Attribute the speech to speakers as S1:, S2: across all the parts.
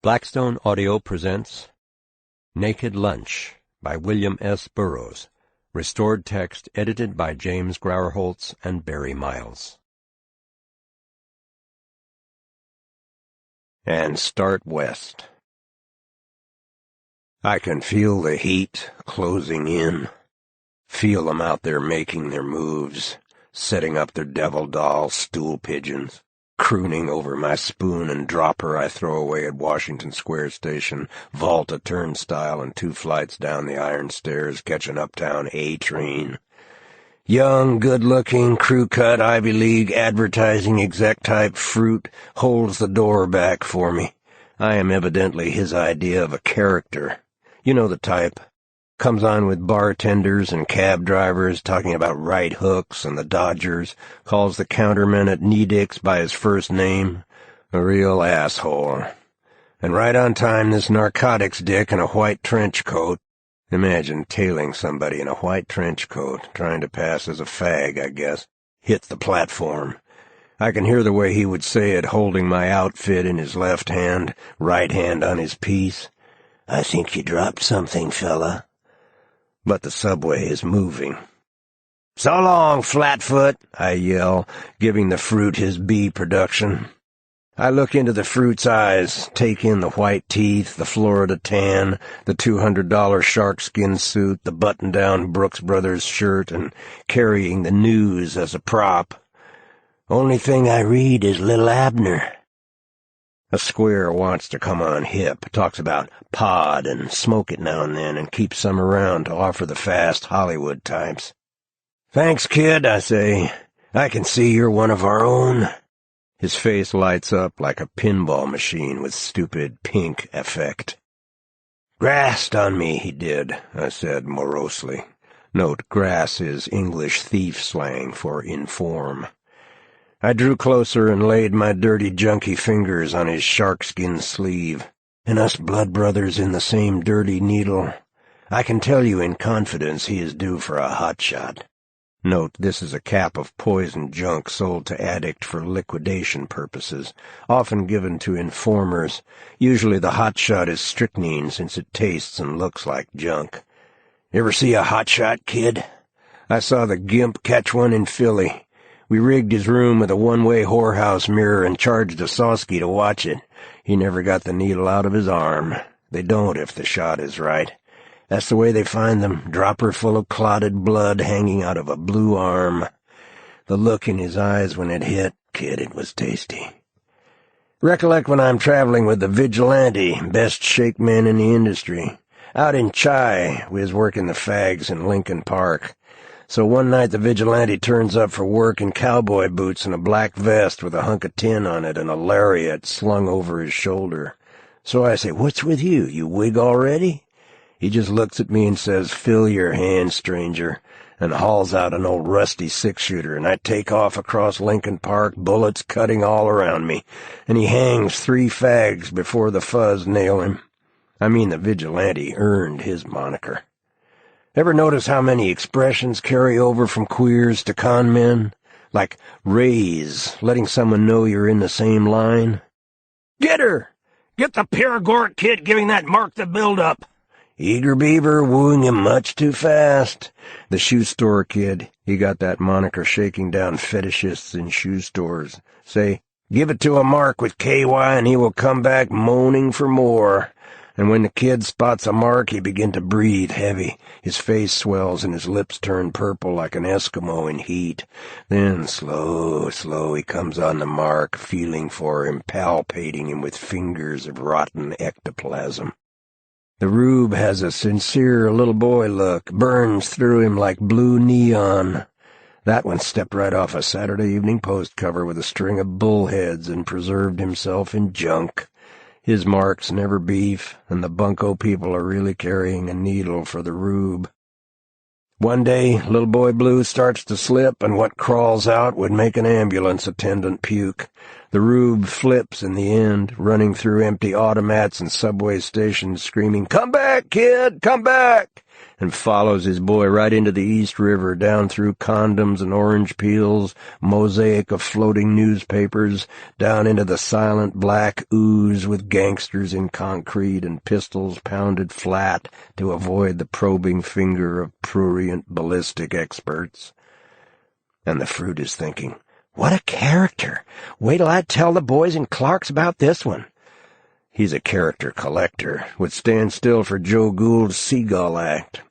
S1: Blackstone Audio presents Naked Lunch by William S. Burroughs. Restored text edited by James Grauerholz and Barry Miles. And start west. I can feel the heat closing in. Feel them out there making their moves, setting up their devil doll stool pigeons. Crooning over my spoon and dropper I throw away at Washington Square Station, vault a turnstile and 2 flights down the iron stairs, catch an uptown A train. Young, good-looking, crew-cut, Ivy League, advertising exec-type fruit holds the door back for me. I am evidently his idea of a character. You know the type. Comes on with bartenders and cab drivers talking about right hooks and the Dodgers, calls the counterman at Needix by his first name. A real asshole. And right on time, this narcotics dick in a white trench coat. Imagine tailing somebody in a white trench coat, trying to pass as a fag, I guess. Hit the platform. I can hear the way he would say it, holding my outfit in his left hand, right hand on his piece. "I think you dropped something, fella." But the subway is moving. "So long, Flatfoot," I yell, giving the fruit his B production. I look into the fruit's eyes, take in the white teeth, the Florida tan, the $200 sharkskin suit, the button-down Brooks Brothers shirt, and carrying the news as a prop. "Only thing I read is Little Abner." A square wants to come on hip, talks about pod and smoke it now and then, and keeps some around to offer the fast Hollywood types. "Thanks, kid," I say. "I can see you're one of our own." His face lights up like a pinball machine with stupid pink effect. "Grassed on me, he did," I said morosely. Note, grass is English thief slang for inform. I drew closer and laid my dirty, junky fingers on his sharkskin sleeve. "And us blood brothers in the same dirty needle. I can tell you in confidence he is due for a hot shot." Note, this is a cap of poison junk sold to addict for liquidation purposes, often given to informers. Usually the hot shot is strychnine since it tastes and looks like junk. "Ever see a hot shot, kid?" "I saw the gimp catch one in Philly. We rigged his room with a one-way whorehouse mirror and charged a Sawsky to watch it. He never got the needle out of his arm. They don't if the shot is right. That's the way they find them, dropper full of clotted blood hanging out of a blue arm. The look in his eyes when it hit, kid, it was tasty. Recollect when I'm traveling with the Vigilante, best shake man in the industry. Out in Chai, we was working the fags in Lincoln Park. So one night the Vigilante turns up for work in cowboy boots and a black vest with a hunk of tin on it and a lariat slung over his shoulder. So I say, "What's with you? You wig already?" He just looks at me and says, "Fill your hand, stranger," and hauls out an old rusty 6-shooter, and I take off across Lincoln Park, bullets cutting all around me, and he hangs 3 fags before the fuzz nail him. I mean, the Vigilante earned his moniker. Ever notice how many expressions carry over from queers to con men? Like raise, letting someone know you're in the same line. "Get her! Get the Paragoric kid giving that Mark the build-up!" Eager beaver wooing him much too fast. The shoe store kid, he got that moniker shaking down fetishists in shoe stores. Say, "Give it to a Mark with KY and he will come back moaning for more." And when the kid spots a mark, he begin to breathe heavy. His face swells and his lips turn purple like an Eskimo in heat. Then, slow, he comes on the mark, feeling for him, palpating him with fingers of rotten ectoplasm. The rube has a sincere little boy look, burns through him like blue neon. That one stepped right off a Saturday Evening Post cover with a string of bullheads and preserved himself in junk. His mark's never beef, and the bunco people are really carrying a needle for the rube. One day, little boy blue starts to slip, and what crawls out would make an ambulance attendant puke. The rube flips in the end, running through empty automats and subway stations screaming, "Come back, kid! Come back!" and follows his boy right into the East River, down through condoms and orange peels, mosaic of floating newspapers, down into the silent black ooze with gangsters in concrete and pistols pounded flat to avoid the probing finger of prurient ballistic experts. And the fruit is thinking, "What a character! Wait till I tell the boys in Clark's about this one." He's a character collector, would stand still for Joe Gould's Seagull Act.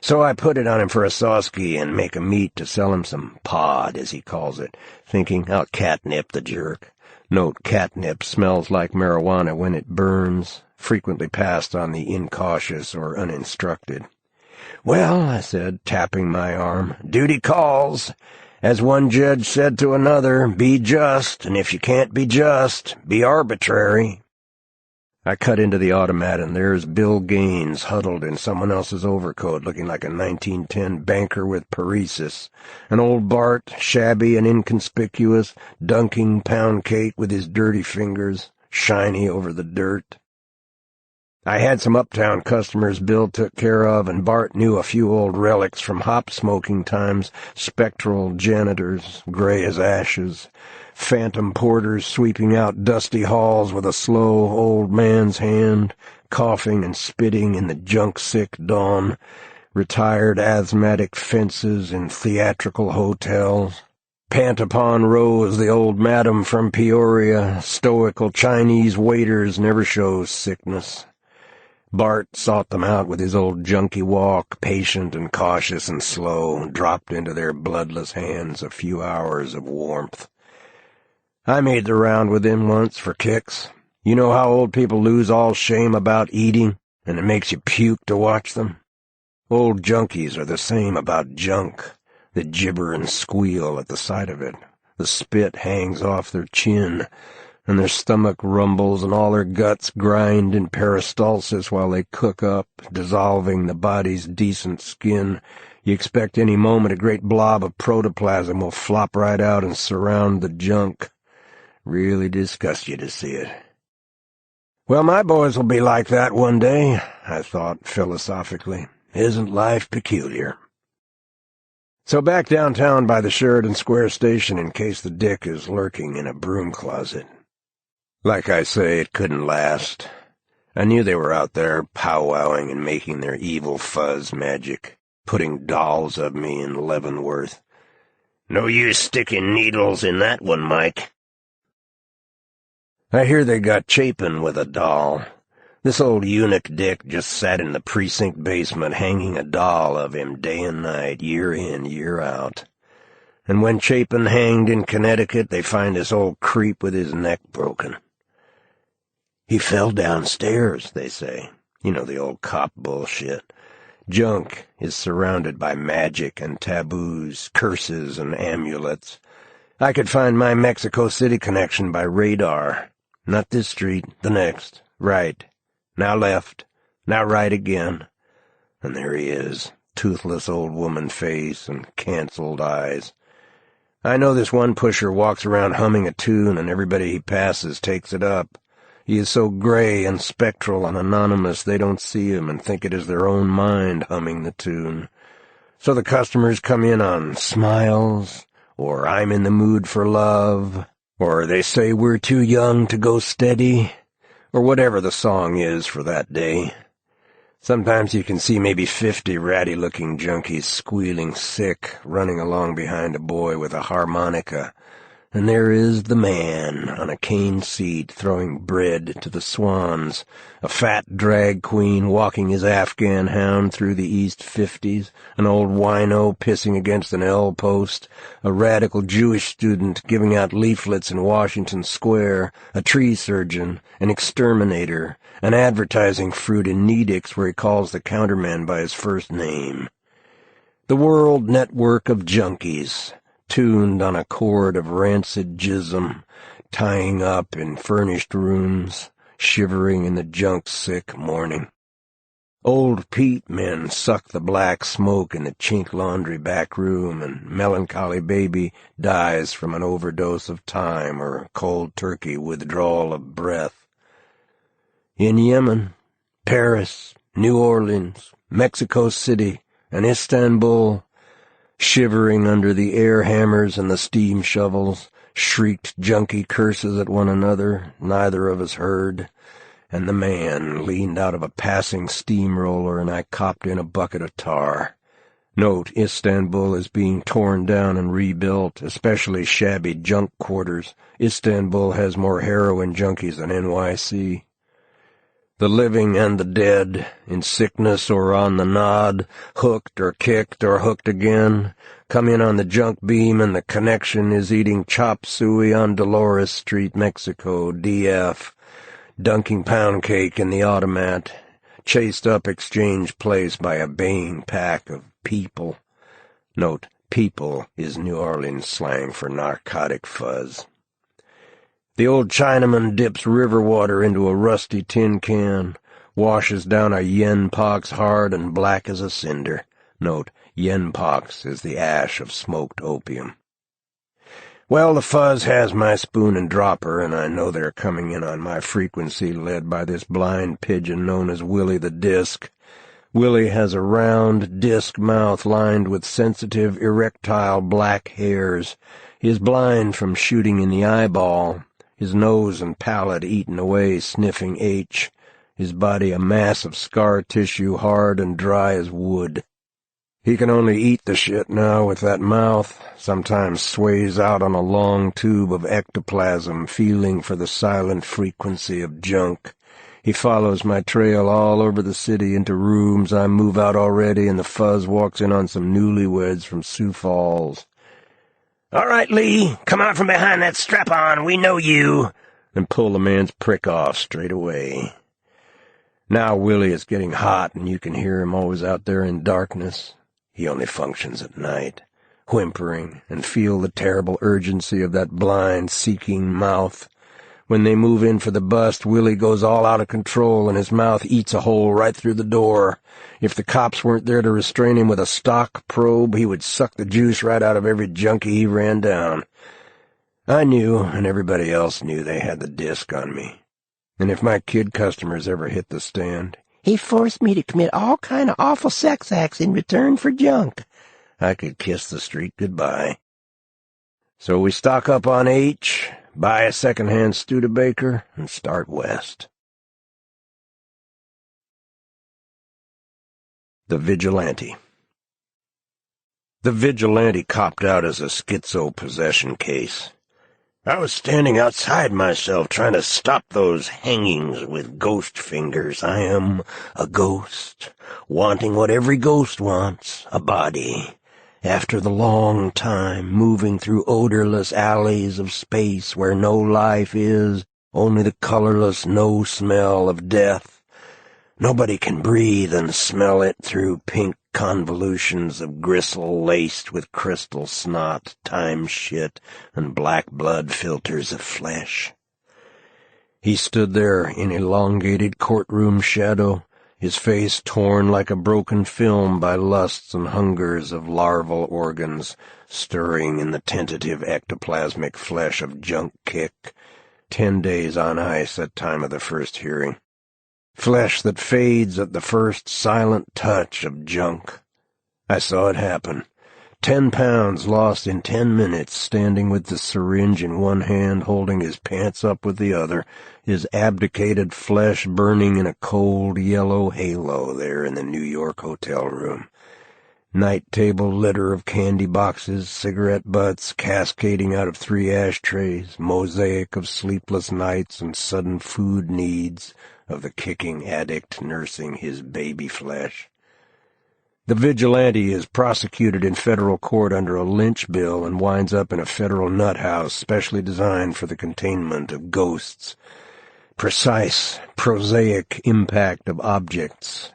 S1: So I put it on him for a sawski and make a meet to sell him some pod, as he calls it, thinking I'll catnip the jerk. Note, catnip smells like marijuana when it burns, frequently passed on the incautious or uninstructed. "Well," I said, tapping my arm, "duty calls. As one judge said to another, be just, and if you can't be just, be arbitrary." I cut into the automat, and there's Bill Gaines huddled in someone else's overcoat, looking like a 1910 banker with paresis, and old Bart, shabby and inconspicuous, dunking pound cake with his dirty fingers, shiny over the dirt. I had some uptown customers Bill took care of, and Bart knew a few old relics from hop-smoking times, spectral janitors, gray as ashes, phantom porters sweeping out dusty halls with a slow old man's hand, coughing and spitting in the junk-sick dawn, retired asthmatic fences in theatrical hotels. Pant-upon rows the old madam from Peoria, stoical Chinese waiters never show sickness. Bart sought them out with his old junkie walk, patient and cautious and slow, dropped into their bloodless hands a few hours of warmth. I made the round with him once for kicks. You know how old people lose all shame about eating, and it makes you puke to watch them? Old junkies are the same about junk. They gibber and squeal at the sight of it. The spit hangs off their chin, and their stomach rumbles, and all their guts grind in peristalsis while they cook up, dissolving the body's decent skin. You expect any moment a great blob of protoplasm will flop right out and surround the junk. Really disgusts you to see it. Well, my boys will be like that one day, I thought philosophically. Isn't life peculiar? So back downtown by the Sheridan Square station in case the dick is lurking in a broom closet. Like I say, it couldn't last. I knew they were out there powwowing and making their evil fuzz magic, putting dolls of me in Leavenworth. No use sticking needles in that one, Mike. I hear they got Chapin with a doll. This old eunuch dick just sat in the precinct basement hanging a doll of him day and night, year in, year out. And when Chapin hanged in Connecticut, they find this old creep with his neck broken. He fell downstairs, they say. You know, the old cop bullshit. Junk is surrounded by magic and taboos, curses and amulets. I could find my Mexico City connection by radar. Not this street, the next. Right. Now left. Now right again. And there he is, toothless old woman face and cancelled eyes. I know this one pusher walks around humming a tune, and everybody he passes takes it up. He is so gray and spectral and anonymous they don't see him and think it is their own mind humming the tune. So the customers come in on smiles, or I'm in the mood for love, or they say we're too young to go steady, or whatever the song is for that day. Sometimes you can see maybe 50 ratty-looking junkies squealing sick, running along behind a boy with a harmonica, and there is the man on a cane seat throwing bread to the swans, a fat drag queen walking his Afghan hound through the East 50s, an old wino pissing against an L-post, a radical Jewish student giving out leaflets in Washington Square, a tree surgeon, an exterminator, an advertising fruit in Needix where he calls the counterman by his first name. The world network of junkies, tuned on a cord of rancid jism, tying up in furnished rooms, shivering in the junk-sick morning. Old Pete men suck the black smoke in the chink laundry back room, and melancholy baby dies from an overdose of time or cold turkey withdrawal of breath. In Yemen, Paris, New Orleans, Mexico City, and Istanbul, shivering under the air hammers and the steam shovels, shrieked junkie curses at one another neither of us heard, and the man leaned out of a passing steamroller, and I copped in a bucket of tar. Note, Istanbul is being torn down and rebuilt, especially shabby junk quarters. Istanbul has more heroin junkies than NYC. The living and the dead, in sickness or on the nod, hooked or kicked or hooked again, come in on the junk beam, and the connection is eating chop suey on Dolores Street, Mexico, DF, dunking pound cake in the automat, chased up Exchange Place by a baying pack of people. Note, people is New Orleans slang for narcotic fuzz. The old Chinaman dips river water into a rusty tin can, washes down a yen pox hard and black as a cinder. Note, yen pox is the ash of smoked opium. Well, the fuzz has my spoon and dropper, and I know they're coming in on my frequency, led by this blind pigeon known as Willie the Disc. Willie has a round, disc mouth lined with sensitive, erectile black hairs. He is blind from shooting in the eyeball, his nose and palate eaten away sniffing H, his body a mass of scar tissue hard and dry as wood. He can only eat the shit now with that mouth, sometimes sways out on a long tube of ectoplasm, feeling for the silent frequency of junk. He follows my trail all over the city into rooms I move out already, and the fuzz walks in on some newlyweds from Sioux Falls. "All right, Lee, come out from behind that strap-on, we know you," and pull the man's prick off straight away. Now Willie is getting hot, and you can hear him always out there in darkness. He only functions at night, whimpering, and feel the terrible urgency of that blind, seeking mouth. When they move in for the bust, Willie goes all out of control, and his mouth eats a hole right through the door. If the cops weren't there to restrain him with a stock probe, he would suck the juice right out of every junkie he ran down. I knew, and everybody else knew, they had the disc on me. And if my kid customers ever hit the stand, "He forced me to commit all kind of awful sex acts in return for junk," I could kiss the street goodbye. So we stock up on H, buy a second-hand Studebaker, and start west. The Vigilante. The Vigilante copped out as a schizo-possession case. I was standing outside myself trying to stop those hangings with ghost fingers. I am a ghost, wanting what every ghost wants, a body. After the long time, moving through odorless alleys of space where no life is, only the colorless no-smell of death. Nobody can breathe and smell it through pink convolutions of gristle laced with crystal snot, time shit, and black blood filters of flesh. He stood there in elongated courtroom shadow, his face torn like a broken film by lusts and hungers of larval organs, stirring in the tentative ectoplasmic flesh of junk kick, 10 days on ice at time of the first hearing. Flesh that fades at the first silent touch of junk. I saw it happen. 10 pounds lost in 10 minutes, standing with the syringe in one hand, holding his pants up with the other, his abdicated flesh burning in a cold yellow halo there in the New York hotel room. Night table litter of candy boxes, cigarette butts cascading out of 3 ashtrays, mosaic of sleepless nights and sudden food needs of the kicking addict nursing his baby flesh. The vigilante is prosecuted in federal court under a lynch bill and winds up in a federal nut house specially designed for the containment of ghosts. Precise, prosaic impact of objects.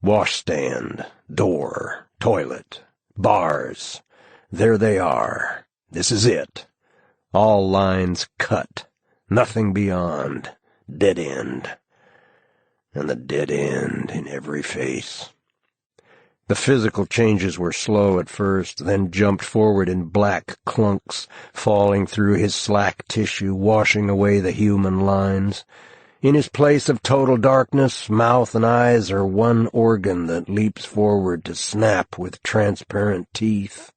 S1: Washstand, door, toilet, bars. There they are. This is it. All lines cut. Nothing beyond. Dead end. and the dead end in every face. The physical changes were slow at first, then jumped forward in black clunks, falling through his slack tissue, washing away the human lines. In his place of total darkness, mouth and eyes are one organ that leaps forward to snap with transparent teeth.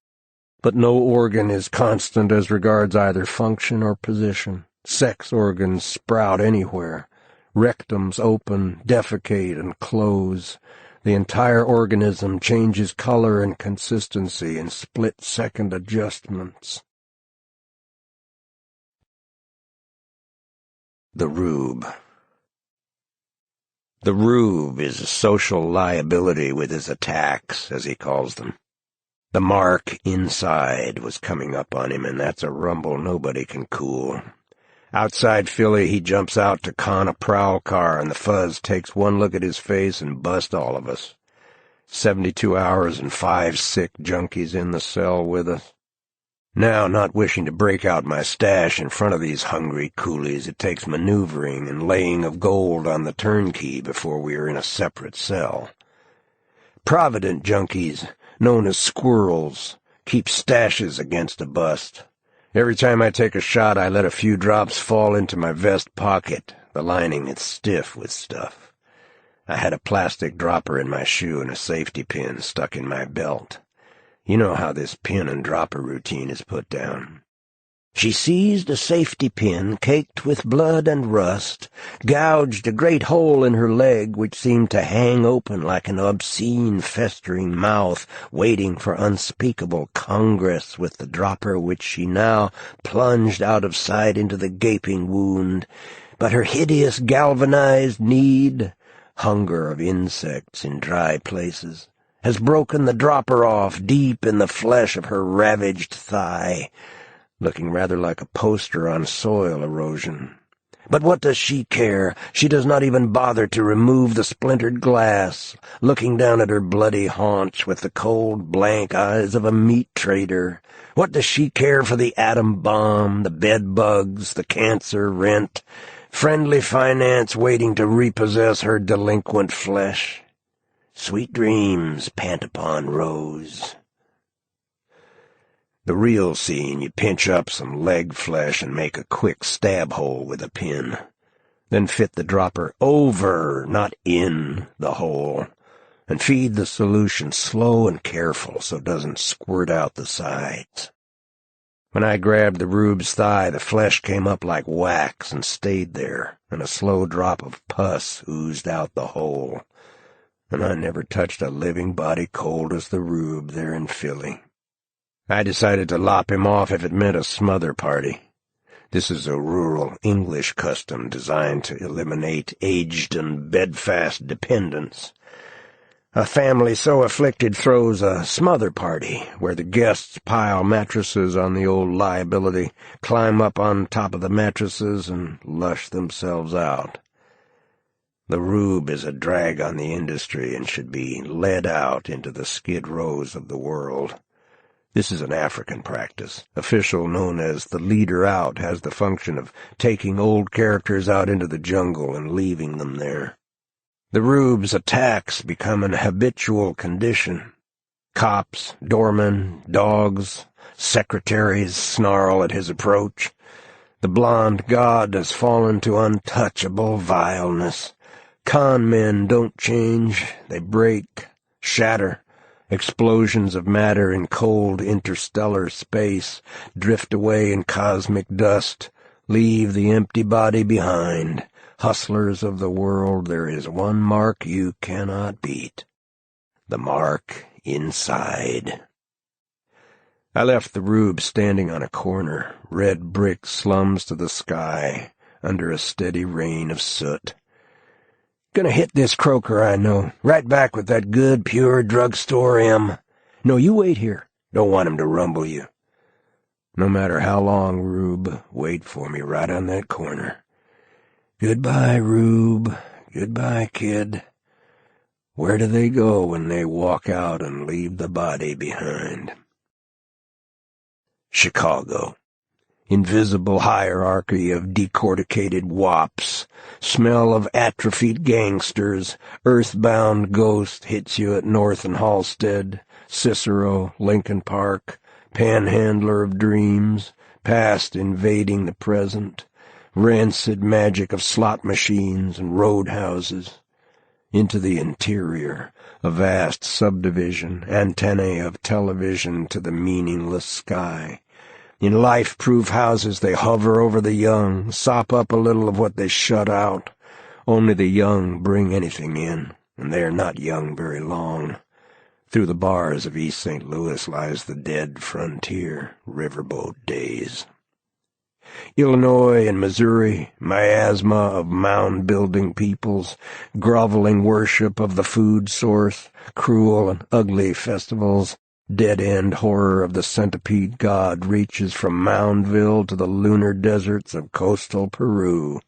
S1: But no organ is constant as regards either function or position. Sex organs sprout anywhere. Rectums open, defecate, and close. The entire organism changes color and consistency in split-second adjustments. The Rube. The Rube is a social liability with his attacks, as he calls them. The mark inside was coming up on him, and that's a rumble nobody can cool. Outside Philly, he jumps out to con a prowl car, and the fuzz takes one look at his face and busts all of us. 72 hours and 5 sick junkies in the cell with us. Now, not wishing to break out my stash in front of these hungry coolies, it takes maneuvering and laying of gold on the turnkey before we are in a separate cell. Provident junkies, known as squirrels, keep stashes against a bust. Every time I take a shot, I let a few drops fall into my vest pocket. The lining is stiff with stuff. I had a plastic dropper in my shoe and a safety pin stuck in my belt. You know how this pin and dropper routine is put down. She seized a safety pin caked with blood and rust, gouged a great hole in her leg which seemed to hang open like an obscene, festering mouth waiting for unspeakable congress with the dropper which she now plunged out of sight into the gaping wound. But her hideous galvanized need, hunger of insects in dry places, has broken the dropper off deep in the flesh of her ravaged thigh, looking rather like a poster on soil erosion. But what does she care? She does not even bother to remove the splintered glass, looking down at her bloody haunch with the cold, blank eyes of a meat trader. What does she care for the atom bomb, the bed bugs, the cancer rent, friendly finance waiting to repossess her delinquent flesh? Sweet dreams, Pantapon Rose. The real scene, you pinch up some leg flesh and make a quick stab hole with a pin. Then fit the dropper over, not in, the hole, and feed the solution slow and careful so it doesn't squirt out the sides. When I grabbed the Rube's thigh, the flesh came up like wax and stayed there, and a slow drop of pus oozed out the hole. And I never touched a living body cold as the Rube there in Philly. I decided to lop him off if it meant a smother party. This is a rural English custom designed to eliminate aged and bedfast dependents. A family so afflicted throws a smother party, where the guests pile mattresses on the old liability, climb up on top of the mattresses, and lush themselves out. The Rube is a drag on the industry and should be led out into the skid rows of the world. This is an African practice. Official known as the leader out has the function of taking old characters out into the jungle and leaving them there. The Rube's attacks become an habitual condition. Cops, doormen, dogs, secretaries snarl at his approach. The blonde god has fallen to untouchable vileness. Con men don't change, they break, shatter. Explosions of matter in cold interstellar space drift away in cosmic dust, leave the empty body behind. Hustlers of the world, there is one mark you cannot beat. The mark inside. I left the Rube standing on a corner, red brick slums to the sky, under a steady rain of soot. Gonna hit this croaker, I know. Right back with that good, pure drugstore M. No, you wait here. Don't want him to rumble you. No matter how long, Rube, wait for me right on that corner. Goodbye, Rube. Goodbye, kid. Where do they go when they walk out and leave the body behind? Chicago. Invisible hierarchy of decorticated wops, Smell of atrophied gangsters. Earthbound ghost hits you at North and Halstead. Cicero, Lincoln Park. Panhandler of dreams. Past invading the present. Rancid magic of slot machines and roadhouses. Into the interior, a vast subdivision, antennae of television to the meaningless sky. In life-proof houses they hover over the young, sop up a little of what they shut out. Only the young bring anything in, and they are not young very long. Through the bars of East St. Louis lies the dead frontier, riverboat days. Illinois and Missouri, miasma of mound-building peoples, groveling worship of the food source, cruel and ugly festivals, dead-end horror of the centipede god reaches from Moundville to the lunar deserts of coastal Peru.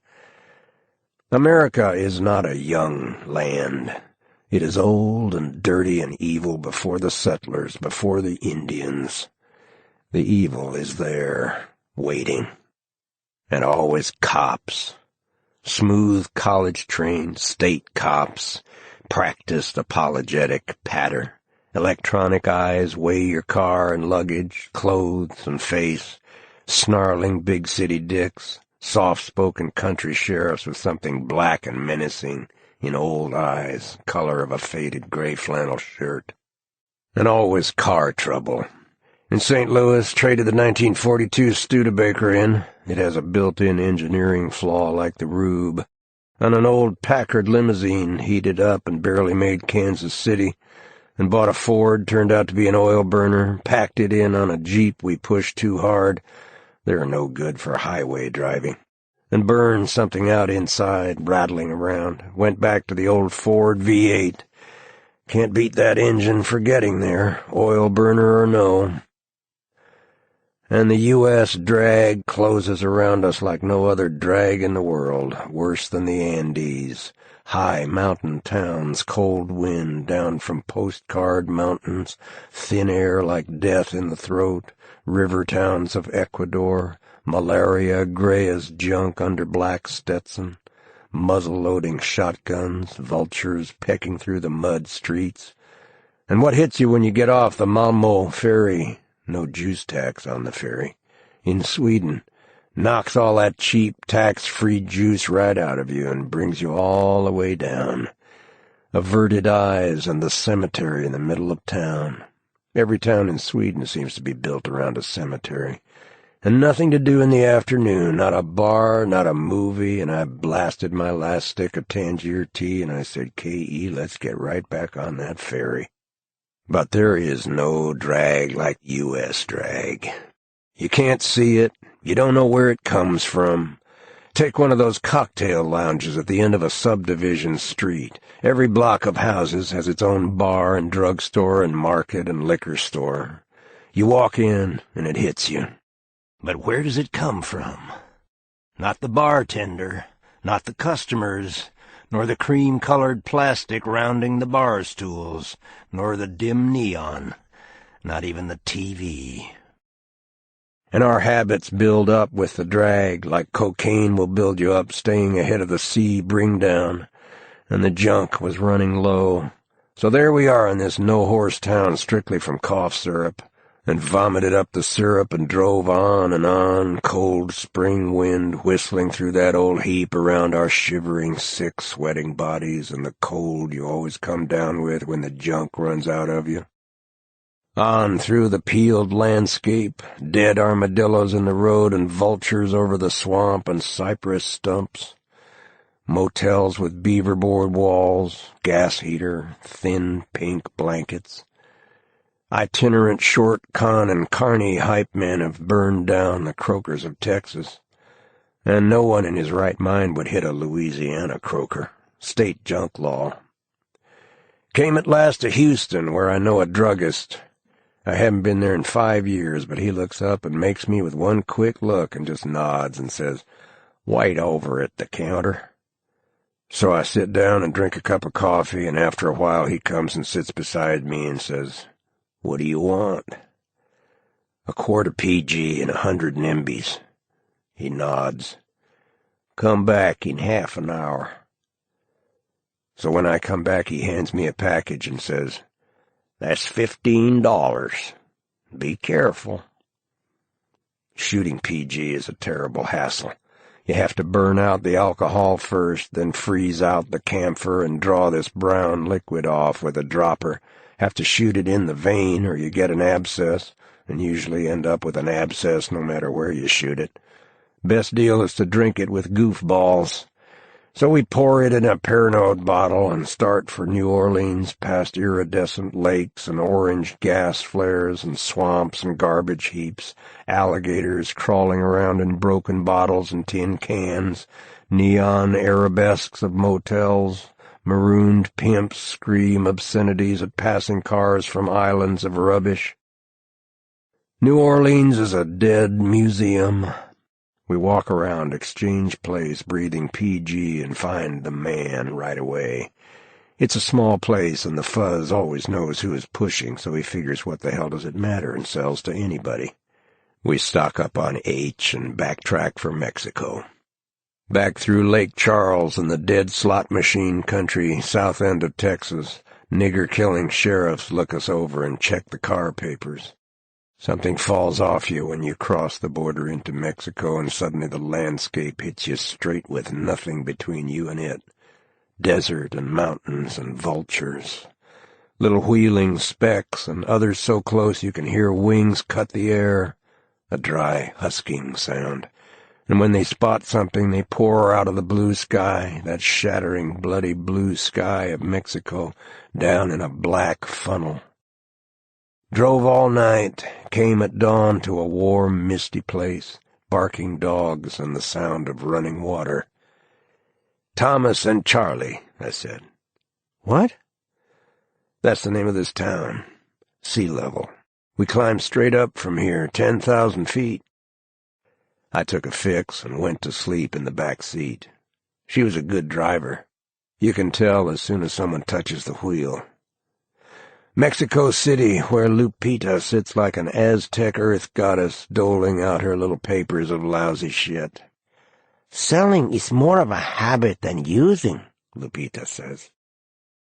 S1: America is not a young land. It is old and dirty and evil before the settlers, before the Indians. The evil is there, waiting. And always cops. Smooth college-trained state cops. Practiced apologetic patter. Electronic eyes weigh your car and luggage, clothes and face. Snarling big city dicks. Soft-spoken country sheriffs with something black and menacing in old eyes, color of a faded gray flannel shirt. And always car trouble. In St. Louis, traded the 1942 Studebaker in. It has a built-in engineering flaw like the Rube. On an old Packard limousine, heated up and barely made Kansas City, and bought a Ford, turned out to be an oil burner, packed it in on a Jeep we pushed too hard. They're no good for highway driving. And burned something out inside, rattling around. Went back to the old Ford V8. Can't beat that engine for getting there, oil burner or no. And the U.S. drag closes around us like no other drag in the world, worse than the Andes. High mountain towns, cold wind down from postcard mountains, thin air like death in the throat, river towns of Ecuador, malaria gray as junk under black Stetson, muzzle-loading shotguns, vultures pecking through the mud streets. And what hits you when you get off the Malmö ferry? No juice tax on the ferry. In Sweden, knocks all that cheap, tax-free juice right out of you and brings you all the way down. Averted eyes and the cemetery in the middle of town. Every town in Sweden seems to be built around a cemetery. And nothing to do in the afternoon, not a bar, not a movie, and I blasted my last stick of Tangier tea, and I said, K.E., let's get right back on that ferry. But there is no drag like U.S. drag. You can't see it. You don't know where it comes from. Take one of those cocktail lounges at the end of a subdivision street. Every block of houses has its own bar and drugstore and market and liquor store. You walk in, and it hits you. But where does it come from? Not the bartender, not the customers, nor the cream-colored plastic rounding the bar stools, nor the dim neon, not even the TV. And our habits build up with the drag, like cocaine will build you up staying ahead of the sea bring-down, and the junk was running low. So there we are in this no-horse town strictly from cough syrup, and vomited up the syrup and drove on, cold spring wind whistling through that old heap around our shivering, sick, sweating bodies and the cold you always come down with when the junk runs out of you. On through the peeled landscape, dead armadillos in the road and vultures over the swamp and cypress stumps. Motels with beaver-board walls, gas heater, thin pink blankets. Itinerant short con and carny hype men have burned down the croakers of Texas, and no one in his right mind would hit a Louisiana croaker. State junk law. Came at last to Houston, where I know a druggist. I haven't been there in 5 years, but he looks up and makes me with one quick look and just nods and says, "White over at the counter." So I sit down and drink a cup of coffee, and after a while he comes and sits beside me and says, "What do you want?" "A quart of PG and 100 NIMBYs." He nods. Come back in half an hour. So when I come back, he hands me a package and says, "That's $15. Be careful." Shooting PG is a terrible hassle. You have to burn out the alcohol first, then freeze out the camphor and draw this brown liquid off with a dropper. Have to shoot it in the vein or you get an abscess, and usually end up with an abscess no matter where you shoot it. Best deal is to drink it with goofballs. So we pour it in a Pernod bottle and start for New Orleans, past iridescent lakes and orange gas flares and swamps and garbage heaps, alligators crawling around in broken bottles and tin cans, neon arabesques of motels, marooned pimps scream obscenities at passing cars from islands of rubbish. New Orleans is a dead museum. We walk around Exchange Place breathing PG and find the man right away. It's a small place and the fuzz always knows who is pushing, so he figures what the hell does it matter and sells to anybody. We stock up on H and backtrack for Mexico. Back through Lake Charles and the dead slot machine country, south end of Texas, nigger-killing sheriffs look us over and check the car papers. Something falls off you when you cross the border into Mexico, and suddenly the landscape hits you straight with nothing between you and it. Desert and mountains and vultures. Little wheeling specks and others so close you can hear wings cut the air. A dry, husking sound. And when they spot something, they pour out of the blue sky, that shattering, bloody blue sky of Mexico, down in a black funnel. Drove all night, came at dawn to a warm, misty place, barking dogs and the sound of running water. "Thomas and Charlie," I said. "What?" "That's the name of this town. Sea level. We climbed straight up from here, 10,000 feet. I took a fix and went to sleep in the back seat. She was a good driver. You can tell as soon as someone touches the wheel. Mexico City, where Lupita sits like an Aztec earth goddess doling out her little papers of lousy shit. "Selling is more of a habit than using," Lupita says.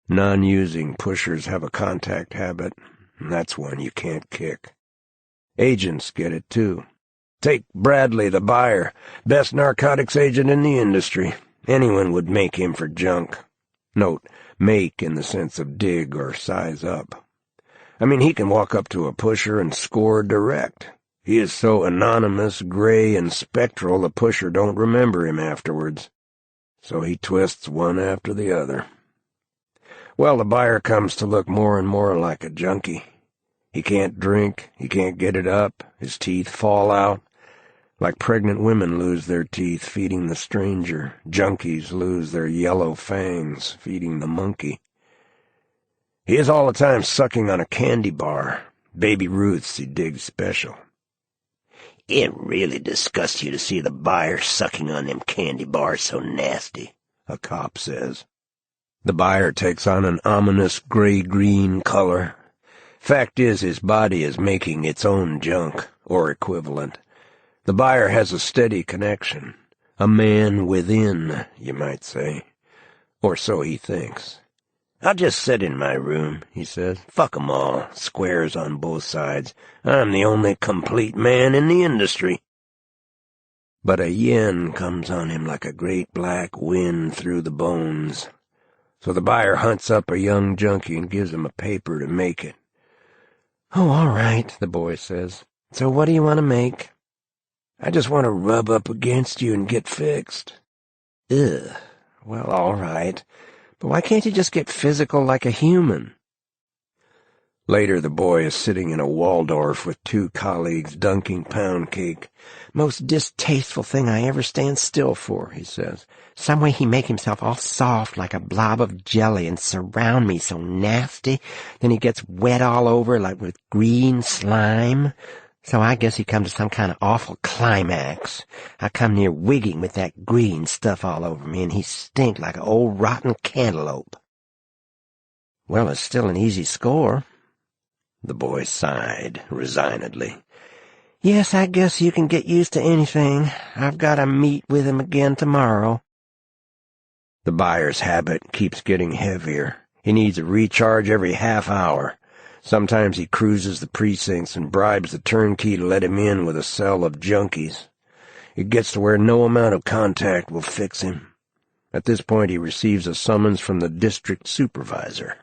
S1: Non-using pushers have a contact habit, and that's one you can't kick. Agents get it, too. Take Bradley, the buyer, best narcotics agent in the industry. Anyone would make him for junk. Note, make in the sense of dig or size up. I mean, he can walk up to a pusher and score direct. He is so anonymous, gray, and spectral the pusher don't remember him afterwards. So he twists one after the other. Well, the buyer comes to look more and more like a junkie. He can't drink, he can't get it up, his teeth fall out. Like pregnant women lose their teeth feeding the stranger, junkies lose their yellow fangs feeding the monkey. He is all the time sucking on a candy bar. Baby Ruth's he digs special. "It really disgusts you to see the buyer sucking on them candy bars so nasty," a cop says. The buyer takes on an ominous gray-green color. Fact is, his body is making its own junk, or equivalent. The buyer has a steady connection. A man within, you might say. Or so he thinks. "I'll just sit in my room," he says. "Fuck 'em all, squares on both sides. I'm the only complete man in the industry." But a yen comes on him like a great black wind through the bones. So the buyer hunts up a young junkie and gives him a paper to make it. "Oh, all right," the boy says. "So what do you want to make?" "I just want to rub up against you and get fixed." "Ugh. Well, all right. But why can't you just get physical like a human?" Later, the boy is sitting in a Waldorf with two colleagues dunking pound cake. "Most distasteful thing I ever stand still for," he says. "Some way he make himself all soft like a blob of jelly and surround me so nasty. Then he gets wet all over like with green slime. So I guess he come to some kind of awful climax. I come near wigging with that green stuff all over me, and he stink like an old rotten cantaloupe." "Well, it's still an easy score." The boy sighed resignedly. "Yes, I guess you can get used to anything. I've got to meet with him again tomorrow." The buyer's habit keeps getting heavier. He needs a recharge every half hour. Sometimes he cruises the precincts and bribes the turnkey to let him in with a cell of junkies. It gets to where no amount of contact will fix him. At this point he receives a summons from the district supervisor.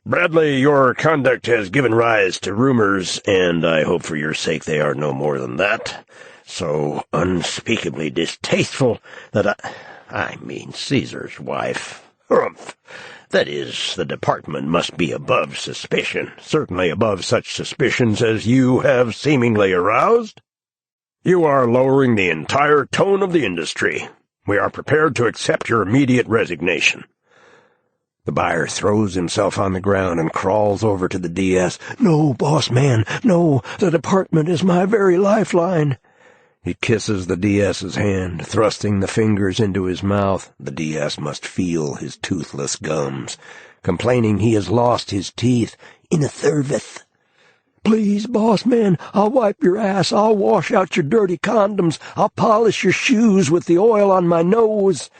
S1: "Bradley, your conduct has given rise to rumors, and I hope for your sake they are no more than that. So unspeakably distasteful that I mean Caesar's wife. Humph! That is, the department must be above suspicion, certainly above such suspicions as you have seemingly aroused. You are lowering the entire tone of the industry. We are prepared to accept your immediate resignation." The buyer throws himself on the ground and crawls over to the DS. "No, boss man, no, the department is my very lifeline." He kisses the DS's hand, thrusting the fingers into his mouth. The DS must feel his toothless gums, complaining he has lost his teeth in a service. "Please, boss man, I'll wipe your ass, I'll wash out your dirty condoms, I'll polish your shoes with the oil on my nose."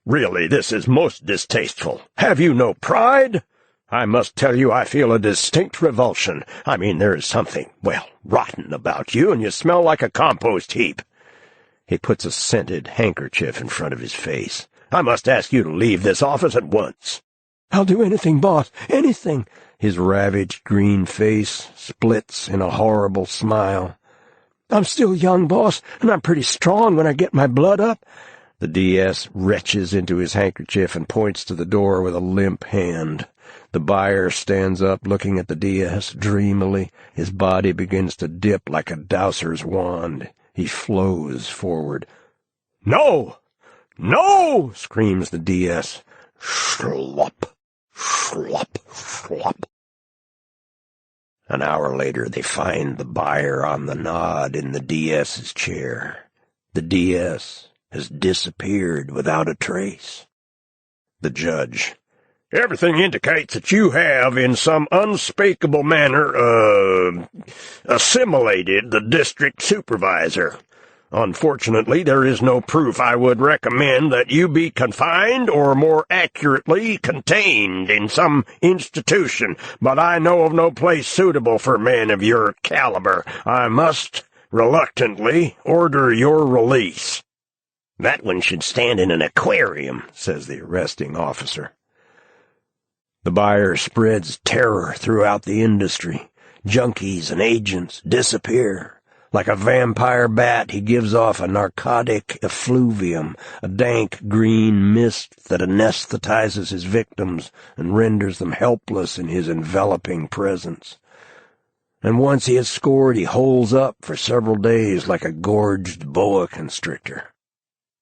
S1: "Really, this is most distasteful. Have you no pride? I must tell you I feel a distinct revulsion. I mean, there is something, well, rotten about you, and you smell like a compost heap." He puts a scented handkerchief in front of his face. "I must ask you to leave this office at once." "I'll do anything, boss, anything." His ravaged green face splits in a horrible smile. "I'm still young, boss, and I'm pretty strong when I get my blood up." The DS retches into his handkerchief and points to the door with a limp hand. The buyer stands up, looking at the DS dreamily. His body begins to dip like a dowser's wand. He flows forward. "No! No!" screams the DS. Slop, slop, slop. An hour later they find the buyer on the nod in the DS's chair. The DS has disappeared without a trace. The judge: "Everything indicates that you have, in some unspeakable manner, assimilated the district supervisor. Unfortunately, there is no proof. I would recommend that you be confined, or more accurately, contained in some institution, but I know of no place suitable for men of your caliber. I must, reluctantly, order your release." "That one should stand in an aquarium," says the arresting officer. The buyer spreads terror throughout the industry. Junkies and agents disappear. Like a vampire bat, he gives off a narcotic effluvium, a dank green mist that anesthetizes his victims and renders them helpless in his enveloping presence. And once he has scored, he holds up for several days like a gorged boa constrictor.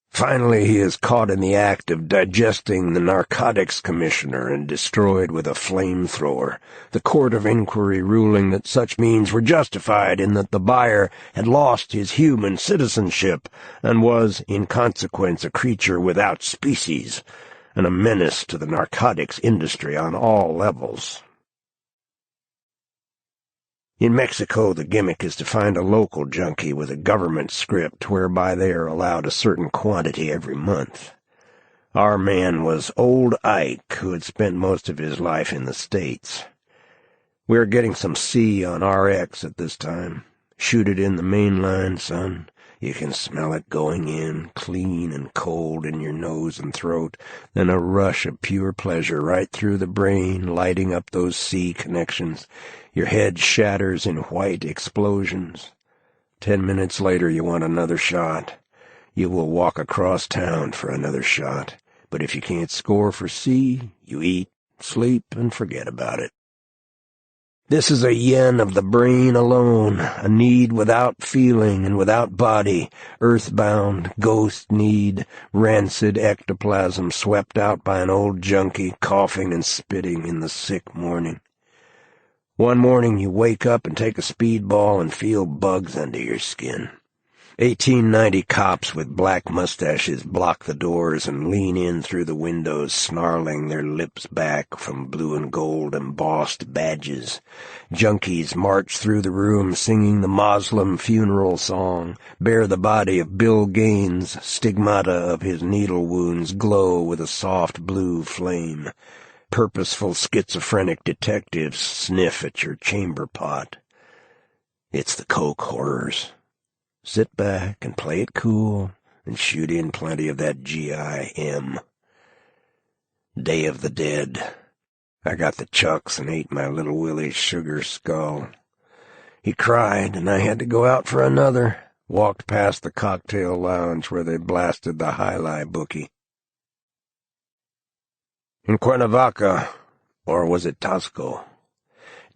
S1: Finally, he is caught in the act of digesting the narcotics commissioner and destroyed with a flamethrower, the court of inquiry ruling that such means were justified in that the buyer had lost his human citizenship and was, in consequence, a creature without species, and a menace to the narcotics industry on all levels. In Mexico, the gimmick is to find a local junkie with a government script whereby they are allowed a certain quantity every month. Our man was Old Ike, who had spent most of his life in the States. We are getting some C on RX at this time. Shoot it in the main line, son. You can smell it going in, clean and cold in your nose and throat, then a rush of pure pleasure right through the brain, lighting up those C connections. Your head shatters in white explosions. 10 minutes later you want another shot. You will walk across town for another shot. But if you can't score for C, you eat, sleep, and forget about it. This is a yen of the brain alone, a need without feeling and without body, earthbound, ghost need, rancid ectoplasm swept out by an old junkie coughing and spitting in the sick morning. One morning you wake up and take a speedball and feel bugs under your skin. 1890 cops with black mustaches block the doors and lean in through the windows, snarling their lips back from blue and gold embossed badges. Junkies march through the room singing the Moslem funeral song, bear the body of Bill Gaines, stigmata of his needle wounds glow with a soft blue flame. Purposeful schizophrenic detectives sniff at your chamber pot. It's the coke horrors. Sit back and play it cool and shoot in plenty of that GIM. Day of the Dead. I got the chucks and ate my little Willie's sugar skull. He cried, and I had to go out for another. Walked past the cocktail lounge where they blasted the High-Lie bookie. In Cuernavaca, or was it Tasco,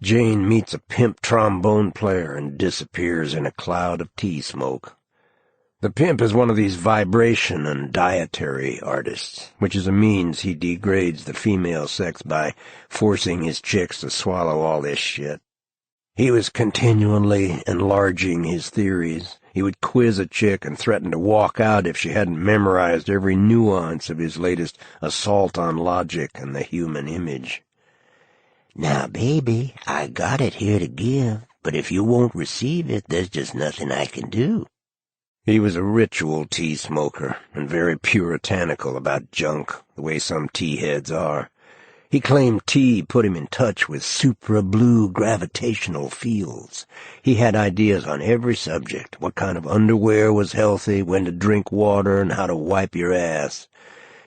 S1: Jane meets a pimp trombone player and disappears in a cloud of tea smoke. The pimp is one of these vibration and dietary artists, which is a means he degrades the female sex by forcing his chicks to swallow all this shit. He was continually enlarging his theories. He would quiz a chick and threaten to walk out if she hadn't memorized every nuance of his latest assault on logic and the human image. "Now, baby, I got it here to give, but if you won't receive it, there's just nothing I can do." He was a ritual tea smoker and very puritanical about junk, the way some tea heads are. He claimed tea put him in touch with supra-blue gravitational fields. He had ideas on every subject, what kind of underwear was healthy, when to drink water, and how to wipe your ass.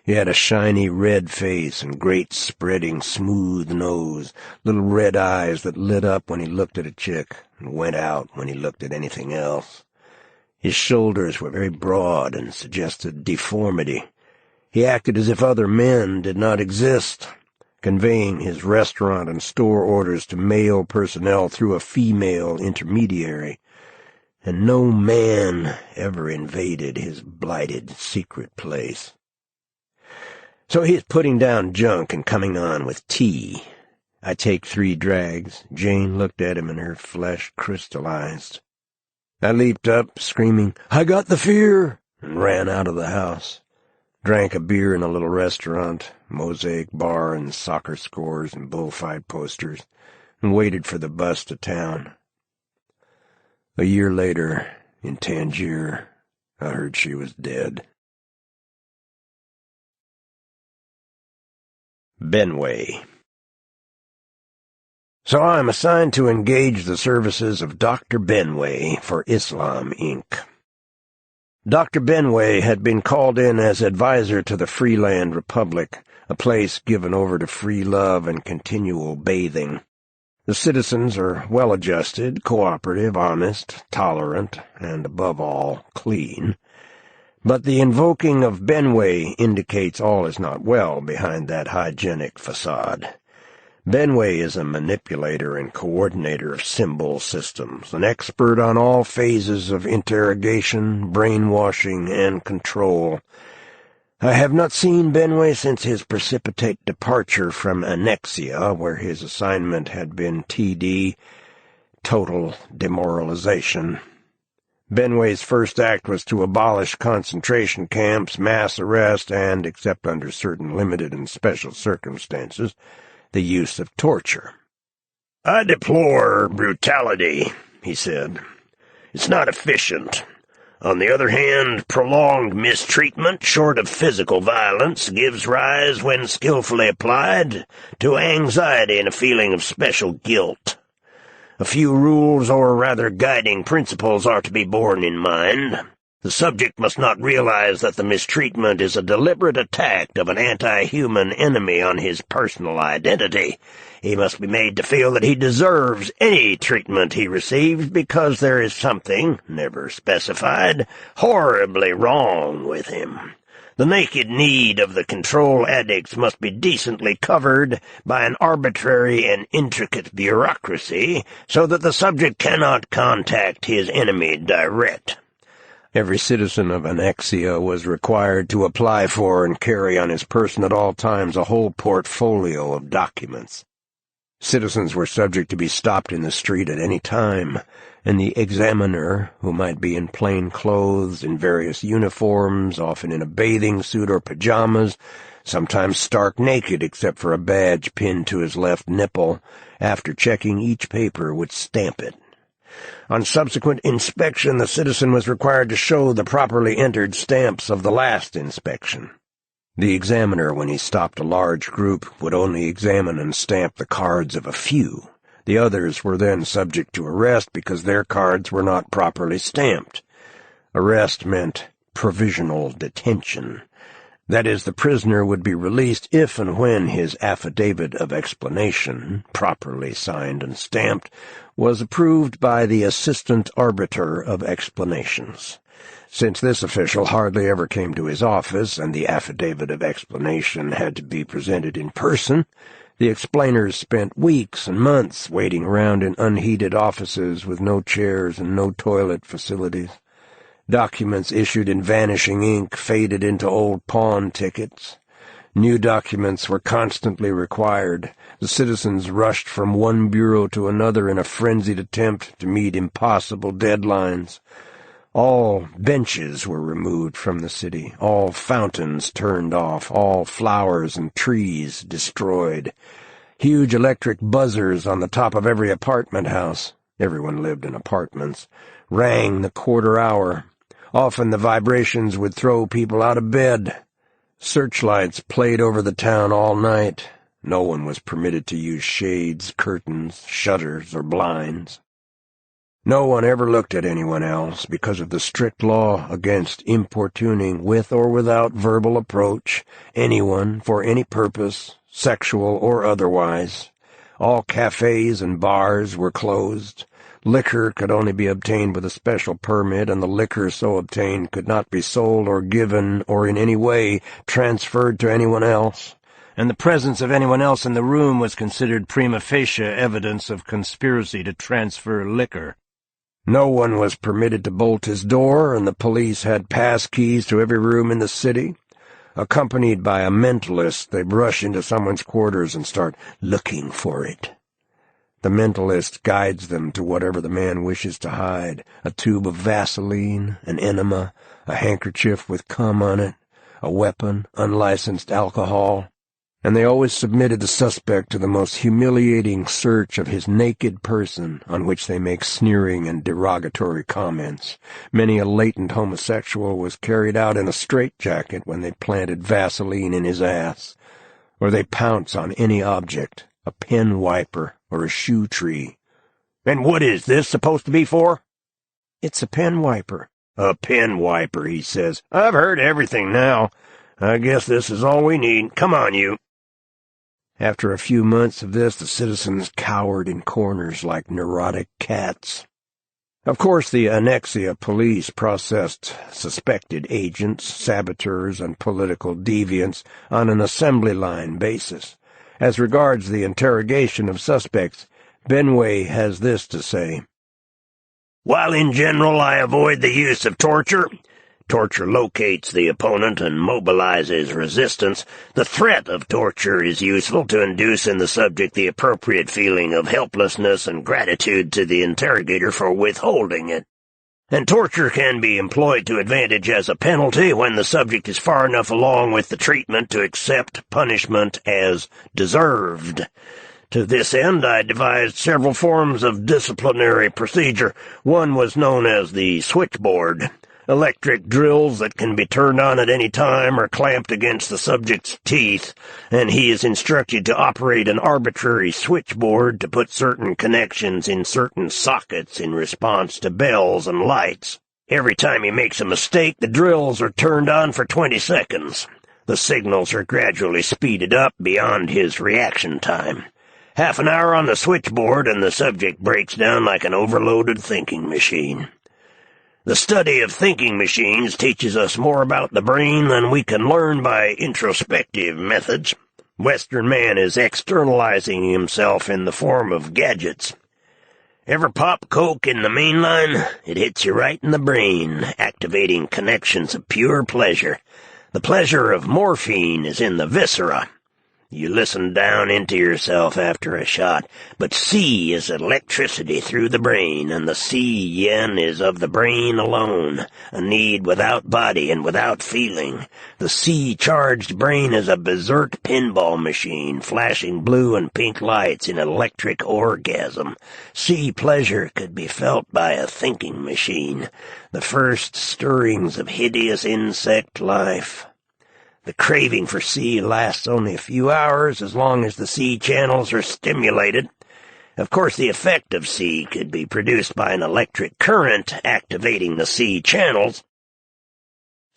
S1: He had a shiny red face and great spreading smooth nose, little red eyes that lit up when he looked at a chick and went out when he looked at anything else. His shoulders were very broad and suggested deformity. He acted as if other men did not exist, conveying his restaurant and store orders to male personnel through a female intermediary, and no man ever invaded his blighted secret place. So he is putting down junk and coming on with tea. I take 3 drags. Jane looked at him and her flesh crystallized. I leaped up, screaming, "I got the fear!" and ran out of the house. Drank a beer in a little restaurant, mosaic bar and soccer scores and bullfight posters, and waited for the bus to town. A year later, in Tangier, I heard she was dead. Benway. So I am assigned to engage the services of Dr. Benway for Islam, Inc. Dr. Benway had been called in as advisor to the Freeland Republic, a place given over to free love and continual bathing. The citizens are well-adjusted, cooperative, honest, tolerant, and, above all, clean. But the invoking of Benway indicates all is not well behind that hygienic facade. Benway is a manipulator and coordinator of symbol systems, an expert on all phases of interrogation, brainwashing, and control. I have not seen Benway since his precipitate departure from Annexia, where his assignment had been TD, total demoralization. Benway's first act was to abolish concentration camps, mass arrest, and, except under certain limited and special circumstances, the use of torture. "I deplore brutality," he said. "It's not efficient. On the other hand, prolonged mistreatment, short of physical violence, gives rise, when skillfully applied, to anxiety and a feeling of special guilt. A few rules, or rather guiding principles, are to be borne in mind. The subject must not realize that the mistreatment is a deliberate attack of an anti-human enemy on his personal identity. He must be made to feel that he deserves any treatment he receives because there is something, never specified, horribly wrong with him. The naked need of the control addicts must be decently covered by an arbitrary and intricate bureaucracy so that the subject cannot contact his enemy direct." Every citizen of Annexia was required to apply for and carry on his person at all times a whole portfolio of documents. Citizens were subject to be stopped in the street at any time, and the examiner, who might be in plain clothes, in various uniforms, often in a bathing suit or pajamas, sometimes stark naked except for a badge pinned to his left nipple, after checking each paper would stamp it. On subsequent inspection, the citizen was required to show the properly entered stamps of the last inspection. The examiner, when he stopped a large group, would only examine and stamp the cards of a few. The others were then subject to arrest because their cards were not properly stamped. Arrest meant provisional detention. That is, the prisoner would be released if and when his affidavit of explanation, properly signed and stamped, was approved by the assistant arbiter of explanations. Since this official hardly ever came to his office, and the affidavit of explanation had to be presented in person, the explainers spent weeks and months waiting around in unheated offices with no chairs and no toilet facilities. Documents issued in vanishing ink faded into old pawn tickets. New documents were constantly required. The citizens rushed from one bureau to another in a frenzied attempt to meet impossible deadlines. All benches were removed from the city, all fountains turned off, all flowers and trees destroyed. Huge electric buzzers on the top of every apartment house — everyone lived in apartments — rang the quarter hour. Often the vibrations would throw people out of bed. Searchlights played over the town all night. No one was permitted to use shades, curtains, shutters, or blinds. No one ever looked at anyone else because of the strict law against importuning with or without verbal approach anyone for any purpose, sexual or otherwise. All cafes and bars were closed. Liquor could only be obtained with a special permit, and the liquor so obtained could not be sold or given or in any way transferred to anyone else. And the presence of anyone else in the room was considered prima facie evidence of conspiracy to transfer liquor. No one was permitted to bolt his door, and the police had pass keys to every room in the city. Accompanied by a mentalist, they'd rush into someone's quarters and start looking for it. The mentalist guides them to whatever the man wishes to hide: a tube of Vaseline, an enema, a handkerchief with cum on it, a weapon, unlicensed alcohol. And they always submitted the suspect to the most humiliating search of his naked person, on which they make sneering and derogatory comments. Many a latent homosexual was carried out in a straitjacket when they planted Vaseline in his ass. Or they pounce on any object, a pen wiper or a shoe tree. "And what is this supposed to be for?" "It's a pen wiper." "A pen wiper," he says. "I've heard everything now. I guess this is all we need. Come on, you." After a few months of this, the citizens cowered in corners like neurotic cats. Of course, the Annexia police processed suspected agents, saboteurs, and political deviants on an assembly line basis. As regards the interrogation of suspects, Benway has this to say: "While in general I avoid the use of torture — torture locates the opponent and mobilizes resistance — the threat of torture is useful to induce in the subject the appropriate feeling of helplessness and gratitude to the interrogator for withholding it. And torture can be employed to advantage as a penalty when the subject is far enough along with the treatment to accept punishment as deserved. To this end I devised several forms of disciplinary procedure. One was known as the switchboard. Electric drills that can be turned on at any time are clamped against the subject's teeth, and he is instructed to operate an arbitrary switchboard to put certain connections in certain sockets in response to bells and lights. Every time he makes a mistake, the drills are turned on for 20 seconds. The signals are gradually speeded up beyond his reaction time. Half an hour on the switchboard, and the subject breaks down like an overloaded thinking machine. The study of thinking machines teaches us more about the brain than we can learn by introspective methods. Western man is externalizing himself in the form of gadgets. Ever pop coke in the main line? It hits you right in the brain, activating connections of pure pleasure. The pleasure of morphine is in the viscera. You listen down into yourself after a shot, but C is electricity through the brain, and the C-yen is of the brain alone, a need without body and without feeling. The C-charged brain is a berserk pinball machine, flashing blue and pink lights in electric orgasm. C-pleasure could be felt by a thinking machine, the first stirrings of hideous insect life. The craving for C lasts only a few hours as long as the C channels are stimulated. Of course, the effect of C could be produced by an electric current activating the C channels.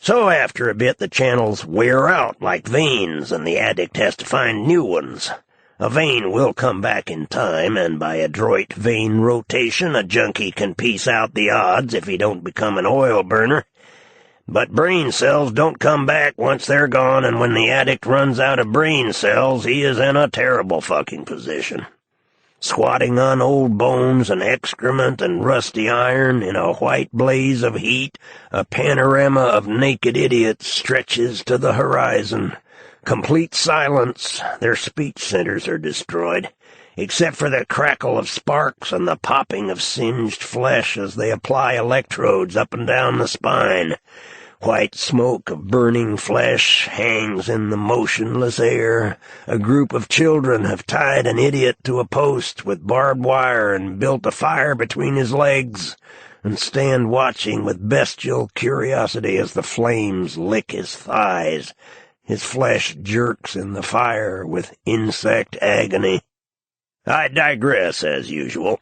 S1: So after a bit, the channels wear out like veins, and the addict has to find new ones. A vein will come back in time, and by adroit vein rotation, a junkie can piece out the odds if he don't become an oil burner. But brain cells don't come back once they're gone, and when the addict runs out of brain cells, he is in a terrible fucking position. Squatting on old bones and excrement and rusty iron in a white blaze of heat, a panorama of naked idiots stretches to the horizon. Complete silence. Their speech centers are destroyed, except for the crackle of sparks and the popping of singed flesh as they apply electrodes up and down the spine. White smoke of burning flesh hangs in the motionless air. A group of children have tied an idiot to a post with barbed wire and built a fire between his legs, and stand watching with bestial curiosity as the flames lick his thighs. His flesh jerks in the fire with insect agony. I digress, as usual.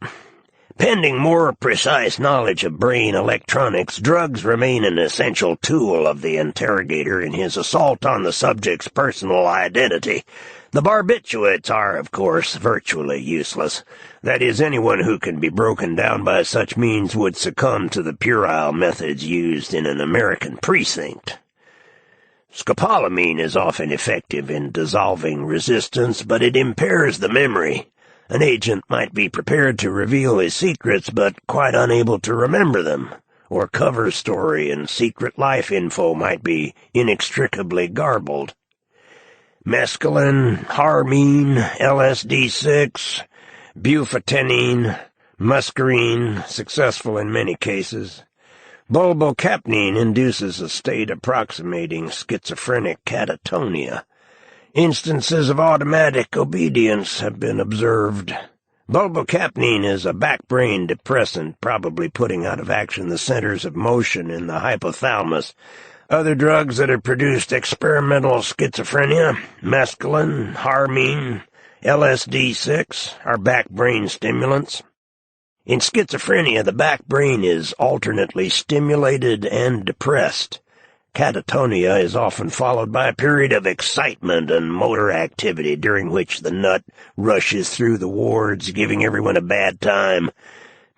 S1: Pending more precise knowledge of brain electronics, drugs remain an essential tool of the interrogator in his assault on the subject's personal identity. The barbiturates are, of course, virtually useless. That is, anyone who can be broken down by such means would succumb to the puerile methods used in an American precinct. Scopolamine is often effective in dissolving resistance, but it impairs the memory. An agent might be prepared to reveal his secrets, but quite unable to remember them, or cover story and secret life info might be inextricably garbled. Mescaline, harmine, LSD-6, bufotenine, muscarine, successful in many cases. Bulbocapnine induces a state approximating schizophrenic catatonia. Instances of automatic obedience have been observed. Bulbocapnine is a back-brain depressant, probably putting out of action the centers of motion in the hypothalamus. Other drugs that have produced experimental schizophrenia, mescaline, harmine, LSD-6, are back-brain stimulants. In schizophrenia, the back brain is alternately stimulated and depressed. Catatonia is often followed by a period of excitement and motor activity during which the nut rushes through the wards, giving everyone a bad time.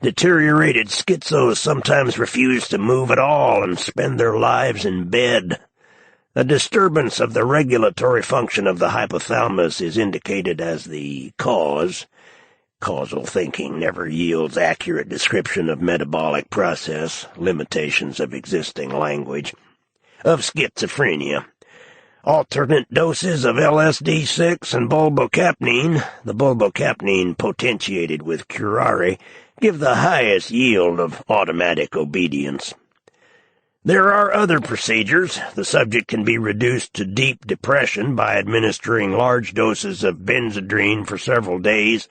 S1: Deteriorated schizos sometimes refuse to move at all and spend their lives in bed. A disturbance of the regulatory function of the hypothalamus is indicated as the cause. Causal thinking never yields accurate description of metabolic process, limitations of existing language, of schizophrenia. Alternate doses of LSD-6 and bulbocapnine, the bulbocapnine potentiated with curare, give the highest yield of automatic obedience. There are other procedures. The subject can be reduced to deep depression by administering large doses of benzodrine for several days.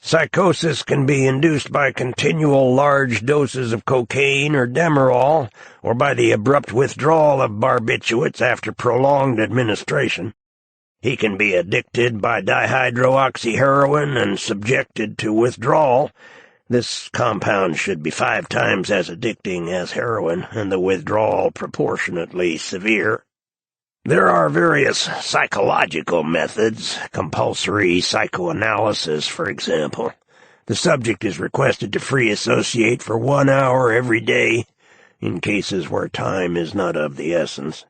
S1: Psychosis can be induced by continual large doses of cocaine or Demerol, or by the abrupt withdrawal of barbiturates after prolonged administration. He can be addicted by dihydroxyheroin and subjected to withdrawal. This compound should be 5 times as addicting as heroin, and the withdrawal proportionately severe. There are various psychological methods, compulsory psychoanalysis, for example. The subject is requested to free associate for 1 hour every day, in cases where time is not of the essence.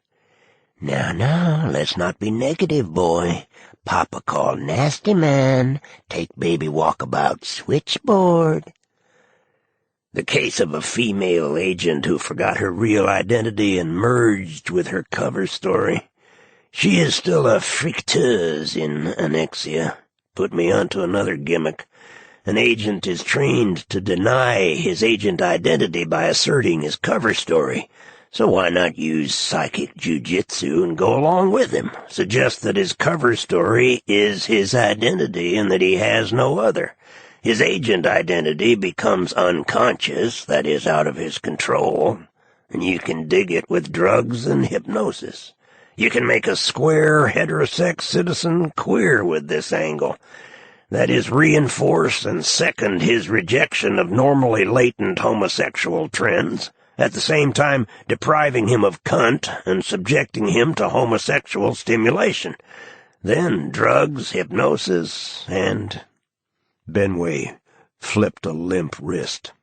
S1: Now, let's not be negative, boy. Papa call nasty man. Take baby walkabout switchboard. The case of a female agent who forgot her real identity and merged with her cover story. She is still a fricteuse in anexia. Put me onto another gimmick. An agent is trained to deny his agent identity by asserting his cover story. So why not use psychic jujitsu and go along with him? Suggest that his cover story is his identity and that he has no other. His agent identity becomes unconscious, that is, out of his control, and you can dig it with drugs and hypnosis. You can make a square, heterosex citizen queer with this angle. That is, reinforce and second his rejection of normally latent homosexual trends, at the same time depriving him of cunt and subjecting him to homosexual stimulation. Then drugs, hypnosis, and... Benway flipped a limp wrist.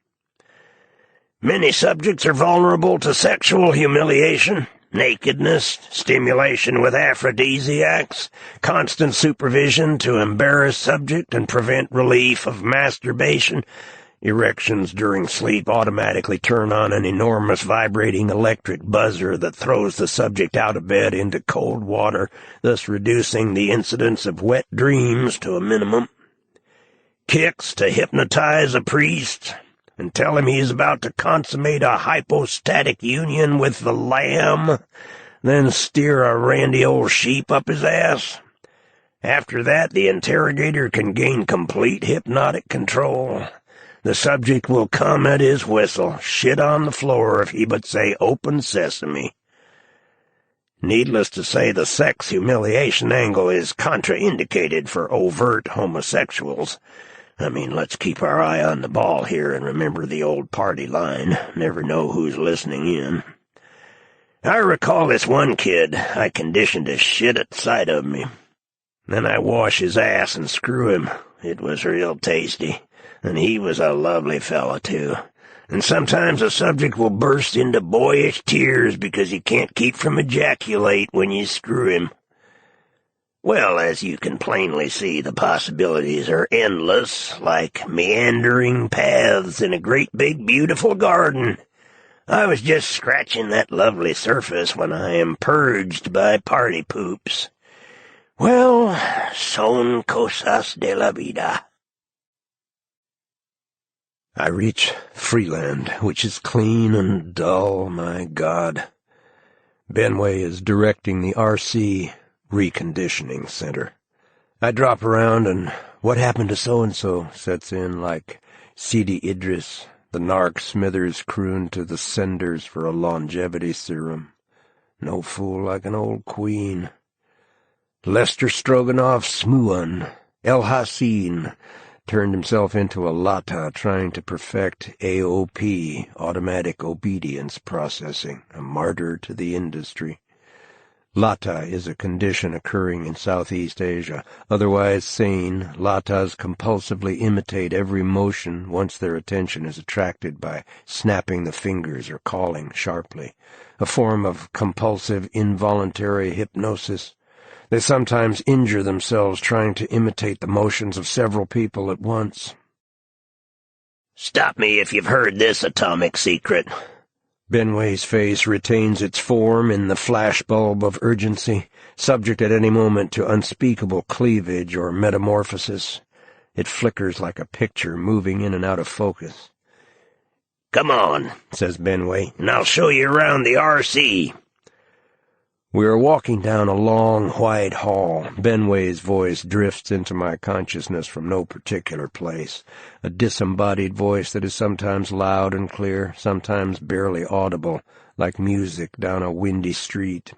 S1: Many subjects are vulnerable to sexual humiliation, nakedness, stimulation with aphrodisiacs, constant supervision to embarrass subject and prevent relief of masturbation. Erections during sleep automatically turn on an enormous vibrating electric buzzer that throws the subject out of bed into cold water, thus reducing the incidence of wet dreams to a minimum. Kicks to hypnotize a priest and tell him he is about to consummate a hypostatic union with the lamb, then steer a randy old sheep up his ass. After that, the interrogator can gain complete hypnotic control. The subject will come at his whistle, shit on the floor if he but say open sesame. Needless to say, the sex humiliation angle is contraindicated for overt homosexuals. I mean, let's keep our eye on the ball here and remember the old party line. Never know who's listening in. I recall this one kid. I conditioned his shit at sight of me. Then I wash his ass and screw him. It was real tasty. And he was a lovely fella, too. And sometimes a subject will burst into boyish tears because he can't keep from ejaculate when you screw him. Well, as you can plainly see, the possibilities are endless, like meandering paths in a great big beautiful garden. I was just scratching that lovely surface when I am purged by party poops. Well, son cosas de la vida. I reach Freeland, which is clean and dull, my God. Benway is directing the RC Reconditioning Center. I drop around, and what happened to so-and-so sets in like Sidi Idris, the narc Smithers crooned to the senders for a longevity serum. No fool like an old queen. Lester Stroganoff Smuan, El Hassin, turned himself into a Lata trying to perfect AOP, automatic obedience processing, a martyr to the industry. Lata is a condition occurring in Southeast Asia. Otherwise sane, Latas compulsively imitate every motion once their attention is attracted by snapping the fingers or calling sharply, a form of compulsive involuntary hypnosis. They sometimes injure themselves trying to imitate the motions of several people at once. Stop me if you've heard this atomic secret. Benway's face retains its form in the flashbulb of urgency, subject at any moment to unspeakable cleavage or metamorphosis. It flickers like a picture moving in and out of focus. Come on, says Benway, and I'll show you around the RC. We are walking down a long, white hall. Benway's voice drifts into my consciousness from no particular place, a disembodied voice that is sometimes loud and clear, sometimes barely audible, like music down a windy street.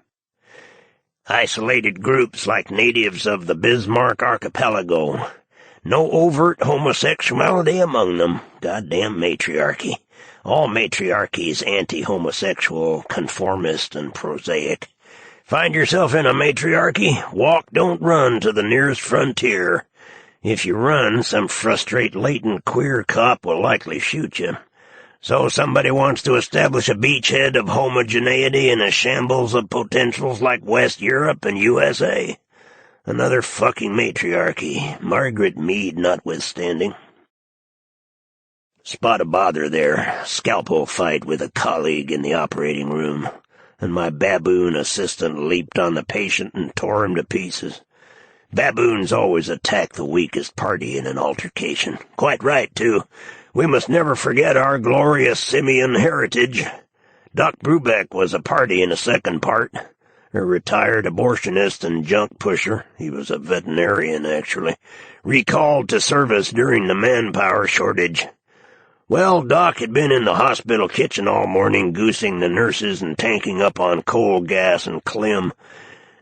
S1: Isolated groups like natives of the Bismarck Archipelago. No overt homosexuality among them. Goddamn matriarchy. All matriarchy's anti-homosexual, conformist, and prosaic. Find yourself in a matriarchy, walk, don't run to the nearest frontier. If you run, some frustrate latent queer cop will likely shoot you. So somebody wants to establish a beachhead of homogeneity in a shambles of potentials like West Europe and USA. Another fucking matriarchy, Margaret Mead notwithstanding. Spot a bother there, scalpel fight with a colleague in the operating room. and my baboon assistant leaped on the patient and tore him to pieces. Baboons always attack the weakest party in an altercation. Quite right, too. We must never forget our glorious simian heritage. Doc Brubeck was a party in the second part. A retired abortionist and junk pusher, he was a veterinarian actually, recalled to service during the manpower shortage. Well, Doc had been in the hospital kitchen all morning goosing the nurses and tanking up on coal gas and clim,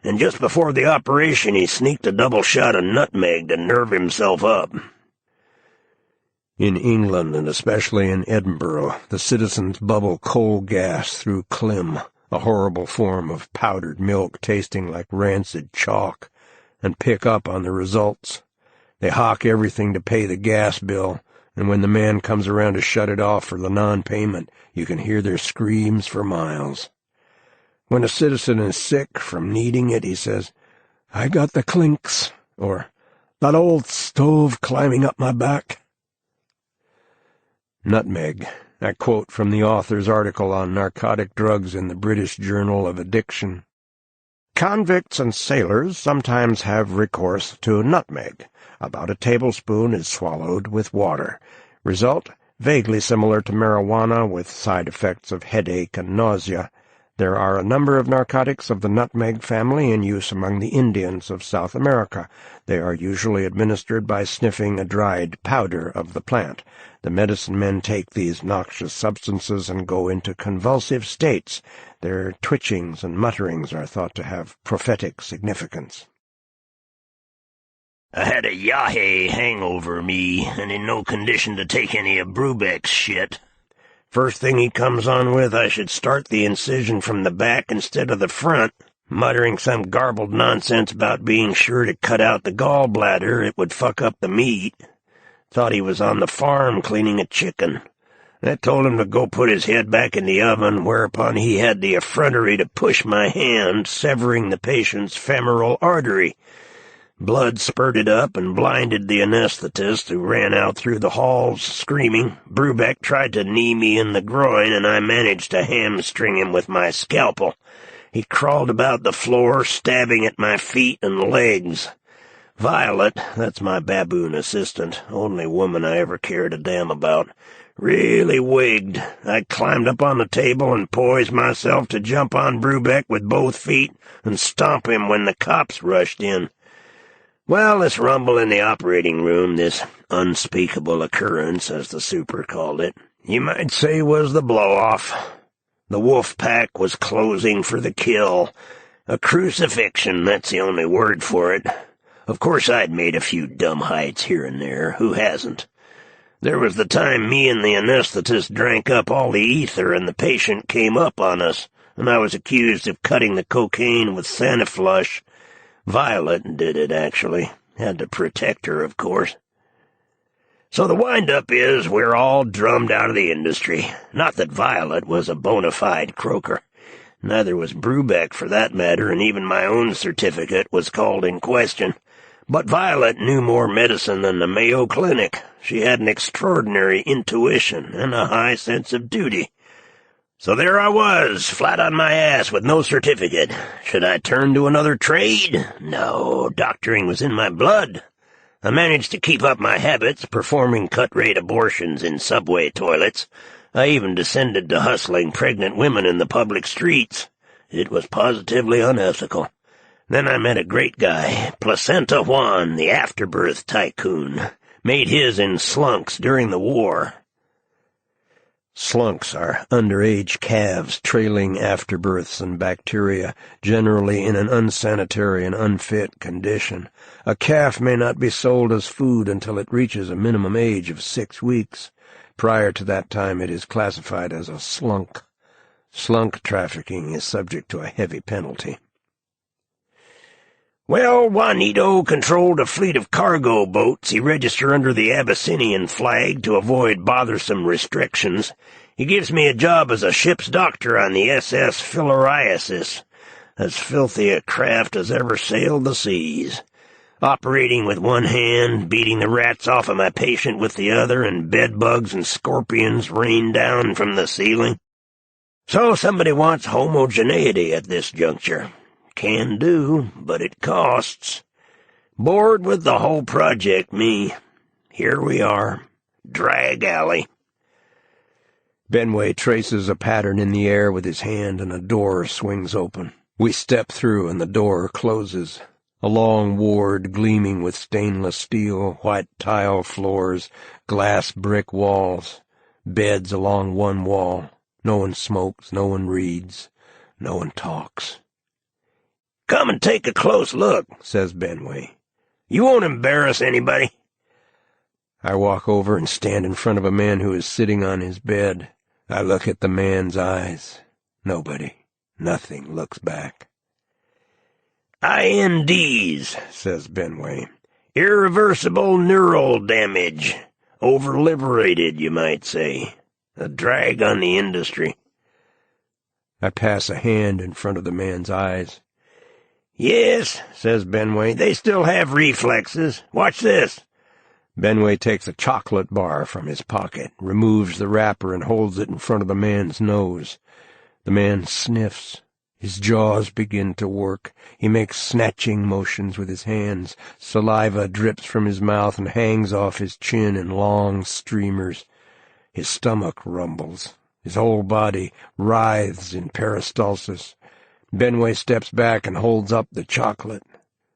S1: and just before the operation he sneaked a double shot of nutmeg to nerve himself up. In England, and especially in Edinburgh, the citizens bubble coal gas through clim, a horrible form of powdered milk tasting like rancid chalk, and pick up on the results. They hawk everything to pay the gas bill, and when the man comes around to shut it off for the non-payment, you can hear their screams for miles. When a citizen is sick from needing it, he says, "I got the clinks," or "that old stove climbing up my back." Nutmeg. I quote from the author's article on narcotic drugs in the British Journal of Addiction. Convicts and sailors sometimes have recourse to nutmeg. About a tablespoon is swallowed with water. Result, vaguely similar to marijuana with side effects of headache and nausea. There are a number of narcotics of the nutmeg family in use among the Indians of South America. They are usually administered by sniffing a dried powder of the plant. The medicine men take these noxious substances and go into convulsive states. Their twitchings and mutterings are thought to have prophetic significance. I had a yahe hangover, me, and in no condition to take any of Brubeck's shit. First thing he comes on with, I should start the incision from the back instead of the front, muttering some garbled nonsense about being sure to cut out the gallbladder, it would fuck up the meat. Thought he was on the farm cleaning a chicken. I told him to go put his head back in the oven, whereupon he had the effrontery to push my hand, severing the patient's femoral artery. Blood spurted up and blinded the anesthetist, who ran out through the halls screaming. Brubeck tried to knee me in the groin, and I managed to hamstring him with my scalpel. He crawled about the floor, stabbing at my feet and legs. Violet, that's my baboon assistant, only woman I ever cared a damn about, really wigged. I climbed up on the table and poised myself to jump on Brubeck with both feet and stomp him when the cops rushed in. Well, this rumble in the operating room, this unspeakable occurrence, as the super called it, you might say was the blow-off. The wolf pack was closing for the kill. A crucifixion, that's the only word for it. Of course I'd made a few dumb heights here and there, who hasn't? There was the time me and the anesthetist drank up all the ether and the patient came up on us, and I was accused of cutting the cocaine with Saniflush. Violet did it, actually. Had to protect her, of course. So the wind-up is we're all drummed out of the industry. Not that Violet was a bona fide croaker. Neither was Brubeck, for that matter, and even my own certificate was called in question. But Violet knew more medicine than the Mayo Clinic. She had an extraordinary intuition and a high sense of duty. So there I was, flat on my ass with no certificate. Should I turn to another trade? No, doctoring was in my blood. I managed to keep up my habits, performing cut-rate abortions in subway toilets. I even descended to hustling pregnant women in the public streets. It was positively unethical. Then I met a great guy, Placenta Juan, the afterbirth tycoon. Made his in slunks during the war. Slunks are underage calves trailing afterbirths and bacteria, generally in an unsanitary and unfit condition. A calf may not be sold as food until it reaches a minimum age of 6 weeks. Prior to that time it is classified as a slunk. Slunk trafficking is subject to a heavy penalty. Well, Juanito controlled a fleet of cargo boats. He registered under the Abyssinian flag to avoid bothersome restrictions. He gives me a job as a ship's doctor on the SS Philoriasis, as filthy a craft as ever sailed the seas. Operating with one hand, beating the rats off of my patient with the other, and bedbugs and scorpions rained down from the ceiling. So somebody wants homogeneity at this juncture. Can do, but it costs. Bored with the whole project, me. Here we are. Drag alley. Benway traces a pattern in the air with his hand, and a door swings open. We step through, and the door closes. A long ward gleaming with stainless steel, white tile floors, glass brick walls, beds along one wall. No one smokes, no one reads, no one talks. "Come and take a close look," says Benway. "You won't embarrass anybody." I walk over and stand in front of a man who is sitting on his bed. I look at the man's eyes. Nobody, nothing looks back. "INDs," says Benway. "Irreversible neural damage. Over-liberated, you might say. A drag on the industry." I pass a hand in front of the man's eyes. "Yes," says Benway, "they still have reflexes. Watch this." Benway takes a chocolate bar from his pocket, removes the wrapper, and holds it in front of the man's nose. The man sniffs. His jaws begin to work. He makes snatching motions with his hands. Saliva drips from his mouth and hangs off his chin in long streamers. His stomach rumbles. His whole body writhes in peristalsis. Benway steps back and holds up the chocolate.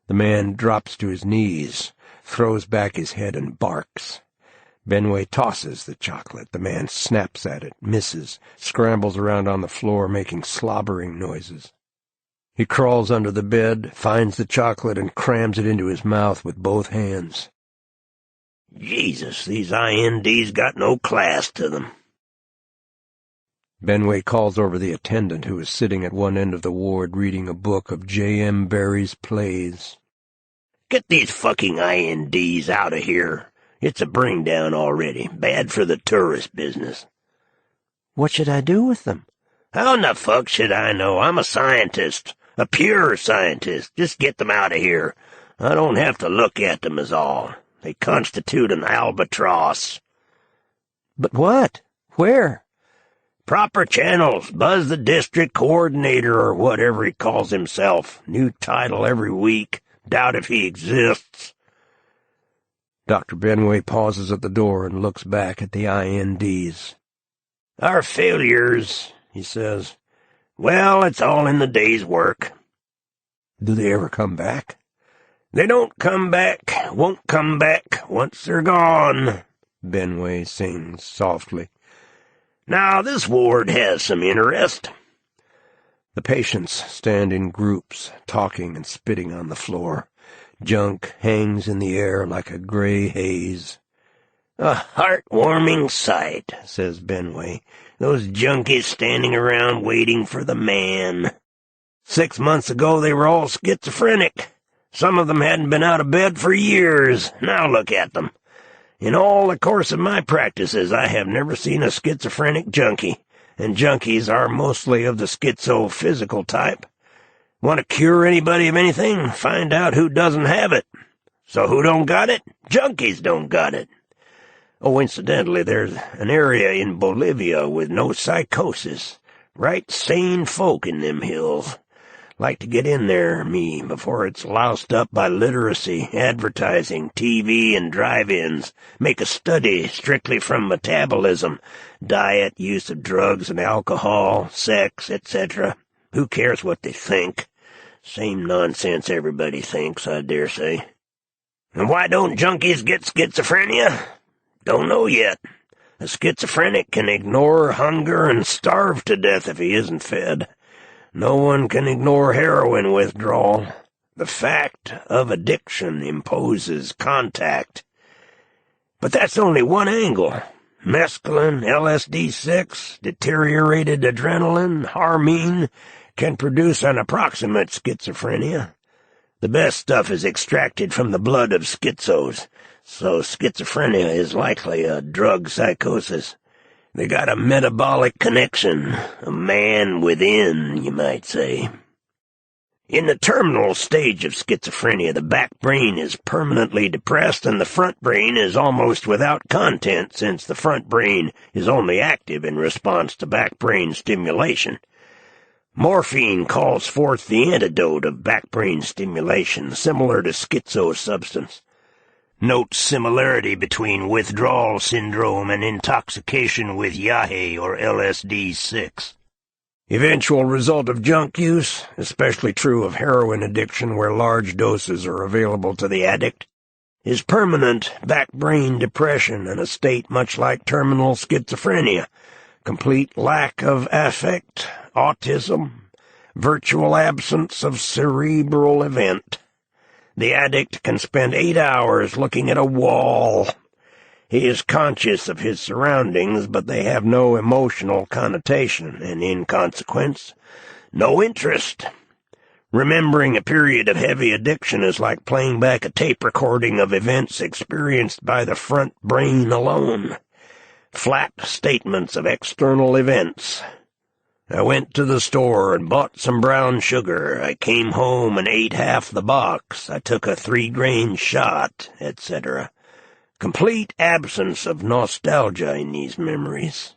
S1: The man drops to his knees, throws back his head, and barks. Benway tosses the chocolate. The man snaps at it, misses, scrambles around on the floor, making slobbering noises. He crawls under the bed, finds the chocolate, and crams it into his mouth with both hands. Jesus, these INDs got no class to them. Benway calls over the attendant who is sitting at one end of the ward reading a book of J.M. Barrie's plays. "Get these fucking INDs out of here. It's a bring-down already. Bad for the tourist business." "What should I do with them?" "How in the fuck should I know? I'm a scientist. A pure scientist. Just get them out of here. I don't have to look at them is all. They constitute an albatross." "But what? Where?" "Proper channels. Buzz the district coordinator or whatever he calls himself. New title every week. Doubt if he exists." Dr. Benway pauses at the door and looks back at the INDs. "Our failures," he says. "Well, it's all in the day's work." "Do they ever come back?" "They don't come back, won't come back, once they're gone," Benway sings softly. "Now, this ward has some interest." The patients stand in groups, talking and spitting on the floor. Junk hangs in the air like a gray haze. "A heart-warming sight," says Benway. "Those junkies standing around waiting for the man. 6 months ago they were all schizophrenic. Some of them hadn't been out of bed for years. Now look at them. In all the course of my practices, I have never seen a schizophrenic junkie, and junkies are mostly of the schizophysical type. Want to cure anybody of anything? Find out who doesn't have it. So who don't got it? Junkies don't got it. Oh, incidentally, there's an area in Bolivia with no psychosis. Right sane folk in them hills. Like to get in there, me, before it's loused up by literacy, advertising, TV, and drive-ins. Make a study strictly from metabolism, diet, use of drugs and alcohol, sex, etc. Who cares what they think? Same nonsense everybody thinks, I dare say. And why don't junkies get schizophrenia? Don't know yet. A schizophrenic can ignore hunger and starve to death if he isn't fed. No one can ignore heroin withdrawal. The fact of addiction imposes contact. But that's only one angle. Mescaline, LSD-6, deteriorated adrenaline, harmine can produce an approximate schizophrenia. The best stuff is extracted from the blood of schizos, so schizophrenia is likely a drug psychosis. They got a metabolic connection, a man within, you might say. In the terminal stage of schizophrenia, the back brain is permanently depressed and the front brain is almost without content, since the front brain is only active in response to back brain stimulation. Morphine calls forth the antidote of back brain stimulation, similar to schizo substance. Note similarity between withdrawal syndrome and intoxication with yahe or LSD-6. Eventual result of junk use, especially true of heroin addiction where large doses are available to the addict, is permanent back-brain depression in a state much like terminal schizophrenia, complete lack of affect, autism, virtual absence of cerebral event. The addict can spend 8 hours looking at a wall. He is conscious of his surroundings, but they have no emotional connotation, and in consequence, no interest. Remembering a period of heavy addiction is like playing back a tape recording of events experienced by the front brain alone. Flat statements of external events. I went to the store and bought some brown sugar. I came home and ate half the box. I took a 3-grain shot, etc. Complete absence of nostalgia in these memories.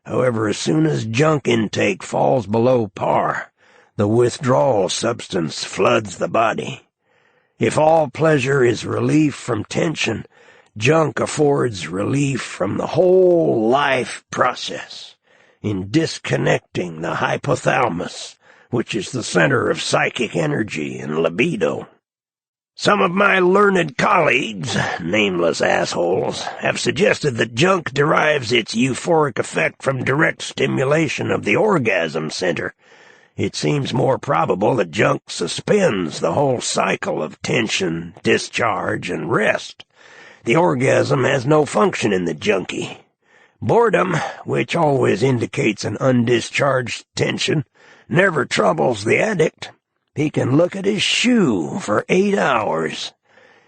S1: However, as soon as junk intake falls below par, the withdrawal substance floods the body. If all pleasure is relief from tension, junk affords relief from the whole life process in disconnecting the hypothalamus, which is the center of psychic energy and libido. Some of my learned colleagues, nameless assholes, have suggested that junk derives its euphoric effect from direct stimulation of the orgasm center. It seems more probable that junk suspends the whole cycle of tension, discharge, and rest. The orgasm has no function in the junkie. Boredom, which always indicates an undischarged tension, never troubles the addict. He can look at his shoe for 8 hours.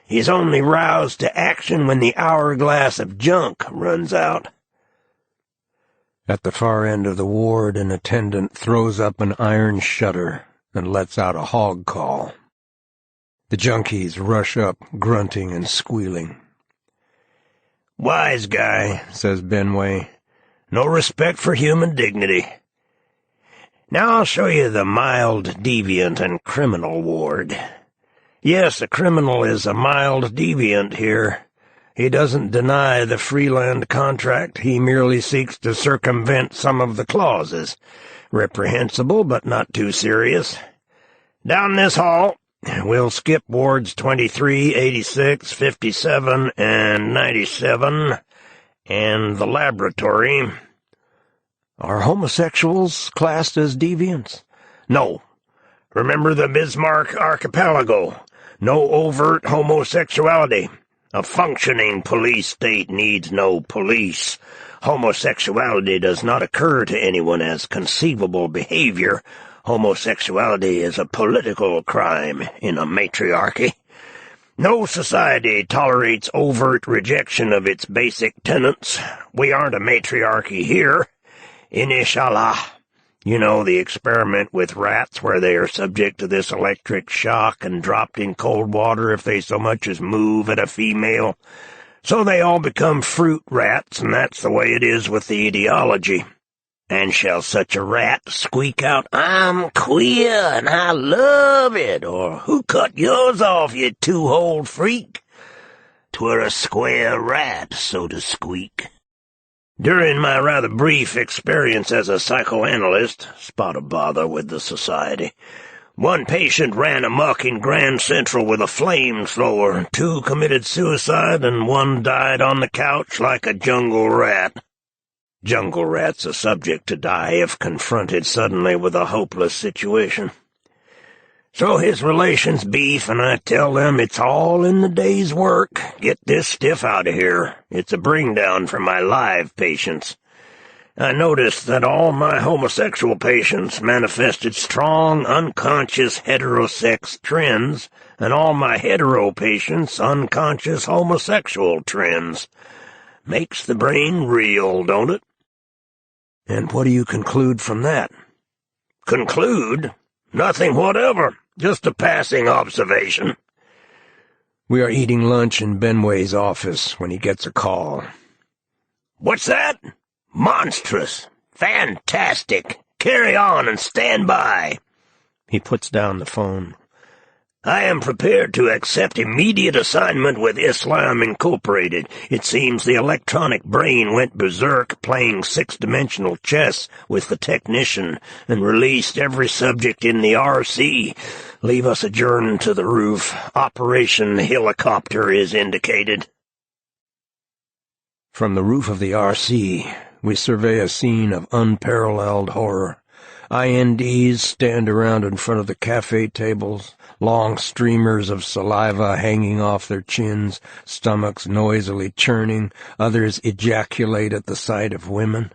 S1: He's only roused to action when the hourglass of junk runs out. At the far end of the ward, an attendant throws up an iron shutter and lets out a hog call. The junkies rush up, grunting and squealing. "Wise guy," says Benway. "No respect for human dignity. Now I'll show you the mild deviant and criminal ward. Yes, a criminal is a mild deviant here. He doesn't deny the Freeland contract. He merely seeks to circumvent some of the clauses. Reprehensible, but not too serious. Down this hall, we'll skip wards 23, 86, 57, and 97, and the laboratory. Are homosexuals classed as deviants? No. Remember the Bismarck Archipelago. No overt homosexuality. A functioning police state needs no police. Homosexuality does not occur to anyone as conceivable behavior. Homosexuality is a political crime in a matriarchy. No society tolerates overt rejection of its basic tenets. We aren't a matriarchy here. Inshallah. You know, the experiment with rats where they are subject to this electric shock and dropped in cold water if they so much as move at a female. So they all become fruit rats, and that's the way it is with the ideology. And shall such a rat squeak out, "I'm queer and I love it," or "Who cut yours off, you two-hole freak?" 'Twere a square rat, so to squeak. During my rather brief experience as a psychoanalyst, spot of bother with the society, one patient ran amok in Grand Central with a flamethrower, 2 committed suicide, and 1 died on the couch like a jungle rat. Jungle rats are subject to die if confronted suddenly with a hopeless situation. So his relations beef, and I tell them it's all in the day's work. Get this stiff out of here. It's a bring-down for my live patients. I noticed that all my homosexual patients manifested strong, unconscious heterosex trends, and all my hetero patients unconscious homosexual trends. Makes the brain real, don't it? And what do you conclude from that? Conclude? Nothing whatever. Just a passing observation. We are eating lunch in Benway's office when he gets a call. What's that? Monstrous. Fantastic. Carry on and stand by. He puts down the phone. I am prepared to accept immediate assignment with Islam Incorporated. It seems the electronic brain went berserk playing six-dimensional chess with the technician and released every subject in the RC. Leave us adjourned to the roof. Operation Helicopter is indicated. From the roof of the RC, we survey a scene of unparalleled horror. INDs stand around in front of the cafe tables, long streamers of saliva hanging off their chins, stomachs noisily churning. Others ejaculate at the sight of women.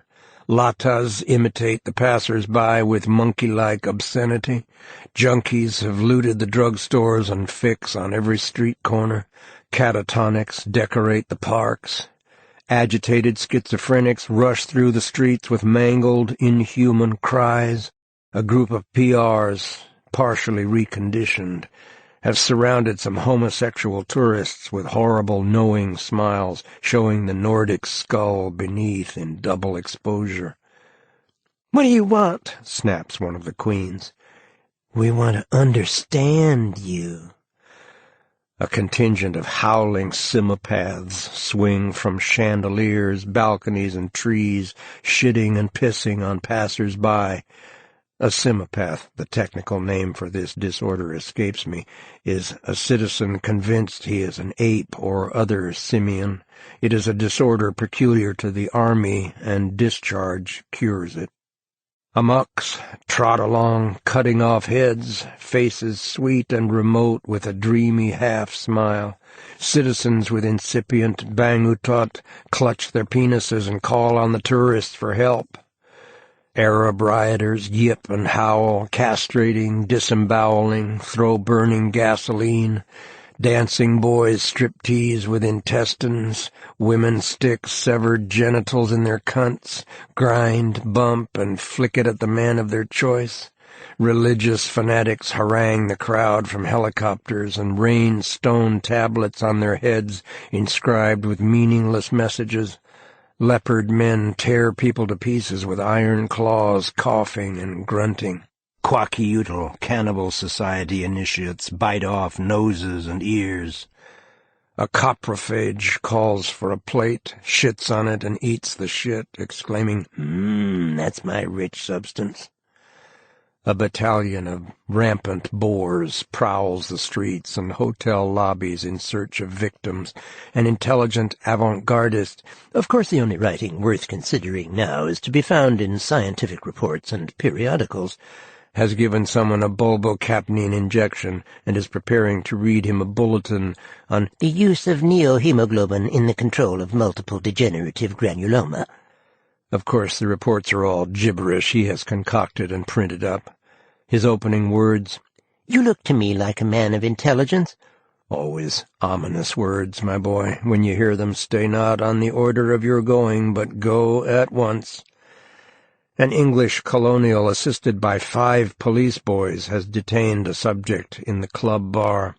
S1: Latas imitate the passers-by with monkey-like obscenity. Junkies have looted the drugstores and fix on every street corner. Catatonics decorate the parks. Agitated schizophrenics rush through the streets with mangled, inhuman cries. A group of PRs, partially reconditioned, have surrounded some homosexual tourists with horrible, knowing smiles, showing the Nordic skull beneath in double exposure. "What do you want?" snaps one of the queens. "We want to understand you." A contingent of howling simopaths swing from chandeliers, balconies, and trees, shitting and pissing on passers-by. A simopath, the technical name for this disorder escapes me, is a citizen convinced he is an ape or other simian. It is a disorder peculiar to the army, and discharge cures it. Amucks trot along, cutting off heads, faces sweet and remote with a dreamy half-smile. Citizens with incipient bang-utot clutch their penises and call on the tourists for help. Arab rioters yip and howl, castrating, disemboweling, throw burning gasoline. Dancing boys strip-tease with intestines. Women stick severed genitals in their cunts, grind, bump, and flick it at the man of their choice. Religious fanatics harangue the crowd from helicopters and rain stone tablets on their heads inscribed with meaningless messages. Leopard men tear people to pieces with iron claws, coughing and grunting. Quackiutal cannibal society initiates bite off noses and ears. A coprophage calls for a plate, shits on it, and eats the shit, exclaiming, that's my rich substance." A battalion of rampant boars prowls the streets and hotel lobbies in search of victims. An intelligent avant-gardist, of course the only writing worth considering now is to be found in scientific reports and periodicals, has given someone a bulbocapnine injection and is preparing to read him a bulletin on the use of neohemoglobin in the control of multiple degenerative granuloma. Of course, the reports are all gibberish he has concocted and printed up. His opening words, "You look to me like a man of intelligence." Always ominous words, my boy. When you hear them, stay not on the order of your going, but go at once. An English colonial, assisted by 5 police boys, has detained a subject in the club bar.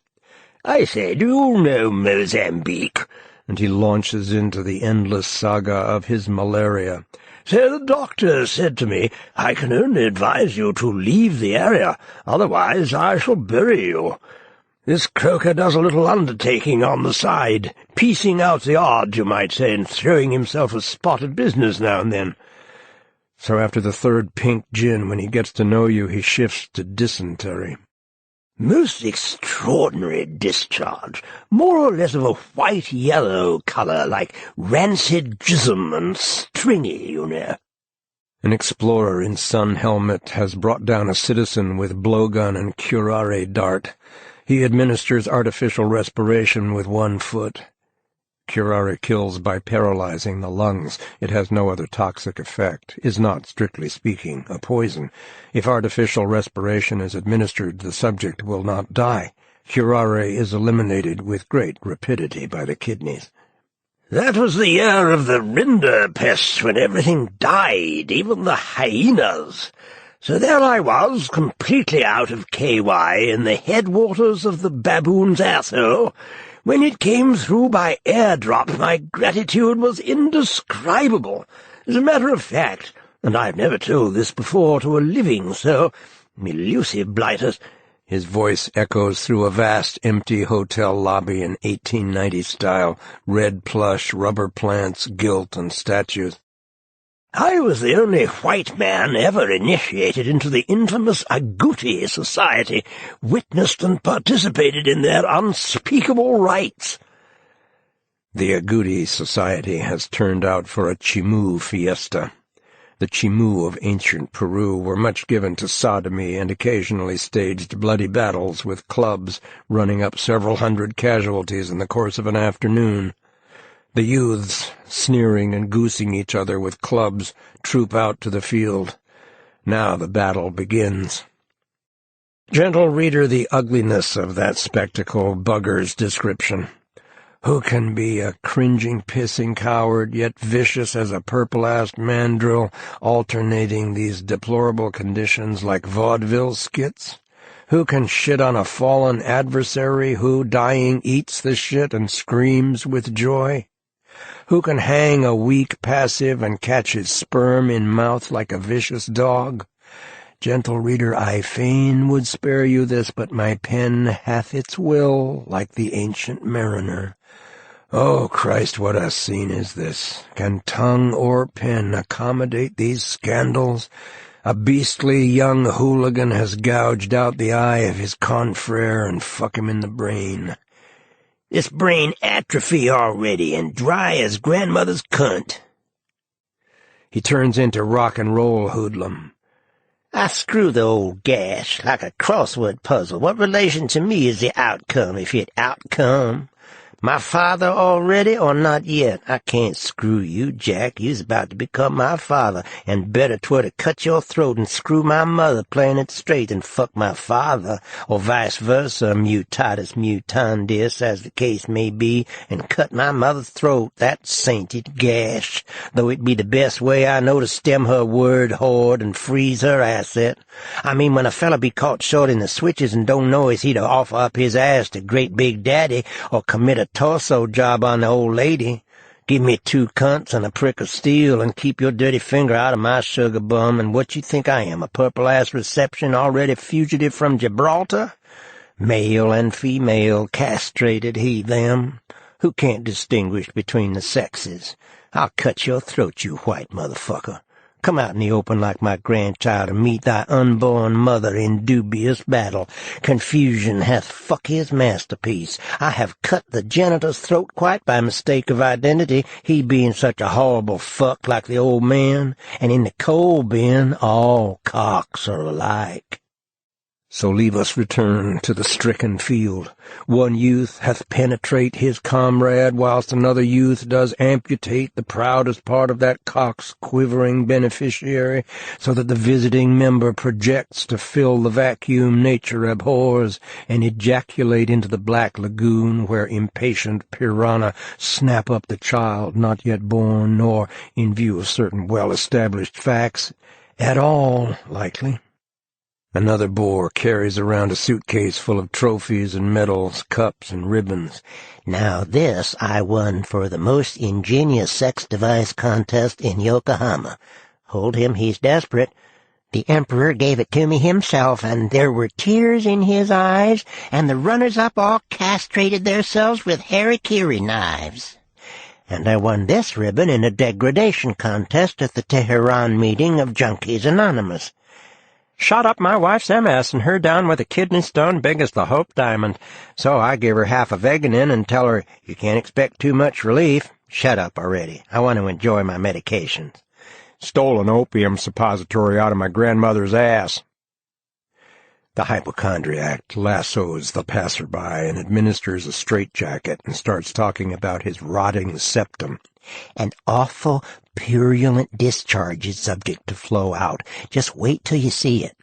S1: "I say, do you know Mozambique?" And he launches into the endless saga of his malaria. "So the doctor said to me, I can only advise you to leave the area, otherwise I shall bury you. This croaker does a little undertaking on the side, piecing out the odds, you might say, and throwing himself a spot at business now and then. So after the 3rd pink gin, when he gets to know you, he shifts to dysentery. Most extraordinary discharge, more or less of a white-yellow colour, like rancid jism and stringy, you know." An explorer in sun helmet has brought down a citizen with blowgun and curare dart. He administers artificial respiration with 1 foot. Curare kills by paralyzing the lungs. It has no other toxic effect, is not, strictly speaking, a poison. If artificial respiration is administered, the subject will not die. Curare is eliminated with great rapidity by the kidneys. "That was the year of the Rinder pest, when everything died, even the hyenas.
S2: So there I was, completely out of KY in the headwaters of the baboon's asshole. When it came through by airdrop, my gratitude was indescribable. As a matter of fact, and I've never told this before to a living soul, elusive blighters.
S1: His voice echoes through a vast, empty hotel lobby in 1890 style, red plush, rubber plants, gilt, and statues.
S2: I was the only white man ever initiated into the infamous Agouti Society, witnessed and participated in their unspeakable rites.
S1: The Agouti Society has turned out for a Chimu fiesta. The Chimu of ancient Peru were much given to sodomy and occasionally staged bloody battles with clubs, running up several hundred casualties in the course of an afternoon. The youths, sneering and goosing each other with clubs, troop out to the field. Now the battle begins. Gentle reader, the ugliness of that spectacle buggers description. Who can be a cringing, pissing coward, yet vicious as a purple-assed mandrill, alternating these deplorable conditions like vaudeville skits? Who can shit on a fallen adversary who, dying, eats the shit and screams with joy? Who can hang a weak passive and catch his sperm in mouth like a vicious dog? Gentle reader, I fain would spare you this, but my pen hath its will, like the ancient mariner. Oh, Christ, what a scene is this! Can tongue or pen accommodate these scandals? A beastly young hooligan has gouged out the eye of his confrere and fuck him in the brain.
S2: This brain atrophy already, and dry as grandmother's cunt.
S1: He turns into rock and roll hoodlum.
S2: I screw the old gash like a crossword puzzle. What relation to me is the outcome, if it outcome? My father already or not yet? I can't screw you, Jack. You's about to become my father, and better 'twere to cut your throat and screw my mother, playing it straight, and fuck my father, or vice versa, mutatis mutandis, as the case may be, and cut my mother's throat, that sainted gash, though it be the best way I know to stem her word hoard and freeze her asset. I mean, when a fella be caught short in the switches and don't know is he to offer up his ass to great big daddy, or commit a torso job on the old lady. Give me 2 cunts and a prick of steel, and keep your dirty finger out of my sugar bum, and what you think I am, a purple-ass reception already fugitive from Gibraltar? Male and female, castrated, he, them, who can't distinguish between the sexes. I'll cut your throat, you white motherfucker. Come out in the open like my grandchild and meet thy unborn mother in dubious battle. Confusion hath fuck his masterpiece. I have cut the janitor's throat quite by mistake of identity, he being such a horrible fuck like the old man, and in the coal bin all cocks are alike. So leave us return to the stricken field. One youth hath penetrate his comrade, whilst another youth does amputate the proudest part of that cock's quivering beneficiary, so that the visiting member projects to fill the vacuum nature abhors, and ejaculate into the black lagoon where impatient piranha snap up the child not yet born, nor, in view of certain well-established facts, at all likely. Another boar carries around a suitcase full of trophies and medals, cups and ribbons. Now this I won for the most ingenious sex device contest in Yokohama. Hold him, he's desperate. The Emperor gave it to me himself, and there were tears in his eyes, and the runners-up all castrated themselves with harikiri knives. And I won this ribbon in a degradation contest at the Tehran meeting of Junkies Anonymous. Shot up my wife's MS and her down with a kidney stone big as the Hope Diamond. So I give her half a Veganin and tell her, you can't expect too much relief. Shut up already. I want to enjoy my medications. Stole an opium suppository out of my grandmother's ass. The hypochondriac lassos the passerby and administers a straitjacket and starts talking about his rotting septum. An awful, purulent discharge is subject to flow out. Just wait till you see it.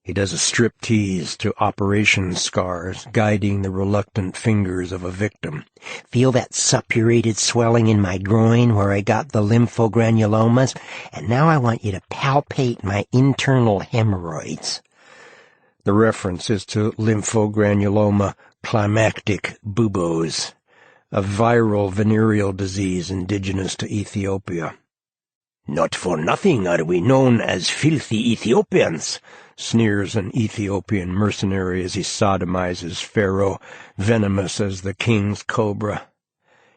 S1: He does a striptease to operation scars, guiding the reluctant fingers of a victim.
S2: Feel that suppurated swelling in my groin where I got the lymphogranulomas? And now I want you to palpate my internal hemorrhoids.
S1: The reference is to lymphogranuloma climactic buboes, a viral venereal disease indigenous to Ethiopia.
S2: Not for nothing are we known as filthy Ethiopians,
S1: sneers an Ethiopian mercenary as he sodomizes Pharaoh, venomous as the king's cobra.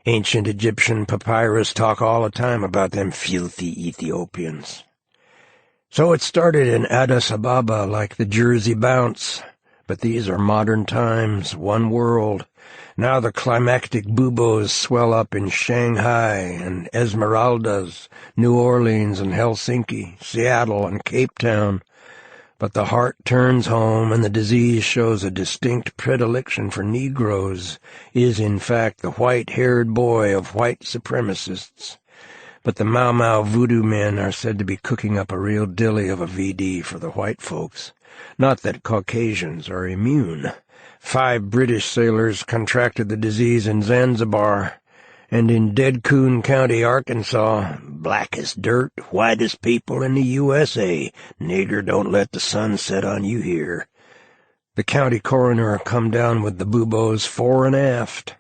S1: Ancient Egyptian papyrus talk all the time about them filthy Ethiopians. So it started in Addis Ababa like the Jersey bounce, but these are modern times, one world. Now the climactic buboes swell up in Shanghai and Esmeraldas, New Orleans and Helsinki, Seattle and Cape Town. But the heart turns home, and the disease shows a distinct predilection for Negroes, is in fact the white-haired boy of white supremacists. But the Mau Mau voodoo men are said to be cooking up a real dilly of a VD for the white folks. Not that Caucasians are immune. 5 British sailors contracted the disease in Zanzibar, and in Dead Coon County, Arkansas, blackest dirt, whitest people in the USA. Nigger, don't let the sun set on you here. The county coroner come down with the buboes fore and aft.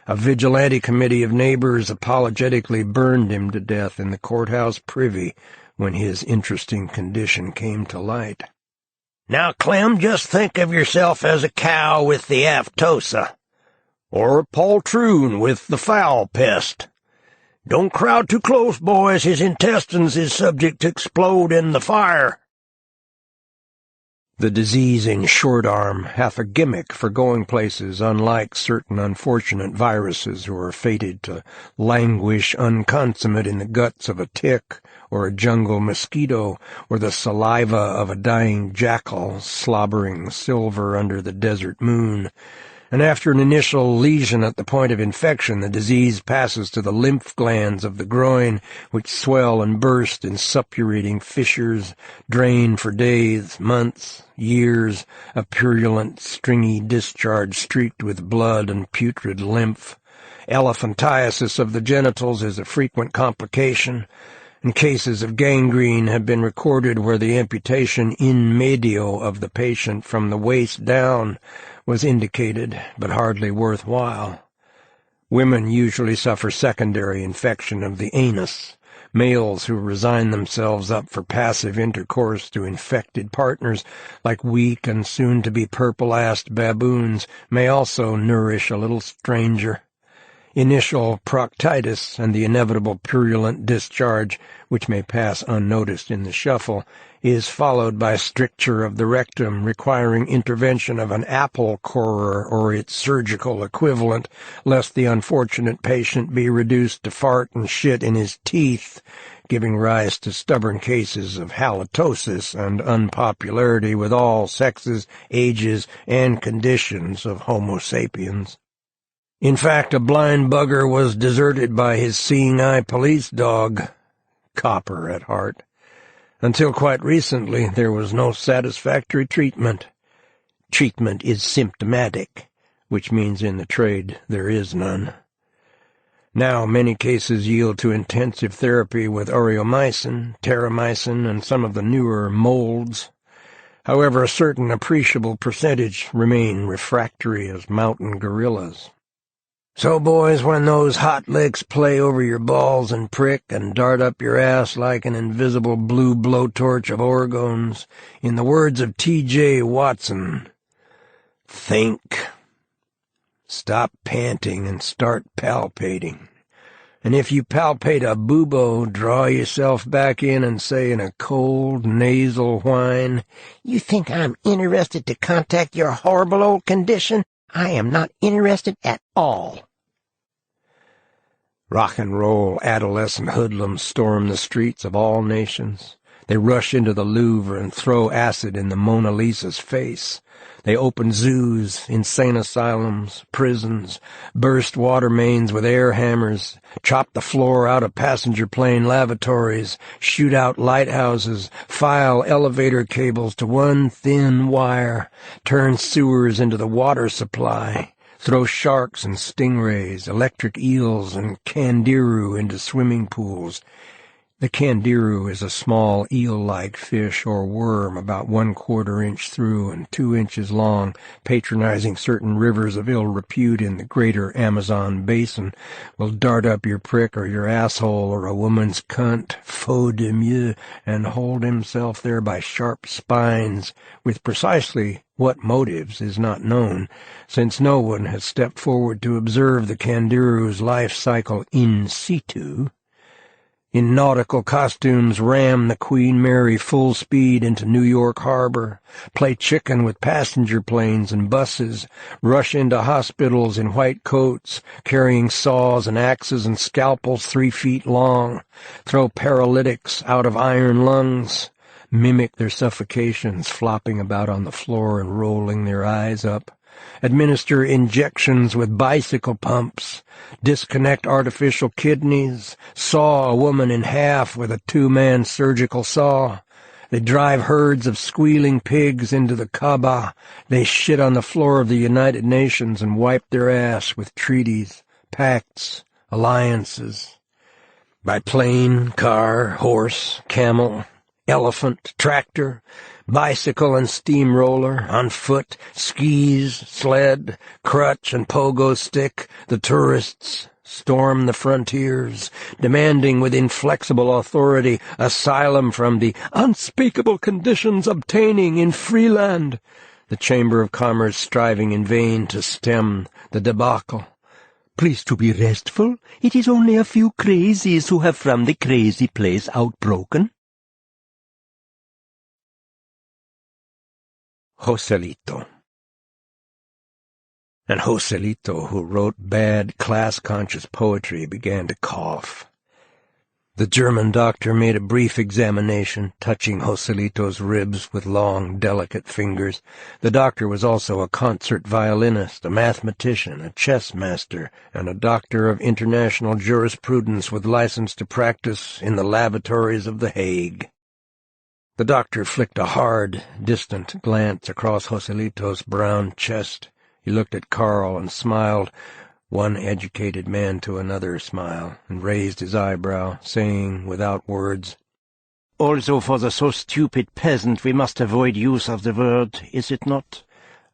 S1: A vigilante committee of neighbors apologetically burned him to death in the courthouse privy when his interesting condition came to light.
S2: Now, Clem, just think of yourself as a cow with the aftosa, or a poltroon with the foul pest. Don't crowd too close, boys. His intestines is subject to explode in the fire.
S1: The disease in short arm hath a gimmick for going places, unlike certain unfortunate viruses who are fated to languish unconsummate in the guts of a tick or a jungle mosquito or the saliva of a dying jackal slobbering silver under the desert moon. And after an initial lesion at the point of infection, the disease passes to the lymph glands of the groin, which swell and burst in suppurating fissures, drain for days, months, years, a purulent, stringy discharge streaked with blood and putrid lymph. Elephantiasis of the genitals is a frequent complication, and cases of gangrene have been recorded where the amputation in medio of the patient from the waist down was indicated, but hardly worthwhile. Women usually suffer secondary infection of the anus. Males who resign themselves up for passive intercourse to infected partners, like weak and soon-to-be purple-assed baboons, may also nourish a little stranger. Initial proctitis and the inevitable purulent discharge, which may pass unnoticed in the shuffle, is followed by stricture of the rectum requiring intervention of an apple corer or its surgical equivalent, lest the unfortunate patient be reduced to fart and shit in his teeth, giving rise to stubborn cases of halitosis and unpopularity with all sexes, ages, and conditions of Homo sapiens. In fact, a blind bugger was deserted by his seeing-eye police dog, copper at heart. Until quite recently, there was no satisfactory treatment. Treatment is symptomatic, which means in the trade there is none. Now many cases yield to intensive therapy with aureomycin, terramycin, and some of the newer molds. However, a certain appreciable percentage remain refractory as mountain gorillas. So, boys, when those hot licks play over your balls and prick and dart up your ass like an invisible blue blowtorch of orgons, in the words of T.J. Watson, think. Stop panting and start palpating. And if you palpate a bubo, draw yourself back in and say in a cold, nasal whine,
S2: "You think I'm interested to contact your horrible old condition? I am not interested at all."
S1: Rock and roll adolescent hoodlums storm the streets of all nations. They rush into the Louvre and throw acid in the Mona Lisa's face. They open zoos, insane asylums, prisons, burst water mains with air hammers, chop the floor out of passenger plane lavatories, shoot out lighthouses, file elevator cables to one thin wire, turn sewers into the water supply, throw sharks and stingrays, electric eels and candiru into swimming pools. The candiru is a small eel-like fish or worm about 1/4 inch through and 2 inches long, patronizing certain rivers of ill repute in the greater Amazon basin, will dart up your prick or your asshole or a woman's cunt, faute de mieux, and hold himself there by sharp spines, with precisely what motives is not known, since no one has stepped forward to observe the candiru's life cycle in situ. In nautical costumes, ram the Queen Mary full speed into New York Harbor, play chicken with passenger planes and buses, rush into hospitals in white coats, carrying saws and axes and scalpels 3 feet long, throw paralytics out of iron lungs, mimic their suffocations, flopping about on the floor and rolling their eyes up, administer injections with bicycle pumps, disconnect artificial kidneys, saw a woman in half with a 2-man surgical saw. They drive herds of squealing pigs into the Kaaba. They shit on the floor of the United Nations and wipe their ass with treaties, pacts, alliances. By plane, car, horse, camel, elephant, tractor, bicycle and steamroller, on foot, skis, sled, crutch and pogo stick, the tourists storm the frontiers, demanding with inflexible authority asylum from the unspeakable conditions obtaining in free land, the Chamber of Commerce striving in vain to stem the debacle. Please to be restful. It is only a few crazies who have from the crazy place outbroken. Joselito. And Joselito, who wrote bad, class-conscious poetry, began to cough. The German doctor made a brief examination, touching Joselito's ribs with long, delicate fingers. The doctor was also a concert violinist, a mathematician, a chess master, and a doctor of international jurisprudence with license to practice in the lavatories of The Hague. The doctor flicked a hard, distant glance across Joselito's brown chest. He looked at Carl and smiled, one educated man to another smile, and raised his eyebrow, saying without words, "Also for the so stupid peasant we must avoid use of the word, is it not?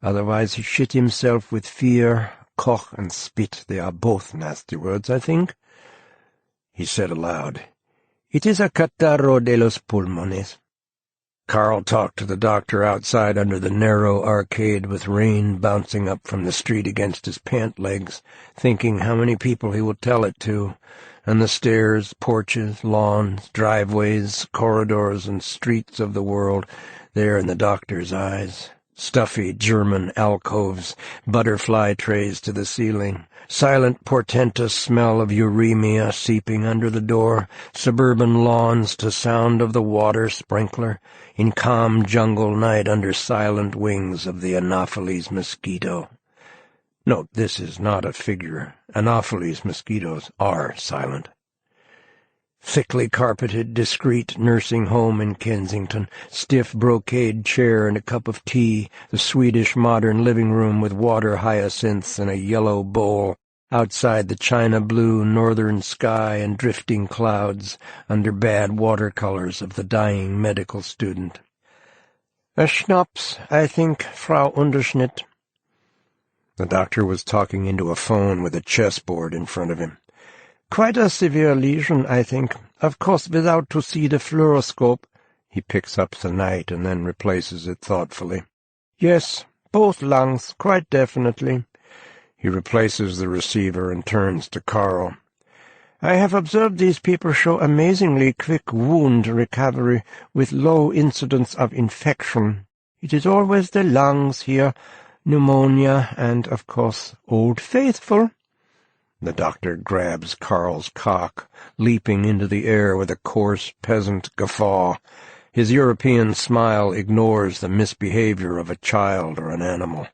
S1: Otherwise he shit himself with fear. Koch and spit, they are both nasty words, I think." He said aloud, "It is a catarro de los pulmones." Carl talked to the doctor outside under the narrow arcade with rain bouncing up from the street against his pant legs, thinking how many people he will tell it to, and the stairs, porches, lawns, driveways, corridors, and streets of the world there in the doctor's eyes. Stuffy German alcoves, butterfly trays to the ceiling, silent portentous smell of uremia seeping under the door, suburban lawns to sound of the water sprinkler, in calm jungle night under silent wings of the Anopheles mosquito. Note, this is not a figure. Anopheles mosquitoes are silent. Thickly carpeted, discreet nursing home in Kensington, stiff brocade chair and a cup of tea, the Swedish modern living room with water hyacinths in a yellow bowl, outside the china-blue northern sky and drifting clouds under bad watercolors of the dying medical student. "A schnapps, I think, Frau Unterschnitt." The doctor was talking into a phone with a chessboard in front of him. "Quite a severe lesion, I think. Of course, without to see the fluoroscope." He picks up the knight and then replaces it thoughtfully. "Yes, both lungs, quite definitely." He replaces the receiver and turns to Carl. "I have observed these people show amazingly quick wound recovery with low incidence of infection. It is always the lungs here, pneumonia, and, of course, Old Faithful." The doctor grabs Carl's cock, leaping into the air with a coarse peasant guffaw. His European smile ignores the misbehavior of a child or an animal.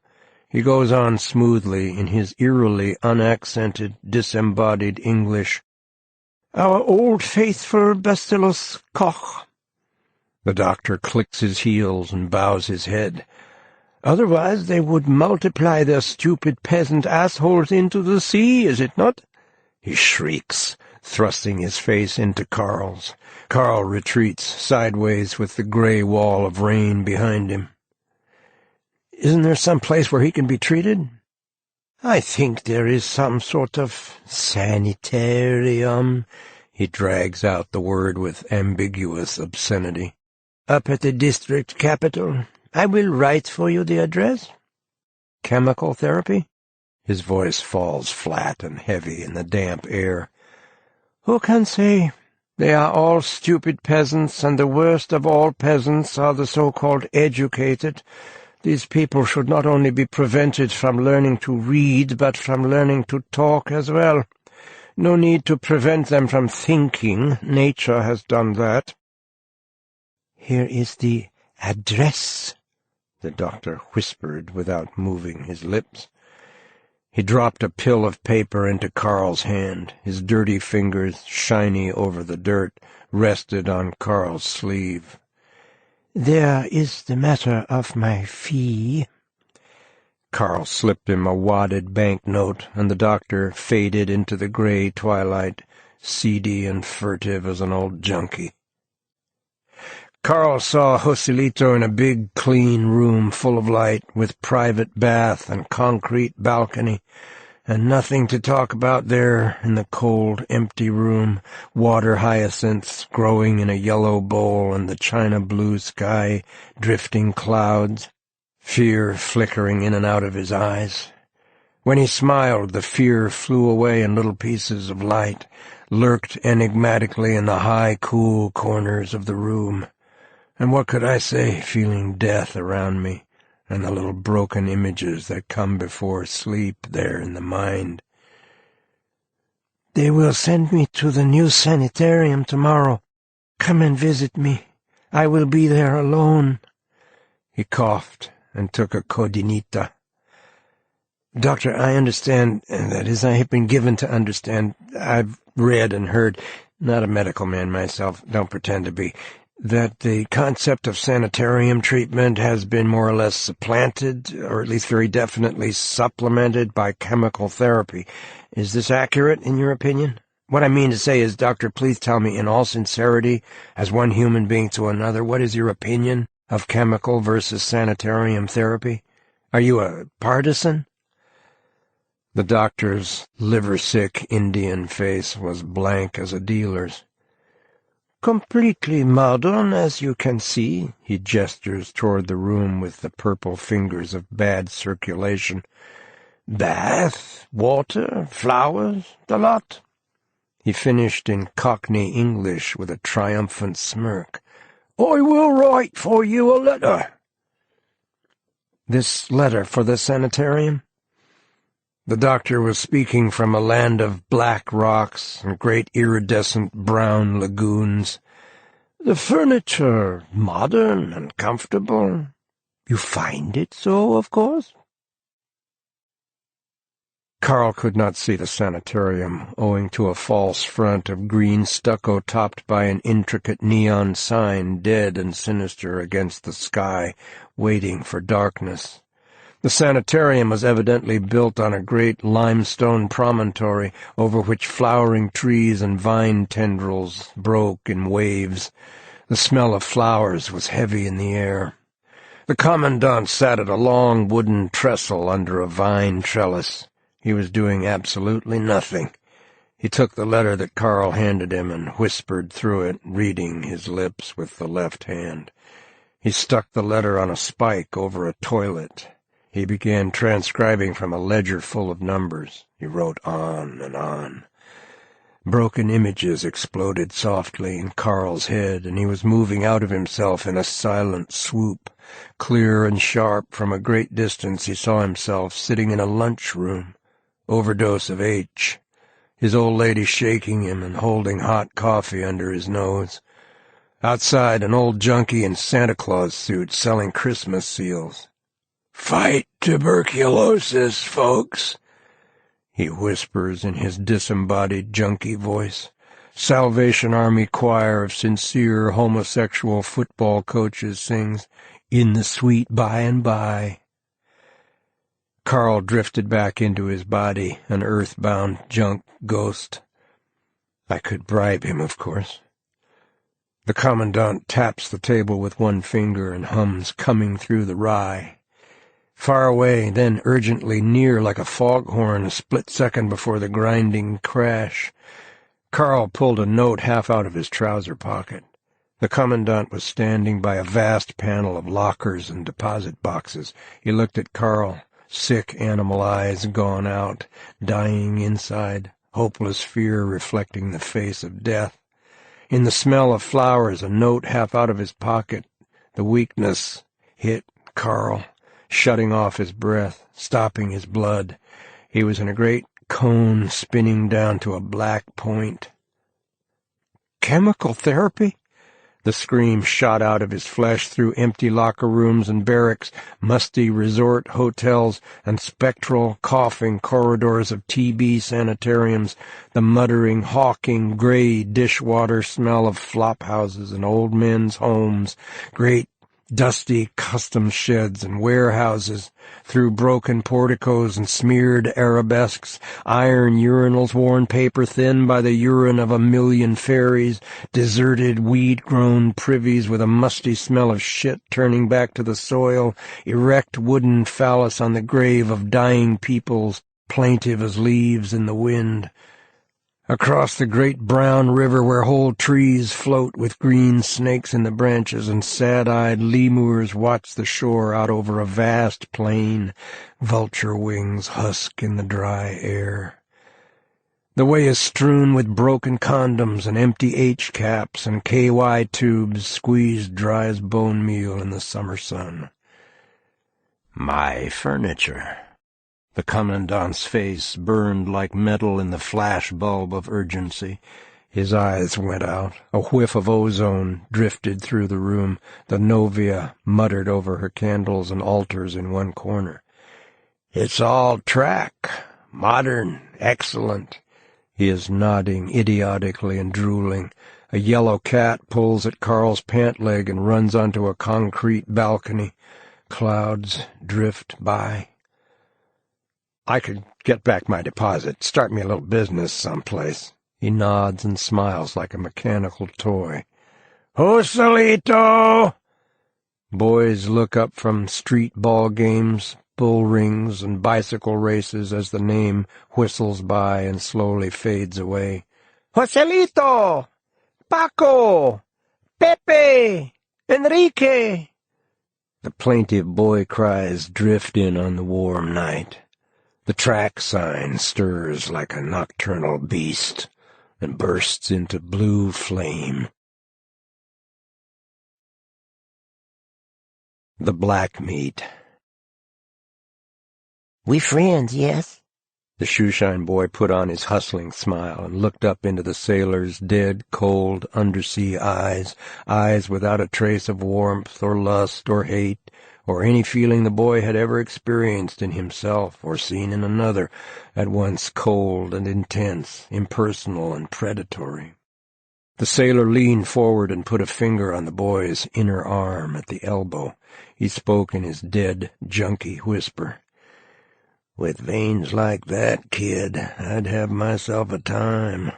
S1: He goes on smoothly in his eerily unaccented, disembodied English. "Our old faithful Bacillus Koch." The doctor clicks his heels and bows his head. "Otherwise they would multiply their stupid peasant assholes into the sea, is it not?" He shrieks, thrusting his face into Carl's. Carl retreats sideways with the grey wall of rain behind him. "Isn't there some place where he can be treated?" "I think there is some sort of sanitarium." He drags out the word with ambiguous obscenity. "Up at the district capital. I will write for you the address." "Chemical therapy?" His voice falls flat and heavy in the damp air. "Who can say? They are all stupid peasants, and the worst of all peasants are the so-called educated. These people should not only be prevented from learning to read, but from learning to talk as well. No need to prevent them from thinking. Nature has done that." "Here is the address," the doctor whispered without moving his lips. He dropped a pill of paper into Carl's hand. His dirty fingers, shiny over the dirt, rested on Carl's sleeve. "There is the matter of my fee." Carl slipped him a wadded banknote, and the doctor faded into the grey twilight, seedy and furtive as an old junkie. Carl saw Joselito in a big, clean room full of light, with private bath and concrete balcony, and nothing to talk about there in the cold, empty room, water hyacinths growing in a yellow bowl and the china blue sky, drifting clouds, fear flickering in and out of his eyes. When he smiled, the fear flew away in little pieces of light, lurked enigmatically in the high, cool corners of the room. And what could I say, feeling death around me, and the little broken images that come before sleep there in the mind? "They will send me to the new sanitarium tomorrow. Come and visit me. I will be there alone." He coughed and took a codinita. "Doctor, I understand, that is, I have been given to understand. I've read and heard, not a medical man myself, don't pretend to be, that the concept of sanitarium treatment has been more or less supplanted, or at least very definitely supplemented by chemical therapy. Is this accurate, in your opinion? What I mean to say is, doctor, please tell me in all sincerity, as one human being to another, what is your opinion of chemical versus sanitarium therapy? Are you a partisan?" The doctor's liver-sick Indian face was blank as a dealer's. "Completely modern, as you can see." He gestures toward the room with the purple fingers of bad circulation. "Bath, water, flowers, the lot." He finished in Cockney English with a triumphant smirk. "I will write for you a letter." "This letter for the sanitarium?" The doctor was speaking from a land of black rocks and great iridescent brown lagoons. "The furniture modern and comfortable. You find it so, of course?" Carl could not see the sanitarium, owing to a false front of green stucco topped by an intricate neon sign, dead and sinister against the sky, waiting for darkness. The sanitarium was evidently built on a great limestone promontory over which flowering trees and vine tendrils broke in waves. The smell of flowers was heavy in the air. The commandant sat at a long wooden trestle under a vine trellis. He was doing absolutely nothing. He took the letter that Carl handed him and whispered through it, reading his lips with the left hand. He stuck the letter on a spike over a toilet. He began transcribing from a ledger full of numbers. He wrote on and on. Broken images exploded softly in Carl's head, and he was moving out of himself in a silent swoop. Clear and sharp from a great distance he saw himself sitting in a lunchroom. Overdose of H. His old lady shaking him and holding hot coffee under his nose. Outside, an old junkie in Santa Claus suit selling Christmas seals. "Fight tuberculosis, folks," he whispers in his disembodied junkie voice. Salvation Army choir of sincere homosexual football coaches sings, "In the Sweet By and By." Carl drifted back into his body, an earthbound junk ghost. I could bribe him, of course. The Commandant taps the table with one finger and hums "Coming Through the Rye." Far away, then urgently near like a foghorn, a split second before the grinding crash. Carl pulled a note half out of his trouser pocket. The Commandant was standing by a vast panel of lockers and deposit boxes. He looked at Carl, sick animal eyes gone out, dying inside, hopeless fear reflecting the face of death. In the smell of flowers, a note half out of his pocket. The weakness hit Carl, shutting off his breath, stopping his blood. He was in a great cone spinning down to a black point. "Chemical therapy?" The scream shot out of his flesh through empty locker rooms and barracks, musty resort hotels, and spectral, coughing corridors of TB sanitariums, the muttering, hawking, gray dishwater smell of flop houses and old men's homes, great dusty custom sheds and warehouses, through broken porticos and smeared arabesques, iron urinals worn paper-thin by the urine of a million fairies, deserted, weed-grown privies with a musty smell of shit turning back to the soil, erect wooden phallus on the grave of dying peoples, plaintive as leaves in the wind. Across the great brown river where whole trees float with green snakes in the branches and sad-eyed lemurs watch the shore out over a vast plain, vulture wings husk in the dry air. The way is strewn with broken condoms and empty H-caps and KY tubes squeezed dry as bone meal in the summer sun. "My furniture." The Commandant's face burned like metal in the flash bulb of urgency. His eyes went out. A whiff of ozone drifted through the room. The Novia muttered over her candles and altars in one corner. "It's all track. Modern. Excellent." He is nodding idiotically and drooling. A yellow cat pulls at Carl's pant leg and runs onto a concrete balcony. Clouds drift by. "I could get back my deposit, start me a little business someplace." He nods and smiles like a mechanical toy. "Joselito!" Boys look up from street ball games, bull rings, and bicycle races as the name whistles by and slowly fades away. "Joselito! Paco! Pepe! Enrique!" The plaintive boy cries drift in on the warm night. The track sign stirs like a nocturnal beast and bursts into blue flame. The black meat.
S2: "We friends, yes?"
S1: The shoeshine boy put on his hustling smile and looked up into the sailor's dead, cold, undersea eyes, eyes without a trace of warmth or lust or hate, or any feeling the boy had ever experienced in himself or seen in another, at once cold and intense, impersonal and predatory. The sailor leaned forward and put a finger on the boy's inner arm at the elbow. He spoke in his dead, junky whisper. "With veins like that, kid, I'd have myself a time."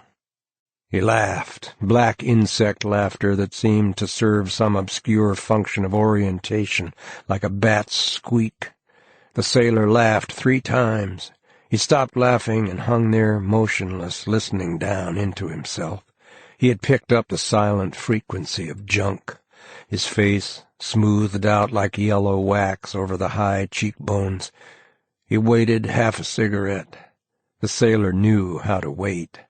S1: He laughed, black insect laughter that seemed to serve some obscure function of orientation, like a bat's squeak. The sailor laughed 3 times. He stopped laughing and hung there motionless, listening down into himself. He had picked up the silent frequency of junk. His face smoothed out like yellow wax over the high cheekbones. He waited half a cigarette. The sailor knew how to wait.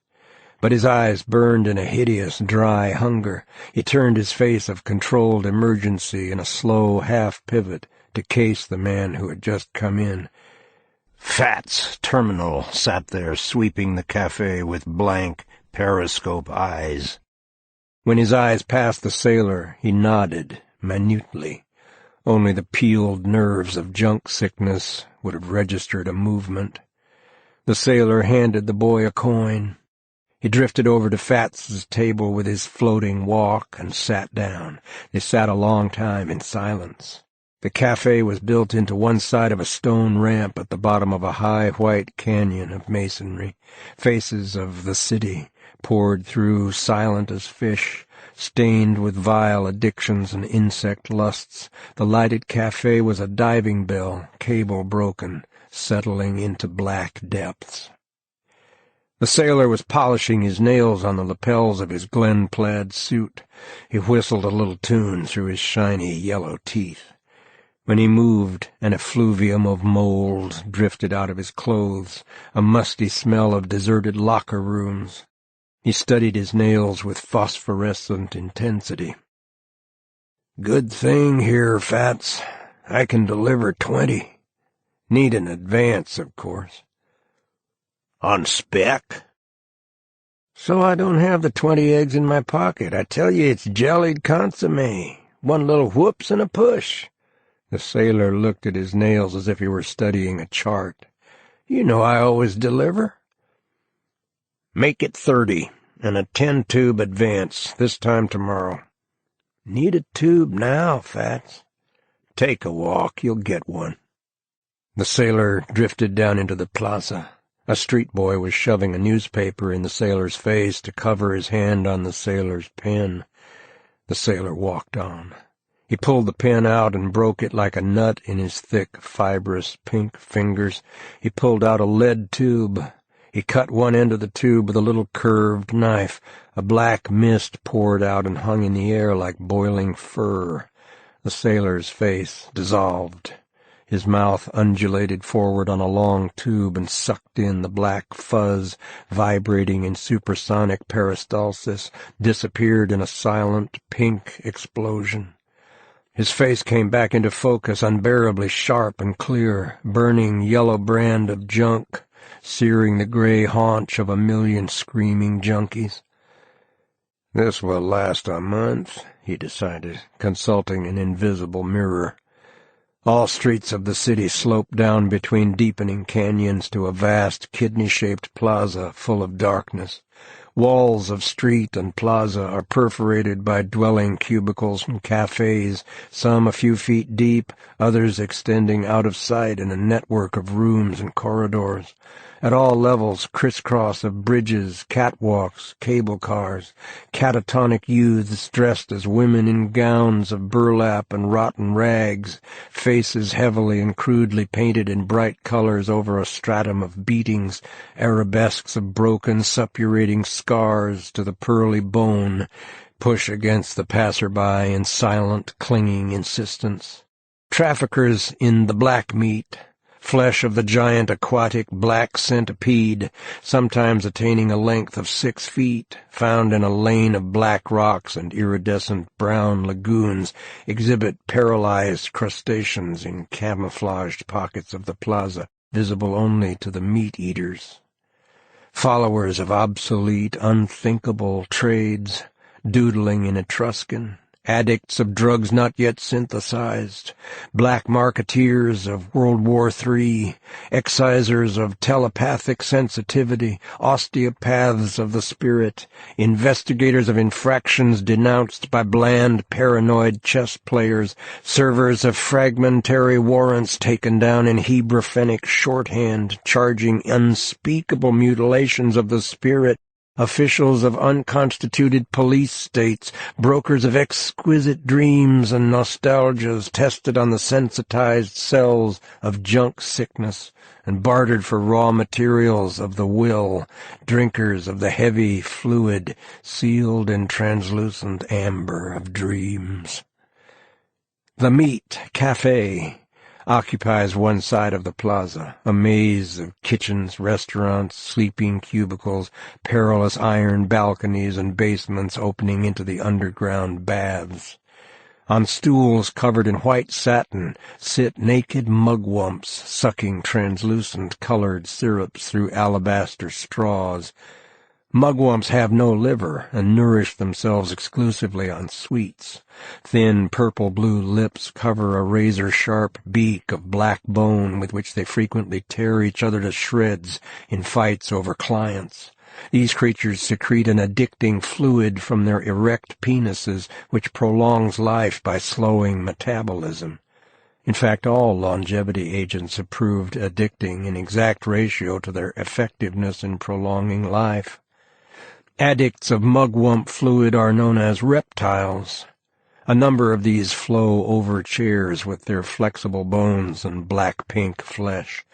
S1: But his eyes burned in a hideous, dry hunger. He turned his face of controlled emergency in a slow half-pivot to case the man who had just come in. Fats Terminal sat there sweeping the cafe with blank, periscope eyes. When his eyes passed the sailor, he nodded minutely. Only the peeled nerves of junk sickness would have registered a movement. The sailor handed the boy a coin. He drifted over to Fats's table with his floating walk and sat down. They sat a long time in silence. The cafe was built into one side of a stone ramp at the bottom of a high white canyon of masonry. Faces of the city poured through, silent as fish, stained with vile addictions and insect lusts. The lighted cafe was a diving bell, cable broken, settling into black depths. The sailor was polishing his nails on the lapels of his Glen plaid suit. He whistled a little tune through his shiny yellow teeth. When he moved, an effluvium of mold drifted out of his clothes, a musty smell of deserted locker rooms. He studied his nails with phosphorescent intensity. "Good thing here, Fats. I can deliver 20. Need an advance, of course." "On spec?" "So I don't have the 20 eggs in my pocket. I tell you, it's jellied consommé. One little whoops and a push." The sailor looked at his nails as if he were studying a chart. "You know I always deliver." "Make it 30, and a 10-tube advance, this time tomorrow." "Need a tube now, Fats." "Take a walk, you'll get one." The sailor drifted down into the plaza. A street boy was shoving a newspaper in the sailor's face to cover his hand on the sailor's pen. The sailor walked on. He pulled the pen out and broke it like a nut in his thick, fibrous, pink fingers. He pulled out a lead tube. He cut one end of the tube with a little curved knife. A black mist poured out and hung in the air like boiling fur. The sailor's face dissolved. His mouth undulated forward on a long tube and sucked in the black fuzz, vibrating in supersonic peristalsis, disappeared in a silent, pink explosion. His face came back into focus, unbearably sharp and clear, burning yellow brand of junk, searing the gray haunch of a million screaming junkies. "This will last a month," he decided, consulting an invisible mirror. All streets of the city sloped down between deepening canyons to a vast kidney-shaped plaza full of darkness. Walls of street and plaza are perforated by dwelling cubicles and cafes, some a few feet deep, others extending out of sight in a network of rooms and corridors. At all levels, crisscross of bridges, catwalks, cable cars, catatonic youths dressed as women in gowns of burlap and rotten rags, faces heavily and crudely painted in bright colors over a stratum of beatings, arabesques of broken, suppurating scars to the pearly bone, push against the passerby in silent, clinging insistence. Traffickers in the black meat, flesh of the giant aquatic black centipede, sometimes attaining a length of 6 feet, found in a lane of black rocks and iridescent brown lagoons, exhibit paralyzed crustaceans in camouflaged pockets of the plaza, visible only to the meat-eaters. Followers of obsolete, unthinkable trades, doodling in Etruscan, addicts of drugs not yet synthesized, black marketeers of World War III, excisers of telepathic sensitivity, osteopaths of the spirit, investigators of infractions denounced by bland, paranoid chess players, servers of fragmentary warrants taken down in Hebraphenic shorthand, charging unspeakable mutilations of the spirit, officials of unconstituted police states, brokers of exquisite dreams and nostalgias tested on the sensitized cells of junk sickness and bartered for raw materials of the will, drinkers of the heavy fluid sealed in translucent amber of dreams. The Meat Cafe occupies one side of the plaza, a maze of kitchens, restaurants, sleeping cubicles, perilous iron balconies, and basements opening into the underground baths. On stools covered in white satin sit naked mugwumps, sucking translucent colored syrups through alabaster straws. Mugwumps have no liver and nourish themselves exclusively on sweets. Thin purple-blue lips cover a razor-sharp beak of black bone with which they frequently tear each other to shreds in fights over clients. These creatures secrete an addicting fluid from their erect penises which prolongs life by slowing metabolism. In fact, all longevity agents have proved addicting in exact ratio to their effectiveness in prolonging life. Addicts of mugwump fluid are known as reptiles. A number of these flow over chairs with their flexible bones and black-pink flesh.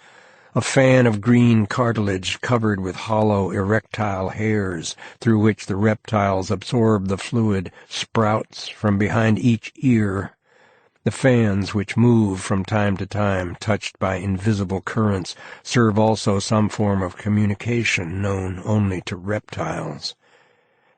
S1: A fan of green cartilage covered with hollow erectile hairs through which the reptiles absorb the fluid sprouts from behind each ear. The fans, which move from time to time, touched by invisible currents, serve also some form of communication known only to reptiles.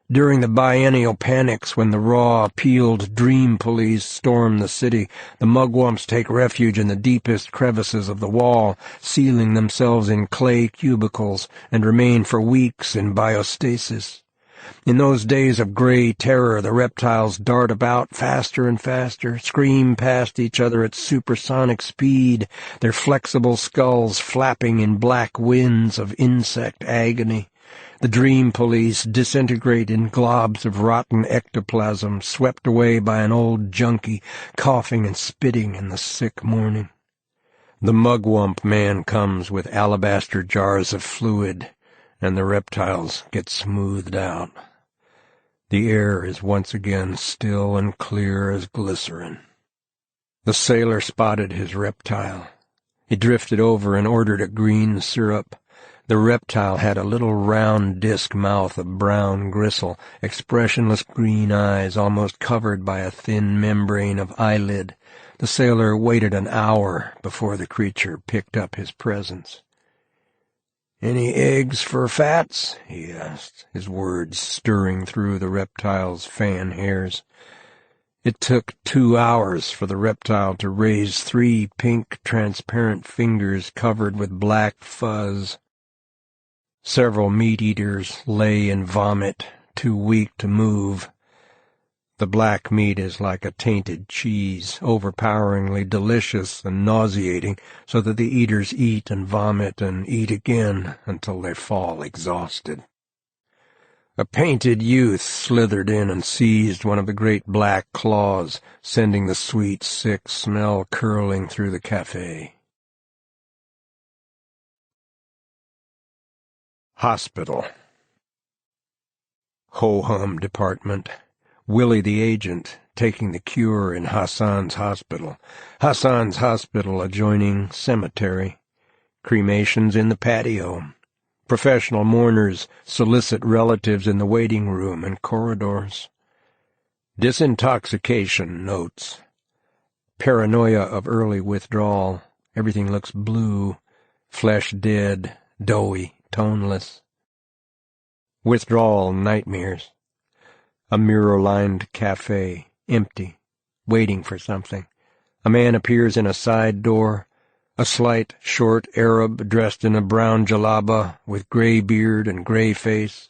S1: During the biennial panics when the raw, peeled dream police storm the city, the mugwumps take refuge in the deepest crevices of the wall, sealing themselves in clay cubicles, and remain for weeks in biostasis. In those days of gray terror, the reptiles dart about faster and faster, scream past each other at supersonic speed, their flexible skulls flapping in black winds of insect agony. The dream police disintegrate in globs of rotten ectoplasm, swept away by an old junkie, coughing and spitting in the sick morning. The mugwump man comes with alabaster jars of fluid, and the reptiles get smoothed out. The air is once again still and clear as glycerin. The sailor spotted his reptile. He drifted over and ordered a green syrup. The reptile had a little round disc mouth of brown gristle, expressionless green eyes almost covered by a thin membrane of eyelid. The sailor waited an hour before the creature picked up his presents. "Any eggs for Fats?" he asked, his words stirring through the reptile's fan hairs. It took 2 hours for the reptile to raise 3 pink, transparent fingers covered with black fuzz. Several meat-eaters lay in vomit, too weak to move. The black meat is like a tainted cheese, overpoweringly delicious and nauseating, so that the eaters eat and vomit and eat again until they fall exhausted. A painted youth slithered in and seized one of the great black claws, sending the sweet, sick smell curling through the cafe. Hospital. Ho-hum department. Willie the agent, taking the cure in Hassan's hospital. Hassan's hospital adjoining cemetery. Cremations in the patio. Professional mourners solicit relatives in the waiting room and corridors. Disintoxication notes. Paranoia of early withdrawal. Everything looks blue. Flesh dead, doughy, toneless. Withdrawal nightmares. A mirror-lined cafe, empty, waiting for something. A man appears in a side door, a slight, short Arab dressed in a brown jalaba with gray beard and gray face.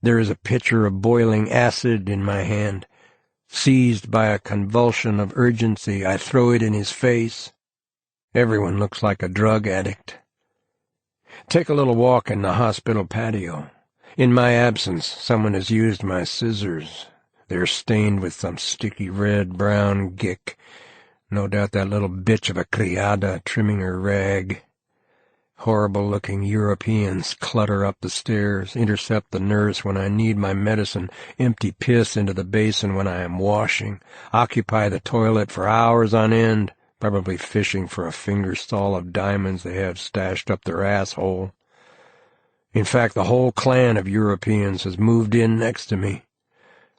S1: There is a pitcher of boiling acid in my hand. Seized by a convulsion of urgency, I throw it in his face. Everyone looks like a drug addict. Take a little walk in the hospital patio. In my absence, someone has used my scissors. They're stained with some sticky red-brown gick. No doubt that little bitch of a criada trimming her rag. Horrible-looking Europeans clutter up the stairs, intercept the nurse when I need my medicine, empty piss into the basin when I am washing, occupy the toilet for hours on end, probably fishing for a fingerstall of diamonds they have stashed up their asshole. In fact, the whole clan of Europeans has moved in next to me.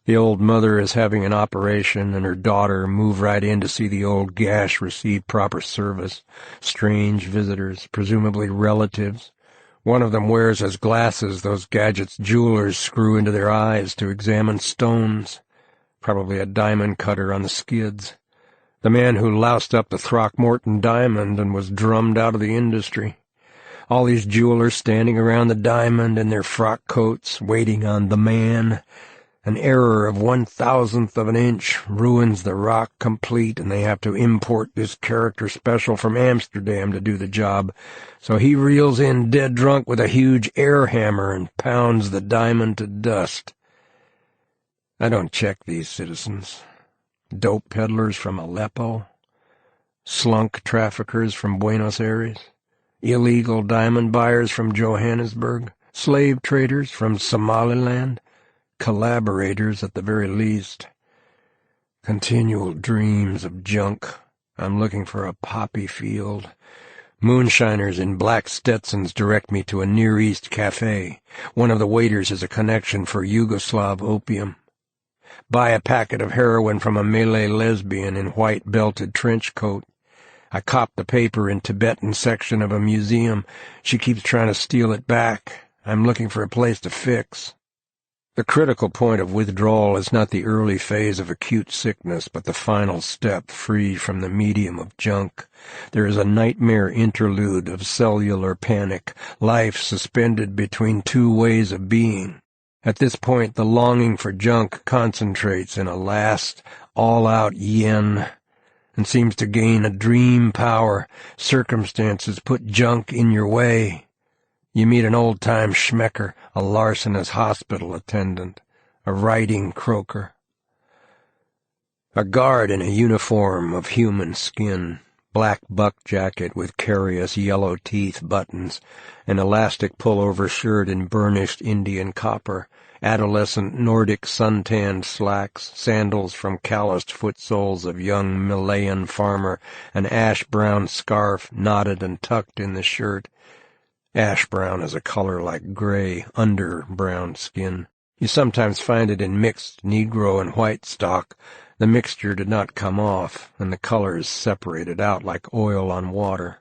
S1: The old mother is having an operation, and her daughter moved right in to see the old gash receive proper service. Strange visitors, presumably relatives. One of them wears as glasses those gadgets jewelers screw into their eyes to examine stones. Probably a diamond cutter on the skids. The man who loused up the Throckmorton diamond and was drummed out of the industry. All these jewelers standing around the diamond in their frock coats, waiting on the man. An error of 1,000th of an inch ruins the rock complete, and they have to import this character special from Amsterdam to do the job. So he reels in dead drunk with a huge air hammer and pounds the diamond to dust. I don't check these citizens. Dope peddlers from Aleppo, slunk traffickers from Buenos Aires, illegal diamond buyers from Johannesburg, slave traders from Somaliland, collaborators at the very least. Continual dreams of junk. I'm looking for a poppy field. Moonshiners in black Stetsons direct me to a Near East cafe. One of the waiters has a connection for Yugoslav opium. Buy a packet of heroin from a Malay lesbian in white belted trench coat. I cop the paper in Tibetan section of a museum. She keeps trying to steal it back. I'm looking for a place to fix. The critical point of withdrawal is not the early phase of acute sickness, but the final step free from the medium of junk. There is a nightmare interlude of cellular panic, life suspended between two ways of being. At this point, the longing for junk concentrates in a last, all-out yen, and seems to gain a dream power. Circumstances put junk in your way. You meet an old-time schmecker, a larcenous hospital attendant, a writing croaker. A guard in a uniform of human skin, black buck jacket with curious yellow teeth buttons, an elastic pullover shirt in burnished Indian copper, adolescent Nordic suntanned slacks, sandals from calloused foot soles of young Malayan farmer, an ash-brown scarf knotted and tucked in the shirt. Ash-brown is a color like gray, under brown skin. You sometimes find it in mixed Negro and white stock. The mixture did not come off, and the colors separated out like oil on water.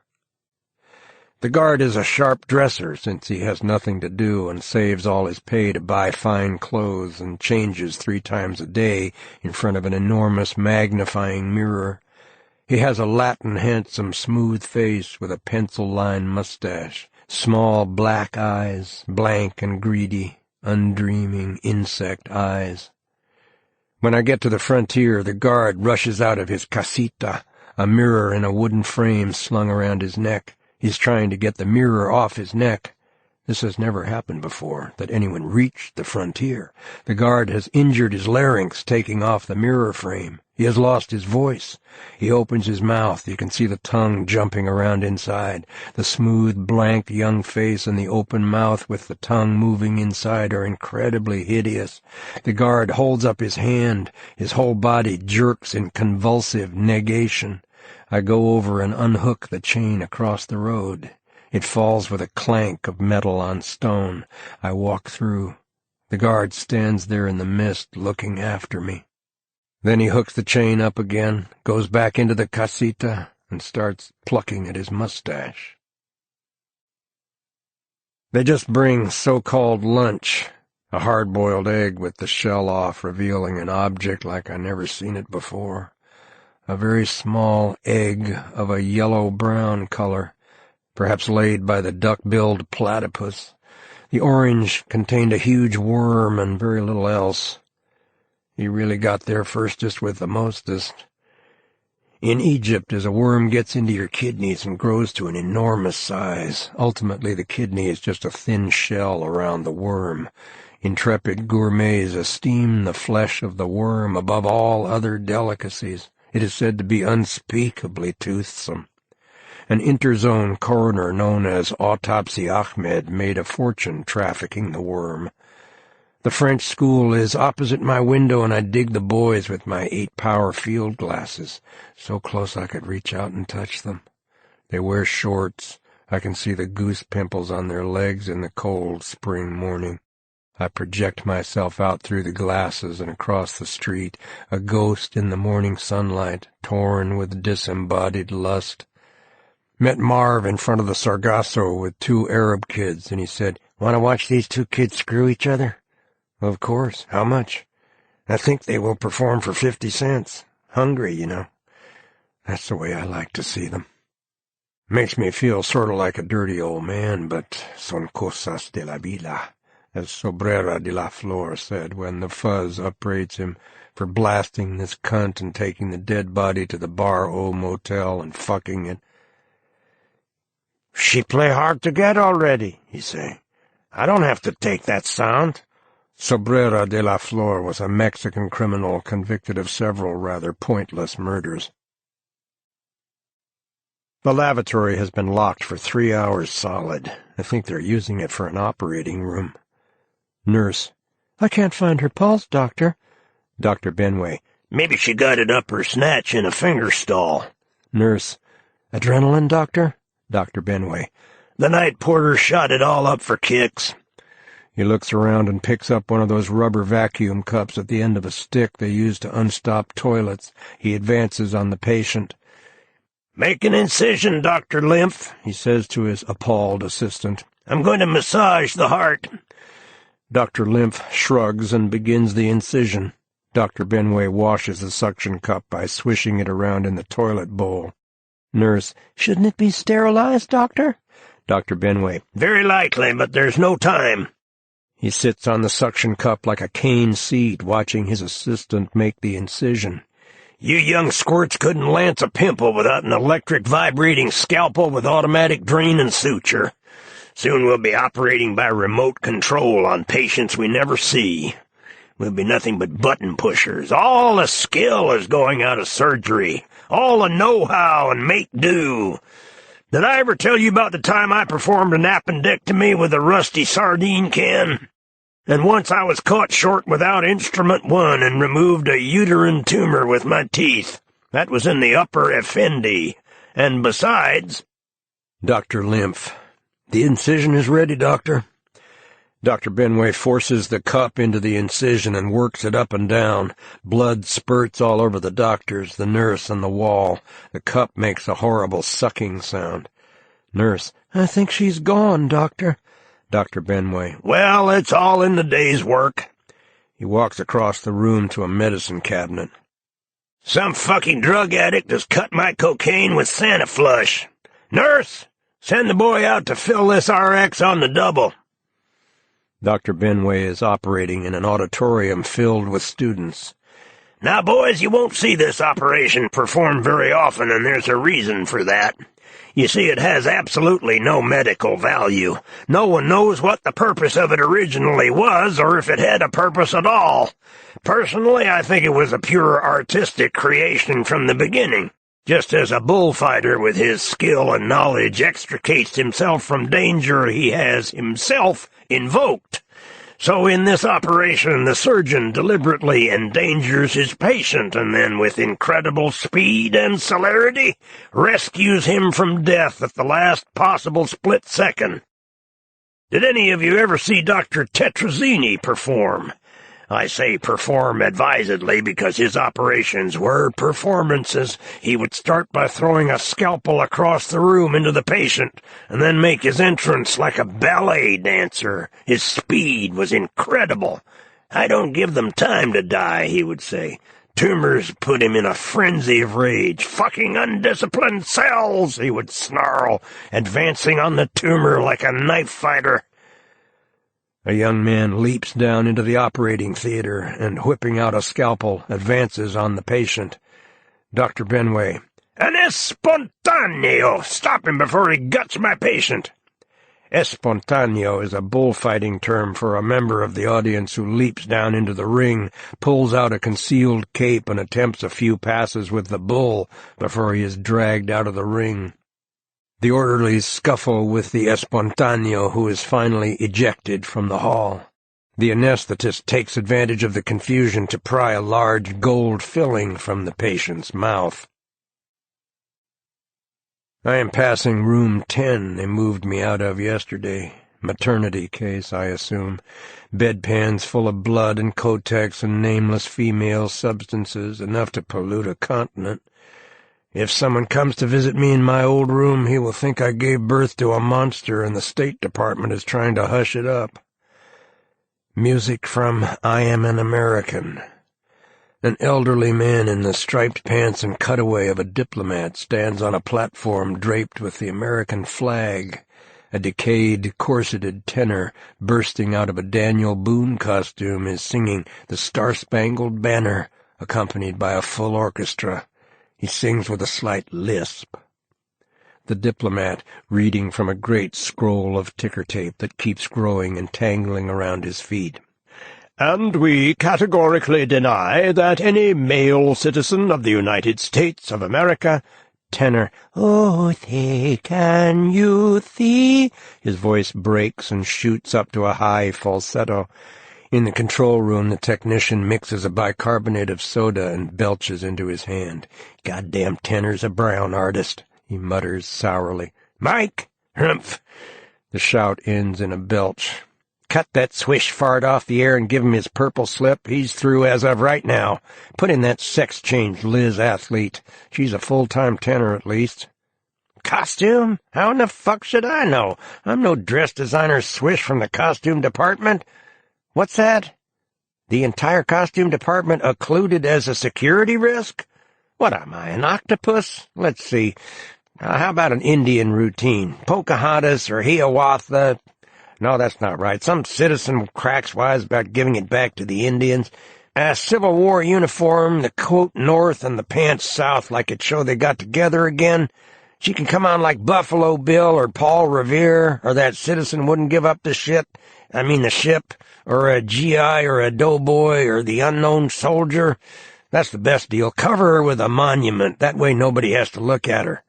S1: The guard is a sharp dresser, since he has nothing to do and saves all his pay to buy fine clothes and changes 3 times a day in front of an enormous magnifying mirror. He has a Latin handsome smooth face with a pencil-lined mustache. Small black eyes, blank and greedy, undreaming insect eyes. When I get to the frontier, the guard rushes out of his casita, a mirror in a wooden frame slung around his neck. He's trying to get the mirror off his neck. This has never happened before, that anyone reached the frontier. The guard has injured his larynx taking off the mirror frame. He has lost his voice. He opens his mouth. You can see the tongue jumping around inside. The smooth, blank young face and the open mouth with the tongue moving inside are incredibly hideous. The guard holds up his hand. His whole body jerks in convulsive negation. I go over and unhook the chain across the road. It falls with a clank of metal on stone. I walk through. The guard stands there in the mist, looking after me. Then he hooks the chain up again, goes back into the casita, and starts plucking at his mustache. They just bring so-called lunch, a hard-boiled egg with the shell off, revealing an object like I never seen it before. A very small egg of a yellow-brown color, perhaps laid by the duck-billed platypus. The orange contained a huge worm and very little else. He really got there firstest with the mostest. In Egypt, as a worm gets into your kidneys and grows to an enormous size, ultimately the kidney is just a thin shell around the worm. Intrepid gourmets esteem the flesh of the worm above all other delicacies. It is said to be unspeakably toothsome. An interzone coroner known as Autopsy Ahmed made a fortune trafficking the worm. The French school is opposite my window, and I dig the boys with my 8-power field glasses, so close I could reach out and touch them. They wear shorts. I can see the goose pimples on their legs in the cold spring morning. I project myself out through the glasses and across the street, a ghost in the morning sunlight, torn with disembodied lust. Met Marv in front of the Sargasso with 2 Arab kids, and he said, "Want to watch these 2 kids screw each other?" "Of course. How much?" "I think they will perform for 50 cents. Hungry, you know. That's the way I like to see them." Makes me feel sort of like a dirty old man, but son cosas de la vida, as Sobrera de la Flor said when the fuzz upbraids him for blasting this cunt and taking the dead body to the Bar O motel and fucking it.
S2: She play hard to get already, he say. I don't have to take that sound.
S1: Sobrera de la Flor was a Mexican criminal convicted of several rather pointless murders. The lavatory has been locked for 3 hours solid. I think they're using it for an operating room. Nurse. I can't find her pulse, Doctor. Dr. Benway.
S2: Maybe she got it up her snatch in a finger stall.
S1: Nurse. Adrenaline, Doctor? Dr. Benway.
S2: The night porter shot it all up for kicks.
S1: He looks around and picks up one of those rubber vacuum cups at the end of a stick they use to unstop toilets. He advances on the patient.
S2: Make an incision, Dr. Lymph,
S1: he says to his appalled assistant.
S2: I'm going to massage the heart.
S1: Dr. Lymph shrugs and begins the incision. Dr. Benway washes the suction cup by swishing it around in the toilet bowl. Nurse. Shouldn't it be sterilized, Doctor? Dr. Benway.
S2: Very likely, but there's no time.
S1: He sits on the suction cup like a cane seat, watching his assistant make the incision.
S2: You young squirts couldn't lance a pimple without an electric vibrating scalpel with automatic drain and suture. Soon we'll be operating by remote control on patients we never see. We'll be nothing but button pushers. All the skill is going out of surgery. All the know-how and make-do. Did I ever tell you about the time I performed an appendectomy with a rusty sardine can? And once I was caught short without instrument one and removed a uterine tumor with my teeth. That was in the upper effendi. And besides—
S1: Dr. Lymph. The incision is ready, Doctor. Dr. Benway forces the cup into the incision and works it up and down. Blood spurts all over the doctors, the nurse, and the wall. The cup makes a horrible sucking sound. Nurse. I think she's gone, Doctor. Dr. Benway.
S2: Well, it's all in the day's work.
S1: He walks across the room to a medicine cabinet.
S2: Some fucking drug addict has cut my cocaine with Santa Flush. Nurse, send the boy out to fill this RX on the double.
S1: Dr. Benway is operating in an auditorium filled with students.
S2: Now, boys, you won't see this operation performed very often, and there's a reason for that. You see, it has absolutely no medical value. No one knows what the purpose of it originally was, or if it had a purpose at all. Personally, I think it was a pure artistic creation from the beginning. Just as a bullfighter with his skill and knowledge extricates himself from danger he has himself invoked. So in this operation, the surgeon deliberately endangers his patient and then, with incredible speed and celerity, rescues him from death at the last possible split second. Did any of you ever see Dr. Tetrazzini perform? I say perform advisedly because his operations were performances. He would start by throwing a scalpel across the room into the patient, and then make his entrance like a ballet dancer. His speed was incredible. I don't give them time to die, he would say. Tumors put him in a frenzy of rage. Fucking undisciplined cells, he would snarl, advancing on the tumor like a knife fighter.
S1: A young man leaps down into the operating theater and, whipping out a scalpel, advances on the patient. Dr. Benway.
S2: An espontáneo! Stop him before he guts my patient!
S1: Espontáneo is a bullfighting term for a member of the audience who leaps down into the ring, pulls out a concealed cape, and attempts a few passes with the bull before he is dragged out of the ring. The orderlies scuffle with the espontáneo, who is finally ejected from the hall. The anesthetist takes advantage of the confusion to pry a large gold filling from the patient's mouth. I am passing room 10 they moved me out of yesterday. Maternity case, I assume. Bedpans full of blood and Kotex and nameless female substances, enough to pollute a continent. If someone comes to visit me in my old room, he will think I gave birth to a monster and the State Department is trying to hush it up. Music from I Am an American. An elderly man in the striped pants and cutaway of a diplomat stands on a platform draped with the American flag. A decayed, corseted tenor bursting out of a Daniel Boone costume is singing the Star-Spangled Banner, accompanied by a full orchestra. He sings with a slight lisp. The diplomat, reading from a great scroll of ticker tape that keeps growing and tangling around his feet.
S3: And we categorically deny that any male citizen of the United States of America—
S2: Tenor, oh, can you see?
S1: His voice breaks and shoots up to a high falsetto. In the control room, the technician mixes a bicarbonate of soda and belches into his hand. Goddamn tenor's a brown artist, he mutters sourly. Mike! Humph! The shout ends in a belch. Cut that swish fart off the air and give him his purple slip. He's through as of right now. Put in that sex-change Liz athlete. She's a full-time tenor at least. Costume? How in the fuck should I know? I'm no dress designer swish from the costume department. What's that? The entire costume department occluded as a security risk? What am I, an octopus? Let's see. How about an Indian routine? Pocahontas or Hiawatha? No, that's not right. Some citizen cracks wise about giving it back to the Indians. A Civil War uniform, the coat north and the pants south, like it show they got together again. She can come on like Buffalo Bill or Paul Revere, or that citizen wouldn't give up the ship, or a GI or a doughboy or the unknown soldier. That's the best deal. Cover her with a monument. That way nobody has to look at her.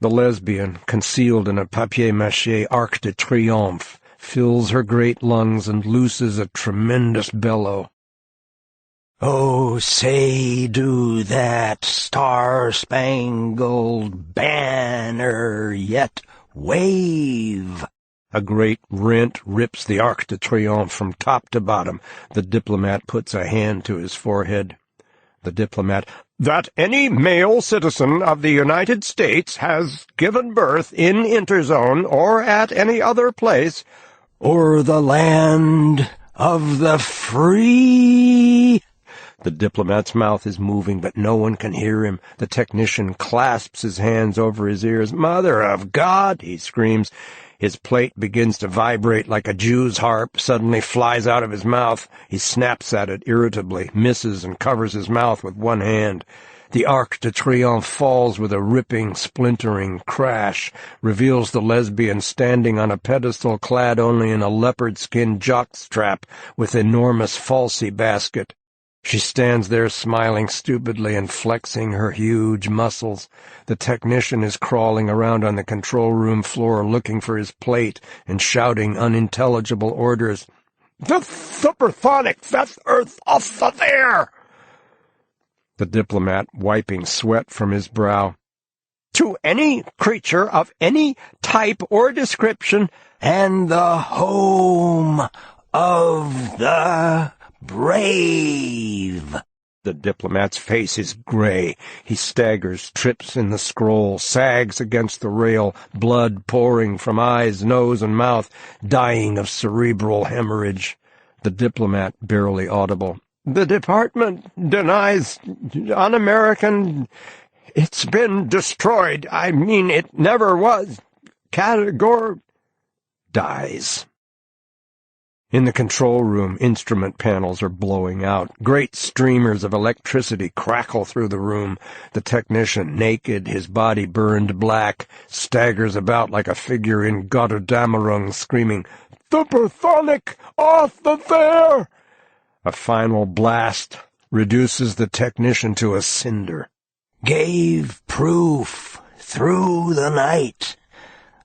S1: The lesbian, concealed in a papier-mâché Arc de Triomphe, fills her great lungs and looses a tremendous bellow.
S2: Oh, say do that star-spangled banner yet wave.
S1: A great rent rips the Arc de Triomphe from top to bottom. The diplomat puts a hand to his forehead. The diplomat,
S3: that any male citizen of the United States has given birth in Interzone or at any other place,
S2: or the land of the free.
S1: The diplomat's mouth is moving, but no one can hear him. The technician clasps his hands over his ears. Mother of God, he screams. His plate begins to vibrate like a Jew's harp, suddenly flies out of his mouth. He snaps at it irritably, misses, and covers his mouth with one hand. The Arc de Triomphe falls with a ripping, splintering crash, reveals the lesbian standing on a pedestal clad only in a leopard-skin jockstrap with enormous falsy basket. She stands there smiling stupidly and flexing her huge muscles. The technician is crawling around on the control room floor looking for his plate and shouting unintelligible orders.
S3: The supersonic fifth Earth off of there!
S1: The diplomat wiping sweat from his brow.
S3: To any creature of any type or description,
S2: and the home of the brave.
S1: The diplomat's face is gray. He staggers, trips in the scroll, sags against the rail, blood pouring from eyes, nose, and mouth, dying of cerebral hemorrhage. The diplomat barely audible.
S3: The department denies un-American. It's been destroyed. I mean, it never was.
S1: Dies. In the control room, instrument panels are blowing out. Great streamers of electricity crackle through the room. The technician, naked, his body burned black, staggers about like a figure in Götterdämmerung, screaming, "Supersonic! Off the there!" A final blast reduces the technician to a cinder.
S2: Gave proof through the night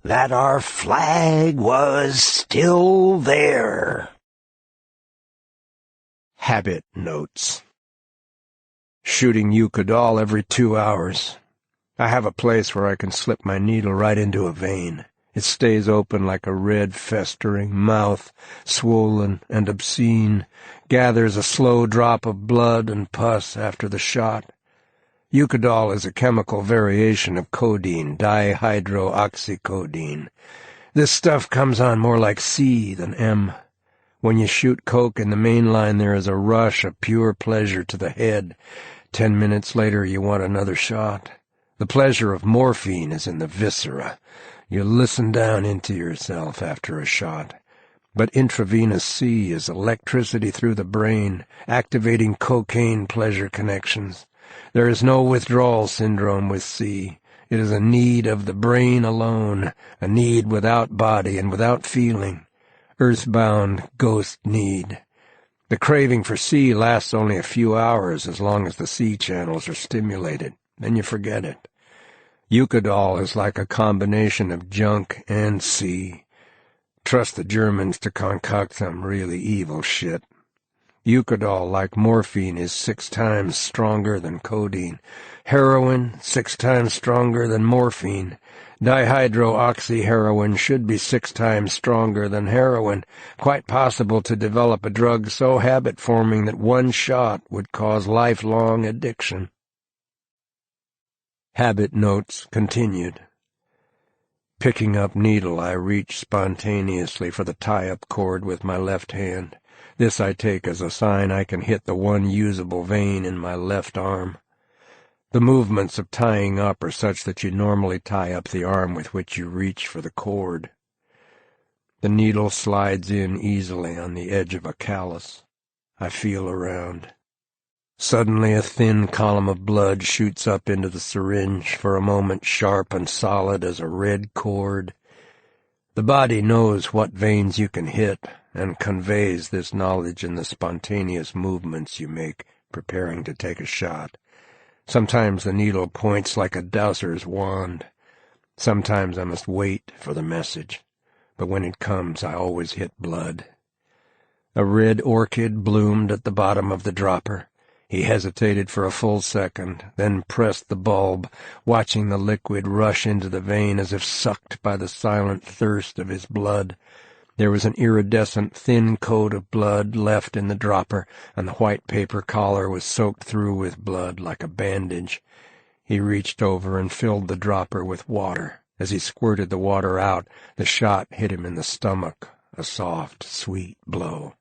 S2: that our flag was still there.
S1: Habit notes. Shooting Eucadol every 2 hours. I have a place where I can slip my needle right into a vein. It stays open like a red, festering mouth, swollen and obscene, gathers a slow drop of blood and pus after the shot. Eucadol is a chemical variation of codeine, dihydroxycodeine. This stuff comes on more like C than M. When you shoot coke in the main line, there is a rush of pure pleasure to the head. 10 minutes later, you want another shot. The pleasure of morphine is in the viscera. You listen down into yourself after a shot. But intravenous C is electricity through the brain, activating cocaine pleasure connections. There is no withdrawal syndrome with C. It is a need of the brain alone, a need without body and without feeling. Earthbound ghost need. The craving for C lasts only a few hours as long as the C channels are stimulated. Then you forget it. Eucadol is like a combination of junk and C. Trust the Germans to concoct some really evil shit. Eucadol, like morphine, is 6 times stronger than codeine. Heroin, 6 times stronger than morphine. Dihydroxyheroin should be 6 times stronger than heroin. Quite possible to develop a drug so habit-forming that one shot would cause lifelong addiction. Habit notes continued. Picking up needle, I reach spontaneously for the tie-up cord with my left hand. This I take as a sign I can hit the one usable vein in my left arm. The movements of tying up are such that you normally tie up the arm with which you reach for the cord. The needle slides in easily on the edge of a callus. I feel around. Suddenly a thin column of blood shoots up into the syringe, for a moment sharp and solid as a red cord. The body knows what veins you can hit, and conveys this knowledge in the spontaneous movements you make, preparing to take a shot. Sometimes the needle points like a douser's wand. Sometimes I must wait for the message, but when it comes I always hit blood. A red orchid bloomed at the bottom of the dropper. He hesitated for a full second, then pressed the bulb, watching the liquid rush into the vein as if sucked by the silent thirst of his blood. There was an iridescent thin coat of blood left in the dropper, and the white paper collar was soaked through with blood like a bandage. He reached over and filled the dropper with water. As he squirted the water out, the shot hit him in the stomach, a soft, sweet blow.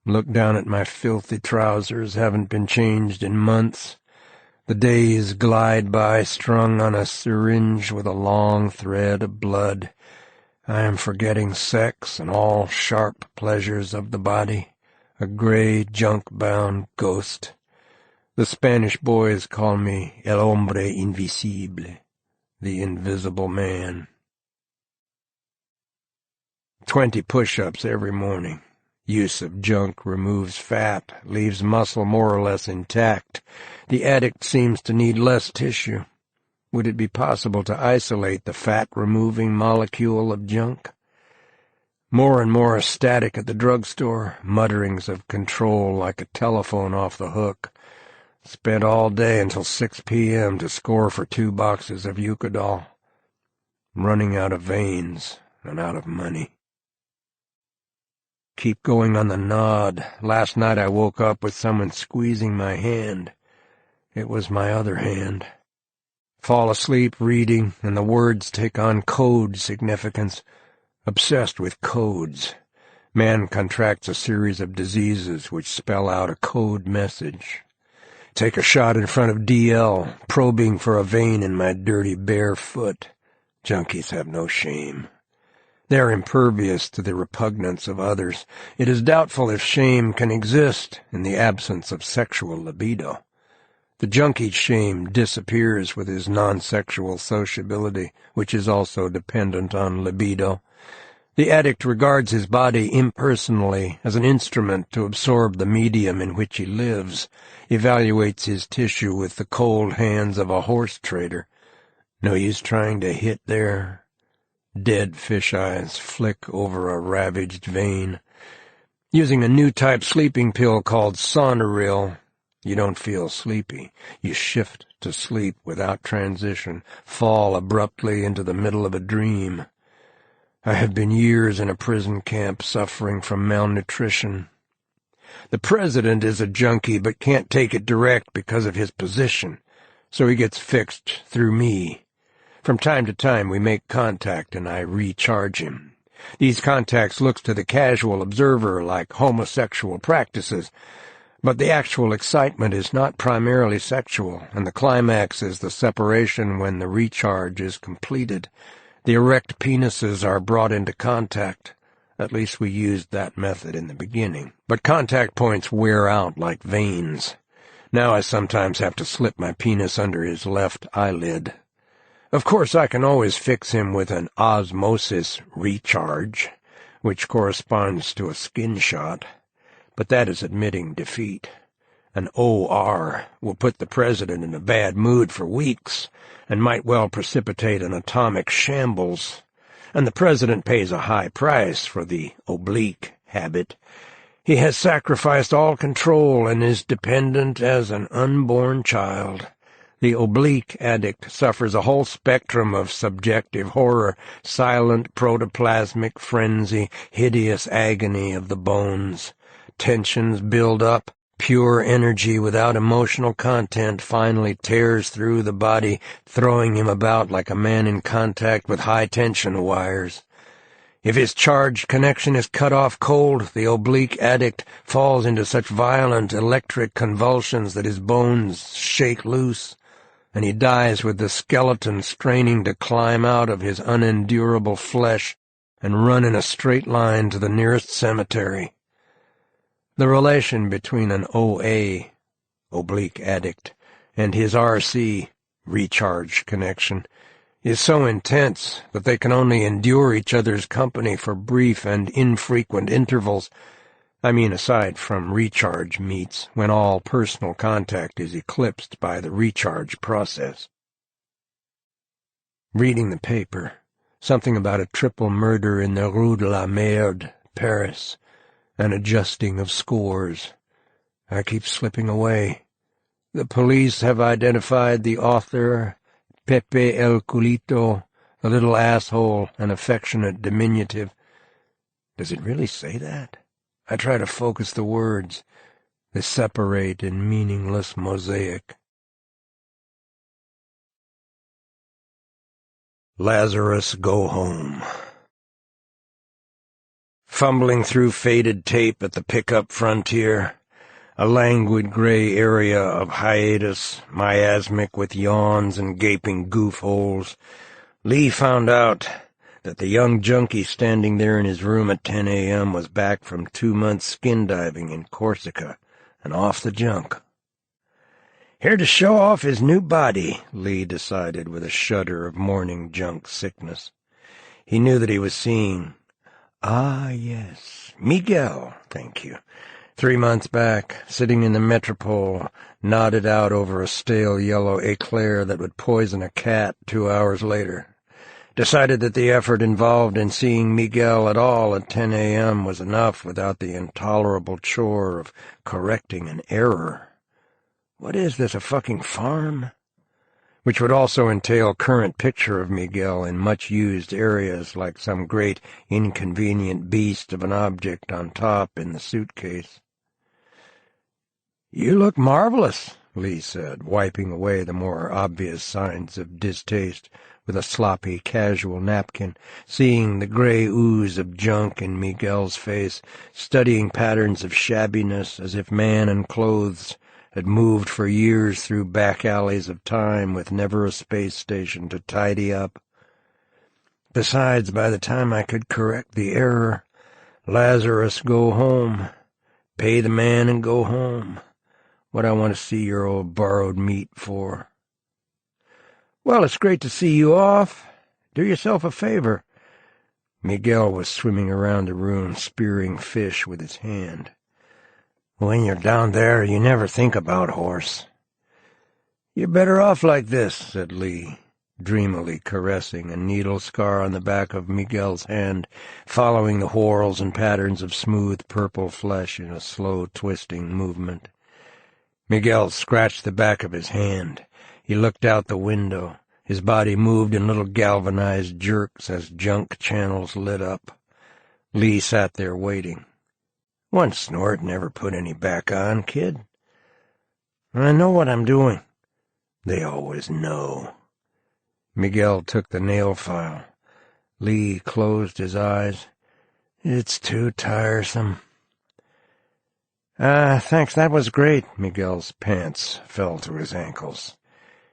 S1: Look down at my filthy trousers, haven't been changed in months. The days glide by, strung on a syringe with a long thread of blood. I am forgetting sex and all sharp pleasures of the body, a gray, junk-bound ghost. The Spanish boys call me el hombre invisible, the invisible man. 20 push-ups every morning. Use of junk removes fat, leaves muscle more or less intact. The addict seems to need less tissue. Would it be possible to isolate the fat-removing molecule of junk? More and more static at the drugstore, mutterings of control like a telephone off the hook. Spent all day until 6 p.m. to score for 2 boxes of Eucadol. Running out of veins and out of money. Keep going on the nod. Last night I woke up with someone squeezing my hand. It was my other hand. Fall asleep reading, and the words take on code significance. Obsessed with codes. Man contracts a series of diseases which spell out a code message. Take a shot in front of DL, probing for a vein in my dirty bare foot. Junkies have no shame. They are impervious to the repugnance of others. It is doubtful if shame can exist in the absence of sexual libido. The junkie's shame disappears with his non-sexual sociability, which is also dependent on libido. The addict regards his body impersonally as an instrument to absorb the medium in which he lives, evaluates his tissue with the cold hands of a horse trader. No use trying to hit there. Dead fish eyes flick over a ravaged vein. Using a new type sleeping pill called Sonoril, you don't feel sleepy. You shift to sleep without transition, fall abruptly into the middle of a dream. I have been years in a prison camp suffering from malnutrition. The president is a junkie but can't take it direct because of his position, so he gets fixed through me. From time to time we make contact and I recharge him.
S3: These contacts looks to the casual observer like homosexual practices, but the actual excitement is not primarily sexual, and the climax is the separation when the recharge is completed. The erect penises are brought into contact. At least we used that method in the beginning. But contact points wear out like veins. Now I sometimes have to slip my penis under his left eyelid. Of course, I can always fix him with an osmosis recharge, which corresponds to a skin shot, but that is admitting defeat. An OR will put the president in a bad mood for weeks and might well precipitate an atomic shambles, and the president pays a high price for the oblique habit. He has sacrificed all control and is dependent as an unborn child. The oblique addict suffers a whole spectrum of subjective horror, silent protoplasmic frenzy, hideous agony of the bones. Tensions build up. Pure energy without emotional content finally tears through the body, throwing him about like a man in contact with high-tension wires. If his charged connection is cut off cold, the oblique addict falls into such violent electric convulsions that his bones shake loose, and he dies with the skeleton straining to climb out of his unendurable flesh and run in a straight line to the nearest cemetery. The relation between an OA, oblique addict, and his RC, recharge connection, is so intense that they can only endure each other's company for brief and infrequent intervals. I mean, aside from recharge meets, when all personal contact is eclipsed by the recharge process. Reading the paper, something about a triple murder in the Rue de la Merde, Paris, an adjusting of scores. I keep slipping away. The police have identified the author, Pepe el Culito, a little asshole, an affectionate diminutive. Does it really say that? I try to focus the words. They separate in meaningless mosaic. Lazarus, go home. Fumbling through faded tape at the pickup frontier, a languid gray area of hiatus, miasmic with yawns and gaping goof holes, Lee found out that the young junkie standing there in his room at 10 a.m. was back from 2 months skin diving in Corsica and off the junk. Here to show off his new body, Lee decided with a shudder of morning junk sickness. He knew that he was seeing, yes, Miguel, thank you. 3 months back, sitting in the Metropole, nodded out over a stale yellow eclair that would poison a cat 2 hours later. Decided that the effort involved in seeing Miguel at all at 10 a.m. was enough without the intolerable chore of correcting an error. What is this, a fucking farm? Which would also entail current picture of Miguel in much-used areas like some great inconvenient beast of an object on top in the suitcase. "You look marvelous," Lee said, wiping away the more obvious signs of distaste with a sloppy, casual napkin, seeing the gray ooze of junk in Miguel's face, studying patterns of shabbiness as if man and clothes had moved for years through back alleys of time with never a space station to tidy up. Besides, by the time I could correct the error, Lazarus, go home. Pay the man and go home. What I want to see your old borrowed meat for. Well, it's great to see you off. Do yourself a favor. Miguel was swimming around the room, spearing fish with his hand. When you're down there, you never think about horse. You're better off like this, said Lee, dreamily caressing a needle scar on the back of Miguel's hand, following the whorls and patterns of smooth purple flesh in a slow twisting movement. Miguel scratched the back of his hand. He looked out the window. His body moved in little galvanized jerks as junk channels lit up. Lee sat there waiting. One snort never put any back on, kid. I know what I'm doing. They always know. Miguel took the nail file. Lee closed his eyes. "It's too tiresome." Thanks, that was great." Miguel's pants fell to his ankles.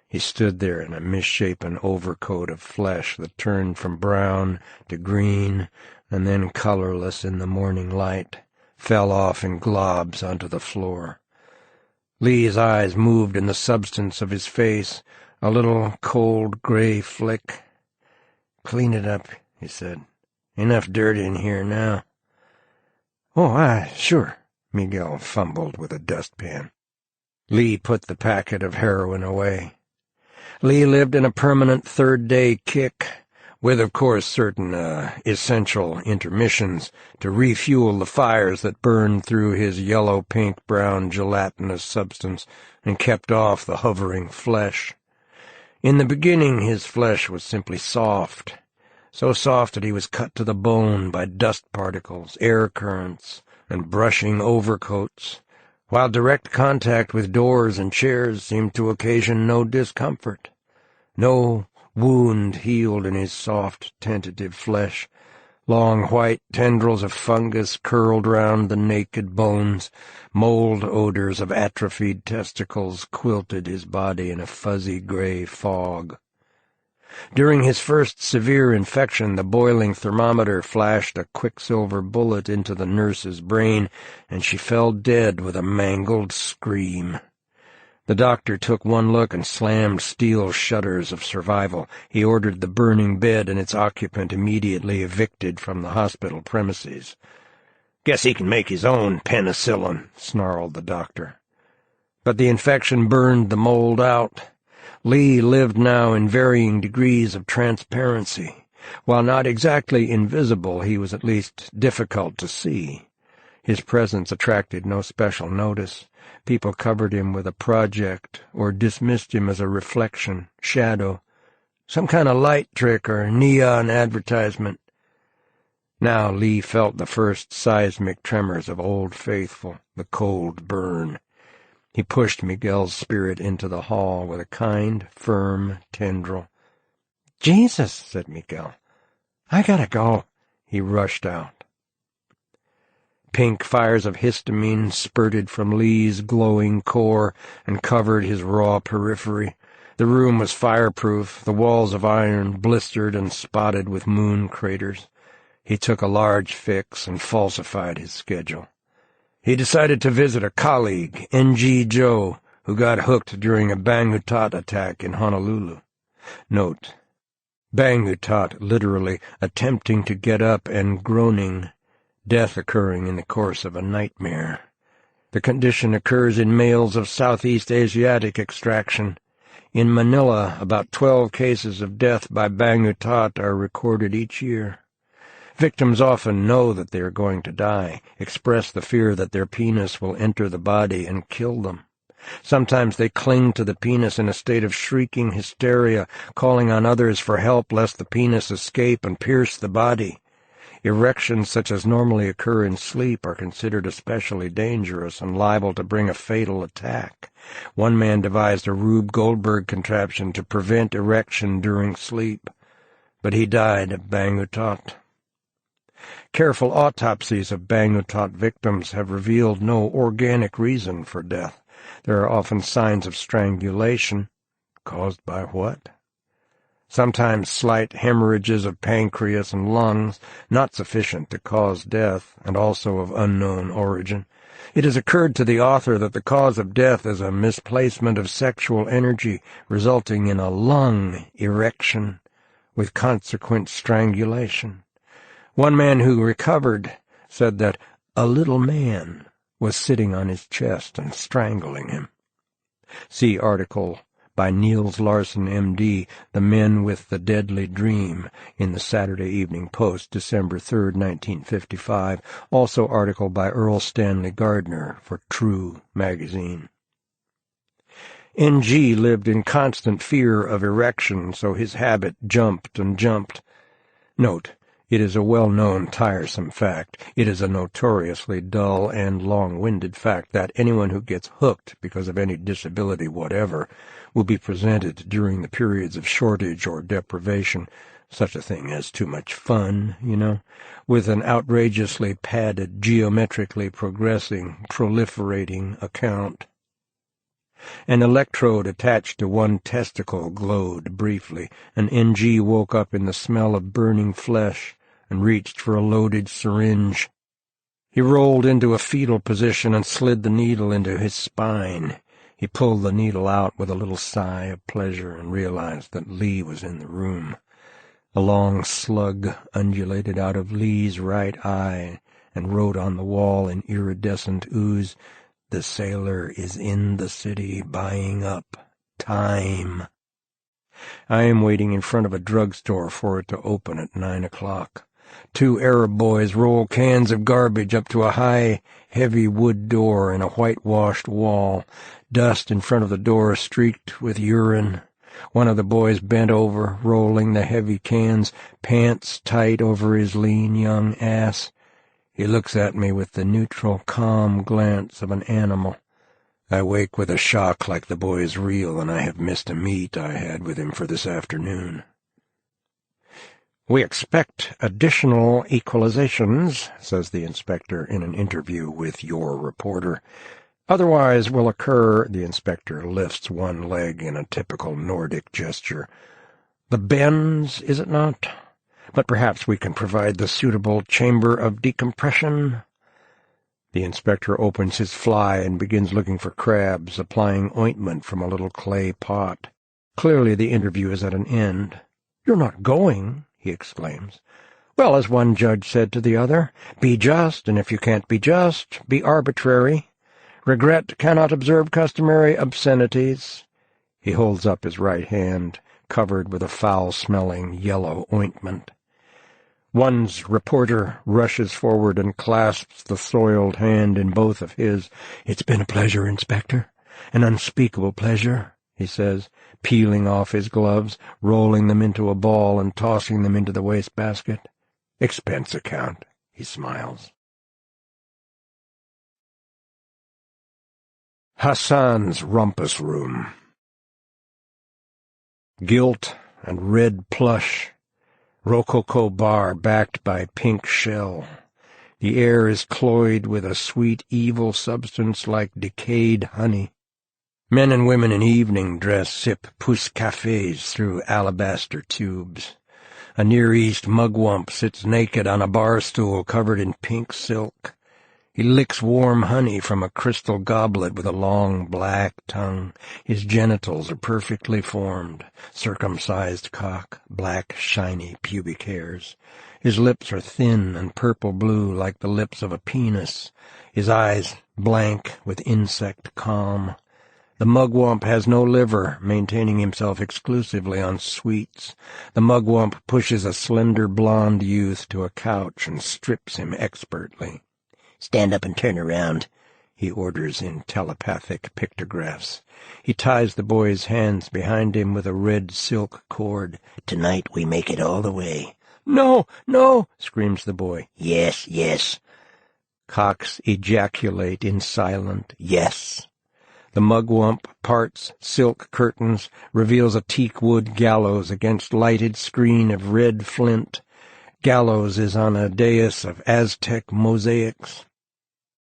S3: He stood there in a misshapen overcoat of flesh that turned from brown to green and then, colorless in the morning light, fell off in globs onto the floor. Lee's eyes moved in the substance of his face, a little cold gray flick. "Clean it up," he said. "Enough dirt in here now." "Oh, sure." Miguel fumbled with a dustpan. Lee put the packet of heroin away. Lee lived in a permanent third-day kick, with, of course, certain essential intermissions to refuel the fires that burned through his yellow-pink-brown gelatinous substance and kept off the hovering flesh. In the beginning his flesh was simply soft, so soft that he was cut to the bone by dust particles, air currents, and brushing overcoats, while direct contact with doors and chairs seemed to occasion no discomfort. No wound healed in his soft, tentative flesh. Long white tendrils of fungus curled round the naked bones. Mold odors of atrophied testicles quilted his body in a fuzzy gray fog. During his first severe infection, the boiling thermometer flashed a quicksilver bullet into the nurse's brain, and she fell dead with a mangled scream. The doctor took one look and slammed steel shutters of survival. He ordered the burning bed and its occupant immediately evicted from the hospital premises. "Guess he can make his own penicillin," snarled the doctor. But the infection burned the mold out. Lee lived now in varying degrees of transparency. While not exactly invisible, he was at least difficult to see. His presence attracted no special notice. People covered him with a project or dismissed him as a reflection, shadow, some kind of light trick or neon advertisement. Now Lee felt the first seismic tremors of Old Faithful, the cold burn. He pushed Miguel's spirit into the hall with a kind, firm tendril. "Jesus," said Miguel. "I gotta go." He rushed out. Pink fires of histamine spurted from Lee's glowing core and covered his raw periphery. The room was fireproof, the walls of iron, blistered and spotted with moon craters. He took a large fix and falsified his schedule. He decided to visit a colleague, N.G. Joe, who got hooked during a Bang-Utat attack in Honolulu. Note: Bang-Utat, literally attempting to get up and groaning, death occurring in the course of a nightmare. The condition occurs in males of Southeast Asiatic extraction. In Manila, about 12 cases of death by Bang-Utat are recorded each year. Victims often know that they are going to die, express the fear that their penis will enter the body and kill them. Sometimes they cling to the penis in a state of shrieking hysteria, calling on others for help lest the penis escape and pierce the body. Erections such as normally occur in sleep are considered especially dangerous and liable to bring a fatal attack. One man devised a Rube Goldberg contraption to prevent erection during sleep, but he died of Bang-Utat. Careful autopsies of Bang-Utat victims have revealed no organic reason for death. There are often signs of strangulation. Caused by what? Sometimes slight hemorrhages of pancreas and lungs, not sufficient to cause death, and also of unknown origin. It has occurred to the author that the cause of death is a misplacement of sexual energy, resulting in a lung erection, with consequent strangulation. One man who recovered said that a little man was sitting on his chest and strangling him. See article by Niels Larson, M.D., The Men with the Deadly Dream, in the Saturday Evening Post, December 3, 1955. Also article by Earl Stanley Gardner for True magazine. N.G. lived in constant fear of erection, so his habit jumped and jumped. Note: it is a well-known tiresome fact, it is a notoriously dull and long-winded fact that anyone who gets hooked because of any disability whatever will be presented during the periods of shortage or deprivation, Such a thing as too much fun, with an outrageously padded, geometrically progressing, proliferating account. An electrode attached to one testicle glowed briefly, and NG woke up in the smell of burning flesh and reached for a loaded syringe. He rolled into a fetal position and slid the needle into his spine. He pulled the needle out with a little sigh of pleasure and realized that Lee was in the room. A long slug undulated out of Lee's right eye and wrote on the wall in iridescent ooze, "The sailor is in the city buying up time. I am waiting in front of a drugstore for it to open at 9 o'clock. 2 Arab boys roll cans of garbage up to a high, heavy wood door in a whitewashed wall, dust in front of the door streaked with urine. One of the boys bent over, rolling the heavy cans, pants tight over his lean young ass. He looks at me with the neutral, calm glance of an animal. I wake with a shock like the boy's real, and I have missed a meet I had with him for this afternoon. "We expect additional equalizations," says the inspector in an interview with your reporter. "Otherwise will occur," the inspector lifts one leg in a typical Nordic gesture. "The bends, is it not? But perhaps we can provide the suitable chamber of decompression." The inspector opens his fly and begins looking for crabs, applying ointment from a little clay pot. Clearly the interview is at an end. "You're not going?" he exclaims. "Well, as one judge said to the other, be just, and if you can't be just, be arbitrary. Regret cannot observe customary obscenities." He holds up his right hand, covered with a foul-smelling yellow ointment. One's reporter rushes forward and clasps the soiled hand in both of his. "It's been a pleasure, Inspector, an unspeakable pleasure," he says, peeling off his gloves, rolling them into a ball and tossing them into the wastebasket. "Expense account," he smiles. Hassan's rumpus room. Gilt and red plush, rococo bar backed by pink shell. The air is cloyed with a sweet, evil substance like decayed honey. Men and women in evening dress sip pousse cafés through alabaster tubes. A Near East mugwump sits naked on a bar stool covered in pink silk. He licks warm honey from a crystal goblet with a long black tongue. His genitals are perfectly formed, circumcised cock, black shiny pubic hairs. His lips are thin and purple-blue like the lips of a penis, his eyes blank with insect calm. The mugwump has no liver, maintaining himself exclusively on sweets. The mugwump pushes a slender blonde youth to a couch and strips him expertly.
S2: "Stand up and turn around,"
S3: he orders in telepathic pictographs. He ties the boy's hands behind him with a red silk cord.
S2: "Tonight we make it all the way."
S3: "No, no!" screams the boy.
S2: "Yes, yes."
S3: Cocks ejaculate in silent yes. The mugwump parts silk curtains, reveals a teakwood gallows against lighted screen of red flint. Gallows is on a dais of Aztec mosaics.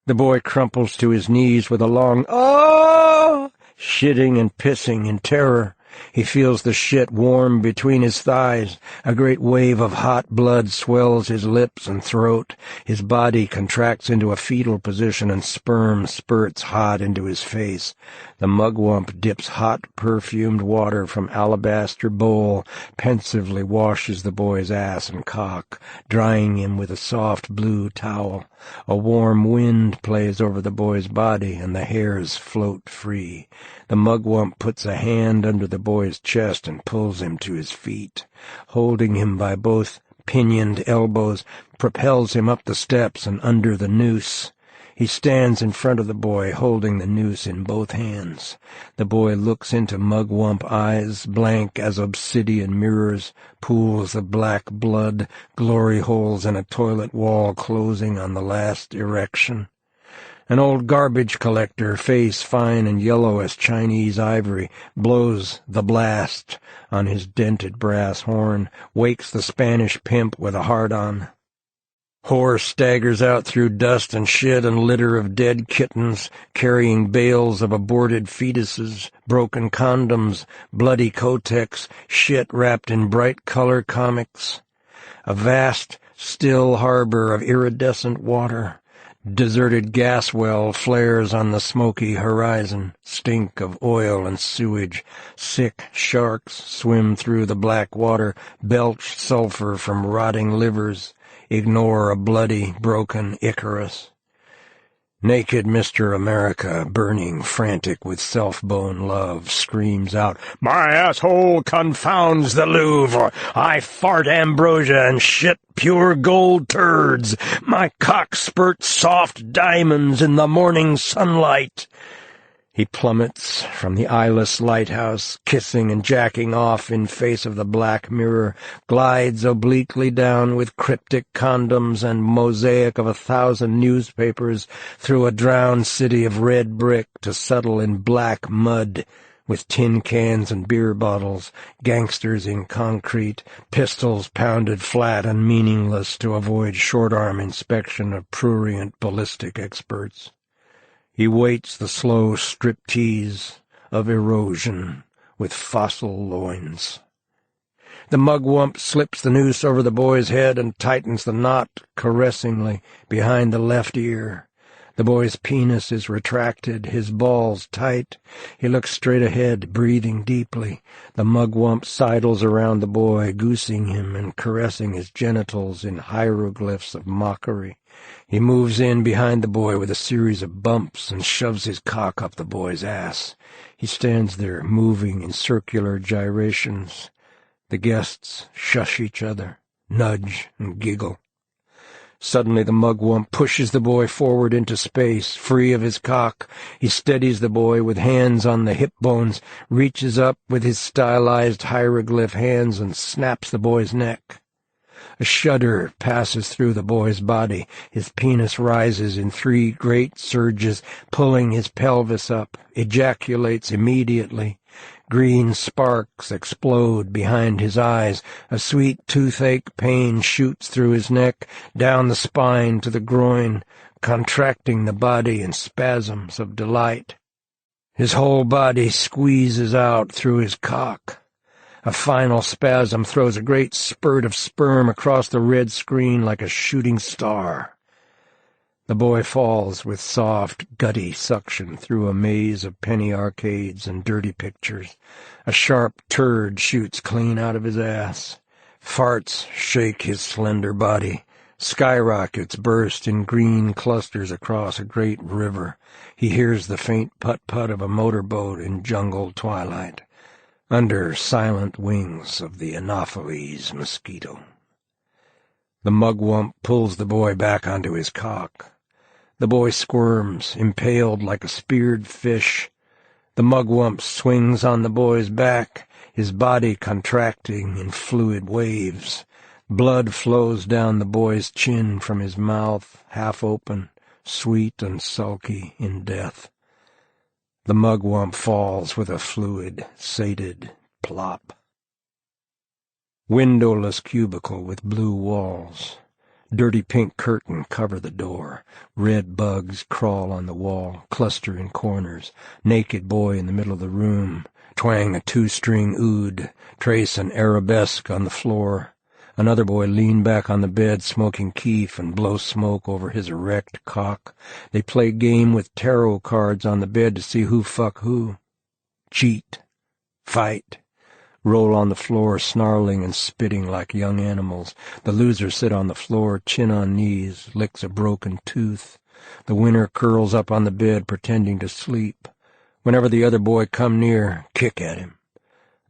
S3: The boy crumples to his knees with a long "ah!" shitting and pissing in terror. He feels the shit warm between his thighs. A great wave of hot blood swells his lips and throat. His body contracts into a fetal position and sperm spurts hot into his face. The mugwump dips hot, perfumed water from alabaster bowl, pensively washes the boy's ass and cock, drying him with a soft blue towel. A warm wind plays over the boy's body, and the hairs float free. The mugwump puts a hand under the boy's chest and pulls him to his feet. Holding him by both pinioned elbows, propels him up the steps and under the noose. He stands in front of the boy, holding the noose in both hands. The boy looks into mugwump eyes, blank as obsidian mirrors, pools of black blood, glory holes in a toilet wall closing on the last erection. An old garbage collector, face fine and yellow as Chinese ivory, blows the blast on his dented brass horn, wakes the Spanish pimp with a hard-on. Whore staggers out through dust and shit and litter of dead kittens, carrying bales of aborted fetuses, broken condoms, bloody Kotex, shit wrapped in bright color comics. A vast, still harbor of iridescent water. Deserted gas well flares on the smoky horizon, stink of oil and sewage. Sick sharks swim through the black water, belch sulfur from rotting livers. Ignore a bloody, broken Icarus. Naked Mr. America, burning frantic with self-bone love, screams out, "My asshole confounds the Louvre! I fart ambrosia and shit pure gold turds! My cock spurts soft diamonds in the morning sunlight!" He plummets from the eyeless lighthouse, kissing and jacking off in face of the black mirror, glides obliquely down with cryptic condoms and mosaic of 1,000 newspapers through a drowned city of red brick to settle in black mud, with tin cans and beer bottles, gangsters in concrete, pistols pounded flat and meaningless to avoid short-arm inspection of prurient ballistic experts. He waits the slow striptease of erosion with fossil loins. The mugwump slips the noose over the boy's head and tightens the knot caressingly behind the left ear. The boy's penis is retracted, his balls tight. He looks straight ahead, breathing deeply. The mugwump sidles around the boy, goosing him and caressing his genitals in hieroglyphs of mockery. He moves in behind the boy with a series of bumps and shoves his cock up the boy's ass. He stands there, moving in circular gyrations. The guests shush each other, nudge and giggle. Suddenly the mugwump pushes the boy forward into space, free of his cock. He steadies the boy with hands on the hip bones, reaches up with his stylized hieroglyph hands and snaps the boy's neck. A shudder passes through the boy's body. His penis rises in 3 great surges, pulling his pelvis up, ejaculates immediately. Green sparks explode behind his eyes. A sweet toothache pain shoots through his neck, down the spine to the groin, contracting the body in spasms of delight. His whole body squeezes out through his cock. A final spasm throws a great spurt of sperm across the red screen like a shooting star. The boy falls with soft, gutty suction through a maze of penny arcades and dirty pictures. A sharp turd shoots clean out of his ass. Farts shake his slender body. Skyrockets burst in green clusters across a great river. He hears the faint putt-putt of a motorboat in jungle twilight, under silent wings of the Anopheles mosquito. The mugwump pulls the boy back onto his cock. The boy squirms, impaled like a speared fish. The mugwump swings on the boy's back, his body contracting in fluid waves. Blood flows down the boy's chin from his mouth, half open, sweet and sulky in death. The mugwump falls with a fluid, sated plop. Windowless cubicle with blue walls. Dirty pink curtain cover the door. Red bugs crawl on the wall, cluster in corners. Naked boy in the middle of the room. Twang a 2-string oud. Trace an arabesque on the floor. Another boy lean back on the bed, smoking keef, and blow smoke over his erect cock. They play game with tarot cards on the bed to see who fuck who. Cheat. Fight. Roll on the floor, snarling and spitting like young animals. The losers sit on the floor, chin on knees, licks a broken tooth. The winner curls up on the bed, pretending to sleep. Whenever the other boy come near, kick at him.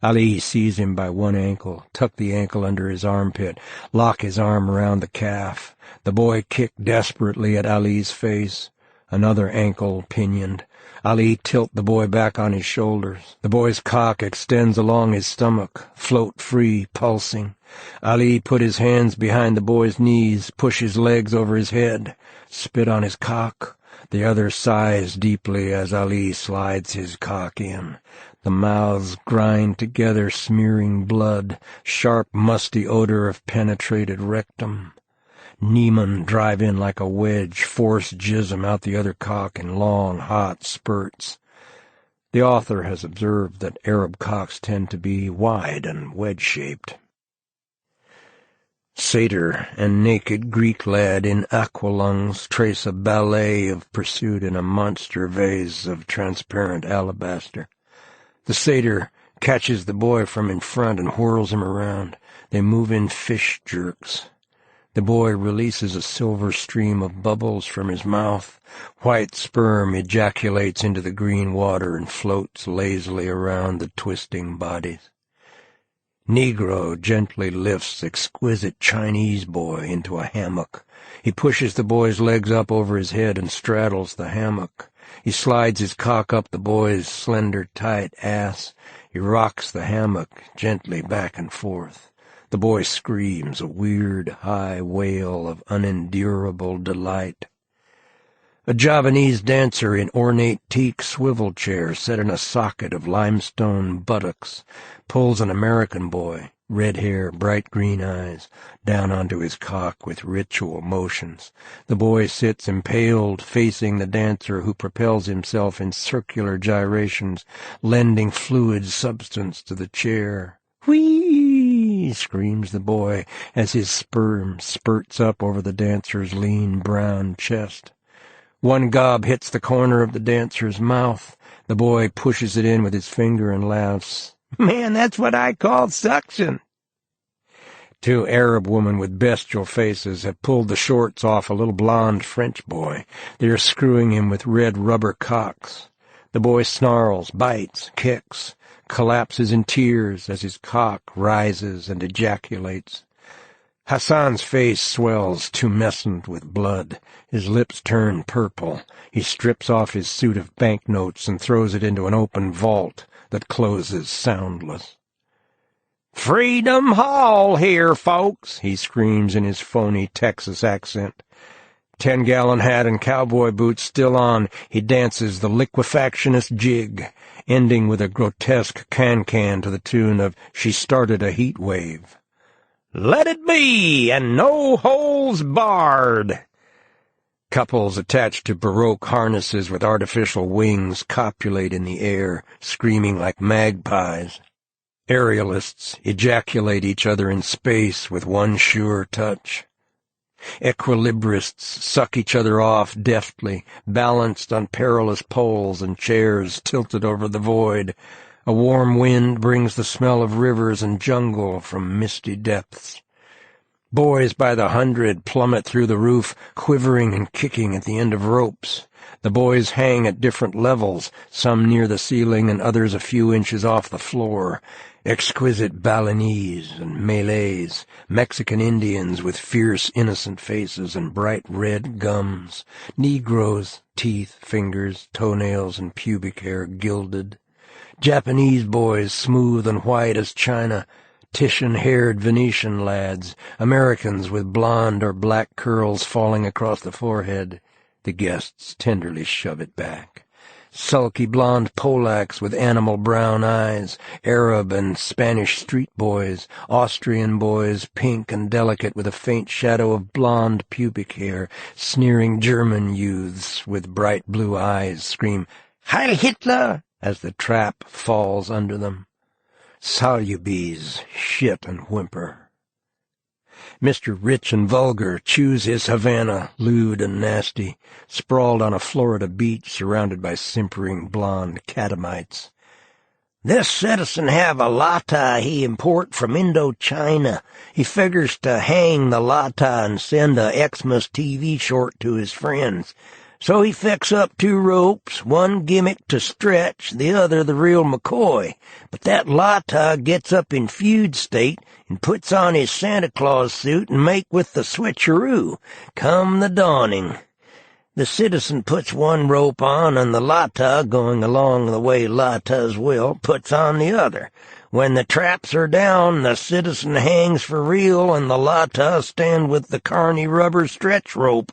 S3: Ali seize him by one ankle, tuck the ankle under his armpit, lock his arm around the calf. The boy kicked desperately at Ali's face. Another ankle pinioned. Ali tilt the boy back on his shoulders. The boy's cock extends along his stomach, float free, pulsing. Ali put his hands behind the boy's knees, push his legs over his head, spit on his cock. The other sighs deeply as Ali slides his cock in. The mouths grind together, smearing blood, sharp, musty odor of penetrated rectum. Neiman drive in like a wedge, force jism out the other cock in long, hot spurts. The author has observed that Arab cocks tend to be wide and wedge-shaped. Satyr and naked Greek lad in aqualungs trace a ballet of pursuit in a monster vase of transparent alabaster. The satyr catches the boy from in front and whirls him around. They move in fish jerks. The boy releases a silver stream of bubbles from his mouth. White sperm ejaculates into the green water and floats lazily around the twisting bodies. Negro gently lifts exquisite Chinese boy into a hammock. He pushes the boy's legs up over his head and straddles the hammock. He slides his cock up the boy's slender, tight ass. He rocks the hammock gently back and forth. The boy screams a weird, high wail of unendurable delight. A Javanese dancer in ornate teak swivel chair set in a socket of limestone buttocks pulls an American boy, red hair, bright green eyes, down onto his cock with ritual motions. The boy sits impaled, facing the dancer, who propels himself in circular gyrations, lending fluid substance to the chair. "Whee!" screams the boy as his sperm spurts up over the dancer's lean brown chest. One gob hits the corner of the dancer's mouth. The boy pushes it in with his finger and laughs. "Man, that's what I call suction." Two Arab women with bestial faces have pulled the shorts off a little blond French boy. They are screwing him with red rubber cocks. The boy snarls, bites, kicks, collapses in tears as his cock rises and ejaculates. Hassan's face swells, tumescent with blood. His lips turn purple. He strips off his suit of banknotes and throws it into an open vault that closes soundless. "Freedom Hall here, folks," he screams in his phony Texas accent. 10-gallon hat and cowboy boots still on, he dances the liquefactionist jig, ending with a grotesque can-can to the tune of "She Started a Heat Wave." "Let it be, and no holes barred." Couples attached to Baroque harnesses with artificial wings copulate in the air, screaming like magpies. Aerialists ejaculate each other in space with one sure touch. Equilibrists suck each other off deftly, balanced on perilous poles and chairs tilted over the void. A warm wind brings the smell of rivers and jungle from misty depths. Boys by the 100 plummet through the roof, quivering and kicking at the end of ropes. The boys hang at different levels, some near the ceiling and others a few inches off the floor. Exquisite Balinese and Malays, Mexican Indians with fierce, innocent faces and bright red gums, Negroes, teeth, fingers, toenails, and pubic hair gilded, Japanese boys smooth and white as china, Titian-haired Venetian lads, Americans with blonde or black curls falling across the forehead. The guests tenderly shove it back. Sulky blonde Polacks with animal brown eyes, Arab and Spanish street boys, Austrian boys, pink and delicate with a faint shadow of blonde pubic hair, sneering German youths with bright blue eyes scream, "Heil Hitler!" as the trap falls under them. Salubes shit and whimper. Mr. Rich and Vulgar chews his Havana, lewd and nasty, sprawled on a Florida beach surrounded by simpering blonde catamites. "This citizen have a lata he import from Indochina. He figures to hang the lata and send a Xmas TV short to his friends. So he fix up 2 ropes, one gimmick to stretch, the other the real McCoy. But that lata gets up in feud state and puts on his Santa Claus suit and make with the switcheroo. Come the dawning. The citizen puts one rope on, and the lata, going along the way latas will, puts on the other. When the traps are down, the citizen hangs for real, and the lata stand with the carny rubber stretch rope.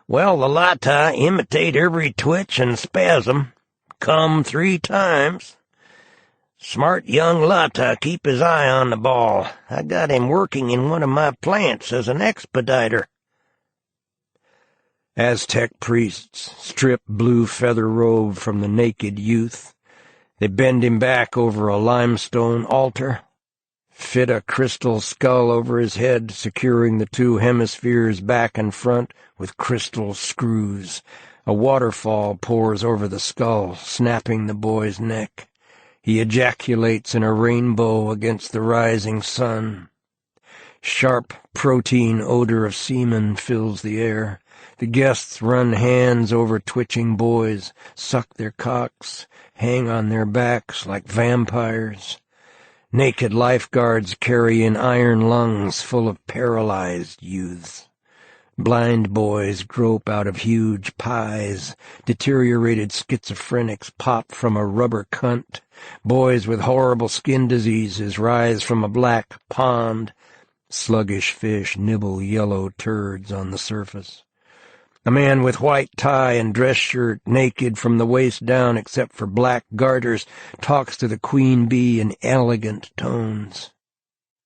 S2: Well, the lata imitate every twitch and spasm. Come 3 times. Smart young lata, keep his eye on the ball. I got him working in one of my plants as an expediter.
S3: Aztec priests strip blue feather robe from the naked youth. They bend him back over a limestone altar, fit a crystal skull over his head, securing the 2 hemispheres back and front with crystal screws. A waterfall pours over the skull, snapping the boy's neck. He ejaculates in a rainbow against the rising sun. Sharp protein odor of semen fills the air. The guests run hands over twitching boys, suck their cocks, hang on their backs like vampires. Naked lifeguards carry in iron lungs full of paralyzed youths. Blind boys grope out of huge pies. Deteriorated schizophrenics pop from a rubber cunt. Boys with horrible skin diseases rise from a black pond. Sluggish fish nibble yellow turds on the surface. A man with white tie and dress shirt, naked from the waist down except for black garters, talks to the queen bee in elegant tones.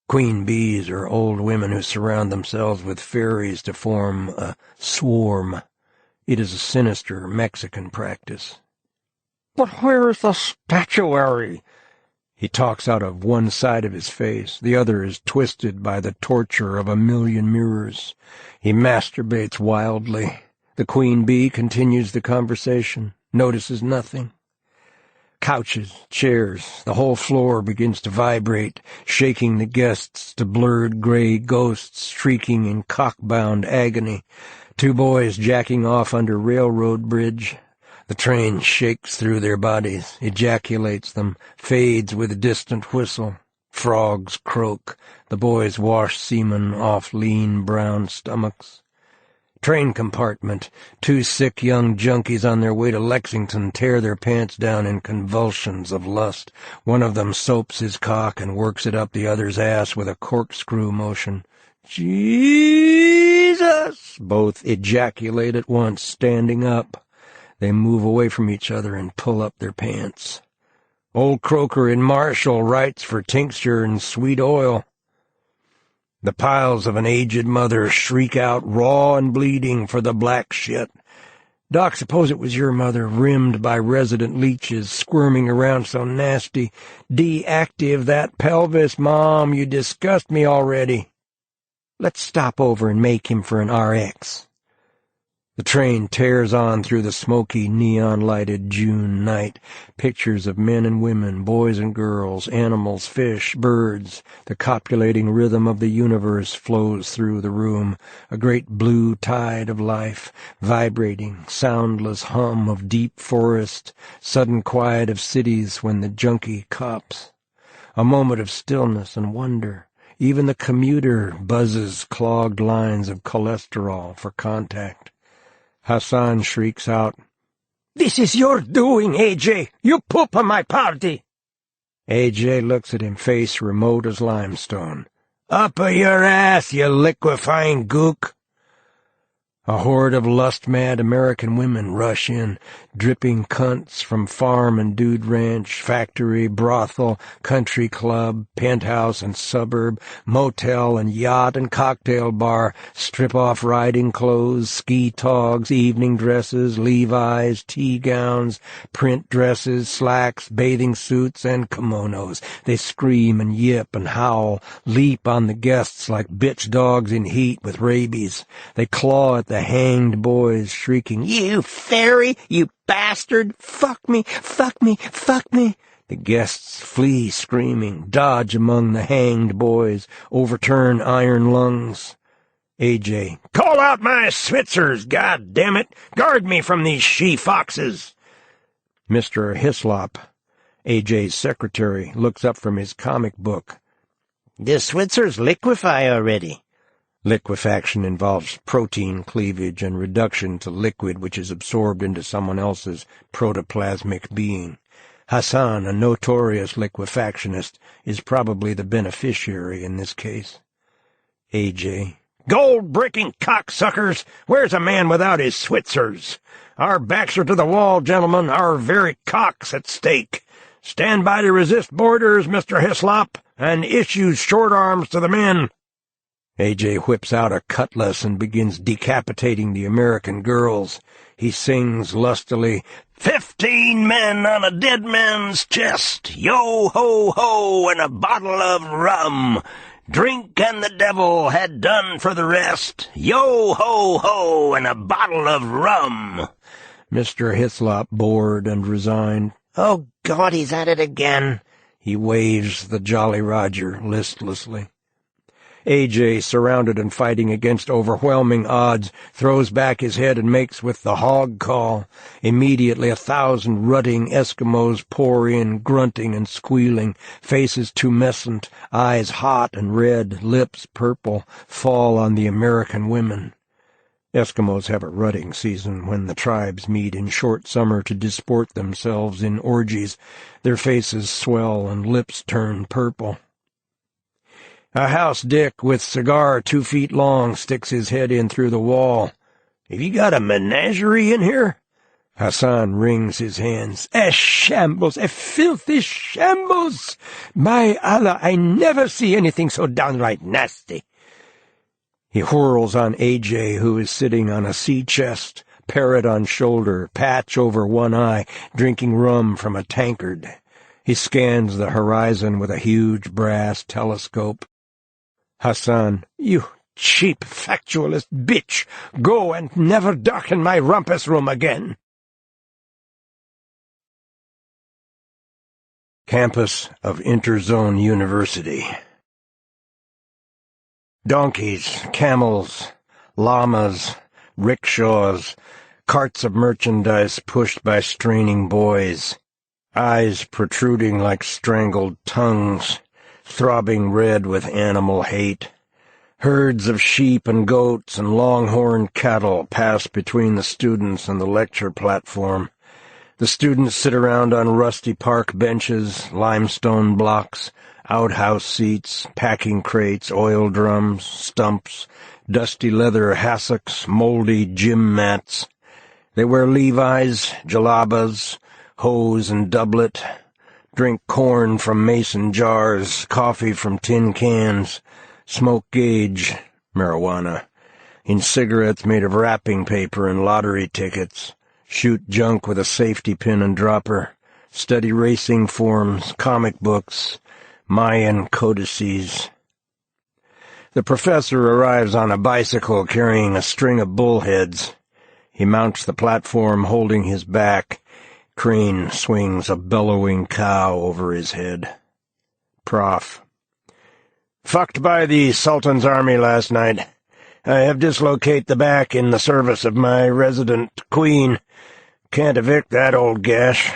S3: Queen bees are old women who surround themselves with fairies to form a swarm. It is a sinister Mexican practice.
S2: But where is the statuary?
S3: He talks out of one side of his face. The other is twisted by the torture of a million mirrors. He masturbates wildly. The queen bee continues the conversation, notices nothing. Couches, chairs, the whole floor begins to vibrate, shaking the guests to blurred gray ghosts shrieking in cock-bound agony. 2 boys jacking off under railroad bridge. The train shakes through their bodies, ejaculates them, fades with a distant whistle. Frogs croak. The boys wash semen off lean brown stomachs. Train compartment. 2 sick young junkies on their way to Lexington tear their pants down in convulsions of lust. One of them soaps his cock and works it up the other's ass with a corkscrew motion. Jesus! Both ejaculate at once, standing up. They move away from each other and pull up their pants. Old Croker in Marshall writes for tincture and sweet oil. The piles of an aged mother shriek out, raw and bleeding, for the black shit. Doc, suppose it was your mother, rimmed by resident leeches, squirming around so nasty. Deactive that pelvis, Mom, you disgust me already. Let's stop over and make him for an RX. The train tears on through the smoky, neon-lighted June night. Pictures of men and women, boys and girls, animals, fish, birds. The copulating rhythm of the universe flows through the room, a great blue tide of life, vibrating, soundless hum of deep forest, sudden quiet of cities when the junkie cops. A moment of stillness and wonder. Even the commuter buzzes clogged lines of cholesterol for contact. Hassan shrieks out, "This is your doing, A.J. You poop on my party!" A.J. looks at him, face remote as limestone. "Up a your ass, you liquefying gook!" A horde of lust-mad American women rush in, dripping cunts from farm and dude ranch, factory, brothel, country club, penthouse and suburb, motel and yacht and cocktail bar, strip-off riding clothes, ski togs, evening dresses, Levi's, tea gowns, print dresses, slacks, bathing suits, and kimonos. They scream and yip and howl, leap on the guests like bitch dogs in heat with rabies. They claw at the hanged boys, shrieking, "You fairy! You bastard! Fuck me! Fuck me! Fuck me!" The guests flee screaming, dodge among the hanged boys, overturn iron lungs. A.J. "Call out my Switzers, God damn it! Guard me from these she-foxes!" Mr. Hislop, A.J.'s secretary, looks up from his comic book.
S2: The Switzers liquefy already.
S3: Liquefaction involves protein cleavage and reduction to liquid which is absorbed into someone else's protoplasmic being. Hassan, a notorious liquefactionist, is probably the beneficiary in this case. A.J. Gold-breaking cocksuckers! Where's a man without his Switzers? Our backs are to the wall, gentlemen, our very cocks at stake. Stand by to resist boarders, Mr. Hislop, and issues short arms to the men." A.J. whips out a cutlass and begins decapitating the American girls. He sings lustily, "15 men on a dead man's chest, yo-ho-ho, and a bottle of rum. Drink and the devil had done for the rest, yo-ho-ho, and a bottle of rum." Mr. Hislop, bored and resigned.
S2: "Oh, God, he's at it again."
S3: He waves the Jolly Roger listlessly. A.J., surrounded and fighting against overwhelming odds, throws back his head and makes with the hog call. Immediately 1,000 rutting Eskimos pour in, grunting and squealing, faces tumescent, eyes hot and red, lips purple, fall on the American women. Eskimos have a rutting season when the tribes meet in short summer to disport themselves in orgies. Their faces swell and lips turn purple. A house dick with cigar 2 feet long sticks his head in through the wall. "Have you got a menagerie in here?" Hassan wrings his hands. "A shambles, a filthy shambles! By Allah, I never see anything so downright nasty." He whirls on A.J., who is sitting on a sea chest, parrot on shoulder, patch over one eye, drinking rum from a tankard. He scans the horizon with a huge brass telescope. "Hassan, you cheap factualist bitch, go and never darken my rumpus room again." Campus of Interzone University. Donkeys, camels, llamas, rickshaws, carts of merchandise pushed by straining boys, eyes protruding like strangled tongues, throbbing red with animal hate. Herds of sheep and goats and longhorn cattle pass between the students and the lecture platform. The students sit around on rusty park benches, limestone blocks, outhouse seats, packing crates, oil drums, stumps, dusty leather hassocks, moldy gym mats. They wear Levi's, jalabas, hose and doublet, drink corn from mason jars, coffee from tin cans, smoke gauge, marijuana, in cigarettes made of wrapping paper and lottery tickets, shoot junk with a safety pin and dropper, study racing forms, comic books, Mayan codices. The professor arrives on a bicycle carrying a string of bullheads. He mounts the platform holding his back. Crane swings a bellowing cow over his head. Prof. "Fucked by the Sultan's army last night. I have dislocate the back in the service of my resident queen. Can't evict that old gash.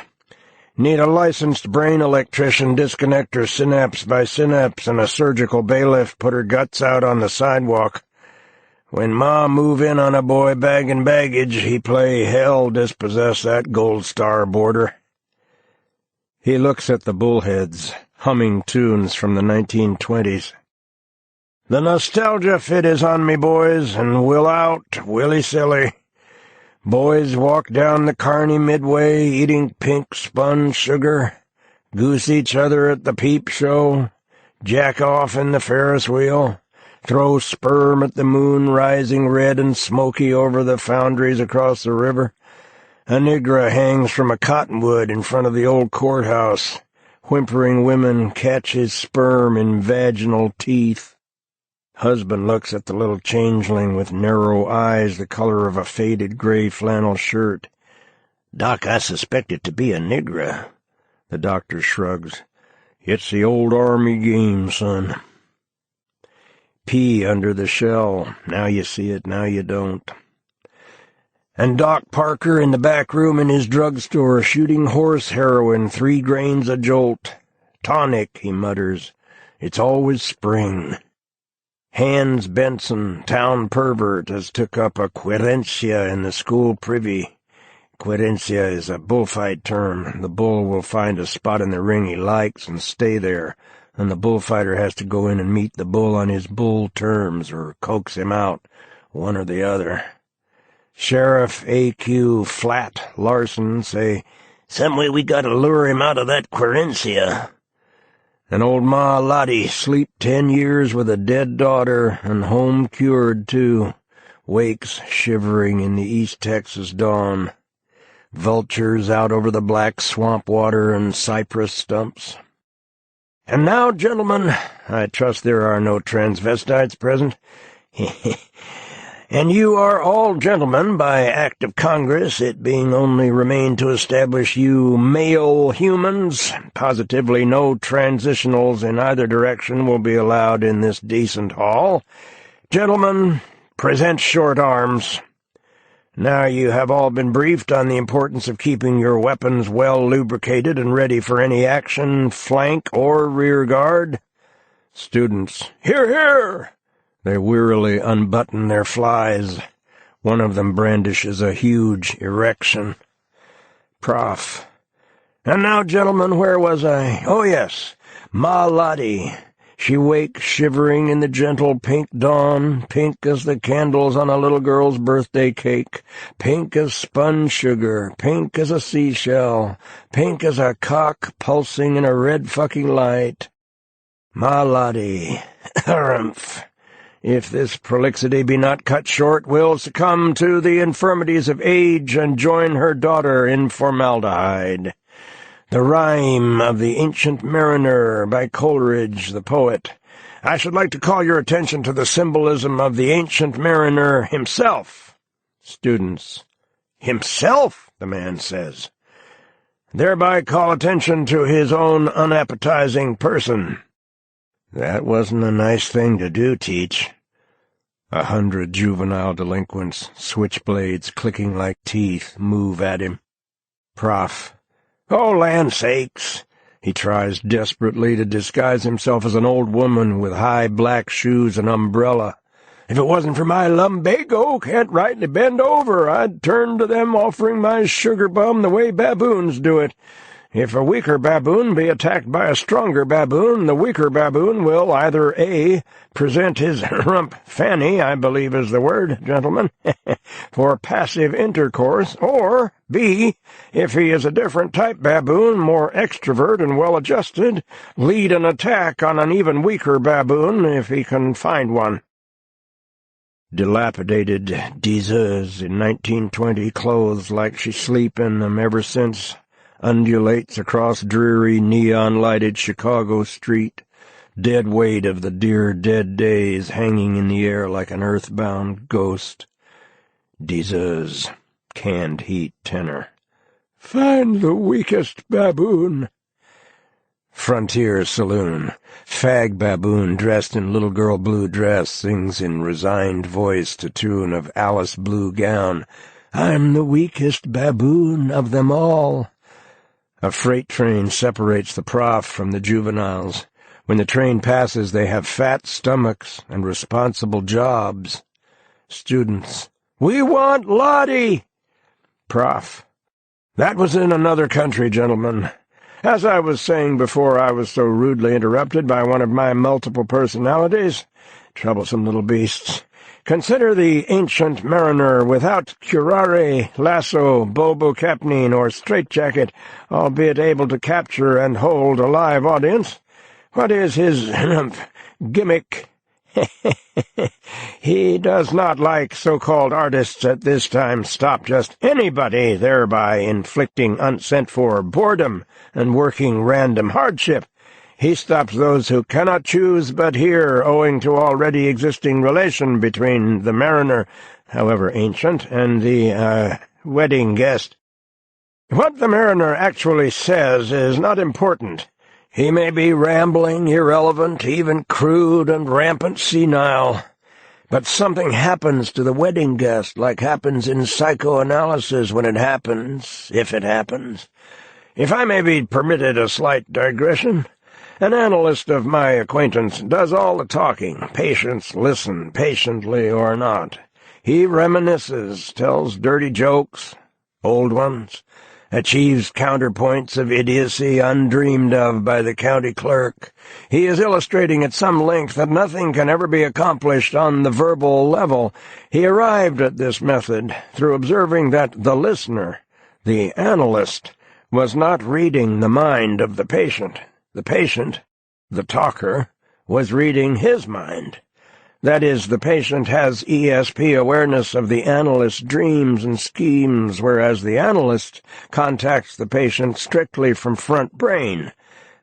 S3: Need a licensed brain electrician disconnect her synapse by synapse and a surgical bailiff put her guts out on the sidewalk. When Ma move in on a boy bagging baggage, he play hell dispossess that gold star border." He looks at the bullheads, humming tunes from the 1920s. "The nostalgia fit is on me, boys, and will out, willy silly. Boys walk down the Carney Midway eating pink spun sugar, goose each other at the peep show, jack off in the Ferris wheel, throw sperm at the moon rising red and smoky over the foundries across the river. A nigger hangs from a cottonwood in front of the old courthouse. Whimpering women catch his sperm in vaginal teeth. Husband looks at the little changeling with narrow eyes the color of a faded gray flannel shirt. Doc, I suspect it to be a nigger. The doctor shrugs. It's the old army game, son. Pee under the shell. Now you see it, now you don't. And Doc Parker in the back room in his drugstore shooting horse heroin 3 grains a jolt. Tonic, he mutters. It's always spring. Hans Benson, town pervert, has took up a querencia in the school privy. Querencia is a bullfight term. The bull will find a spot in the ring he likes and stay there. and the bullfighter has to go in and meet the bull on his bull terms or coax him out, one or the other. Sheriff A.Q. Flat Larson say,
S2: "Some way we gotta lure him out of that querencia."
S3: And old Ma Lottie sleep 10 years with a dead daughter and home cured, too. Wakes shivering in the East Texas dawn. Vultures out over the black swamp water and cypress stumps. And now, gentlemen, I trust there are no transvestites present. And you are all gentlemen by act of Congress, it being only remained to establish you male humans. Positively no transitionals in either direction will be allowed in this decent hall. Gentlemen, present short arms. Now you have all been briefed on the importance of keeping your weapons well lubricated and ready for any action, flank or rear guard. Students, hear, hear! They wearily unbutton their flies. One of them brandishes a huge erection. Prof. And now, gentlemen, where was I? Oh, yes, Ma Lottie. She wakes shivering in the gentle pink dawn, pink as the candles on a little girl's birthday cake, pink as spun sugar, pink as a seashell, pink as a cock pulsing in a red fucking light. Ma Lottie, harumph. If this prolixity be not cut short, will succumb to the infirmities of age and join her daughter in formaldehyde. The Rhyme of the Ancient Mariner by Coleridge, the poet. I should like to call your attention to the symbolism of the Ancient Mariner himself. Students. Himself, the man says. Thereby call attention to his own unappetizing person. That wasn't a nice thing to do, Teach. 100 juvenile delinquents, switchblades clicking like teeth, move at him. Prof. Oh, land sakes! He tries desperately to disguise himself as an old woman with high black shoes and umbrella. If it wasn't for my lumbago, can't rightly bend over, I'd turn to them offering my sugar bum the way baboons do it. If a weaker baboon be attacked by a stronger baboon, the weaker baboon will either A, present his rump fanny, I believe is the word, gentlemen, for passive intercourse, or B, if he is a different type baboon, more extrovert and well-adjusted, lead an attack on an even weaker baboon if he can find one. Dilapidated diseuse in 1920, clothes like she sleep in them ever since, undulates across dreary, neon-lighted Chicago street, dead weight of the dear dead days hanging in the air like an earthbound ghost. Diseuse, canned heat tenor. Find the weakest baboon. Frontier saloon. Fag baboon dressed in little girl blue dress sings in resigned voice to tune of Alice Blue Gown. I'm the weakest baboon of them all. A freight train separates the prof from the juveniles. When the train passes, they have fat stomachs and responsible jobs. Students. We want Lottie! Prof. That was in another country, gentlemen. As I was saying before I was so rudely interrupted by one of my multiple personalities, troublesome little beasts, consider the Ancient Mariner without curare, lasso, bulbocapnine, or straitjacket, albeit able to capture and hold a live audience. What is his gimmick? He does not, like so-called artists at this time, stop just anybody, thereby inflicting unsent-for boredom and working random hardship. He stops those who cannot choose but hear, owing to already existing relation between the mariner, however ancient, and the, wedding guest. What the mariner actually says is not important. He may be rambling, irrelevant, even crude and rampant senile. But something happens to the wedding guest, like happens in psychoanalysis when it happens, if it happens. If I may be permitted a slight digression, an analyst of my acquaintance does all the talking. Patients listen, patiently or not. He reminisces, tells dirty jokes, old ones, achieves counterpoints of idiocy undreamed of by the county clerk. He is illustrating at some length that nothing can ever be accomplished on the verbal level. He arrived at this method through observing that the listener, the analyst, was not reading the mind of the patient. The patient, the talker, was reading his mind. That is, the patient has ESP awareness of the analyst's dreams and schemes, whereas the analyst contacts the patient strictly from front brain.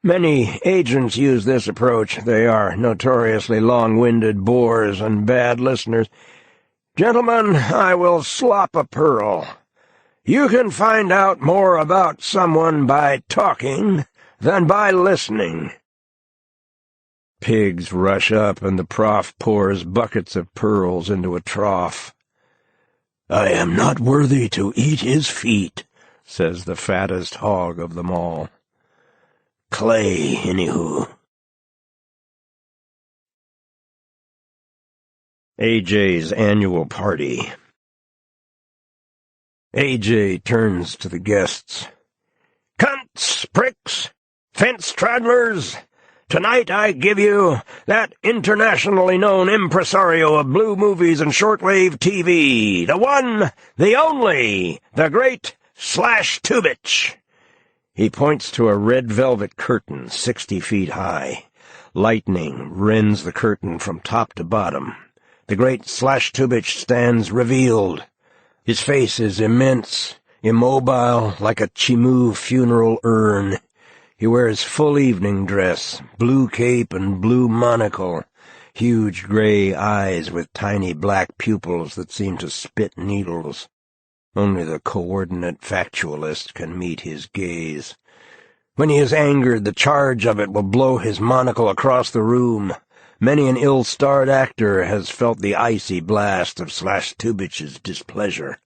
S3: Many agents use this approach. They are notoriously long-winded bores and bad listeners. Gentlemen, I will slop a pearl. You can find out more about someone by talking than by listening. Pigs rush up, and the prof pours buckets of pearls into a trough. "I am not worthy to eat his feet," says the fattest hog of them all. "Clay, anywho." AJ's annual party. AJ turns to the guests. "Cunts, pricks, fence-straddlers! Tonight I give you that internationally known impresario of blue movies and shortwave TV, the one, the only, the great Tubich." He points to a red velvet curtain 60 feet high. Lightning rends the curtain from top to bottom. The great Tubich stands revealed. His face is immense, immobile, like a Chimu funeral urn. He wears full evening dress, blue cape and blue monocle, huge gray eyes with tiny black pupils that seem to spit needles. Only the coordinate factualist can meet his gaze. When he is angered, the charge of it will blow his monocle across the room. Many an ill-starred actor has felt the icy blast of Tubich's displeasure.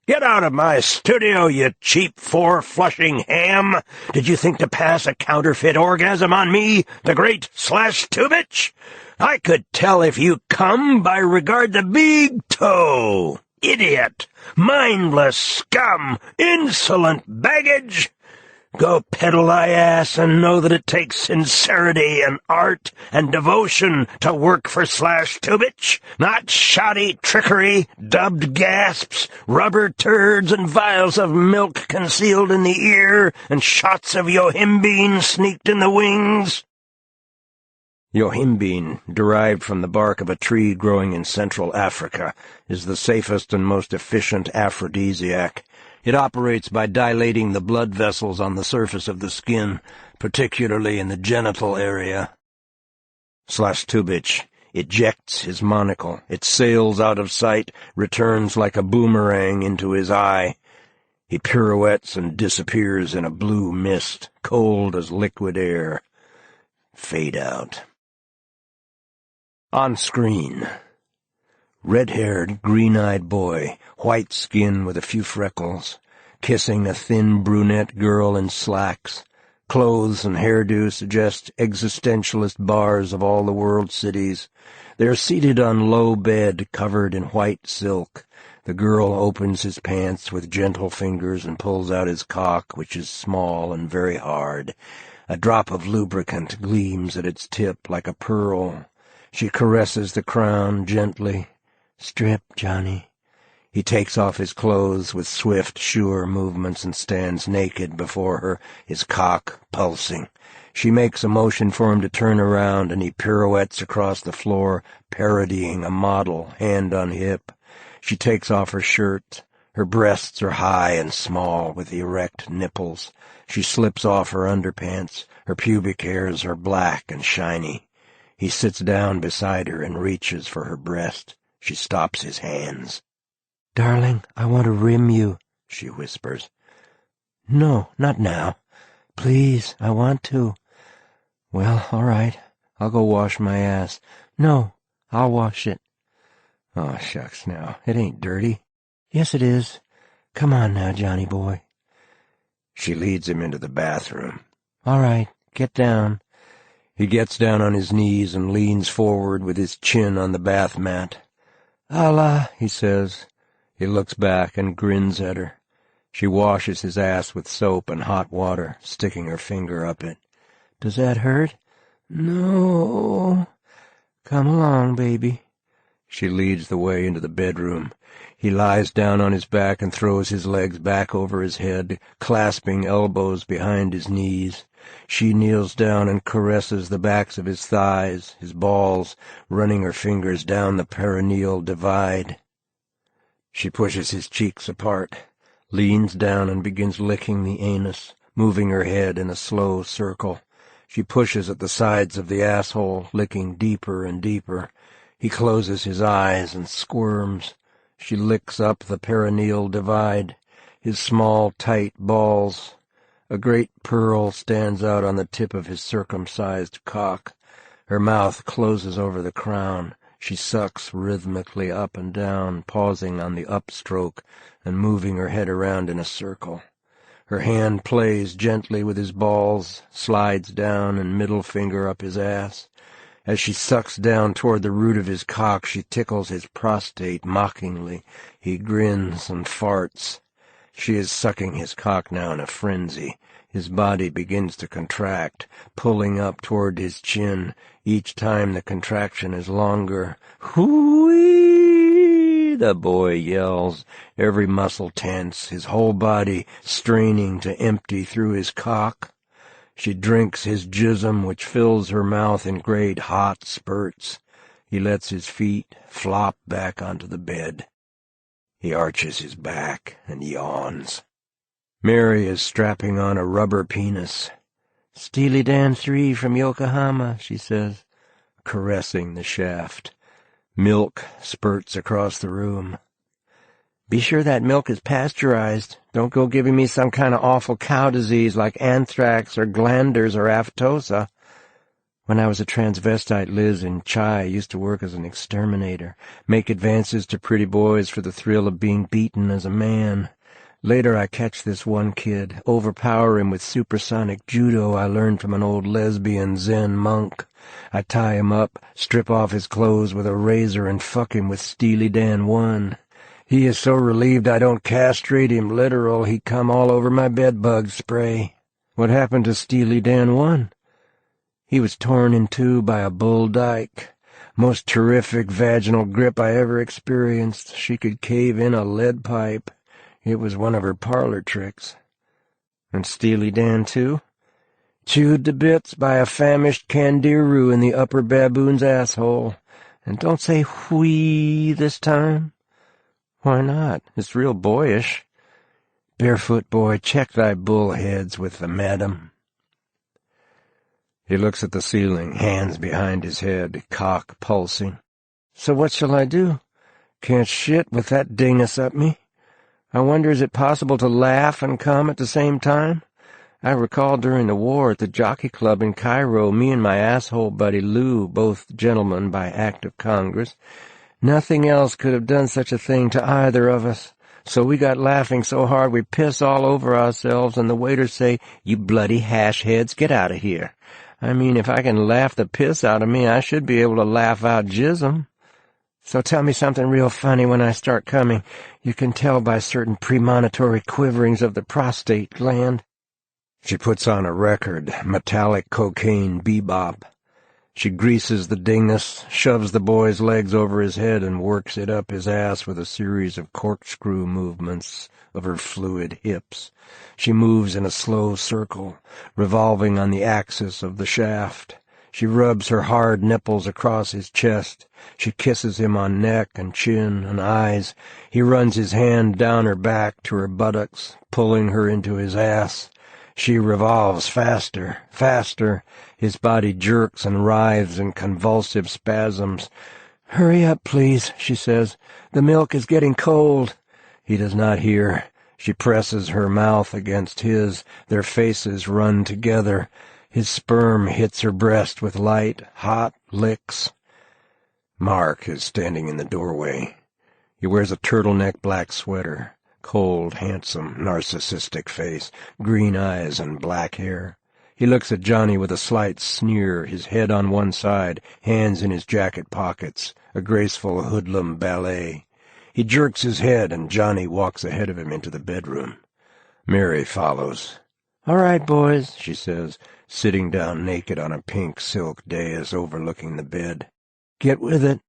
S3: "Get out of my studio, you cheap four-flushing ham! Did you think to pass a counterfeit orgasm on me, the great Tubich? I could tell if you come by regard the big toe! Idiot! Mindless scum! Insolent baggage! Go peddle thy ass and know that it takes sincerity and art and devotion to work for Tubich, not shoddy trickery, dubbed gasps, rubber turds and vials of milk concealed in the ear, and shots of yohimbine sneaked in the wings." Yohimbine, derived from the bark of a tree growing in Central Africa, is the safest and most efficient aphrodisiac. It operates by dilating the blood vessels on the surface of the skin, particularly in the genital area. Tubich ejects his monocle. It sails out of sight, returns like a boomerang into his eye. He pirouettes and disappears in a blue mist, cold as liquid air. Fade out. On screen. Red-haired, green-eyed boy, white skin with a few freckles, kissing a thin brunette girl in slacks. Clothes and hairdo suggest existentialist bars of all the world's cities. They are seated on low bed covered in white silk. The girl opens his pants with gentle fingers and pulls out his cock, which is small and very hard. A drop of lubricant gleams at its tip like a pearl. She caresses the crown gently. "Strip, Johnny." He takes off his clothes with swift, sure movements and stands naked before her, his cock pulsing. She makes a motion for him to turn around, and he pirouettes across the floor, parodying a model, hand on hip. She takes off her shirt. Her breasts are high and small, with erect nipples. She slips off her underpants. Her pubic hairs are black and shiny. He sits down beside her and reaches for her breast. She stops his hands. "Darling, I want to rim you," she whispers. "No, not now. Please, I want to." "Well, all right. I'll go wash my ass." "No, I'll wash it." "Oh, shucks now. It ain't dirty." "Yes, it is. Come on now, Johnny boy." She leads him into the bathroom. "All right, get down." He gets down on his knees and leans forward with his chin on the bath mat. "Allah," he says. He looks back and grins at her. She washes his ass with soap and hot water, sticking her finger up it. "Does that hurt?" "No." "Come along, baby." She leads the way into the bedroom. He lies down on his back and throws his legs back over his head, clasping elbows behind his knees. She kneels down and caresses the backs of his thighs, his balls, running her fingers down the perineal divide. She pushes his cheeks apart, leans down and begins licking the anus, moving her head in a slow circle. She pushes at the sides of the asshole, licking deeper and deeper. He closes his eyes and squirms. She licks up the perineal divide, his small, tight balls. A great pearl stands out on the tip of his circumcised cock. Her mouth closes over the crown. She sucks rhythmically up and down, pausing on the upstroke and moving her head around in a circle. Her hand plays gently with his balls, slides down and middle finger up his ass. As she sucks down toward the root of his cock, she tickles his prostate mockingly. He grins and farts. She is sucking his cock now in a frenzy. His body begins to contract, pulling up toward his chin. Each time the contraction is longer. "Hoo-wee!" the boy yells, every muscle tense, his whole body straining to empty through his cock. She drinks his jism, which fills her mouth in great hot spurts. He lets his feet flop back onto the bed. He arches his back and yawns. Mary is strapping on a rubber penis. "Steely Dan 3 from Yokohama," she says, caressing the shaft. Milk spurts across the room. "Be sure that milk is pasteurized. Don't go giving me some kind of awful cow disease like anthrax or glanders or aftosa." When I was a transvestite, Liz in Chai used to work as an exterminator, make advances to pretty boys for the thrill of being beaten as a man. Later I catch this one kid, overpower him with supersonic judo I learned from an old lesbian Zen monk. I tie him up, strip off his clothes with a razor, and fuck him with Steely Dan 1. He is so relieved I don't castrate him literal, he come all over my bedbug spray. What happened to Steely Dan 1? He was torn in two by a bull dyke. Most terrific vaginal grip I ever experienced. She could cave in a lead pipe. It was one of her parlor tricks. And Steely Dan, too? Chewed to bits by a famished kangaroo in the upper baboon's asshole. And don't say whee this time. Why not? It's real boyish. Barefoot boy, check thy bullheads with the madam. He looks at the ceiling, hands behind his head, cock pulsing. "So what shall I do? Can't shit with that dingus up me. I wonder, is it possible to laugh and come at the same time? I recall during the war at the jockey club in Cairo, me and my asshole buddy Lou, both gentlemen by act of Congress, nothing else could have done such a thing to either of us. So we got laughing so hard we piss all over ourselves, and the waiters say, 'You bloody hash heads, get out of here.' I mean, if I can laugh the piss out of me, I should be able to laugh out jism. So tell me something real funny when I start coming. You can tell by certain premonitory quiverings of the prostate gland." She puts on a record, metallic cocaine bebop. She greases the dingus, shoves the boy's legs over his head, and works it up his ass with a series of corkscrew movements of her fluid hips. She moves in a slow circle, revolving on the axis of the shaft. She rubs her hard nipples across his chest. She kisses him on neck and chin and eyes. He runs his hand down her back to her buttocks, pulling her into his ass. She revolves faster, faster. His body jerks and writhes in convulsive spasms. "Hurry up, please," she says. "The milk is getting cold." He does not hear. She presses her mouth against his. Their faces run together. His sperm hits her breast with light, hot licks. Mark is standing in the doorway. He wears a turtleneck black sweater, cold, handsome, narcissistic face, green eyes and black hair. He looks at Johnny with a slight sneer, his head on one side, hands in his jacket pockets, a graceful hoodlum ballet. He jerks his head, and Johnny walks ahead of him into the bedroom. Mary follows. "All right, boys," she says, sitting down naked on a pink silk dais overlooking the bed. "Get with it."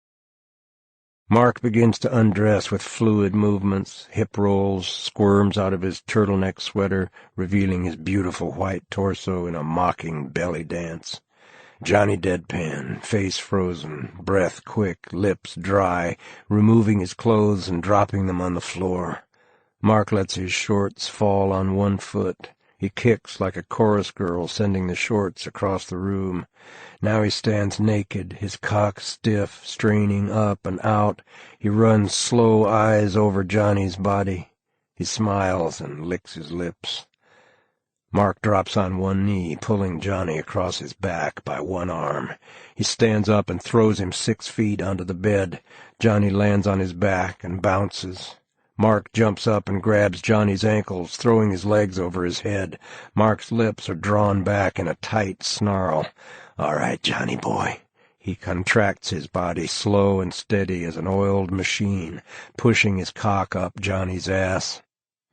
S3: Mark begins to undress with fluid movements, hip rolls, squirms out of his turtleneck sweater, revealing his beautiful white torso in a mocking belly dance. Johnny deadpan, face frozen, breath quick, lips dry, removing his clothes and dropping them on the floor. Mark lets his shorts fall on one foot. He kicks like a chorus girl, sending the shorts across the room. Now he stands naked, his cock stiff, straining up and out. He runs slow eyes over Johnny's body. He smiles and licks his lips. Mark drops on one knee, pulling Johnny across his back by one arm. He stands up and throws him 6 feet onto the bed. Johnny lands on his back and bounces. Mark jumps up and grabs Johnny's ankles, throwing his legs over his head. Mark's lips are drawn back in a tight snarl. "All right, Johnny boy." He contracts his body slow and steady as an oiled machine, pushing his cock up Johnny's ass.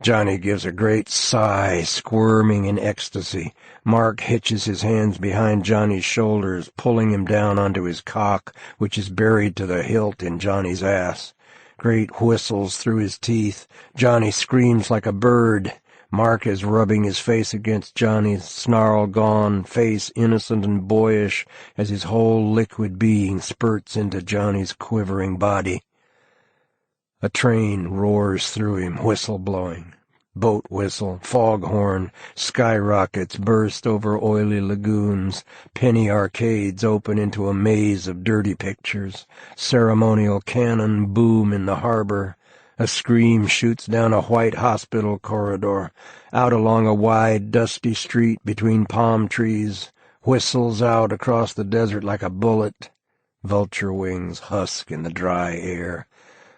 S3: Johnny gives a great sigh, squirming in ecstasy. Mark hitches his hands behind Johnny's shoulders, pulling him down onto his cock, which is buried to the hilt in Johnny's ass. Great whistles through his teeth. Johnny screams like a bird. Mark is rubbing his face against Johnny's, snarl gone, face innocent and boyish, as his whole liquid being spurts into Johnny's quivering body. A train roars through him, whistle blowing. Boat whistle, foghorn, skyrockets burst over oily lagoons, penny arcades open into a maze of dirty pictures, ceremonial cannon boom in the harbor. A scream shoots down a white hospital corridor, out along a wide, dusty street between palm trees, whistles out across the desert like a bullet. Vulture wings husk in the dry air.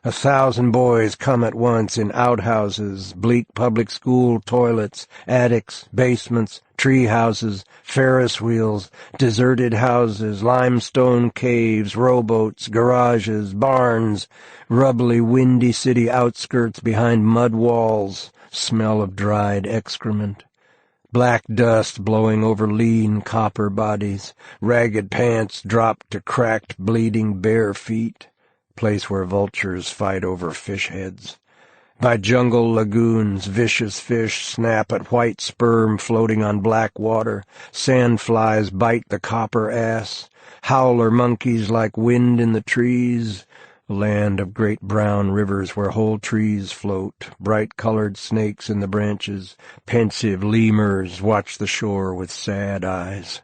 S3: 1,000 boys come at once in outhouses, bleak public school toilets, attics, basements, tree houses, Ferris wheels, deserted houses, limestone caves, rowboats, garages, barns, rubbly, windy city outskirts behind mud walls, smell of dried excrement. Black dust blowing over lean copper bodies, ragged pants dropped to cracked, bleeding bare feet. Place where vultures fight over fish heads. By jungle lagoons, vicious fish snap at white sperm floating on black water. Sandflies bite the copper ass. Howler monkeys like wind in the trees. Land of great brown rivers where whole trees float. Bright-colored snakes in the branches. Pensive lemurs watch the shore with sad eyes.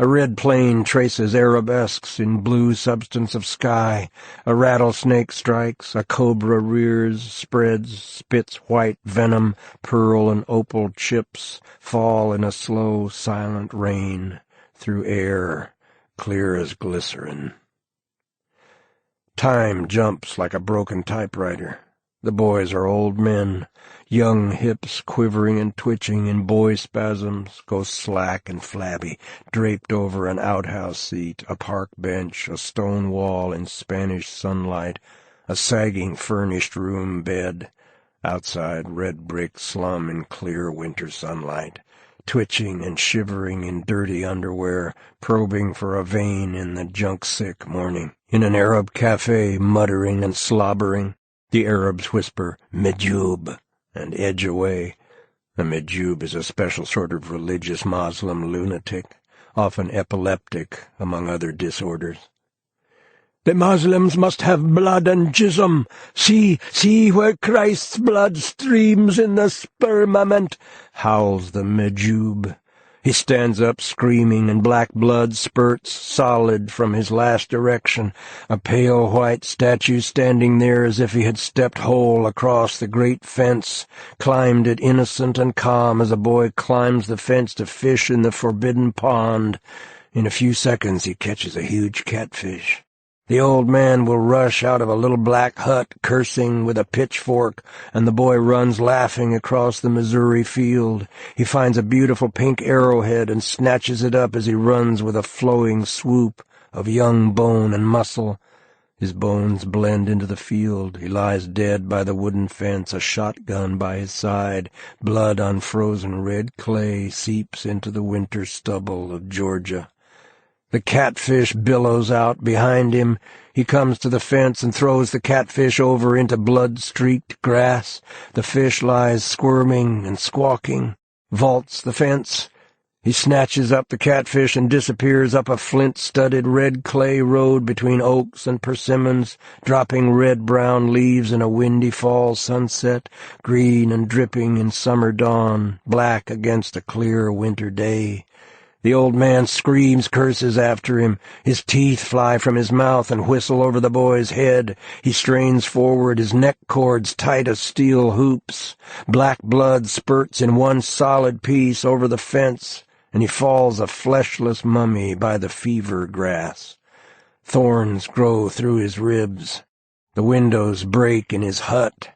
S3: A red plane traces arabesques in blue substance of sky. A rattlesnake strikes, a cobra rears, spreads, spits white venom, pearl and opal chips fall in a slow, silent rain through air, clear as glycerin. Time jumps like a broken typewriter. The boys are old men. Young hips quivering and twitching in boy spasms, go slack and flabby, draped over an outhouse seat, a park bench, a stone wall in Spanish sunlight, a sagging furnished room bed, outside red brick slum in clear winter sunlight, twitching and shivering in dirty underwear, probing for a vein in the junk-sick morning. In an Arab cafe, muttering and slobbering, the Arabs whisper, "Medjoub," and edge away. A medjoub is a special sort of religious Moslem lunatic, often epileptic, among other disorders. "The Moslems must have blood and jism. See where Christ's blood streams in the firmament," howls the medjoub. He stands up screaming, and black blood spurts solid from his last erection, a pale white statue standing there as if he had stepped whole across the great fence, climbed it innocent and calm as a boy climbs the fence to fish in the forbidden pond. In a few seconds he catches a huge catfish. The old man will rush out of a little black hut, cursing with a pitchfork, and the boy runs laughing across the Missouri field. He finds a beautiful pink arrowhead and snatches it up as he runs with a flowing swoop of young bone and muscle. His bones blend into the field. He lies dead by the wooden fence, a shotgun by his side. Blood on frozen red clay seeps into the winter stubble of Georgia. The catfish billows out behind him. He comes to the fence and throws the catfish over into blood-streaked grass. The fish lies squirming and squawking, vaults the fence. He snatches up the catfish and disappears up a flint-studded red clay road between oaks and persimmons, dropping red-brown leaves in a windy fall sunset, green and dripping in summer dawn, black against a clear winter day. The old man screams curses after him. His teeth fly from his mouth and whistle over the boy's head. He strains forward, his neck cords tight as steel hoops. Black blood spurts in one solid piece over the fence, and he falls a fleshless mummy by the fever grass. Thorns grow through his ribs. The windows break in his hut.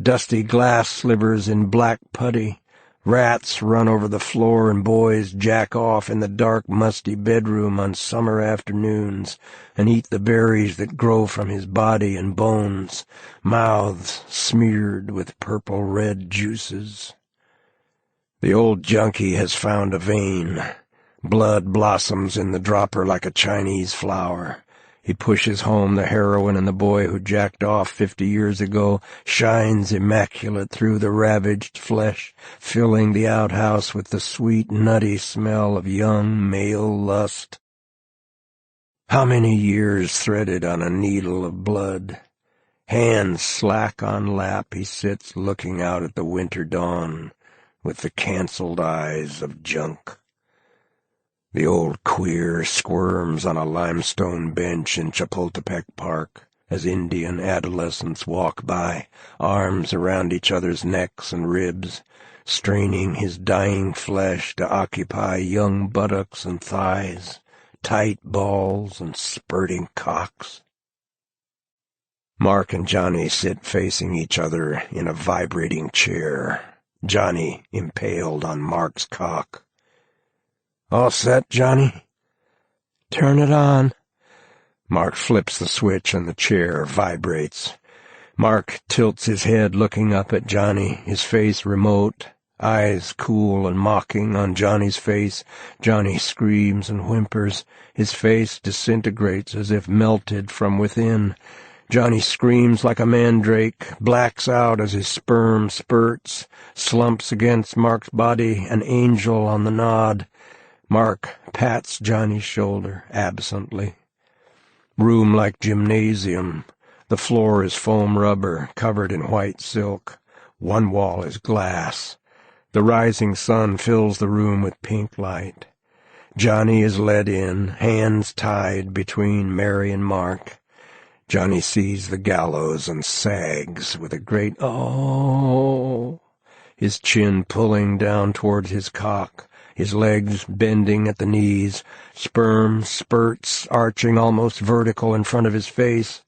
S3: Dusty glass slivers in black putty. Rats run over the floor and boys jack off in the dark, musty bedroom on summer afternoons and eat the berries that grow from his body and bones, mouths smeared with purple-red juices. The old junkie has found a vein. Blood blossoms in the dropper like a Chinese flower. He pushes home the heroin, and the boy who jacked off 50 years ago shines immaculate through the ravaged flesh, filling the outhouse with the sweet, nutty smell of young male lust. How many years threaded on a needle of blood? Hands slack on lap, he sits looking out at the winter dawn with the cancelled eyes of junk. The old queer squirms on a limestone bench in Chapultepec Park as Indian adolescents walk by, arms around each other's necks and ribs, straining his dying flesh to occupy young buttocks and thighs, tight balls and spurting cocks. Mark and Johnny sit facing each other in a vibrating chair, Johnny impaled on Mark's cock. "All set, Johnny?" "Turn it on." Mark flips the switch and the chair vibrates. Mark tilts his head looking up at Johnny, his face remote, eyes cool and mocking on Johnny's face. Johnny screams and whimpers. His face disintegrates as if melted from within. Johnny screams like a mandrake, blacks out as his sperm spurts, slumps against Mark's body, an angel on the nod. Mark pats Johnny's shoulder absently. Room like gymnasium. The floor is foam rubber, covered in white silk. One wall is glass. The rising sun fills the room with pink light. Johnny is led in, hands tied between Mary and Mark. Johnny sees the gallows and sags with a great "oh," his chin pulling down towards his cock, his legs bending at the knees, sperm spurts arching almost vertical in front of his face.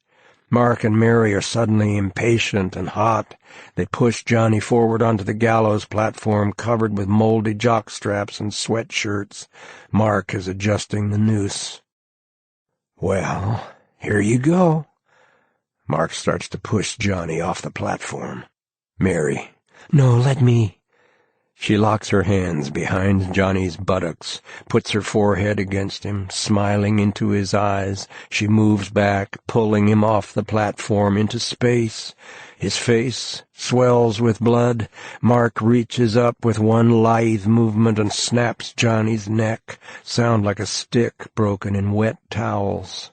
S3: Mark and Mary are suddenly impatient and hot. They push Johnny forward onto the gallows platform covered with moldy jockstraps and sweatshirts. Mark is adjusting the noose. "Well, here you go." Mark starts to push Johnny off the platform. Mary, "No, let me." She locks her hands behind Johnny's buttocks, puts her forehead against him, smiling into his eyes. She moves back, pulling him off the platform into space. His face swells with blood. Mark reaches up with one lithe movement and snaps Johnny's neck, sound like a stick broken in wet towels.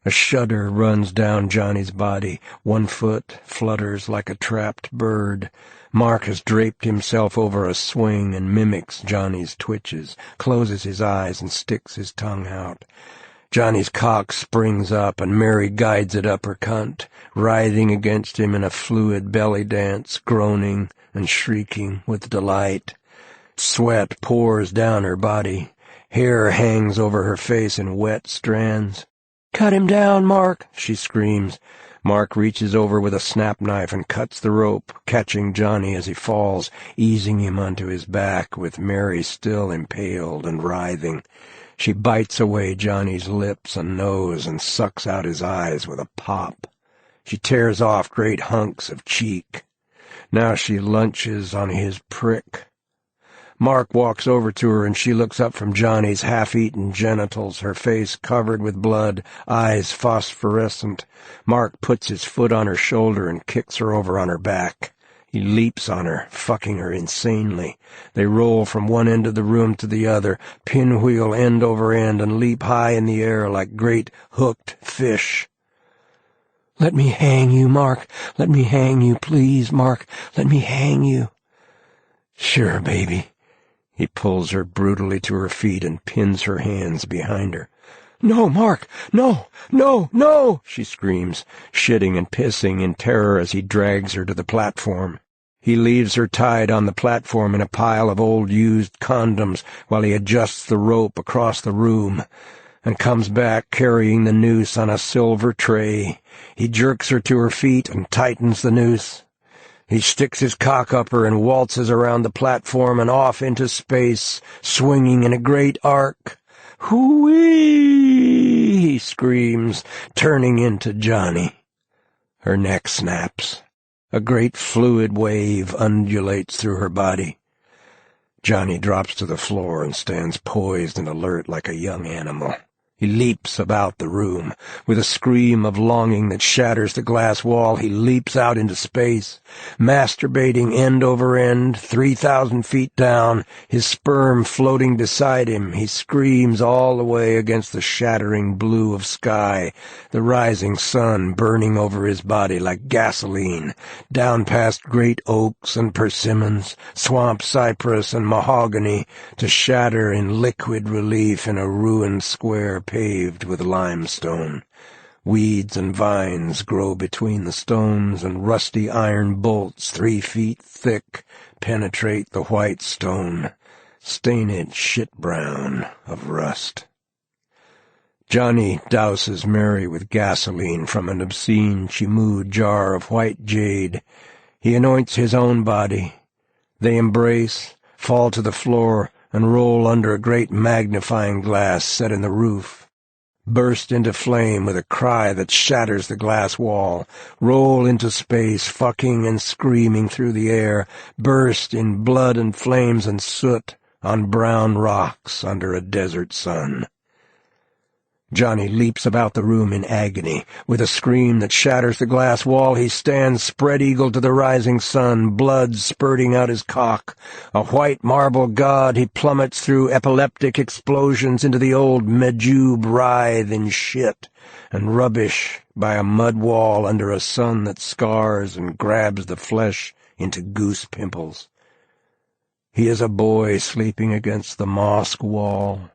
S3: A shudder runs down Johnny's body. One foot flutters like a trapped bird. Mark has draped himself over a swing and mimics Johnny's twitches, closes his eyes and sticks his tongue out. Johnny's cock springs up, and Mary guides it up her cunt, writhing against him in a fluid belly dance, groaning and shrieking with delight. Sweat pours down her body. Hair hangs over her face in wet strands. "Cut him down, Mark," she screams. Mark reaches over with a snap knife and cuts the rope, catching Johnny as he falls, easing him onto his back, with Mary still impaled and writhing. She bites away Johnny's lips and nose and sucks out his eyes with a pop. She tears off great hunks of cheek. Now she lunches on his prick. Mark walks over to her, and she looks up from Johnny's half-eaten genitals, her face covered with blood, eyes phosphorescent. Mark puts his foot on her shoulder and kicks her over on her back. He leaps on her, fucking her insanely. They roll from one end of the room to the other, pinwheel end over end, and leap high in the air like great hooked fish. "Let me hang you, Mark. Let me hang you, please, Mark. Let me hang you." "Sure, baby." He pulls her brutally to her feet and pins her hands behind her. "No, Mark! No! No! No!" she screams, shitting and pissing in terror as he drags her to the platform. He leaves her tied on the platform in a pile of old used condoms while he adjusts the rope across the room, and comes back carrying the noose on a silver tray. He jerks her to her feet and tightens the noose. He sticks his cock up her and waltzes around the platform and off into space, swinging in a great arc. "Hoo-wee!" he screams, turning into Johnny. Her neck snaps. A great fluid wave undulates through her body. Johnny drops to the floor and stands poised and alert like a young animal. He leaps about the room. With a scream of longing that shatters the glass wall, he leaps out into space, masturbating end over end, 3,000 feet down, his sperm floating beside him. He screams all the way against the shattering blue of sky, the rising sun burning over his body like gasoline, down past great oaks and persimmons, swamp cypress and mahogany, to shatter in liquid relief in a ruined square paved with limestone. Weeds and vines grow between the stones, and rusty iron bolts 3 feet thick penetrate the white stone, stain it shit-brown of rust. Johnny douses Mary with gasoline from an obscene chimou jar of white jade. He anoints his own body. They embrace, fall to the floor, and roll under a great magnifying glass set in the roof, burst into flame with a cry that shatters the glass wall, roll into space, fucking and screaming through the air, burst in blood and flames and soot on brown rocks under a desert sun. Johnny leaps about the room in agony. With a scream that shatters the glass wall, he stands spread-eagled to the rising sun, blood spurting out his cock. A white marble god, he plummets through epileptic explosions into the old Medjube writhe in shit and rubbish by a mud wall under a sun that scars and grabs the flesh into goose pimples. He is a boy sleeping against the mosque wall,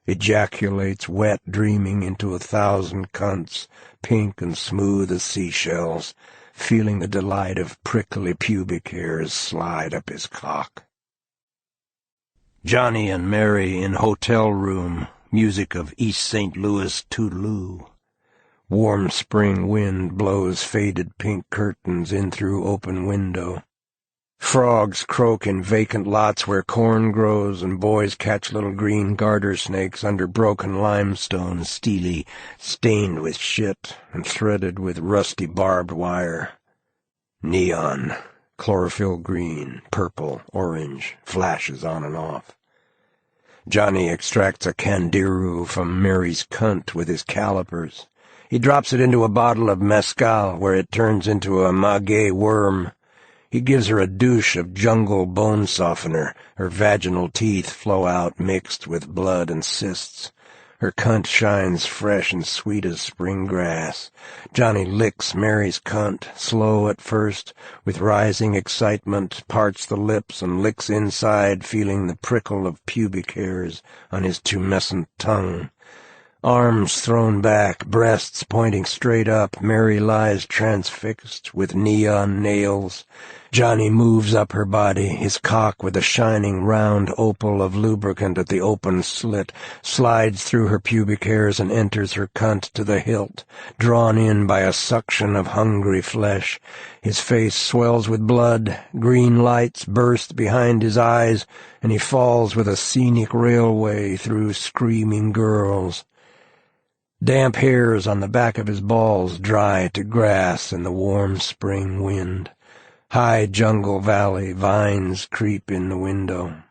S3: ejaculates wet dreaming into 1,000 cunts, pink and smooth as seashells, feeling the delight of prickly pubic hairs slide up his cock. Johnny and Mary in hotel room, music of East St. Louis Toodaloo. Warm spring wind blows faded pink curtains in through open window. Frogs croak in vacant lots where corn grows, and boys catch little green garter snakes under broken limestone, steely, stained with shit and threaded with rusty barbed wire. Neon, chlorophyll green, purple, orange, flashes on and off. Johnny extracts a candiru from Mary's cunt with his calipers. He drops it into a bottle of mezcal, where it turns into a maguey worm. He gives her a douche of jungle bone softener. Her vaginal teeth flow out mixed with blood and cysts. Her cunt shines fresh and sweet as spring grass. Johnny licks Mary's cunt, slow at first, with rising excitement, parts the lips and licks inside, feeling the prickle of pubic hairs on his tumescent tongue. Arms thrown back, breasts pointing straight up, Mary lies transfixed with neon nails. Johnny moves up her body, his cock with a shining round opal of lubricant at the open slit, slides through her pubic hairs and enters her cunt to the hilt, drawn in by a suction of hungry flesh. His face swells with blood, green lights burst behind his eyes, and he falls with a scenic railway through screaming girls. Damp hairs on the back of his balls dry to grass in the warm spring wind. High jungle valley vines creep in the window.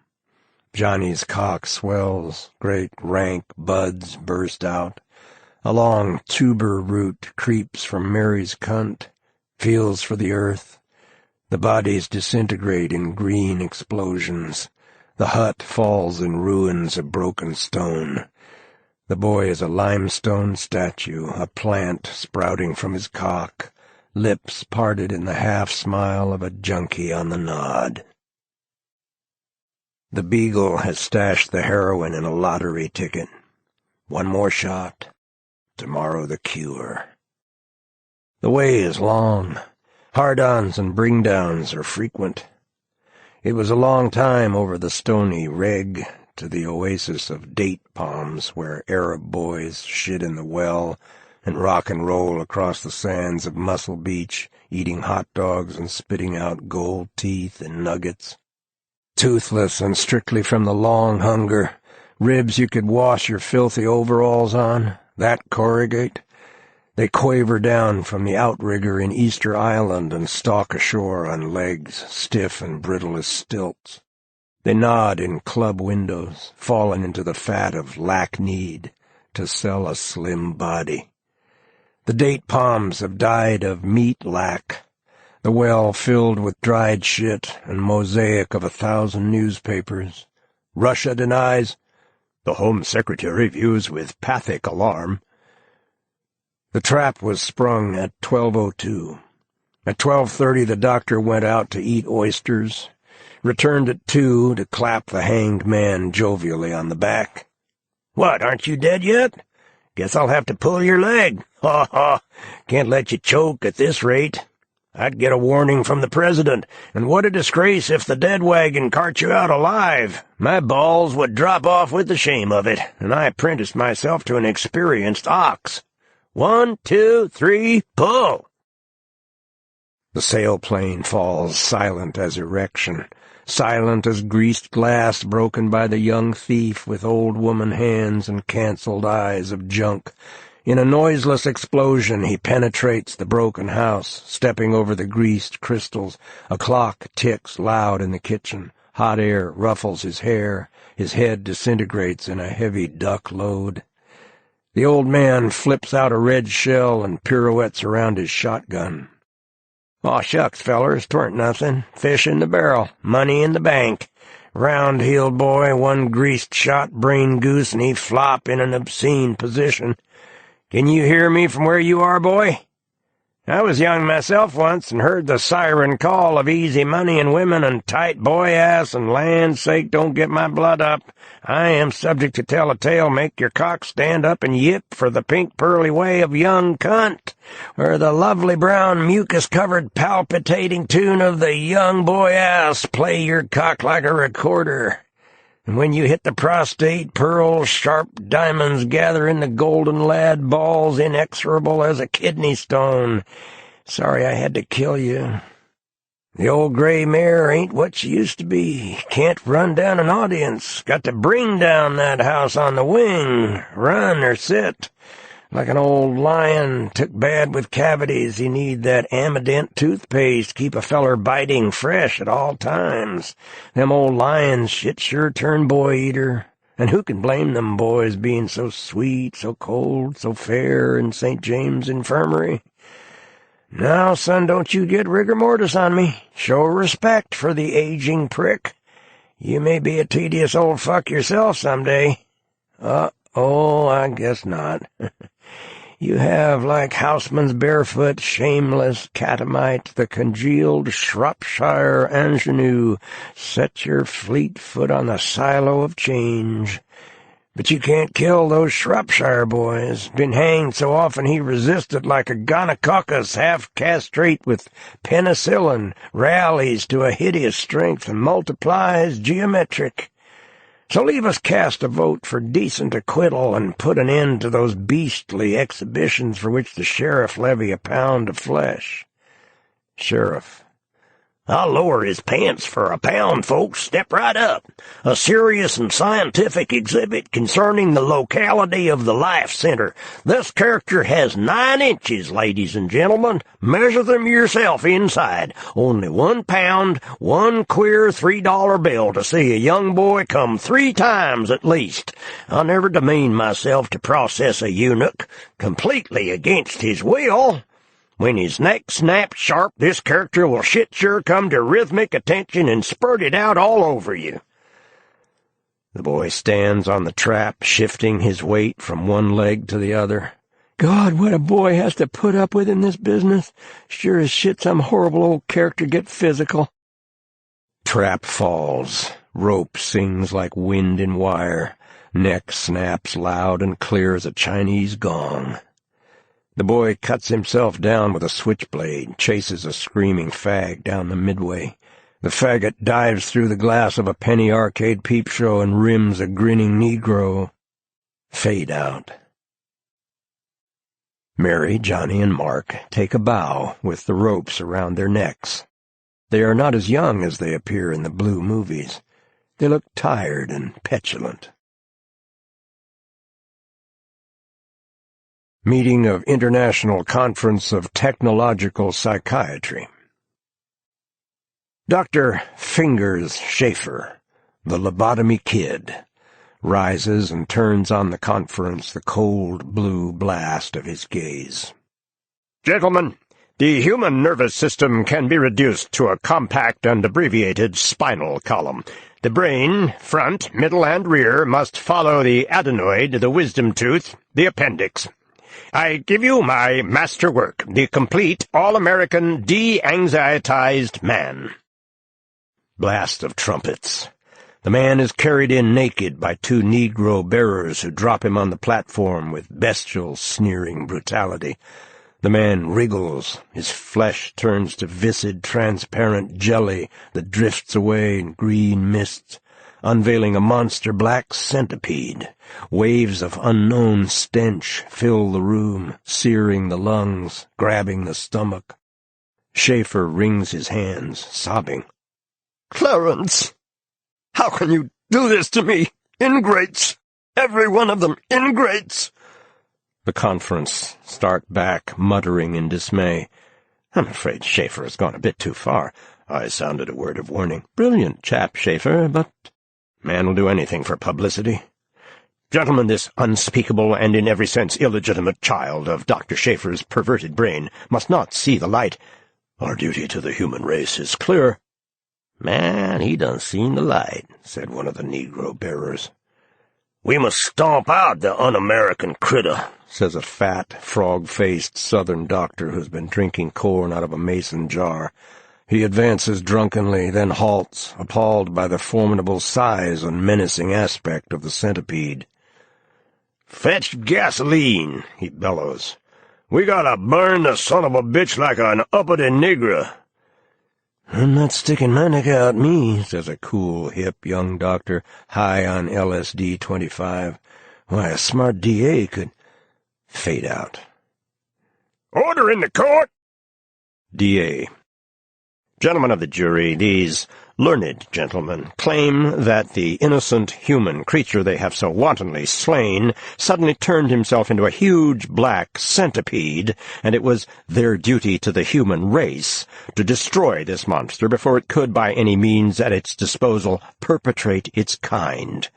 S3: Johnny's cock swells, great rank buds burst out. A long tuber root creeps from Mary's cunt, feels for the earth. The bodies disintegrate in green explosions. The hut falls in ruins of broken stone. The boy is a limestone statue, a plant sprouting from his cock, lips parted in the half-smile of a junkie on the nod. The beagle has stashed the heroin in a lottery ticket. One more shot. Tomorrow the cure. The way is long. Hard-ons and bring-downs are frequent. It was a long time over the stony reg to the oasis of date palms where Arab boys shit in the well and rock and roll across the sands of Muscle Beach, eating hot dogs and spitting out gold teeth and nuggets. Toothless and strictly from the long hunger, ribs you could wash your filthy overalls on, that corrugate. They quaver down from the outrigger in Easter Island and stalk ashore on legs stiff and brittle as stilts. They nod in club windows, fallen into the fat of lack-need to sell a slim body. The date palms have died of meat lack, the well filled with dried shit and mosaic of 1,000 newspapers. Russia denies. The Home Secretary views with pathic alarm. The trap was sprung at 12:02. At 12:30 the doctor went out to eat oysters, returned at 2 to clap the hanged man jovially on the back. "What, aren't you dead yet? Guess I'll have to pull your leg. Ha ha! Can't let you choke at this rate. I'd get a warning from the president, and what a disgrace if the dead wagon cart you out alive. My balls would drop off with the shame of it, and I apprenticed myself to an experienced ox. 1, 2, 3, pull!" The sailplane falls silent as erection, silent as greased glass broken by the young thief with old woman hands and cancelled eyes of junk. In a noiseless explosion he penetrates the broken house, stepping over the greased crystals. A clock ticks loud in the kitchen. Hot air ruffles his hair. His head disintegrates in a heavy duck load. The old man flips out a red shell and pirouettes around his shotgun. "Aw, shucks, fellers, 'tweren't nothing. Fish in the barrel, money in the bank. Round-heeled boy, one greased shot brain goose, and he flop in an obscene position. Can you hear me from where you are, boy? I was young myself once and heard the siren call of easy money and women and tight boy ass, and land's sake, don't get my blood up. I am subject to tell a tale make your cock stand up and yip for the pink pearly way of young cunt, or the lovely brown mucus-covered palpitating tune of the young boy ass play your cock like a recorder. And when you hit the prostate, pearls, sharp diamonds gather in the golden lad balls inexorable as a kidney stone. Sorry I had to kill you. The old gray mare ain't what she used to be. Can't run down an audience. Got to bring down that house on the wing. Run or sit. Like an old lion, took bad with cavities. You need that Amident toothpaste, keep a feller biting fresh at all times. Them old lions shit sure turn boy-eater. And who can blame them boys being so sweet, so cold, so fair in St. James Infirmary? Now, son, don't you get rigor mortis on me. Show respect for the aging prick. You may be a tedious old fuck yourself someday. Oh, I guess not. You have, like Houseman's barefoot, shameless catamite, the congealed Shropshire ingenue, set your fleet foot on the silo of change. But you can't kill those Shropshire boys. Been hanged so often he resisted like a gonococcus, half-castrate with penicillin, rallies to a hideous strength and multiplies geometric. So leave us cast a vote for decent acquittal and put an end to those beastly exhibitions for which the sheriff levy a pound of flesh. Sheriff.
S2: I'll lower his pants for a pound, folks. Step right up. A serious and scientific exhibit concerning the locality of the life center. This character has 9 inches, ladies and gentlemen. Measure them yourself inside. Only 1 pound, 1 queer $3 bill to see a young boy come 3 times at least. I never demean myself to process a eunuch, completely against his will. When his neck snaps sharp, this character will shit sure come to rhythmic attention and spurt it out all over you.
S3: The boy stands on the trap, shifting his weight from one leg to the other. God, what a boy has to put up with in this business. Sure as shit some horrible old character get physical. Trap falls. Rope sings like wind in wire. Neck snaps loud and clear as a Chinese gong. The boy cuts himself down with a switchblade, chases a screaming fag down the midway. The faggot dives through the glass of a penny arcade peep show and rims a grinning Negro. Fade out. Mary, Johnny, and Mark take a bow with the ropes around their necks. They are not as young as they appear in the blue movies. They look tired and petulant. Meeting of International Conference of Technological Psychiatry. Dr. Fingers Schaefer, the lobotomy kid, rises and turns on the conference the cold blue blast of his gaze.
S1: Gentlemen, the human nervous system can be reduced to a compact and abbreviated spinal column. The brain, front, middle, and rear must follow the adenoid, the wisdom tooth, the appendix. I give you my masterwork, the complete, all-American, de-anxietized man.
S3: Blast of trumpets. The man is carried in naked by 2 Negro bearers who drop him on the platform with bestial, sneering brutality. The man wriggles. His flesh turns to viscid, transparent jelly that drifts away in green mists, unveiling a monster black centipede. Waves of unknown stench fill the room, searing the lungs, grabbing the stomach. Schaefer wrings his hands, sobbing.
S1: Clarence, how can you do this to me? Ingrates! Every one of them ingrates!
S3: The conference start back, muttering in dismay. I'm afraid Schaefer has gone a bit too far. I sounded a word of warning. Brilliant chap, Schaefer, but man will do anything for publicity.
S1: Gentlemen, this unspeakable and in every sense illegitimate child of Dr. Schaefer's perverted brain must not see the light. Our duty to the human race is clear.
S2: Man, he done seen the light, said one of the Negro bearers.
S1: We must stomp out the un-American critter,
S3: says a fat, frog-faced Southern doctor who's been drinking corn out of a mason jar. He advances drunkenly, then halts, appalled by the formidable size and menacing aspect of the centipede.
S1: Fetch gasoline, he bellows. We gotta burn the son of a bitch like an uppity nigger.
S3: I'm not sticking my neck out, me, says a cool, hip young doctor, high on LSD 25. Why, a smart DA could fade out.
S1: Order in the court!
S3: DA.
S1: Gentlemen of the jury, these learned gentlemen claim that the innocent human creature they have so wantonly slain suddenly turned himself into a huge black centipede, and it was their duty to the human race to destroy this monster before it could by any means at its disposal perpetrate its kind.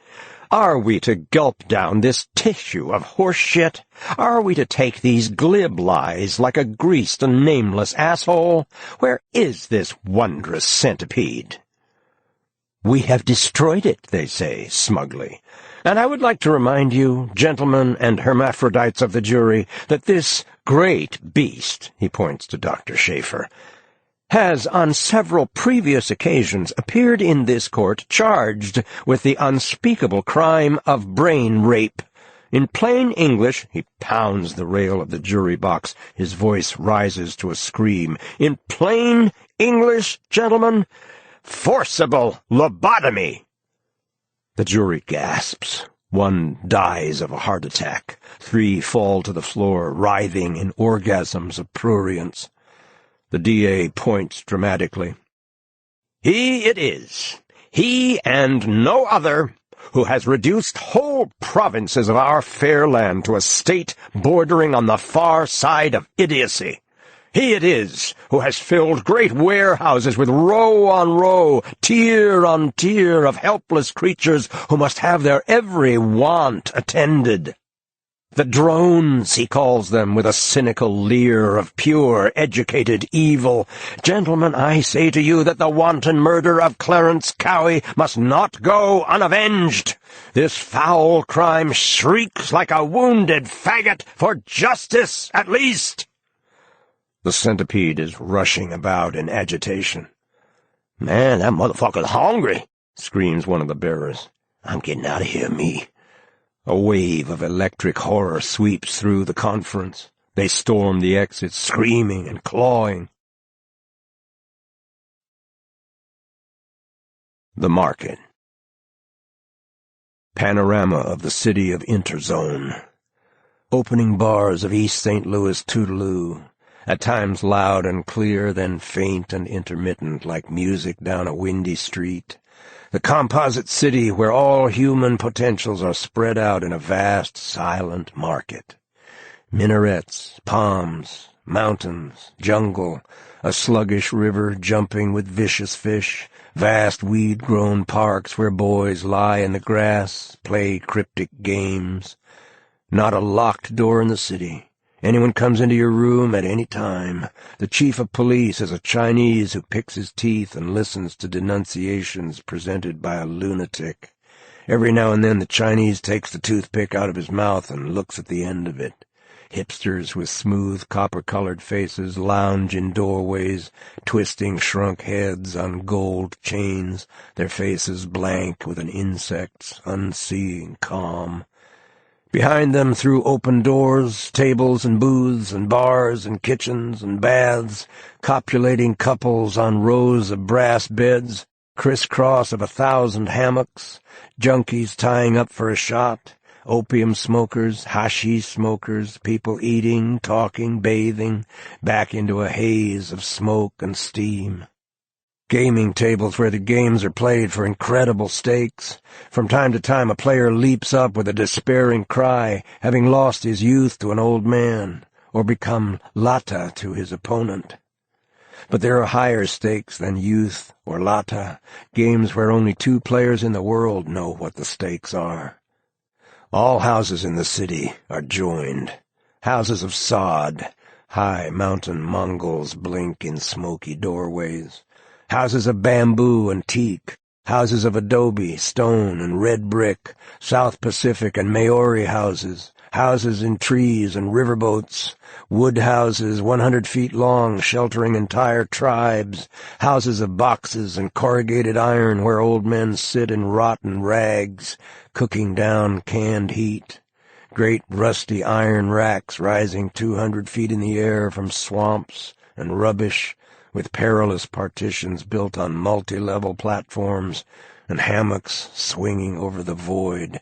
S1: Are we to gulp down this tissue of horse shit? Are we to take these glib lies like a greased and nameless asshole? Where is this wondrous centipede? We have destroyed it, they say, smugly. And I would like to remind you, gentlemen and hermaphrodites of the jury, that this great beast, he points to Dr. Schaefer,
S3: has on several previous occasions appeared in this court charged with the unspeakable crime of brain rape. In plain English, he pounds the rail of the jury box. His voice rises to a scream. In plain English, gentlemen, forcible lobotomy. The jury gasps. One dies of a heart attack. 3 fall to the floor, writhing in orgasms of prurience. The DA points dramatically. He it is, he and no other, who has reduced whole provinces of our fair land to a state bordering on the far side of idiocy. He it is who has filled great warehouses with row on row, tier on tier of helpless creatures who must have their every want attended. The drones, he calls them, with a cynical leer of pure, educated evil. Gentlemen, I say to you that the wanton murder of Clarence Cowie must not go unavenged. This foul crime shrieks like a wounded faggot for justice, at least. The centipede is rushing about in agitation.
S2: Man, that motherfucker's hungry,
S3: screams one of the bearers.
S2: I'm getting out of here, me.
S3: A wave of electric horror sweeps through the conference. They storm the exits, screaming and clawing. The market. Panorama of the city of Interzone. Opening bars of East St. Louis Toodaloo, at times loud and clear, then faint and intermittent like music down a windy street. The composite city where all human potentials are spread out in a vast, silent market. Minarets, palms, mountains, jungle, a sluggish river jumping with vicious fish, vast weed-grown parks where boys lie in the grass, play cryptic games. Not a locked door in the city. Anyone comes into your room at any time. The chief of police is a Chinese who picks his teeth and listens to denunciations presented by a lunatic. Every now and then the Chinese takes the toothpick out of his mouth and looks at the end of it. Hipsters with smooth copper-colored faces lounge in doorways, twisting shrunk heads on gold chains, their faces blank with an insect's unseeing calm. Behind them, through open doors, tables and booths and bars and kitchens and baths, copulating couples on rows of brass beds, crisscross of 1,000 hammocks, junkies tying up for a shot, opium smokers, hashish smokers, people eating, talking, bathing, back into a haze of smoke and steam. Gaming tables where the games are played for incredible stakes. From time to time a player leaps up with a despairing cry, having lost his youth to an old man, or become lata to his opponent. But there are higher stakes than youth or lata, games where only 2 players in the world know what the stakes are. All houses in the city are joined. Houses of sod, high mountain Mongols blink in smoky doorways. Houses of bamboo and teak, houses of adobe, stone, and red brick, South Pacific and Maori houses, houses in trees and riverboats, wood houses 100 feet long sheltering entire tribes, houses of boxes and corrugated iron where old men sit in rotten rags, cooking down canned heat, great rusty iron racks rising 200 feet in the air from swamps and rubbish, with perilous partitions built on multi-level platforms and hammocks swinging over the void.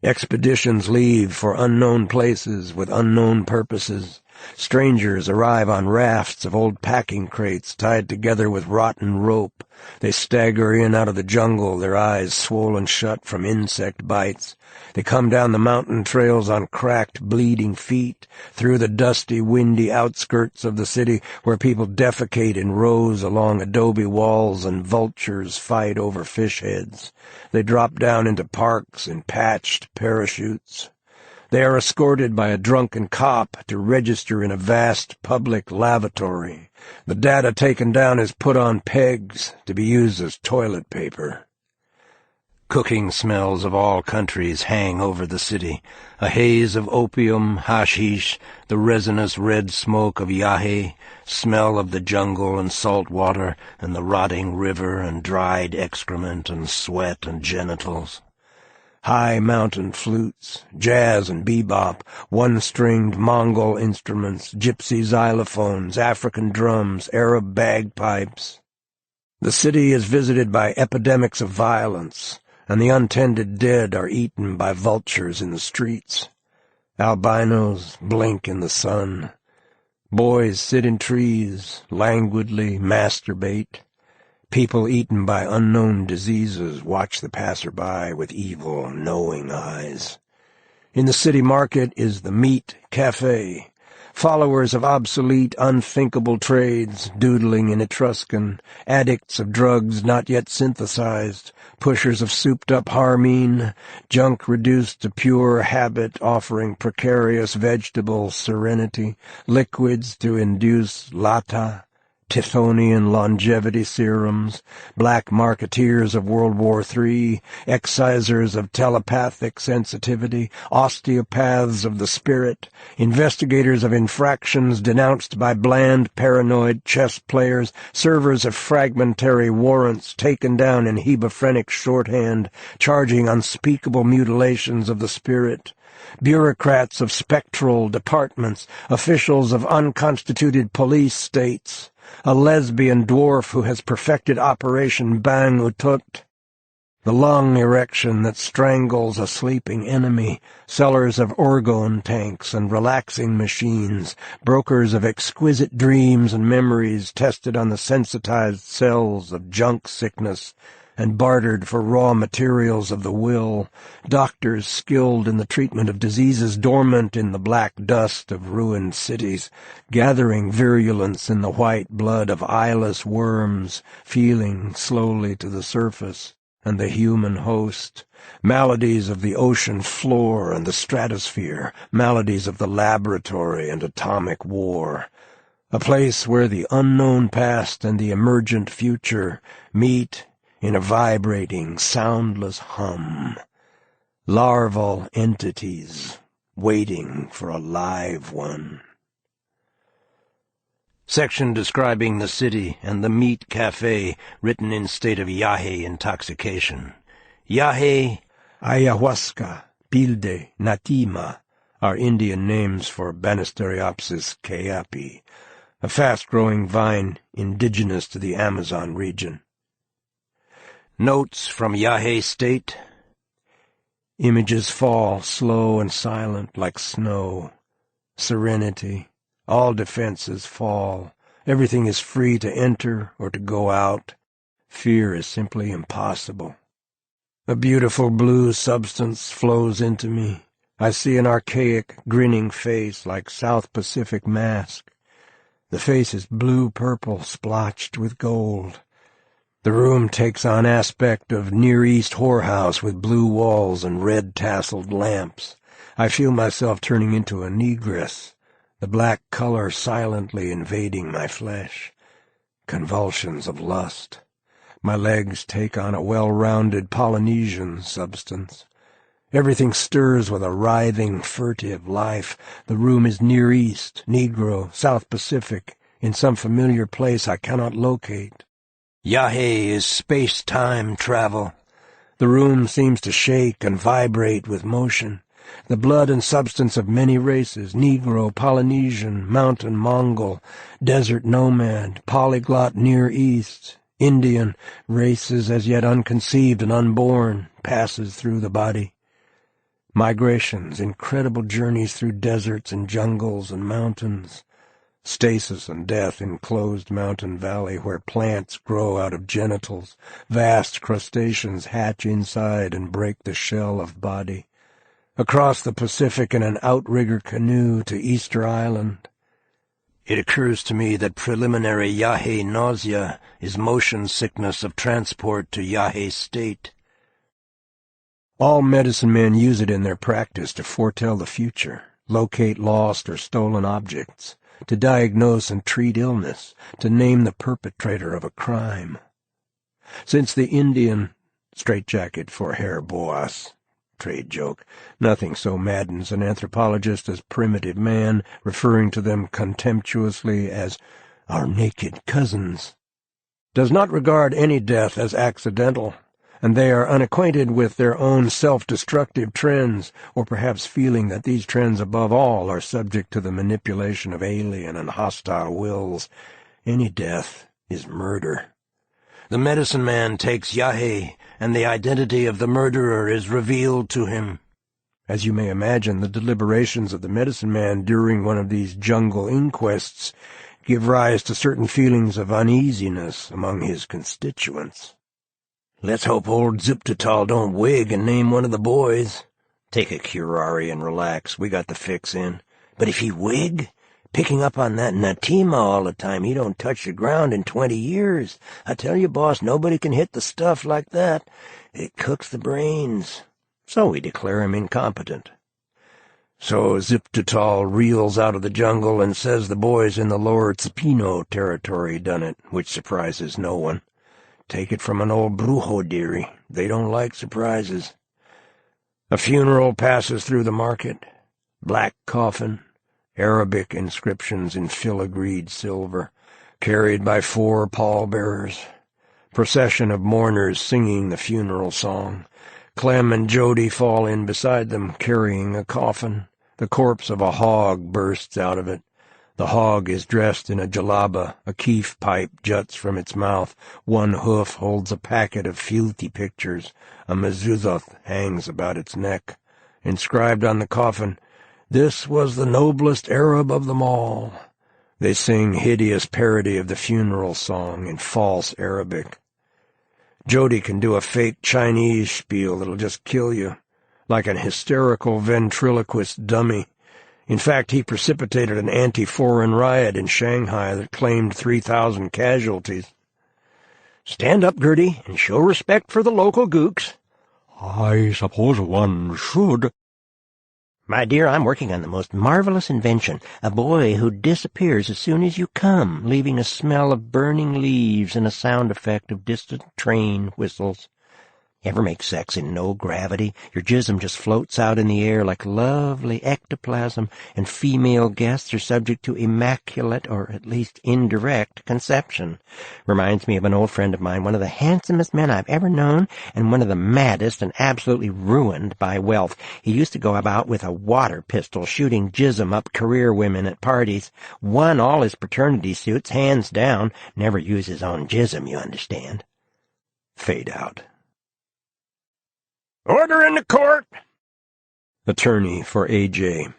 S3: Expeditions leave for unknown places with unknown purposes. Strangers arrive on rafts of old packing crates tied together with rotten rope. They stagger in out of the jungle, their eyes swollen shut from insect bites. They come down the mountain trails on cracked, bleeding feet, through the dusty, windy outskirts of the city where people defecate in rows along adobe walls and vultures fight over fish heads. They drop down into parks in patched parachutes. They are escorted by a drunken cop to register in a vast public lavatory. The data taken down is put on pegs to be used as toilet paper. Cooking smells of all countries hang over the city, a haze of opium, hashish, the resinous red smoke of yahe, smell of the jungle and salt water, and the rotting river and dried excrement and sweat and genitals. High mountain flutes, jazz and bebop, one-stringed Mongol instruments, gypsy xylophones, African drums, Arab bagpipes. The city is visited by epidemics of violence, and the untended dead are eaten by vultures in the streets. Albinos blink in the sun. Boys sit in trees, languidly masturbate. People eaten by unknown diseases watch the passer-by with evil, knowing eyes. In the city market is the meat cafe. Followers of obsolete, unthinkable trades, doodling in Etruscan, addicts of drugs not yet synthesized, pushers of souped-up harmine, junk reduced to pure habit offering precarious vegetable serenity, liquids to induce lata, Tithonian longevity serums, black marketeers of World War III, excisers of telepathic sensitivity, osteopaths of the spirit, investigators of infractions denounced by bland, paranoid chess players, servers of fragmentary warrants taken down in hebephrenic shorthand, charging unspeakable mutilations of the spirit, bureaucrats of spectral departments, officials of unconstituted police states, a lesbian dwarf who has perfected Operation Bang Utut, the lung erection that strangles a sleeping enemy, sellers of orgone tanks and relaxing machines, brokers of exquisite dreams and memories tested on the sensitized cells of junk sickness, and bartered for raw materials of the will, doctors skilled in the treatment of diseases dormant in the black dust of ruined cities, gathering virulence in the white blood of eyeless worms, feeling slowly to the surface, and the human host, maladies of the ocean floor and the stratosphere, maladies of the laboratory and atomic war, a place where the unknown past and the emergent future meet in a vibrating, soundless hum, larval entities waiting for a live one. Section describing the city and the meat cafe written in state of yahe intoxication. Yahe, ayahuasca, pilde, natima are Indian names for Banisteriopsis cayapi, a fast-growing vine indigenous to the Amazon region. Notes from Yahe State. Images fall, slow and silent, like snow. Serenity. All defenses fall. Everything is free to enter or to go out. Fear is simply impossible. A beautiful blue substance flows into me. I see an archaic, grinning face like South Pacific mask. The face is blue-purple, splotched with gold. The room takes on aspect of Near East whorehouse with blue walls and red tasseled lamps. I feel myself turning into a negress, the black color silently invading my flesh. Convulsions of lust. My legs take on a well-rounded Polynesian substance. Everything stirs with a writhing, furtive life. The room is Near East, Negro, South Pacific, in some familiar place I cannot locate. Yahe is space-time travel. The room seems to shake and vibrate with motion. The blood and substance of many races, Negro, Polynesian, mountain Mongol, desert nomad, polyglot Near East, Indian, races as yet unconceived and unborn, passes through the body. Migrations, incredible journeys through deserts and jungles and mountains. Stasis and death in closed mountain valley where plants grow out of genitals, vast crustaceans hatch inside and break the shell of body. Across the Pacific in an outrigger canoe to Easter Island. It occurs to me that preliminary yahe nausea is motion sickness of transport to yahe state. All medicine men use it in their practice to foretell the future, locate lost or stolen objects, to diagnose and treat illness, to name the perpetrator of a crime. Since the Indian Straitjacket for Herr Boas. Trade joke. Nothing so maddens an anthropologist as primitive man, referring to them contemptuously as our naked cousins. Does not regard any death as accidental, and they are unacquainted with their own self-destructive trends, or perhaps feeling that these trends above all are subject to the manipulation of alien and hostile wills. Any death is murder. The medicine man takes Yahe, and the identity of the murderer is revealed to him. As you may imagine, the deliberations of the medicine man during one of these jungle inquests give rise to certain feelings of uneasiness among his constituents. Let's hope old Ziptatal don't wig and name one of the boys. Take a curare and relax. We got the fix in. But if he wig, picking up on that Natima all the time, he don't touch the ground in 20 years. I tell you, boss, nobody can hit the stuff like that. It cooks the brains. So we declare him incompetent. So Ziptatal reels out of the jungle and says the boys in the lower Tsipino territory done it, which surprises no one. Take it from an old brujo dearie. They don't like surprises. A funeral passes through the market. Black coffin, Arabic inscriptions in filigreed silver, carried by 4 pallbearers. Procession of mourners singing the funeral song. Clem and Jody fall in beside them, carrying a coffin. The corpse of a hog bursts out of it. The hog is dressed in a jalaba, a keef pipe juts from its mouth, one hoof holds a packet of filthy pictures, a mezuzah hangs about its neck. Inscribed on the coffin, "This was the noblest Arab of them all." They sing hideous parody of the funeral song in false Arabic. Jody can do a fake Chinese spiel that'll just kill you, like an hysterical ventriloquist dummy. In fact, he precipitated an anti-foreign riot in Shanghai that claimed 3,000 casualties. Stand up, Gertie, and show respect for the local gooks.
S4: I suppose one should.
S2: My dear, I'm working on the most marvelous invention, a boy who disappears as soon as you come, leaving a smell of burning leaves and a sound effect of distant train whistles. Ever make sex in no gravity? Your jism just floats out in the air like lovely ectoplasm, and female guests are subject to immaculate, or at least indirect, conception. Reminds me of an old friend of mine, one of the handsomest men I've ever known, and one of the maddest and absolutely ruined by wealth. He used to go about with a water pistol, shooting jism up career women at parties. Won all his paternity suits, hands down. Never use his own jism, you understand.
S3: Fade out. Order in the court! Attorney for A.J.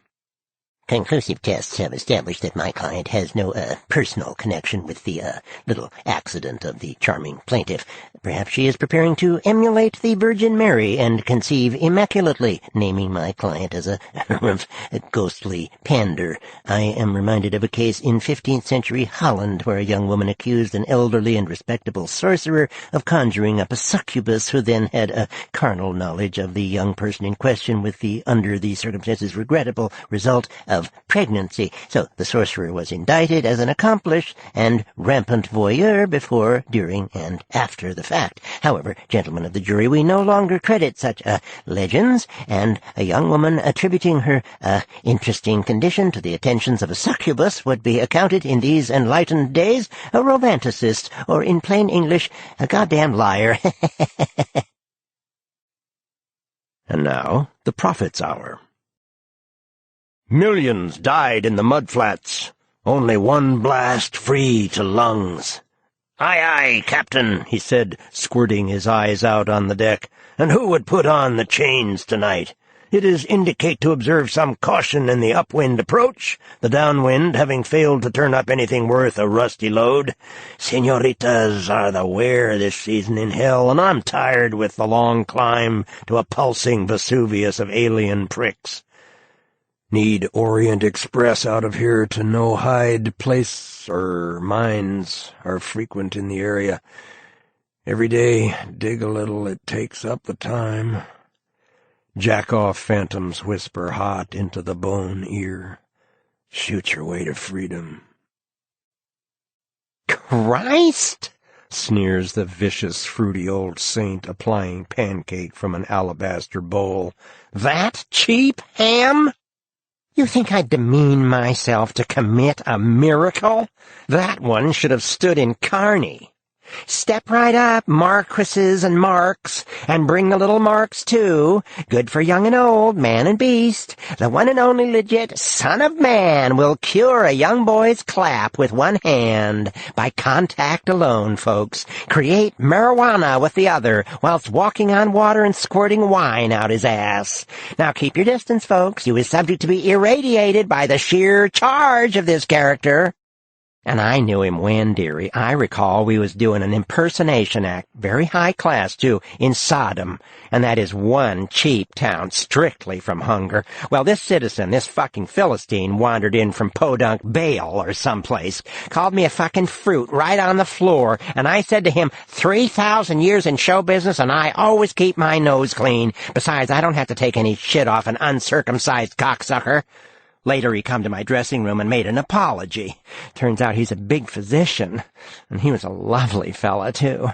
S2: Conclusive tests have established that my client has no, personal connection with the, little accident of the charming plaintiff. Perhaps she is preparing to emulate the Virgin Mary and conceive immaculately, naming my client as a ghostly pander. I am reminded of a case in 15th century Holland where a young woman accused an elderly and respectable sorcerer of conjuring up a succubus who then had a carnal knowledge of the young person in question with the, under the circumstances, regrettable result of pregnancy. So the sorcerer was indicted as an accomplished and rampant voyeur before, during, and after the fact. However, gentlemen of the jury, we no longer credit such legends, and a young woman attributing her interesting condition to the attentions of a succubus would be accounted in these enlightened days a romanticist, or in plain English, a goddamn liar.
S3: And now, the Prophet's Hour. Millions died in the mudflats. Only one blast free to lungs. "Aye, aye, Captain," he said, squirting his eyes out on the deck. "And who would put on the chains tonight? It is indicate to observe some caution in the upwind approach, the downwind having failed to turn up anything worth a rusty load. Senoritas are the wear this season in hell, and I'm tired with the long climb to a pulsing Vesuvius of alien pricks. Need Orient Express out of here to know Hyde Place, mines are frequent in the area. Every day, dig a little, it takes up the time." Jack-off phantoms whisper hot into the bone ear. Shoot your way to freedom.
S2: Christ!
S3: sneers the vicious, fruity old saint, applying pancake from an alabaster bowl.
S2: "That cheap ham? You think I'd demean myself to commit a miracle? That one should have stood in Carney. Step right up, marquises and marks, and bring the little marks, too. Good for young and old, man and beast. The one and only legit Son of Man will cure a young boy's clap with one hand. By contact alone, folks. Create marijuana with the other, whilst walking on water and squirting wine out his ass. Now keep your distance, folks. You is subject to be irradiated by the sheer charge of this character." And I knew him when, dearie. I recall we was doing an impersonation act, very high class, too, in Sodom, and that is one cheap town, strictly from hunger. Well, this citizen, this fucking Philistine, wandered in from Podunk Baal or someplace, called me a fucking fruit right on the floor, and I said to him, 3,000 years in show business, and I always keep my nose clean. Besides, I don't have to take any shit off an uncircumcised cocksucker. Later he come to my dressing room and made an apology. Turns out he's a big physician, and he was a lovely fella, too.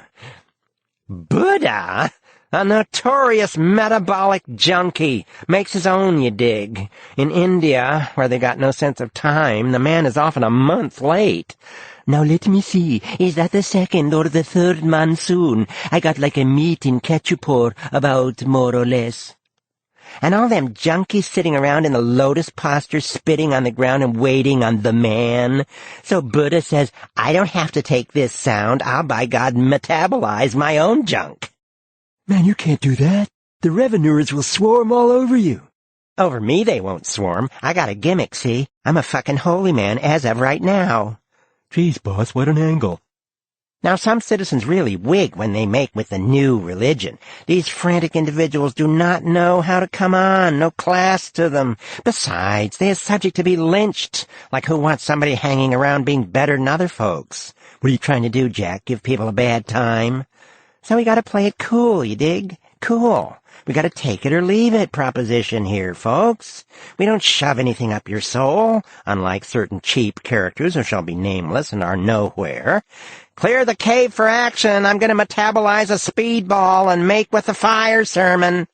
S2: Buddha? A notorious metabolic junkie. Makes his own, you dig. In India, where they got no sense of time, the man is often a month late. Now let me see, is that the second or the third monsoon? I got like a meat in ketchup pour, about more or less. And all them junkies sitting around in the lotus posture, spitting on the ground and waiting on the man. So Buddha says, I don't have to take this sound. I'll, by God, metabolize my own junk.
S3: Man, you can't do that. The revenuers will swarm all over you.
S2: Over me they won't swarm. I got a gimmick, see? I'm a fucking holy man as of right now.
S3: Geez, boss, what an angle.
S2: Now, some citizens really wig when they make with the new religion. These frantic individuals do not know how to come on, no class to them. Besides, they are subject to be lynched, like who wants somebody hanging around being better than other folks? What are you trying to do, Jack, give people a bad time? So we gotta play it cool, you dig? Cool. We gotta take it or leave it proposition here, folks. We don't shove anything up your soul, unlike certain cheap characters who shall be nameless and are nowhere. Clear the cave for action. I'm gonna metabolize a speedball and make with the fire sermon.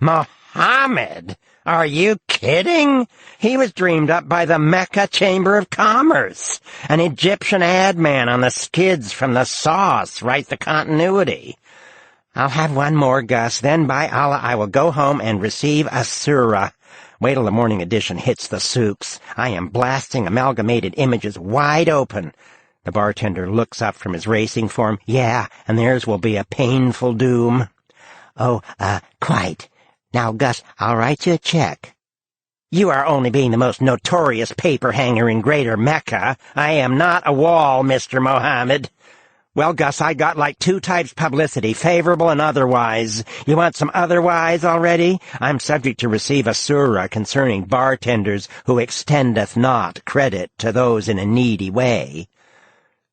S2: Mohammed? Are you kidding? He was dreamed up by the Mecca Chamber of Commerce. An Egyptian ad man on the skids from the sauce, right, the continuity. I'll have one more, Gus, then by Allah I will go home and receive a surah. Wait till the morning edition hits the souks. I am blasting amalgamated images wide open. The bartender looks up from his racing form. Yeah, and theirs will be a painful doom. Oh, quite. Now, Gus, I'll write you a check. You are only being the most notorious paper hanger in Greater Mecca. I am not a wall, Mr. Mohammed. Well, Gus, I got like 2 types publicity, favorable and otherwise. You want some otherwise already? I'm subject to receive a surah concerning bartenders who extendeth not credit to those in a needy way.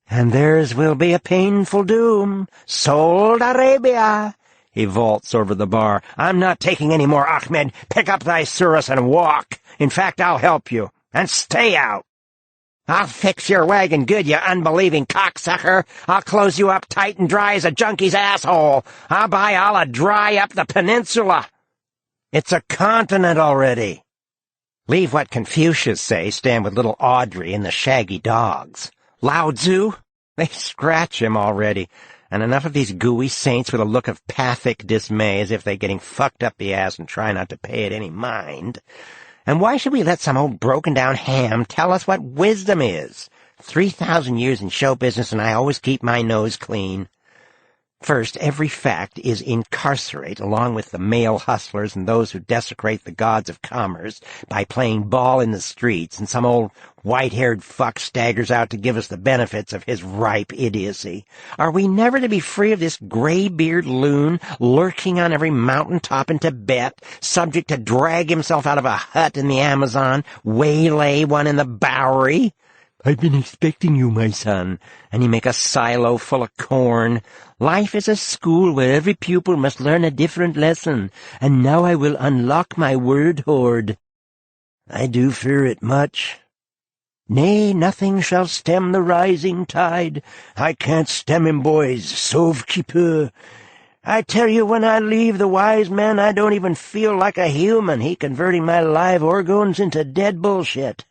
S2: And theirs will be a painful doom. Sold Arabia. He vaults over the bar. I'm not taking any more, Ahmed. Pick up thy surahs and walk. In fact, I'll help you. And stay out. I'll fix your wagon good, you unbelieving cocksucker. I'll close you up tight and dry as a junkie's asshole. I'll by Allah dry up the peninsula. It's a continent already. Leave what Confucius say stand with little Audrey and the shaggy dogs. Lao Tzu? They scratch him already. And enough of these gooey saints with a look of pathic dismay as if they're getting fucked up the ass and try not to pay it any mind. And why should we let some old broken-down ham tell us what wisdom is? 3,000 years in show business, and I always keep my nose clean. First, every fact is incarcerate, along with the male hustlers and those who desecrate the gods of commerce by playing ball in the streets, and some old white-haired fuck staggers out to give us the benefits of his ripe idiocy. Are we never to be free of this gray-beard loon lurking on every mountain-top in Tibet, subject to drag himself out of a hut in the Amazon, waylay one in the Bowery? I've been expecting you, my son, and you make a silo full of corn. Life is a school where every pupil must learn a different lesson, and now I will unlock my word hoard. I do fear it much. Nay, nothing shall stem the rising tide. I can't stem him, boys, sauve qui peut. I tell you, when I leave the wise man, I don't even feel like a human. He converting my live organs into dead bullshit.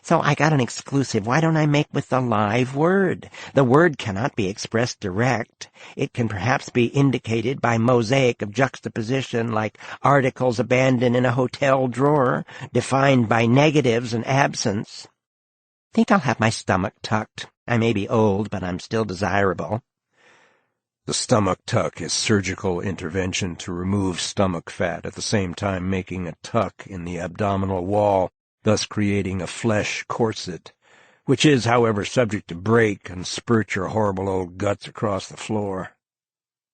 S2: So I got an exclusive. Why don't I make with the live word? The word cannot be expressed direct. It can perhaps be indicated by mosaic of juxtaposition, like articles abandoned in a hotel drawer, defined by negatives and absence. Think I'll have my stomach tucked. I may be old, but I'm still desirable.
S3: The stomach tuck is surgical intervention to remove stomach fat, at the same time making a tuck in the abdominal wall, thus creating a flesh corset, which is, however, subject to break and spurt your horrible old guts across the floor.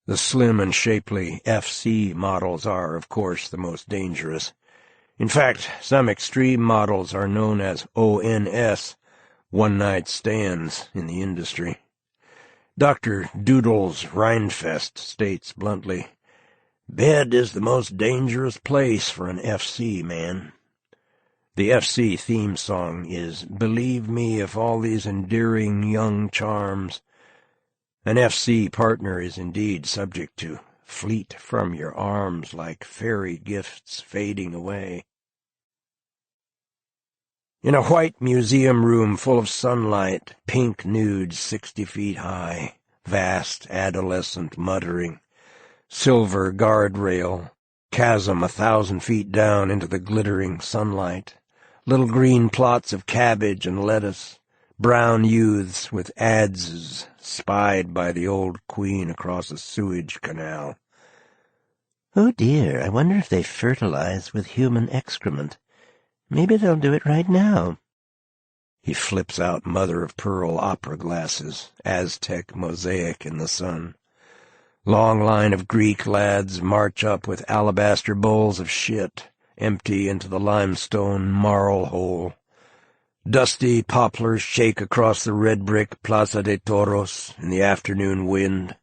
S3: The slim and shapely FC models are, of course, the most dangerous. In fact, some extreme models are known as ONS, one-night stands, in the industry. Dr. Doodles Reinfest states bluntly, "Bed is the most dangerous place for an FC man." The FC theme song is "Believe Me If All These Endearing Young Charms." An FC partner is indeed subject to fleet from your arms like fairy gifts fading away. In a white museum room full of sunlight, pink nudes 60 feet high, vast adolescent muttering, silver guardrail, chasm 1,000 feet down into the glittering sunlight, little green plots of cabbage and lettuce, brown youths with adzes spied by the old queen across a sewage canal.
S2: Oh dear, I wonder if they fertilize with human excrement. Maybe they'll do it right now.
S3: He flips out mother-of-pearl opera glasses, Aztec mosaic in the sun. Long line of Greek lads march up with alabaster bowls of shit, empty into the limestone marl hole. Dusty poplars shake across the red-brick Plaza de Toros in the afternoon wind.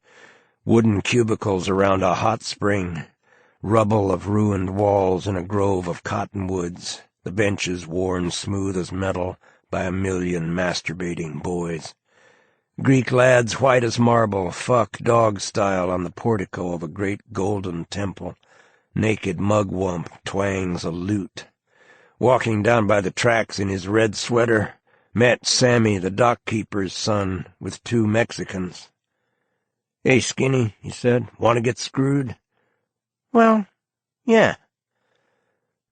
S3: Wooden cubicles around a hot spring. Rubble of ruined walls in a grove of cottonwoods. The benches worn smooth as metal by 1,000,000 masturbating boys. Greek lads white as marble fuck dog-style on the portico of a great golden temple. Naked mugwump twangs a lute. Walking down by the tracks in his red sweater, met Sammy, the dock-keeper's son, with 2 Mexicans. "Hey, Skinny," he said, "want to get screwed?"
S2: Well, yeah.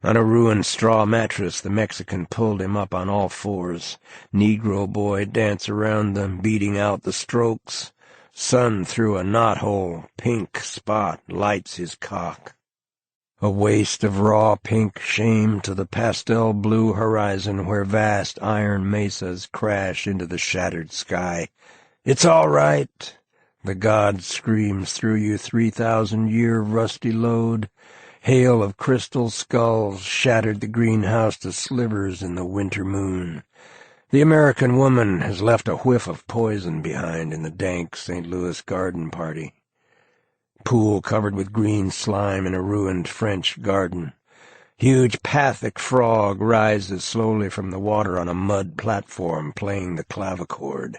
S3: On a ruined straw mattress, the Mexican pulled him up on all fours. Negro boy dance around them, beating out the strokes. Sun through a knothole, pink spot lights his cock. A waste of raw pink shame to the pastel blue horizon where vast iron mesas crash into the shattered sky. "It's all right," the god screams through you 3,000-year rusty load. Hail of crystal skulls shattered the greenhouse to slivers in the winter moon. The American woman has left a whiff of poison behind in the dank St. Louis garden party. Pool covered with green slime in a ruined French garden. Huge pathic frog rises slowly from the water on a mud platform playing the clavichord.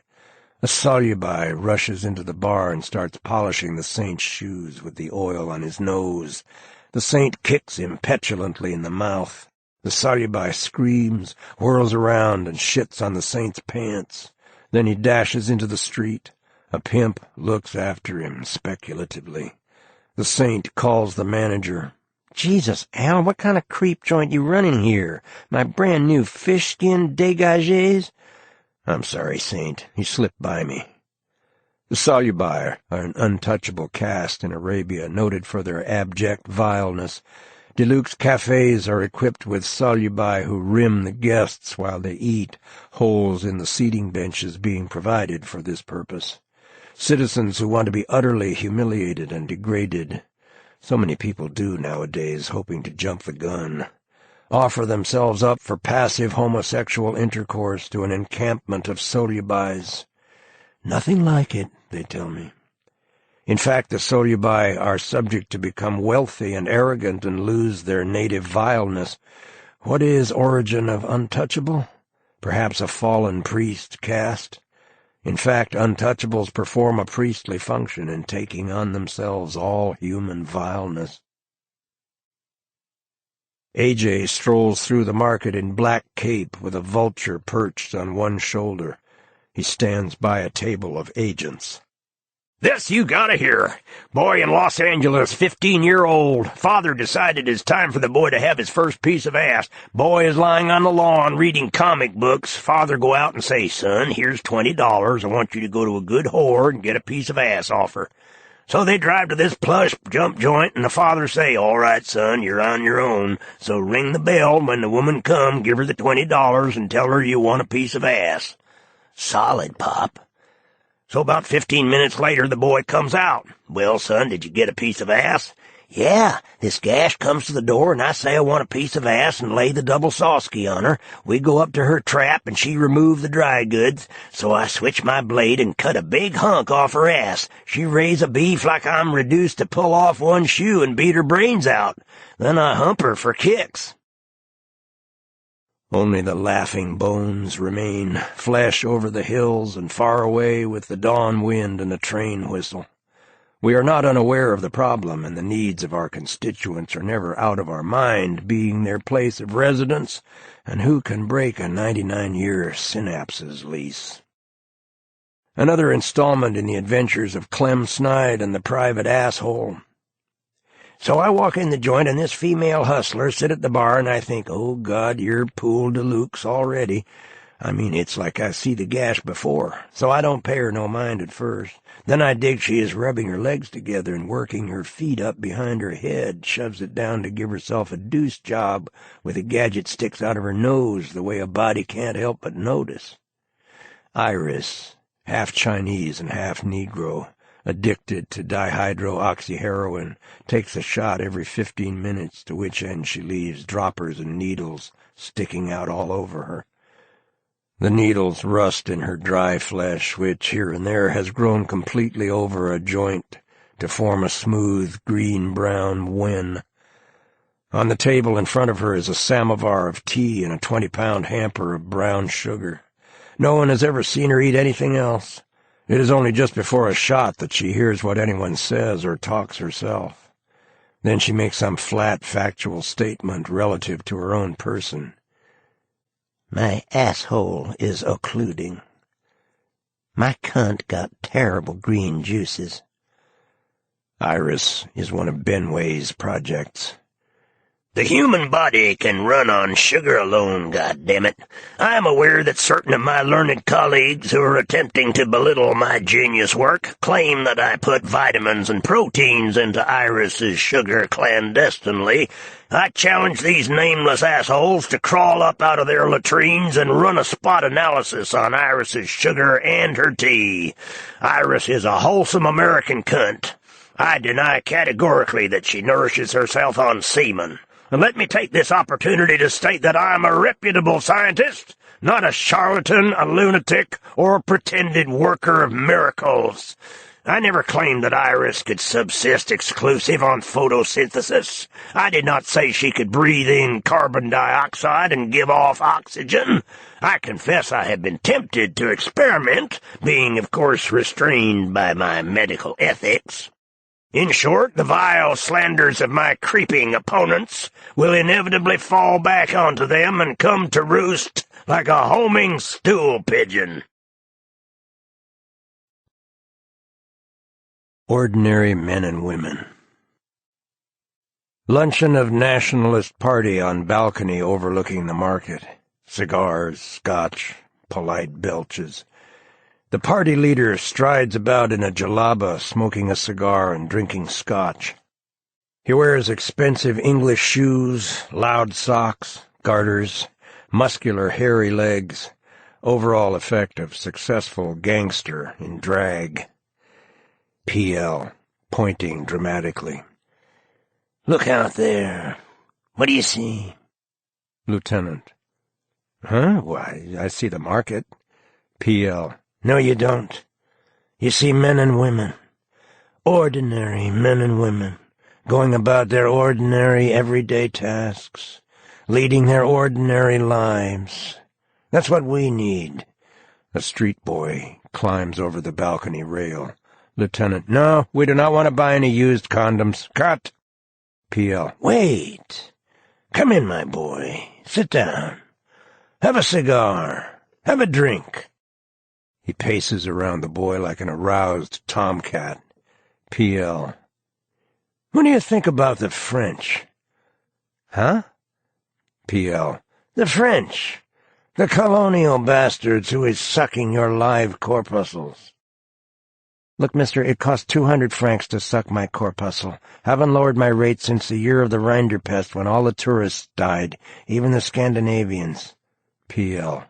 S3: A succubi rushes into the bar and starts polishing the saint's shoes with the oil on his nose. The saint kicks him petulantly in the mouth. The succubi screams, whirls around, and shits on the saint's pants. Then he dashes into the street. A pimp looks after him speculatively. The saint calls the manager.
S2: Jesus, Al, what kind of creep joint you running here? My brand-new fish-skin dégagés?
S3: I'm sorry, Saint. He slipped by me. The succubi are an untouchable caste in Arabia, noted for their abject vileness. Deluxe cafes are equipped with succubi who rim the guests while they eat, holes in the seating benches being provided for this purpose. Citizens who want to be utterly humiliated and degraded, so many people do nowadays, hoping to jump the gun, offer themselves up for passive homosexual intercourse to an encampment of succubis. Nothing like it, they tell me. In fact, the succubi are subject to become wealthy and arrogant and lose their native vileness. What is origin of untouchable? Perhaps a fallen priest caste? In fact, untouchables perform a priestly function in taking on themselves all human vileness. AJ strolls through the market in black cape with a vulture perched on one shoulder. He stands by a table of agents.
S1: "This you gotta hear. Boy in Los Angeles, 15-year-old. Father decided it's time for the boy to have his first piece of ass. Boy is lying on the lawn reading comic books. Father go out and say, 'Son, here's $20. I want you to go to a good whore and get a piece of ass off her.' So they drive to this plush jump joint, and the father say, 'All right, son, you're on your own. So ring the bell. When the woman come, give her the $20 and tell her you want a piece of ass.' Solid, Pop. So about 15 minutes later, the boy comes out. 'Well, son, did you get a piece of ass?' 'Yeah, this gash comes to the door, and I say I want a piece of ass and lay the double sawski on her. We go up to her trap, and she remove the dry goods. So I switch my blade and cut a big hunk off her ass. She raise a beef like I'm reduced to pull off one shoe and beat her brains out. Then I hump her for kicks.'"
S3: Only the laughing bones remain, flesh over the hills and far away with the dawn wind and a train whistle. We are not unaware of the problem, and the needs of our constituents are never out of our mind, being their place of residence, and who can break a 99-year synapses lease? Another installment in the adventures of Clem Snide and the private asshole. So I walk in the joint, and this female hustler sit at the bar, and I think, "Oh, God, you're pool de luxe already." I mean, it's like I see the gash before, so I don't pay her no mind at first. Then I dig she is rubbing her legs together and working her feet up behind her head, shoves it down to give herself a deuce job with a gadget sticks out of her nose the way a body can't help but notice. Iris, half Chinese and half Negro, addicted to dihydroxyheroin, takes a shot every 15 minutes, to which end she leaves droppers and needles sticking out all over her. The needles rust in her dry flesh, which here and there has grown completely over a joint to form a smooth green-brown wen. On the table in front of her is a samovar of tea and a 20-pound hamper of brown sugar. No one has ever seen her eat anything else. It is only just before a shot that she hears what anyone says or talks herself. Then she makes some flat, factual statement relative to her own person.
S2: "My asshole is occluding. My cunt got terrible green juices."
S3: Iris is one of Benway's projects.
S1: "The human body can run on sugar alone, goddammit. I am aware that certain of my learned colleagues who are attempting to belittle my genius work claim that I put vitamins and proteins into Iris's sugar clandestinely. I challenge these nameless assholes to crawl up out of their latrines and run a spot analysis on Iris's sugar and her tea. Iris is a wholesome American cunt. I deny categorically that she nourishes herself on semen. And let me take this opportunity to state that I am a reputable scientist, not a charlatan, a lunatic, or a pretended worker of miracles. I never claimed that Iris could subsist exclusive on photosynthesis. I did not say she could breathe in carbon dioxide and give off oxygen. I confess I have been tempted to experiment, being, of course, restrained by my medical ethics. In short, the vile slanders of my creeping opponents will inevitably fall back onto them and come to roost like a homing stool pigeon.
S3: Ordinary men and women. Luncheon of Nationalist Party on balcony overlooking the market. Cigars, scotch, polite belches. The party leader strides about in a jalaba, smoking a cigar and drinking scotch. He wears expensive English shoes, loud socks, garters, muscular hairy legs, overall effect of successful gangster in drag. P.L., pointing dramatically.
S2: "Look out there. What do you see?"
S3: Lieutenant. Huh? Why, I see the market. P.L.
S2: "No, you don't. You see men and women. Ordinary men and women, going about their ordinary everyday tasks, leading their ordinary lives.
S3: That's what we need. A street boy climbs over the balcony rail. Lieutenant, no, we do not want to buy any used condoms. Cut. PL, wait. Come in, my boy. Sit down. Have a cigar. Have a drink. He paces around the boy like an aroused tomcat. PL, what do you think about the French? Huh? PL, the French. The colonial bastards who is sucking your live corpuscles. Look, mister, it costs 200 francs to suck my corpuscle. Haven't lowered my rate since the year of the Rinderpest when all the tourists died, even the Scandinavians. PL,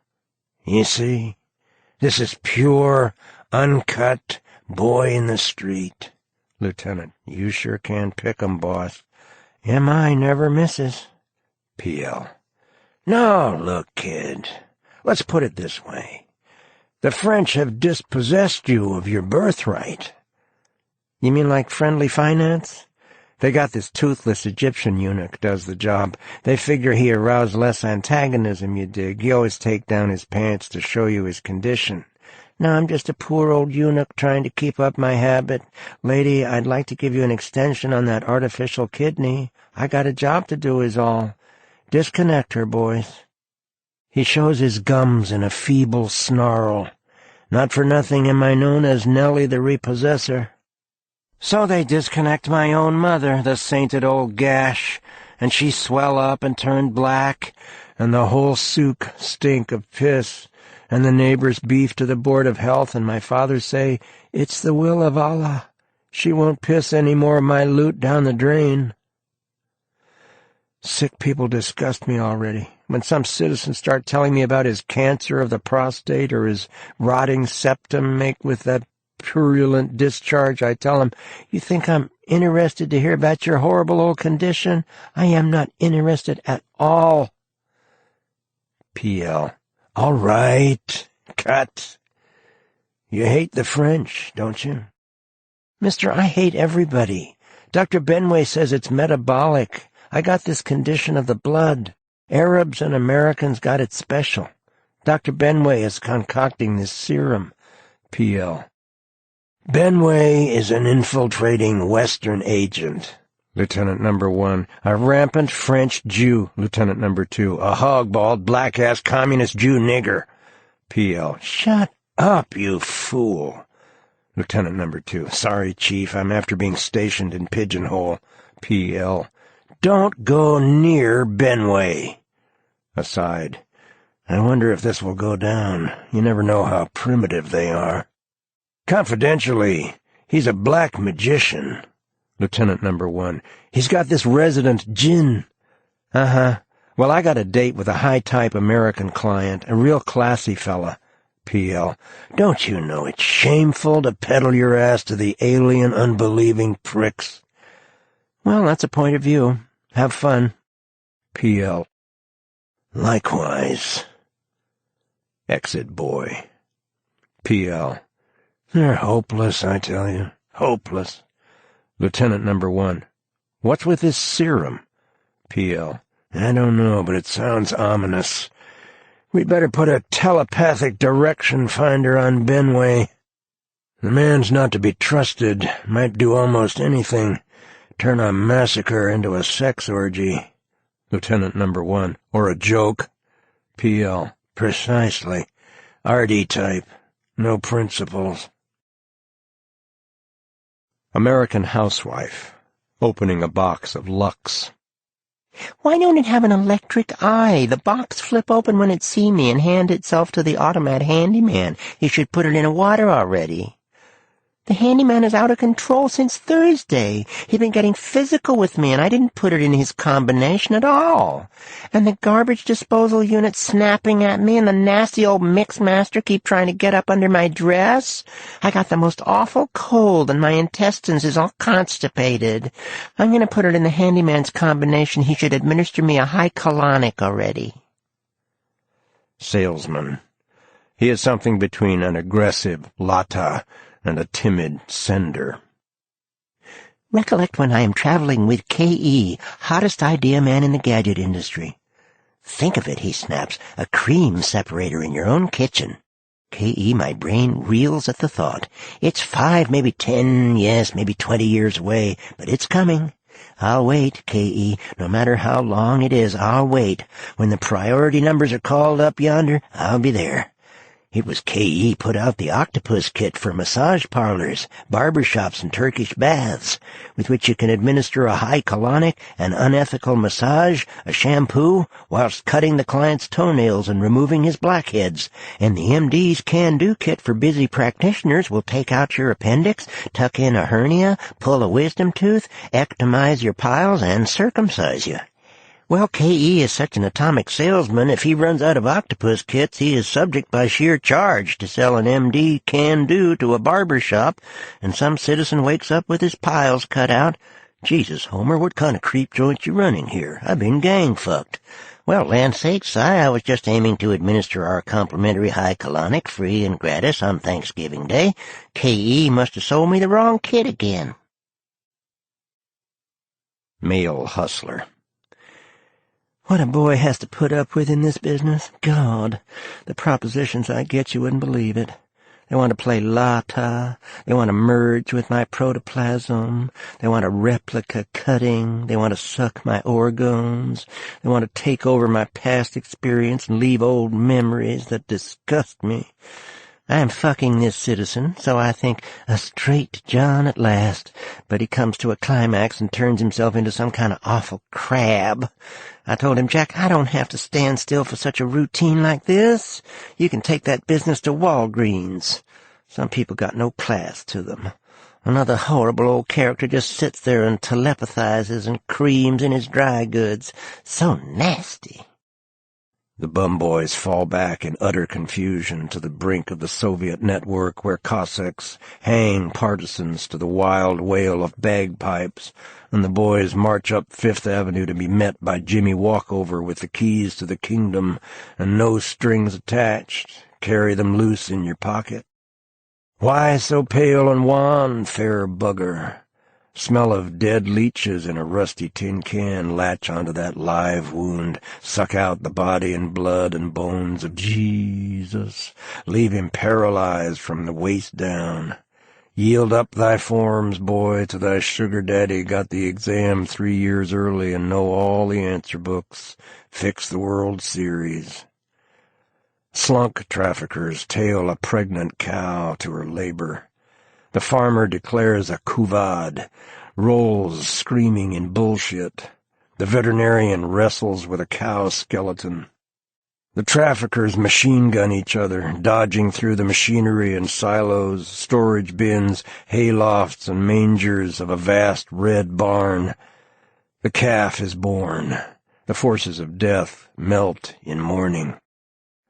S3: you see? This is pure, uncut, boy in the street. Lieutenant, you sure can pick 'em, boss. M.I. never misses. PL, no, look, kid, let's put it this way. The French have dispossessed you of your birthright. You mean like friendly finance? They got this toothless Egyptian eunuch does the job. They figure he aroused less antagonism, you dig. He always take down his pants to show you his condition. Now I'm just a poor old eunuch trying to keep up my habit. Lady, I'd like to give you an extension on that artificial kidney. I got a job to do is all. Disconnect her, boys. He shows his gums in a feeble snarl. Not for nothing am I known as Nellie the Repossessor. So they disconnect my own mother, the sainted old gash, and she swell up and turn black, and the whole souk stink of piss, and the neighbors beef to the Board of Health, and my father say, it's the will of Allah. She won't piss any more of my loot down the drain. Sick people disgust me already. When some citizens start telling me about his cancer of the prostate or his rotting septum make with that purulent discharge, I tell him, you think I'm interested to hear about your horrible old condition? I am not interested at all. PL, all right, cut. You hate the French, don't you? Mister, I hate everybody. Dr. Benway says it's metabolic. I got this condition of the blood. Arabs and Americans got it special. Dr. Benway is concocting this serum. PL, Benway is an infiltrating Western agent. Lieutenant Number 1, a rampant French Jew. Lieutenant Number 2, a hog-balled, black-ass communist Jew nigger. PL, shut up, you fool. Lieutenant Number 2, sorry, Chief, I'm after being stationed in Pigeonhole. PL, don't go near Benway. Aside, I wonder if this will go down. You never know how primitive they are. Confidentially, he's a black magician. Lieutenant Number 1, he's got this resident jinn. Uh-huh. Well, I got a date with a high-type American client, a real classy fella. PL, don't you know it's shameful to peddle your ass to the alien, unbelieving pricks? Well, that's a point of view. Have fun. PL, likewise. Exit boy. PL, they're hopeless, I tell you. Hopeless. Lieutenant Number 1, what's with this serum? PL, I don't know, but it sounds ominous. We'd better put a telepathic direction finder on Benway. The man's not to be trusted, might do almost anything. Turn a massacre into a sex orgy. Lieutenant Number 1, or a joke. PL, precisely. Arty type. No principles. American housewife, opening a box of Lux.
S2: Why don't it have an electric eye? The box flip open when it see me and hand itself to the automat handyman. He should put it in the water already. The handyman is out of control since Thursday. He's been getting physical with me, and I didn't put it in his combination at all. And the garbage disposal unit snapping at me, and the nasty old mix master keep trying to get up under my dress. I got the most awful cold, and my intestines is all constipated. I'm going to put it in the handyman's combination. He should administer me a high colonic already.
S3: Salesman. He is something between an aggressive lata and a timid sender.
S2: Recollect when I am traveling with K.E., hottest idea man in the gadget industry. Think of it, he snaps, a cream separator in your own kitchen. K.E., my brain reels at the thought. It's 5, maybe 10, yes, maybe 20 years away, but it's coming. I'll wait, K.E., no matter how long it is, I'll wait. When the priority numbers are called up yonder, I'll be there. It was K.E. put out the octopus kit for massage parlors, barber shops, and Turkish baths, with which you can administer a high colonic, an unethical massage, a shampoo, whilst cutting the client's toenails and removing his blackheads. And the MD's can-do kit for busy practitioners will take out your appendix, tuck in a hernia, pull a wisdom tooth, ectomize your piles, and circumcise you. Well, K.E. is such an atomic salesman, if he runs out of octopus kits, he is subject by sheer charge to sell an MD can-do to a barber shop, and some citizen wakes up with his piles cut out. Jesus, Homer, what kind of creep joint you running here? I've been gang-fucked. Well, land sakes, I was just aiming to administer our complimentary high colonic free and gratis on Thanksgiving Day. K.E. must have sold me the wrong kit again.
S3: Male hustler.
S2: What a boy has to put up with in this business. God, the propositions I get, you wouldn't believe it. They want to play Lata. They want to merge with my protoplasm. They want a replica cutting. They want to suck my organs. They want to take over my past experience and leave old memories that disgust me. I am fucking this citizen, so I think a straight John at last, but he comes to a climax and turns himself into some kind of awful crab. I told him, Jack, I don't have to stand still for such a routine like this. You can take that business to Walgreens. Some people got no class to them. Another horrible old character just sits there and telepathizes and creams in his dry goods. So nasty.
S3: The bum boys fall back in utter confusion to the brink of the Soviet network where Cossacks hang partisans to the wild wail of bagpipes, and the boys march up Fifth Avenue to be met by Jimmy Walkover with the keys to the kingdom and no strings attached. Carry them loose in your pocket. Why so pale and wan, fair bugger? Smell of dead leeches in a rusty tin can latch onto that live wound, suck out the body and blood and bones of Jesus, leave him paralyzed from the waist down. Yield up thy forms, boy, to thy sugar daddy, got the exam 3 years early and know all the answer books, fix the World Series. Slunk traffickers tail a pregnant cow to her labor. The farmer declares a kuvad, rolls screaming in bullshit. The veterinarian wrestles with a cow skeleton. The traffickers machine gun each other, dodging through the machinery and silos, storage bins, haylofts, and mangers of a vast red barn. The calf is born. The forces of death melt in mourning.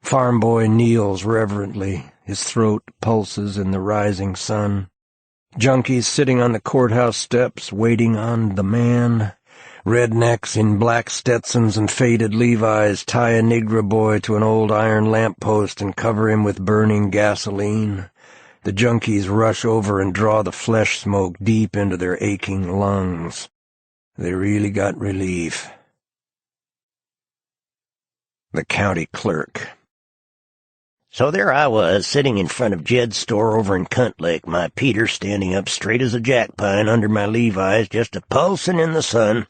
S3: Farm boy kneels reverently. His throat pulses in the rising sun. Junkies sitting on the courthouse steps, waiting on the man. Rednecks in black Stetsons and faded Levi's tie a Negro boy to an old iron lamppost and cover him with burning gasoline. The junkies rush over and draw the flesh smoke deep into their aching lungs. They really got relief. The county clerk.
S2: So there I was, sitting in front of Jed's store over in Cunt Lake, my Peter standing up straight as a jackpine under my Levi's, just a-pulsing in the sun.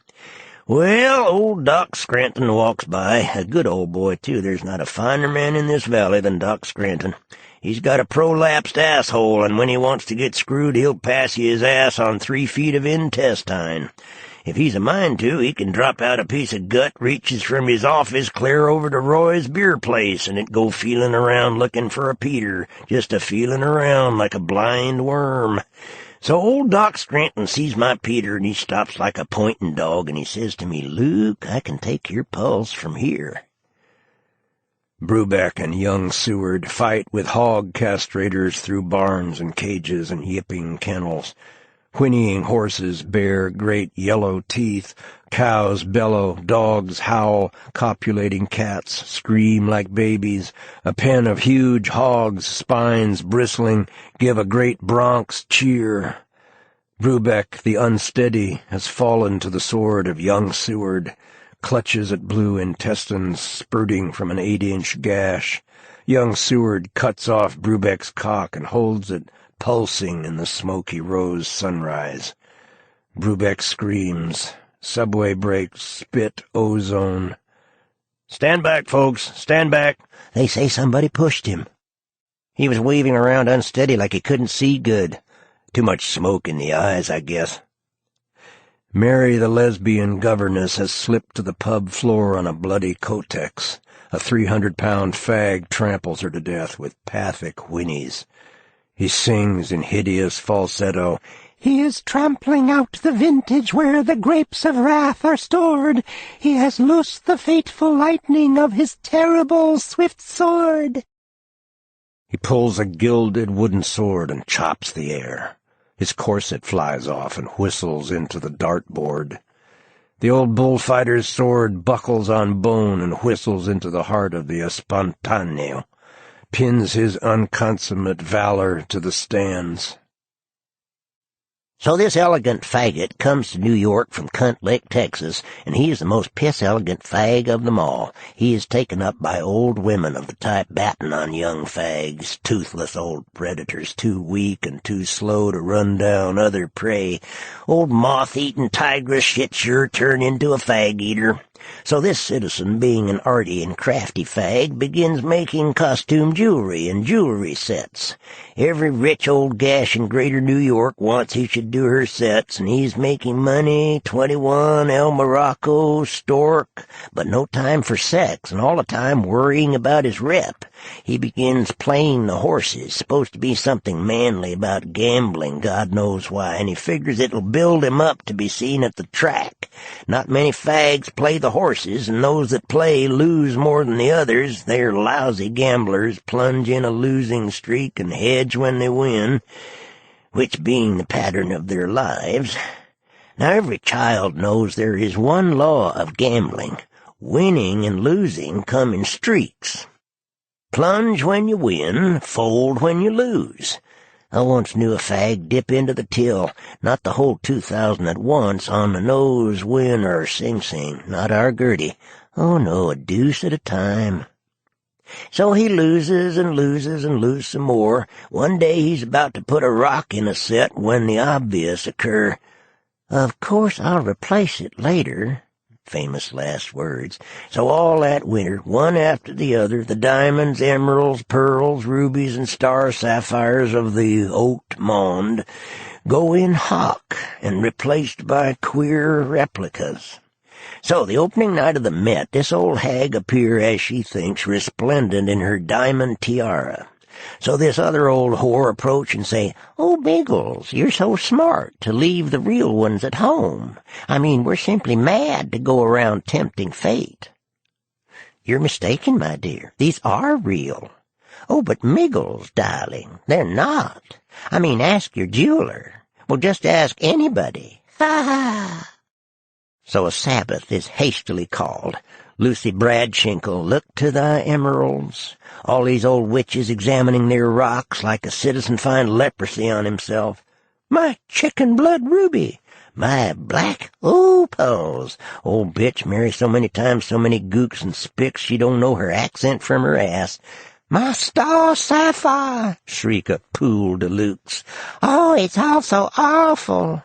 S2: Well, old Doc Scranton walks by, a good old boy, too. There's not a finer man in this valley than Doc Scranton. He's got a prolapsed asshole, and when he wants to get screwed, he'll pass you his ass on 3 feet of intestine. If he's a mind to, he can drop out a piece of gut, reaches from his office clear over to Roy's beer place, and it go feeling around looking for a Peter, just a-feeling around like a blind worm. So old Doc Scranton sees my Peter, and he stops like a pointing dog, and he says to me, Luke, I can take your pulse from here.
S3: Brubeck and young Seward fight with hog castrators through barns and cages and yipping kennels. Whinnying horses bear great yellow teeth, cows bellow, dogs howl, copulating cats scream like babies, a pen of huge hogs, spines bristling, give a great Bronx cheer. Brubeck, the unsteady, has fallen to the sword of young Seward. clutches at blue intestines spurting from an 8-inch gash. Young Seward cuts off Brubeck's cock and holds it pulsing in the smoky rose sunrise. Brubeck screams. Subway brakes spit ozone.
S2: "Stand back, folks, stand back. They say somebody pushed him." He was waving around unsteady like he couldn't see good. Too much smoke in the eyes, I guess.
S3: Mary, the lesbian governess, has slipped to the pub floor on a bloody Kotex. A 300-pound fag tramples her to death with pathic whinnies. He sings in hideous falsetto,
S5: "He is trampling out the vintage where the grapes of wrath are stored. He has loosed the fateful lightning of his terrible swift sword."
S3: He pulls a gilded wooden sword and chops the air. His corset flies off and whistles into the dartboard. The old bullfighter's sword buckles on bone and whistles into the heart of the espantaneo, pins his unconsummate valor to the stands.
S2: So this elegant faggot comes to New York from Cunt Lick, Texas, and he is the most piss-elegant fag of them all. He is taken up by old women of the type batting on young fags, toothless old predators, too weak and too slow to run down other prey. Old moth-eaten tigress shit sure turn into a fag-eater. So this citizen, being an arty and crafty fag, begins making costume jewelry and jewelry sets. Every rich old gash in greater New York wants he should do her sets, and he's making money, 21, El Morocco, Stork, but no time for sex, and all the time worrying about his rep. He begins playing the horses, supposed to be something manly about gambling, God knows why, and he figures it'll build him up to be seen at the track. Not many fags play the horses, and those that play lose more than the others. They're lousy gamblers, plunge in a losing streak and hedge when they win, which being the pattern of their lives. Now every child knows there is one law of gambling. Winning and losing come in streaks. Plunge when you win, fold when you lose. I once knew a fag dip into the till, not the whole 2,000 at once, on the nose, win, or sing-sing, not our Gertie. Oh no, a deuce at a time. So he loses and loses and loses some more. One day he's about to put a rock in a set when the obvious occur. "Of course I'll replace it later." Famous last words. So all that winter, one after the other, the diamonds, emeralds, pearls, rubies, and star sapphires of the haute monde go in hock and replaced by queer replicas. So the opening night of the Met, this old hag appear, as she thinks, resplendent in her diamond tiara. So this other old whore approach and say, "Oh, Biggles, you're so smart to leave the real ones at home. I mean, we're simply mad to go around tempting fate." "You're mistaken, my dear. These are real." "Oh, but Miggles, darling, they're not. I mean, ask your jeweler. Well, just ask anybody. Ha ha." So a Sabbath is hastily called. Lucy Bradshinkle, look to thy emeralds. All these old witches examining their rocks like a citizen find leprosy on himself. "My chicken blood ruby. My black opals. Old bitch marry so many times so many gooks and spicks she don't know her accent from her ass. "My star sapphire," shriek a pool de luxe. "Oh, it's all so awful.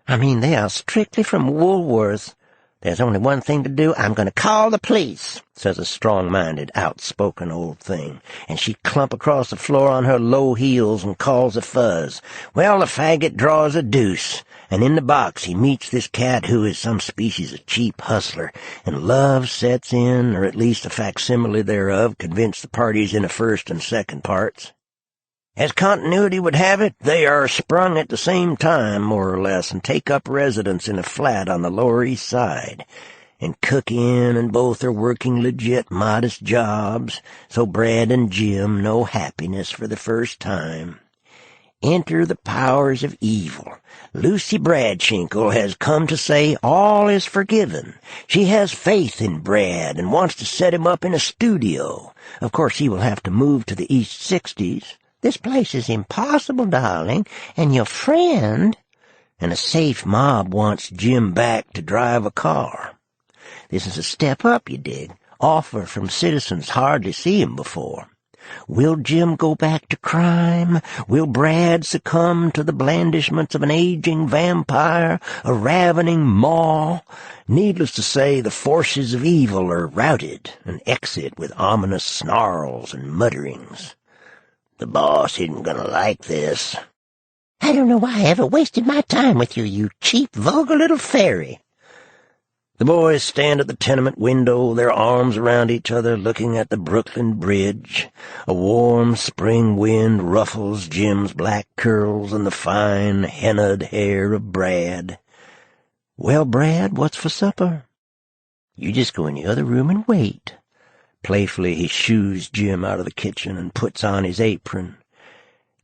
S2: I mean, they are strictly from Woolworths. There's only one thing to do. I'm going to call the police," says a strong-minded, outspoken old thing, and she clump across the floor on her low heels and calls a fuzz. Well, the faggot draws a deuce, and in the box he meets this cat who is some species of cheap hustler, and love sets in, or at least a facsimile thereof, convinced the parties in the first and second parts. As continuity would have it, they are sprung at the same time, more or less, and take up residence in a flat on the Lower East Side, and cook in, and both are working legit, modest jobs, so Brad and Jim know happiness for the first time. Enter the powers of evil. Lucy Bradshinkle has come to say all is forgiven. She has faith in Brad and wants to set him up in a studio. Of course, he will have to move to the East 60s. "This place is impossible, darling, and your friend—" And a safe mob wants Jim back to drive a car. This is a step up, you dig. Offer from citizens hardly seen 'em before. Will Jim go back to crime? Will Brad succumb to the blandishments of an aging vampire, a ravening maw? Needless to say, the forces of evil are routed and exit with ominous snarls and mutterings. The boss isn't gonna like this.
S5: I don't know why I ever wasted my time with you, you cheap, vulgar little fairy.
S2: The boys stand at the tenement window, their arms around each other, looking at the Brooklyn Bridge. A warm spring wind ruffles Jim's black curls and the fine, hennaed hair of Brad. Well, Brad, what's for supper? You just go in the other room and wait. Playfully he shoos Jim out of the kitchen and puts on his apron.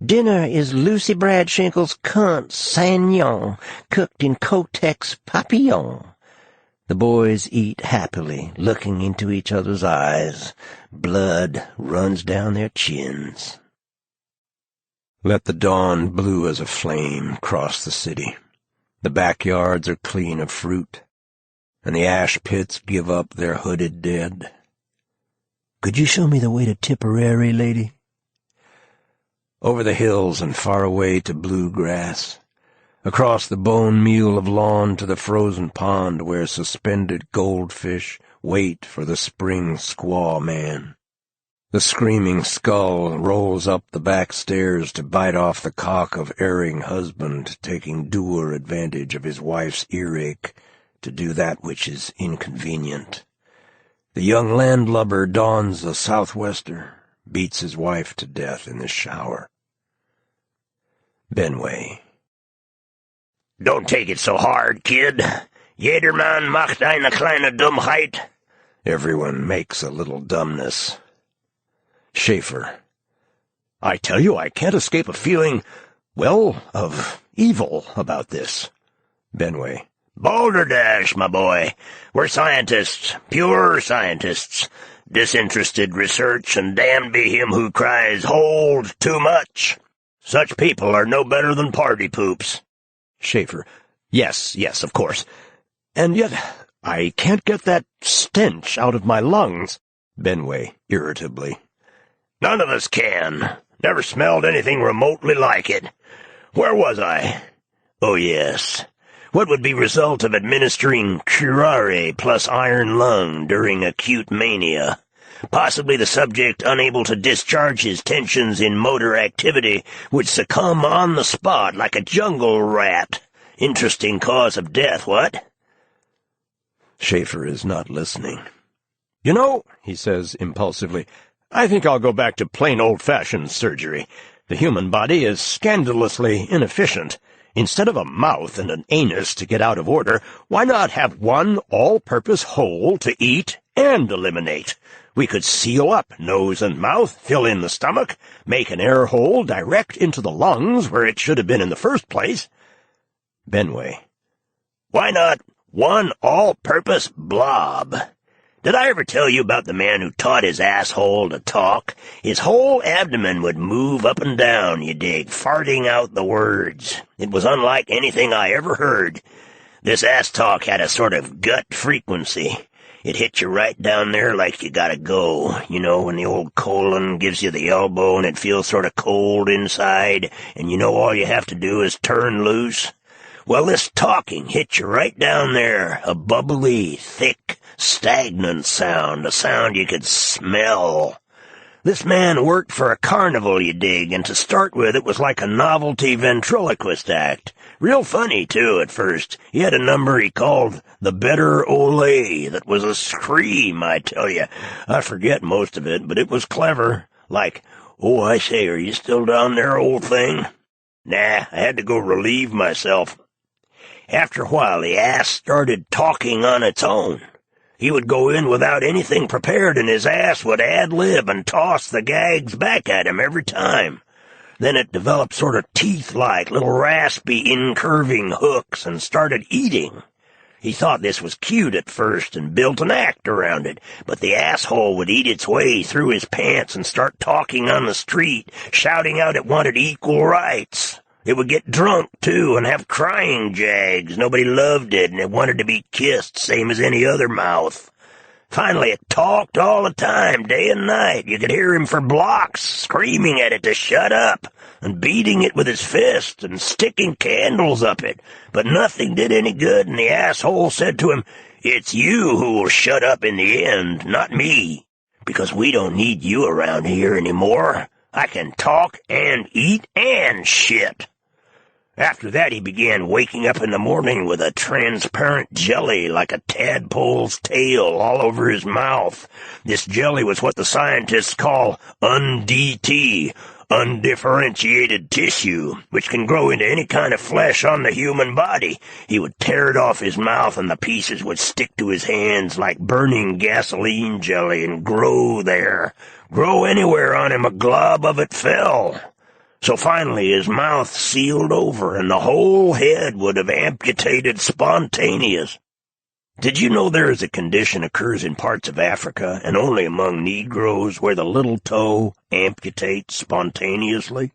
S2: Dinner is Lucy Bradshinkle's Cunt Sagnon, cooked in Kotex Papillon. The boys eat happily, looking into each other's eyes. Blood runs down their chins. Let the dawn, blue as a flame, cross the city. The backyards are clean of fruit, and the ash pits give up their hooded dead. Could you show me the way to Tipperary, lady? Over the hills and far away to blue grass. Across the bone meal of lawn to the frozen pond where suspended goldfish wait for the spring squaw man. The screaming skull rolls up the back stairs to bite off the cock of erring husband, taking dour advantage of his wife's earache to do that which is inconvenient. The young landlubber dons a southwester, beats his wife to death in the shower. Benway. Don't take it so hard, kid. Jedermann macht eine kleine Dummheit. Everyone makes a little dumbness. Schaefer. I tell you, I can't escape a feeling, well, of evil about this. Benway. Balderdash, my boy. We're scientists, pure scientists. Disinterested research, and damned be him who cries, hold too much. Such people are no better than party poops. Schaefer. Yes, of course. And yet I can't get that stench out of my lungs. Benway, irritably. None of us can. Never smelled anything remotely like it. Where was I? Oh, yes. What would be result of administering curare plus iron lung during acute mania? Possibly the subject, unable to discharge his tensions in motor activity, would succumb on the spot like a jungle rat. Interesting cause of death, what? Schaefer is not listening. You know, he says impulsively, I think I'll go back to plain old-fashioned surgery. The human body is scandalously inefficient. Instead of a mouth and an anus to get out of order, why not have one all-purpose hole to eat and eliminate? We could seal up nose and mouth, fill in the stomach, make an air hole direct into the lungs where it should have been in the first place. Benway. Why not one all-purpose blob? Did I ever tell you about the man who taught his asshole to talk? His whole abdomen would move up and down, you dig, farting out the words. It was unlike anything I ever heard. This ass talk had a sort of gut frequency. It hit you right down there like you gotta go. You know, when the old colon gives you the elbow and it feels sort of cold inside, and you know all you have to do is turn loose? Well, this talking hit you right down there, a bubbly, thick, stagnant sound, a sound you could smell. This man worked for a carnival, you dig, and to start with it was like a novelty ventriloquist act. Real funny, too, at first. He had a number he called the Better Olay that was a scream, I tell you. I forget most of it, but it was clever. Like, oh, I say, are you still down there, old thing? Nah, I had to go relieve myself. After a while, the ass started talking on its own. He would go in without anything prepared, and his ass would ad-lib and toss the gags back at him every time. Then it developed sort of teeth-like, little raspy, incurving hooks, and started eating. He thought this was cute at first and built an act around it, but the asshole would eat its way through his pants and start talking on the street, shouting out it wanted equal rights. It would get drunk, too, and have crying jags. Nobody loved it, and it wanted to be kissed, same as any other mouth. Finally, it talked all the time, day and night. You could hear him for blocks, screaming at it to shut up, and beating it with his fist, and sticking candles up it. But nothing did any good, and the asshole said to him, "It's you who will shut up in the end, not me, because we don't need you around here anymore. I can talk and eat and shit." After that, he began waking up in the morning with a transparent jelly like a tadpole's tail all over his mouth. This jelly was what the scientists call UNDT, undifferentiated tissue, which can grow into any kind of flesh on the human body. He would tear it off his mouth, and the pieces would stick to his hands like burning gasoline jelly and grow there. Grow anywhere on him a glob of it fell. So finally his mouth sealed over, and the whole head would have amputated spontaneous. Did you know there is a condition occurs in parts of Africa, and only among Negroes, where the little toe amputates spontaneously?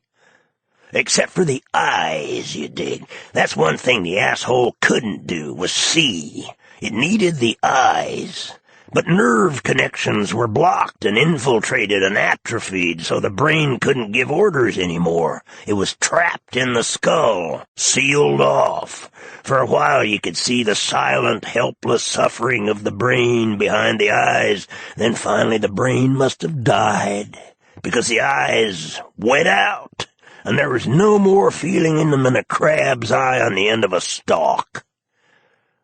S2: Except for the eyes, you dig. That's one thing the asshole couldn't do, was see. It needed the eyes. But nerve connections were blocked and infiltrated and atrophied, so the brain couldn't give orders anymore. It was trapped in the skull, sealed off. For a while you could see the silent, helpless suffering of the brain behind the eyes. Then finally the brain must have died, because the eyes went out, and there was no more feeling in them than a crab's eye on the end of a stalk.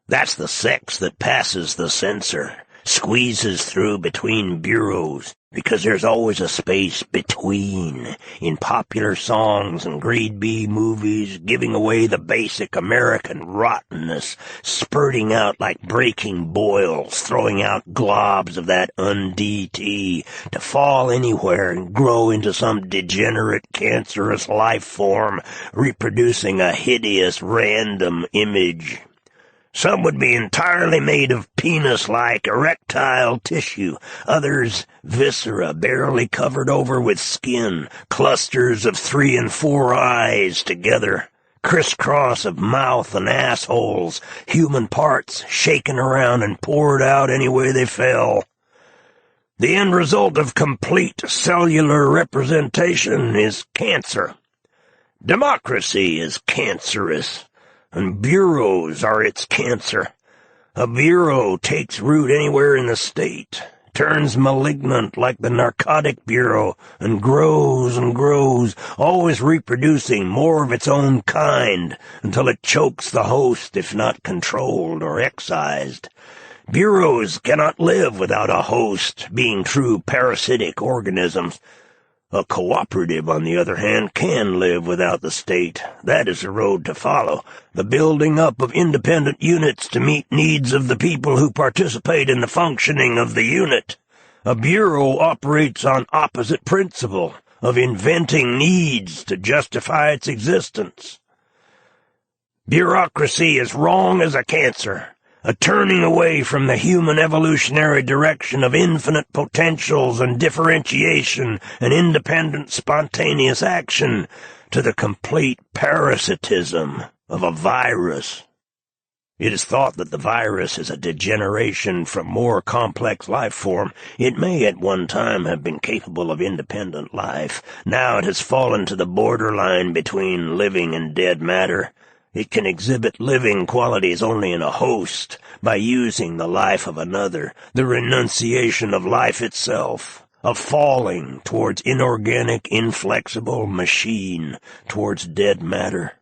S2: That's the sex that passes the censor. Squeezes through between bureaus, because there's always a space between, in popular songs and grade B movies, giving away the basic American rottenness, spurting out like breaking boils, throwing out globs of that UNDT, to fall anywhere and grow into some degenerate, cancerous life form, reproducing a hideous, random image. Some would be entirely made of penis-like erectile tissue, others viscera barely covered over with skin, clusters of 3 and 4 eyes together, crisscross of mouth and assholes, human parts shaken around and poured out any way they fell. The end result of complete cellular representation is cancer. Democracy is cancerous, and bureaus are its cancer. A bureau takes root anywhere in the state, turns malignant like the narcotic bureau, and grows, always reproducing more of its own kind, until it chokes the host if not controlled or excised. Bureaus cannot live without a host, being true parasitic organisms. A cooperative, on the other hand, can live without the state. That is the road to follow, the building up of independent units to meet needs of the people who participate in the functioning of the unit. A bureau operates on opposite principle, of inventing needs to justify its existence. Bureaucracy is wrong as a cancer, a turning away from the human evolutionary direction of infinite potentials and differentiation and independent spontaneous action to the complete parasitism of a virus. It is thought that the virus is a degeneration from more complex life form. It may at one time have been capable of independent life. Now it has fallen to the borderline between living and dead matter. It can exhibit living qualities only in a host, by using the life of another, the renunciation of life itself, of falling towards inorganic, inflexible machine, towards dead matter.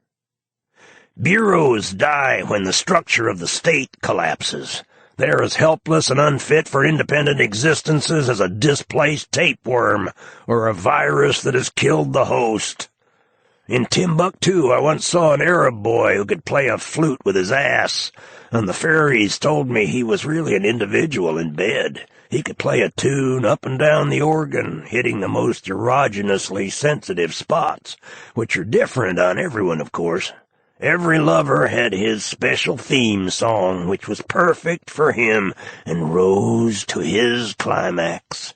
S2: Bureaus die when the structure of the state collapses. They are as helpless and unfit for independent existences as a displaced tapeworm, or a virus that has killed the host. In Timbuktu, I once saw an Arab boy who could play a flute with his ass, and the fairies told me he was really an individual in bed. He could play a tune up and down the organ, hitting the most erogeneously sensitive spots, which are different on everyone, of course. Every lover had his special theme song, which was perfect for him and rose to his climax.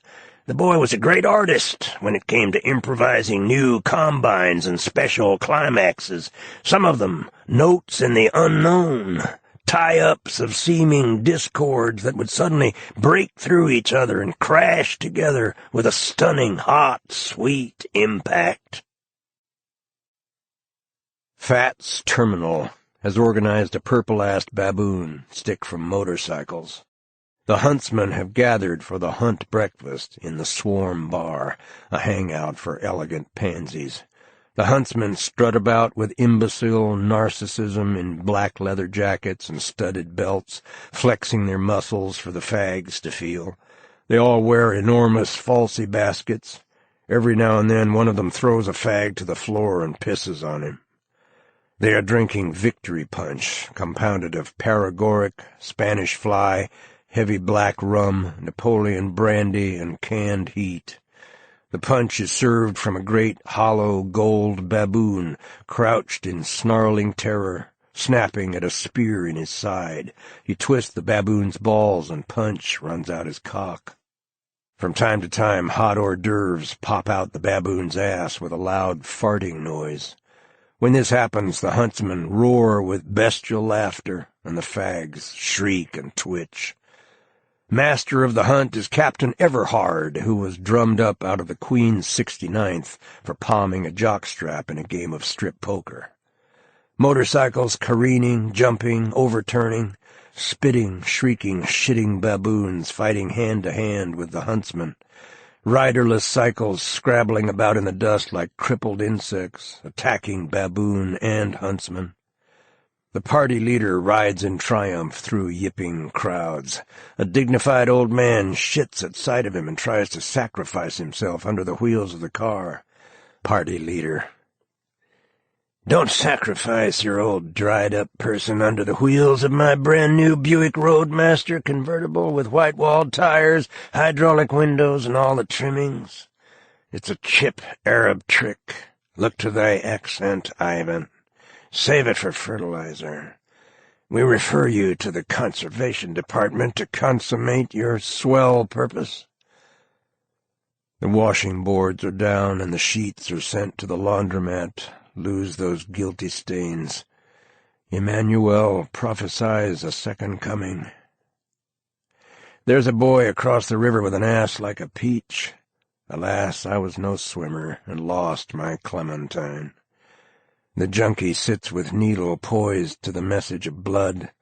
S2: The boy was a great artist when it came to improvising new combines and special climaxes, some of them notes in the unknown, tie-ups of seeming discords that would suddenly break through each other and crash together with a stunning, hot, sweet impact.
S3: Fats Terminal has organized a purple-assed baboon stick from motorcycles. The huntsmen have gathered for the hunt breakfast in the Swarm Bar, a hangout for elegant pansies. The huntsmen strut about with imbecile narcissism in black leather jackets and studded belts, flexing their muscles for the fags to feel. They all wear enormous falsy baskets. Every now and then one of them throws a fag to the floor and pisses on him. They are drinking Victory Punch, compounded of paregoric, Spanish Fly, heavy black rum, Napoleon brandy, and canned heat. The punch is served from a great hollow gold baboon, crouched in snarling terror, snapping at a spear in his side. You twist the baboon's balls and punch runs out his cock. From time to time, hot hors d'oeuvres pop out the baboon's ass with a loud farting noise. When this happens, the huntsmen roar with bestial laughter, and the fags shriek and twitch. Master of the hunt is Captain Everhard, who was drummed up out of the Queen's 69th for palming a jockstrap in a game of strip poker. Motorcycles careening, jumping, overturning, spitting, shrieking, shitting baboons fighting hand-to-hand with the huntsmen. Riderless cycles scrabbling about in the dust like crippled insects, attacking baboon and huntsman. The party leader rides in triumph through yipping crowds. A dignified old man shits at sight of him and tries to sacrifice himself under the wheels of the car. Party leader: "Don't sacrifice your old dried-up person under the wheels of my brand-new Buick Roadmaster convertible with white-walled tires, hydraulic windows, and all the trimmings. It's a chip Arab trick. Look to thy accent, Ivan. Save it for fertilizer. We refer you to the Conservation Department to consummate your swell purpose." The washing boards are down and the sheets are sent to the laundromat. Lose those guilty stains. Emmanuel prophesies a second coming. There's a boy across the river with an ass like a peach. Alas, I was no swimmer and lost my Clementine. The junkie sits with needle poised to the message of blood,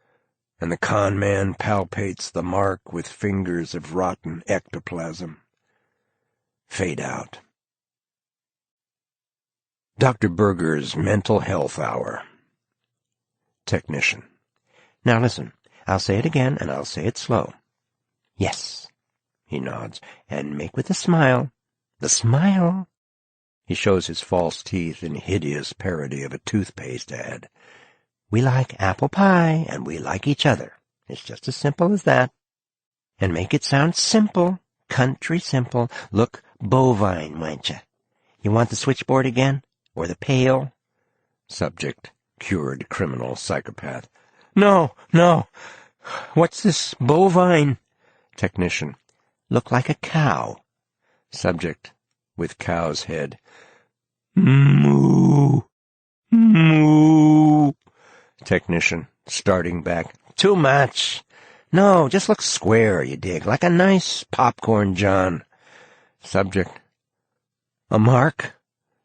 S3: and the con man palpates the mark with fingers of rotten ectoplasm. Fade out. Dr. Berger's Mental Health Hour. Technician: "Now listen, I'll say it again, and I'll say it slow." "Yes." He nods. "And make with a smile. The smile." He shows his false teeth in hideous parody of a toothpaste ad. "We like apple pie, and we like each other. It's just as simple as that. And make it sound simple, country simple. Look bovine, won't you? You want the switchboard again? Or the pail?" Subject: cured criminal psychopath. No. What's this bovine?" Technician: "Look like a cow." Subject: with cow's head: "Moo, moo." Technician, starting back: "Too much. No, just look square, you dig, like a nice popcorn John." Subject: "A mark?"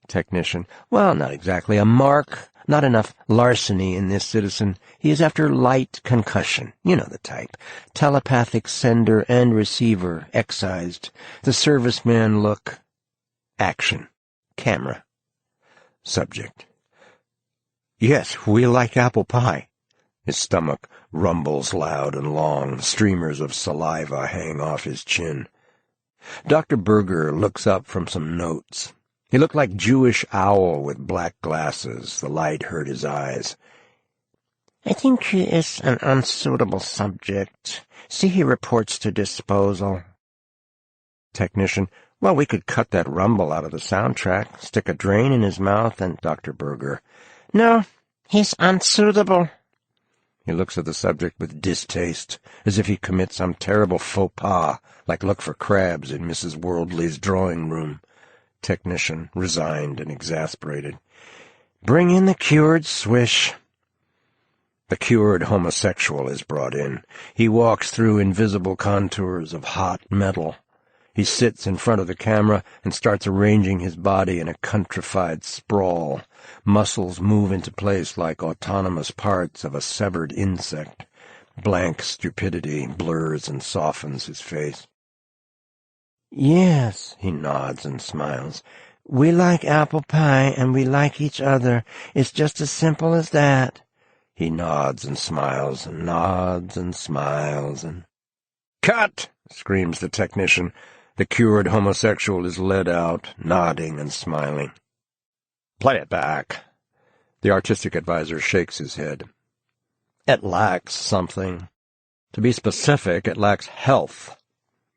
S3: Technician: "Well, not exactly a mark. Not enough larceny in this citizen. He is after light concussion. You know the type. Telepathic sender and receiver excised. The serviceman look. Action. Camera." Subject: "Yes, we like apple pie." His stomach rumbles loud and long. Streamers of saliva hang off his chin. Dr. Berger looks up from some notes. He looked like Jewish owl with black glasses. The light hurt his eyes. "I think he is an unsuitable subject. See, he reports to disposal." Technician: "Well, we could cut that rumble out of the soundtrack, stick a drain in his mouth, and..." Dr. Berger: "No, he's unsuitable." He looks at the subject with distaste, as if he commit some terrible faux pas, like look for crabs in Mrs. Worldly's drawing room. Technician, resigned and exasperated. Bring in the cured swish. The cured homosexual is brought in. He walks through invisible contours of hot metal. He sits in front of the camera and starts arranging his body in a countrified sprawl. Muscles move into place like autonomous parts of a severed insect. Blank stupidity blurs and softens his face.
S2: Yes, he nods and smiles. We like apple pie, and we like each other. It's just as simple as that.
S3: He nods and smiles and nods and smiles and... "Cut!" screams the technician. The cured homosexual is led out, nodding and smiling. "Play it back." The artistic advisor shakes his head. "It lacks something. To be specific, it lacks health."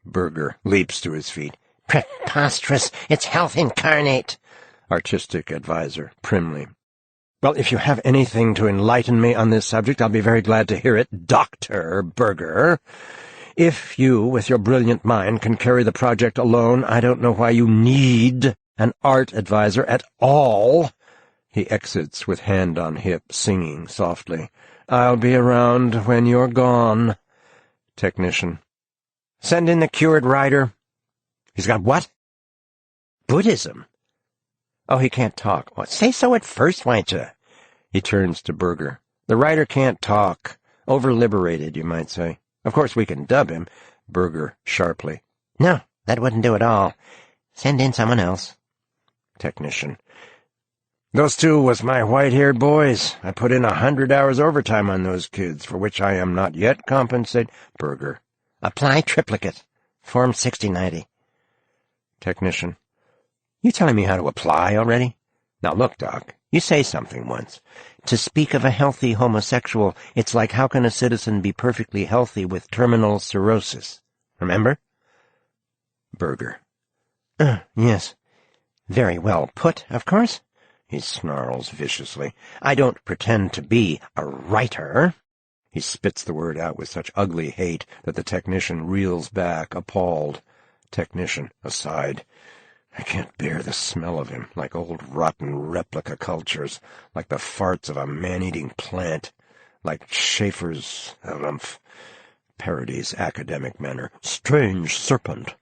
S3: Burger leaps to his feet.
S2: Preposterous! It's health incarnate!
S3: Artistic advisor, primly. "Well, if you have anything to enlighten me on this subject, I'll be very glad to hear it, Dr. Burger. If you, with your brilliant mind, can carry the project alone, I don't know why you need an art advisor at all." He exits with hand on hip, singing softly. "I'll be around when you're gone." Technician. "Send in the cured writer." "He's got what?"
S2: Buddhism.
S3: "Oh, he can't talk."
S2: Well, say so at first, won't you?
S3: He turns to Burger. "The writer can't talk. Over-liberated, you might say. Of course we can dub him." Burger, sharply.
S2: "No, that wouldn't do at all. Send in someone else."
S3: Technician. "Those two was my white-haired boys. I put in 100 hours overtime on those kids, for which I am not yet compensated." Burger.
S2: "Apply triplicate. Form 6090.
S3: Technician. "You telling me how to apply already? Now look, Doc, you say something once.
S2: To speak of a healthy homosexual, it's like how can a citizen be perfectly healthy with terminal cirrhosis? Remember?"
S3: Burger.
S2: Yes. Very well put, of course."
S3: He snarls viciously.
S2: "I don't pretend to be a writer."
S3: He spits the word out with such ugly hate that the technician reels back, appalled. Technician, aside. "I can't bear the smell of him, like old rotten replica cultures, like the farts of a man-eating plant, like Schaeffer's, parodies academic manner. Strange serpent."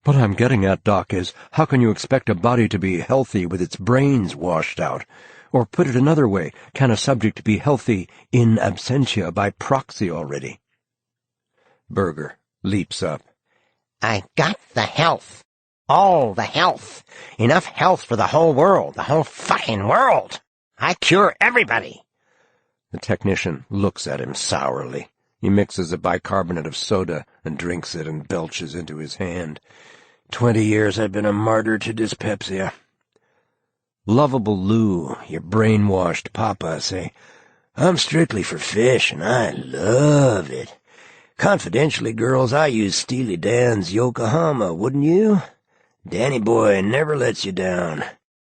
S3: "What I'm getting at, Doc, is how can you expect a body to be healthy with its brains washed out? Or put it another way, can a subject be healthy in absentia by proxy already?" Burger leaps up.
S2: "I got the health. All the health. Enough health for the whole world, the whole fucking world. I cure everybody."
S3: The technician looks at him sourly. He mixes a bicarbonate of soda and drinks it and belches into his hand. 20 years I've been a martyr to dyspepsia. Lovable Lou, your brainwashed papa, say, "I'm strictly for fish, and I love it. Confidentially, girls, I use Steely Dan's Yokohama, wouldn't you? Danny boy never lets you down.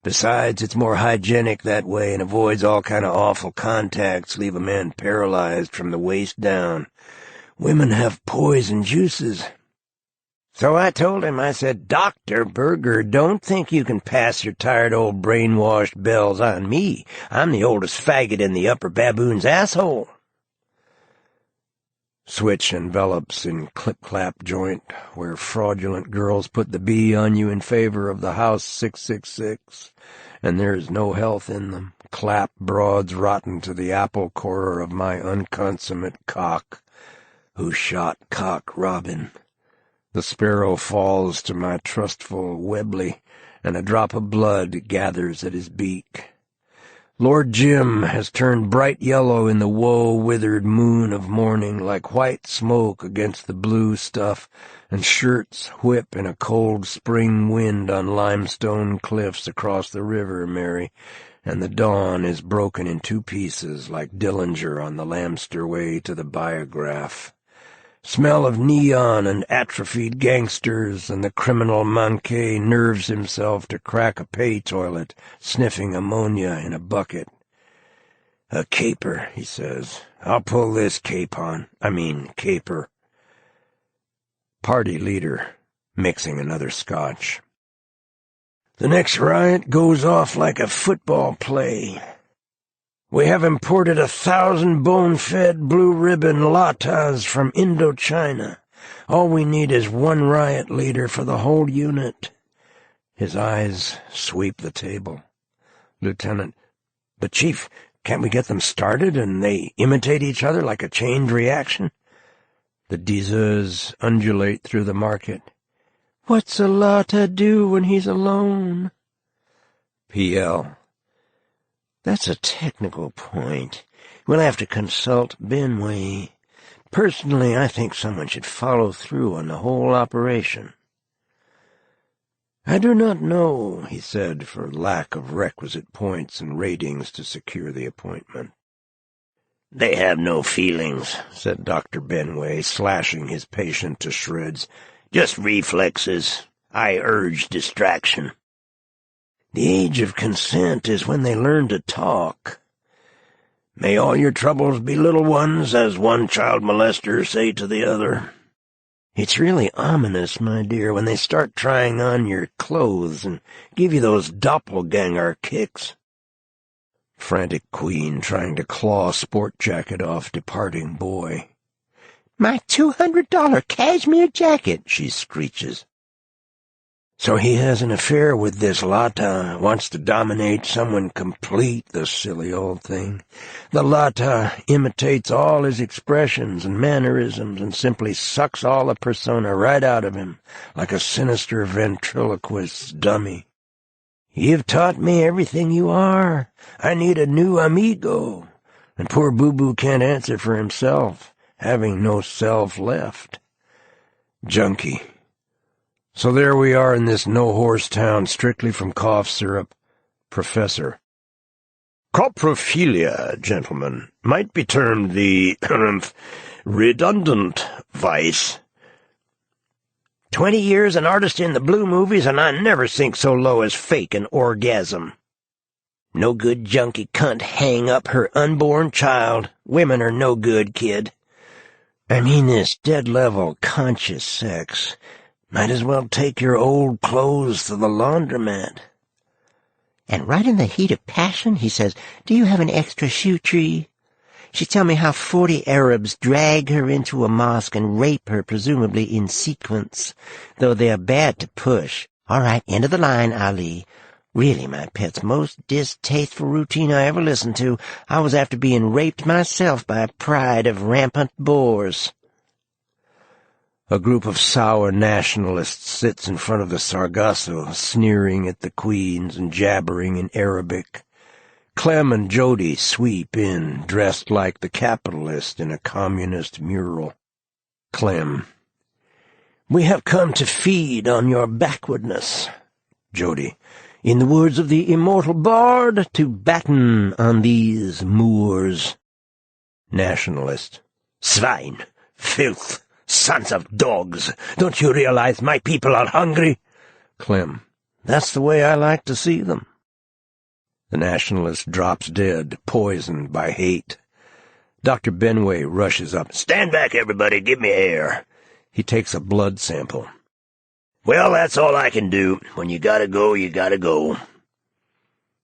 S3: Besides, it's more hygienic that way and avoids all kind of awful contacts, leave a man paralyzed from the waist down. Women have poison juices." So I told him, I said, "Dr. Burger, don't think you can pass your tired old brainwashed bells on me. I'm the oldest faggot in the upper baboon's asshole." Switch envelops in clip-clap joint, where fraudulent girls put the B on you in favor of the House 666, and there's no health in them. Clap broads rotten to the apple corer of my unconsummate cock. Who shot Cock Robin? The sparrow falls to my trustful Webley, and a drop of blood gathers at his beak. Lord Jim has turned bright yellow in the woe-withered moon of morning, like white smoke against the blue stuff, and shirts whip in a cold spring wind on limestone cliffs across the river, Mary, and the dawn is broken in 2 pieces like Dillinger on the Lamster way to the Biograph. Smell of neon and atrophied gangsters, and the criminal Manquet nerves himself to crack a pay toilet, sniffing ammonia in a bucket.
S1: "A caper," he says. "I'll pull this caper." Party leader, mixing another scotch. "The next riot goes off like a football play. We have imported 1,000 bone-fed blue-ribbon latas from Indochina. All we need is one riot leader for the whole unit." His eyes sweep the table. "Lieutenant, but Chief, can't we get them started and they imitate each other like a chained reaction?" The diseurs undulate through the market. "What's a lata do when he's alone?" PL. "That's a technical point. We'll have to consult Benway. Personally, I think someone should follow through on the whole operation." "I do not know," he said, for lack of requisite points and ratings to secure the appointment. "They have no feelings," said Dr. Benway, slashing his patient to shreds. "Just reflexes. I urge distraction. The age of consent is when they learn to talk. May all your troubles be little ones, as one child molester say to the other. It's really ominous, my dear, when they start trying on your clothes and give you those doppelganger kicks." Frantic queen trying to claw sport jacket off departing boy. "My $200 cashmere jacket," she screeches. "So he has an affair with this Lata, wants to dominate someone complete, the silly old thing. The Lata imitates all his expressions and mannerisms and simply sucks all the persona right out of him, like a sinister ventriloquist's dummy. You've taught me everything you are. I need a new amigo. And poor Boo-Boo can't answer for himself, having no self left. Junkie. So there we are in this no-horse town, strictly from cough syrup. Professor. Coprophilia, gentlemen, might be termed the redundant vice. 20 years an artist in the blue movies, and I never sink so low as fake an orgasm. No good junkie cunt hang up her unborn child. Women are no good, kid. I mean this dead-level conscious sex. Might as well take your old clothes to the laundromat. And right in the heat of passion, he says, "Do you have an extra shoe tree?" She tell me how 40 Arabs drag her into a mosque and rape her, presumably in sequence, though they are bad to push. All right, end of the line, Ali. Really, my pet's most distasteful routine I ever listened to. I was after being raped myself by a pride of rampant boors. A group of sour nationalists sits in front of the Sargasso, sneering at the queens and jabbering in Arabic. Clem and Jody sweep in, dressed like the capitalist in a communist mural. Clem. We have come to feed on your backwardness. Jody. In the words of the immortal bard, to batten on these moors. Nationalist. Swine. Filth. Sons of dogs! Don't you realize my people are hungry? Clem. That's the way I like to see them. The nationalist drops dead, poisoned by hate. Dr. Benway rushes up. Stand back, everybody. Give me air. He takes a blood sample. Well, that's all I can do. When you gotta go, you gotta go.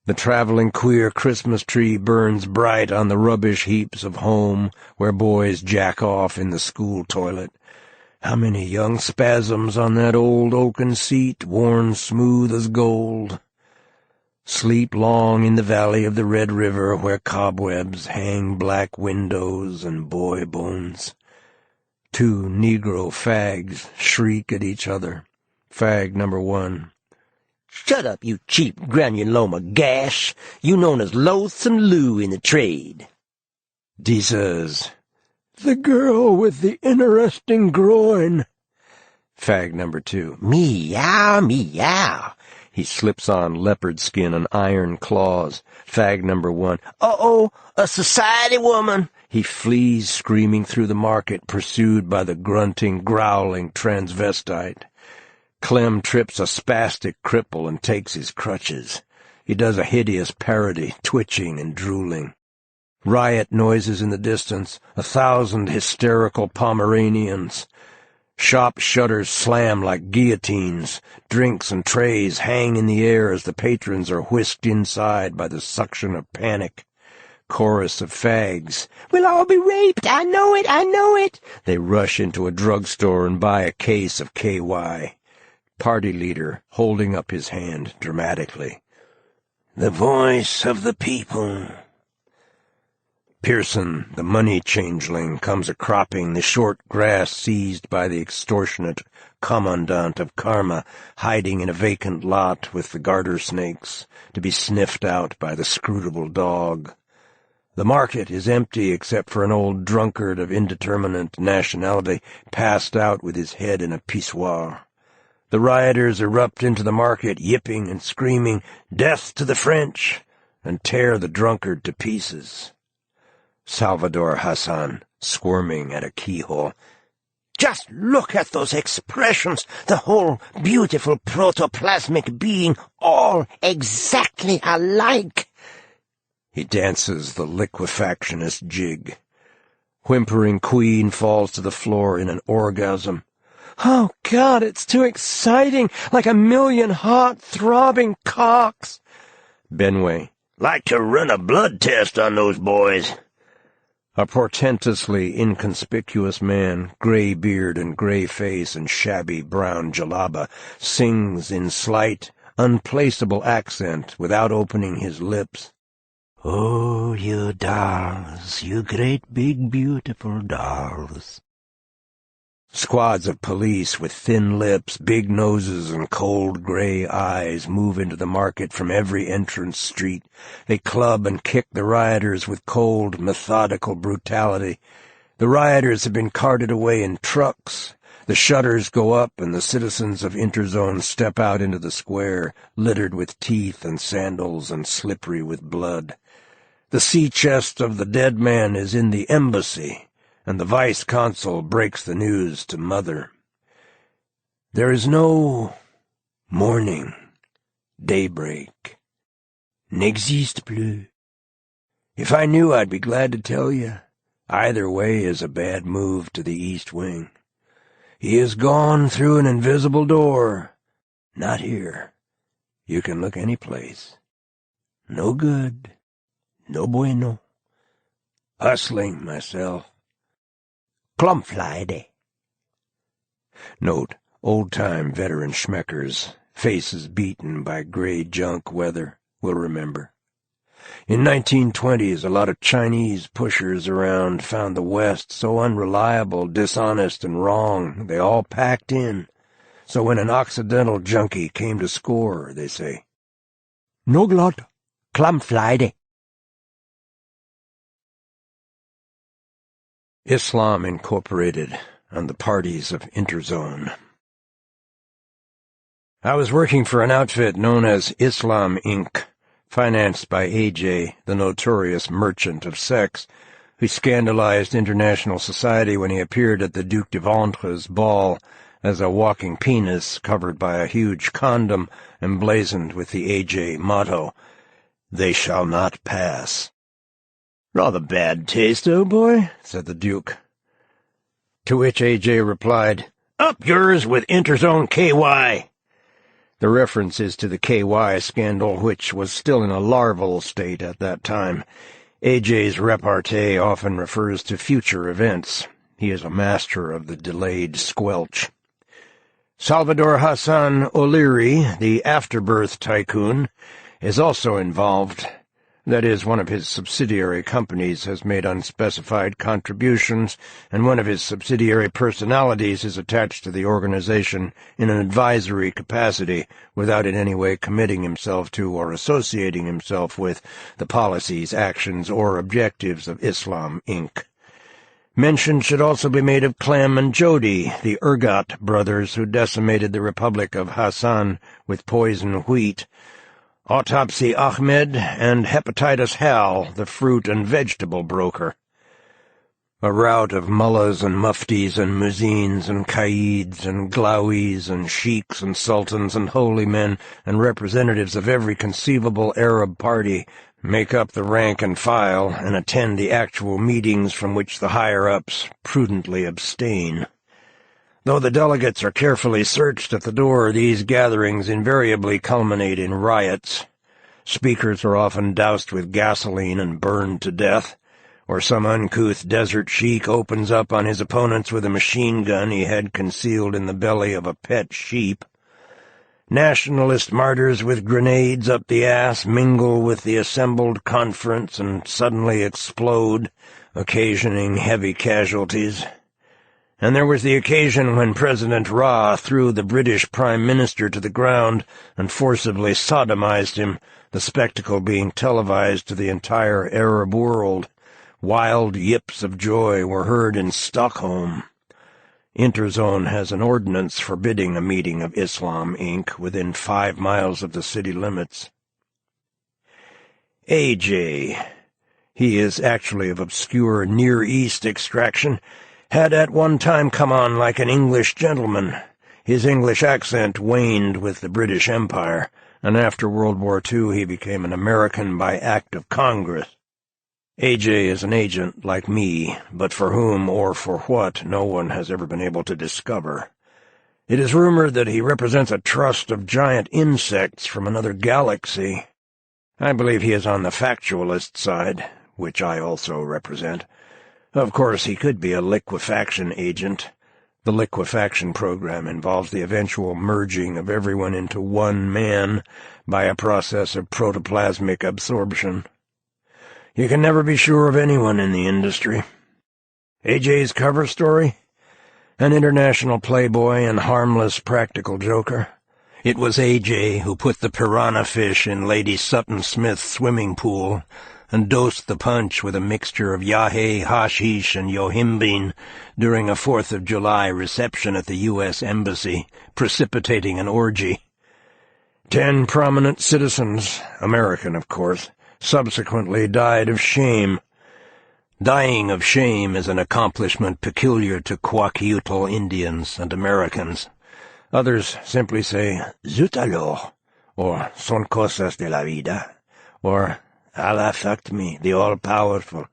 S1: The traveling queer Christmas tree burns bright on the rubbish heaps of home where boys jack off in the school toilet. How many young spasms on that old oaken seat, worn smooth as gold. Sleep long in the valley of the Red River where cobwebs hang black windows and boy bones. 2 Negro fags shriek at each other. Fag number 1. Shut up, you cheap granuloma gash. You known as Loathsome Lou in the trade. D says, the girl with the interesting groin. Fag number 2. Meow, meow. He slips on leopard skin and iron claws. Fag number 1. Uh-oh, a society woman. He flees screaming through the market, pursued by the grunting, growling transvestite. Clem trips a spastic cripple and takes his crutches. He does a hideous parody, twitching and drooling.
S3: Riot noises in the distance, 1,000 hysterical Pomeranians. Shop shutters slam like guillotines. Drinks and trays hang in the air as the patrons are whisked inside by the suction of panic. Chorus of fags. "We'll all be raped! I know it! I know it!" They rush into a drugstore and buy a case of KY. Party leader holding up his hand dramatically. "The voice of the people." Pearson, the money changeling, comes a-cropping the short grass seized by the extortionate commandant of Karma, hiding in a vacant lot with the garter snakes, to be sniffed out by the scrutable dog. The market is empty except for an old drunkard of indeterminate nationality passed out with his head in a pissoir. The rioters erupt into the market, yipping and screaming, "Death to the French!" and tear the drunkard to pieces. Salvador Hassan, squirming at a keyhole. "Just look at those expressions, the whole beautiful protoplasmic being, all exactly alike." He dances the liquefactionist jig. Whimpering Queen falls to the floor in an orgasm. "Oh, God, it's too exciting, like 1,000,000 hot, throbbing cocks." Benway. "Like to run a blood test on those boys." A portentously inconspicuous man, gray beard and gray face and shabby brown jalaba, sings in slight, unplaceable accent without opening his lips. "Oh, you dolls, you great big beautiful dolls." Squads of police with thin lips, big noses, and cold gray eyes move into the market from every entrance street. They club and kick the rioters with cold, methodical brutality. The rioters have been carted away in trucks. The shutters go up, and the citizens of Interzone step out into the square, littered with teeth and sandals and slippery with blood. The sea chest of the dead man is in the embassy, and the vice-consul breaks the news to Mother. There is no morning, daybreak. N'existe plus. If I knew, I'd be glad to tell you. Either way is a bad move to the East Wing. He has gone through an invisible door. Not here. You can look any place. No good. No bueno. Hustling myself. Klumpfleide. Note, old-time veteran schmeckers, faces beaten by gray junk weather, will remember. In 1920s, a lot of Chinese pushers around found the West so unreliable, dishonest, and wrong, they all packed in. So when an Occidental junkie came to score, they say, "No glad, Klumpfleide." Islam Incorporated and the Parties of Interzone. I was working for an outfit known as Islam Inc., financed by A.J., the notorious merchant of sex, who scandalized international society when he appeared at the Duc de Ventre's ball as a walking penis covered by a huge condom emblazoned with the A.J. motto, "They shall not pass." "Rather bad taste, old boy," said the Duke. To which A.J. replied, "Up yours with Interzone KY." The reference is to the KY scandal, which was still in a larval state at that time. A.J.'s repartee often refers to future events. He is a master of the delayed squelch. Salvador Hassan O'Leary, the afterbirth tycoon, is also involved. That is, one of his subsidiary companies has made unspecified contributions, and one of his subsidiary personalities is attached to the organization in an advisory capacity without in any way committing himself to or associating himself with the policies, actions, or objectives of Islam Inc. Mention should also be made of Clem and Jody, the Ergat brothers who decimated the Republic of Hassan with poison wheat, Autopsy Ahmed, and Hepatitis Hal, the fruit and vegetable broker. A rout of mullahs and muftis and muezzins and qaids and glawis and sheiks and sultans and holy men and representatives of every conceivable Arab party make up the rank and file, and attend the actual meetings from which the higher-ups prudently abstain. Though the delegates are carefully searched at the door, these gatherings invariably culminate in riots. Speakers are often doused with gasoline and burned to death, or some uncouth desert sheik opens up on his opponents with a machine gun he had concealed in the belly of a pet sheep. Nationalist martyrs with grenades up the ass mingle with the assembled conference and suddenly explode, occasioning heavy casualties. And there was the occasion when President Ra threw the British Prime Minister to the ground and forcibly sodomized him, the spectacle being televised to the entire Arab world. Wild yips of joy were heard in Stockholm. Interzone has an ordinance forbidding a meeting of Islam, Inc. within 5 miles of the city limits. A.J., he is actually of obscure Near East extraction, had at one time come on like an English gentleman. His English accent waned with the British Empire, and after World War II he became an American by act of Congress. A.J. is an agent like me, but for whom or for what no one has ever been able to discover. It is rumored that he represents a trust of giant insects from another galaxy. I believe he is on the factualist side, which I also represent. Of course, he could be a liquefaction agent. The liquefaction program involves the eventual merging of everyone into one man by a process of protoplasmic absorption. You can never be sure of anyone in the industry. A.J.'s cover story? An international playboy and harmless practical joker. It was A.J. who put the piranha fish in Lady Sutton Smith's swimming pool and dosed the punch with a mixture of yahe, hashish, and yohimbine during a 4th of July reception at the U.S. Embassy, precipitating an orgy. 10 prominent citizens, American of course, subsequently died of shame. Dying of shame is an accomplishment peculiar to Kwakiutl Indians and Americans. Others simply say, "Zut alors," or "Son cosas de la vida," or "Allah fucked me, the all-powerful."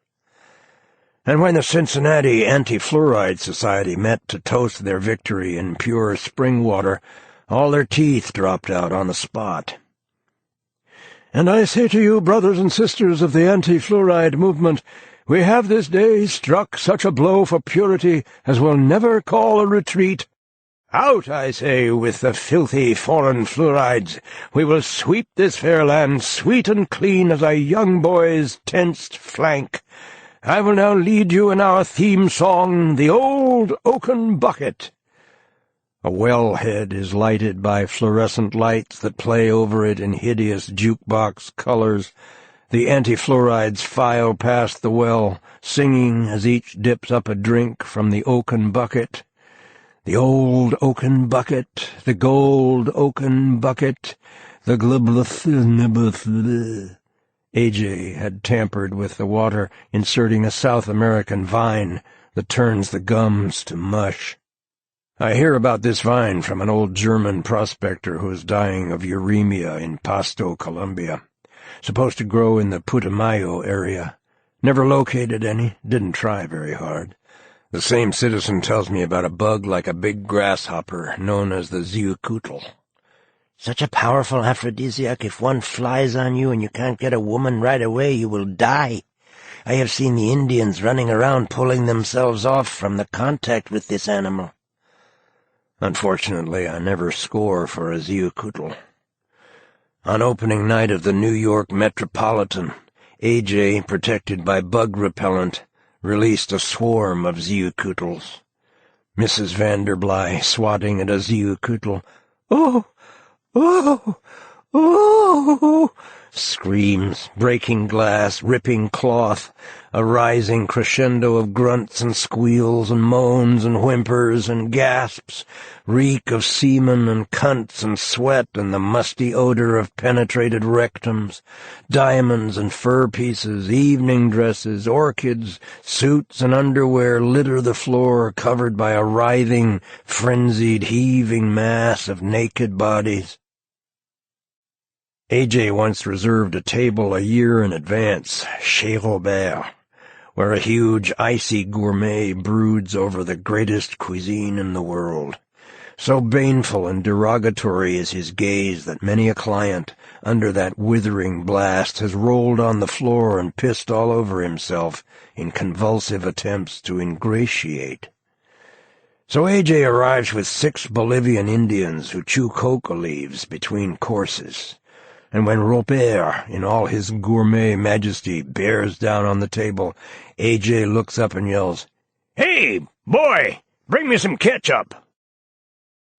S3: And when the Cincinnati Anti-Fluoride Society met to toast their victory in pure spring water, all their teeth dropped out on the spot. And I say to you, brothers and sisters of the anti-fluoride movement, we have this day struck such a blow for purity as will never call a retreat. Out, I say, with the filthy foreign fluorides. We will sweep this fair land sweet and clean as a young boy's tensed flank. I will now lead you in our theme song, The Old Oaken Bucket. A wellhead is lighted by fluorescent lights that play over it in hideous jukebox colors. The anti-fluorides file past the well, singing as each dips up a drink from the oaken bucket. The old oaken bucket, the gold oaken bucket, the glubluth. A.J. had tampered with the water, inserting a South American vine that turns the gums to mush. I hear about this vine from an old German prospector who is dying of uremia in Pasto, Colombia. Supposed to grow in the Putumayo area. Never located any, didn't try very hard. The same citizen tells me about a bug like a big grasshopper known as the zeukutl.
S2: Such a powerful aphrodisiac, if one flies on you and you can't get a woman right away, you will die. I have seen the Indians running around pulling themselves off from the contact with this animal.
S3: Unfortunately, I never score for a zeukutl. On opening night of the New York Metropolitan, A.J., protected by bug repellent, released a swarm of zeukutls. Mrs. Vanderbly, swatting at a zeukutl, "Oh! Oh! Oh!" screams, breaking glass, ripping cloth, a rising crescendo of grunts and squeals and moans and whimpers and gasps, reek of semen and cunts and sweat and the musty odor of penetrated rectums, diamonds and fur pieces, evening dresses, orchids, suits and underwear litter the floor covered by a writhing, frenzied, heaving mass of naked bodies. A.J. once reserved a table a year in advance, chez Robert, where a huge, icy gourmet broods over the greatest cuisine in the world. So baneful and derogatory is his gaze that many a client, under that withering blast, has rolled on the floor and pissed all over himself in convulsive attempts to ingratiate. So A.J. arrives with 6 Bolivian Indians who chew coca leaves between courses, and when Robert, in all his gourmet majesty, bears down on the table, A.J. looks up and yells, "Hey, boy, bring me some ketchup!"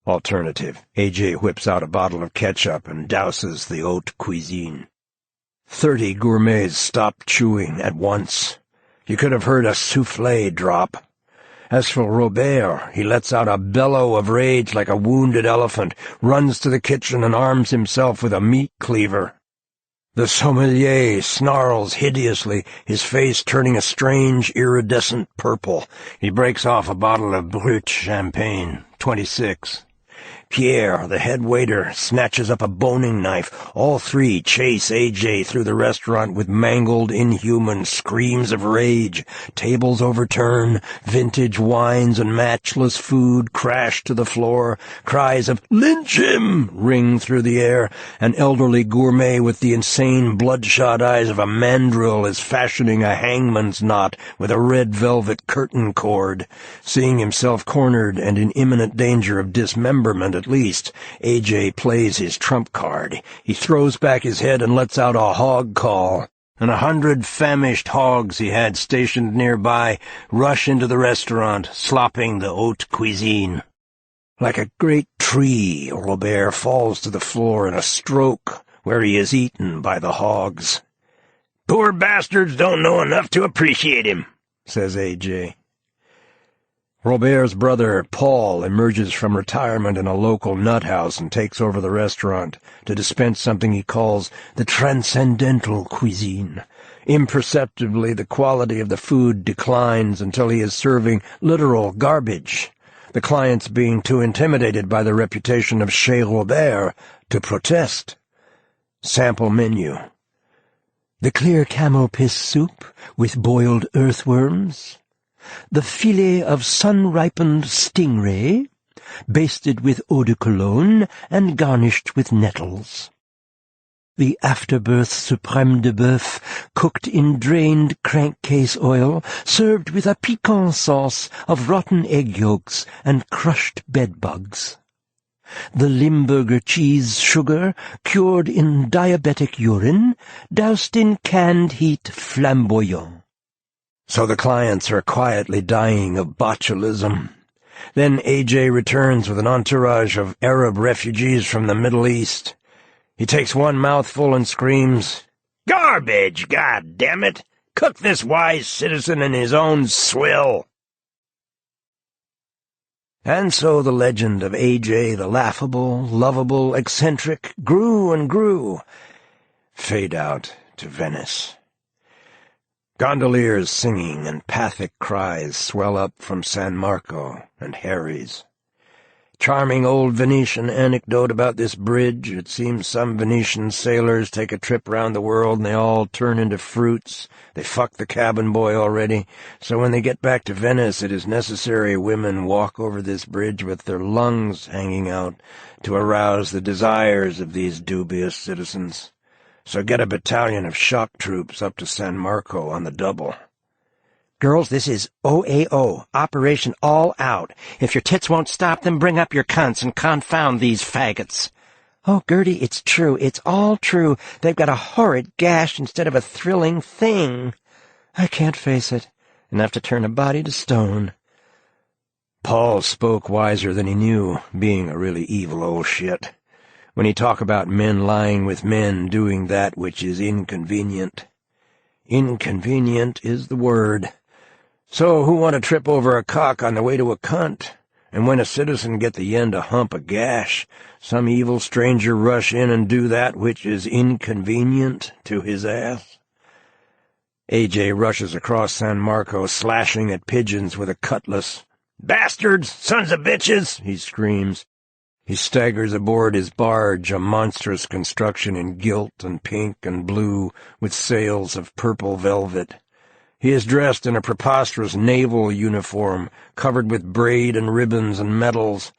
S3: Alternative, A.J. whips out a bottle of ketchup and douses the haute cuisine. 30 gourmets stop chewing at once. You could have heard a soufflé drop. As for Robert, he lets out a bellow of rage like a wounded elephant, runs to the kitchen and arms himself with a meat cleaver. The sommelier snarls hideously, his face turning a strange, iridescent purple. He breaks off a bottle of Brut champagne, 26. Pierre, the head waiter, snatches up a boning knife. All 3 chase A.J. through the restaurant with mangled, inhuman screams of rage. Tables overturn, vintage wines and matchless food crash to the floor. Cries of "Lynch him!" ring through the air. An elderly gourmet with the insane bloodshot eyes of a mandrill is fashioning a hangman's knot with a red velvet curtain cord. Seeing himself cornered and in imminent danger of dismemberment at least, A.J. plays his trump card. He throws back his head and lets out a hog call, and 100 famished hogs he had stationed nearby rush into the restaurant, slopping the haute cuisine. Like a great tree, Robert falls to the floor in a stroke, where he is eaten by the hogs. "Poor bastards don't know enough to appreciate him," says A.J. Robert's brother, Paul, emerges from retirement in a local nut house and takes over the restaurant to dispense something he calls the transcendental cuisine. Imperceptibly, the quality of the food declines until he is serving literal garbage, the clients being too intimidated by the reputation of chez Robert to protest. Sample menu: the clear camel piss soup with boiled earthworms, the filet of sun-ripened stingray, basted with eau de cologne and garnished with nettles, the afterbirth suprême de bœuf, cooked in drained crankcase oil, served with a piquant sauce of rotten egg yolks and crushed bedbugs, the Limburger cheese sugar, cured in diabetic urine, doused in canned heat flamboyant. So the clients are quietly dying of botulism. Then A.J. returns with an entourage of Arab refugees from the Middle East. He takes one mouthful and screams, "Garbage, goddammit! Cook this wise citizen in his own swill!" And so the legend of A.J. the laughable, lovable, eccentric grew and grew. Fade out to Venice. Gondoliers singing and pathic cries swell up from San Marco and Harry's. Charming old Venetian anecdote about this bridge. It seems some Venetian sailors take a trip round the world and they all turn into fruits. They fuck the cabin boy already, so when they get back to Venice it is necessary women walk over this bridge with their lungs hanging out to arouse the desires of these dubious citizens. So get a battalion of shock troops up to San Marco on the double.
S2: Girls, this is OAO, Operation All Out. If your tits won't stop them, bring up your cunts and confound these faggots. Oh, Gertie, it's true. It's all true. They've got a horrid gash instead of a thrilling thing. I can't face it. Enough to turn a body to stone.
S3: Paul spoke wiser than he knew, being a really evil old shit. When he talk about men lying with men doing that which is inconvenient. Inconvenient is the word. So who want to trip over a cock on the way to a cunt? And when a citizen get the yen to hump a gash, some evil stranger rush in and do that which is inconvenient to his ass? A.J. rushes across San Marco, slashing at pigeons with a cutlass. "Bastards! Sons of bitches!" he screams. He staggers aboard his barge, a monstrous construction in gilt and pink and blue, with sails of purple velvet. He is dressed in a preposterous naval uniform, covered with braid and ribbons and medals,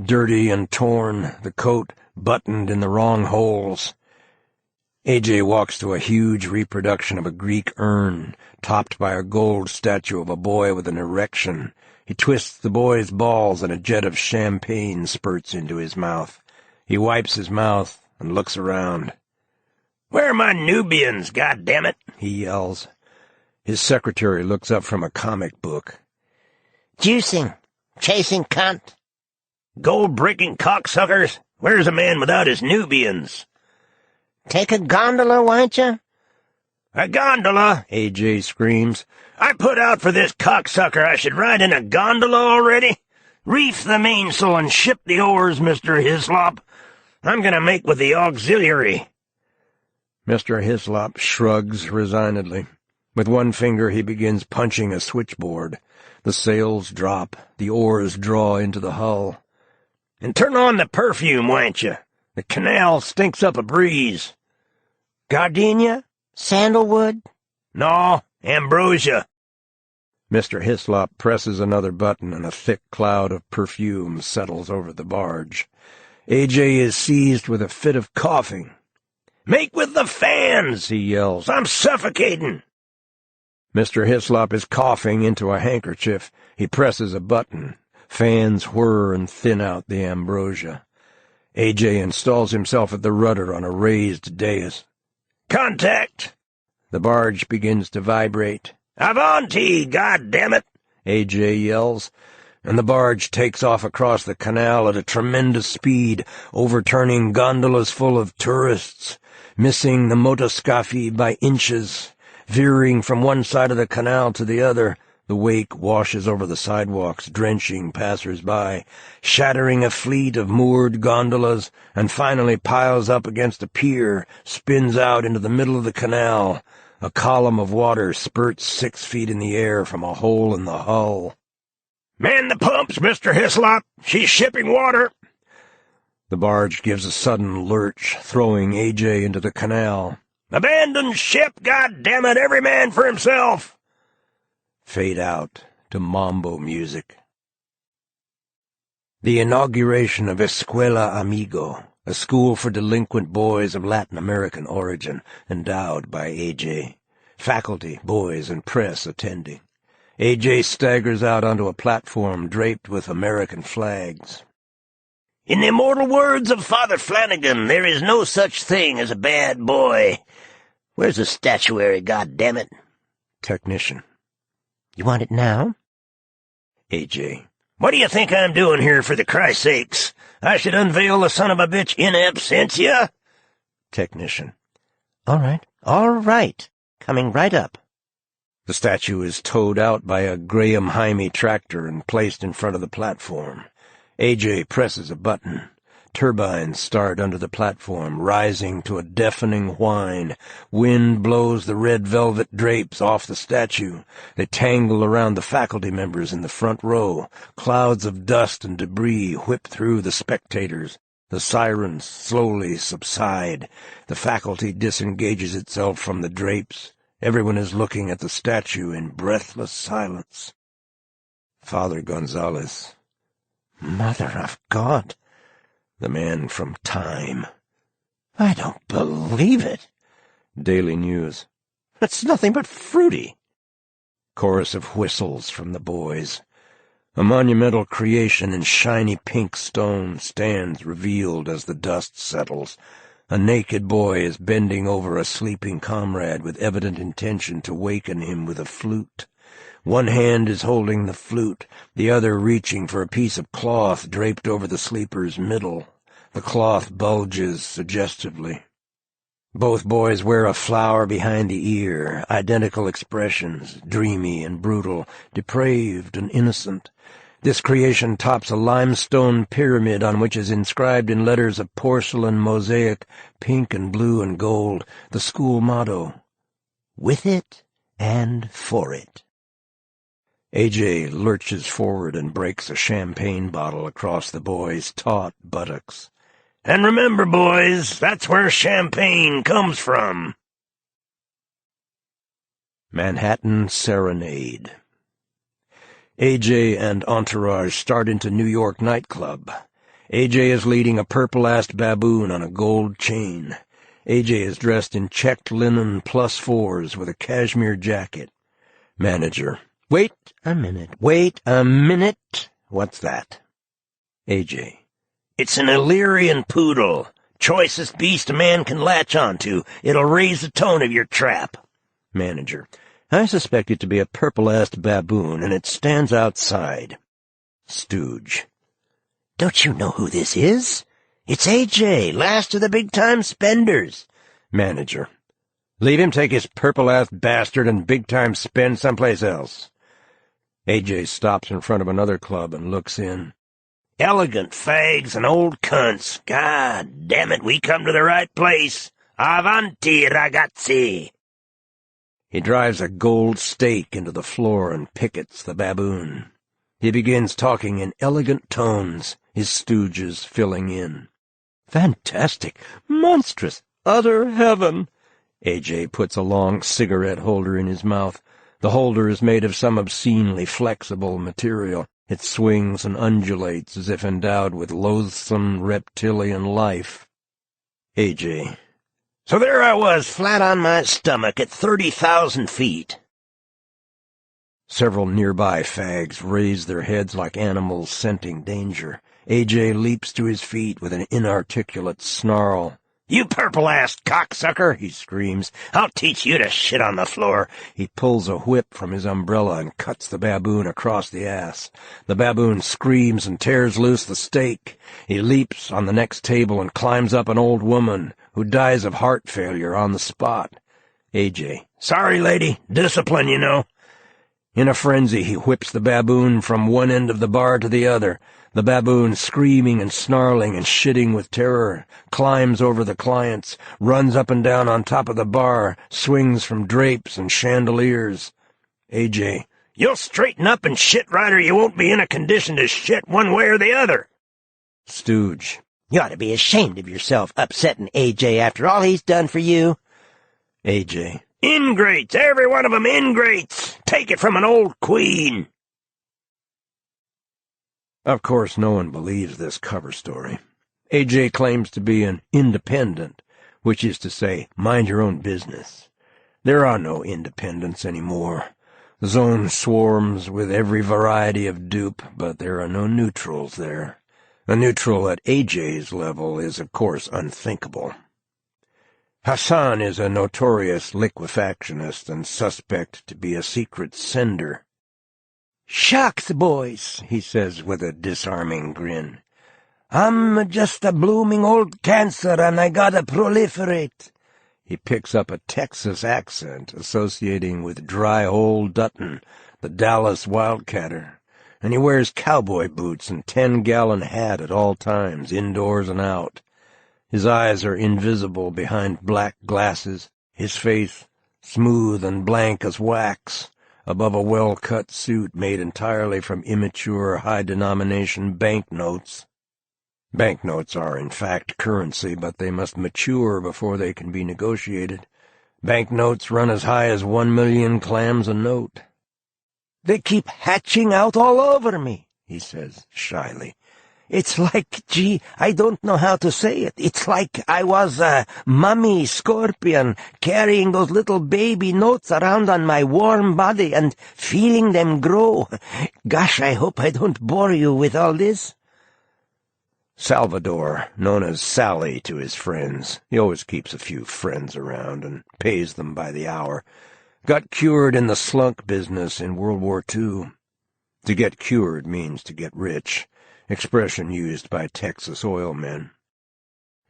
S3: dirty and torn, the coat buttoned in the wrong holes. A.J. walks to a huge reproduction of a Greek urn, topped by a gold statue of a boy with an erection. He twists the boy's balls and a jet of champagne spurts into his mouth. He wipes his mouth and looks around.
S2: "Where are my Nubians, goddammit?"
S3: he yells. His secretary looks up from a comic book.
S2: "Juicing. Chasing cunt.
S1: Gold-breaking cocksuckers! Where's a man without his Nubians?"
S2: Take a gondola, won't you?"
S1: "A gondola!"
S3: A.J. screams.
S1: "I put out for this cocksucker. I should ride in a gondola already. Reef the mainsail and ship the oars, Mr. Hislop. I'm going to make with the auxiliary."
S3: Mr. Hislop shrugs resignedly. With one finger he begins punching a switchboard. The sails drop. The oars draw into the hull.
S1: "And turn on the perfume, won't you? The canal stinks up a breeze."
S2: Gardenia? Sandalwood?
S1: "No, ambrosia."
S3: Mr. Hislop presses another button and a thick cloud of perfume settles over the barge. A.J. is seized with a fit of coughing.
S1: "Make with the fans," he yells. "I'm suffocating."
S3: Mr. Hislop is coughing into a handkerchief. He presses a button. Fans whir and thin out the ambrosia. A.J. installs himself at the rudder on a raised dais.
S1: "Contact!"
S3: The barge begins to vibrate.
S1: "Avanti, goddammit!"
S3: A.J. yells, and the barge takes off across the canal at a tremendous speed, overturning gondolas full of tourists, missing the motoscafi by inches, veering from one side of the canal to the other. The wake washes over the sidewalks, drenching passers-by, shattering a fleet of moored gondolas, and finally piles up against a pier, spins out into the middle of the canal. A column of water spurts 6 feet in the air from a hole in the hull.
S1: "Man the pumps, Mr. Hislop. She's shipping water."
S3: The barge gives a sudden lurch, throwing A.J. into the canal.
S1: "Abandon ship, goddammit, every man for himself."
S3: Fade out to mambo music. The inauguration of Escuela Amigo, a school for delinquent boys of Latin American origin, endowed by A.J. Faculty, boys, and press attending. A.J. staggers out onto a platform draped with American flags.
S2: "In the immortal words of Father Flanagan, there is no such thing as a bad boy. Where's the statuary, goddammit?"
S3: Technician.
S2: "You want it now?"
S3: A.J.
S1: "What do you think I'm doing here, for the Christ's sakes? I should unveil the son of a bitch in absentia?"
S3: Technician.
S2: All right. Coming right up."
S3: The statue is towed out by a Graham Jaime tractor and placed in front of the platform. A.J. presses a button. Turbines start under the platform, rising to a deafening whine. Wind blows the red velvet drapes off the statue. They tangle around the faculty members in the front row. Clouds of dust and debris whip through the spectators. The sirens slowly subside. The faculty disengages itself from the drapes. Everyone is looking at the statue in breathless silence. Father Gonzalez.
S2: Mother of God!
S3: The man from Time.
S2: I don't believe it.
S3: Daily News.
S2: It's nothing but fruity.
S3: Chorus of whistles from the boys. A monumental creation in shiny pink stone stands revealed as the dust settles. A naked boy is bending over a sleeping comrade with evident intention to waken him with a flute. One hand is holding the flute, the other reaching for a piece of cloth draped over the sleeper's middle. The cloth bulges suggestively. Both boys wear a flower behind the ear, identical expressions, dreamy and brutal, depraved and innocent. This creation tops a limestone pyramid on which is inscribed in letters of porcelain mosaic, pink and blue and gold, the school motto, "With it and for it." AJ lurches forward and breaks a champagne bottle across the boy's taut buttocks.
S1: And remember, boys, that's where champagne comes from.
S3: Manhattan Serenade. AJ and entourage start into New York nightclub. AJ is leading a purple-assed baboon on a gold chain. AJ is dressed in checked linen +4s with a cashmere jacket. Manager.
S2: Wait a minute.
S3: What's that? AJ.
S1: It's an Illyrian poodle. Choicest beast a man can latch onto. It'll raise the tone of your trap.
S3: Manager. I suspect it to be a purple-assed baboon, and it stands outside. Stooge.
S2: Don't you know who this is? It's AJ, last of the big-time spenders.
S3: Manager. Leave him take his purple-assed bastard and big-time spend someplace else. AJ stops in front of another club and looks in.
S1: Elegant fags and old cunts. God damn it, we come to the right place. Avanti, ragazzi.
S3: He drives a gold stake into the floor and pickets the baboon. He begins talking in elegant tones, his stooges filling in. Fantastic, monstrous, utter heaven. AJ puts a long cigarette holder in his mouth. The holder is made of some obscenely flexible material. It swings and undulates as if endowed with loathsome reptilian life. AJ.
S1: So there I was, flat on my stomach at 30,000 feet.
S3: Several nearby fags raise their heads like animals scenting danger. AJ leaps to his feet with an inarticulate snarl.
S1: You purple-assed cocksucker, he screams. I'll teach you to shit on the floor.
S3: He pulls a whip from his umbrella and cuts the baboon across the ass. The baboon screams and tears loose the stake. He leaps on the next table and climbs up an old woman who dies of heart failure on the spot. AJ.
S1: Sorry, lady. Discipline, you know.
S3: In a frenzy, he whips the baboon from one end of the bar to the other. The baboon, screaming and snarling and shitting with terror, climbs over the clients, runs up and down on top of the bar, swings from drapes and chandeliers. AJ.
S1: You'll straighten up and shit right, or you won't be in a condition to shit one way or the other.
S3: Stooge.
S2: You ought to be ashamed of yourself, upsetting AJ after all he's done for you.
S3: AJ.
S1: Ingrates, every one of them ingrates. Take it from an old queen.
S3: Of course, no one believes this cover story. AJ claims to be an independent, which is to say, mind your own business. There are no independents anymore. The zone swarms with every variety of dupe, but there are no neutrals there. A neutral at AJ's level is, of course, unthinkable. Hassan is a notorious liquefactionist and suspect to be a secret sender.
S2: Shucks, boys, he says with a disarming grin. I'm just a blooming old cancer, and I gotta proliferate.
S3: He picks up a Texas accent associating with Dry Hole Dutton, the Dallas Wildcatter, and he wears cowboy boots and 10-gallon hat at all times, indoors and out. His eyes are invisible behind black glasses, his face smooth and blank as wax, above a well-cut suit made entirely from immature, high-denomination banknotes. Banknotes are, in fact, currency, but they must mature before they can be negotiated. Banknotes run as high as 1 million clams a note.
S2: They keep hatching out all over me, he says shyly. It's like, gee, I don't know how to say it. It's like I was a mummy scorpion carrying those little baby notes around on my warm body and feeling them grow. Gosh, I hope I don't bore you with all this.
S3: Salvador, known as Sally to his friends, he always keeps a few friends around and pays them by the hour, got cured in the slunk business in World War II. To get cured means to get rich. Expression used by Texas oil men.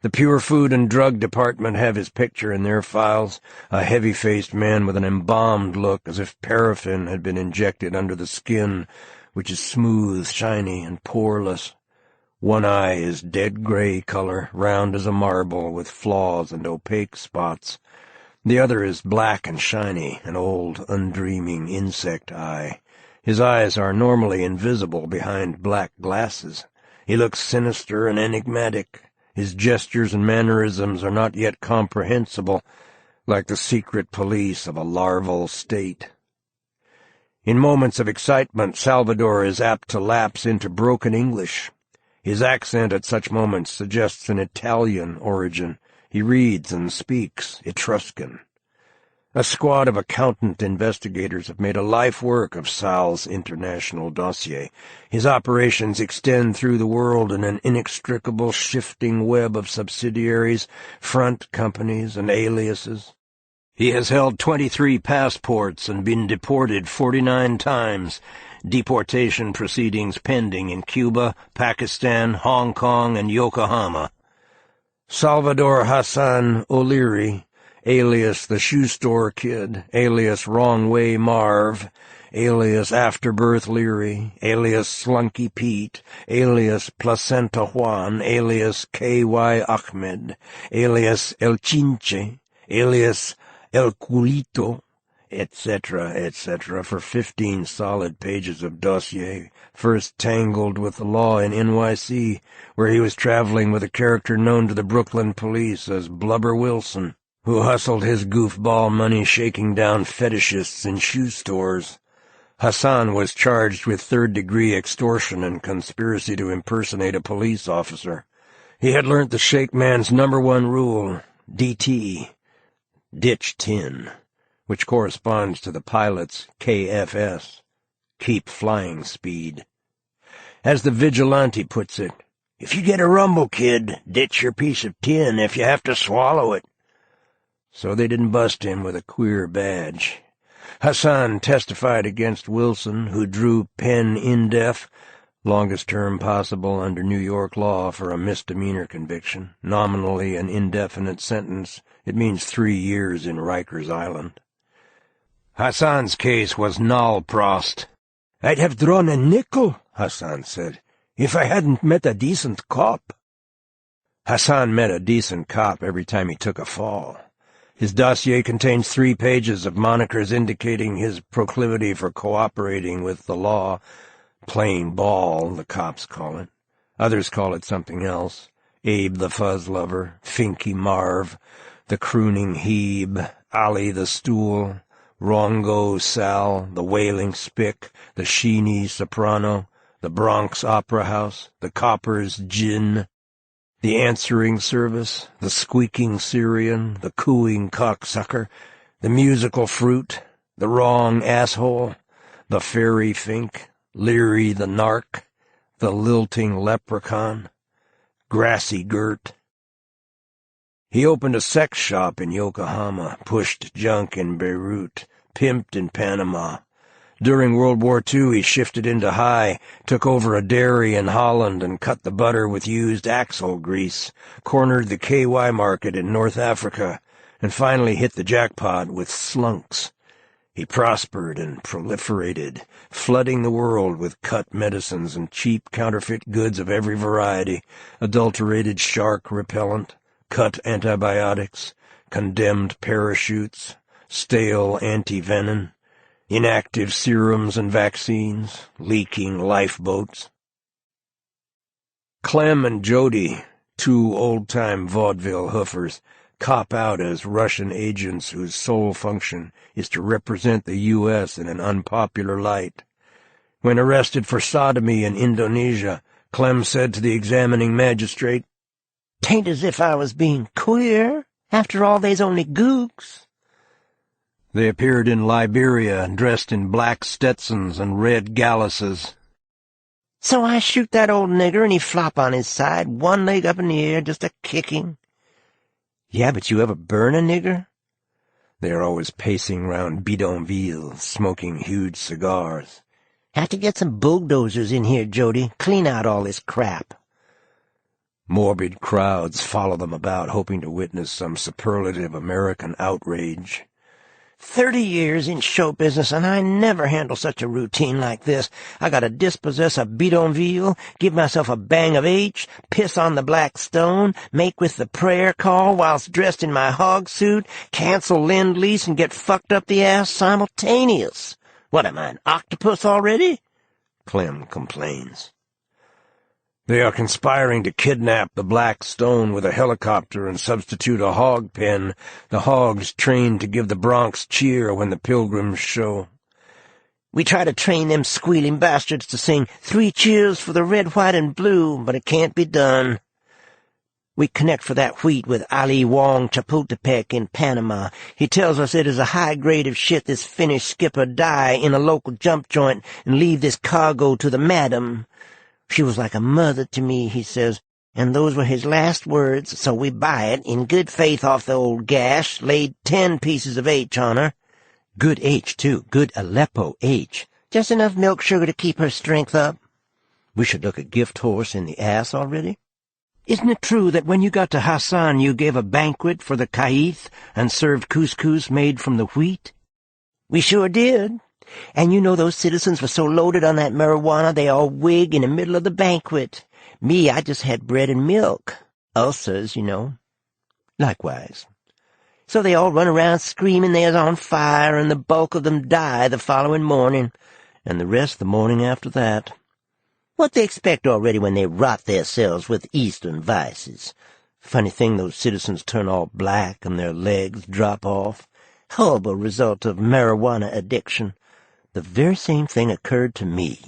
S3: The Pure Food and Drug Department have his picture in their files, a heavy-faced man with an embalmed look as if paraffin had been injected under the skin, which is smooth, shiny, and poreless. One eye is dead gray color, round as a marble, with flaws and opaque spots. The other is black and shiny, an old, undreaming insect eye. His eyes are normally invisible behind black glasses. He looks sinister and enigmatic. His gestures and mannerisms are not yet comprehensible, like the secret police of a larval state. In moments of excitement, Salvador is apt to lapse into broken English. His accent at such moments suggests an Italian origin. He reads and speaks Etruscan. A squad of accountant investigators have made a life work of Sal's international dossier. His operations extend through the world in an inextricable, shifting web of subsidiaries, front companies, and aliases. He has held 23 passports and been deported 49 times, deportation proceedings pending in Cuba, Pakistan, Hong Kong, and Yokohama. Salvador Hassan O'Leary, alias the Shoe Store Kid, alias Wrong Way Marv, alias Afterbirth Leary, alias Slunky Pete, alias Placenta Juan, alias K.Y. Ahmed, alias El Chinche, alias El Culito, etc., for 15 solid pages of dossier, first tangled with the law in NYC, where he was traveling with a character known to the Brooklyn police as Blubber Wilson, who hustled his goofball money shaking down fetishists in shoe stores. Hassan was charged with third-degree extortion and conspiracy to impersonate a police officer. He had learnt the shake man's #1 rule, DT, ditch tin, which corresponds to the pilot's KFS, keep flying speed. As the vigilante puts it, if you get a rumble, kid, ditch your piece of tin if you have to swallow it. So they didn't bust him with a queer badge. Hassan testified against Wilson, who drew pen indef, longest term possible under New York law for a misdemeanor conviction, nominally an indefinite sentence. It means 3 years in Rikers Island. Hassan's case was null prost. "I'd have drawn a nickel," Hassan said, "if I hadn't met a decent cop." Hassan met a decent cop every time he took a fall. His dossier contains 3 pages of monikers indicating his proclivity for cooperating with the law. Playing ball, the cops call it. Others call it something else. Abe the Fuzz Lover, Finky Marv, the Crooning Hebe, Ali the Stool, Rongo Sal, the Wailing Spick, the Sheeny Soprano, the Bronx Opera House, the Coppers Gin, the Answering Service, the Squeaking Syrian, the Cooing Cocksucker, the Musical Fruit, the Wrong Asshole, the Fairy Fink, Leary the Narc, the Lilting Leprechaun, Grassy Girt. He opened a sex shop in Yokohama, pushed junk in Beirut, pimped in Panama. During World War II, he shifted into high, took over a dairy in Holland and cut the butter with used axle grease, cornered the KY market in North Africa, and finally hit the jackpot with slunks. He prospered and proliferated, flooding the world with cut medicines and cheap counterfeit goods of every variety, adulterated shark repellent, cut antibiotics, condemned parachutes, stale anti-venom, inactive serums and vaccines, leaking lifeboats. Clem and Jody, 2 old-time vaudeville hoofers, cop out as Russian agents whose sole function is to represent the U.S. in an unpopular light. When arrested for sodomy in Indonesia, Clem said to the examining magistrate,
S2: "'Tain't as if I was being queer. After all, they's only gooks."
S3: They appeared in Liberia, dressed in black Stetsons and red galluses.
S2: "So I shoot that old nigger and he flop on his side, one leg up in the air, just a-kicking." "Yeah, but you ever burn a nigger?"
S3: They are always pacing round Bidonville, smoking huge cigars.
S2: "Have to get some bulldozers in here, Jody. Clean out all this crap."
S3: Morbid crowds follow them about, hoping to witness some superlative American outrage.
S2: 30 years in show business, and I never handle such a routine like this. I gotta dispossess a bidonville, give myself a bang of H, piss on the Black Stone, make with the prayer call whilst dressed in my hog suit, cancel Lend-Lease, and get fucked up the ass simultaneous. What am I, an octopus already? Clem complains.
S3: They are conspiring to kidnap the Black Stone with a helicopter and substitute a hog pen, the hogs trained to give the Bronx cheer when the pilgrims show.
S2: We try to train them squealing bastards to sing 3 cheers for the red, white, and blue, but it can't be done. We connect for that wheat with Ali Wong Chapultepec in Panama. He tells us it is a high grade of shit this Finnish skipper die in a local jump joint and leave this cargo to the madam. She was like a mother to me, he says, and those were his last words, so we buy it in good faith off the old gash, laid 10 pieces of H on her. Good H, too, good Aleppo H. Just enough milk sugar to keep her strength up. We should look a gift horse in the ass already. Isn't it true that when you got to Hassan you gave a banquet for the Kaith and served couscous made from the wheat? We sure did. And you know those citizens were so loaded on that marijuana they all wig in the middle of the banquet. Me, I just had bread and milk. Ulcers, you know. Likewise. So they all run around screaming they're on fire, and the bulk of them die the following morning, and the rest the morning after that. What they expect already when they rot themselves with Eastern vices? Funny thing those citizens turn all black and their legs drop off. Horrible result of marijuana addiction. The very same thing occurred to me.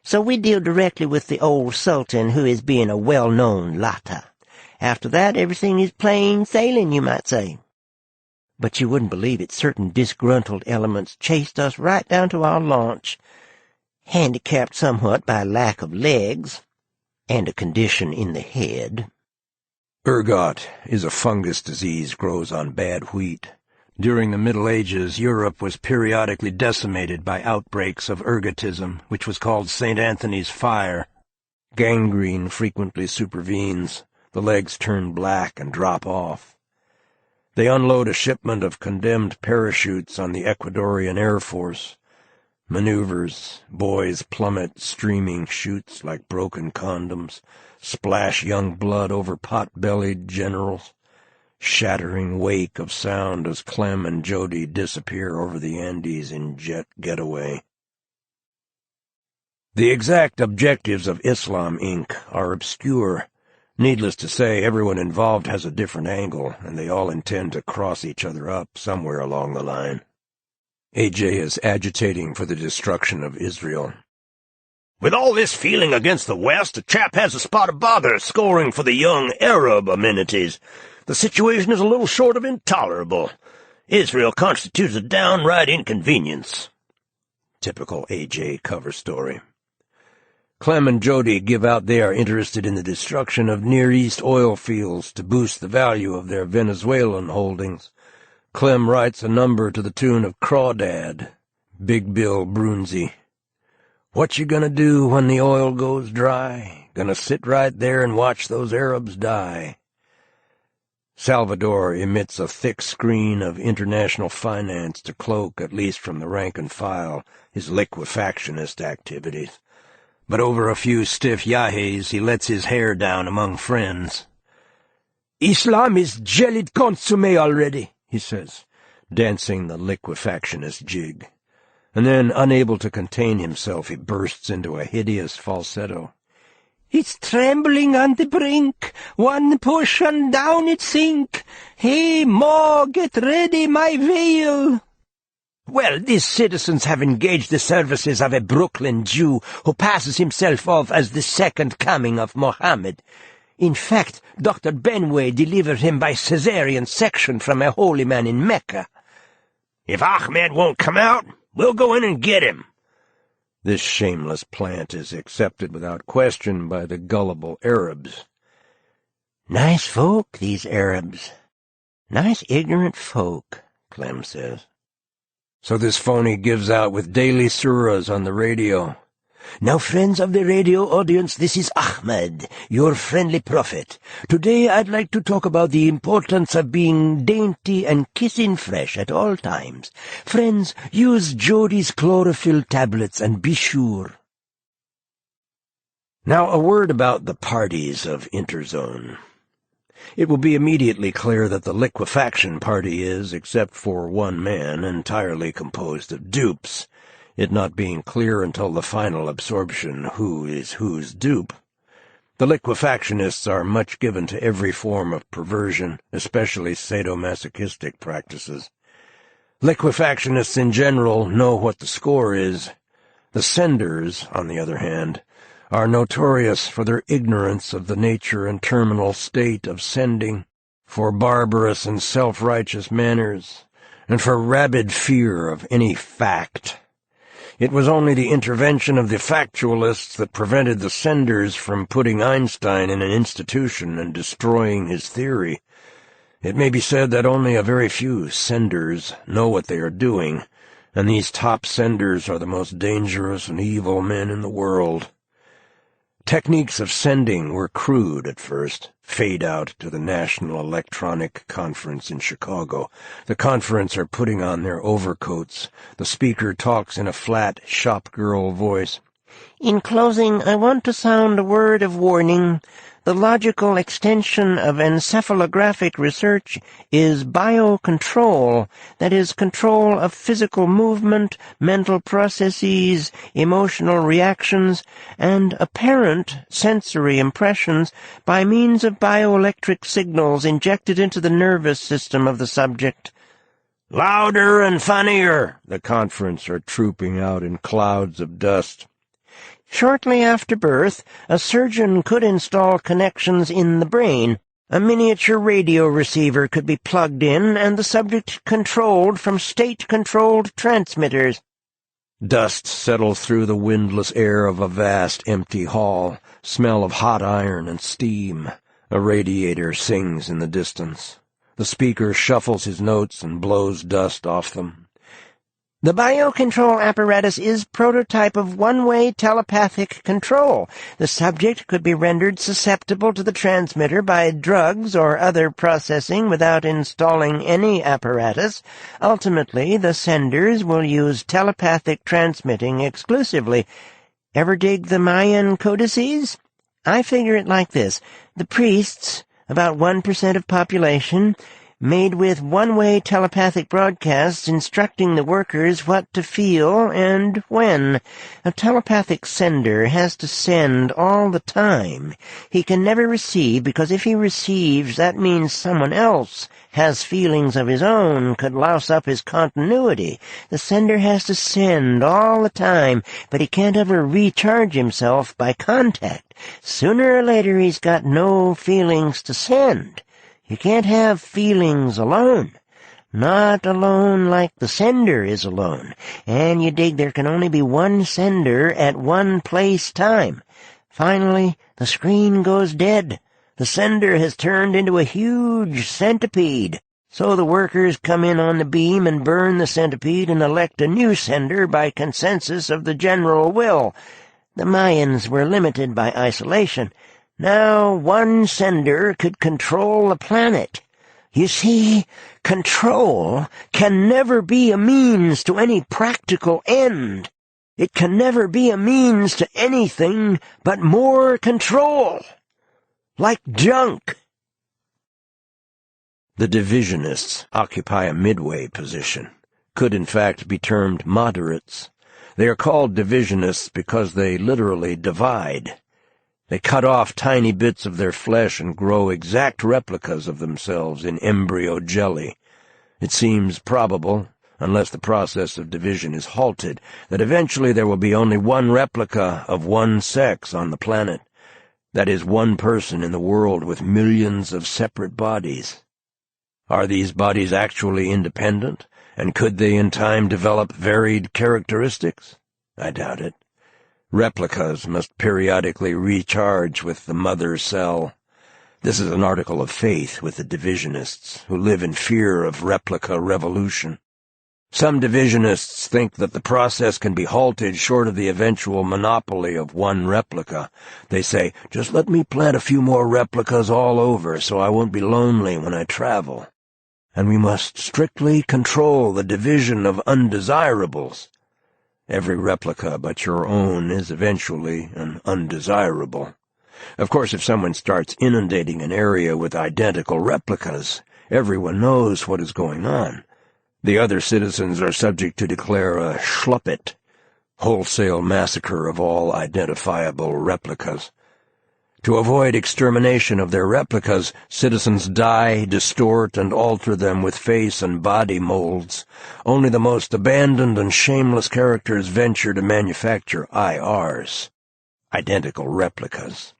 S2: So we deal directly with the old sultan, who is being a well-known latta. After that, everything is plain sailing, you might say. But you wouldn't believe it, certain disgruntled elements chased us right down to our launch, handicapped somewhat by lack of legs and a condition in the head.
S3: Ergot is a fungus disease grows on bad wheat. During the Middle Ages, Europe was periodically decimated by outbreaks of ergotism, which was called St. Anthony's fire. Gangrene frequently supervenes. The legs turn black and drop off. They unload a shipment of condemned parachutes on the Ecuadorian Air Force. Maneuvers, boys plummet streaming chutes like broken condoms, splash young blood over pot-bellied generals, shattering wake of sound as Clem and Jody disappear over the Andes in jet getaway. The exact objectives of Islam, Inc. are obscure. Needless to say, everyone involved has a different angle, and they all intend to cross each other up somewhere along the line. AJ is agitating for the destruction of Israel.
S1: With all this feeling against the West, a chap has a spot of bother scoring for the young Arab amenities. The situation is a little short of intolerable. Israel constitutes a downright inconvenience.
S3: Typical AJ cover story. Clem and Jody give out they are interested in the destruction of Near East oil fields to boost the value of their Venezuelan holdings. Clem writes a number to the tune of Crawdad, Big Bill Brunzi. What you gonna do when the oil goes dry? Gonna sit right there and watch those Arabs die. Salvador emits a thick screen of international finance to cloak, at least from the rank and file, his liquefactionist activities. But over a few stiff yahes he lets his hair down among friends.
S5: Islam is jellied consommé already, he says,
S3: dancing the liquefactionist jig. And then, unable to contain himself, he bursts into a hideous falsetto.
S5: It's trembling on the brink, one push and down it sink. Hey, Ma, get ready my veil.
S2: Well, these citizens have engaged the services of a Brooklyn Jew who passes himself off as the second coming of Mohammed. In fact, Dr. Benway delivered him by caesarean section from a holy man in Mecca.
S1: If Ahmed won't come out, we'll go in and get him.
S3: This shameless plant is accepted without question by the gullible Arabs.
S2: Nice folk, these Arabs. Nice ignorant folk, Clem says.
S3: So this phony gives out with daily surahs on the radio.
S2: Now, friends of the radio audience, this is Ahmed, your friendly prophet. Today I'd like to talk about the importance of being dainty and kissing fresh at all times. Friends, use Jody's chlorophyll tablets and be sure.
S3: Now, a word about the parties of Interzone. It will be immediately clear that the liquefaction party is, except for one man, entirely composed of dupes, it not being clear until the final absorption who is whose dupe. The liquefactionists are much given to every form of perversion, especially sadomasochistic practices. Liquefactionists in general know what the score is. The senders, on the other hand, are notorious for their ignorance of the nature and terminal state of sending, for barbarous and self-righteous manners, and for rabid fear of any fact. It was only the intervention of the factualists that prevented the senders from putting Einstein in an institution and destroying his theory. It may be said that only a very few senders know what they are doing, and these top senders are the most dangerous and evil men in the world. Techniques of sending were crude at first. Fade out to the National Electronic Conference in Chicago. The conference are putting on their overcoats. The speaker talks in a flat, shop-girl voice.
S2: In closing, I want to sound a word of warning. The logical extension of encephalographic research is biocontrol, that is, control of physical movement, mental processes, emotional reactions, and apparent sensory impressions by means of bioelectric signals injected into the nervous system of the subject.
S3: Louder and funnier! The conference are trooping out in clouds of dust.
S2: Shortly after birth, a surgeon could install connections in the brain. A miniature radio receiver could be plugged in, and the subject controlled from state-controlled transmitters.
S3: Dust settles through the windless air of a vast, empty hall, smell of hot iron and steam. A radiator sings in the distance. The speaker shuffles his notes and blows dust off them.
S2: The biocontrol apparatus is prototype of one-way telepathic control. The subject could be rendered susceptible to the transmitter by drugs or other processing without installing any apparatus. Ultimately, the senders will use telepathic transmitting exclusively. Ever dig the Mayan codices? I figure it like this. The priests, about 1% of population, made with one-way telepathic broadcasts instructing the workers what to feel and when. A telepathic sender has to send all the time. He can never receive, because if he receives, that means someone else has feelings of his own, could louse up his continuity. The sender has to send all the time, but he can't ever recharge himself by contact. Sooner or later he's got no feelings to send. You can't have feelings alone. Not alone like the sender is alone. And you dig there can only be one sender at one place time. Finally, the screen goes dead. The sender has turned into a huge centipede. So the workers come in on the beam and burn the centipede and elect a new sender by consensus of the general will. The Mayans were limited by isolation. Now one sender could control the planet. You see, control can never be a means to any practical end. It can never be a means to anything but more control. Like junk.
S3: The divisionists occupy a midway position, could in fact be termed moderates. They are called divisionists because they literally divide. They cut off tiny bits of their flesh and grow exact replicas of themselves in embryo jelly. It seems probable, unless the process of division is halted, that eventually there will be only one replica of one sex on the planet. That is, one person in the world with millions of separate bodies. Are these bodies actually independent, and could they in time develop varied characteristics? I doubt it. Replicas must periodically recharge with the mother cell. This is an article of faith with the divisionists, who live in fear of replica revolution. Some divisionists think that the process can be halted short of the eventual monopoly of one replica. They say, just let me plant a few more replicas all over so I won't be lonely when I travel. And we must strictly control the division of undesirables. Every replica but your own is eventually an undesirable. Of course, if someone starts inundating an area with identical replicas, everyone knows what is going on. The other citizens are subject to declare a schluppet, wholesale massacre of all identifiable replicas. To avoid extermination of their replicas, citizens dye, distort, and alter them with face and body molds. Only the most abandoned and shameless characters venture to manufacture IRs, identical replicas.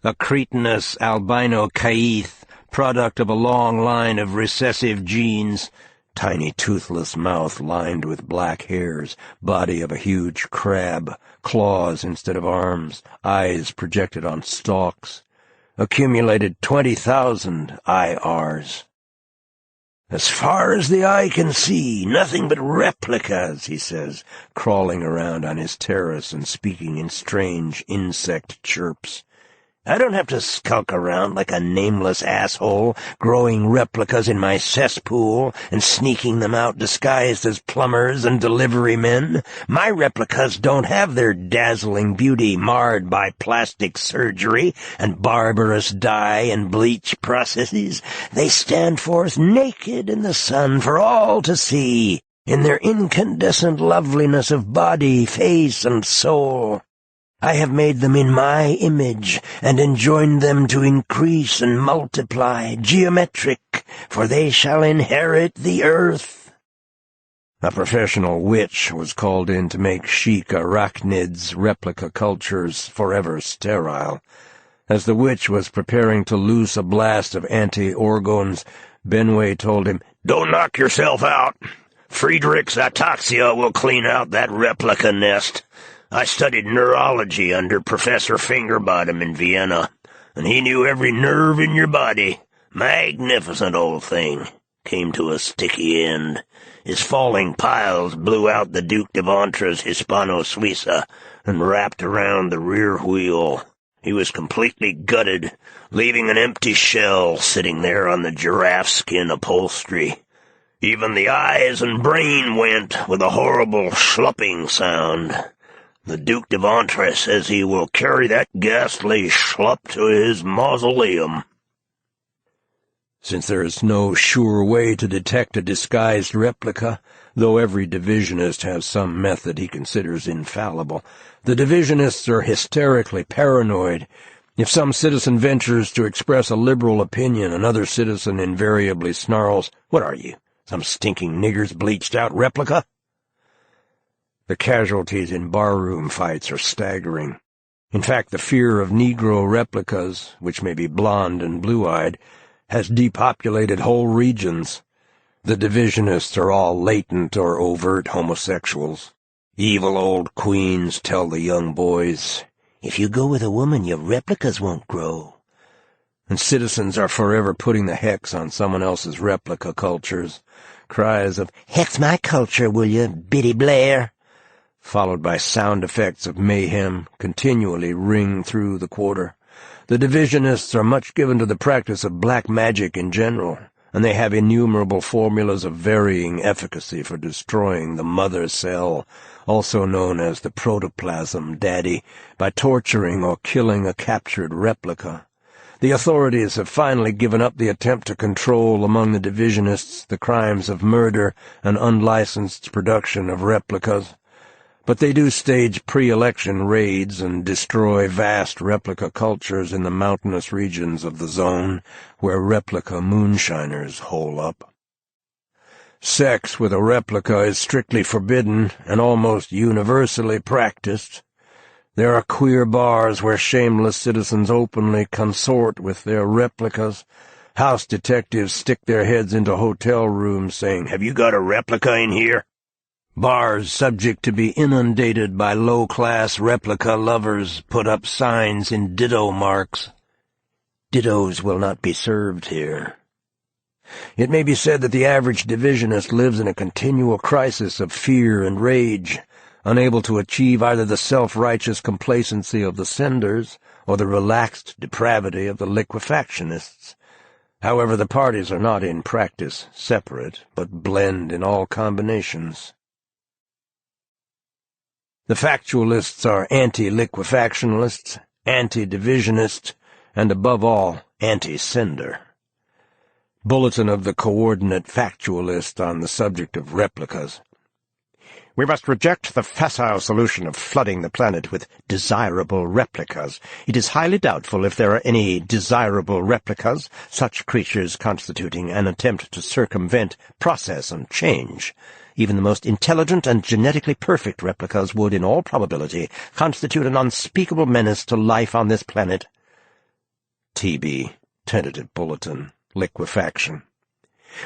S3: A cretinous albino caith, product of a long line of recessive genes, tiny toothless mouth lined with black hairs, body of a huge crab, claws instead of arms, eyes projected on stalks, accumulated 20,000 IRs. "As far as the eye can see, nothing but replicas," he says, crawling around on his terrace and speaking in strange insect chirps. "I don't have to skulk around like a nameless asshole, growing replicas in my cesspool and sneaking them out disguised as plumbers and delivery men. My replicas don't have their dazzling beauty marred by plastic surgery and barbarous dye and bleach processes. They stand forth naked in the sun for all to see, in their incandescent loveliness of body, face, and soul. I have made them in my image, and enjoined them to increase and multiply, geometric, for they shall inherit the earth." A professional witch was called in to make chic arachnids' replica cultures forever sterile. As the witch was preparing to loose a blast of anti-orgons, Benway told him, "Don't knock yourself out. Friedrich's ataxia will clean out that replica nest. I studied neurology under Professor Fingerbottom in Vienna, and he knew every nerve in your body. Magnificent old thing. Came to a sticky end. His falling piles blew out the Duke de Ventre's Hispano-Suiza and wrapped around the rear wheel. He was completely gutted, leaving an empty shell sitting there on the giraffe skin upholstery. Even the eyes and brain went with a horrible schlupping sound. The Duke de Ventre says he will carry that ghastly schlupp to his mausoleum." Since there is no sure way to detect a disguised replica, though every divisionist has some method he considers infallible, the divisionists are hysterically paranoid. If some citizen ventures to express a liberal opinion, another citizen invariably snarls, "What are you, some stinking nigger's bleached-out replica?" The casualties in barroom fights are staggering. In fact, the fear of Negro replicas, which may be blonde and blue-eyed, has depopulated whole regions. The divisionists are all latent or overt homosexuals. Evil old queens tell the young boys, "If you go with a woman, your replicas won't grow." And citizens are forever putting the hex on someone else's replica cultures. Cries of, "Hex my culture, will you, Biddy Blair?" followed by sound effects of mayhem, continually ring through the quarter. The divisionists are much given to the practice of black magic in general, and they have innumerable formulas of varying efficacy for destroying the mother cell, also known as the protoplasm daddy, by torturing or killing a captured replica. The authorities have finally given up the attempt to control among the divisionists the crimes of murder and unlicensed production of replicas. But they do stage pre-election raids and destroy vast replica cultures in the mountainous regions of the zone where replica moonshiners hole up. Sex with a replica is strictly forbidden and almost universally practiced. There are queer bars where shameless citizens openly consort with their replicas. House detectives stick their heads into hotel rooms saying, "Have you got a replica in here?" Bars subject to be inundated by low-class replica lovers put up signs in ditto marks. Dittos will not be served here. It may be said that the average divisionist lives in a continual crisis of fear and rage, unable to achieve either the self-righteous complacency of the senders or the relaxed depravity of the liquefactionists. However, the parties are not in practice separate, but blend in all combinations. The factualists are anti-liquefactionalists, anti-divisionist, and above all, anti-sender. Bulletin of the Coordinate Factualist on the subject of replicas. We must reject the facile solution of flooding the planet with desirable replicas. It is highly doubtful if there are any desirable replicas, such creatures constituting an attempt to circumvent process and change. Even the most intelligent and genetically perfect replicas would, in all probability, constitute an unspeakable menace to life on this planet. TB, Tentative Bulletin, Liquefaction.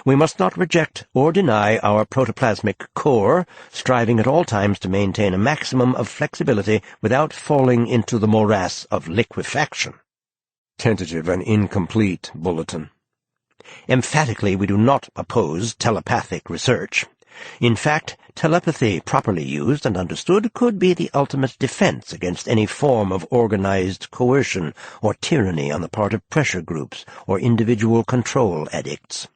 S3: We must not reject or deny our protoplasmic core, striving at all times to maintain a maximum of flexibility without falling into the morass of liquefaction. Tentative and Incomplete Bulletin. Emphatically, we do not oppose telepathic research. In fact, telepathy, properly used and understood, could be the ultimate defense against any form of organized coercion or tyranny on the part of pressure groups or individual control addicts.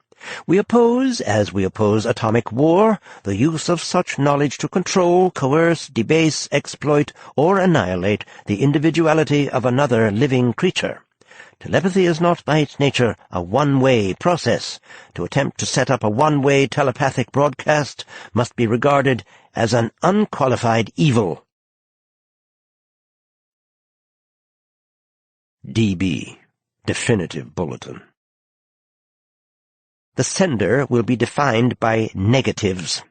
S3: We oppose, as we oppose atomic war, the use of such knowledge to control, coerce, debase, exploit, or annihilate the individuality of another living creature. Telepathy is not by its nature a one-way process. To attempt to set up a one-way telepathic broadcast must be regarded as an unqualified evil. DB, Definitive Bulletin. The sender will be defined by negatives,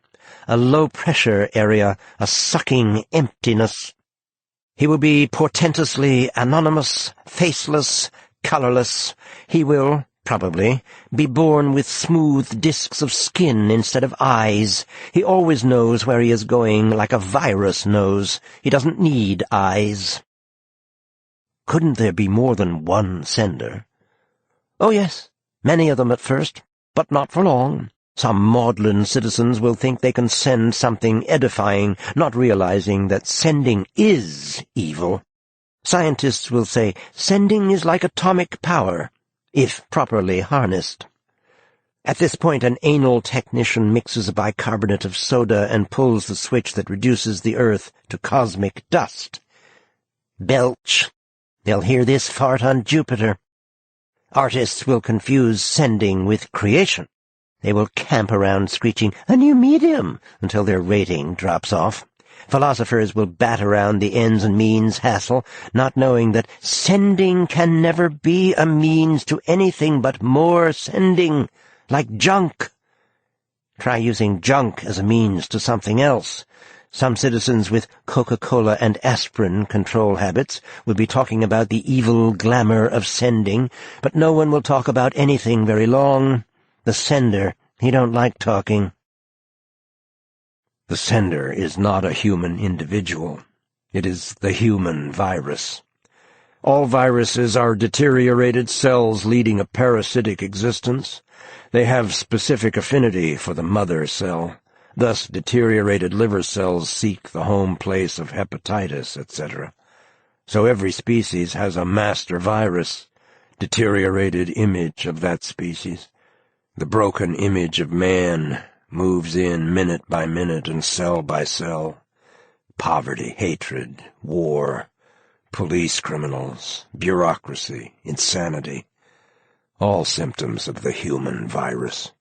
S3: a low-pressure area, a sucking emptiness. He will be portentously anonymous, faceless, colorless. He will, probably, be born with smooth disks of skin instead of eyes. He always knows where he is going, like a virus knows. He doesn't need eyes. Couldn't there be more than one sender? Oh, yes, many of them at first. But not for long. Some maudlin citizens will think they can send something edifying, not realizing that sending is evil. Scientists will say sending is like atomic power, if properly harnessed. At this point, an anal technician mixes a bicarbonate of soda and pulls the switch that reduces the Earth to cosmic dust. Belch. They'll hear this fart on Jupiter. Artists will confuse sending with creation. They will camp around screeching, "A new medium," until their rating drops off. Philosophers will bat around the ends and means hassle, not knowing that sending can never be a means to anything but more sending, like junk. Try using junk as a means to something else. Some citizens with Coca-Cola and aspirin control habits will be talking about the evil glamour of sending, but no one will talk about anything very long. The sender, he don't like talking. The sender is not a human individual. It is the human virus. All viruses are deteriorated cells leading a parasitic existence. They have specific affinity for the mother cell. Thus, deteriorated liver cells seek the home place of hepatitis, etc. So every species has a master virus, deteriorated image of that species. The broken image of man moves in minute by minute and cell by cell. Poverty, hatred, war, police criminals, bureaucracy, insanity, all symptoms of the human virus.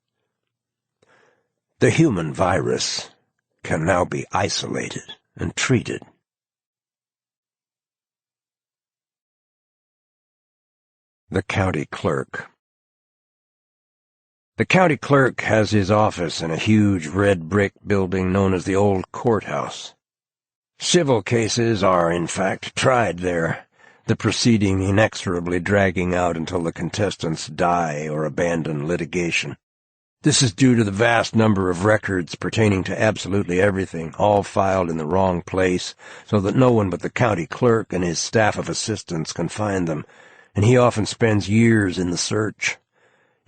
S3: The human virus can now be isolated and treated. The county clerk. The county clerk has his office in a huge red brick building known as the Old Courthouse. Civil cases are, in fact, tried there, the proceeding inexorably dragging out until the contestants die or abandon litigation. This is due to the vast number of records pertaining to absolutely everything, all filed in the wrong place, so that no one but the county clerk and his staff of assistants can find them, and he often spends years in the search.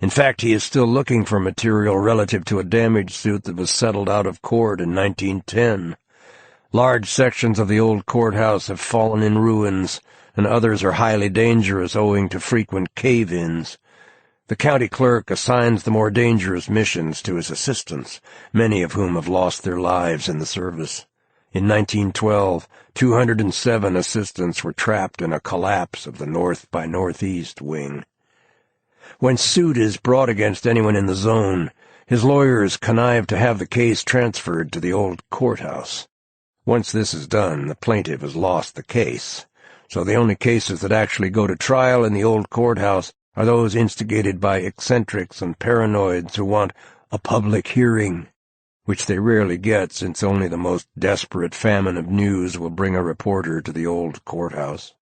S3: In fact, he is still looking for material relative to a damage suit that was settled out of court in 1910. Large sections of the old courthouse have fallen in ruins, and others are highly dangerous owing to frequent cave-ins. The county clerk assigns the more dangerous missions to his assistants, many of whom have lost their lives in the service. In 1912, 207 assistants were trapped in a collapse of the north by northeast wing. When suit is brought against anyone in the zone, his lawyers connive to have the case transferred to the old courthouse. Once this is done, the plaintiff has lost the case, so the only cases that actually go to trial in the old courthouse are those instigated by eccentrics and paranoids who want a public hearing, which they rarely get since only the most desperate famine of news will bring a reporter to the old courthouse.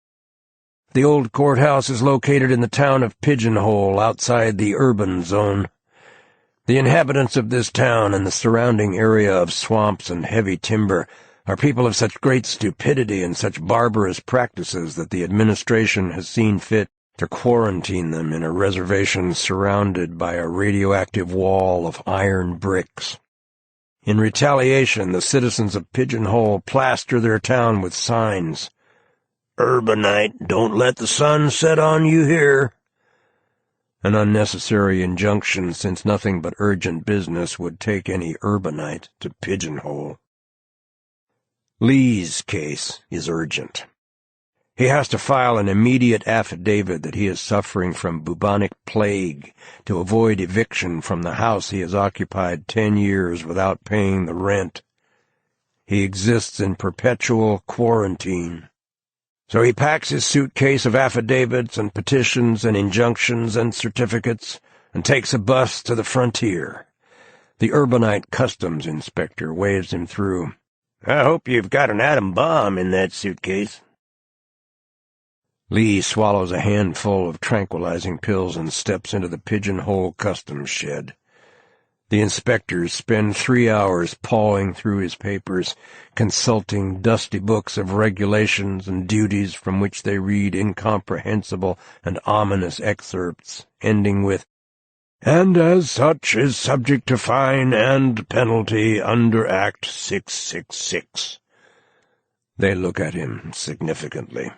S3: The old courthouse is located in the town of Pigeonhole, outside the urban zone. The inhabitants of this town and the surrounding area of swamps and heavy timber are people of such great stupidity and such barbarous practices that the administration has seen fit to quarantine them in a reservation surrounded by a radioactive wall of iron bricks. In retaliation, the citizens of Pigeonhole plaster their town with signs. "Urbanite, don't let the sun set on you here." An unnecessary injunction, since nothing but urgent business would take any urbanite to Pigeonhole. Lee's case is urgent. He has to file an immediate affidavit that he is suffering from bubonic plague to avoid eviction from the house he has occupied 10 years without paying the rent. He exists in perpetual quarantine. So he packs his suitcase of affidavits and petitions and injunctions and certificates and takes a bus to the frontier. The urbanite customs inspector waves him through. "I hope you've got an atom bomb in that suitcase." Lee swallows a handful of tranquilizing pills and steps into the Pigeonhole customs shed. The inspectors spend 3 hours pawing through his papers, consulting dusty books of regulations and duties from which they read incomprehensible and ominous excerpts, ending with, "and as such is subject to fine and penalty under Act 666. They look at him significantly.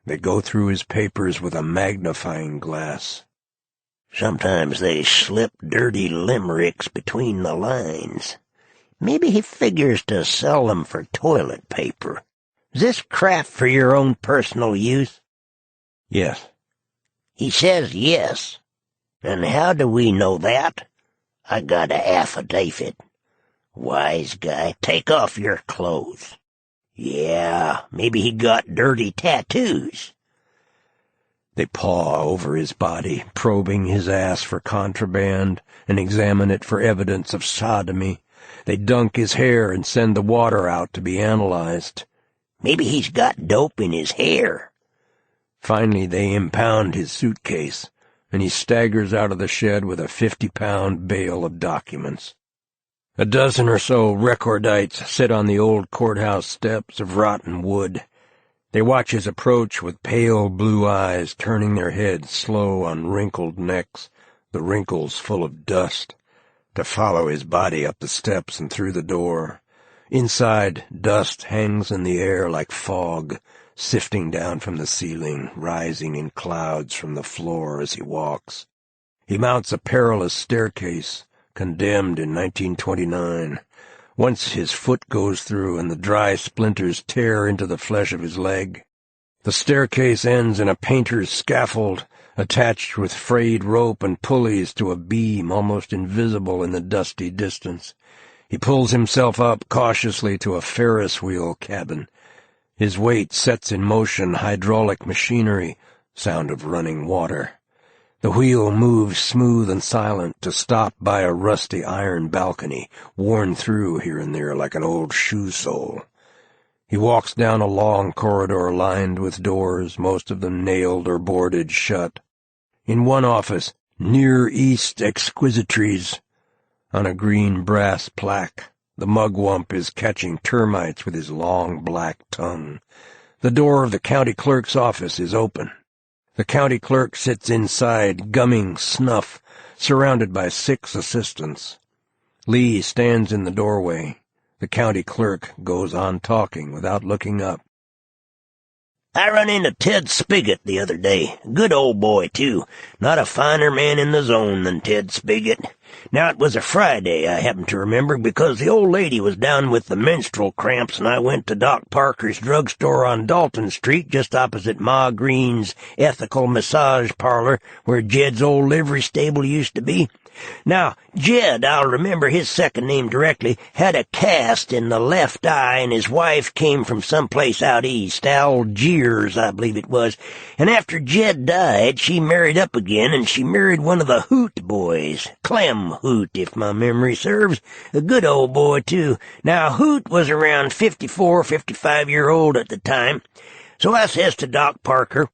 S3: They go through his papers with a magnifying glass.
S2: Sometimes they slip dirty limericks between the lines. Maybe he figures to sell them for toilet paper. Is this craft for your own personal use?"
S3: "Yes."
S2: "He says yes. And how do we know that? I got a affidavit. Wise guy, take off your clothes. Yeah, maybe he got dirty tattoos."
S3: They paw over his body, probing his ass for contraband, and examine it for evidence of sodomy. They dunk his hair and send the water out to be analyzed.
S2: Maybe he's got dope in his hair.
S3: Finally, they impound his suitcase, and he staggers out of the shed with a 50-pound bale of documents. A dozen or so recordites sit on the old courthouse steps of rotten wood. They watch his approach with pale blue eyes, turning their heads slow on wrinkled necks, the wrinkles full of dust, to follow his body up the steps and through the door. Inside, dust hangs in the air like fog, sifting down from the ceiling, rising in clouds from the floor as he walks. He mounts a perilous staircase, condemned in 1929. Once his foot goes through and the dry splinters tear into the flesh of his leg. The staircase ends in a painter's scaffold, attached with frayed rope and pulleys to a beam almost invisible in the dusty distance. He pulls himself up cautiously to a Ferris wheel cabin. His weight sets in motion hydraulic machinery, sound of running water. The wheel moves smooth and silent to stop by a rusty iron balcony, worn through here and there like an old shoe sole. He walks down a long corridor lined with doors, most of them nailed or boarded shut. In one office, Near East Exquisitries. On a green brass plaque, the mugwump is catching termites with his long black tongue. The door of the county clerk's office is open. The county clerk sits inside, gumming snuff, surrounded by 6 assistants. Lee stands in the doorway. The county clerk goes on talking without looking up.
S2: "I run into Ted Spigot the other day. Good old boy, too. Not a finer man in the zone than Ted Spigot. Now, it was a Friday, I happen to remember, because the old lady was down with the menstrual cramps, and I went to Doc Parker's drugstore on Dalton Street, just opposite Ma Green's ethical massage parlor, where Jed's old livery stable used to be. Now, Jed, I'll remember his second name directly, had a cast in the left eye, and his wife came from someplace out east, Algiers, I believe it was. And after Jed died, she married up again, and she married one of the Hoot boys, Clem Hoot, if my memory serves. A good old boy, too. Now, Hoot was around 54, 55-year-old at the time. So I says to Doc Parker,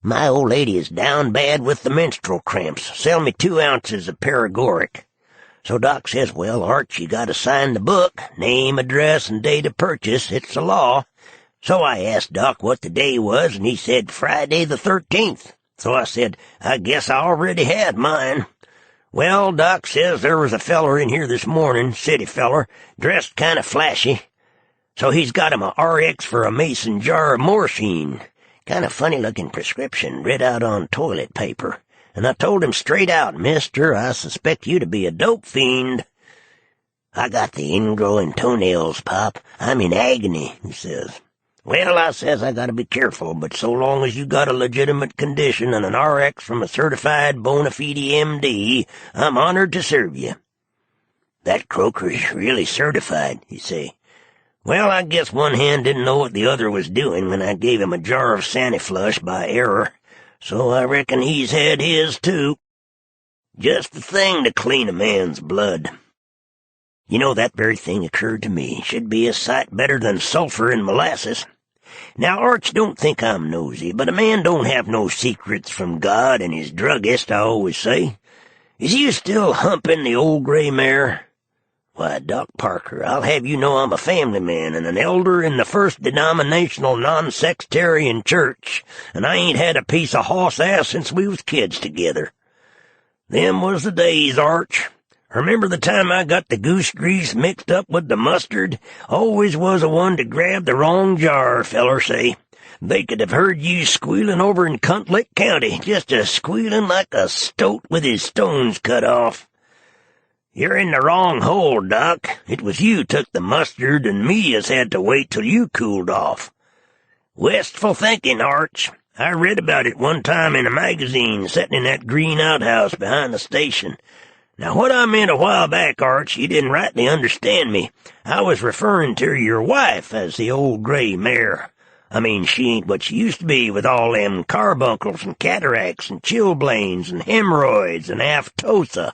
S2: "My old lady is down bad with the menstrual cramps. Sell me 2 ounces of paregoric." So Doc says, "Well, Arch, you gotta sign the book. Name, address, and date of purchase. It's the law." So I asked Doc what the day was, and he said Friday the 13th. So I said, "I guess I already had mine." "Well," Doc says, "there was a feller in here this morning, city feller, dressed kind of flashy. So he's got him a RX for a mason jar of morphine. Kind of funny-looking prescription, read out on toilet paper. And I told him straight out, 'Mister, I suspect you to be a dope fiend.' 'I got the ingrowing toenails, Pop. I'm in agony,' he says. 'Well,' I says, 'I gotta be careful, but so long as you got a legitimate condition and an RX from a certified bona fide MD, I'm honored to serve you.' 'That croaker's really certified,' he say. Well, I guess one hand didn't know what the other was doing when I gave him a jar of Saniflush by error, so I reckon he's had his, too. Just the thing to clean a man's blood. You know, that very thing occurred to me. Should be a sight better than sulfur in molasses. Now, Arch, don't think I'm nosy, but a man don't have no secrets from God and his druggist, I always say. Is you still humping the old gray mare?" "Why, Doc Parker, I'll have you know I'm a family man and an elder in the first denominational non-sectarian church, and I ain't had a piece of hoss ass since we was kids together." "Them was the days, Arch. Remember the time I got the goose grease mixed up with the mustard? Always was a one to grab the wrong jar, feller say. They could have heard you squealing over in Cunt Lick County, just a-squealing like a stoat with his stones cut off." "You're in the wrong hole, Doc. It was you took the mustard, and me as had to wait till you cooled off." "Wistful thinking, Arch. I read about it one time in a magazine, setting in that green outhouse behind the station. Now, what I meant a while back, Arch, you didn't rightly understand me. I was referring to your wife as the old gray mare. I mean, she ain't what she used to be with all them carbuncles and cataracts and chilblains and hemorrhoids and aphtosa.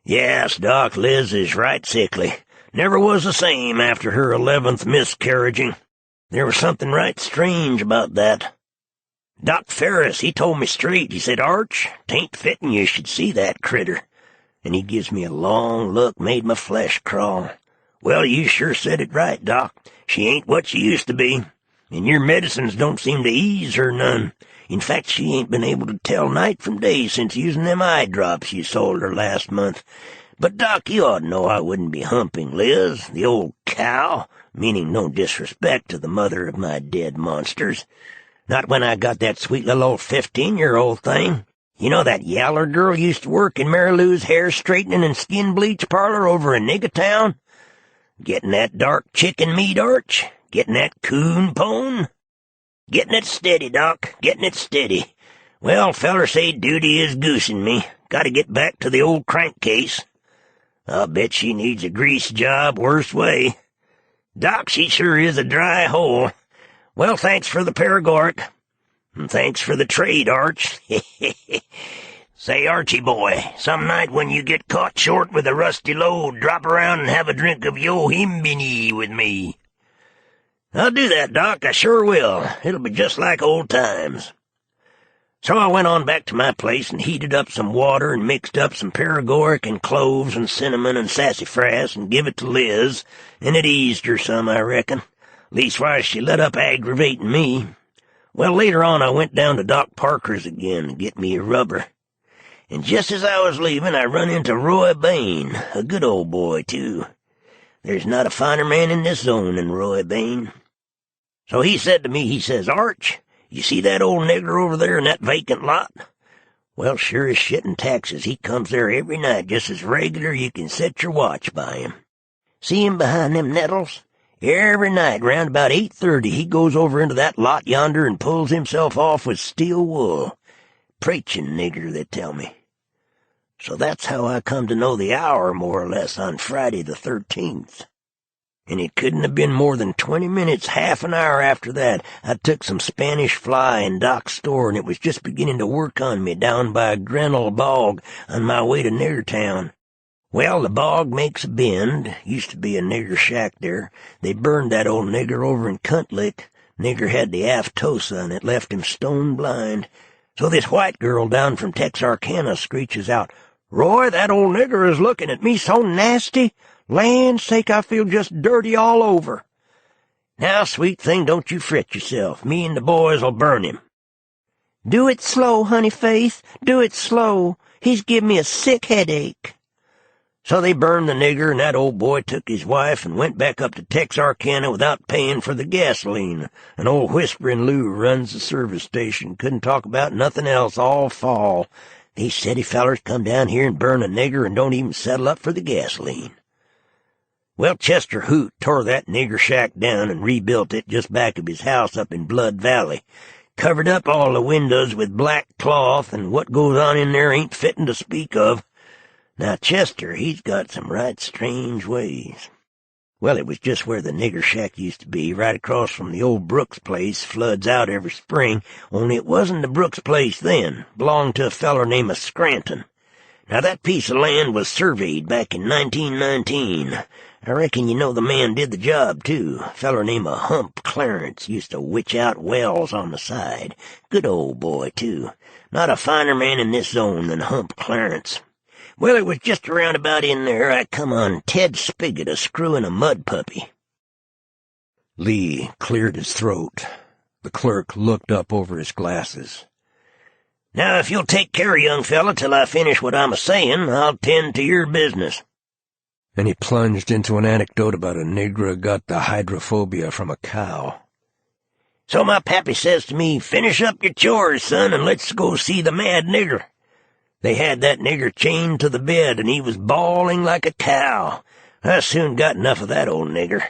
S2: Yes, Doc, Liz is right sickly. Never was the same after her 11th miscarriaging. There was something right strange about that. Doc Ferris, he told me straight. He said, 'Arch, 'tain't fitting you should see that critter.' And he gives me a long look, made my flesh crawl. Well, you sure said it right, Doc. She ain't what she used to be, and your medicines don't seem to ease her none. In fact, she ain't been able to tell night from day since using them eye drops you sold her last month. But, Doc, you ought to know I wouldn't be humping Liz, the old cow, meaning no disrespect to the mother of my dead monsters. Not when I got that sweet little old 15-year-old thing. You know that yaller girl used to work in Mary Lou's hair straightening and skin bleach parlor over in Niggertown? Getting that dark chicken meat, Arch? Getting that coon pone? Getting it steady, Doc, getting it steady. Well, feller say duty is goosing me. Gotta get back to the old crankcase. I'll bet she needs a grease job worse way. Doc, she sure is a dry hole. Well, thanks for the paregoric. And thanks for the trade, Arch. Say, Archie boy, some night when you get caught short with a rusty load, drop around and have a drink of Yohimbini with me. I'll do that, Doc, I sure will. It'll be just like old times. So I went on back to my place and heated up some water and mixed up some paregoric and cloves and cinnamon and sassafras and give it to Liz, and it eased her some, I reckon. Leastwise, she let up aggravating me. Well, later on I went down to Doc Parker's again to get me a rubber. And just as I was leaving, I run into Roy Bain, a good old boy, too. There's not a finer man in this zone than Roy Bain. So he said to me, he says, "Arch, you see that old nigger over there in that vacant lot? Well, sure as shit in taxes, he comes there every night just as regular you can set your watch by him. See him behind them nettles? Every night, round about 8:30, he goes over into that lot yonder and pulls himself off with steel wool. Preachin' nigger, they tell me. So that's how I come to know the hour, more or less, on Friday the 13th. And it couldn't have been more than 20 minutes, half an hour after that, I took some Spanish fly in Doc's store, and it was just beginning to work on me down by Grauerholz bog on my way to Niggertown. Well, the bog makes a bend. Used to be a nigger shack there. They burned that old nigger over in Cuntlick. Nigger had the aftosa, and it left him stone blind. So this white girl down from Texarkana screeches out, "Roy, that old nigger is looking at me so nasty. Land's sake, I feel just dirty all over." "Now, sweet thing, don't you fret yourself. Me and the boys'll burn him." "Do it slow, honey Faith. Do it slow. He's give me a sick headache." So they burned the nigger, and that old boy took his wife and went back up to Texarkana without paying for the gasoline. And old Whisperin' Lou runs the service station. Couldn't talk about nothing else all fall. These city fellers come down here and burn a nigger and don't even settle up for the gasoline. Well, Chester Hoot tore that nigger shack down and rebuilt it just back of his house up in Blood Valley. Covered up all the windows with black cloth, and what goes on in there ain't fittin' to speak of. Now, Chester, he's got some right strange ways. Well, it was just where the nigger shack used to be, right across from the old Brooks place, floods out every spring, only it wasn't the Brooks place then, belonged to a feller named Scranton. Now, that piece of land was surveyed back in 1919. I reckon you know the man did the job, too. A feller named Hump Clarence used to witch out wells on the side. Good old boy, too. Not a finer man in this zone than Hump Clarence. Well, it was just around about in there I come on Ted Spigot a-screwing a mud puppy.
S3: Lee cleared his throat. The clerk looked up over his glasses.
S2: "Now, if you'll take care, young fella, till I finish what I'm a-sayin', I'll tend to your business."
S3: And he plunged into an anecdote about a nigger got the hydrophobia from a cow.
S2: "So my pappy says to me, 'Finish up your chores, son, and let's go see the mad nigger.' They had that nigger chained to the bed, and he was bawling like a cow. I soon got enough of that old nigger.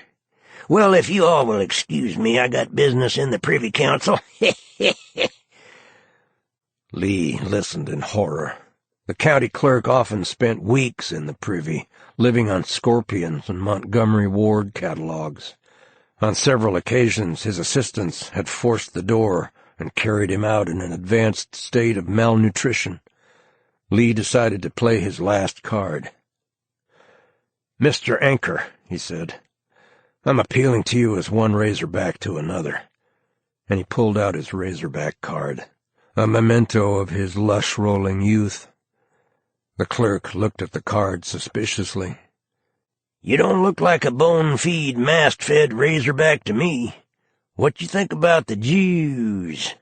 S2: Well, if you all will excuse me, I got business in the Privy Council."
S3: Lee listened in horror. The county clerk often spent weeks in the Privy, living on scorpions and Montgomery Ward catalogues. On several occasions his assistants had forced the door and carried him out in an advanced state of malnutrition. Lee decided to play his last card. "Mr. Anchor," he said, "I'm appealing to you as one Razorback to another." And he pulled out his Razorback card, a memento of his lush-rolling youth. The clerk looked at the card suspiciously.
S2: "You don't look like a bone-feed, mast-fed Razorback to me. What you think about the Jews?"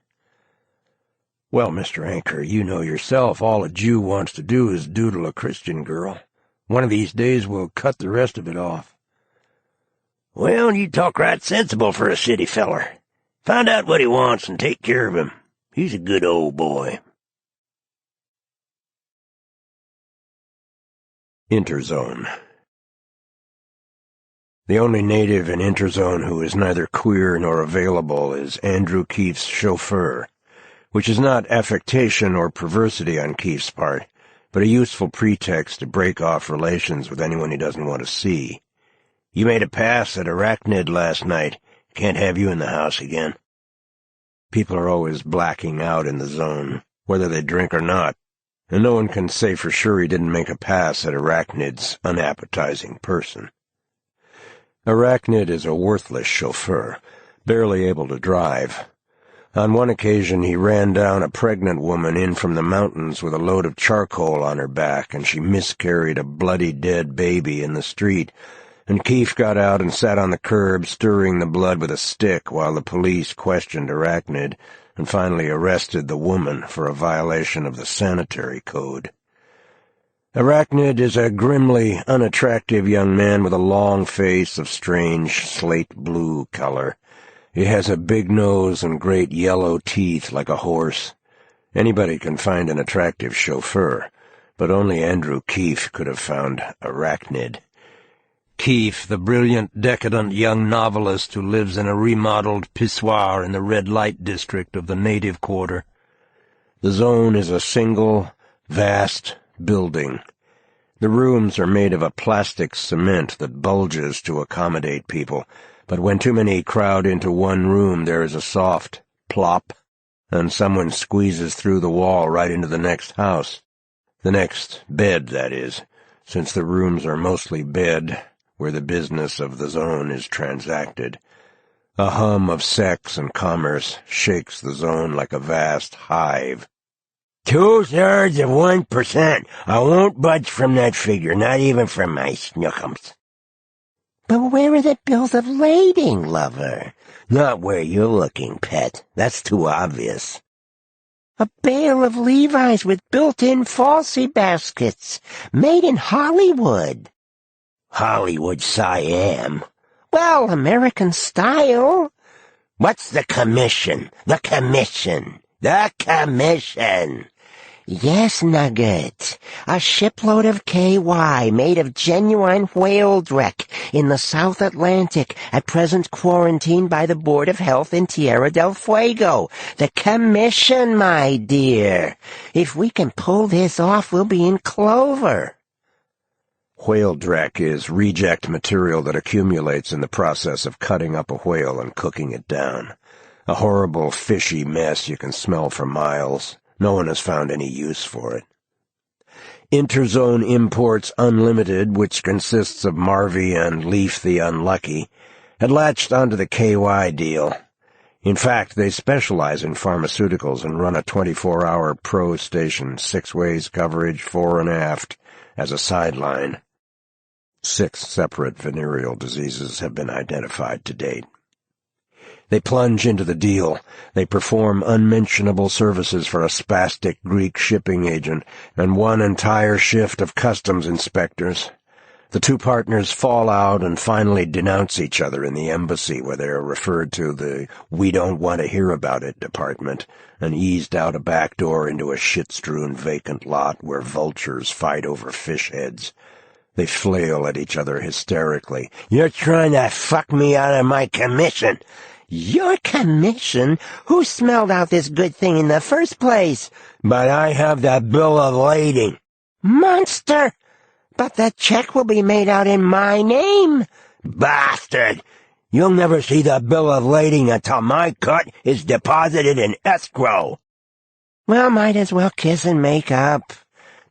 S3: "Well, Mr. Anchor, you know yourself all a Jew wants to do is doodle a Christian girl. One of these days we'll cut the rest of it off."
S2: "Well, you talk right sensible for a city feller. Find out what he wants and take care of him. He's a good old boy."
S3: Interzone. The only native in Interzone who is neither queer nor available is Andrew Keefe's chauffeur, which is not affectation or perversity on Keefe's part, but a useful pretext to break off relations with anyone he doesn't want to see. "You made a pass at Arachnid last night. Can't have you in the house again." People are always blacking out in the zone, whether they drink or not, and no one can say for sure he didn't make a pass at Arachnid's unappetizing person. Arachnid is a worthless chauffeur, barely able to drive. On one occasion he ran down a pregnant woman in from the mountains with a load of charcoal on her back, and she miscarried a bloody dead baby in the street, and Keefe got out and sat on the curb stirring the blood with a stick while the police questioned Arachnid and finally arrested the woman for a violation of the sanitary code. Arachnid is a grimly unattractive young man with a long face of strange slate-blue color. He has a big nose and great yellow teeth like a horse,
S1: Anybody can find an attractive chauffeur, but only Andrew Keefe could have found Arachnid. Keefe, the brilliant, decadent young novelist who lives in a remodeled pissoir in the red light district of the native quarter. The zone is a single, vast building. The rooms are made of a plastic cement that bulges to accommodate people, but when too many crowd into one room there is a soft plop, and someone squeezes through the wall right into the next house. The next bed, that is, since the rooms are mostly bed, where the business of the zone is transacted. A hum of sex and commerce shakes the zone like a vast hive.
S2: 2/3 of 1%. I won't budge from that figure, not even from my snookums. But where are the bills of lading, lover? Not where you're looking, pet. That's too obvious. A bale of Levi's with built-in falsy baskets, made in Hollywood. Hollywood Siam. Well, American style. What's the commission? The commission. The commission. Yes, Nugget. A shipload of KY made of genuine whale dreck in the South Atlantic, at present quarantined by the Board of Health in Tierra del Fuego. The commission, my dear. If we can pull this off, we'll be in clover.
S1: Whale dreck is reject material that accumulates in the process of cutting up a whale and cooking it down. A horrible, fishy mess you can smell for miles. No one has found any use for it. Interzone Imports Unlimited, which consists of Marvy and Leaf the Unlucky, had latched onto the KY deal. In fact, they specialize in pharmaceuticals and run a 24-hour pro station, 6 ways coverage, fore and aft, as a sideline. 6 separate venereal diseases have been identified to date. They plunge into the deal. They perform unmentionable services for a spastic Greek shipping agent and one entire shift of customs inspectors. The two partners fall out and finally denounce each other in the embassy, where they are referred to the "we don't want to hear about it" department, and eased out a back door into a shit-strewn vacant lot where vultures fight over fish heads. They flail at each other hysterically.
S2: You're trying to fuck me out of my commission. Your commission? Who smelled out this good thing in the first place?
S1: But I have the bill of lading.
S2: Monster! But the check will be made out in my name.
S1: Bastard! You'll never see the bill of lading until my cut is deposited in escrow.
S2: Well, might as well kiss and make up.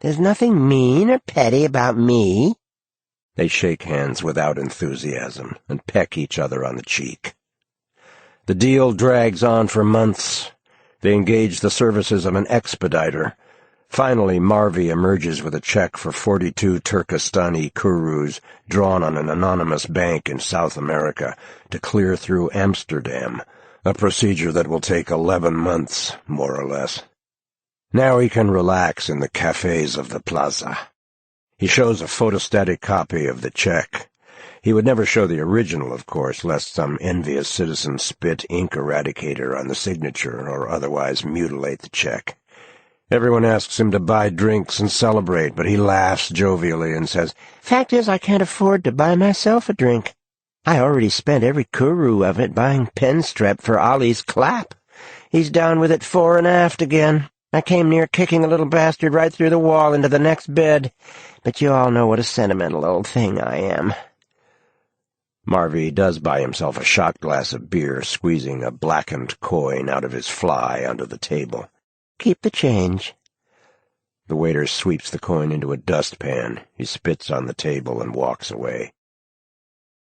S2: There's nothing mean or petty about me.
S1: They shake hands without enthusiasm and peck each other on the cheek. The deal drags on for months. They engage the services of an expediter. Finally, Marvy emerges with a check for 42 Turkestani kurus drawn on an anonymous bank in South America to clear through Amsterdam, a procedure that will take 11 months, more or less. Now he can relax in the cafes of the plaza. He shows a photostatic copy of the check. He would never show the original, of course, lest some envious citizen spit ink eradicator on the signature or otherwise mutilate the check. Everyone asks him to buy drinks and celebrate, but he laughs jovially and says,
S2: "Fact is, I can't afford to buy myself a drink. I already spent every kuru of it buying pen strap for Ollie's clap. He's down with it fore and aft again. I came near kicking the little bastard right through the wall into the next bed, but you all know what a sentimental old thing I am."
S1: Marvy does buy himself a shot glass of beer, squeezing a blackened coin out of his fly onto the table.
S2: "Keep the change."
S1: The waiter sweeps the coin into a dustpan. He spits on the table and walks away.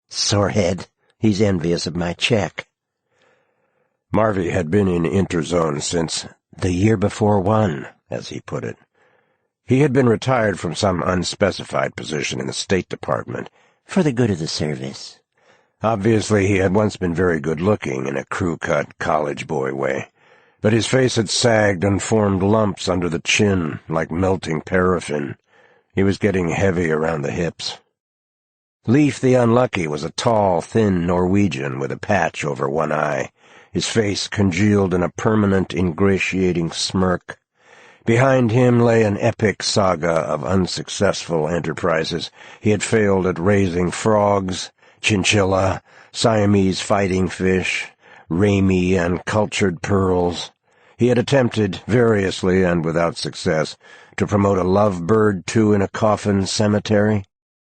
S2: Sorehead. He's envious of my check.
S1: Marvy had been in Interzone since the year before one, as he put it. He had been retired from some unspecified position in the State Department.
S2: For the good of the service.
S1: Obviously, he had once been very good-looking in a crew-cut college boy way, but his face had sagged and formed lumps under the chin like melting paraffin. He was getting heavy around the hips. Leif the Unlucky was a tall, thin Norwegian with a patch over one eye, his face congealed in a permanent, ingratiating smirk.
S3: Behind him lay an epic saga of unsuccessful enterprises. He had failed at raising frogs, chinchilla, Siamese fighting fish, Ramey and cultured pearls. He had attempted, variously and without success, to promote a lovebird in a coffin cemetery,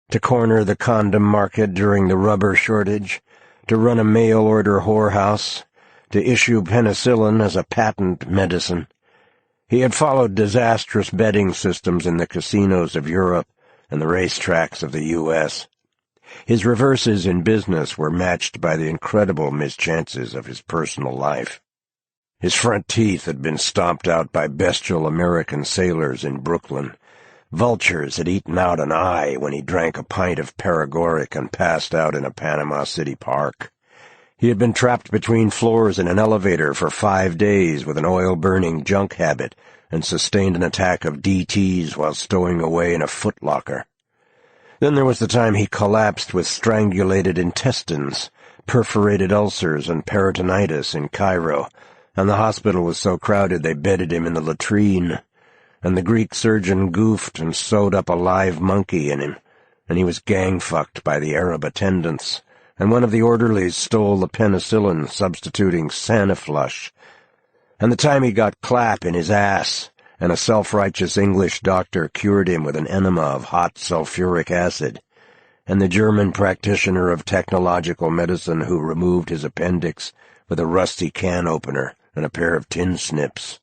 S3: to corner the condom market during the rubber shortage, to run a mail-order whorehouse, to issue penicillin as a patent medicine. He had followed disastrous betting systems in the casinos of Europe and the racetracks of the U.S. His reverses in business were matched by the incredible mischances of his personal life. His front teeth had been stomped out by bestial American sailors in Brooklyn. Vultures had eaten out an eye when he drank a pint of paregoric and passed out in a Panama City park. He had been trapped between floors in an elevator for 5 days with an oil-burning junk habit and sustained an attack of DTs while stowing away in a footlocker. Then there was the time he collapsed with strangulated intestines, perforated ulcers, and peritonitis in Cairo, and the hospital was so crowded they bedded him in the latrine, and the Greek surgeon goofed and sewed up a live monkey in him, and he was gang-fucked by the Arab attendants, and one of the orderlies stole the penicillin, substituting Saniflush, and the time he got clap in his ass, and a self-righteous English doctor cured him with an enema of hot sulfuric acid, and the German practitioner of technological medicine who removed his appendix with a rusty can opener and a pair of tin snips.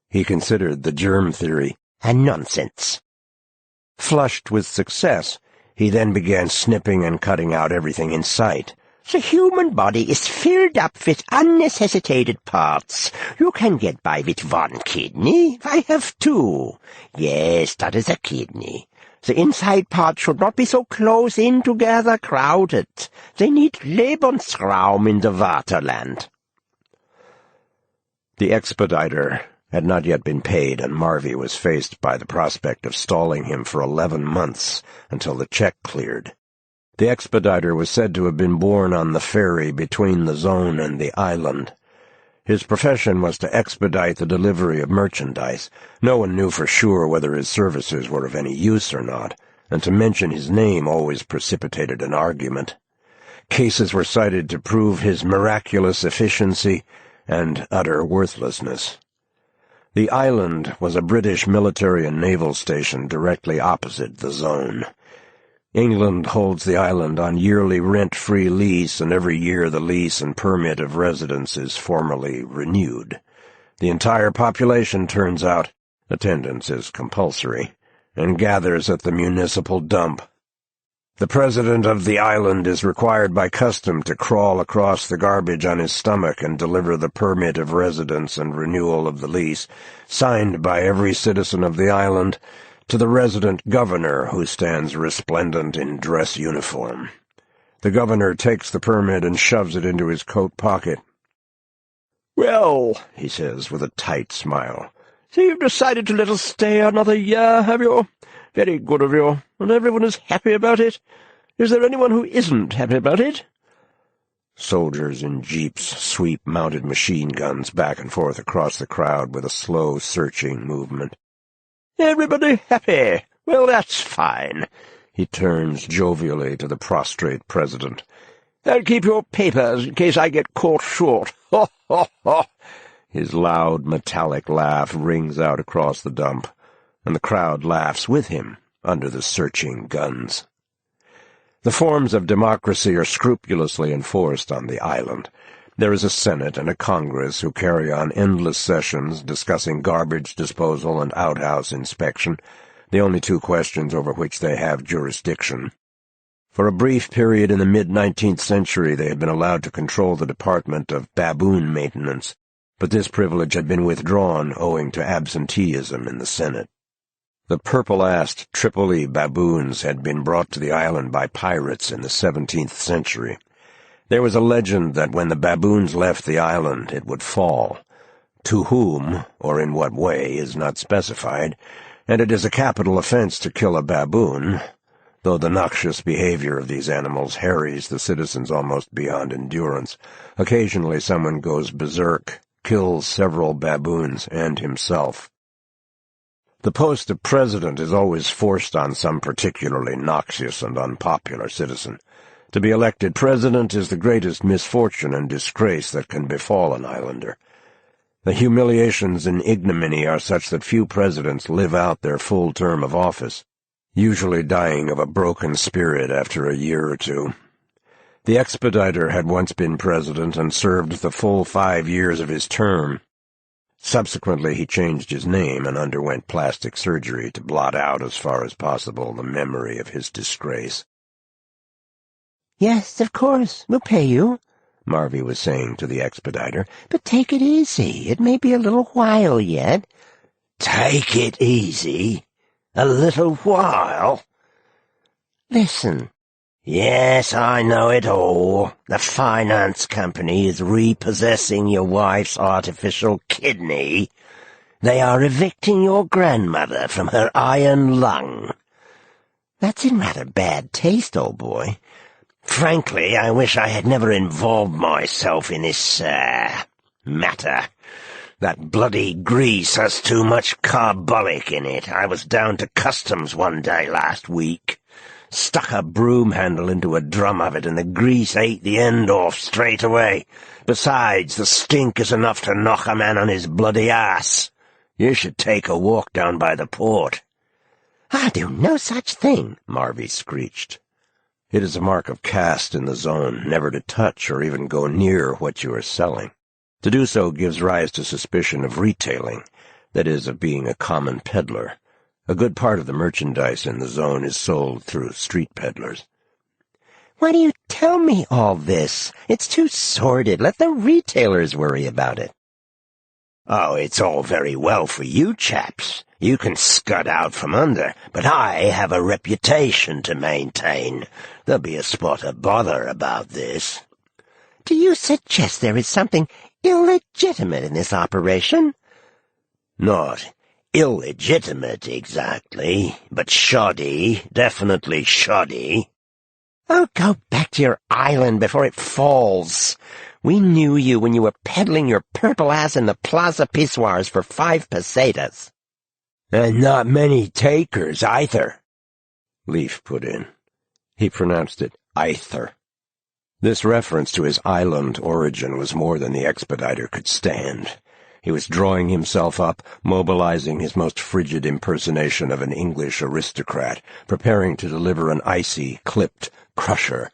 S3: He considered the germ theory a nonsense. Flushed with success, he then began snipping and cutting out everything in sight.
S2: The human body is filled up with unnecessitated parts. You can get by with 1 kidney. I have 2. Yes, that is a kidney. The inside parts should not be so close in together, crowded. They need Lebensraum in the Vaterland.
S3: The expediter had not yet been paid, and Marvey was faced by the prospect of stalling him for 11 months until the check cleared. The expediter was said to have been born on the ferry between the zone and the island. His profession was to expedite the delivery of merchandise. No one knew for sure whether his services were of any use or not, and to mention his name always precipitated an argument. Cases were cited to prove his miraculous efficiency and utter worthlessness. The island was a British military and naval station directly opposite the zone. England holds the island on yearly rent-free lease, and every year the lease and permit of residence is formally renewed. The entire population turns out, attendance is compulsory, and gathers at the municipal dump. The president of the island is required by custom to crawl across the garbage on his stomach and deliver the permit of residence and renewal of the lease, signed by every citizen of the island, to the resident governor, who stands resplendent in dress uniform. The governor takes the permit and shoves it into his coat pocket.
S4: "Well,"
S3: he says with a tight smile,
S4: "so you've decided to let us stay another year, have you? Very good of you, and everyone is happy about it. Is there anyone who isn't happy about it?"
S3: Soldiers in jeeps sweep mounted machine guns back and forth across the crowd with a slow, searching movement.
S4: "Everybody happy? Well, that's fine."
S3: He turns jovially to the prostrate president.
S4: "I'll keep your papers in case I get caught short. Ho, ho, ho!"
S3: His loud, metallic laugh rings out across the dump, and the crowd laughs with him under the searching guns. The forms of democracy are scrupulously enforced on the island. There is a Senate and a Congress who carry on endless sessions discussing garbage disposal and outhouse inspection, the only 2 questions over which they have jurisdiction. For a brief period in the mid-19th century they had been allowed to control the department of baboon maintenance, but this privilege had been withdrawn owing to absenteeism in the Senate. The purple-assed Tripoli baboons had been brought to the island by pirates in the 17th century. There was a legend that when the baboons left the island it would fall. To whom, or in what way, is not specified, and it is a capital offense to kill a baboon, though the noxious behavior of these animals harries the citizens almost beyond endurance. Occasionally someone goes berserk, kills several baboons and himself.
S1: The post of president is always forced on some particularly noxious and unpopular citizen. To be elected president is the greatest misfortune and disgrace that can befall an islander. The humiliations and ignominy are such that few presidents live out their full term of office, usually dying of a broken spirit after a year or two. The expediter had once been president and served the full 5 years of his term. Subsequently, he changed his name and underwent plastic surgery to blot out as far as possible the memory of his disgrace.
S2: "Yes, of course, we'll pay you," Marvy was saying to the expediter, "but take it easy. It may be a little while yet."
S1: "Take it easy? A little while?"
S2: "Listen. Yes, I know it all. The finance company is repossessing your wife's artificial kidney. They are evicting your grandmother from her iron lung. That's in rather bad taste, old boy. Frankly, I wish I had never involved myself in this, matter. That bloody grease has too much carbolic in it. I was down to customs one day last week. Stuck a broom handle into a drum of it, and the grease ate the end off straight away. Besides, the stink is enough to knock a man on his bloody ass. You should take a walk down by the port."
S5: "I'll do no such thing,"
S2: Marvy screeched.
S1: It is a mark of caste in the zone never to touch or even go near what you are selling. To do so gives rise to suspicion of retailing, that is, of being a common peddler. A good part of the merchandise in the zone is sold through street peddlers.
S2: "Why do you tell me all this? It's too sordid. Let the retailers worry about it."
S1: "Oh, it's all very well for you chaps. You can scud out from under, but I have a reputation to maintain. There'll be a spot of bother about this."
S2: "Do you suggest there is something illegitimate in this operation?"
S1: "Not illegitimate exactly, but shoddy, definitely shoddy."
S2: "Oh, go back to your island before it falls. We knew you when you were peddling your purple ass in the Plaza Pissoirs for 5 pesetas.
S1: "And not many takers, either," Leaf put in. He pronounced it either. This reference to his island origin was more than the expediter could stand. He was drawing himself up, mobilizing his most frigid impersonation of an English aristocrat, preparing to deliver an icy, clipped crusher.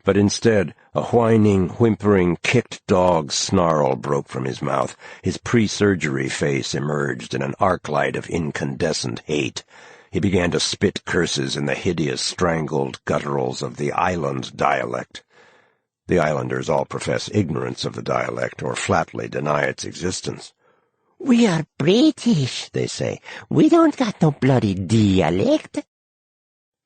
S1: But instead, a whining, whimpering, kicked dog snarl broke from his mouth. His pre-surgery face emerged in an arc-light of incandescent hate. He began to spit curses in the hideous, strangled gutturals of the island dialect. The islanders all profess ignorance of the dialect or flatly deny its existence.
S2: "We are British," they say. "We don't got no bloody dialect."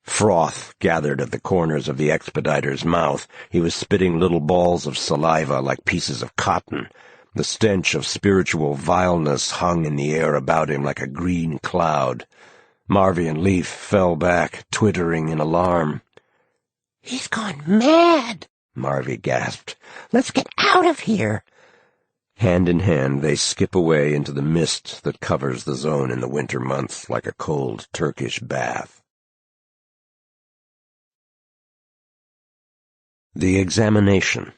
S1: Froth gathered at the corners of the expediter's mouth. He was spitting little balls of saliva like pieces of cotton. The stench of spiritual vileness hung in the air about him like a green cloud. Marvy and Leaf fell back, twittering in alarm.
S5: "He's gone mad,"
S2: Marvy gasped.
S5: "Let's get out of here."
S1: Hand in hand, they skip away into the mist that covers the zone in the winter months like a cold Turkish bath. The examination.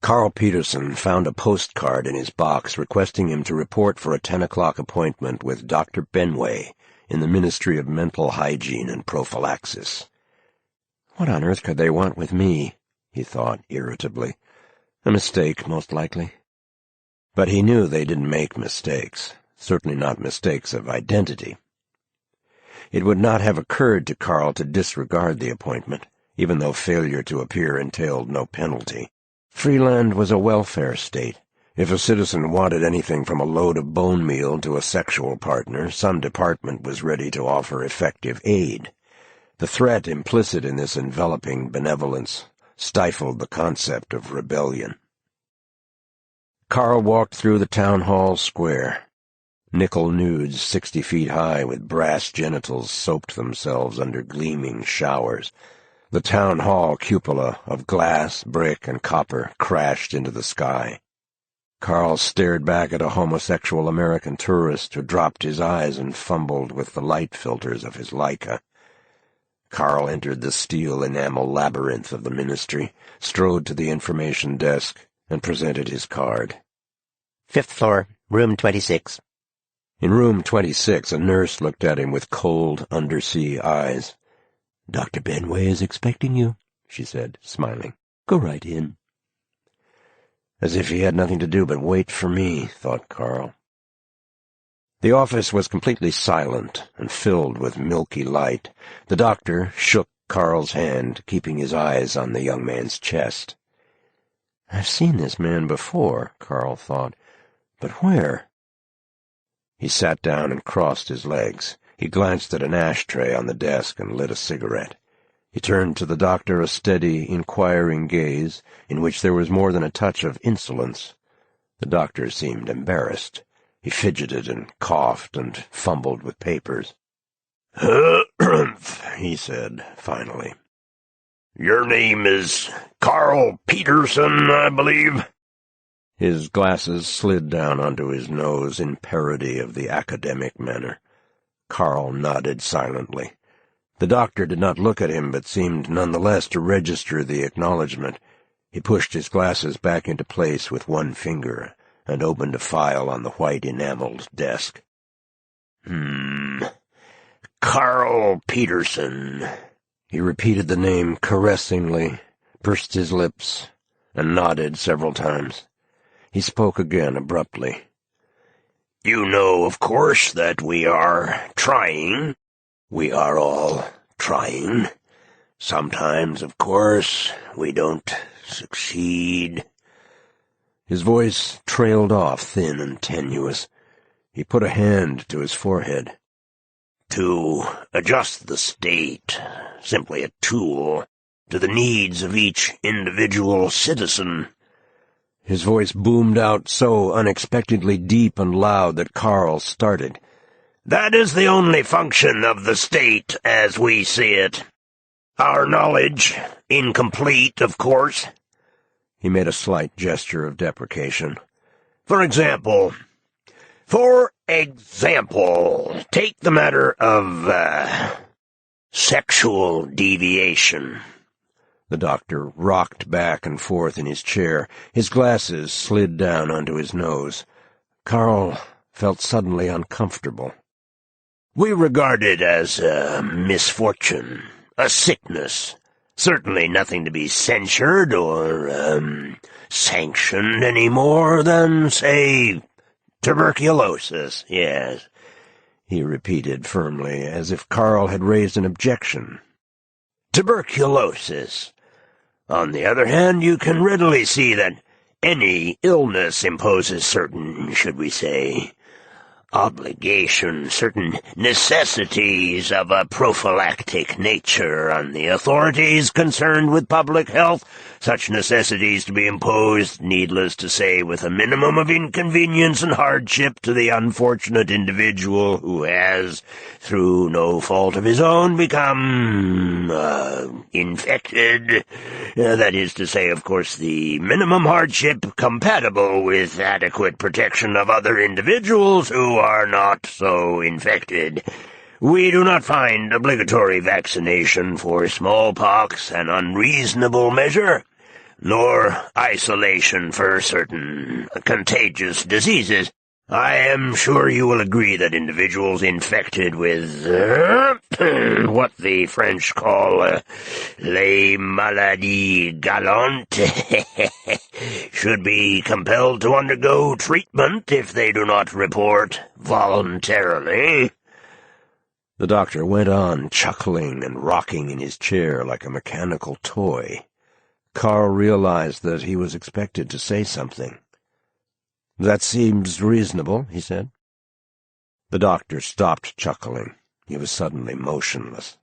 S1: Carl Peterson found a postcard in his box requesting him to report for a 10 o'clock appointment with Dr. Benway in the Ministry of Mental Hygiene and Prophylaxis. What on earth could they want with me? He thought irritably. A mistake, most likely. But he knew they didn't make mistakes, certainly not mistakes of identity. It would not have occurred to Carl to disregard the appointment, even though failure to appear entailed no penalty. Freeland was a welfare state. If a citizen wanted anything from a load of bone meal to a sexual partner, some department was ready to offer effective aid. The threat implicit in this enveloping benevolence stifled the concept of rebellion. Carl walked through the town hall square. Nickel nudes 60 feet high with brass genitals soaped themselves under gleaming showers. The town hall cupola of glass, brick, and copper crashed into the sky.
S3: Carl stared back at a homosexual American tourist who dropped his eyes and fumbled with the light filters of his Leica. Carl entered the steel enamel labyrinth of the ministry, strode to the information desk, and presented his card.
S2: 5th floor, room 26.
S3: In room 26, a nurse looked at him with cold, undersea eyes.
S1: "Dr. Benway is expecting you," she said, smiling. "Go right in."
S3: As if he had nothing to do but wait for me, thought Carl. The office was completely silent and filled with milky light. The doctor shook Carl's hand, keeping his eyes on the young man's chest. "I've seen this man before," Carl thought, "but where?" He sat down and crossed his legs. He glanced at an ashtray on the desk and lit a cigarette. He turned to the doctor a steady, inquiring gaze, in which there was more than a touch of insolence. The doctor seemed embarrassed. He fidgeted and coughed and fumbled with papers.
S1: He said, finally. "Your name is Carl Peterson, I believe?"
S3: His glasses slid down onto his nose in parody of the academic manner. Carl nodded silently. The doctor did not look at him, but seemed nonetheless to register the acknowledgment. He pushed his glasses back into place with one finger and opened a file on the white enameled desk.
S1: Carl Peterson."
S3: He repeated the name caressingly, pursed his lips, and nodded several times. He spoke again abruptly.
S1: "You know, of course, that we are trying. We are all trying. Sometimes, of course, we don't succeed."
S3: His voice trailed off, thin and tenuous. He put a hand to his forehead.
S1: "To adjust the state, simply a tool, to the needs of each individual citizen."
S3: His voice boomed out so unexpectedly deep and loud that Carl started.
S1: "That is the only function of the state as we see it. Our knowledge, incomplete, of course."
S3: He made a slight gesture of deprecation.
S1: For example, take the matter of, sexual deviation."
S3: The doctor rocked back and forth in his chair. His glasses slid down onto his nose. Carl felt suddenly uncomfortable.
S1: "We regard it as a misfortune, a sickness. Certainly nothing to be censured or, sanctioned any more than, say, tuberculosis, yes,"
S3: he repeated firmly, as if Carl had raised an objection.
S1: "Tuberculosis. On the other hand, you can readily see that any illness imposes certain, should we say, obligations, certain necessities of a prophylactic nature on the authorities concerned with public health, such necessities to be imposed, needless to say, with a minimum of inconvenience and hardship to the unfortunate individual who has, through no fault of his own, become, infected. That is to say, of course, the minimum hardship compatible with adequate protection of other individuals who are not so infected. We do not find obligatory vaccination for smallpox an unreasonable measure, nor isolation for certain contagious diseases. I am sure you will agree that individuals infected with what the French call les maladies galantes should be compelled to undergo treatment if they do not report voluntarily."
S3: The doctor went on, chuckling and rocking in his chair like a mechanical toy. Carl realized that he was expected to say something. "That seems reasonable," he said. The doctor stopped chuckling. He was suddenly motionless.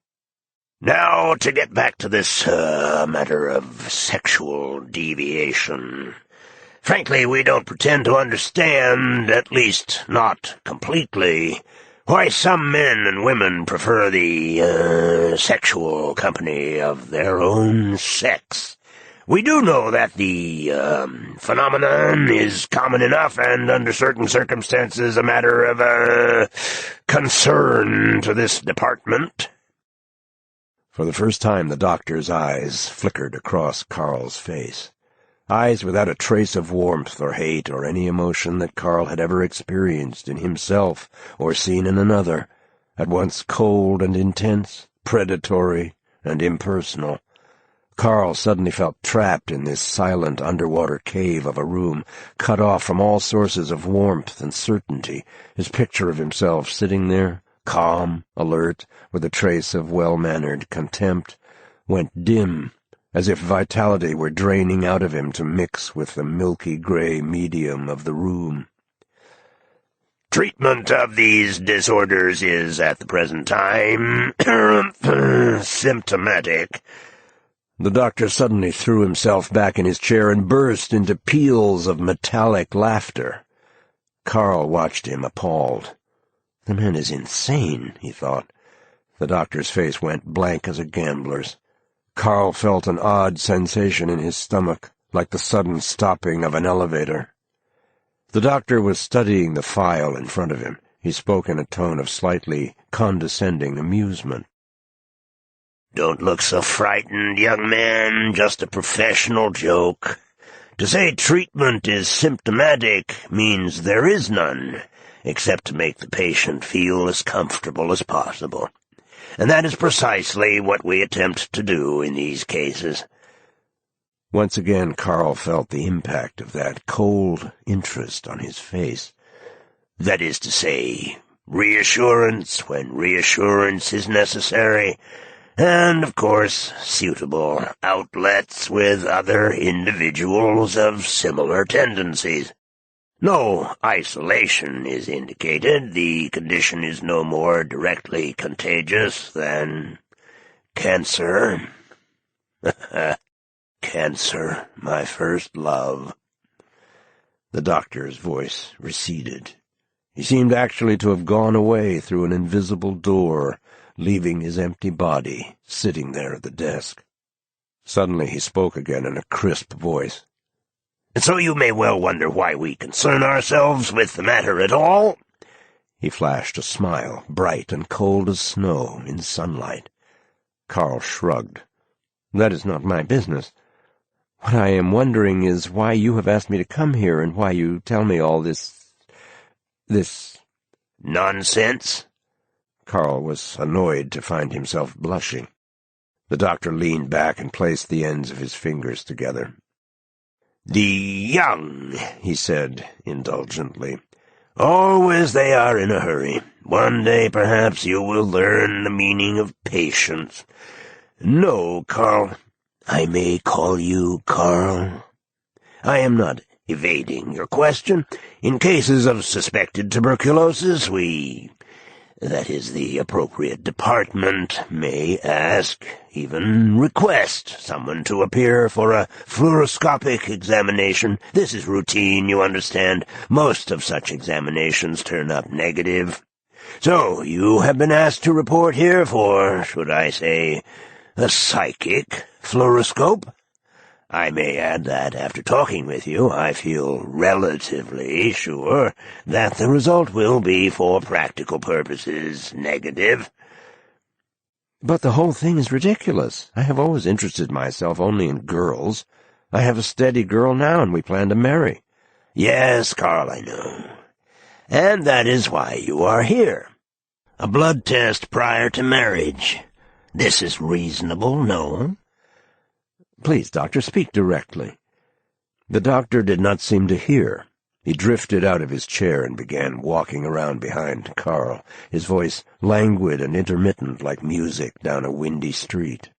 S1: "Now, to get back to this matter of sexual deviation. Frankly, we don't pretend to understand, at least not completely, why some men and women prefer the sexual company of their own sex, We do know that the phenomenon is common enough and under certain circumstances a matter of concern to this department.
S3: For the first time the doctor's eyes flickered across Carl's face. Eyes without a trace of warmth or hate or any emotion that Carl had ever experienced in himself or seen in another, at once cold and intense, predatory and impersonal. Carl suddenly felt trapped in this silent underwater cave of a room, cut off from all sources of warmth and certainty. His picture of himself sitting there, calm, alert, with a trace of well-mannered contempt, went dim, as if vitality were draining out of him to mix with the milky gray medium of the room.
S1: Treatment of these disorders is, at the present time, symptomatic.
S3: The doctor suddenly threw himself back in his chair and burst into peals of metallic laughter. Carl watched him, appalled. The man is insane, he thought. The doctor's face went blank as a gambler's. Carl felt an odd sensation in his stomach, like the sudden stopping of an elevator. The doctor was studying the file in front of him. He spoke in a tone of slightly condescending amusement.
S1: "Don't look so frightened, young man. Just a professional joke. To say treatment is symptomatic means there is none, except to make the patient feel as comfortable as possible. And that is precisely what we attempt to do in these cases."
S3: Once again Carl felt the impact of that cold interest on his face.
S1: That is to say, reassurance when reassurance is necessary, and, of course, suitable outlets with other individuals of similar tendencies. No isolation is indicated. The condition is no more directly contagious than cancer. Cancer, my first love.
S3: The doctor's voice receded. He seemed actually to have gone away through an invisible door, leaving his empty body sitting there at the desk. Suddenly he spoke again in a crisp voice.
S1: "And so you may well wonder why we concern ourselves with the matter at all."
S3: He flashed a smile, bright and cold as snow in sunlight. Carl shrugged. "That is not my business. What I am wondering is why you have asked me to come here and why you tell me all this
S1: nonsense."
S3: Carl was annoyed to find himself blushing. The doctor leaned back and placed the ends of his fingers together.
S1: "The young," he said indulgently, "always they are in a hurry. One day perhaps you will learn the meaning of patience. No, Carl. I may call you Carl? I am not evading your question. In cases of suspected tuberculosis, that is, the appropriate department, may ask, even request, someone to appear for a fluoroscopic examination. This is routine, you understand. Most of such examinations turn up negative. So you have been asked to report here for, should I say, a psychic fluoroscope? I may add that, after talking with you, I feel relatively sure that the result will be, for practical purposes, negative."
S3: "But the whole thing is ridiculous. I have always interested myself only in girls. I have a steady girl now, and we plan to marry."
S1: "Yes, Carl, I know. And that is why you are here. A blood test prior to marriage. This is reasonable, no?"
S3: "Please, doctor, speak directly." The doctor did not seem to hear. He drifted out of his chair and began walking around behind Carl, his voice languid and intermittent like music down a windy street.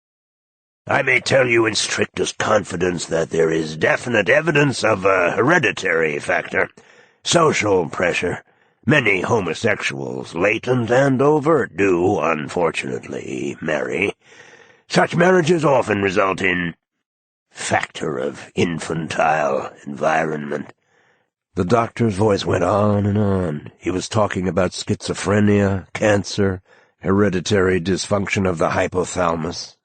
S1: "I may tell you in strictest confidence that there is definite evidence of a hereditary factor, social pressure. Many homosexuals, latent and overt, do, unfortunately, marry. Such marriages often result in factor of infantile environment."
S3: The doctor's voice went on and on. He was talking about schizophrenia, cancer, hereditary dysfunction of the hypothalamus.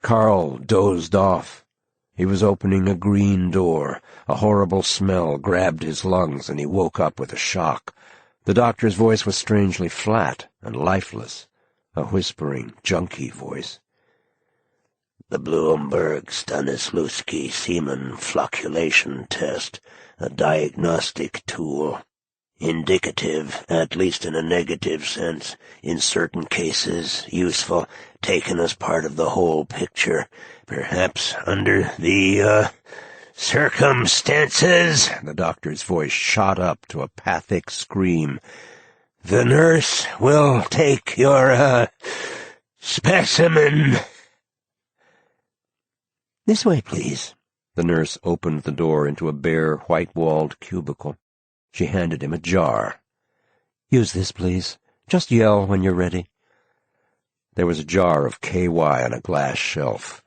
S3: Carl dozed off. He was opening a green door. A horrible smell grabbed his lungs, and he woke up with a shock. The doctor's voice was strangely flat and lifeless, a whispering, junky voice.
S2: The Bloomberg-Stanislavski semen flocculation test, a diagnostic tool. Indicative, at least in a negative sense, in certain cases, useful, taken as part of the whole picture, perhaps under the, circumstances. The doctor's voice shot up to a pathic scream. The nurse will take your, specimen. This way, please. The nurse opened the door into a bare, white-walled cubicle. She handed him a jar. Use this, please. Just yell when you're ready. There was a jar of KY on a glass shelf.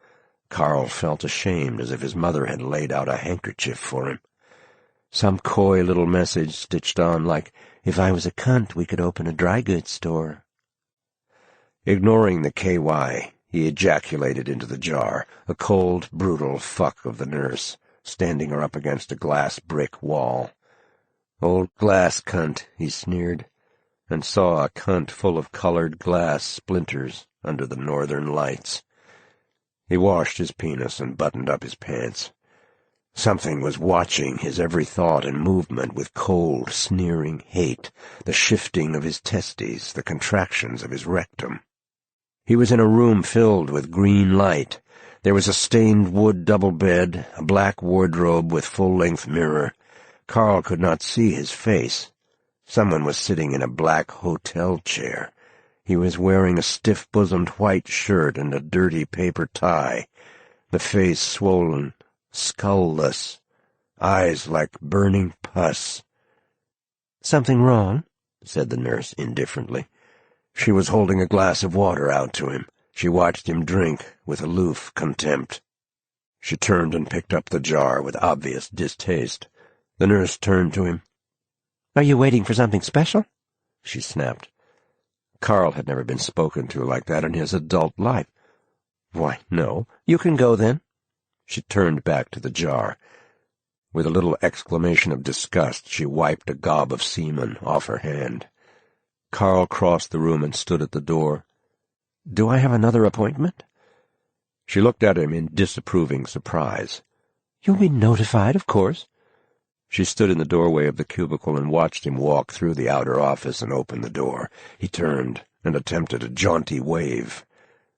S2: Carl felt ashamed, as if his mother had laid out a handkerchief for him. Some coy little message stitched on like, if I was a cunt, we could open a dry goods store. Ignoring the KY, he ejaculated into the jar, a cold, brutal fuck of the nurse, standing her up against a glass brick wall. Old glass cunt, he sneered, and saw a cunt full of colored glass splinters under the northern lights. He washed his penis and buttoned up his pants. Something was watching his every thought and movement with cold, sneering hate, the shifting of his testes, the contractions of his rectum. He was in a room filled with green light. There was a stained wood double bed, a black wardrobe with full-length mirror. Carl could not see his face. Someone was sitting in a black hotel chair. He was wearing a stiff-bosomed white shirt and a dirty paper tie, the face swollen, skull-less, eyes like burning pus. "Something wrong?" said the nurse indifferently. She was holding a glass of water out to him. She watched him drink with aloof contempt. She turned and picked up the jar with obvious distaste. The nurse turned to him. "Are you waiting for something special?" she snapped. Carl had never been spoken to like that in his adult life. "Why, no. You can go, then." She turned back to the jar. With a little exclamation of disgust, she wiped a gob of semen off her hand. Carl crossed the room and stood at the door. "Do I have another appointment?" She looked at him in disapproving surprise. "You'll be notified, of course." She stood in the doorway of the cubicle and watched him walk through the outer office and open the door. He turned and attempted a jaunty wave.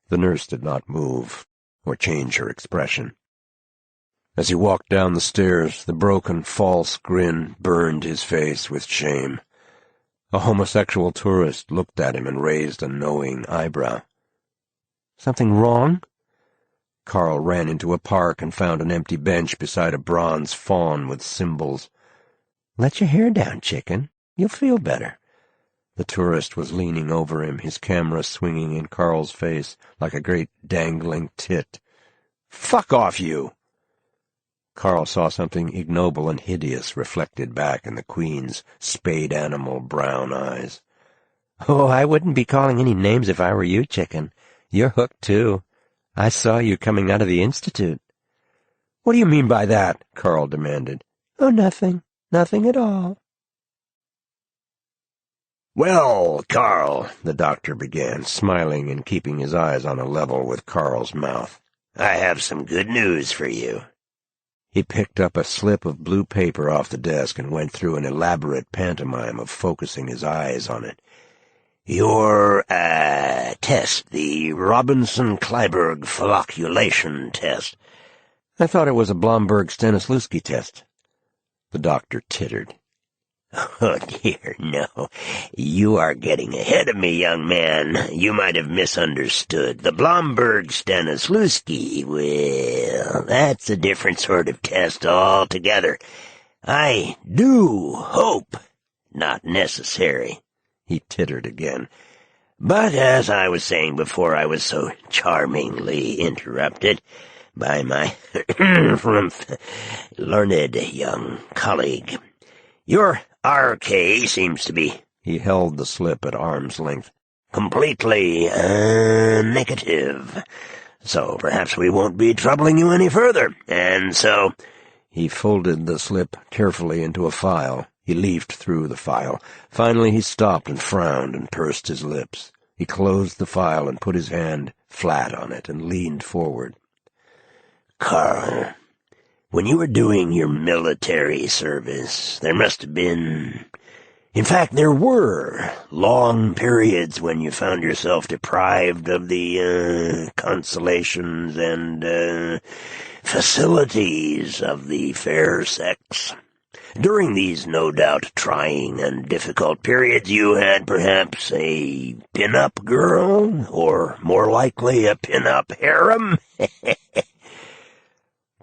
S2: The nurse did not move or change her expression. As he walked down the stairs, the broken, false grin burned his face with shame. A homosexual tourist looked at him and raised a knowing eyebrow. "Something wrong?" Carl ran into a park and found an empty bench beside a bronze faun with symbols. "Let your hair down, chicken. You'll feel better." The tourist was leaning over him, his camera swinging in Carl's face like a great dangling tit. "Fuck off, you!" Carl saw something ignoble and hideous reflected back in the Queen's spade-animal brown eyes. "Oh, I wouldn't be calling any names if I were you, chicken. You're hooked, too. I saw you coming out of the Institute." "What do you mean by that?" Carl demanded. "Oh, nothing. Nothing at all."
S1: "Well, Carl," the doctor began, smiling and keeping his eyes on a level with Carl's mouth, "I have some good news for you." He picked up a slip of blue paper off the desk and went through an elaborate pantomime of focusing his eyes on it. "Your, test, the Robinson-Clyburg flocculation test."
S3: "I thought it was a Blomberg-Stanislavski test." The doctor tittered.
S2: "Oh, dear, no. You are getting ahead of me, young man. You might have misunderstood. The Blomberg-Stanislavski, well, that's a different sort of test altogether. I do hope not necessary." He tittered again. "But as I was saying before I was so charmingly interrupted by my learned young colleague, your RK seems to be," he held the slip at arm's length, "completely negative. So perhaps we won't be troubling you any further, and so—"
S3: He folded the slip carefully into a file. He leafed through the file. Finally he stopped and frowned and pursed his lips. He closed the file and put his hand flat on it and leaned forward.
S2: "Carl, when you were doing your military service, there must have been— in fact, there were long periods when you found yourself deprived of the consolations and facilities of the fair sex. During these no doubt trying and difficult periods, you had perhaps a pin-up girl, or more likely a pin-up harem?"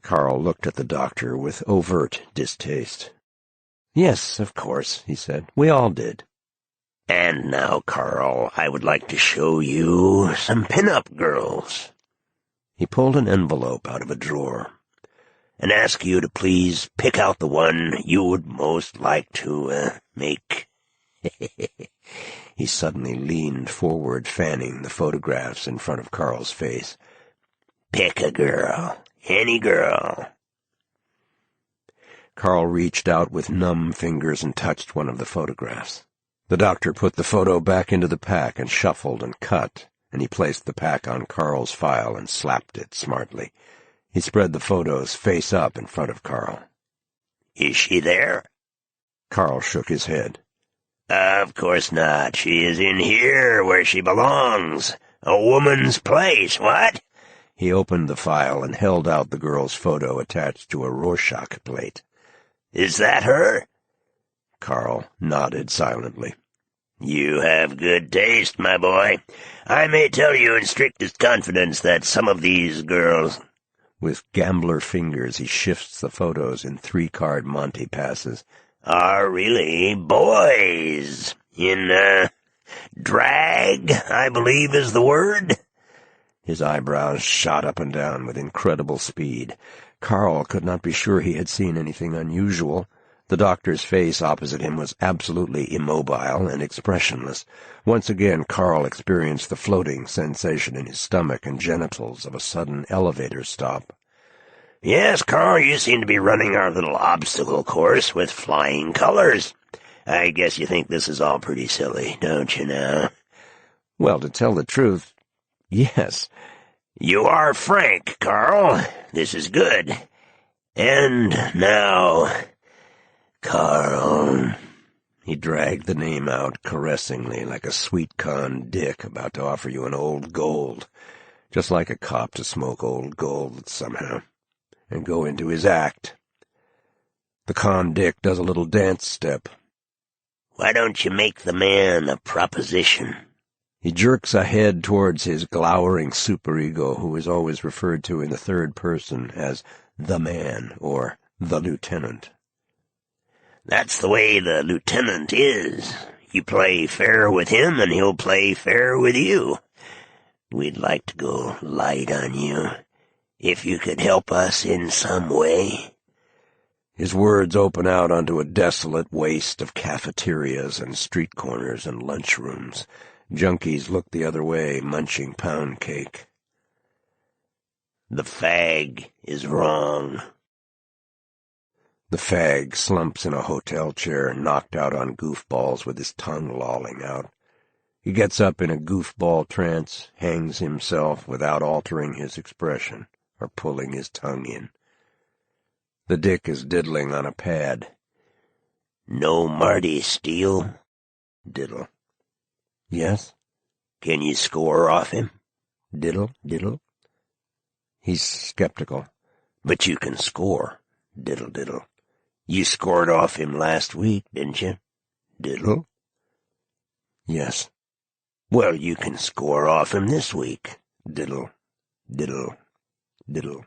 S3: Carl looked at the doctor with overt distaste. "Yes, of course," he said. "We all did."
S2: "And now, Carl, I would like to show you some pin-up girls." He pulled an envelope out of a drawer, "and ask you to please pick out the one you would most like to make."
S3: He suddenly leaned forward, fanning the photographs in front of Carl's face.
S2: "Pick a girl. Any girl."
S3: Carl reached out with numb fingers and touched one of the photographs. The doctor put the photo back into the pack and shuffled and cut, and he placed the pack on Carl's file and slapped it smartly. He spread the photos face up in front of Carl.
S2: "Is she there?"
S3: Carl shook his head.
S2: "Of course not. She is in here where she belongs. A woman's place, what?"
S3: He opened the file and held out the girl's photo attached to a Rorschach plate.
S2: "Is that her?"
S3: Carl nodded silently.
S2: "You have good taste, my boy. I may tell you in strictest confidence that some of these girls—"
S3: With gambler fingers he shifts the photos in 3-card Monte passes.
S2: "Are really boys. In, drag, I believe is the word."
S3: His eyebrows shot up and down with incredible speed. Carl could not be sure he had seen anything unusual. The doctor's face opposite him was absolutely immobile and expressionless. Once again Carl experienced the floating sensation in his stomach and genitals of a sudden elevator stop.
S2: "Yes, Carl, you seem to be running our little obstacle course with flying colors. I guess you think this is all pretty silly, don't you now?"
S3: "Well, to tell the truth, yes."
S2: "You are frank, Carl. This is good. And now, Carl—"
S3: He dragged the name out caressingly, like a sweet-conned dick about to offer you an old gold, just like a cop to smoke old gold somehow, and go into his act. The con dick does a little dance step.
S2: "Why don't you make the man a proposition?"
S3: He jerks a head towards his glowering superego, who is always referred to in the third person as the man or the lieutenant.
S2: "That's the way the lieutenant is. You play fair with him, and he'll play fair with you. We'd like to go light on you, if you could help us in some way."
S3: His words open out onto a desolate waste of cafeterias and street corners and lunchrooms. Junkies look the other way, munching pound cake.
S2: "The fag is wrong."
S3: The fag slumps in a hotel chair, knocked out on goofballs with his tongue lolling out. He gets up in a goofball trance, hangs himself without altering his expression or pulling his tongue in. The dick is diddling on a pad.
S2: "No Marty Steele?"
S3: Diddle. Yes?
S2: "Can you score off him?"
S3: Diddle, diddle. He's skeptical.
S2: "But you can score." Diddle, diddle. "You scored off him last week, didn't you?" Diddle.
S3: Yes.
S2: "Well, you can score off him this week."
S3: Diddle, diddle, diddle.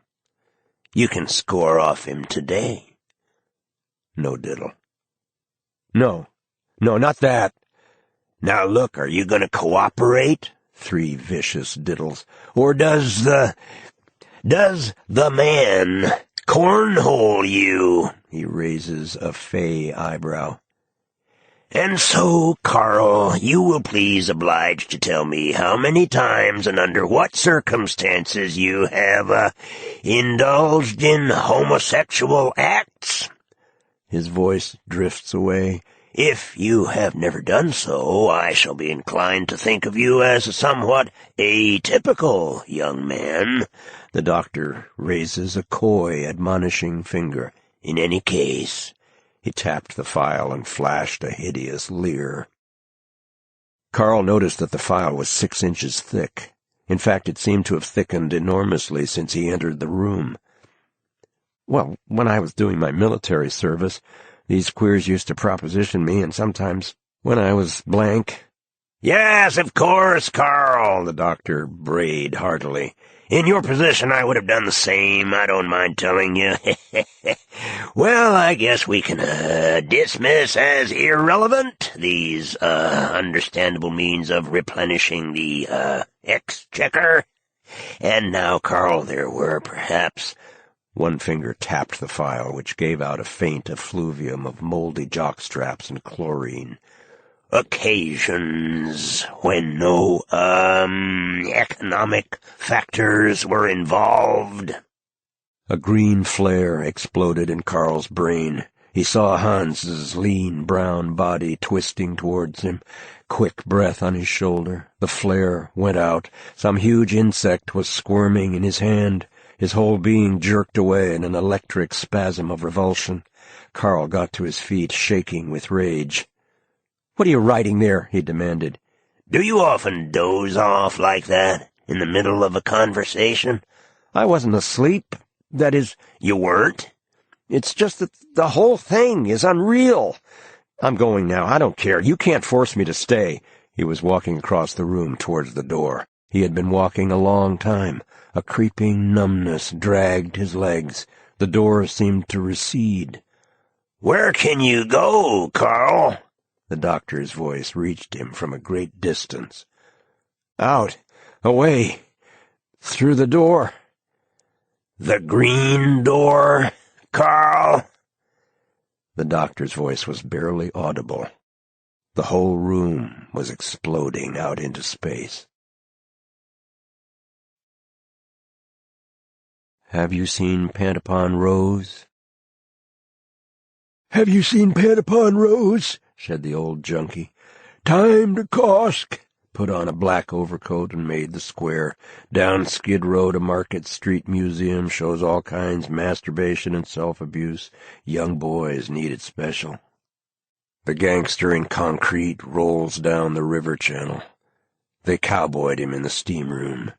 S2: "You can score off him today."
S3: No diddle. No, not that.
S2: "Now look, are you going to cooperate?"
S3: 3 vicious diddles.
S2: "Or does the man cornhole you?"
S3: He raises a fey eyebrow.
S2: And so, Carl, you will please oblige to tell me how many times and under what circumstances you have, indulged in homosexual acts?" His voice drifts away. "If you have never done so, I shall be inclined to think of you as a somewhat atypical young man." The doctor raises a coy, admonishing finger. "In any case," he tapped the file and flashed a hideous leer. Carl noticed that the file was 6 inches thick. In fact, it seemed to have thickened enormously since he entered the room. "Well, when I was doing my military service, these queers used to proposition me, and sometimes when I was blank." "Yes, of course, Carl," the doctor brayed heartily. "In your position, I would have done the same, I don't mind telling you. Well, I guess we can dismiss as irrelevant these understandable means of replenishing the exchequer. And now, Carl, there were perhaps—" One finger tapped the file, which gave out a faint effluvium of moldy jockstraps and chlorine. "Occasions when no, economic factors were involved." A green flare exploded in Carl's brain. He saw Hans's lean brown body twisting towards him, quick breath on his shoulder. The flare went out. Some huge insect was squirming in his hand. His whole being jerked away in an electric spasm of revulsion. Carl got to his feet, shaking with rage. "What are you writing there?" he demanded. "Do you often doze off like that, in the middle of a conversation?" "I wasn't asleep. That is—" "You weren't?" "It's just that the whole thing is unreal. I'm going now. I don't care. You can't force me to stay." He was walking across the room towards the door. He had been walking a long time. A creeping numbness dragged his legs. The door seemed to recede. "Where can you go, Carl?" The doctor's voice reached him from a great distance. "Out. Away. Through the door." "The green door, Carl?" The doctor's voice was barely audible. The whole room was exploding out into space. "Have you seen Pantapon Rose?"
S3: "Have you seen Pantapon Rose?" said the old junkie. "Time to Kosk."
S1: Put on a black overcoat and made the square. Down Skid Row to Market Street Museum, shows all kinds, masturbation and self-abuse. Young boys need it special. The gangster in concrete rolls down the river channel. They cowboyed him in the steam room.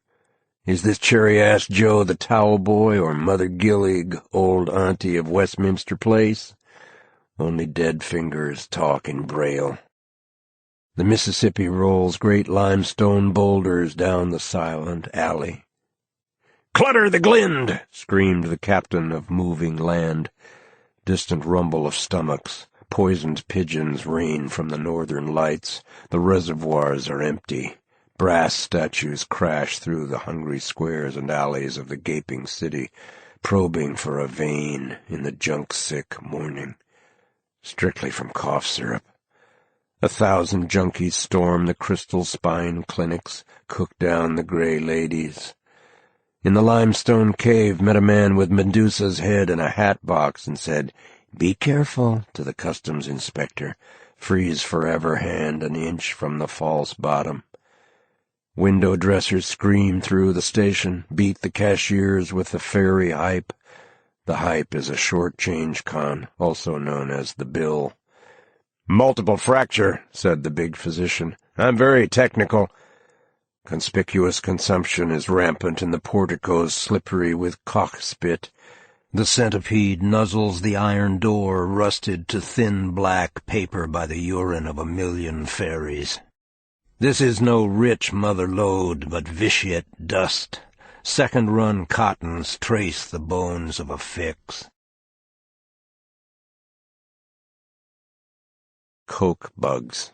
S1: Is this cherry-ass Joe the towel boy, or Mother Gillig, old auntie of Westminster Place? Only dead fingers talk in Braille. The Mississippi rolls great limestone boulders down the silent alley. "Clutter the glind!" screamed the captain of moving land. Distant rumble of stomachs. Poisoned pigeons rain from the northern lights. The reservoirs are empty. Brass statues crash through the hungry squares and alleys of the gaping city, probing for a vein in the junk-sick morning. Strictly from cough syrup. 1,000 junkies storm the crystal spine clinics, cook down the gray ladies. In the limestone cave met a man with Medusa's head in a hat box and said, "Be careful," to the customs inspector. Freeze forever hand an inch from the false bottom. Window dressers scream through the station, beat the cashiers with the fairy hype. The hype is a short change con, also known as the bill. "Multiple fracture," said the big physician. "I'm very technical." Conspicuous consumption is rampant in the porticos slippery with cock-spit. The centipede nuzzles the iron door, rusted to thin black paper by the urine of 1,000,000 fairies. This is no rich mother lode, but vitiate dust. Second-run cottons trace the bones of a fix. Coke bugs.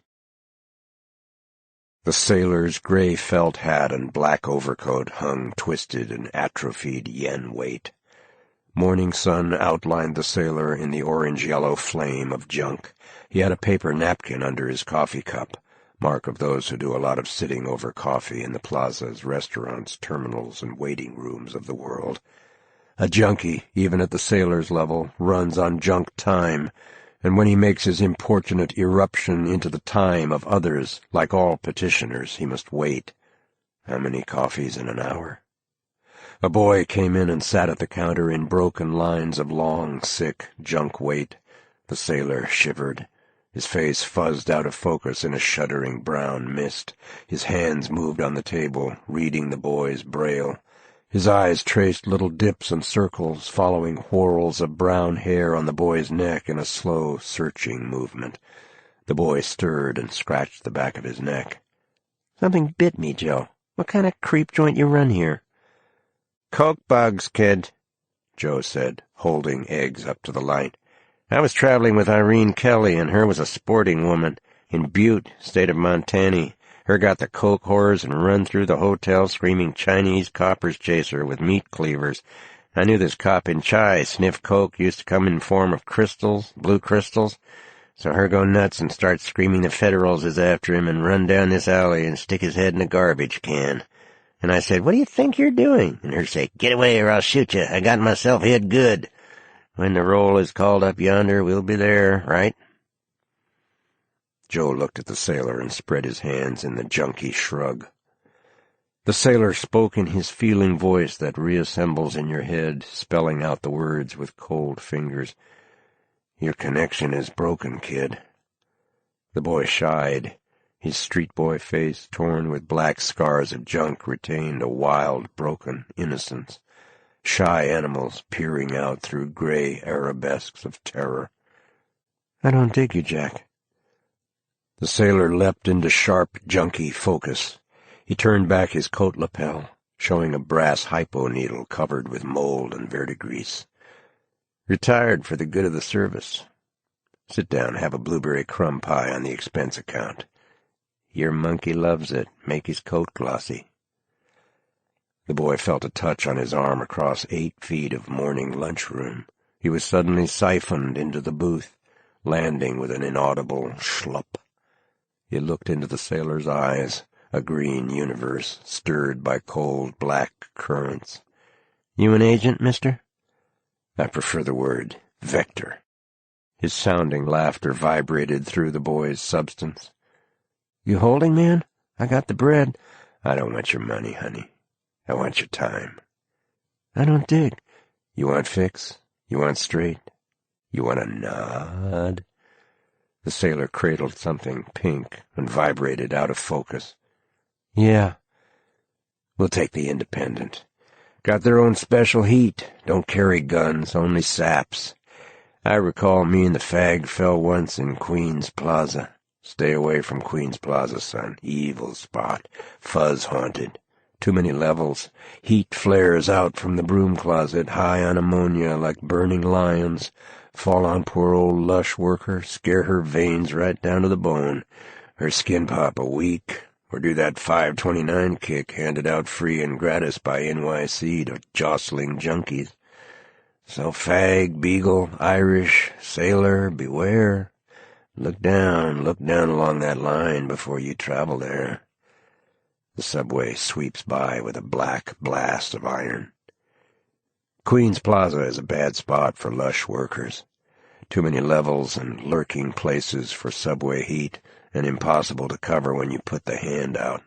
S1: The sailor's gray felt hat and black overcoat hung twisted in atrophied yen weight. Morning sun outlined the sailor in the orange-yellow flame of junk.
S3: He had a paper napkin under his coffee cup, mark of those who do a lot of sitting over coffee in the plazas, restaurants, terminals, and waiting rooms of the world. A junkie, even at the sailor's level, runs on junk time, and when he makes his importunate irruption into the time of others, like all petitioners, he must wait. How many coffees in an hour? A boy came in and sat at the counter in broken lines of long, sick junk wait. The sailor shivered. His face fuzzed out of focus in a shuddering brown mist. His hands moved on the table, reading the boy's braille. His eyes traced little dips and circles, following whorls of brown hair on the boy's neck in a slow, searching movement. The boy stirred and scratched the back of his neck.
S2: "Something bit me, Joe. What kind of creep joint you run here?" "Coke bugs, kid," Joe said, holding eggs up to the light. "I was traveling with Irene Kelly, and her was a sporting woman, in Butte, state of Montana. Her got the coke whores and run through the hotel screaming Chinese coppers chaser with meat cleavers. I knew this cop in Chai sniff coke used to come in form of crystals, blue crystals. So her go nuts and start screaming the Federals is after him and run down this alley and stick his head in a garbage can. And I said, 'What do you think you're doing?' And her say, 'Get away or I'll shoot you. I got myself hid good. When the roll is called up yonder, we'll be there, right?'"
S3: Joe looked at the sailor and spread his hands in the junkie shrug. The sailor spoke in his feeling voice that reassembles in your head, spelling out the words with cold fingers. "Your connection is broken, kid." The boy shied. His street boy face, torn with black scars of junk, retained a wild, broken innocence. Shy animals peering out through gray arabesques of terror.
S2: "I don't dig you, Jack."
S3: The sailor leapt into sharp, junky focus. He turned back his coat lapel, showing a brass hypo needle covered with mold and verdigris. "Retired for the good of the service. Sit down, have a blueberry crumb pie on the expense account. Your monkey loves it. Make his coat glossy." The boy felt a touch on his arm across 8 feet of morning lunchroom. He was suddenly siphoned into the booth, landing with an inaudible schlup. He looked into the sailor's eyes, a green universe stirred by cold black currents.
S2: "You an agent, mister?"
S3: "I prefer the word vector." His sounding laughter vibrated through the boy's substance.
S2: "You holding, man? I got the bread."
S3: "I don't want your money, honey. I want your time."
S2: "I don't dig."
S3: "You want fix? You want straight? You want a nod?" The sailor cradled something pink and vibrated out of focus.
S2: "Yeah."
S3: "We'll take the Independent. Got their own special heat. Don't carry guns, only saps. I recall me and the fag fell once in Queen's Plaza. Stay away from Queen's Plaza, son. Evil spot. Fuzz-haunted. Too many levels. Heat flares out from the broom closet, high on ammonia like burning lions. Fall on poor old lush worker, scare her veins right down to the bone. Her skin pop a week, or do that 529 kick handed out free and gratis by NYC to jostling junkies. So fag, beagle, Irish, sailor, beware. Look down along that line before you travel there." The subway sweeps by with a black blast of iron. Queen's Plaza is a bad spot for lush workers. Too many levels and lurking places for subway heat, and impossible to cover when you put the hand out.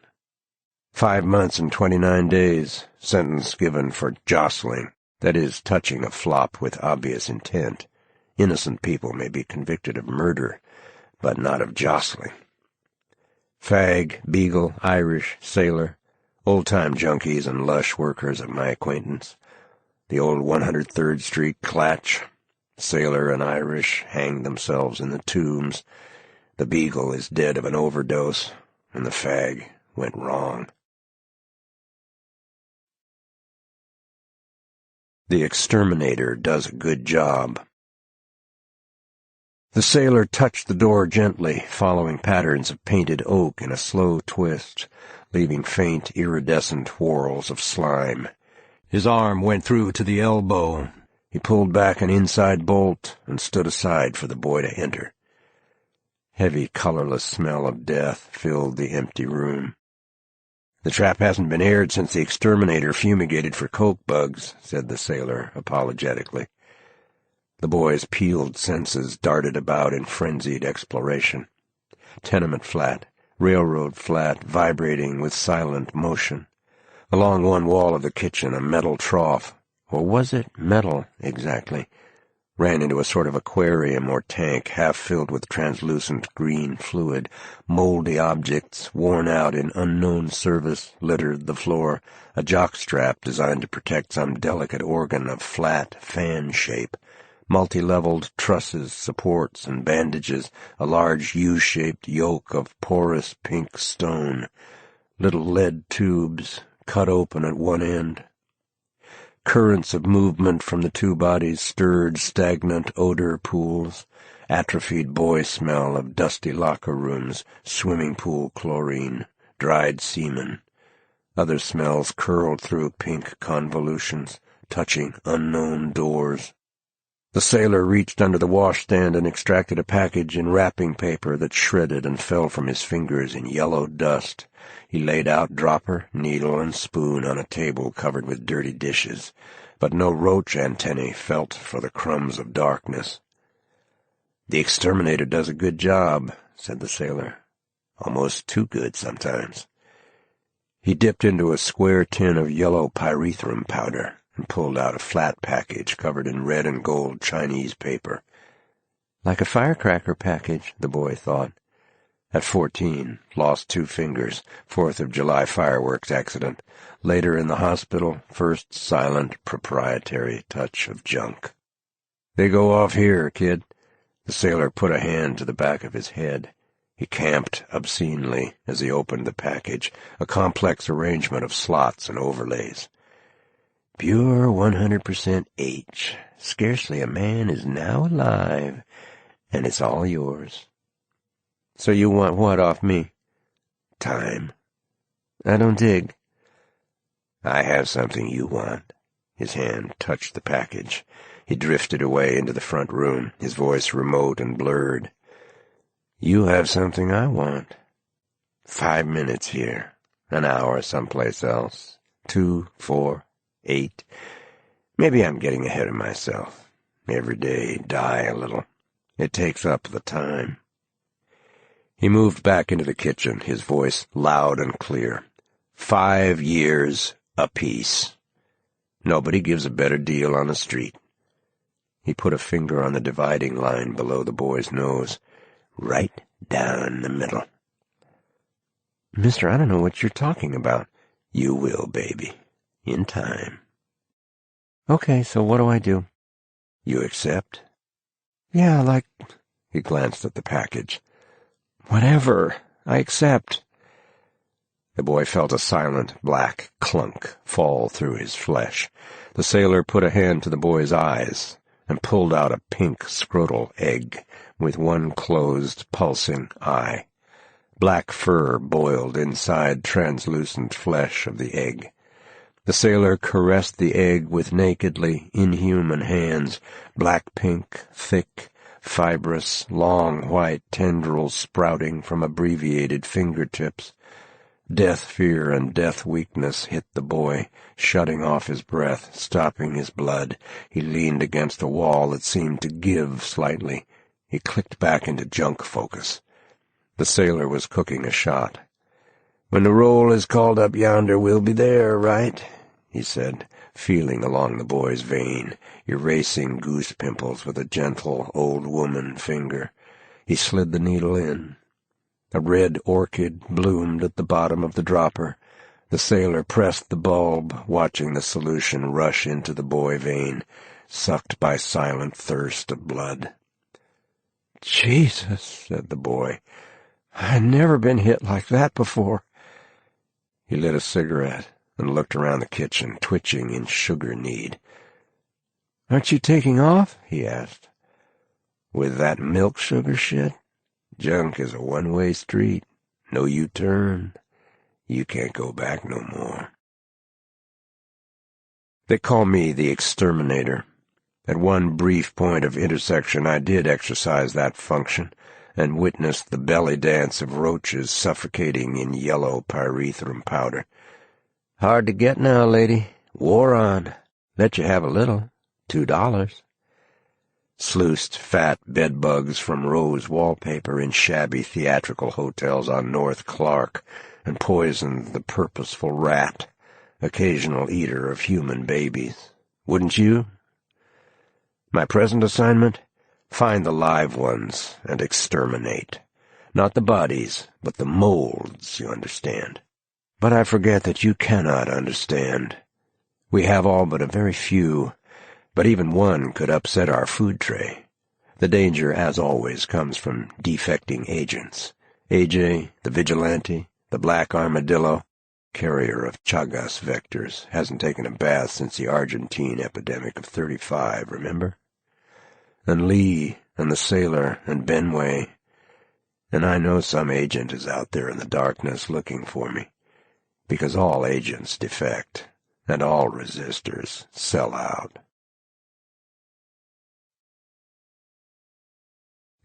S3: 5 months and 29 days, sentence given for jostling, that is, touching a flop with obvious intent. Innocent people may be convicted of murder, but not of jostling. Fag, beagle, Irish, sailor, old-time junkies and lush workers of my acquaintance. The old 103rd Street clatch. Sailor and Irish hanged themselves in the tombs. The beagle is dead of an overdose, and the fag went wrong. The exterminator does a good job. The sailor touched the door gently, following patterns of painted oak in a slow twist, leaving faint, iridescent whorls of slime. His arm went through to the elbow. He pulled back an inside bolt and stood aside for the boy to enter.
S1: Heavy, colorless smell of death filled the empty room. "The trap hasn't been aired since the exterminator fumigated for coke bugs," said the sailor apologetically. The boy's peeled senses darted about in frenzied exploration. Tenement flat, railroad flat, vibrating with silent motion. Along one wall of the kitchen, a metal trough, or was it metal exactly, ran into a sort of aquarium or tank half filled with translucent green fluid. Moldy objects, worn out in unknown service, littered the floor. A jockstrap designed to protect some delicate organ of flat fan shape. Multi-leveled trusses, supports, and bandages. A large U-shaped yoke of porous pink stone. Little lead tubes, cut open at one end. Currents of movement from the two bodies stirred stagnant odor pools, atrophied boy smell of dusty locker rooms, swimming pool chlorine, dried semen. Other smells curled through pink convolutions, touching unknown doors. The sailor reached under the washstand and extracted a package in wrapping paper that shredded and fell from his fingers in yellow dust. He laid out dropper, needle, and spoon on a table covered with dirty dishes, but no roach antennae felt for the crumbs of darkness. "The exterminator does a good job," said the sailor. "Almost too good sometimes." He dipped into a square tin of yellow pyrethrum powder and pulled out a flat package covered in red and gold Chinese paper. Like a firecracker package, the boy thought. At 14, lost 2 fingers, 4th of July fireworks accident. Later in the hospital, first silent, proprietary touch of junk. "They go off here, kid." The sailor put a hand to the back of his head. He camped obscenely as he opened the package, a complex arrangement of slots and overlays. "Pure 100% H. Scarcely a man is now alive, and it's all yours." "So you want what off me?" "Time." "I don't dig." "I have something you want." His hand touched the package. He drifted away into the front room, his voice remote and blurred. "You have something I want. 5 minutes here, an hour someplace else, 2, 4, 8. Maybe I'm getting ahead of myself. Every day die a little. It takes up the time." He moved back into the kitchen, his voice loud and clear. 5 years apiece. Nobody gives a better deal on the street. He put a finger on the dividing line below the boy's nose. Right down the middle. "Mister, I don't know what you're talking about." "You will, baby. In time." "Okay, so what do I do?" "You accept?" "Yeah, like—" He glanced at the package. "Whatever. I accept." The boy felt a silent, black clunk fall through his flesh. The sailor put a hand to the boy's eyes and pulled out a pink scrotal egg with one closed, pulsing eye. Black fur boiled inside translucent flesh of the egg. The sailor caressed the egg with nakedly inhuman hands, black-pink, thick, fibrous, long white tendrils sprouting from abbreviated fingertips. Death fear and death weakness hit the boy, shutting off his breath, stopping his blood. He leaned against a wall that seemed to give slightly. He clicked back into junk focus. The sailor was cooking a shot. "When the roll is called up yonder, we'll be there, right?" he said, feeling along the boy's vein, erasing goose pimples with a gentle old woman finger. He slid the needle in. A red orchid bloomed at the bottom of the dropper. The sailor pressed the bulb, watching the solution rush into the boy vein, sucked by silent thirst of blood. "Jesus," said the boy. "I've never been hit like that before." He lit a cigarette and looked around the kitchen, twitching in sugar need. "Aren't you taking off?" he asked. "With that milk sugar shit? Junk is a one-way street. No U-turn. You can't go back no more." They call me the exterminator. At one brief point of intersection I did exercise that function, and witnessed the belly dance of roaches suffocating in yellow pyrethrum powder.
S2: "Hard to get now, lady. War on. Let you have a little. $2.
S1: Sluiced fat bedbugs from rose wallpaper in shabby theatrical hotels on North Clark, and poisoned the purposeful rat, occasional eater of human babies. Wouldn't you? My present assignment? Find the live ones and exterminate. Not the bodies, but the molds, you understand. But I forget that you cannot understand. We have all but a very few, but even one could upset our food tray. The danger, as always, comes from defecting agents. AJ, the vigilante, the black armadillo, carrier of Chagas vectors, hasn't taken a bath since the Argentine epidemic of 35, remember? And Lee, and the sailor, and Benway. And I know some agent is out there in the darkness looking for me, because all agents defect, and all resistors sell out.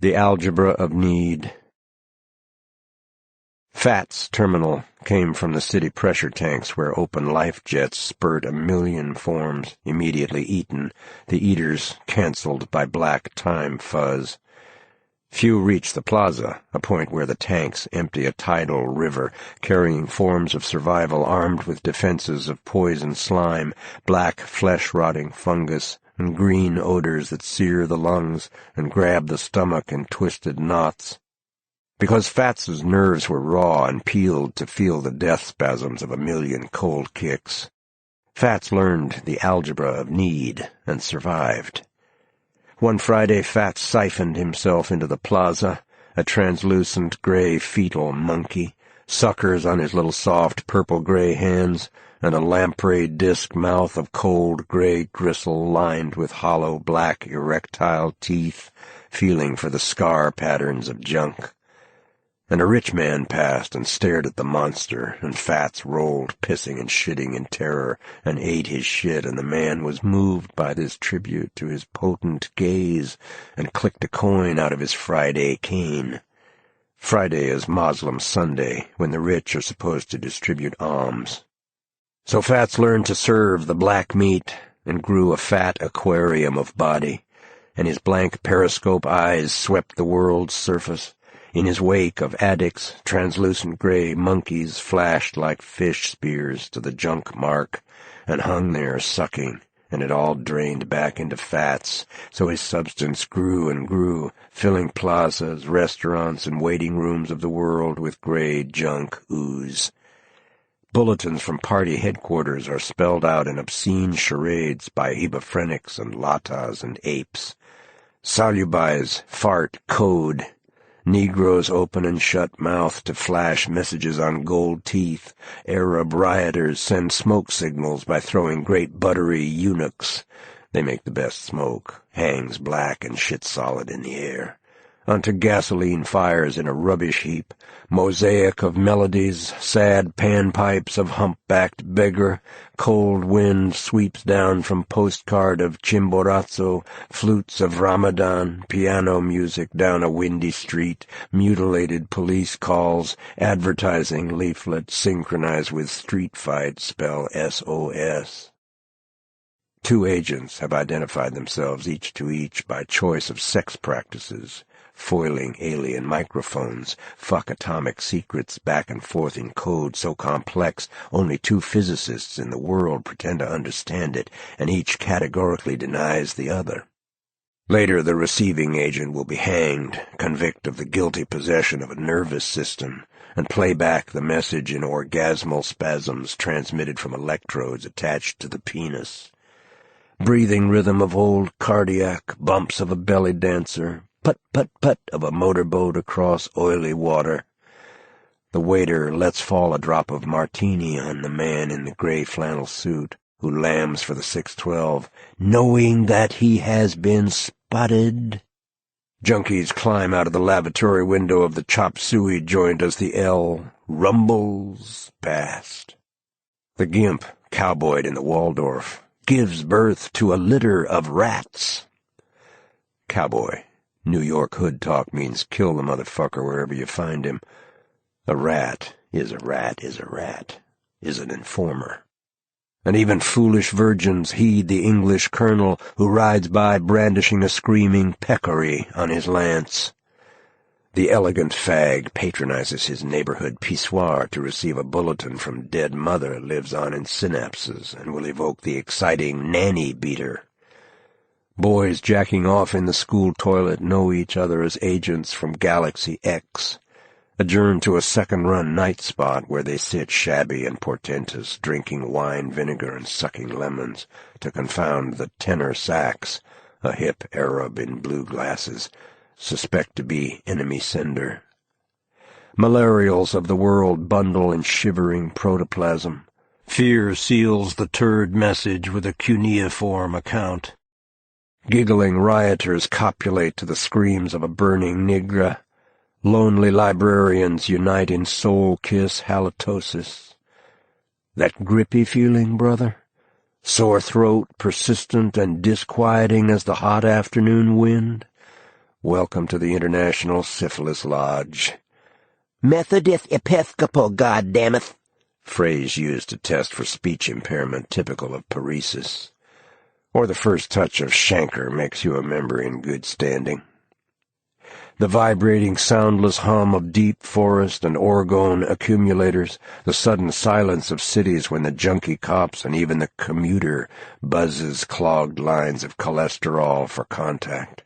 S1: The Algebra of Need. Fat's terminal came from the city pressure tanks where open life jets spurt a million forms, immediately eaten, the eaters cancelled by black time fuzz. Few reach the plaza, a point where the tanks empty a tidal river, carrying forms of survival armed with defenses of poison slime, black flesh-rotting fungus, and green odors that sear the lungs and grab the stomach in twisted knots. Because Fats's nerves were raw and peeled to feel the death spasms of a million cold kicks, Fats learned the algebra of need and survived. One Friday, Fats siphoned himself into the plaza, a translucent gray fetal monkey, suckers on his little soft purple-gray hands, and a lamprey disc mouth of cold gray gristle lined with hollow black erectile teeth, feeling for the scar patterns of junk. And a rich man passed and stared at the monster, and Fats rolled, pissing and shitting in terror, and ate his shit, and the man was moved by this tribute to his potent gaze, and clicked a coin out of his Friday cane. Friday is Muslim Sunday, when the rich are supposed to distribute alms. So Fats learned to serve the black meat, and grew a fat aquarium of body, and his blank periscope eyes swept the world's surface. In his wake of addicts, translucent gray monkeys flashed like fish spears to the junk mark, and hung there sucking, and it all drained back into Fats, so his substance grew and grew, filling plazas, restaurants, and waiting rooms of the world with gray junk ooze. Bulletins from party headquarters are spelled out in obscene charades by hebephrenics and latas and apes. Salubis fart code. Negroes open and shut mouth to flash messages on gold teeth. Arab rioters send smoke signals by throwing great buttery eunuchs. They make the best smoke, hangs black and shit solid in the air. Onto gasoline fires in a rubbish heap, mosaic of melodies, sad panpipes of humpbacked beggar, cold wind sweeps down from postcard of Chimborazo, flutes of Ramadan, piano music down a windy street, mutilated police calls, advertising leaflet synchronized with street fight spell SOS. 2 agents have identified themselves each to each by choice of sex practices, foiling alien microphones, fuck atomic secrets back and forth in code so complex only 2 physicists in the world pretend to understand it, and each categorically denies the other. Later, the receiving agent will be hanged, convict of the guilty possession of a nervous system, and play back the message in orgasmal spasms transmitted from electrodes attached to the penis. Breathing rhythm of old cardiac, bumps of a belly dancer, put-put-put of a motorboat across oily water. The waiter lets fall a drop of martini on the man in the gray flannel suit, who lambs for the 612, knowing that he has been spotted. Junkies climb out of the lavatory window of the chop suey joint as the L rumbles past. The gimp, cowboyed in the Waldorf, gives birth to a litter of rats. Cowboy, New York hood talk means kill the motherfucker wherever you find him. A rat is a rat is a rat, is an informer. And even foolish virgins heed the English colonel who rides by brandishing a screaming peccary on his lance. The elegant fag patronizes his neighborhood pissoir to receive a bulletin from dead mother, lives on in synapses, and will evoke the exciting nanny beater. Boys jacking off in the school toilet know each other as agents from Galaxy X, adjourn to a second-run night spot where they sit shabby and portentous, drinking wine vinegar and sucking lemons to confound the tenor sax, a hip Arab in blue glasses, suspect to be enemy sender. Malarials of the world bundle in shivering protoplasm. Fear seals the turd message with a cuneiform account. Giggling rioters copulate to the screams of a burning nigra. Lonely librarians unite in soul-kiss halitosis. That grippy feeling, brother? Sore throat, persistent and disquieting as the hot afternoon wind? Welcome to the International Syphilis Lodge.
S2: Methodist Episcopal, goddammit.
S1: Phrase used to test for speech impairment typical of paresis. Or the first touch of chancre makes you a member in good standing. The vibrating, soundless hum of deep forest and orgone accumulators, the sudden silence of cities when the junkie cops and even the commuter buzzes clogged lines of cholesterol for contact.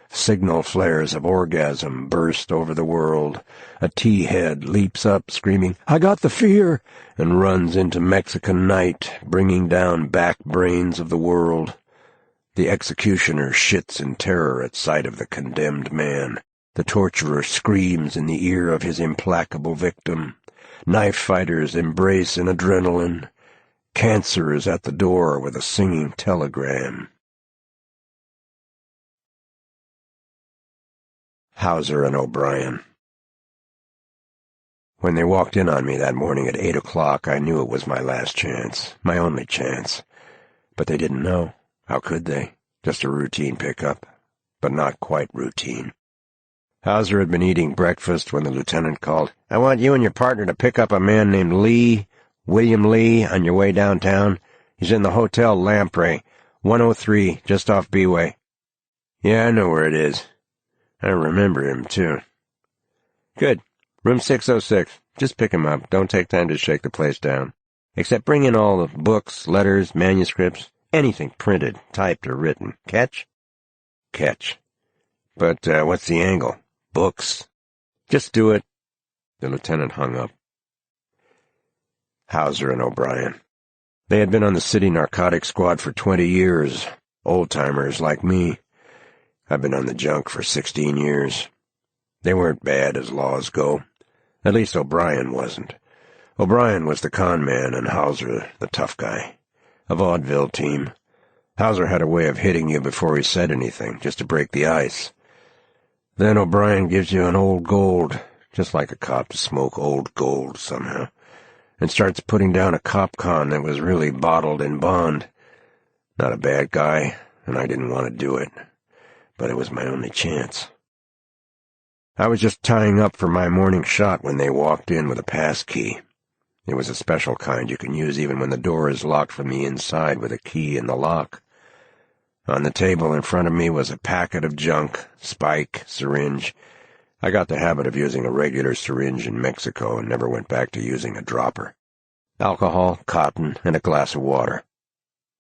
S1: Signal flares of orgasm burst over the world. A T-head leaps up, screaming, "I got the fear!" and runs into Mexican night, bringing down back brains of the world. The executioner shits in terror at sight of the condemned man. The torturer screams in the ear of his implacable victim. Knife fighters embrace in adrenaline. Cancer is at the door with a singing telegram. Hauser and O'Brien. When they walked in on me that morning at 8 o'clock, I knew it was my last chance, my only chance. But they didn't know. How could they? Just a routine pickup, but not quite routine. Hauser had been eating breakfast when the lieutenant called. "I want you and your partner to pick up a man named Lee, William Lee, on your way downtown. He's in the Hotel Lamprey, 103, just off B-Way." "Yeah, I know where it is. I remember him, too." "Good. Room 606. Just pick him up. Don't take time to shake the place down. Except bring in all the books, letters, manuscripts, anything printed, typed, or written. Catch?" "Catch. But what's the angle? Books." "Just do it." The lieutenant hung up. Hauser and O'Brien. They had been on the city narcotics squad for 20 years. Old-timers like me. I've been on the junk for 16 years. They weren't bad as laws go. At least O'Brien wasn't. O'Brien was the con man and Hauser the tough guy. A vaudeville team. Hauser had a way of hitting you before he said anything, just to break the ice. Then O'Brien gives you an old gold, just like a cop to smoke old gold somehow, and starts putting down a cop con that was really bottled in bond. Not a bad guy, and I didn't want to do it. But it was my only chance. I was just tying up for my morning shot when they walked in with a pass key. It was a special kind you can use even when the door is locked from the inside with a key in the lock. On the table in front of me was a packet of junk, spike, syringe. I got the habit of using a regular syringe in Mexico and never went back to using a dropper. Alcohol, cotton, and a glass of water.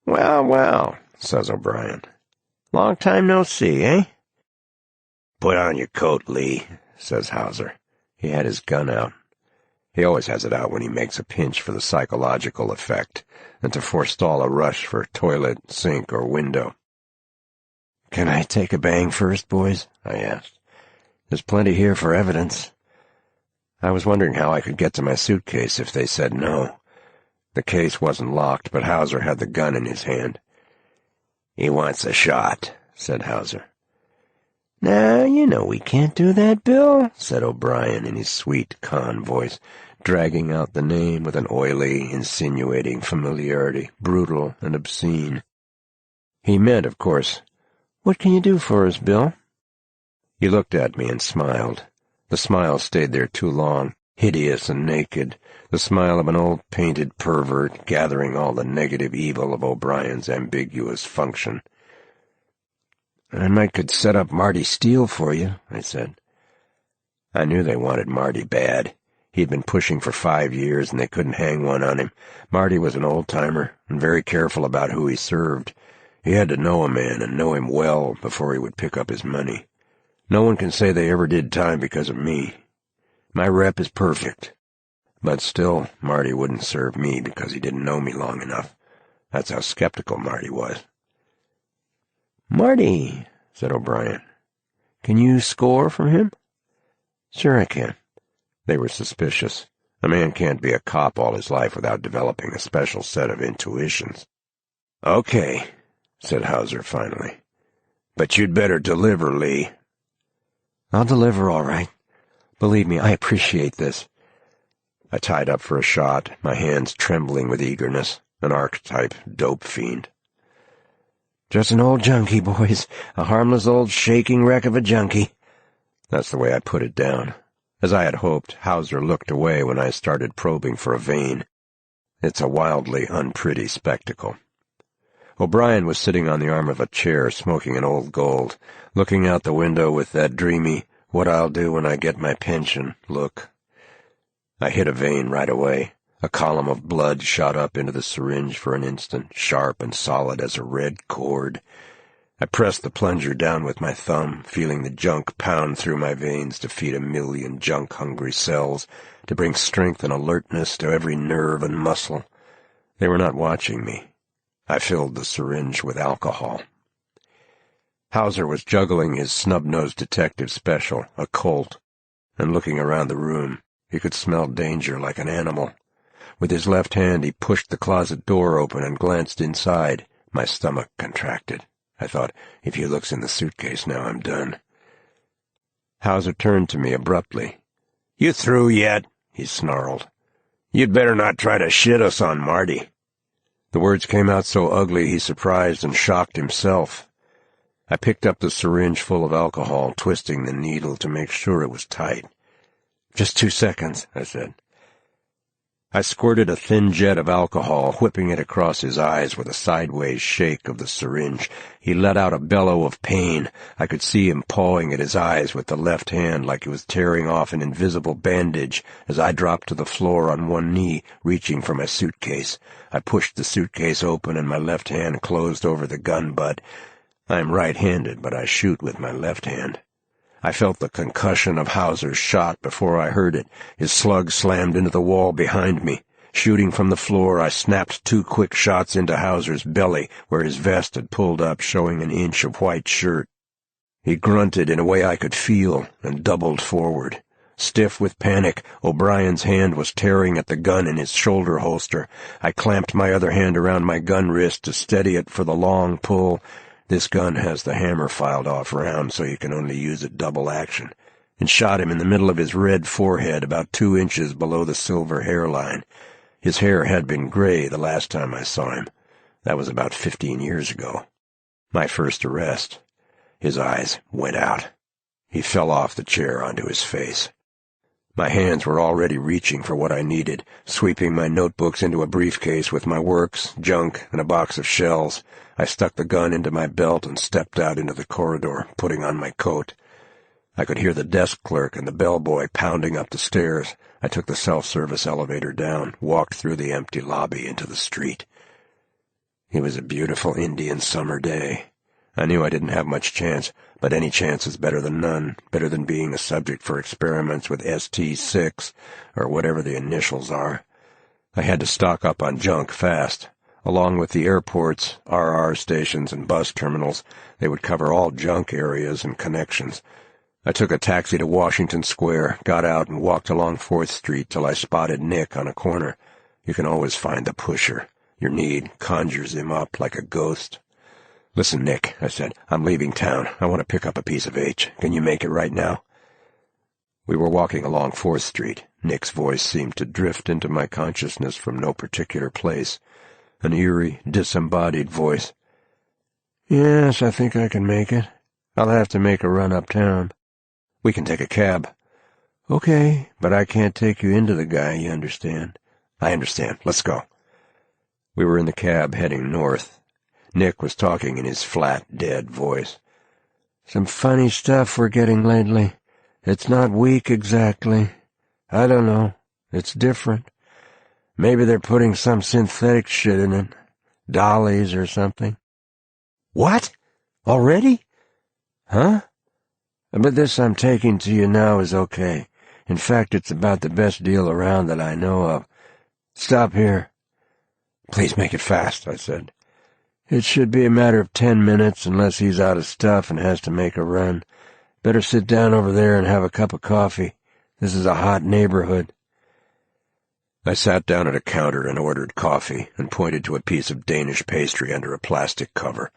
S1: "Well, well," says O'Brien. "Long time no see, eh?" "Put on your coat, Lee," says Hauser. He had his gun out. He always has it out when he makes a pinch for the psychological effect and to forestall a rush for toilet, sink, or window. "Can I take a bang first, boys?" I asked. "There's plenty here for evidence." I was wondering how I could get to my suitcase if they said no. The case wasn't locked, but Hauser had the gun in his hand. "He wants a shot," said Hauser. "Now, you know we can't do that, Bill," said O'Brien in his sweet con voice, dragging out the name with an oily, insinuating familiarity, brutal and obscene. He meant, of course, "What can you do for us, Bill?"
S3: He looked at me and smiled. The smile stayed there too long, hideous and naked, the smile of an old painted pervert gathering all the negative evil of O'Brien's ambiguous function. "I could set up Marty Steele for you," I said. I knew they wanted Marty bad. He'd been pushing for 5 years, and they couldn't hang one on him. Marty was an old-timer, and very careful about who he served. He had to know a man, and know him well, before he would pick up his money. No one can say they ever did time because of me. My rep is perfect. But still, Marty wouldn't serve me because he didn't know me long enough. That's how skeptical Marty was.
S2: "Marty," said O'Brien, "can you score from him?"
S3: "Sure I can." They were suspicious. A man can't be a cop all his life without developing a special set of intuitions. "Okay," said Hauser finally. "But you'd better deliver, Lee."
S2: "I'll deliver all right. Believe me, I appreciate this."
S3: I tied up for a shot, my hands trembling with eagerness, an archetype dope fiend.
S2: "Just an old junkie, boys. A harmless old shaking wreck of a junkie."
S3: That's the way I put it down. As I had hoped, Hauser looked away when I started probing for a vein. It's a wildly unpretty spectacle. O'Brien was sitting on the arm of a chair, smoking an old gold, looking out the window with that dreamy, what I'll do when I get my pension look. I hit a vein right away. A column of blood shot up into the syringe for an instant, sharp and solid as a red cord. I pressed the plunger down with my thumb, feeling the junk pound through my veins to feed 1,000,000 junk-hungry cells, to bring strength and alertness to every nerve and muscle. They were not watching me. I filled the syringe with alcohol. Hauser was juggling his snub-nosed detective special, a Colt, and looking around the room. He could smell danger like an animal. With his left hand he pushed the closet door open and glanced inside. My stomach contracted. I thought, if he looks in the suitcase now, I'm done. Hauser turned to me abruptly. "You through yet?" he snarled. "You'd better not try to shit us on Marty." The words came out so ugly he surprised and shocked himself. I picked up the syringe full of alcohol, twisting the needle to make sure it was tight. "Just 2 seconds," I said. I squirted a thin jet of alcohol, whipping it across his eyes with a sideways shake of the syringe. He let out a bellow of pain. I could see him pawing at his eyes with the left hand like he was tearing off an invisible bandage as I dropped to the floor on one knee, reaching for my suitcase. I pushed the suitcase open and my left hand closed over the gun butt. I'm right-handed, but I shoot with my left hand. I felt the concussion of Hauser's shot before I heard it. His slug slammed into the wall behind me. Shooting from the floor, I snapped 2 quick shots into Hauser's belly, where his vest had pulled up, showing an inch of white shirt. He grunted in a way I could feel, and doubled forward. Stiff with panic, O'Brien's hand was tearing at the gun in his shoulder holster. I clamped my other hand around my gun wrist to steady it for the long pull. This gun has the hammer filed off round, so you can only use it double action, and shot him in the middle of his red forehead, about 2 inches below the silver hairline. His hair had been gray the last time I saw him. That was about 15 years ago. My first arrest. His eyes went out. He fell off the chair onto his face. My hands were already reaching for what I needed, sweeping my notebooks into a briefcase with my works, junk, and a box of shells. I stuck the gun into my belt and stepped out into the corridor, putting on my coat. I could hear the desk clerk and the bellboy pounding up the stairs. I took the self-service elevator down, walked through the empty lobby into the street. It was a beautiful Indian summer day. I knew I didn't have much chance, but any chance is better than none, better than being a subject for experiments with ST6, or whatever the initials are. I had to stock up on junk fast. Along with the airports, RR stations, and bus terminals, they would cover all junk areas and connections. I took a taxi to Washington Square, got out, and walked along 4th Street till I spotted Nick on a corner. You can always find the pusher. Your need conjures him up like a ghost. "Listen, Nick," I said, "I'm leaving town. I want to pick up a piece of H. Can you make it right now?" We were walking along 4th Street. Nick's voice seemed to drift into my consciousness from no particular place. An eerie, disembodied voice. "Yes, I think I can make it. I'll have to make a run uptown." We can take a cab. Okay, but I can't take you into the guy, you understand? I understand. Let's go. We were in the cab heading north. Nick was talking in his flat, dead voice. Some funny stuff we're getting lately. It's not weak exactly. I don't know. It's different. Maybe they're putting some synthetic shit in it. Dollies or something. What? Already? Huh? But this I'm taking to you now is okay. In fact, it's about the best deal around that I know of. Stop here. Please make it fast, I said. It should be a matter of 10 minutes unless he's out of stuff and has to make a run. Better sit down over there and have a cup of coffee. This is a hot neighborhood. I sat down at a counter and ordered coffee and pointed to a piece of Danish pastry under a plastic cover.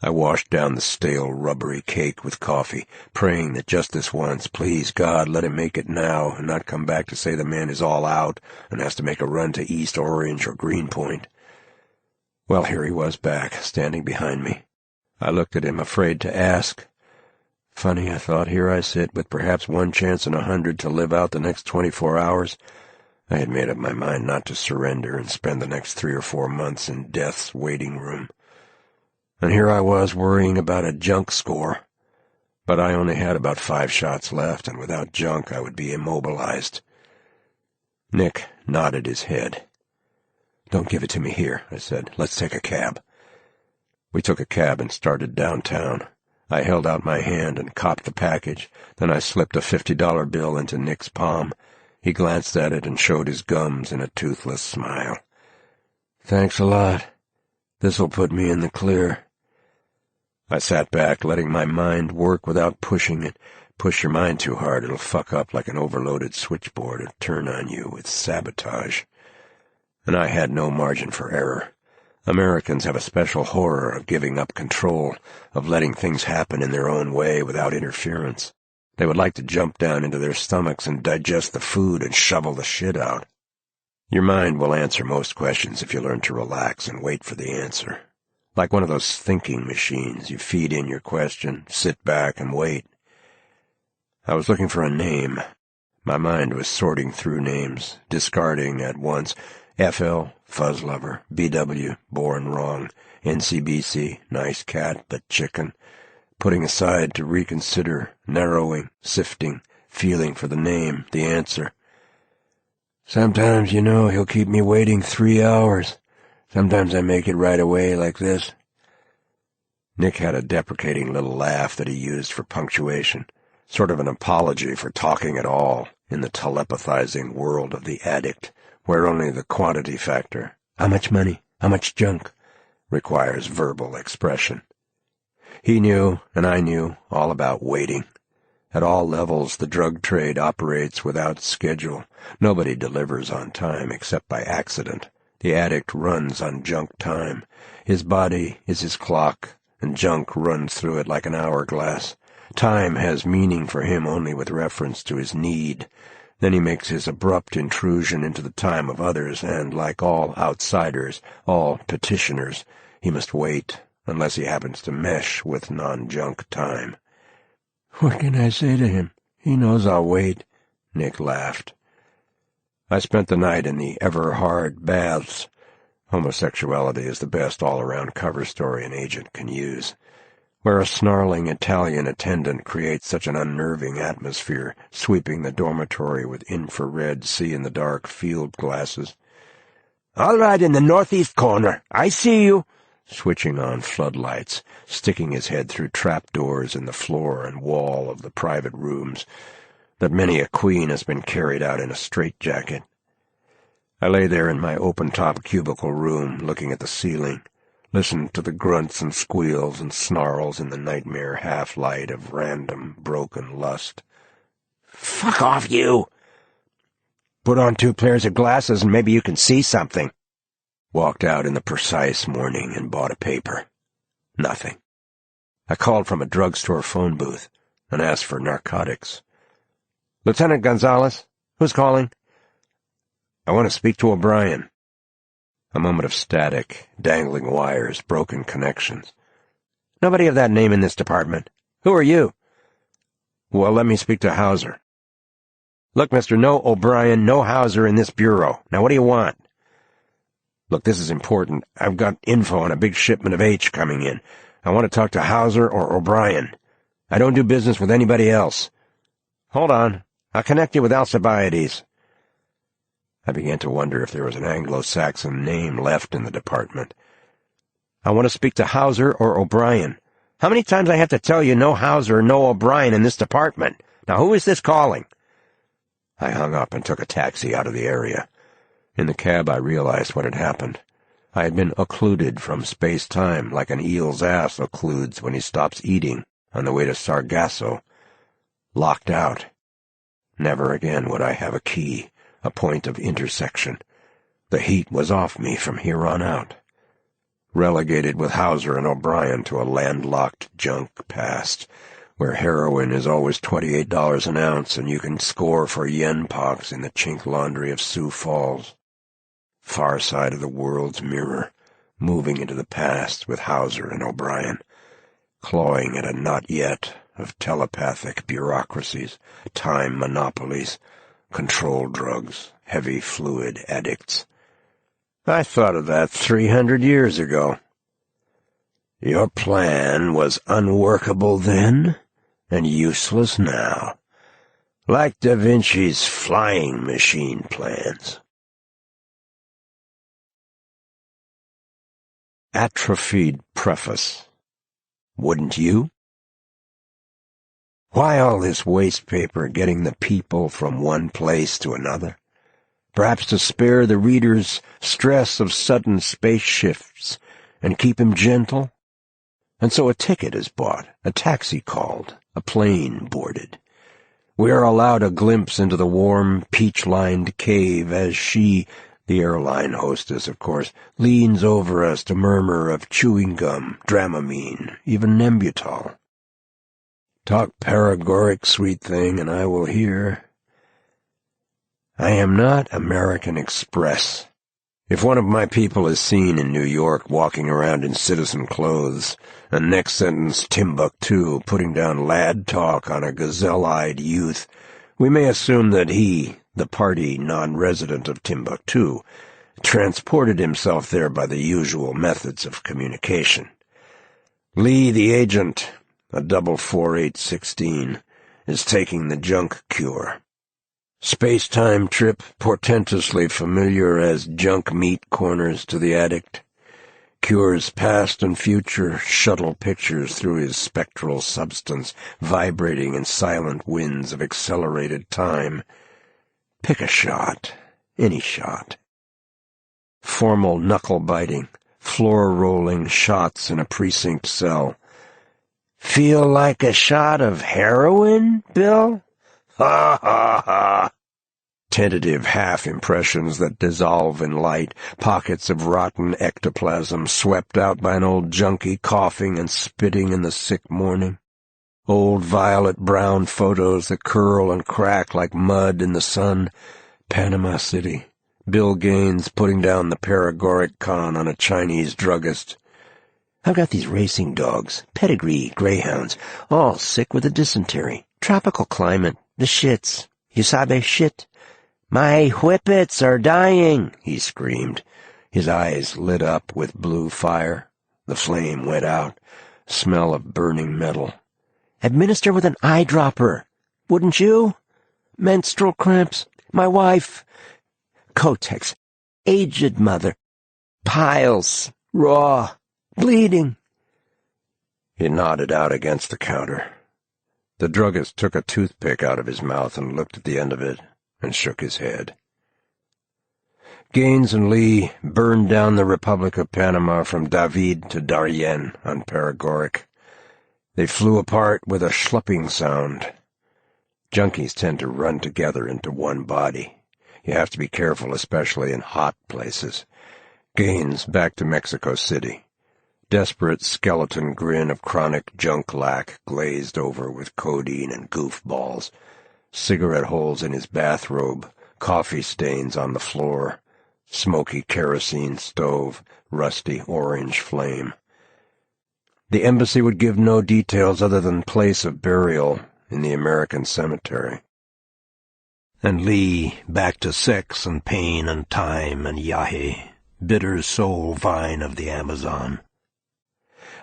S3: I washed down the stale, rubbery cake with coffee, praying that just this once, please God, let him make it now and not come back to say the man is all out and has to make a run to East Orange or Greenpoint. Well, here he was back, standing behind me. I looked at him, afraid to ask. Funny, I thought, here I sit with perhaps 1 chance in 100 to live out the next 24 hours. I had made up my mind not to surrender and spend the next 3 or 4 months in death's waiting room. And here I was worrying about a junk score. But I only had about 5 shots left, and without junk I would be immobilized. Nick nodded his head. Don't give it to me here, I said. Let's take a cab. We took a cab and started downtown. I held out my hand and copped the package. Then I slipped a $50 bill into Nick's palm. He glanced at it and showed his gums in a toothless smile. Thanks a lot. This'll put me in the clear. I sat back, letting my mind work without pushing it. Push your mind too hard, it'll fuck up like an overloaded switchboard and turn on you with sabotage. And I had no margin for error. Americans have a special horror of giving up control, of letting things happen in their own way without interference. They would like to jump down into their stomachs and digest the food and shovel the shit out. Your mind will answer most questions if you learn to relax and wait for the answer. Like one of those thinking machines, you feed in your question, sit back, and wait. I was looking for a name. My mind was sorting through names, discarding at once FL, fuzz lover, BW, born wrong, NCBC, nice cat, but chicken, putting aside to reconsider, narrowing, sifting, feeling for the name, the answer. Sometimes, he'll keep me waiting 3 hours. Sometimes I make it right away like this. Nick had a deprecating little laugh that he used for punctuation, sort of an apology for talking at all in the telepathizing world of the addict, where only the quantity factor, how much money, how much junk, requires verbal expression. He knew, and I knew, all about waiting. At all levels, the drug trade operates without schedule. Nobody delivers on time except by accident. The addict runs on junk time. His body is his clock, and junk runs through it like an hourglass. Time has meaning for him only with reference to his need. Then he makes his abrupt intrusion into the time of others, and, like all outsiders, all petitioners, he must wait, unless he happens to mesh with non-junk time. What can I say to him? He knows I'll wait, Nick laughed. I spent the night in the ever-hard baths. Homosexuality is the best all-around cover story an agent can use. Where a snarling Italian attendant creates such an unnerving atmosphere, sweeping the dormitory with infrared see-in-the-dark field glasses. All right, in the northeast corner. I see you. Switching on floodlights, sticking his head through trapdoors in the floor and wall of the private rooms, that many a queen has been carried out in a straitjacket. I lay there in my open-top cubicle room, looking at the ceiling, listened to the grunts and squeals and snarls in the nightmare half-light of random, broken lust. Fuck off, you! Put on 2 pairs of glasses and maybe you can see something. Walked out in the precise morning and bought a paper. Nothing. I called from a drugstore phone booth and asked for narcotics. Lieutenant Gonzalez, who's calling? I want to speak to O'Brien. A moment of static, dangling wires, broken connections. Nobody of that name in this department. Who are you? Well, let me speak to Hauser. Look, mister, no O'Brien, no Hauser in this bureau. Now, what do you want? Look, this is important. I've got info on a big shipment of H coming in. I want to talk to Hauser or O'Brien. I don't do business with anybody else. Hold on. I'll connect you with Alcibiades. I began to wonder if there was an Anglo-Saxon name left in the department. I want to speak to Hauser or O'Brien. How many times I have to tell you no Hauser or no O'Brien in this department? Now, who is this calling? I hung up and took a taxi out of the area. In the cab, I realized what had happened. I had been occluded from space-time like an eel's ass occludes when he stops eating on the way to Sargasso. Locked out. Never again would I have a key, a point of intersection. The heat was off me from here on out. Relegated with Hauser and O'Brien to a landlocked junk past, where heroin is always $28 an ounce and you can score for yen pox in the chink laundry of Sioux Falls. Far side of the world's mirror, moving into the past with Hauser and O'Brien, clawing at a not yet of telepathic bureaucracies, time monopolies, control drugs, heavy fluid addicts. I thought of that 300 years ago. Your plan was unworkable then and useless now, like Da Vinci's flying machine plans. Atrophied preface. Wouldn't you? Why all this waste paper getting the people from one place to another? Perhaps to spare the reader's stress of sudden space shifts and keep him gentle? And so a ticket is bought, a taxi called, a plane boarded. We are allowed a glimpse into the warm, peach-lined cave as she, the airline hostess, of course, leans over us to murmur of chewing gum, Dramamine, even Nembutol. Talk paregoric, sweet thing, and I will hear. I am not American Express. If one of my people is seen in New York walking around in citizen clothes, and next sentence Timbuktu putting down lad talk on a gazelle-eyed youth, we may assume that he, the party non-resident of Timbuktu, transported himself there by the usual methods of communication. Lee, the agent, a double 4816, is taking the junk cure. Space-time trip portentously familiar as junk meat corners to the addict. Cures past and future shuttle pictures through his spectral substance, vibrating in silent winds of accelerated time. Pick a shot, any shot. Formal knuckle-biting, floor-rolling shots in a precinct cell. Feel like a shot of heroin, Bill? Ha ha ha! Tentative half-impressions that dissolve in light, pockets of rotten ectoplasm swept out by an old junkie coughing and spitting in the sick morning. Old violet-brown photos that curl and crack like mud in the sun. Panama City. Bill Gaines putting down the paregoric con on a Chinese druggist. I've got these racing dogs, pedigree greyhounds, all sick with a dysentery. Tropical climate, the shits. You sabe shit? My whippets are dying, he screamed. His eyes lit up with blue fire. The flame went out. Smell of burning metal. Administer with an eyedropper. Wouldn't you? Menstrual cramps. My wife. Kotex. Aged mother. Piles. Raw. Bleeding. He nodded out against the counter. The druggist took a toothpick out of his mouth and looked at the end of it and shook his head. Gaines and Lee burned down the Republic of Panama from David to Darien on paregoric. They flew apart with a schlupping sound. Junkies tend to run together into one body. You have to be careful, especially in hot places. Gaines back to Mexico City. Desperate skeleton grin of chronic junk lack glazed over with codeine and goofballs. Cigarette holes in his bathrobe, coffee stains on the floor, smoky kerosene stove, rusty orange flame. The embassy would give no details other than place of burial,
S1: in the American cemetery.
S3: And Lee, back to sex and pain and time and yahi, bitter soul vine of the Amazon.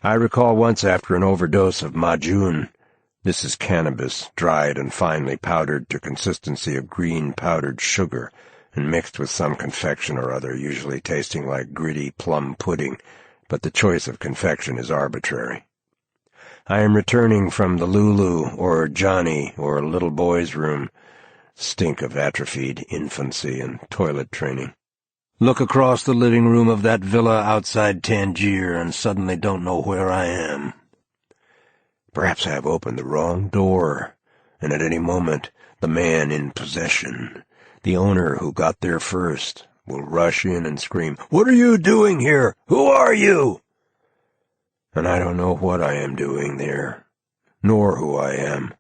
S1: I recall once after an overdose of majun, this is cannabis, dried and finely powdered to consistency of green powdered sugar, and mixed with some confection or other, usually tasting like gritty plum pudding, but the choice of confection is arbitrary. I am returning from the Lulu or Johnny or a little boy's room, stink of atrophied infancy and toilet training.
S3: Look across the living room of that villa outside Tangier and suddenly don't know where I am.
S1: Perhaps I have opened the wrong door, and at any moment the man in possession, the owner who got there first, will rush in and scream, "What are you doing here? Who are you?" And I don't know what I am doing there, nor who I am.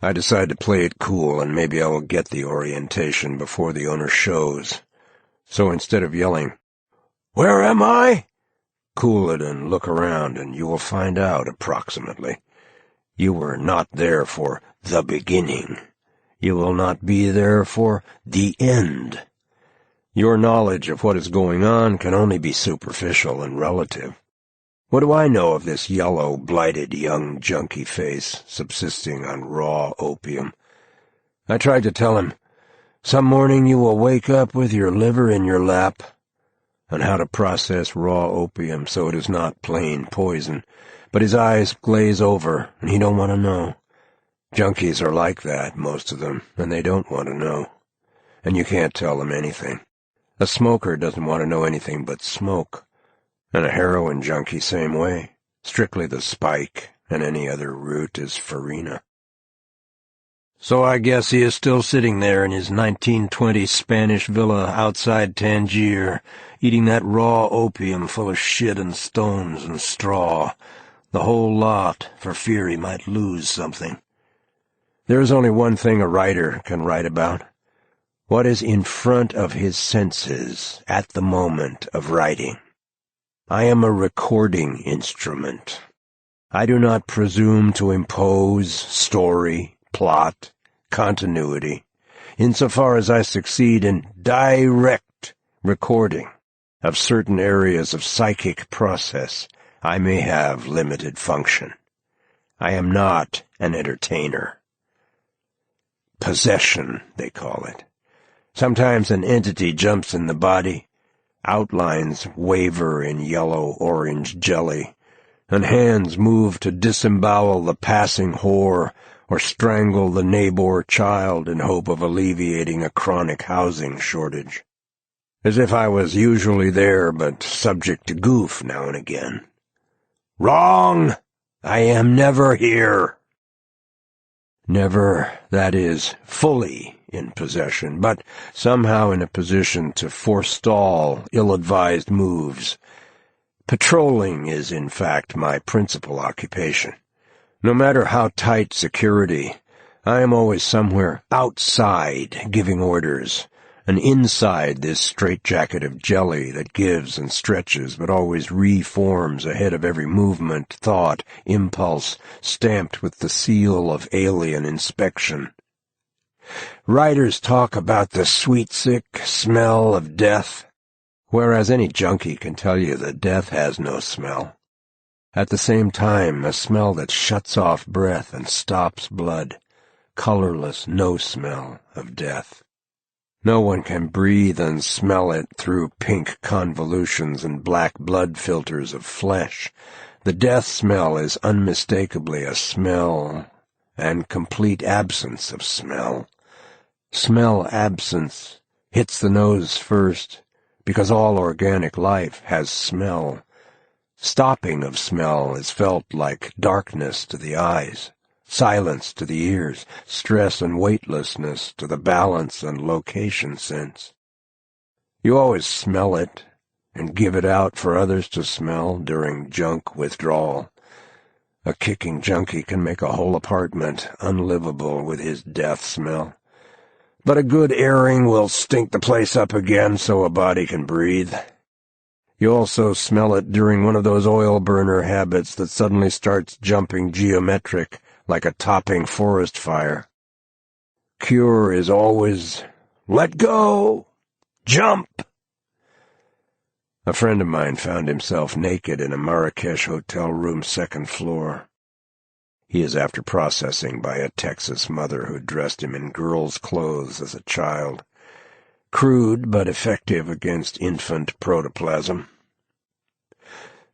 S1: I decide to play it cool, and maybe I will get the orientation before the owner shows. So instead of yelling, "Where am I?" cool it and look around, and you will find out approximately. You were not there for the beginning. You will not be there for the end. Your knowledge of what is going on can only be superficial and relative. What do I know of this yellow, blighted young junkie face subsisting on raw opium? I tried to tell him, some morning you will wake up with your liver in your lap, and how to process raw opium so it is not plain poison, but his eyes glaze over, and he don't want to know. Junkies are like that, most of them, and they don't want to know. And you can't tell them anything. A smoker doesn't want to know anything but smoke, and a heroin junkie same way. Strictly the spike, and any other route is farina.
S3: So I guess he is still sitting there in his 1920 Spanish villa outside Tangier, eating that raw opium full of shit and stones and straw, the whole lot, for fear he might lose something.
S1: There is only one thing a writer can write about. What is in front of his senses at the moment of writing. I am a recording instrument. I do not presume to impose story, plot, continuity, insofar as I succeed in direct recording of certain areas of psychic process. I may have limited function. I am not an entertainer. Possession, they call it. Sometimes an entity jumps in the body, outlines waver in yellow-orange jelly, and hands move to disembowel the passing whore or strangle the neighbor child in hope of alleviating a chronic housing shortage. As if I was usually there but subject to goof now and again. Wrong! I am never here. Never, that is, fully in possession, but somehow in a position to forestall ill-advised moves. Patrolling is, in fact, my principal occupation. No matter how tight security, I am always somewhere outside giving orders, and inside this straitjacket of jelly that gives and stretches but always reforms ahead of every movement, thought, impulse, stamped with the seal of alien inspection. Writers talk about the sweet-sick smell of death, whereas any junkie can tell you that death has no smell. At the same time, a smell that shuts off breath and stops blood, colorless no smell of death. No one can breathe and smell it through pink convolutions and black blood filters of flesh. The death smell is unmistakably a smell and complete absence of smell. Smell absence hits the nose first, because all organic life has smell. Stopping of smell is felt like darkness to the eyes, silence to the ears, stress and weightlessness to the balance and location sense. You always smell it and give it out for others to smell during junk withdrawal. A kicking junkie can make a whole apartment unlivable with his death smell. But a good airing will stink the place up again so a body can breathe. You also smell it during one of those oil burner habits that suddenly starts jumping geometric,
S3: like a topping forest fire. Cure is always, "Let go! Jump!" A friend of mine found himself naked in a Marrakesh hotel room, second floor. He is after processing by a Texas mother who dressed him in girl's clothes as a child. Crude but effective against infant protoplasm.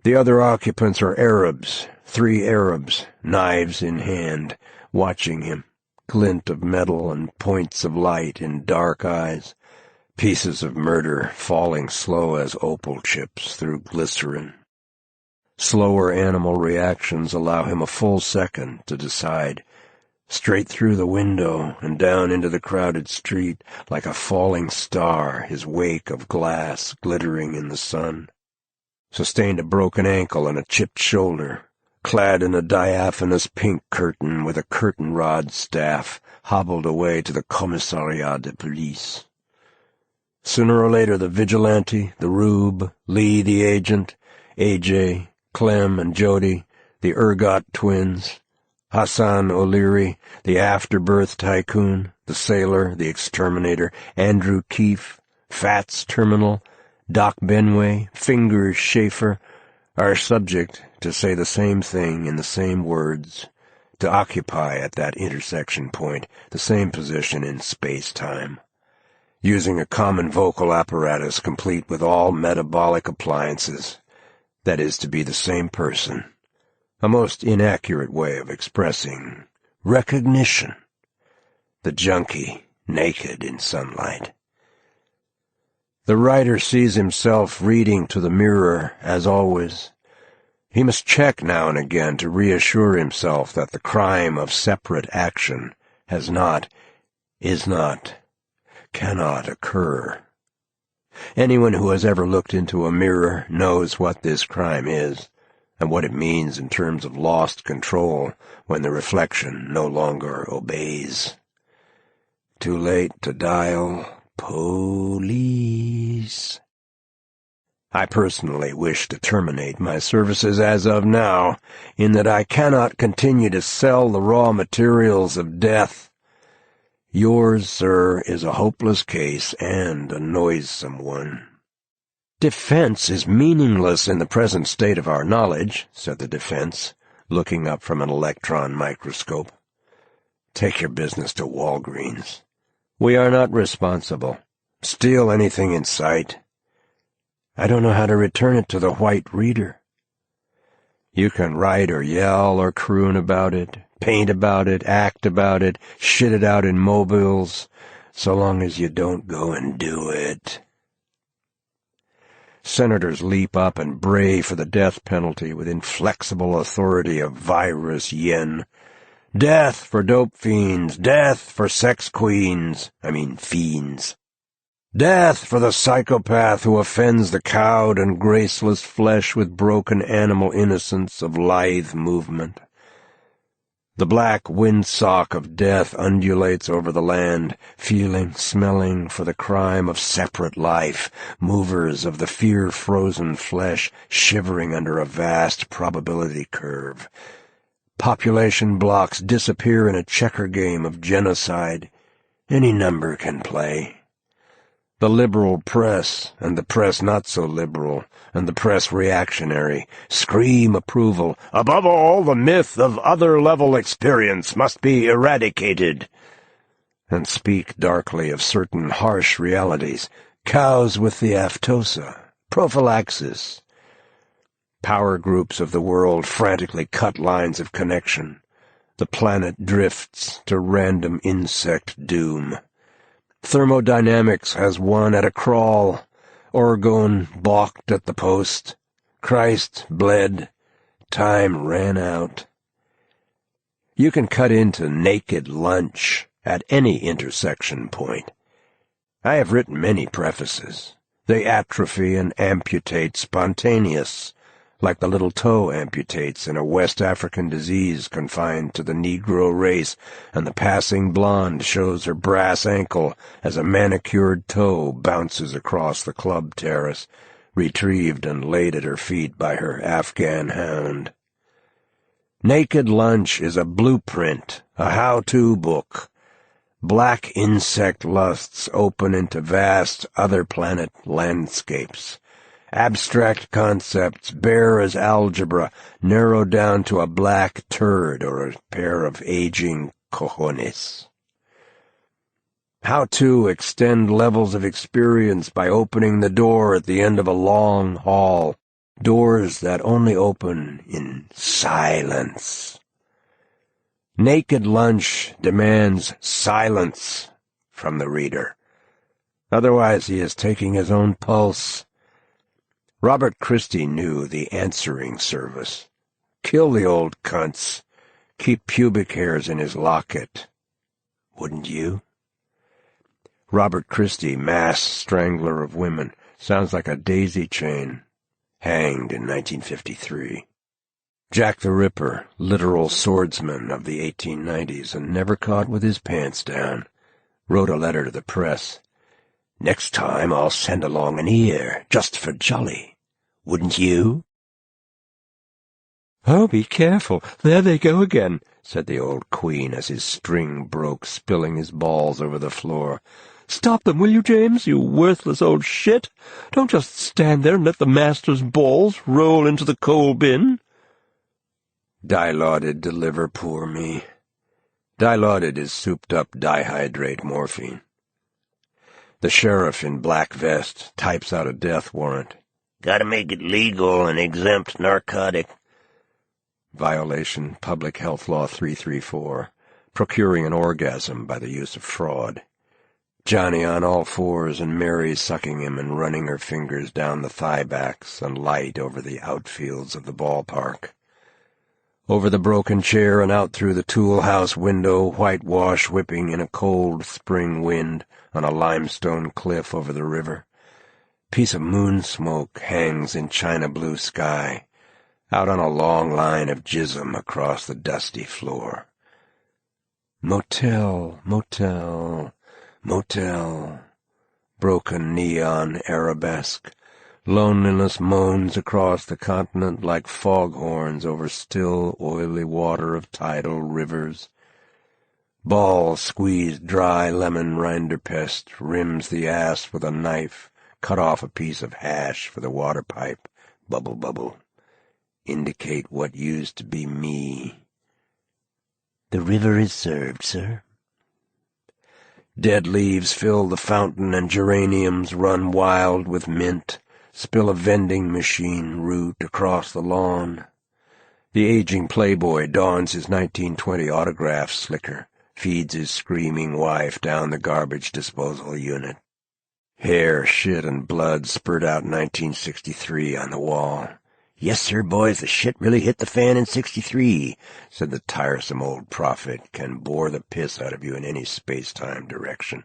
S3: The other occupants are Arabs, 3 Arabs, knives in hand, watching him, glint of metal and points of light in dark eyes, pieces of murder falling slow as opal chips through glycerin. Slower animal reactions allow him a full second to decide, straight through the window and down into the crowded street, like a falling star, his wake of glass glittering in the sun. Sustained a broken ankle and a chipped shoulder, clad in a diaphanous pink curtain with a curtain rod staff, hobbled away to the Commissariat de Police. Sooner or later the vigilante, the rube, Lee the agent, AJ, Clem and Jody, the Ergot twins, Hassan O'Leary, the afterbirth tycoon, the sailor, the exterminator, Andrew Keefe, Fats Terminal, Doc Benway, Fingers Schaefer, are subject to say the same thing in the same words, to occupy at that intersection point the same position in space-time, using a common vocal apparatus complete with all metabolic appliances, that is to be the same person, a most inaccurate way of expressing recognition, the junkie naked in sunlight. The writer sees himself reading to the mirror, as always. He must check now and again to reassure himself that the crime of separate action has not, is not, cannot occur. Anyone who has ever looked into a mirror knows what this crime is, and what it means in terms of lost control when the reflection no longer obeys. Too late to dial police. I personally wish to terminate my services as of now, in that I cannot continue to sell the raw materials of death. Yours, sir, is a hopeless case and a noisome one. Defense is meaningless in the present state of our knowledge, said the defense, looking up from an electron microscope. Take your business to Walgreens. We are not responsible. Steal anything in sight. I don't know how to return it to the white reader. You can write or yell or croon about it, paint about it, act about it, shit it out in mobiles, so long as you don't go and do it. Senators leap up and bray for the death penalty with inflexible authority of virus yen. Death for dope fiends, death for sex queens, fiends. Death for the psychopath who offends the cowed and graceless flesh with broken animal innocence of lithe movement. The black windsock of death undulates over the land, feeling, smelling for the crime of separate life, movers of the fear-frozen flesh shivering under a vast probability curve. Population blocks disappear in a checker game of genocide. Any number can play. The liberal press, and the press not so liberal, and the press reactionary, scream approval. Above all, the myth of other-level experience must be eradicated, and speak darkly of certain harsh realities, cows with the aftosa, prophylaxis. Power groups of the world frantically cut lines of connection. The planet drifts to random insect doom. Thermodynamics has won at a crawl. Orgone balked at the post. Christ bled. Time ran out. You can cut into naked lunch at any intersection point. I have written many prefaces. They atrophy and amputate spontaneous, like the little toe amputates in a West African disease confined to the Negro race, and the passing blonde shows her brass ankle as a manicured toe bounces across the club terrace, retrieved and laid at her feet by her Afghan hound.
S1: Naked Lunch is a blueprint, a how-to book. Black insect lusts open into vast other-planet landscapes. Abstract concepts, bare as algebra, narrow down to a black turd or a pair of aging cojones. How to extend levels of experience by opening the door at the end of a long hall, doors that only open in silence. Naked Lunch demands silence from the reader. Otherwise he is taking his own pulse. Robert Christie knew the answering service. Kill the old cunts. Keep pubic hairs in his locket. Wouldn't you? Robert Christie, mass strangler of women, sounds like a daisy chain. Hanged in 1953. Jack the Ripper, literal swordsman of the 1890s and never caught with his pants down, wrote a letter to the press. Next time I'll send along an ear, just for jolly. Wouldn't you?
S4: "Oh, be careful. There they go again,"
S1: said the old queen as his string broke, spilling his balls over the floor.
S4: "Stop them, will you, James, you worthless old shit? Don't just stand there and let the master's balls roll into the coal bin."
S1: Dilaudid deliver poor me. Dilaudid is souped-up dihydrate morphine. The sheriff in black vest types out a death warrant.
S2: Gotta make it legal and exempt narcotic.
S1: Violation Public Health Law 334, procuring an orgasm by the use of fraud. Johnny on all fours and Mary sucking him and running her fingers down the thigh backs and light over the outfields of the ballpark. Over the broken chair and out through the tool house window, whitewash whipping in a cold spring wind on a limestone cliff over the river. Piece of moon smoke hangs in china blue sky, out on a long line of jism across the dusty floor. Motel, motel, motel. Broken neon arabesque. Loneliness moans across the continent like foghorns over still, oily water of tidal rivers. Ball squeezed dry lemon rinderpest rims the ass with a knife, cut off a piece of hash for the water pipe. Bubble, bubble. Indicate what used to be me.
S2: The river is served, sir.
S1: Dead leaves fill the fountain and geraniums run wild with mint. Spill a vending machine route across the lawn. The aging playboy dons his 1920 autograph slicker, feeds his screaming wife down the garbage disposal unit. Hair, shit, and blood spurt out 1963 on the wall.
S2: Yes, sir, boys, the shit really hit the fan in 63,
S1: said the tiresome old prophet, can bore the piss out of you in any space-time direction.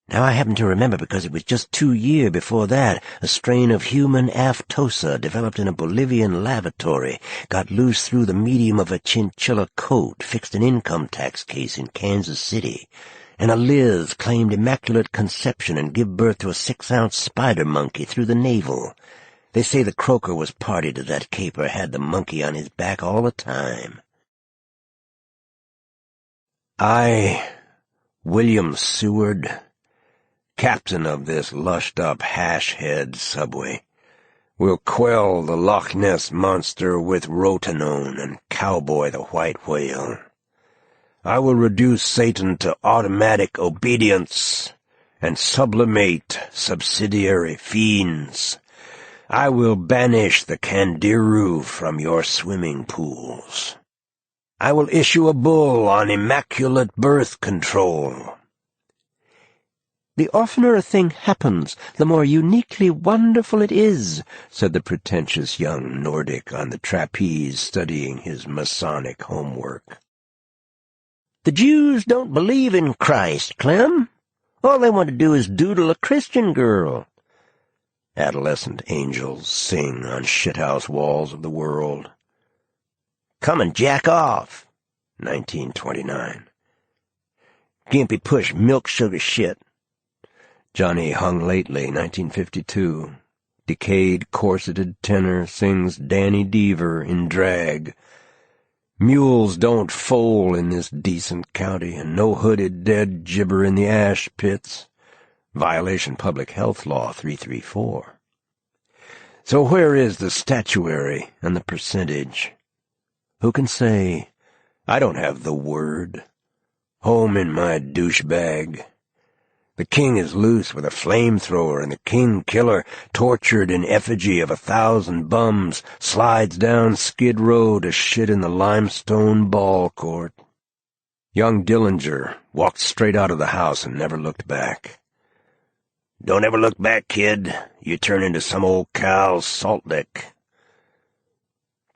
S2: Now I happen to remember because it was just 2 years before that a strain of human aftosa developed in a Bolivian lavatory, got loose through the medium of a chinchilla coat, fixed an income tax case in Kansas City, and a Liz claimed immaculate conception and give birth to a 6-ounce spider monkey through the navel. They say the croaker was party to that caper, had the monkey on his back all the time.
S1: I, William Seward, captain of this lushed-up hash-head subway, will quell the Loch Ness monster with rotenone and cowboy the white whale. I will reduce Satan to automatic obedience and sublimate subsidiary fiends. I will banish the Candiru from your swimming pools. I will issue a bull on immaculate birth control.
S2: The oftener a thing happens, the more uniquely wonderful it is,
S1: said the pretentious young Nordic on the trapeze studying his Masonic homework.
S2: The Jews don't believe in Christ, Clem. All they want to do is doodle a Christian girl.
S1: Adolescent angels sing on shithouse walls of the world.
S2: Come and jack off.
S1: 1929.
S2: Gimpy push milk sugar shit.
S1: Johnny hung lately, 1952. Decayed corseted tenor sings Danny Deaver in drag. Mules don't foal in this decent county, and no hooded dead gibber in the ash pits. Violation Public Health Law 334. So where is the statuary and the percentage? Who can say? I don't have the word. Home in my douchebag. The king is loose with a flamethrower, and the king-killer, tortured in effigy of 1,000 bums, slides down Skid Row to shit in the limestone ball court. Young Dillinger walked straight out of the house and never looked back. Don't ever look back, kid. You turn into some old cow's salt lick.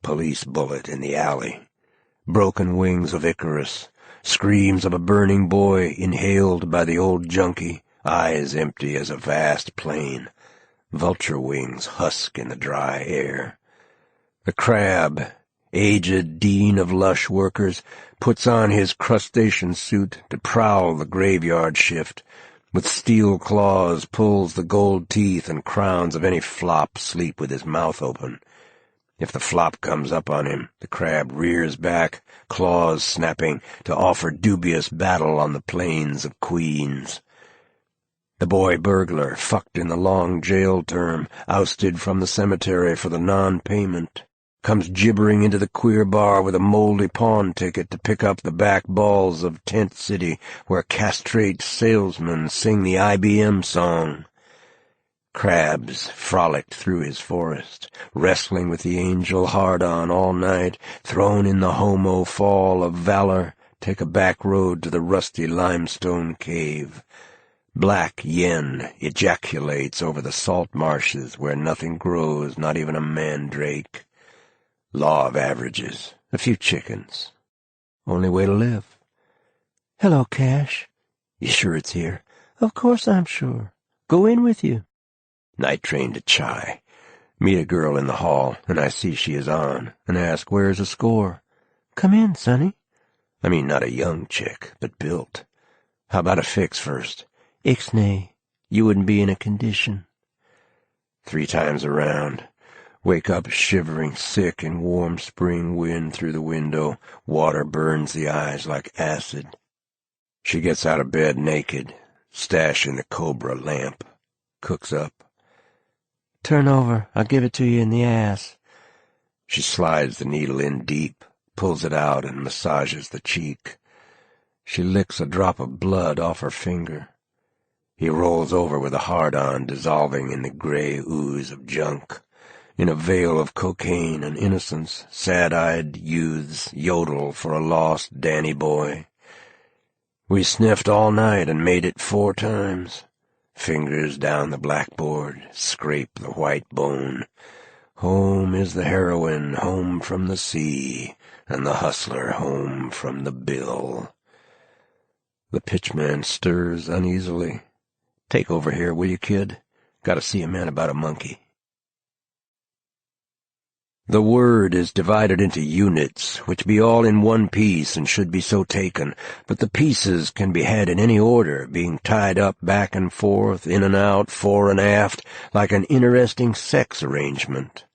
S1: Police bullet in the alley. Broken wings of Icarus. Screams of a burning boy inhaled by the old junkie, eyes empty as a vast plain. Vulture wings husk in the dry air. The crab, aged dean of lush workers, puts on his crustacean suit to prowl the graveyard shift. With steel claws pulls the gold teeth and crowns of any flop sleep with his mouth open. If the flop comes up on him, the crab rears back, claws snapping, to offer dubious battle on the plains of Queens. The boy burglar, fucked in the long jail term, ousted from the cemetery for the non-payment, comes gibbering into the queer bar with a moldy pawn ticket to pick up the back balls of Tent City, where castrate salesmen sing the IBM song. Crabs frolicked through his forest, wrestling with the angel hard-on all night, thrown in the homo fall of valor, take a back road to the rusty limestone cave. Black yen ejaculates over the salt marshes where nothing grows, not even a mandrake. Law of averages, a few chickens. Only way to live.
S2: Hello, Cash.
S1: You sure it's here?
S2: Of course I'm sure. Go in with you.
S1: Night train to Chai. Meet a girl in the hall, and I see she is on, and ask where is a score.
S2: Come in, Sonny.
S1: I mean, not a young chick, but built. How about a fix first?
S2: Ixnay. You wouldn't be in a condition.
S1: 3 times around. Wake up shivering, sick in warm spring wind through the window. Water burns the eyes like acid. She gets out of bed naked, stash in the cobra lamp. Cooks up.
S2: Turn over. I'll give it to you in the ass.
S1: She slides the needle in deep, pulls it out, and massages the cheek. She licks a drop of blood off her finger. He rolls over with a hard-on dissolving in the gray ooze of junk. In a veil of cocaine and innocence, sad-eyed youths yodel for a lost Danny boy. We sniffed all night and made it 4 times. Fingers down the blackboard, scrape the white bone. Home is the heroine, home from the sea, and the hustler home from the bill. The pitchman stirs uneasily. Take over here, will you, kid? Gotta see a man about a monkey. The word is divided into units, which be all in one piece and should be so taken, but the pieces can be had in any order, being tied up back and forth, in and out, fore and aft, like an interesting sex arrangement.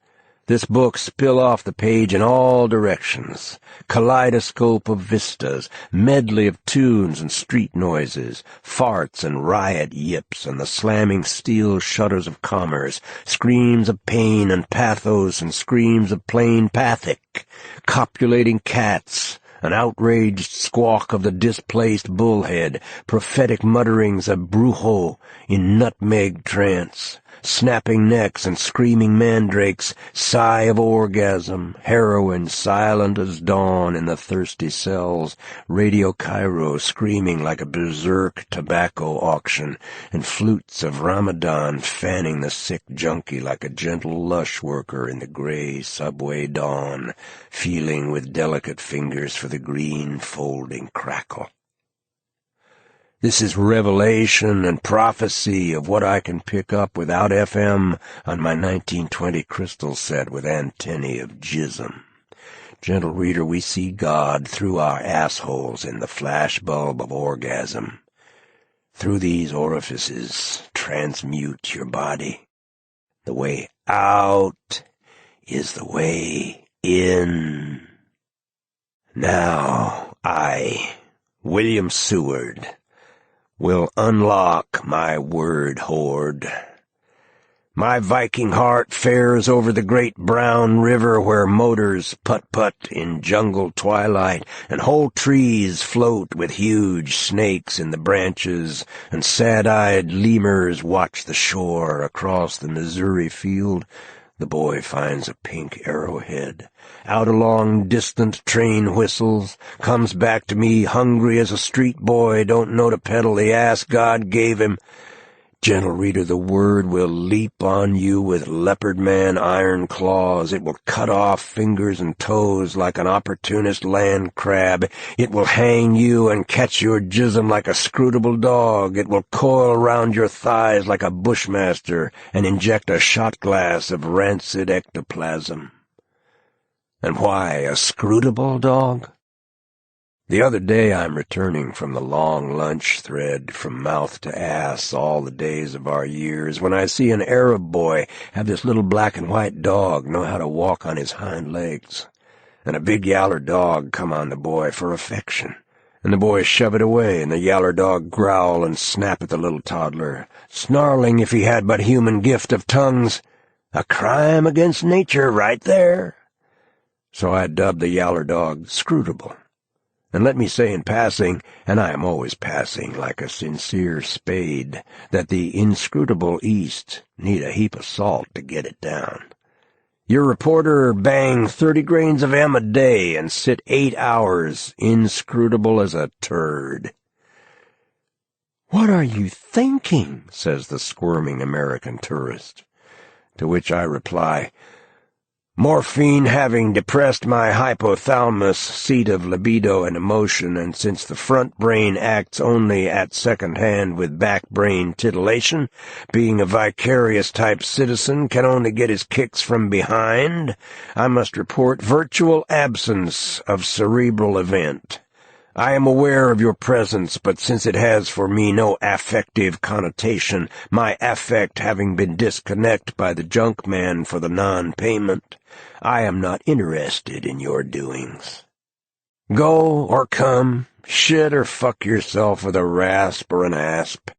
S1: This book spill off the page in all directions, kaleidoscope of vistas, medley of tunes and street noises, farts and riot yips and the slamming steel shutters of commerce, screams of pain and pathos and screams of plain pathic, copulating cats, an outraged squawk of the displaced bullhead, prophetic mutterings of brujo in nutmeg trance, snapping necks and screaming mandrakes, sigh of orgasm, heroin silent as dawn in the thirsty cells, Radio Cairo screaming like a berserk tobacco auction, and flutes of Ramadan fanning the sick junkie like a gentle lush worker in the gray subway dawn, feeling with delicate fingers for the green folding crackle. This is revelation and prophecy of what I can pick up without FM on my 1920 crystal set with antennae of jism. Gentle reader, we see God through our assholes in the flashbulb of orgasm. Through these orifices, transmute your body. The way out is the way in. Now I, William Seward, will unlock my word hoard. My Viking heart fares over the great brown river where motors putt-putt in jungle twilight, and whole trees float with huge snakes in the branches, and sad-eyed lemurs watch the shore across the Missouri field. The boy finds a pink arrowhead. Out along distant train whistles, comes back to me hungry as a street boy don't know to pedal the ass God gave him. Gentle reader, the word will leap on you with leopard man iron claws. It will cut off fingers and toes like an opportunist land crab. It will hang you and catch your jism like a scrutable dog. It will coil round your thighs like a bushmaster and inject a shot glass of rancid ectoplasm. And why a scrutable dog? The other day I'm returning from the long lunch thread from mouth to ass all the days of our years when I see an Arab boy have this little black and white dog know how to walk on his hind legs, and a big yaller dog come on the boy for affection, and the boy shove it away, and the yaller dog growl and snap at the little toddler, snarling if he had but human gift of tongues. A crime against nature right there. So I dubbed the yaller dog Scrutable. And let me say in passing, and I am always passing like a sincere spade, that the inscrutable East need a heap of salt to get it down. Your reporter bang 30 grains of M a day and sit 8 hours inscrutable as a turd. "What are you thinking?" says the squirming American tourist. To which I reply, morphine having depressed my hypothalamus, seat of libido and emotion, and since the front brain acts only at second hand with back brain titillation, being a vicarious type citizen can only get his kicks from behind, I must report virtual absence of cerebral event. I am aware of your presence, but since it has for me no affective connotation, my affect having been disconnected by the junk man for the non-payment, I am not interested in your doings. Go or come, shit or fuck yourself with a rasp or an asp.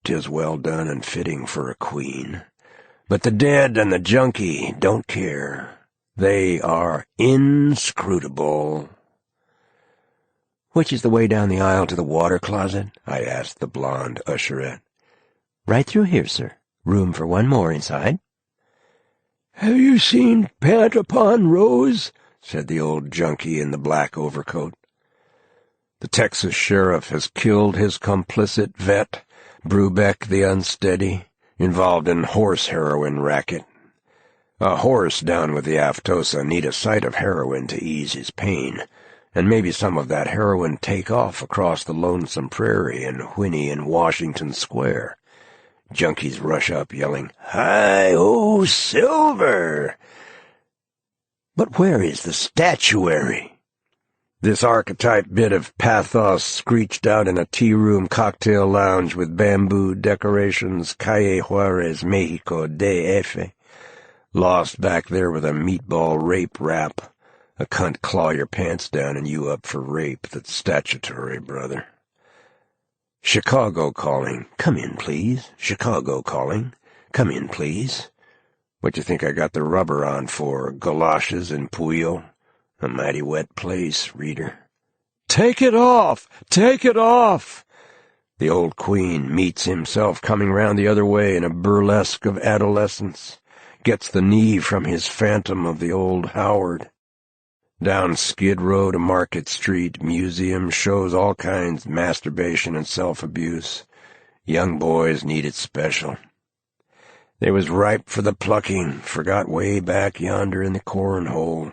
S1: 'Tis well done and fitting for a queen. But the dead and the junkie don't care. They are inscrutable. "Which is the way down the aisle to the water closet?" I asked the blonde usherette. "Right through here, sir. Room for one more inside." "Have you seen Pant upon Rose?" said the old junkie in the black overcoat. The Texas sheriff has killed his complicit vet, Brubeck the Unsteady, involved in horse heroin racket. A horse down with the aftosa need a sight of heroin to ease his pain, and maybe some of that heroin take off across the lonesome prairie and whinny in Washington Square. Junkies rush up yelling, "Hi-oh, Silver!" But where is the statuary? This archetype bit of pathos screeched out in a tea-room cocktail lounge with bamboo decorations, Calle Juarez, Mexico, DF. Lost back there with a meatball rape rap. A cunt claw your pants down and you up for rape. That's statutory, brother. Chicago calling. Come in, please. Chicago calling. Come in, please. What you think I got the rubber on for? Galoshes in Puyo? A mighty wet place, reader. Take it off! Take it off! The old queen meets himself coming round the other way in a burlesque of adolescence. Gets the knee from his phantom of the old Howard. Down Skid Row to Market Street, museum shows all kinds, masturbation and self-abuse. Young boys need it special. They was ripe for the plucking, forgot way back yonder in the cornhole,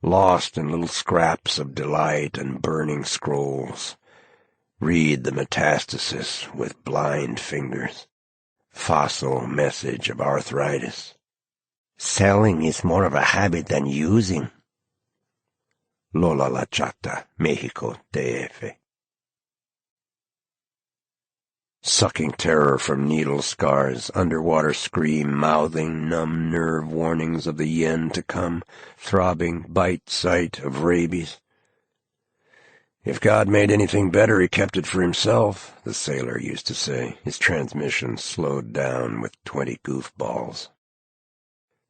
S1: lost in little scraps of delight and burning scrolls. Read the metastasis with blind fingers. Fossil message of arthritis. Selling is more of a habit than using. Lola La Chata, Mexico, DF. Sucking terror from needle scars, underwater scream, mouthing numb nerve warnings of the yen to come, throbbing bite sight of rabies. If God made anything better, he kept it for himself, the sailor used to say, his transmission slowed down with 20 goofballs.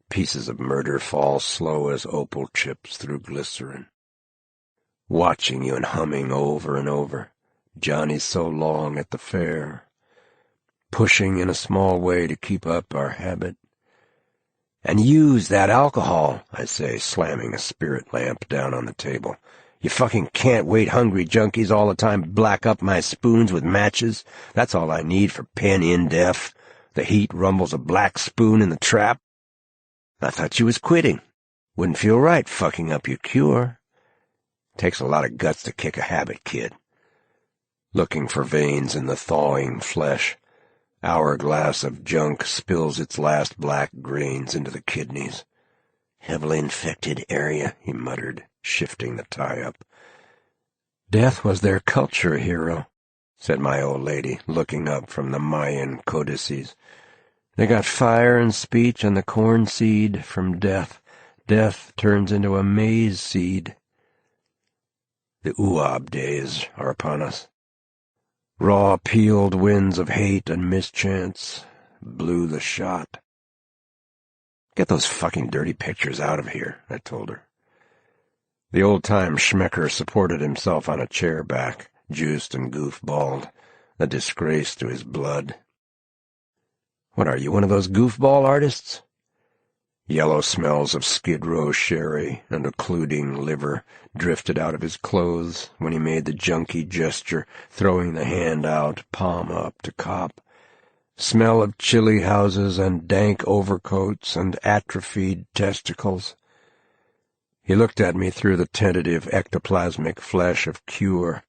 S1: Pieces of murder fall slow as opal chips through glycerin. Watching you and humming over and over, Johnny's so long at the fair. Pushing in a small way to keep up our habit. And use that alcohol, I say, slamming a spirit lamp down on the table. You fucking can't wait hungry junkies all the time black up my spoons with matches. That's all I need for pen in def. The heat rumbles a black spoon in the trap. I thought you was quitting. Wouldn't feel right fucking up your cure. Takes a lot of guts to kick a habit, kid. Looking for veins in the thawing flesh. Hourglass of junk spills its last black grains into the kidneys. Heavily infected area, he muttered, shifting the tie-up. Death was their culture hero, said my old lady, looking up from the Mayan codices. They got fire and speech and the corn seed from death. Death turns into a maize seed. The Uab days are upon us. Raw, peeled winds of hate and mischance blew the shot. Get those fucking dirty pictures out of here, I told her. The old-time schmecker supported himself on a chair back, juiced and goofballed, a disgrace to his blood. What are you, one of those goofball artists? Yellow smells of Skid Row sherry and occluding liver drifted out of his clothes when he made the junky gesture, throwing the hand out, palm up to cop. Smell of chilly houses and dank overcoats and atrophied testicles. He looked at me through the tentative ectoplasmic flesh of cure.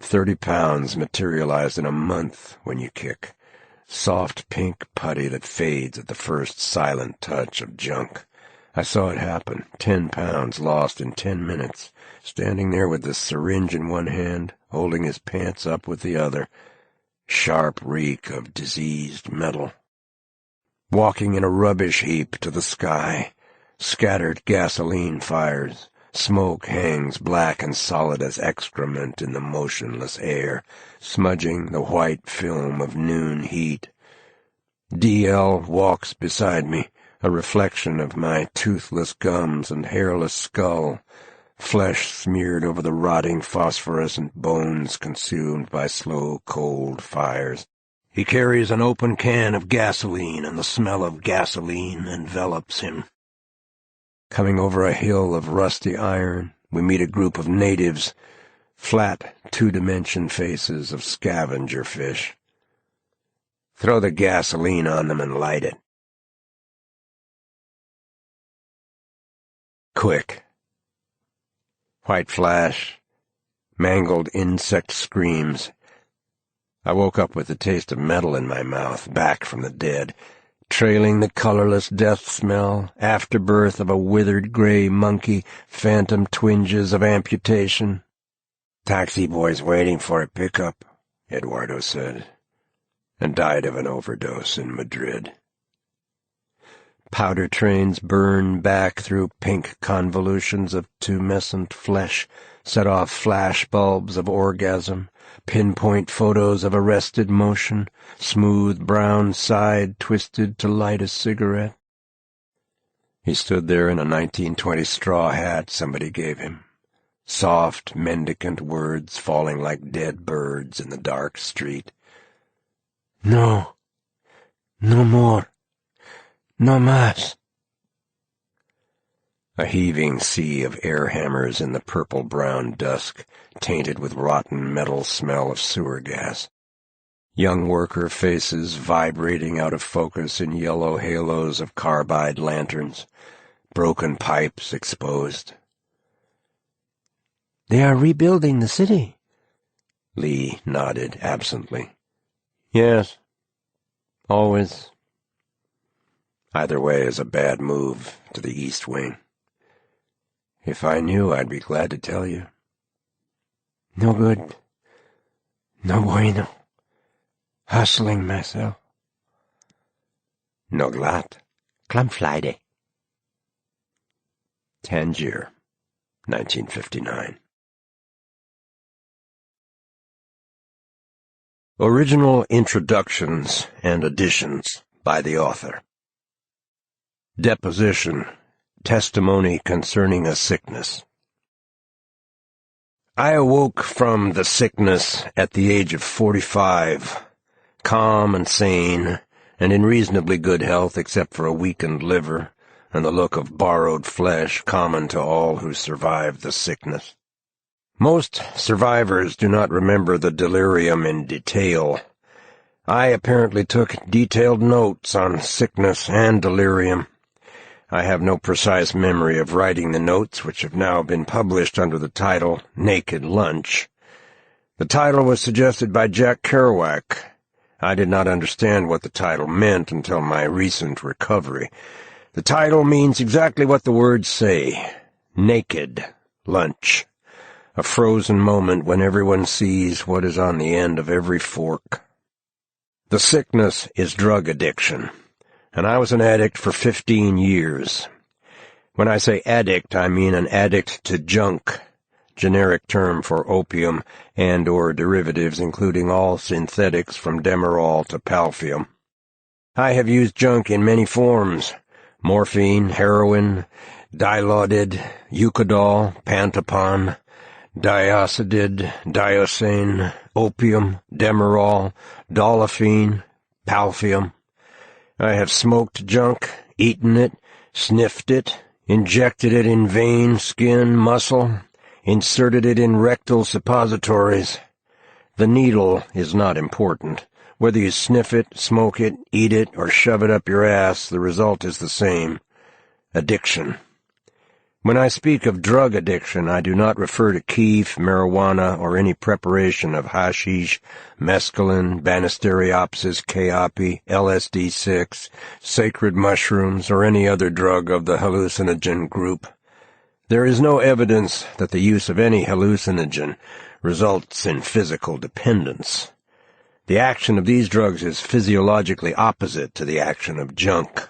S1: 30 pounds materialized in a month when you kick. Soft pink putty that fades at the first silent touch of junk. I saw it happen. 10 pounds lost in 10 minutes, standing there with the syringe in one hand, holding his pants up with the other. Sharp reek of diseased metal. Walking in a rubbish heap to the sky. Scattered gasoline fires. Smoke hangs black and solid as excrement in the motionless air, smudging the white film of noon heat. D.L. walks beside me, a reflection of my toothless gums and hairless skull, flesh smeared over the rotting phosphorescent bones consumed by slow, cold fires. He carries an open can of gasoline, and the smell of gasoline envelops him. Coming over a hill of rusty iron, we meet a group of natives, flat, two-dimension faces of scavenger fish. Throw the gasoline on them and light it. Quick. White flash, mangled insect screams. I woke up with the taste of metal in my mouth, back from the dead, trailing the colorless death smell, afterbirth of a withered gray monkey, phantom twinges of amputation. Taxi boy's waiting for a pickup, Eduardo said, and died of an overdose in Madrid. Powder trains burn back through pink convolutions of tumescent flesh, set off flash bulbs of orgasm, pinpoint photos of arrested motion, smooth brown side twisted to light a cigarette. He stood there in a 1920 straw hat somebody gave him. Soft, mendicant words falling like dead birds in the dark street. No. No more. No más. A heaving sea of air hammers in the purple-brown dusk, tainted with rotten metal smell of sewer gas. Young worker faces vibrating out of focus in yellow halos of carbide lanterns, broken pipes exposed.
S2: They are rebuilding the city.
S1: Lee nodded absently.
S4: Yes. Always.
S1: Either way is a bad move to the East Wing. If I knew, I'd be glad to tell you.
S2: No good. No bueno. Hustling myself.
S1: No glad.
S2: Klammfleide.
S1: Tangier, 1959. Original introductions and additions by the author. Deposition. Testimony concerning a sickness. I awoke from the sickness at the age of 45, calm and sane, and in reasonably good health except for a weakened liver and the look of borrowed flesh common to all who survived the sickness. Most survivors do not remember the delirium in detail. I apparently took detailed notes on sickness and delirium. I have no precise memory of writing the notes, which have now been published under the title Naked Lunch. The title was suggested by Jack Kerouac. I did not understand what the title meant until my recent recovery. The title means exactly what the words say: Naked Lunch. A frozen moment when everyone sees what is on the end of every fork. The sickness is drug addiction, and I was an addict for 15 years. When I say addict, I mean an addict to junk, generic term for opium and or derivatives including all synthetics from Demerol to Palfium. I have used junk in many forms: morphine, heroin, dilaudid, Eucadol, Pantopon, Diacidid, Diosane, opium, Demerol, Dolafine, Palfium. I have smoked junk, eaten it, sniffed it, injected it in vein, skin, muscle, inserted it in rectal suppositories. The needle is not important. Whether you sniff it, smoke it, eat it, or shove it up your ass, the result is the same: addiction. When I speak of drug addiction, I do not refer to keef, marijuana, or any preparation of hashish, mescaline, Banisteriopsis cayopi, LSD-6, sacred mushrooms, or any other drug of the hallucinogen group. There is no evidence that the use of any hallucinogen results in physical dependence. The action of these drugs is physiologically opposite to the action of junk.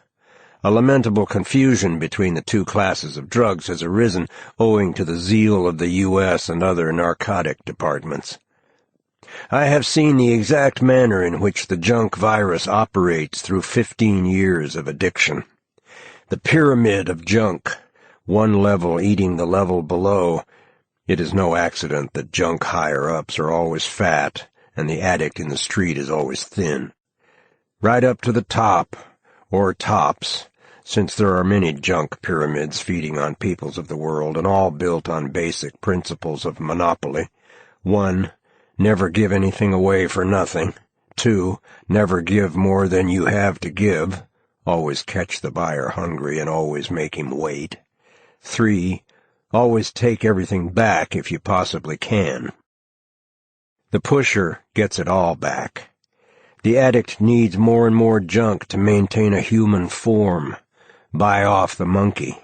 S1: A lamentable confusion between the two classes of drugs has arisen owing to the zeal of the U.S. and other narcotic departments. I have seen the exact manner in which the junk virus operates through 15 years of addiction. The pyramid of junk, one level eating the level below. It is no accident that junk higher-ups are always fat and the addict in the street is always thin. Right up to the top, or tops, since there are many junk pyramids feeding on peoples of the world and all built on basic principles of monopoly. 1. Never give anything away for nothing. 2. Never give more than you have to give. Always catch the buyer hungry and always make him wait. 3. Always take everything back if you possibly can. The pusher gets it all back. The addict needs more and more junk to maintain a human form. Buy off the monkey.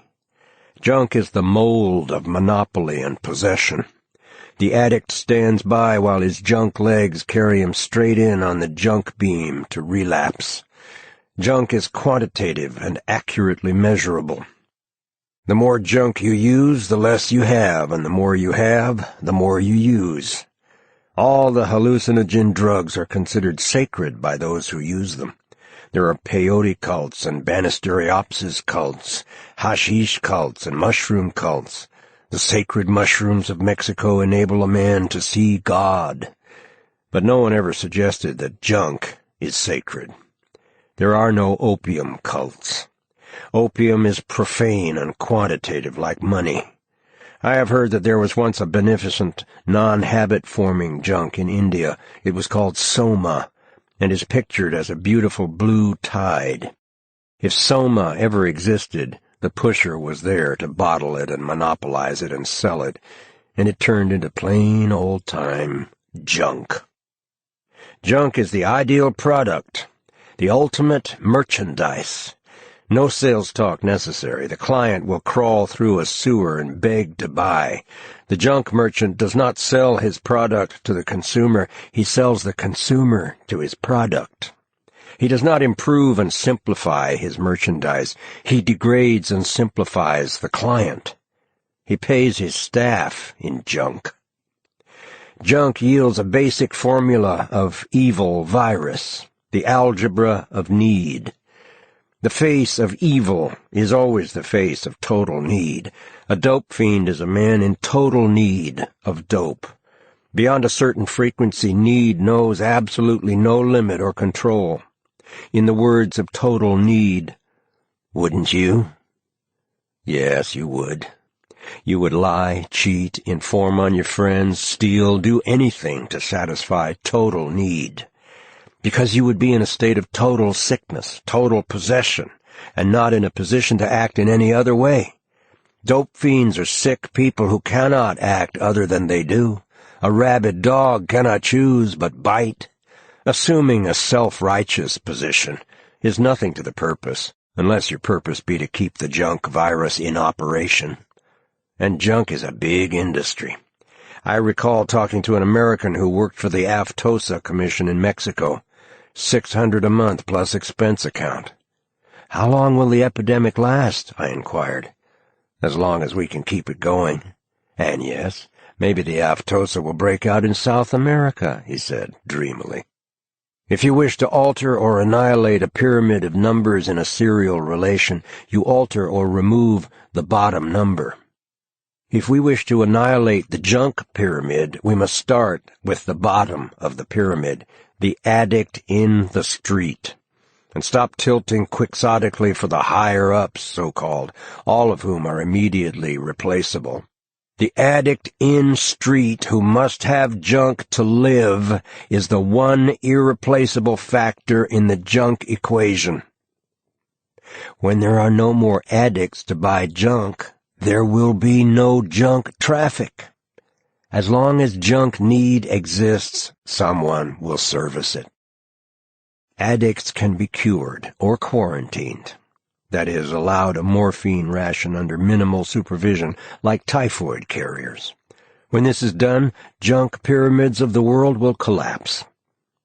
S1: Junk is the mold of monopoly and possession. The addict stands by while his junk legs carry him straight in on the junk beam to relapse. Junk is quantitative and accurately measurable. The more junk you use, the less you have, and the more you have, the more you use. All the hallucinogen drugs are considered sacred by those who use them. There are peyote cults and Banisteriopsis cults, hashish cults and mushroom cults. The sacred mushrooms of Mexico enable a man to see God. But no one ever suggested that junk is sacred. There are no opium cults. Opium is profane and quantitative like money. I have heard that there was once a beneficent, non-habit-forming junk in India. It was called Soma, and is pictured as a beautiful blue tide. If Soma ever existed, the pusher was there to bottle it and monopolize it and sell it, and it turned into plain old-time junk. Junk is the ideal product, the ultimate merchandise. No sales talk necessary. The client will crawl through a sewer and beg to buy. The junk merchant does not sell his product to the consumer. He sells the consumer to his product. He does not improve and simplify his merchandise. He degrades and simplifies the client. He pays his staff in junk.
S3: Junk yields a basic formula of evil virus, the algebra of need. The face of evil is always the face of total need. A dope fiend is a man in total need of dope. Beyond a certain frequency, need knows absolutely no limit or control. In the words of total need, wouldn't you? Yes, you would. You would lie, cheat, inform on your friends, steal, do anything to satisfy total need. Because you would be in a state of total sickness, total possession, and not in a position to act in any other way. Dope fiends are sick people who cannot act other than they do. A rabid dog cannot choose but bite. Assuming a self-righteous position is nothing to the purpose, unless your purpose be to keep the junk virus in operation. And junk is a big industry. I recall talking to an American who worked for the Aftosa Commission in Mexico. $600 a month plus expense account. How long will the epidemic last? I inquired. As long as we can keep it going. And yes, maybe the Aftosa will break out in South America, he said dreamily. If you wish to alter or annihilate a pyramid of numbers in a serial relation, you alter or remove the bottom number. If we wish to annihilate the junk pyramid, we must start with the bottom of the pyramid, the addict in the street, and stop tilting quixotically for the higher-ups, so-called, all of whom are immediately replaceable. The addict in street who must have junk to live is the one irreplaceable factor in the junk equation. When there are no more addicts to buy junk, there will be no junk traffic. As long as junk need exists, someone will service it. Addicts can be cured or quarantined. That is, allowed a morphine ration under minimal supervision, like typhoid carriers. When this is done, junk pyramids of the world will collapse.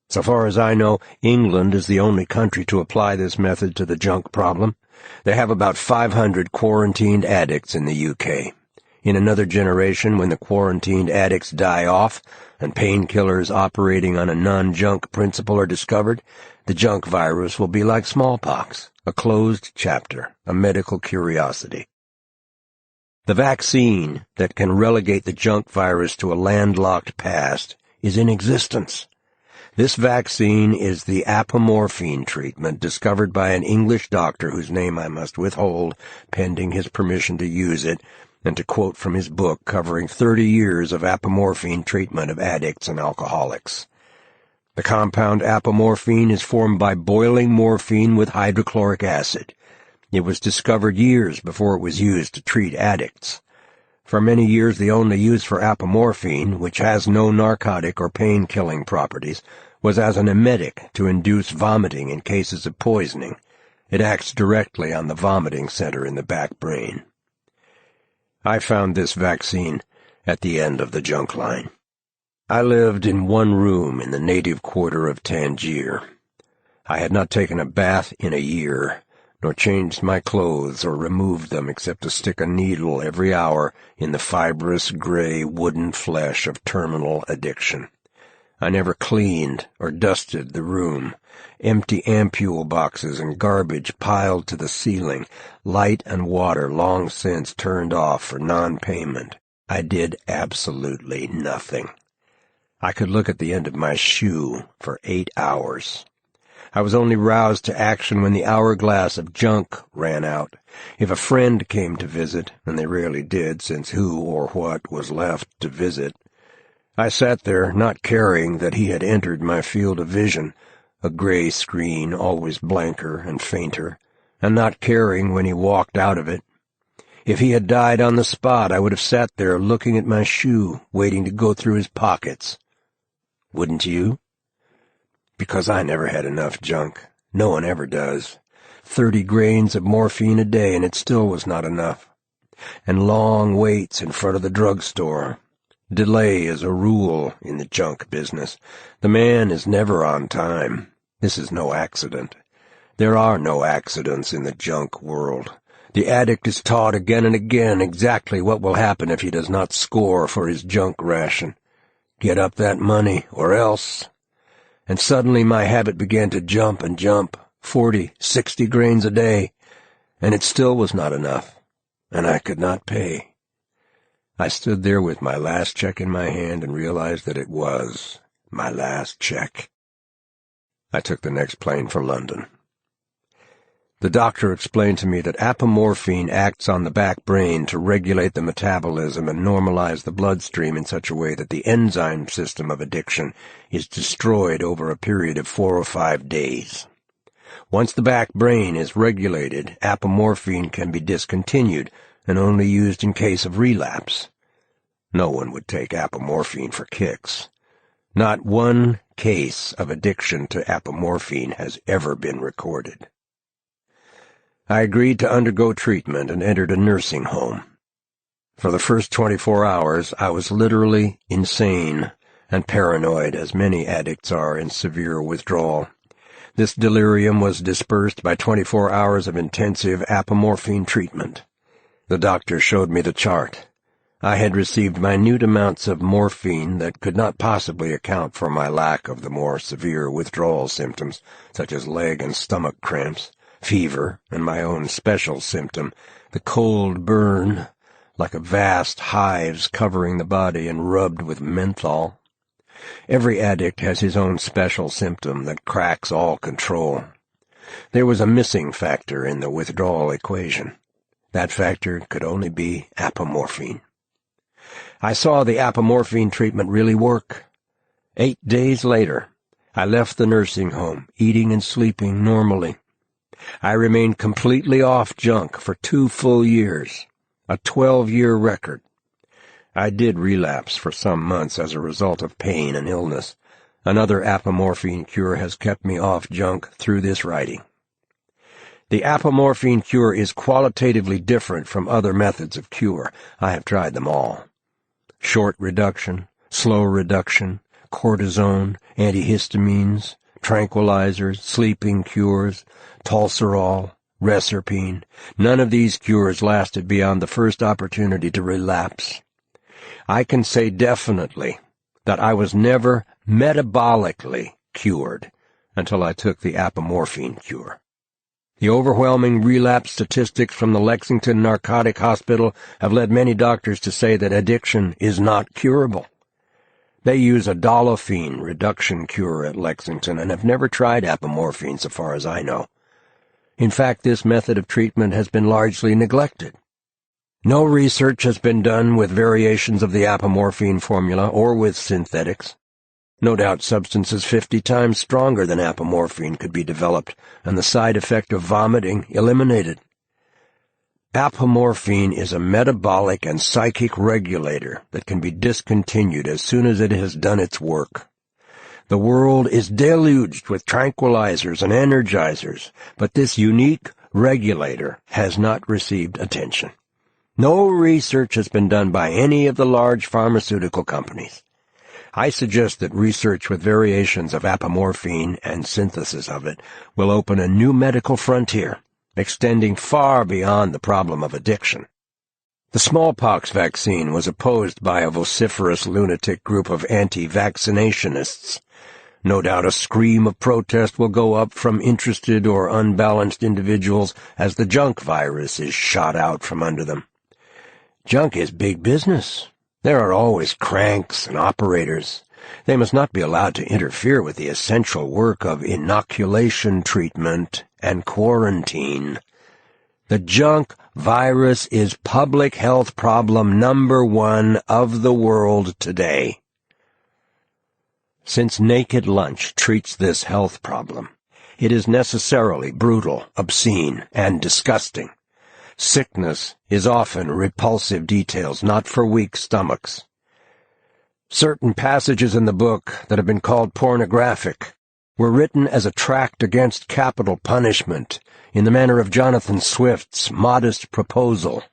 S3: So far as I know, England is the only country to apply this method to the junk problem. They have about 500 quarantined addicts in the UK. In another generation, when the quarantined addicts die off and painkillers operating on a non-junk principle are discovered, the junk virus will be like smallpox, a closed chapter, a medical curiosity. The vaccine that can relegate the junk virus to a landlocked past is in existence. This vaccine is the apomorphine treatment discovered by an English doctor whose name I must withhold pending his permission to use it, and to quote from his book covering 30 years of apomorphine treatment of addicts and alcoholics. The compound apomorphine is formed by boiling morphine with hydrochloric acid. It was discovered years before it was used to treat addicts. For many years the only use for apomorphine, which has no narcotic or pain-killing properties, was as an emetic to induce vomiting in cases of poisoning. It acts directly on the vomiting center in the back brain. I found this vaccine at the end of the junk line. I lived in one room in the native quarter of Tangier. I had not taken a bath in a year, nor changed my clothes or removed them except to stick a needle every hour in the fibrous gray wooden flesh of terminal addiction. I never cleaned or dusted the room. Empty ampule boxes and garbage piled to the ceiling, light and water long since turned off for non-payment. I did absolutely nothing. I could look at the end of my shoe for 8 hours. I was only roused to action when the hourglass of junk ran out. If a friend came to visit, and they rarely did, since who or what was left to visit, I sat there, not caring that he had entered my field of vision, a gray screen always blanker and fainter, and not caring when he walked out of it. If he had died on the spot, I would have sat there looking at my shoe, waiting to go through his pockets. Wouldn't you? Because I never had enough junk. No one ever does. 30 grains of morphine a day, and it still was not enough. And long waits in front of the drugstore. Delay is a rule in the junk business. The man is never on time. This is no accident. There are no accidents in the junk world. The addict is taught again and again exactly what will happen if he does not score for his junk ration. Get up that money, or else. And suddenly my habit began to jump and jump, 40, 60 grains a day, and it still was not enough, and I could not pay. I stood there with my last check in my hand and realized that it was my last check. I took the next plane for London. The doctor explained to me that apomorphine acts on the back brain to regulate the metabolism and normalize the bloodstream in such a way that the enzyme system of addiction is destroyed over a period of 4 or 5 days. Once the back brain is regulated, apomorphine can be discontinued and only used in case of relapse. No one would take apomorphine for kicks. Not one case of addiction to apomorphine has ever been recorded. I agreed to undergo treatment and entered a nursing home. For the first 24 hours, I was literally insane and paranoid, as many addicts are in severe withdrawal. This delirium was dispersed by 24 hours of intensive apomorphine treatment. The doctor showed me the chart. I had received minute amounts of morphine that could not possibly account for my lack of the more severe withdrawal symptoms, such as leg and stomach cramps, fever, and my own special symptom, the cold burn, like a vast hives covering the body and rubbed with menthol. Every addict has his own special symptom that cracks all control. There was a missing factor in the withdrawal equation. That factor could only be apomorphine. I saw the apomorphine treatment really work. 8 days later, I left the nursing home, eating and sleeping normally. I remained completely off junk for 2 full years, a 12-year record. I did relapse for some months as a result of pain and illness. Another apomorphine cure has kept me off junk through this writing. The apomorphine cure is qualitatively different from other methods of cure. I have tried them all. Short reduction, slow reduction, cortisone, antihistamines, tranquilizers, sleeping cures, Tolserol, Reserpine. None of these cures lasted beyond the first opportunity to relapse. I can say definitely that I was never metabolically cured until I took the apomorphine cure. The overwhelming relapse statistics from the Lexington Narcotic Hospital have led many doctors to say that addiction is not curable. They use a dolophin reduction cure at Lexington and have never tried apomorphine so far as I know. In fact, this method of treatment has been largely neglected. No research has been done with variations of the apomorphine formula or with synthetics. No doubt substances 50 times stronger than apomorphine could be developed and the side effect of vomiting eliminated. Apomorphine is a metabolic and psychic regulator that can be discontinued as soon as it has done its work. The world is deluged with tranquilizers and energizers, but this unique regulator has not received attention. No research has been done by any of the large pharmaceutical companies. I suggest that research with variations of apomorphine and synthesis of it will open a new medical frontier, extending far beyond the problem of addiction. The smallpox vaccine was opposed by a vociferous lunatic group of anti-vaccinationists. No doubt a scream of protest will go up from interested or unbalanced individuals as the junk virus is shot out from under them. Junk is big business. There are always cranks and operators. They must not be allowed to interfere with the essential work of inoculation treatment and quarantine. The junk virus is public health problem number 1 of the world today. Since Naked Lunch treats this health problem, it is necessarily brutal, obscene, and disgusting. Sickness is often repulsive details, not for weak stomachs. Certain passages in the book that have been called pornographic were written as a tract against capital punishment in the manner of Jonathan Swift's Modest Proposal.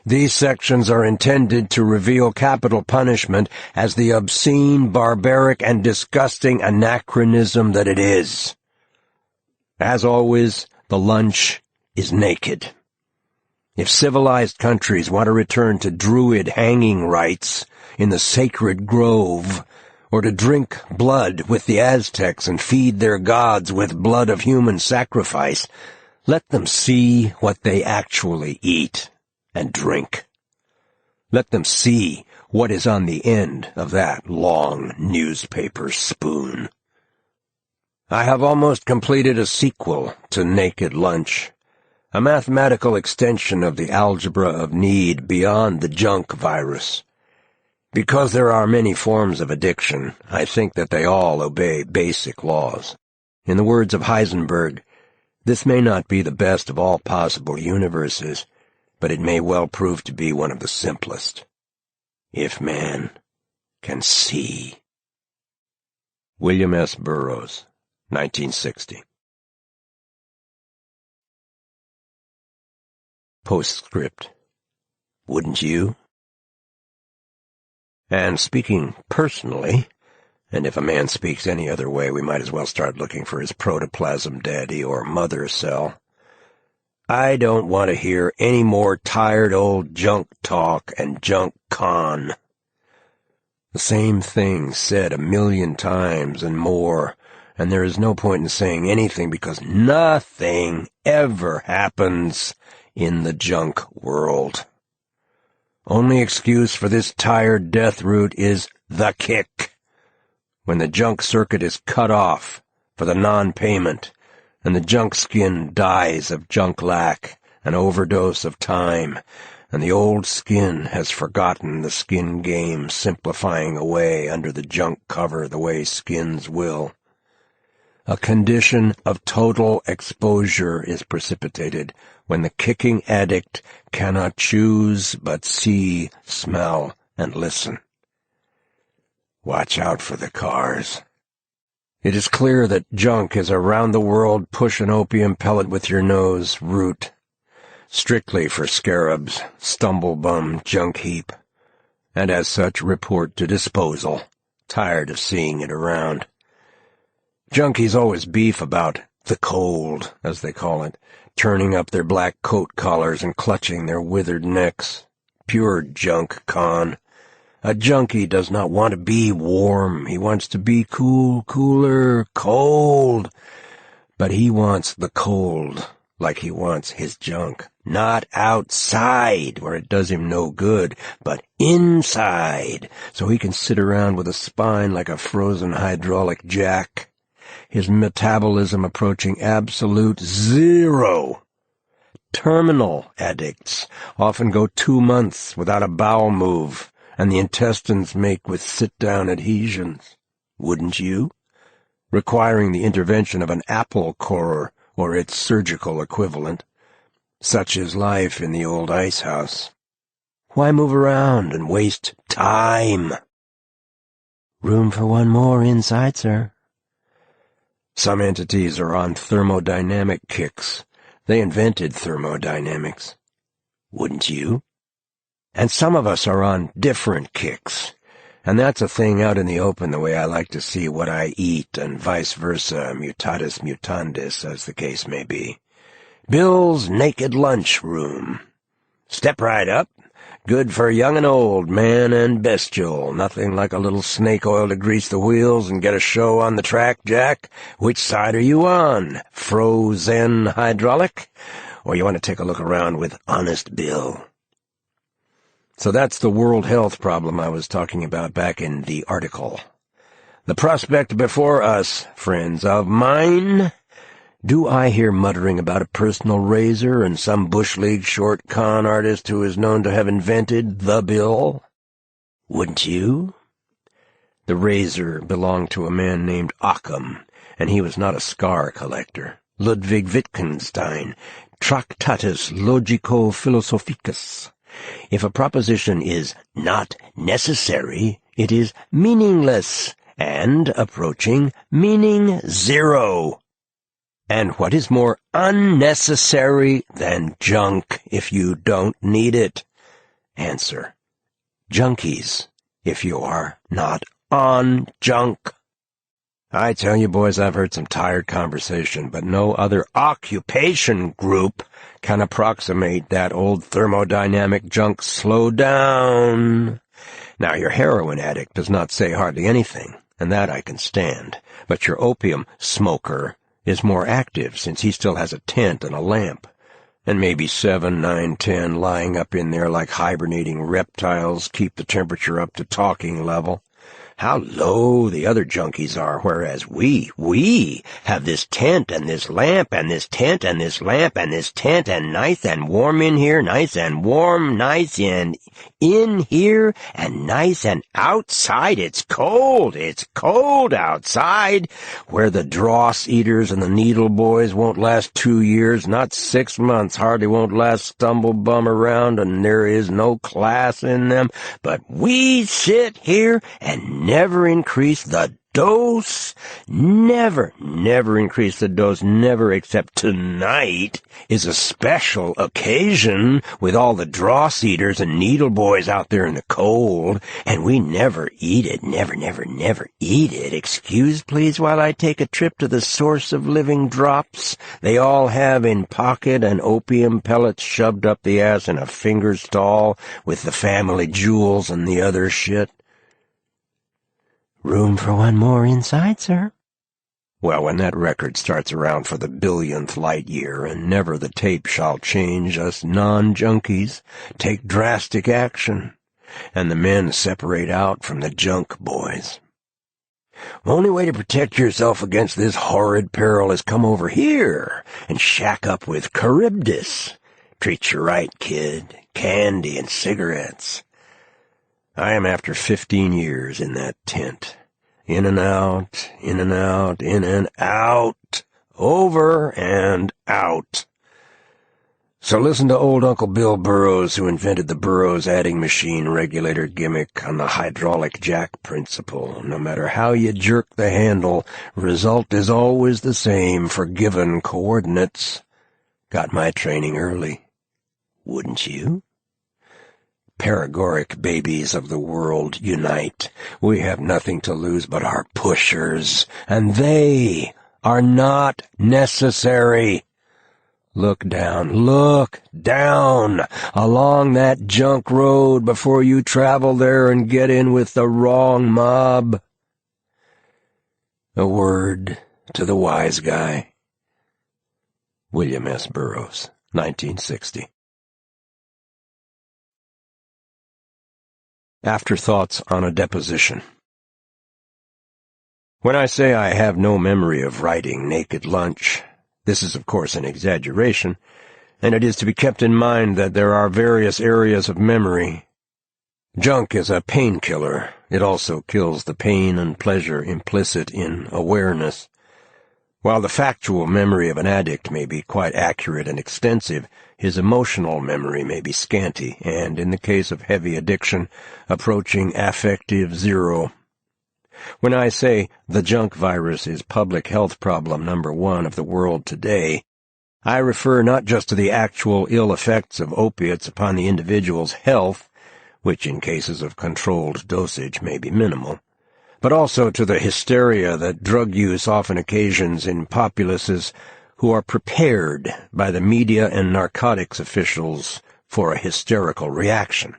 S3: These sections are intended to reveal capital punishment as the obscene, barbaric, and disgusting anachronism that it is. As always, the lunch is naked. If civilized countries want to return to druid hanging rites in the sacred grove, or to drink blood with the Aztecs and feed their gods with blood of human sacrifice, let them see what they actually eat and drink. Let them see what is on the end of that long newspaper spoon. I have almost completed a sequel to Naked Lunch, a mathematical extension of the algebra of need beyond the junk virus. Because there are many forms of addiction, I think that they all obey basic laws. In the words of Heisenberg, this may not be the best of all possible universes, but it may well prove to be one of the simplest. If man can see. William S. Burroughs, 1960. Postscript. Wouldn't you? And speaking personally, and if a man speaks any other way, we might as well start looking for his protoplasm daddy or mother cell, I don't want to hear any more tired old junk talk and junk con. The same thing said 1,000,000 times and more, and there is no point in saying anything because nothing ever happens in the junk world. Only excuse for this tired death route is the kick. When the junk circuit is cut off for the non-payment, and the junk skin dies of junk lack, an overdose of time, and the old skin has forgotten the skin game simplifying away under the junk cover the way skins will. A condition of total exposure is precipitated when the kicking addict cannot choose but see, smell, and listen. Watch out for the cars. It is clear that junk is a round-the-world push-an-opium-pellet-with-your-nose route, strictly for scarabs, stumble-bum junk heap, and as such report to disposal, tired of seeing it around. Junkies always beef about the cold, as they call it, turning up their black coat collars and clutching their withered necks. Pure junk con. A junkie does not want to be warm. He wants to be cool, cooler, cold. But he wants the cold like he wants his junk. Not outside, where it does him no good, but inside, so he can sit around with a spine like a frozen hydraulic jack. His metabolism approaching absolute zero. Terminal addicts often go 2 months without a bowel move, and the intestines make with sit-down adhesions. Wouldn't you? Requiring the intervention of an apple corer or its surgical equivalent. Such is life in the old ice house. Why move around and waste time?
S2: Room for one more inside, sir.
S3: Some entities are on thermodynamic kicks. They invented thermodynamics. Wouldn't you? And some of us are on different kicks. And that's a thing out in the open the way I like to see what I eat and vice versa, mutatis mutandis, as the case may be. Bill's Naked Lunch Room. Step right up. Good for young and old, man and bestial. Nothing like a little snake oil to grease the wheels and get a show on the track, Jack. Which side are you on? Frozen hydraulic? Or you want to take a look around with Honest Bill? So that's the world health problem I was talking about back in the article. The prospect before us, friends of mine. Do I hear muttering about a personal razor and some Bush League short con artist who is known to have invented the bill? Wouldn't you? The razor belonged to a man named Occam, and he was not a scar collector. Ludwig Wittgenstein, Tractatus Logico-Philosophicus. If a proposition is not necessary, it is meaningless, and approaching meaning zero. And what is more unnecessary than junk if you don't need it? Answer: junkies, if you are not on junk. I tell you, boys, I've heard some tired conversation, but no other occupation group can approximate that old thermodynamic junk. Slow down. Now, your heroin addict does not say hardly anything, and that I can stand. But your opium smoker is more active, since he still has a tent and a lamp, and maybe 7, 9, 10 lying up in there like hibernating reptiles keep the temperature up to talking level. How low the other junkies are, whereas we have this tent and this lamp and this tent and this lamp and this tent, and nice and warm in here, nice and warm, nice and in here, and nice and outside. It's cold outside, where the dross eaters and the needle boys won't last 2 years, not 6 months, hardly won't last stumble bum around, and there is no class in them. But we sit here and never increase the dose. Never increase the dose. Never, except tonight is a special occasion with all the dross eaters and needle boys out there in the cold, and we never eat it. Never eat it. Excuse, please, while I take a trip to the source of living drops they all have in pocket, and opium pellets shoved up the ass in a finger stall with the family jewels and the other shit.
S2: Room for one more inside, sir?
S3: Well, when that record starts around for the billionth light year, and never the tape shall change, us non-junkies take drastic action, and the men separate out from the junk boys. Only way to protect yourself against this horrid peril is come over here and shack up with Charybdis. Treat you right, kid. Candy and cigarettes. I am after 15 years in that tent. In and out, in and out, in and out, over and out. So listen to old Uncle Bill Burroughs, who invented the Burroughs adding machine regulator gimmick on the hydraulic jack principle. No matter how you jerk the handle, result is always the same for given coordinates. Got my training early. Wouldn't you? Paregoric babies of the world, unite. We have nothing to lose but our pushers, and they are not necessary. Look down along that junk road before you travel there and get in with the wrong mob. A word to the wise guy. William S. Burroughs, 1960. Afterthoughts on a Deposition. When I say I have no memory of writing Naked Lunch, this is of course an exaggeration, and it is to be kept in mind that there are various areas of memory. Junk is a painkiller. It also kills the pain and pleasure implicit in awareness. While the factual memory of an addict may be quite accurate and extensive, his emotional memory may be scanty, and, in the case of heavy addiction, approaching affective zero. When I say the junk virus is public health problem number 1 of the world today, I refer not just to the actual ill effects of opiates upon the individual's health, which in cases of controlled dosage may be minimal, but also to the hysteria that drug use often occasions in populaces who are prepared by the media and narcotics officials for a hysterical reaction.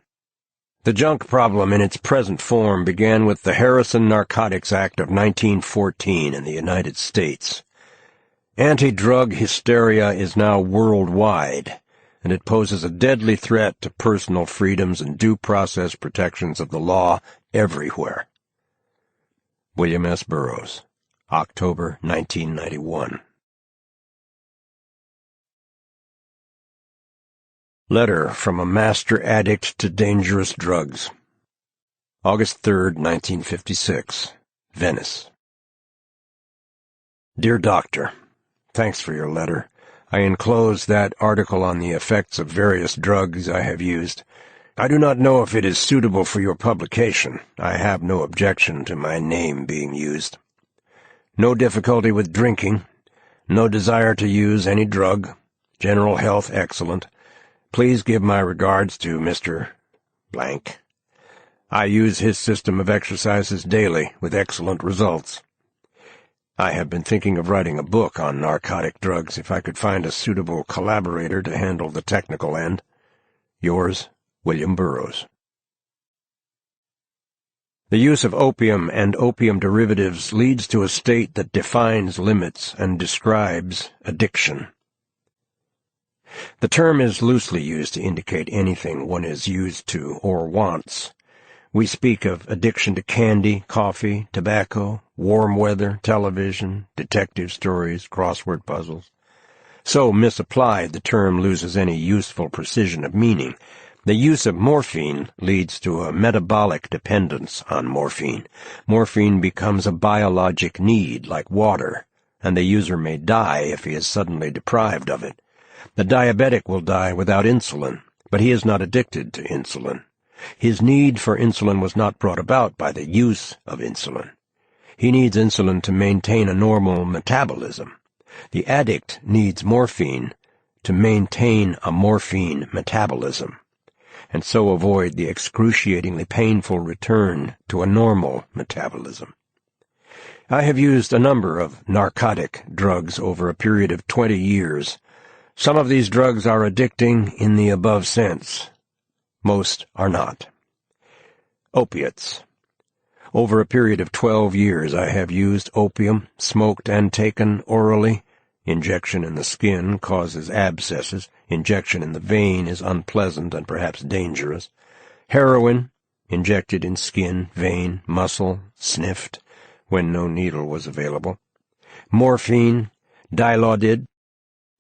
S3: The junk problem in its present form began with the Harrison Narcotics Act of 1914 in the United States. Anti-drug hysteria is now worldwide, and it poses a deadly threat to personal freedoms and due process protections of the law everywhere. William S. Burroughs, October 1991. Letter from a Master Addict to Dangerous Drugs. August 3, 1956. Venice. Dear Doctor, thanks for your letter. I enclose that article on the effects of various drugs I have used. I do not know if it is suitable for your publication. I have no objection to my name being used. No difficulty with drinking. No desire to use any drug. General health excellent. Please give my regards to Mr. Blank. I use his system of exercises daily with excellent results. I have been thinking of writing a book on narcotic drugs if I could find a suitable collaborator to handle the technical end. Yours, William Burroughs. The use of opium and opium derivatives leads to a state that defines limits and describes addiction. The term is loosely used to indicate anything one is used to or wants. We speak of addiction to candy, coffee, tobacco, warm weather, television, detective stories, crossword puzzles. So misapplied, the term loses any useful precision of meaning. The use of morphine leads to a metabolic dependence on morphine. Morphine becomes a biologic need, like water, and the user may die if he is suddenly deprived of it. The diabetic will die without insulin, but he is not addicted to insulin. His need for insulin was not brought about by the use of insulin. He needs insulin to maintain a normal metabolism. The addict needs morphine to maintain a morphine metabolism, and so avoid the excruciatingly painful return to a normal metabolism. I have used a number of narcotic drugs over a period of 20 years. Some of these drugs are addicting in the above sense. Most are not. Opiates. Over a period of 12 years I have used opium, smoked and taken orally. Injection in the skin causes abscesses. Injection in the vein is unpleasant and perhaps dangerous. Heroin, injected in skin, vein, muscle, sniffed, when no needle was available. Morphine, dilaudid,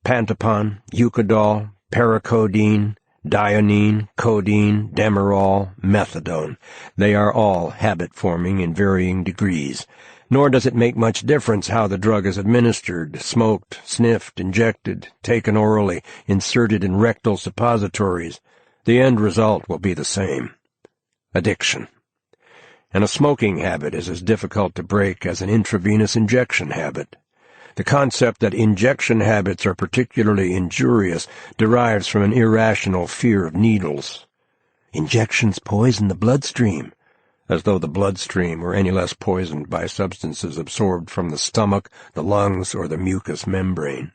S3: pantopon, eucodol, paracodeine, dionine, codeine, demerol, methadone. They are all habit-forming in varying degrees. Nor does it make much difference how the drug is administered, smoked, sniffed, injected, taken orally, inserted in rectal suppositories. The end result will be the same: addiction. And a smoking habit is as difficult to break as an intravenous injection habit. The concept that injection habits are particularly injurious derives from an irrational fear of needles. Injections poison the bloodstream, as though the bloodstream were any less poisoned by substances absorbed from the stomach, the lungs, or the mucous membrane.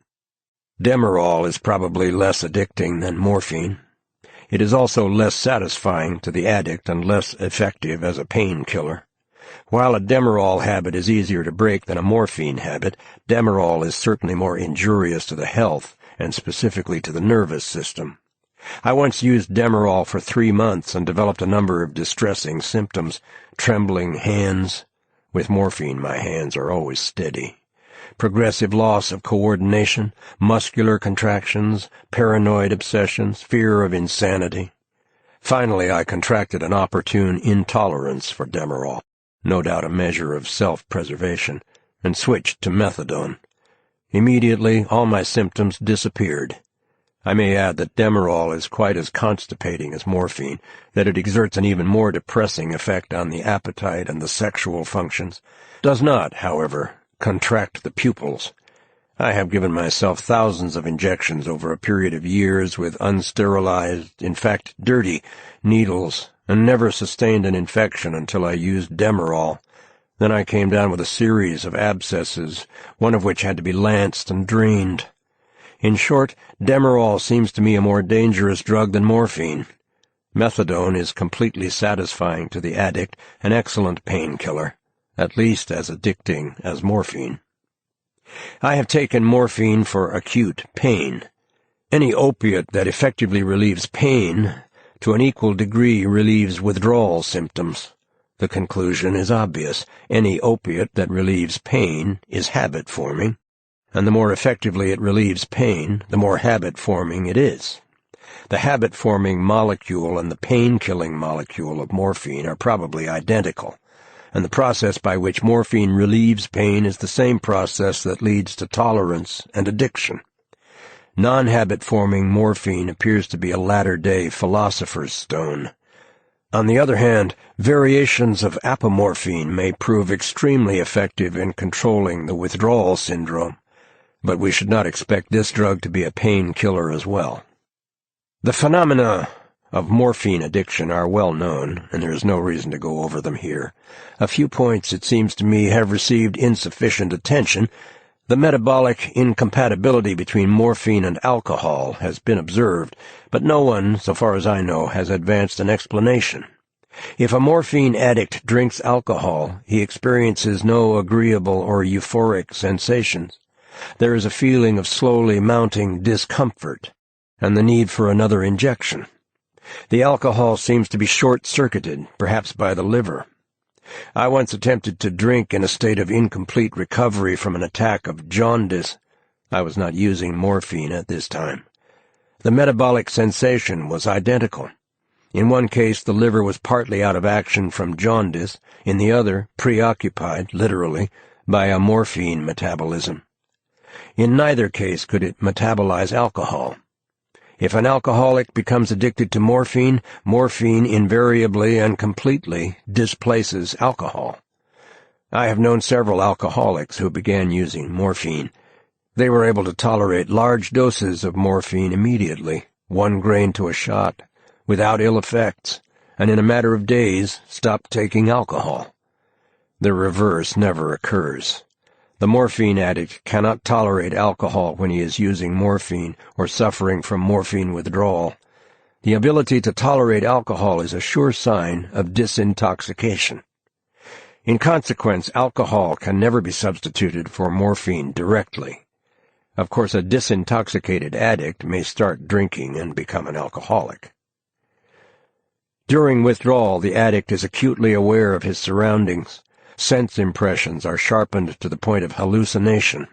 S3: Demerol is probably less addicting than morphine. It is also less satisfying to the addict and less effective as a painkiller. While a demerol habit is easier to break than a morphine habit, demerol is certainly more injurious to the health, and specifically to the nervous system. I once used demerol for 3 months and developed a number of distressing symptoms: trembling hands. With morphine, my hands are always steady. Progressive loss of coordination, muscular contractions, paranoid obsessions, fear of insanity. Finally, I contracted an opportune intolerance for demerol, no doubt a measure of self-preservation, and switched to methadone. Immediately, all my symptoms disappeared. I may add that demerol is quite as constipating as morphine, that it exerts an even more depressing effect on the appetite and the sexual functions, does not, however, contract the pupils. I have given myself thousands of injections over a period of years with unsterilized, in fact dirty, needles, and never sustained an infection until I used demerol. Then I came down with a series of abscesses, one of which had to be lanced and drained. In short, demerol seems to me a more dangerous drug than morphine. Methadone is completely satisfying to the addict, an excellent painkiller, at least as addicting as morphine. I have taken morphine for acute pain. Any opiate that effectively relieves pain, to an equal degree relieves withdrawal symptoms. The conclusion is obvious. Any opiate that relieves pain is habit-forming, and the more effectively it relieves pain, the more habit-forming it is. The habit-forming molecule and the pain-killing molecule of morphine are probably identical, and the process by which morphine relieves pain is the same process that leads to tolerance and addiction. Non-habit-forming morphine appears to be a latter-day philosopher's stone. On the other hand, variations of apomorphine may prove extremely effective in controlling the withdrawal syndrome, but we should not expect this drug to be a painkiller as well. The phenomena of morphine addiction are well known, and there is no reason to go over them here. A few points, it seems to me, have received insufficient attention. The metabolic incompatibility between morphine and alcohol has been observed, but no one, so far as I know, has advanced an explanation. If a morphine addict drinks alcohol, he experiences no agreeable or euphoric sensations. There is a feeling of slowly mounting discomfort, and the need for another injection. The alcohol seems to be short-circuited, perhaps by the liver. I once attempted to drink in a state of incomplete recovery from an attack of jaundice. I was not using morphine at this time. The metabolic sensation was identical. In one case, the liver was partly out of action from jaundice, in the other, preoccupied, literally, by a morphine metabolism. In neither case could it metabolize alcohol. If an alcoholic becomes addicted to morphine, morphine invariably and completely displaces alcohol. I have known several alcoholics who began using morphine. They were able to tolerate large doses of morphine immediately, 1 grain to a shot, without ill effects, and in a matter of days stopped taking alcohol. The reverse never occurs. The morphine addict cannot tolerate alcohol when he is using morphine or suffering from morphine withdrawal. The ability to tolerate alcohol is a sure sign of disintoxication. In consequence, alcohol can never be substituted for morphine directly. Of course, a disintoxicated addict may start drinking and become an alcoholic. During withdrawal, the addict is acutely aware of his surroundings. Sense impressions are sharpened to the point of hallucination.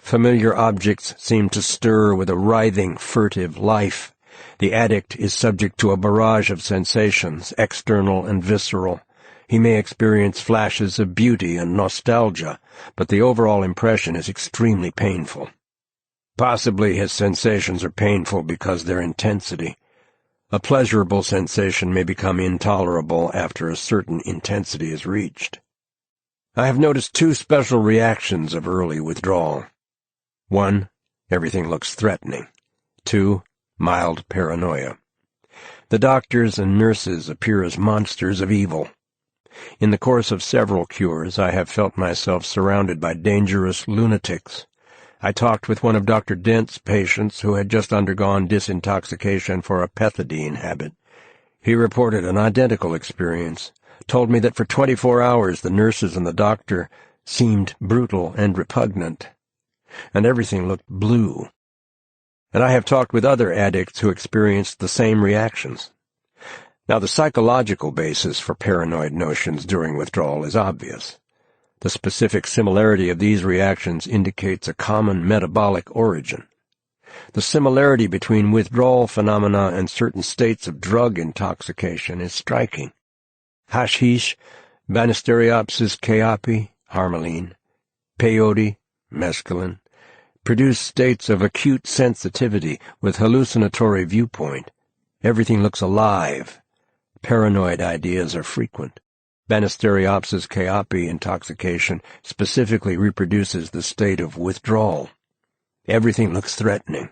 S3: Familiar objects seem to stir with a writhing, furtive life. The addict is subject to a barrage of sensations, external and visceral. He may experience flashes of beauty and nostalgia, but the overall impression is extremely painful. Possibly his sensations are painful because their intensity. A pleasurable sensation may become intolerable after a certain intensity is reached. I have noticed 2 special reactions of early withdrawal. 1, everything looks threatening. 2, mild paranoia. The doctors and nurses appear as monsters of evil. In the course of several cures, I have felt myself surrounded by dangerous lunatics. I talked with one of Dr. Dent's patients who had just undergone disintoxication for a pethidine habit. He reported an identical experience, told me that for 24 hours the nurses and the doctor seemed brutal and repugnant, and everything looked blue. And I have talked with other addicts who experienced the same reactions. Now, the psychological basis for paranoid notions during withdrawal is obvious. The specific similarity of these reactions indicates a common metabolic origin. The similarity between withdrawal phenomena and certain states of drug intoxication is striking. Hashish, Banisteriopsis chaopi, harmaline, peyote, mescaline, produce states of acute sensitivity with hallucinatory viewpoint. Everything looks alive. Paranoid ideas are frequent. Banisteriopsis chaopi intoxication specifically reproduces the state of withdrawal. Everything looks threatening.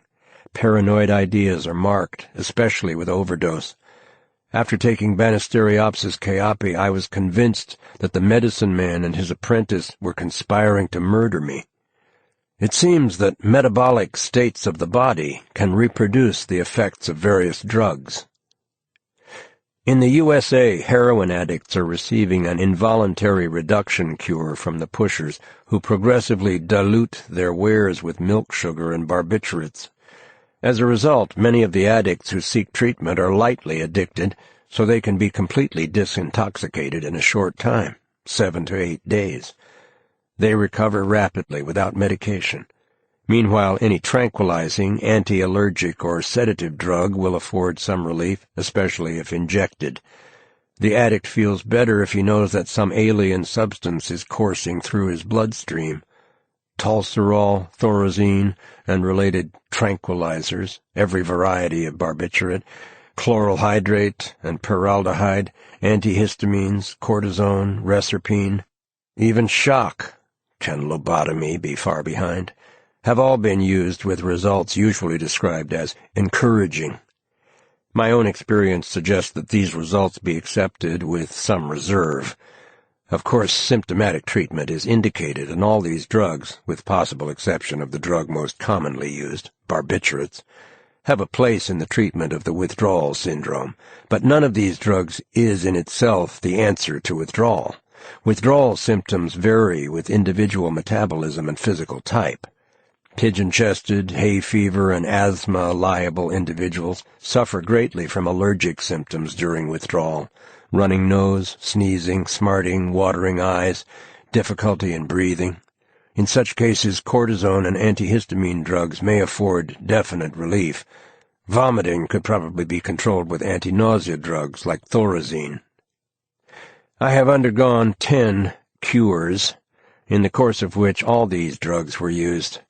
S3: Paranoid ideas are marked, especially with overdose. After taking Banisteriopsis chaopi, I was convinced that the medicine man and his apprentice were conspiring to murder me. It seems that metabolic states of the body can reproduce the effects of various drugs. In the USA, heroin addicts are receiving an involuntary reduction cure from the pushers who progressively dilute their wares with milk sugar and barbiturates. As a result, many of the addicts who seek treatment are lightly addicted, so they can be completely disintoxicated in a short time, 7 to 8 days. They recover rapidly without medication. Meanwhile, any tranquilizing, anti-allergic, or sedative drug will afford some relief, especially if injected. The addict feels better if he knows that some alien substance is coursing through his bloodstream. Tolserol, Thorazine, and related tranquilizers, every variety of barbiturate, chloral hydrate and peraldehyde, antihistamines, cortisone, reserpine, even shock, can lobotomy be far behind, have all been used with results usually described as encouraging. My own experience suggests that these results be accepted with some reserve. Of course, symptomatic treatment is indicated in all these drugs, with possible exception of the drug most commonly used, barbiturates, have a place in the treatment of the withdrawal syndrome, but none of these drugs is in itself the answer to withdrawal. Withdrawal symptoms vary with individual metabolism and physical type. Pigeon-chested, hay fever, and asthma-liable individuals suffer greatly from allergic symptoms during withdrawal: running nose, sneezing, smarting, watering eyes, difficulty in breathing. In such cases, cortisone and antihistamine drugs may afford definite relief. Vomiting could probably be controlled with anti-nausea drugs like thorazine. I have undergone 10 cures, in the course of which all these drugs were used.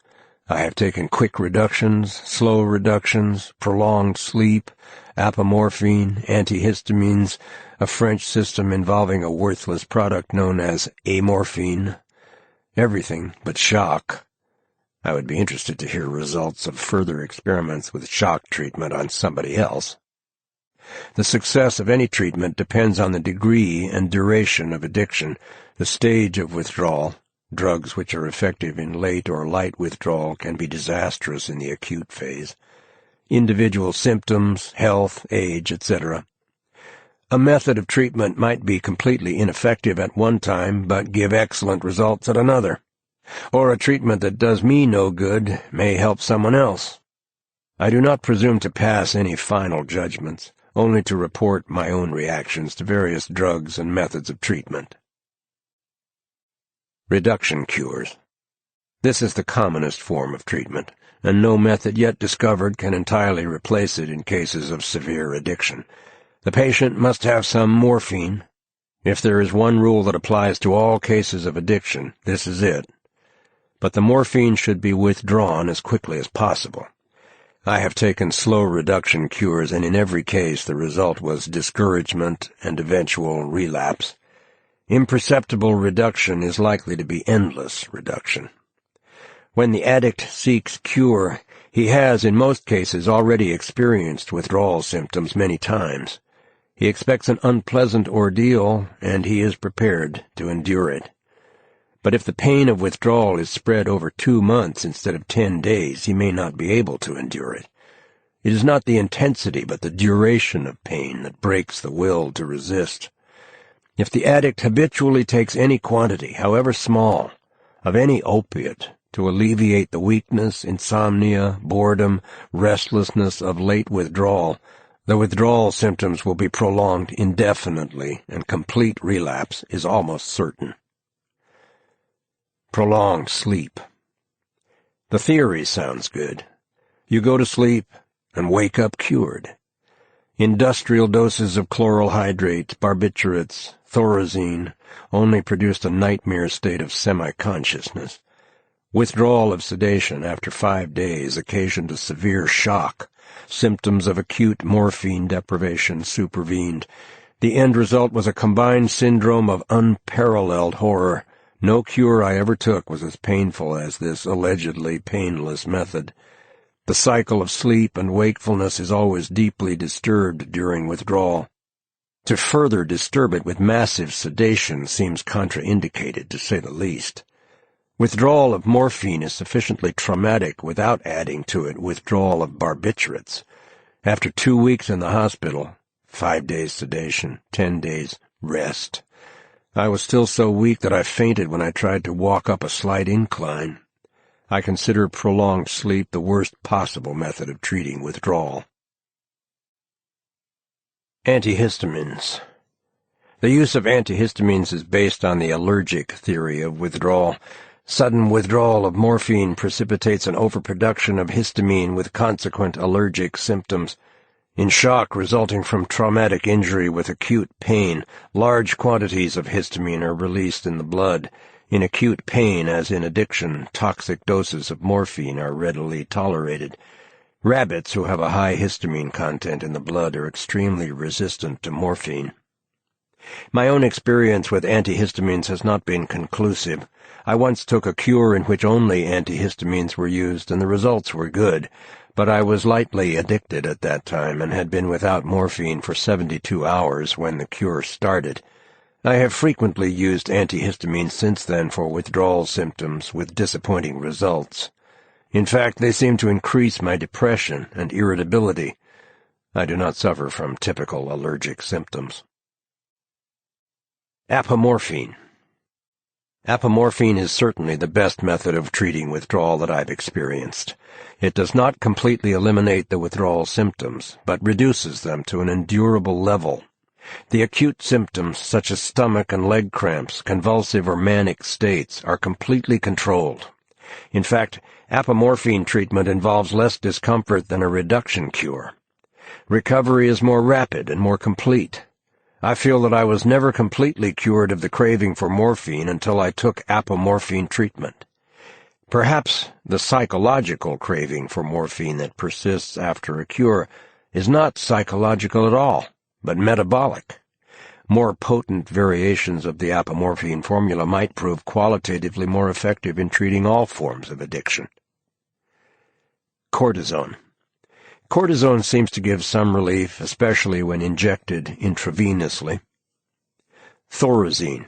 S3: I have taken quick reductions, slow reductions, prolonged sleep, apomorphine, antihistamines, a French system involving a worthless product known as amorphine. Everything but shock. I would be interested to hear results of further experiments with shock treatment on somebody else. The success of any treatment depends on the degree and duration of addiction, the stage of withdrawal. Drugs which are effective in late or light withdrawal can be disastrous in the acute phase. Individual symptoms, health, age, etc. A method of treatment might be completely ineffective at one time, but give excellent results at another. Or a treatment that does me no good may help someone else. I do not presume to pass any final judgments, only to report my own reactions to various drugs and methods of treatment. Reduction cures. This is the commonest form of treatment, and no method yet discovered can entirely replace it in cases of severe addiction. The patient must have some morphine. If there is one rule that applies to all cases of addiction, this is it. But the morphine should be withdrawn as quickly as possible. I have taken slow reduction cures, and in every case the result was discouragement and eventual relapse. Imperceptible reduction is likely to be endless reduction. When the addict seeks cure, he has, in most cases, already experienced withdrawal symptoms many times. He expects an unpleasant ordeal, and he is prepared to endure it. But if the pain of withdrawal is spread over 2 months instead of 10 days, he may not be able to endure it. It is not the intensity, but the duration of pain that breaks the will to resist. If the addict habitually takes any quantity, however small, of any opiate to alleviate the weakness, insomnia, boredom, restlessness of late withdrawal, the withdrawal symptoms will be prolonged indefinitely, and complete relapse is almost certain. Prolonged sleep. The theory sounds good. You go to sleep and wake up cured. Industrial doses of chloral hydrate, barbiturates, thorazine only produced a nightmare state of semi-consciousness. Withdrawal of sedation after 5 days occasioned a severe shock. Symptoms of acute morphine deprivation supervened. The end result was a combined syndrome of unparalleled horror. No cure I ever took was as painful as this allegedly painless method. The cycle of sleep and wakefulness is always deeply disturbed during withdrawal. To further disturb it with massive sedation seems contraindicated, to say the least. Withdrawal of morphine is sufficiently traumatic without adding to it withdrawal of barbiturates. After 2 weeks in the hospital, 5 days sedation, 10 days rest, I was still so weak that I fainted when I tried to walk up a slight incline. I consider prolonged sleep the worst possible method of treating withdrawal. Antihistamines. The use of antihistamines is based on the allergic theory of withdrawal. Sudden withdrawal of morphine precipitates an overproduction of histamine with consequent allergic symptoms. In shock resulting from traumatic injury with acute pain, large quantities of histamine are released in the blood. In acute pain, as in addiction, toxic doses of morphine are readily tolerated. Rabbits who have a high histamine content in the blood are extremely resistant to morphine. My own experience with antihistamines has not been conclusive. I once took a cure in which only antihistamines were used, and the results were good, but I was lightly addicted at that time and had been without morphine for 72 hours when the cure started. I have frequently used antihistamines since then for withdrawal symptoms with disappointing results. In fact, they seem to increase my depression and irritability. I do not suffer from typical allergic symptoms. Apomorphine. Apomorphine is certainly the best method of treating withdrawal that I've experienced. It does not completely eliminate the withdrawal symptoms, but reduces them to an endurable level. The acute symptoms, such as stomach and leg cramps, convulsive or manic states, are completely controlled. In fact, apomorphine treatment involves less discomfort than a reduction cure. Recovery is more rapid and more complete. I feel that I was never completely cured of the craving for morphine until I took apomorphine treatment. Perhaps the psychological craving for morphine that persists after a cure is not psychological at all, but metabolic. More potent variations of the apomorphine formula might prove qualitatively more effective in treating all forms of addiction. Cortisone. Cortisone seems to give some relief, especially when injected intravenously. Thorazine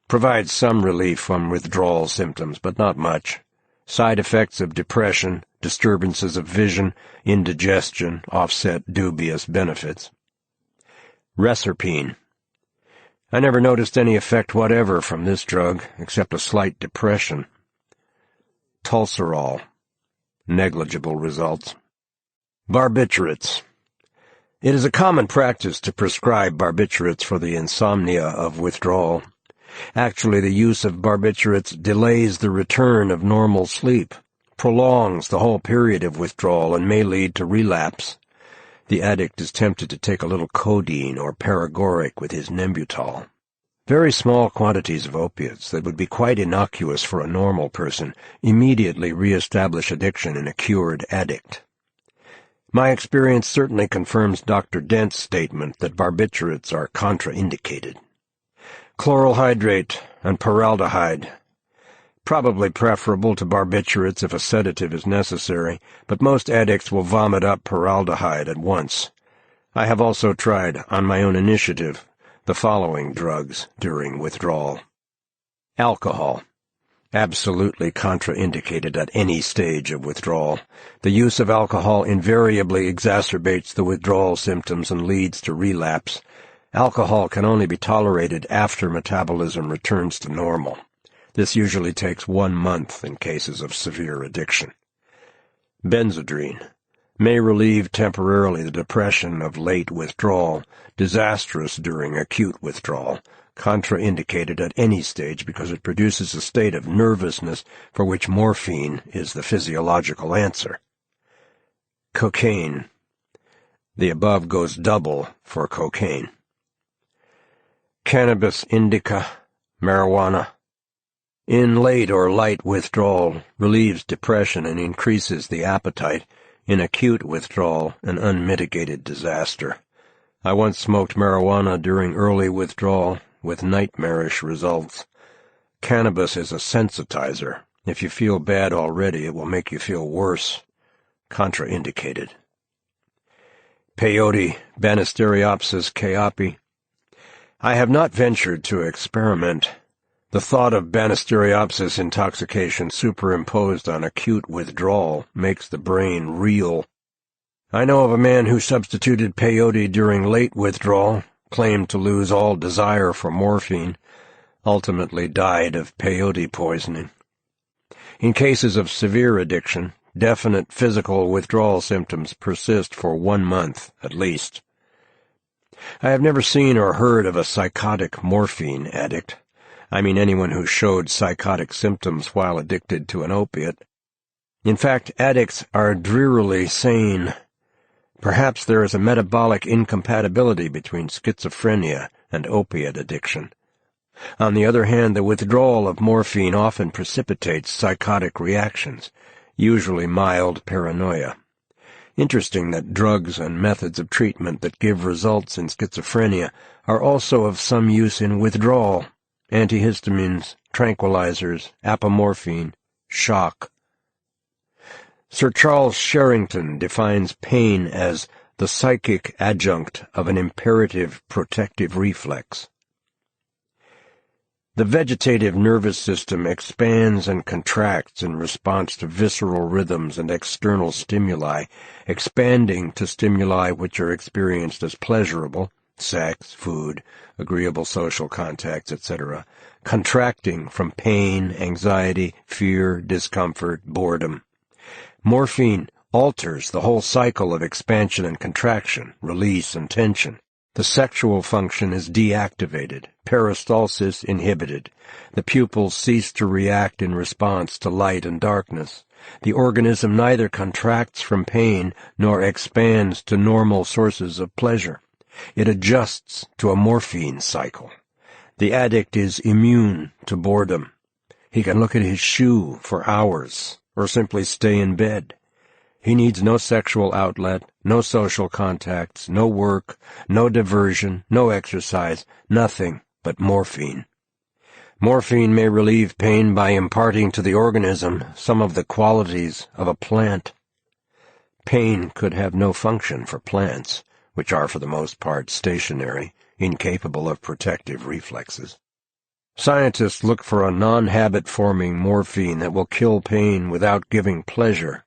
S3: provides some relief from withdrawal symptoms, but not much. Side effects of depression, disturbances of vision, indigestion offset dubious benefits. Reserpine. I never noticed any effect whatever from this drug, except a slight depression. Tulserol. Negligible results. Barbiturates. It is a common practice to prescribe barbiturates for the insomnia of withdrawal. Actually, the use of barbiturates delays the return of normal sleep, prolongs the whole period of withdrawal, and may lead to relapse. The addict is tempted to take a little codeine or paregoric with his Nembutal. Very small quantities of opiates that would be quite innocuous for a normal person immediately re-establish addiction in a cured addict. My experience certainly confirms Dr. Dent's statement that barbiturates are contraindicated. Chloral hydrate and paraldehyde. Probably preferable to barbiturates if a sedative is necessary, but most addicts will vomit up paraldehyde at once. I have also tried, on my own initiative, the following drugs during withdrawal. Alcohol. Absolutely contraindicated at any stage of withdrawal. The use of alcohol invariably exacerbates the withdrawal symptoms and leads to relapse. Alcohol can only be tolerated after metabolism returns to normal. This usually takes 1 month in cases of severe addiction. Benzodrine may relieve temporarily the depression of late withdrawal, disastrous during acute withdrawal, contraindicated at any stage because it produces a state of nervousness for which morphine is the physiological answer. Cocaine. The above goes double for cocaine. Cannabis indica, marijuana. In late or light withdrawal, relieves depression and increases the appetite. In acute withdrawal, an unmitigated disaster. I once smoked marijuana during early withdrawal with nightmarish results. Cannabis is a sensitizer. If you feel bad already, it will make you feel worse. Contraindicated. Peyote, Banisteriopsis chaopi. I have not ventured to experiment. The thought of Banisteriopsis intoxication superimposed on acute withdrawal makes the brain reel. I know of a man who substituted peyote during late withdrawal, claimed to lose all desire for morphine, ultimately died of peyote poisoning. In cases of severe addiction, definite physical withdrawal symptoms persist for 1 month at least. I have never seen or heard of a psychotic morphine addict. I mean anyone who showed psychotic symptoms while addicted to an opiate. In fact, addicts are drearily sane. Perhaps there is a metabolic incompatibility between schizophrenia and opiate addiction. On the other hand, the withdrawal of morphine often precipitates psychotic reactions, usually mild paranoia. Interesting that drugs and methods of treatment that give results in schizophrenia are also of some use in withdrawal: antihistamines, tranquilizers, apomorphine, shock. Sir Charles Sherrington defines pain as the psychic adjunct of an imperative protective reflex. The vegetative nervous system expands and contracts in response to visceral rhythms and external stimuli, expanding to stimuli which are experienced as pleasurable, sex, food, agreeable social contacts, etc., contracting from pain, anxiety, fear, discomfort, boredom. Morphine alters the whole cycle of expansion and contraction, release and tension. The sexual function is deactivated, peristalsis inhibited. The pupils cease to react in response to light and darkness. The organism neither contracts from pain nor expands to normal sources of pleasure. It adjusts to a morphine cycle. The addict is immune to boredom. He can look at his shoe for hours, or simply stay in bed. He needs no sexual outlet, no social contacts, no work, no diversion, no exercise, nothing but morphine. Morphine may relieve pain by imparting to the organism some of the qualities of a plant. Pain could have no function for plants, which are for the most part stationary, incapable of protective reflexes. Scientists look for a non-habit-forming morphine that will kill pain without giving pleasure.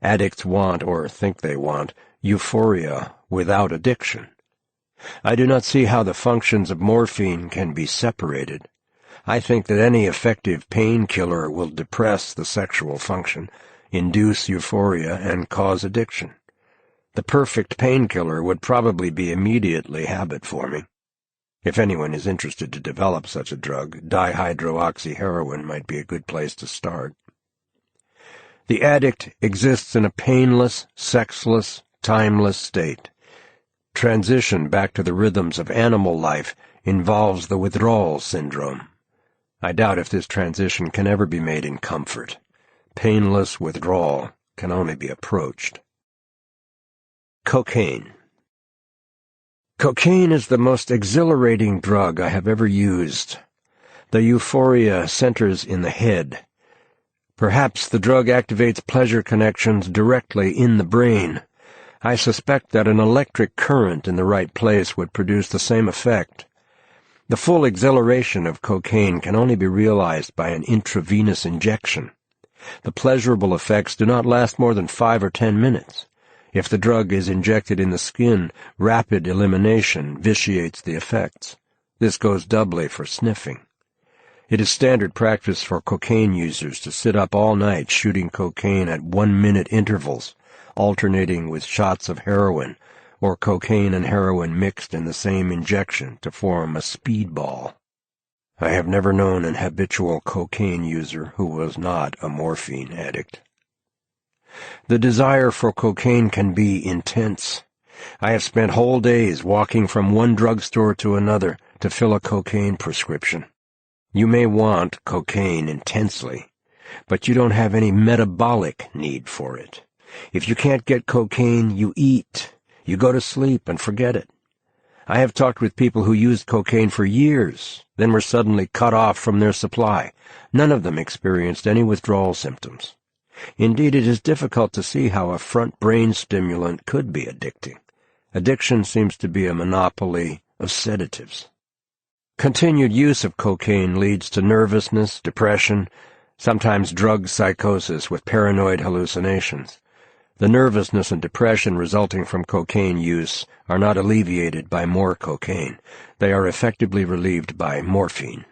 S3: Addicts want, or think they want, euphoria without addiction. I do not see how the functions of morphine can be separated. I think that any effective painkiller will depress the sexual function, induce euphoria, and cause addiction. The perfect painkiller would probably be immediately habit-forming. If anyone is interested to develop such a drug, dihydroxyheroin might be a good place to start. The addict exists in a painless, sexless, timeless state. Transition back to the rhythms of animal life involves the withdrawal syndrome. I doubt if this transition can ever be made in comfort. Painless withdrawal can only be approached. Cocaine. Cocaine is the most exhilarating drug I have ever used. The euphoria centers in the head. Perhaps the drug activates pleasure connections directly in the brain. I suspect that an electric current in the right place would produce the same effect. The full exhilaration of cocaine can only be realized by an intravenous injection. The pleasurable effects do not last more than 5 or 10 minutes. If the drug is injected in the skin, rapid elimination vitiates the effects. This goes doubly for sniffing. It is standard practice for cocaine users to sit up all night shooting cocaine at 1-minute intervals, alternating with shots of heroin, or cocaine and heroin mixed in the same injection to form a speedball. I have never known an habitual cocaine user who was not a morphine addict. The desire for cocaine can be intense. I have spent whole days walking from one drugstore to another to fill a cocaine prescription. You may want cocaine intensely, but you don't have any metabolic need for it. If you can't get cocaine, you eat. You go to sleep and forget it. I have talked with people who used cocaine for years, then were suddenly cut off from their supply. None of them experienced any withdrawal symptoms. Indeed, it is difficult to see how a front brain stimulant could be addicting. Addiction seems to be a monopoly of sedatives. Continued use of cocaine leads to nervousness, depression, sometimes drug psychosis with paranoid hallucinations. The nervousness and depression resulting from cocaine use are not alleviated by more cocaine. They are effectively relieved by morphine.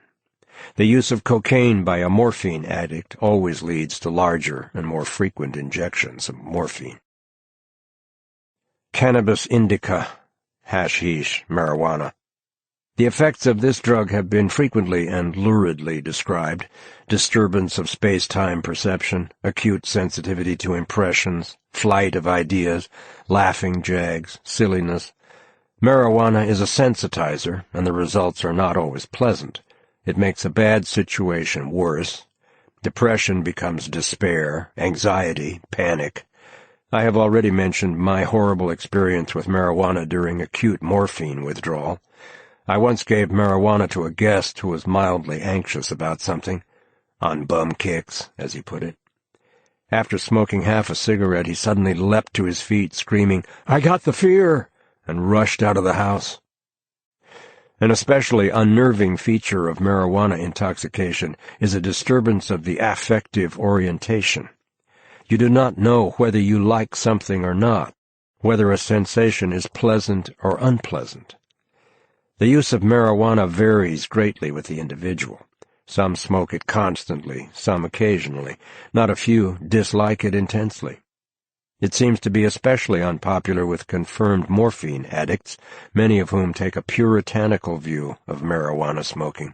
S3: The use of cocaine by a morphine addict always leads to larger and more frequent injections of morphine. Cannabis indica, hashish, marijuana. The effects of this drug have been frequently and luridly described: disturbance of space-time perception, acute sensitivity to impressions, flight of ideas, laughing jags, silliness. Marijuana is a sensitizer, and the results are not always pleasant. It makes a bad situation worse. Depression becomes despair, anxiety, panic. I have already mentioned my horrible experience with marijuana during acute morphine withdrawal. I once gave marijuana to a guest who was mildly anxious about something, on bum kicks, as he put it. After smoking half a cigarette, he suddenly leapt to his feet, screaming, "I got the fear!" and rushed out of the house. An especially unnerving feature of marijuana intoxication is a disturbance of the affective orientation. You do not know whether you like something or not, whether a sensation is pleasant or unpleasant. The use of marijuana varies greatly with the individual. Some smoke it constantly, some occasionally. Not a few dislike it intensely. It seems to be especially unpopular with confirmed morphine addicts, many of whom take a puritanical view of marijuana smoking.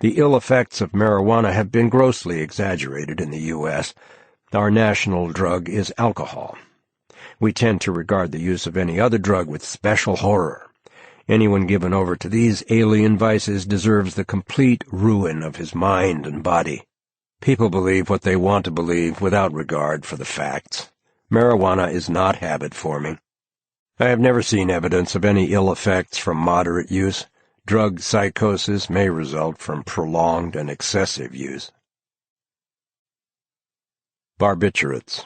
S3: The ill effects of marijuana have been grossly exaggerated in the U.S. Our national drug is alcohol. We tend to regard the use of any other drug with special horror. Anyone given over to these alien vices deserves the complete ruin of his mind and body. People believe what they want to believe without regard for the facts. Marijuana is not habit-forming. I have never seen evidence of any ill effects from moderate use. Drug psychosis may result from prolonged and excessive use. Barbiturates.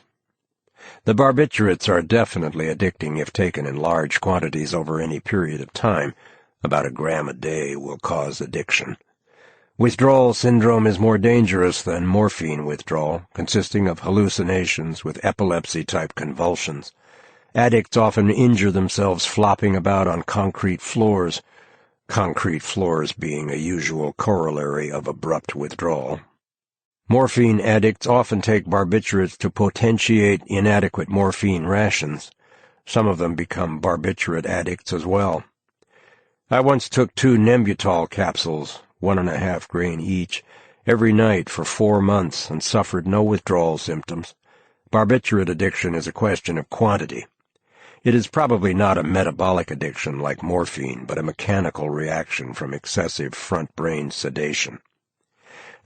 S3: The barbiturates are definitely addicting if taken in large quantities over any period of time. About a gram a day will cause addiction. Withdrawal syndrome is more dangerous than morphine withdrawal, consisting of hallucinations with epilepsy-type convulsions. Addicts often injure themselves flopping about on concrete floors being a usual corollary of abrupt withdrawal. Morphine addicts often take barbiturates to potentiate inadequate morphine rations. Some of them become barbiturate addicts as well. I once took 2 Nembutal capsules, 1.5 grain each, every night for 4 months and suffered no withdrawal symptoms. Barbiturate addiction is a question of quantity. It is probably not a metabolic addiction like morphine, but a mechanical reaction from excessive front brain sedation.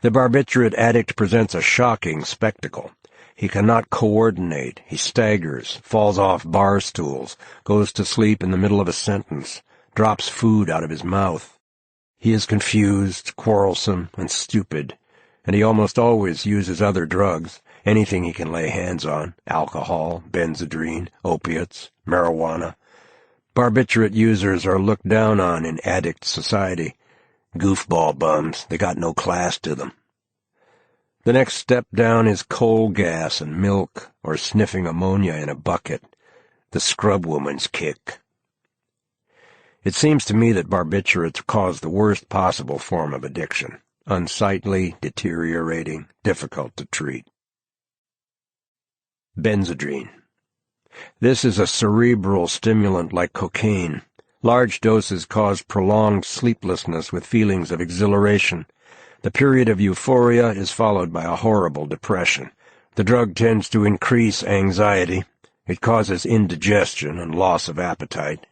S3: The barbiturate addict presents a shocking spectacle. He cannot coordinate, he staggers, falls off bar stools, goes to sleep in the middle of a sentence, drops food out of his mouth. He is confused, quarrelsome, and stupid, and he almost always uses other drugs, anything he can lay hands on, alcohol, benzodrine, opiates, marijuana. Barbiturate users are looked down on in addict society. Goofball bums, they got no class to them. The next step down is coal gas and milk, or sniffing ammonia in a bucket, the scrub woman's kick. It seems to me that barbiturates cause the worst possible form of addiction, unsightly, deteriorating, difficult to treat. Benzodrine. This is a cerebral stimulant like cocaine. Large doses cause prolonged sleeplessness with feelings of exhilaration. The period of euphoria is followed by a horrible depression. The drug tends to increase anxiety. It causes indigestion and loss of appetite.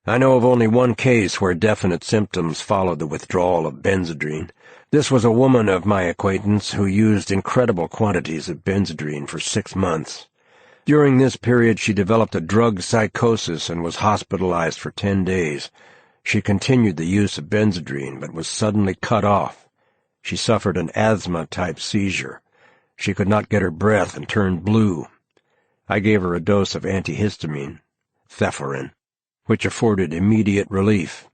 S3: I know of only one case where definite symptoms followed the withdrawal of benzodrine. This was a woman of my acquaintance who used incredible quantities of benzodrine for 6 months. During this period she developed a drug psychosis and was hospitalized for 10 days. She continued the use of benzodrine but was suddenly cut off. She suffered an asthma-type seizure. She could not get her breath and turned blue. I gave her a dose of antihistamine, Thephorin, which afforded immediate relief.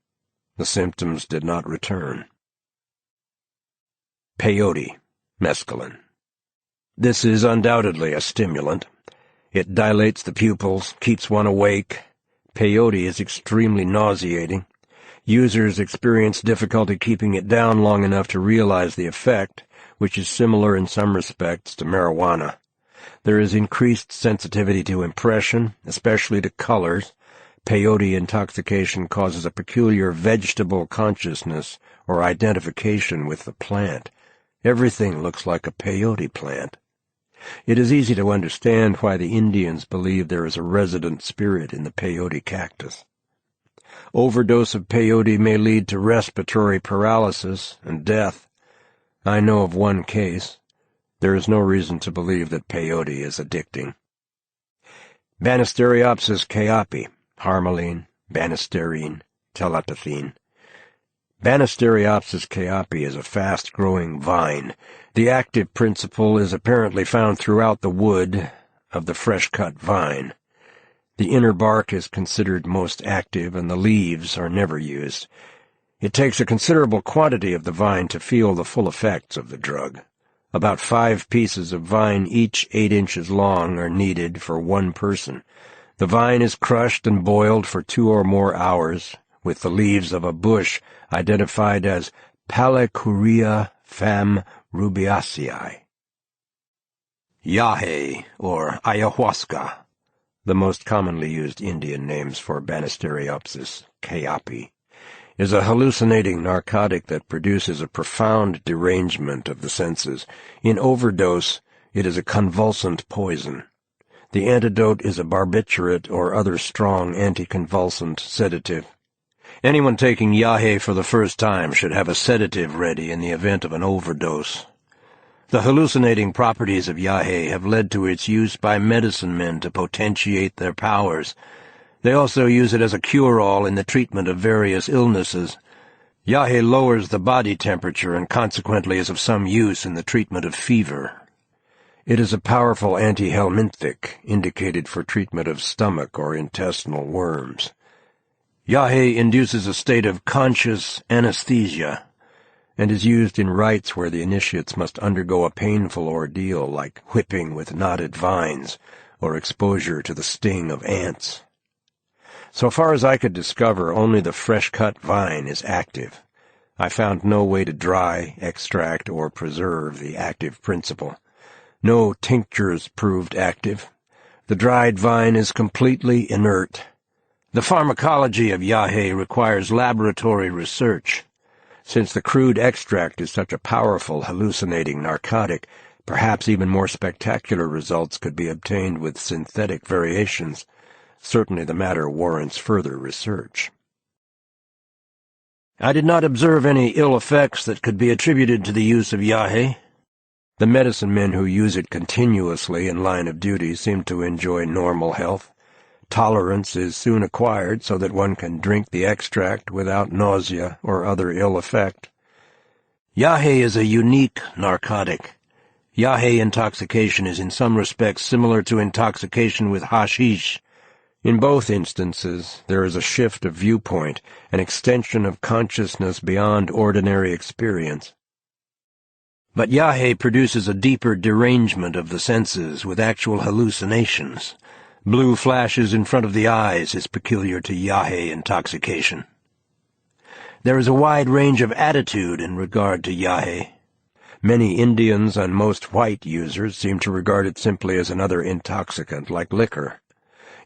S3: The symptoms did not return. Peyote, mescaline. This is undoubtedly a stimulant. It dilates the pupils, keeps one awake. Peyote is extremely nauseating. Users experience difficulty keeping it down long enough to realize the effect, which is similar in some respects to marijuana. There is increased sensitivity to impression, especially to colors. Peyote intoxication causes a peculiar vegetable consciousness or identification with the plant. Everything looks like a peyote plant. It is easy to understand why the Indians believe there is a resident spirit in the peyote cactus. Overdose of peyote may lead to respiratory paralysis and death. I know of one case. There is no reason to believe that peyote is addicting. Banisteriopsis chaopi, harmaline, banisterine, telepithine. Banisteriopsis chaopi is a fast-growing vine. The active principle is apparently found throughout the wood of the fresh-cut vine. The inner bark is considered most active, and the leaves are never used. It takes a considerable quantity of the vine to feel the full effects of the drug. About 5 pieces of vine, each 8 inches long, are needed for one person. The vine is crushed and boiled for 2 or more hours, with the leaves of a bush identified as Palicuria fam rubiaceae. Yahe, or ayahuasca, the most commonly used Indian names for Banisteriopsis chaopi, is a hallucinating narcotic that produces a profound derangement of the senses. In overdose, it is a convulsant poison. The antidote is a barbiturate or other strong anticonvulsant sedative. Anyone taking yahe for the first time should have a sedative ready in the event of an overdose. The hallucinating properties of yahe have led to its use by medicine men to potentiate their powers. They also use it as a cure-all in the treatment of various illnesses. Yahe lowers the body temperature and consequently is of some use in the treatment of fever. It is a powerful antihelminthic, indicated for treatment of stomach or intestinal worms. Yahe induces a state of conscious anesthesia, and is used in rites where the initiates must undergo a painful ordeal like whipping with knotted vines or exposure to the sting of ants. So far as I could discover, only the fresh-cut vine is active. I found no way to dry, extract, or preserve the active principle. No tinctures proved active. The dried vine is completely inert. The pharmacology of yahe requires laboratory research. Since the crude extract is such a powerful hallucinating narcotic, perhaps even more spectacular results could be obtained with synthetic variations. Certainly the matter warrants further research. I did not observe any ill effects that could be attributed to the use of yahe. The medicine men who use it continuously in line of duty seem to enjoy normal health. Tolerance is soon acquired so that one can drink the extract without nausea or other ill effect. Yahe is a unique narcotic. Yahe intoxication is in some respects similar to intoxication with hashish. In both instances, there is a shift of viewpoint, an extension of consciousness beyond ordinary experience. But yahe produces a deeper derangement of the senses with actual hallucinations. Blue flashes in front of the eyes is peculiar to yahe intoxication. There is a wide range of attitude in regard to yahe. Many Indians and most white users seem to regard it simply as another intoxicant like liquor.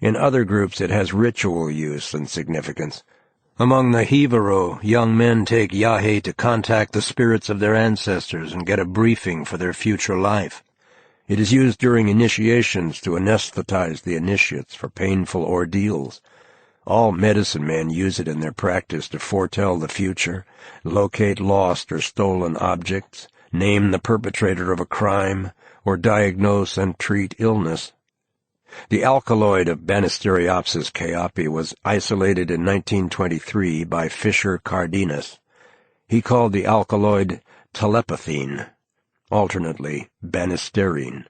S3: In other groups it has ritual use and significance. Among the Hivaro, young men take yahe to contact the spirits of their ancestors and get a briefing for their future life. It is used during initiations to anesthetize the initiates for painful ordeals. All medicine men use it in their practice to foretell the future, locate lost or stolen objects, name the perpetrator of a crime, or diagnose and treat illness. The alkaloid of Banisteriopsis chaopi was isolated in 1923 by Fisher Cardenas. He called the alkaloid telepithine, alternately banisterine.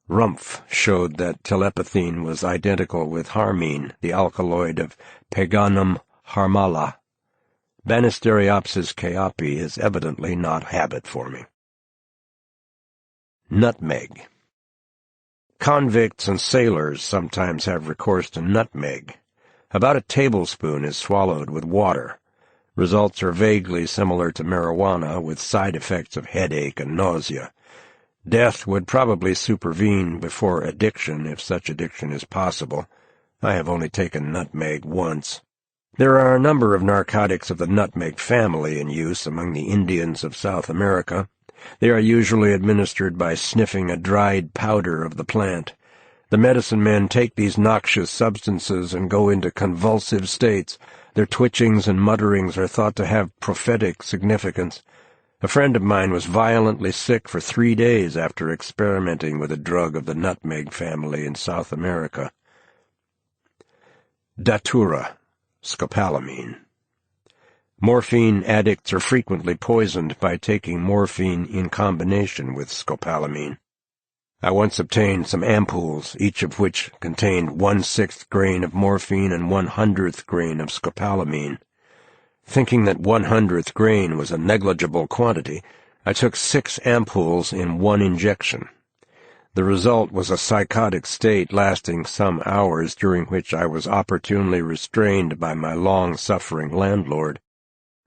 S3: Rumpf showed that telepithine was identical with harmine, the alkaloid of Peganum harmala. Banisteriopsis chaopi is evidently not habit-forming. Nutmeg. Convicts and sailors sometimes have recourse to nutmeg. About a tablespoon is swallowed with water. Results are vaguely similar to marijuana, with side effects of headache and nausea. Death would probably supervene before addiction, if such addiction is possible. I have only taken nutmeg once. There are a number of narcotics of the nutmeg family in use among the Indians of South America. They are usually administered by sniffing a dried powder of the plant. The medicine men take these noxious substances and go into convulsive states. Their twitchings and mutterings are thought to have prophetic significance. A friend of mine was violently sick for 3 days after experimenting with a drug of the nutmeg family in South America. Datura, scopolamine. Morphine addicts are frequently poisoned by taking morphine in combination with scopolamine. I once obtained some ampoules, each of which contained 1/6 grain of morphine and 1/100th grain of scopolamine. Thinking that 1/100th grain was a negligible quantity, I took 6 ampoules in 1 injection. The result was a psychotic state lasting some hours, during which I was opportunely restrained by my long-suffering landlord.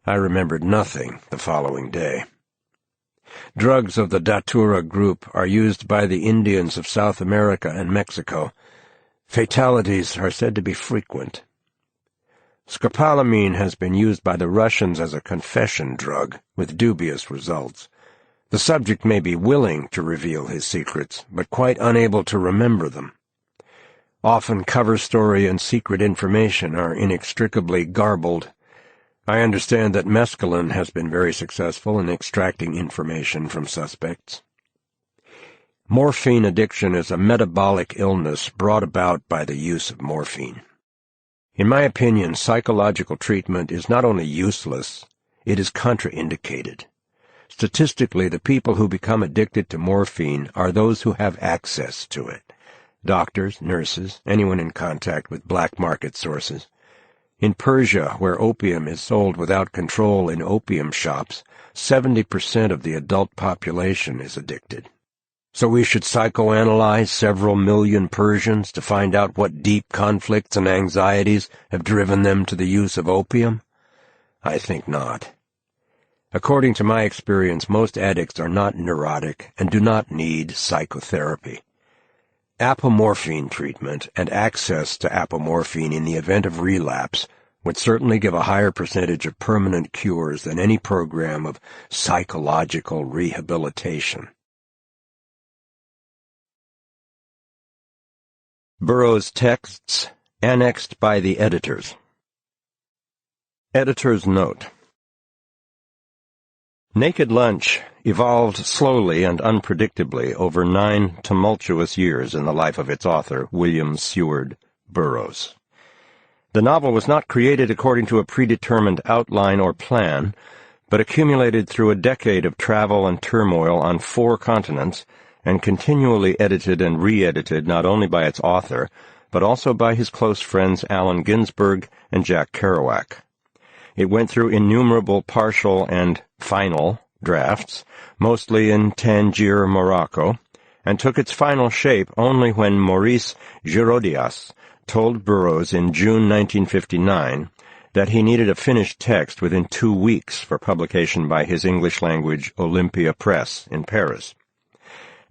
S3: I remembered nothing the following day. Drugs of the Datura group are used by the Indians of South America and Mexico. Fatalities are said to be frequent. Scopolamine has been used by the Russians as a confession drug, with dubious results. The subject may be willing to reveal his secrets, but quite unable to remember them. Often cover story and secret information are inextricably garbled. I understand that mescaline has been very successful in extracting information from suspects. Morphine addiction is a metabolic illness brought about by the use of morphine. In my opinion, psychological treatment is not only useless, it is contraindicated. Statistically, the people who become addicted to morphine are those who have access to it. Doctors, nurses, anyone in contact with black market sources. In Persia, where opium is sold without control in opium shops, 70% of the adult population is addicted. So we should psychoanalyze several million Persians to find out what deep conflicts and anxieties have driven them to the use of opium? I think not. According to my experience, most addicts are not neurotic and do not need psychotherapy. Apomorphine treatment and access to apomorphine in the event of relapse would certainly give a higher percentage of permanent cures than any program of psychological rehabilitation. Burroughs' texts annexed by the editors. Editor's note. Naked Lunch evolved slowly and unpredictably over 9 tumultuous years in the life of its author, William Seward Burroughs. The novel was not created according to a predetermined outline or plan, but accumulated through a decade of travel and turmoil on 4 continents, and continually edited and re-edited not only by its author, but also by his close friends Allen Ginsberg and Jack Kerouac. It went through innumerable partial and final drafts, mostly in Tangier, Morocco, and took its final shape only when Maurice Girodias told Burroughs in June 1959 that he needed a finished text within 2 weeks for publication by his English-language Olympia Press in Paris.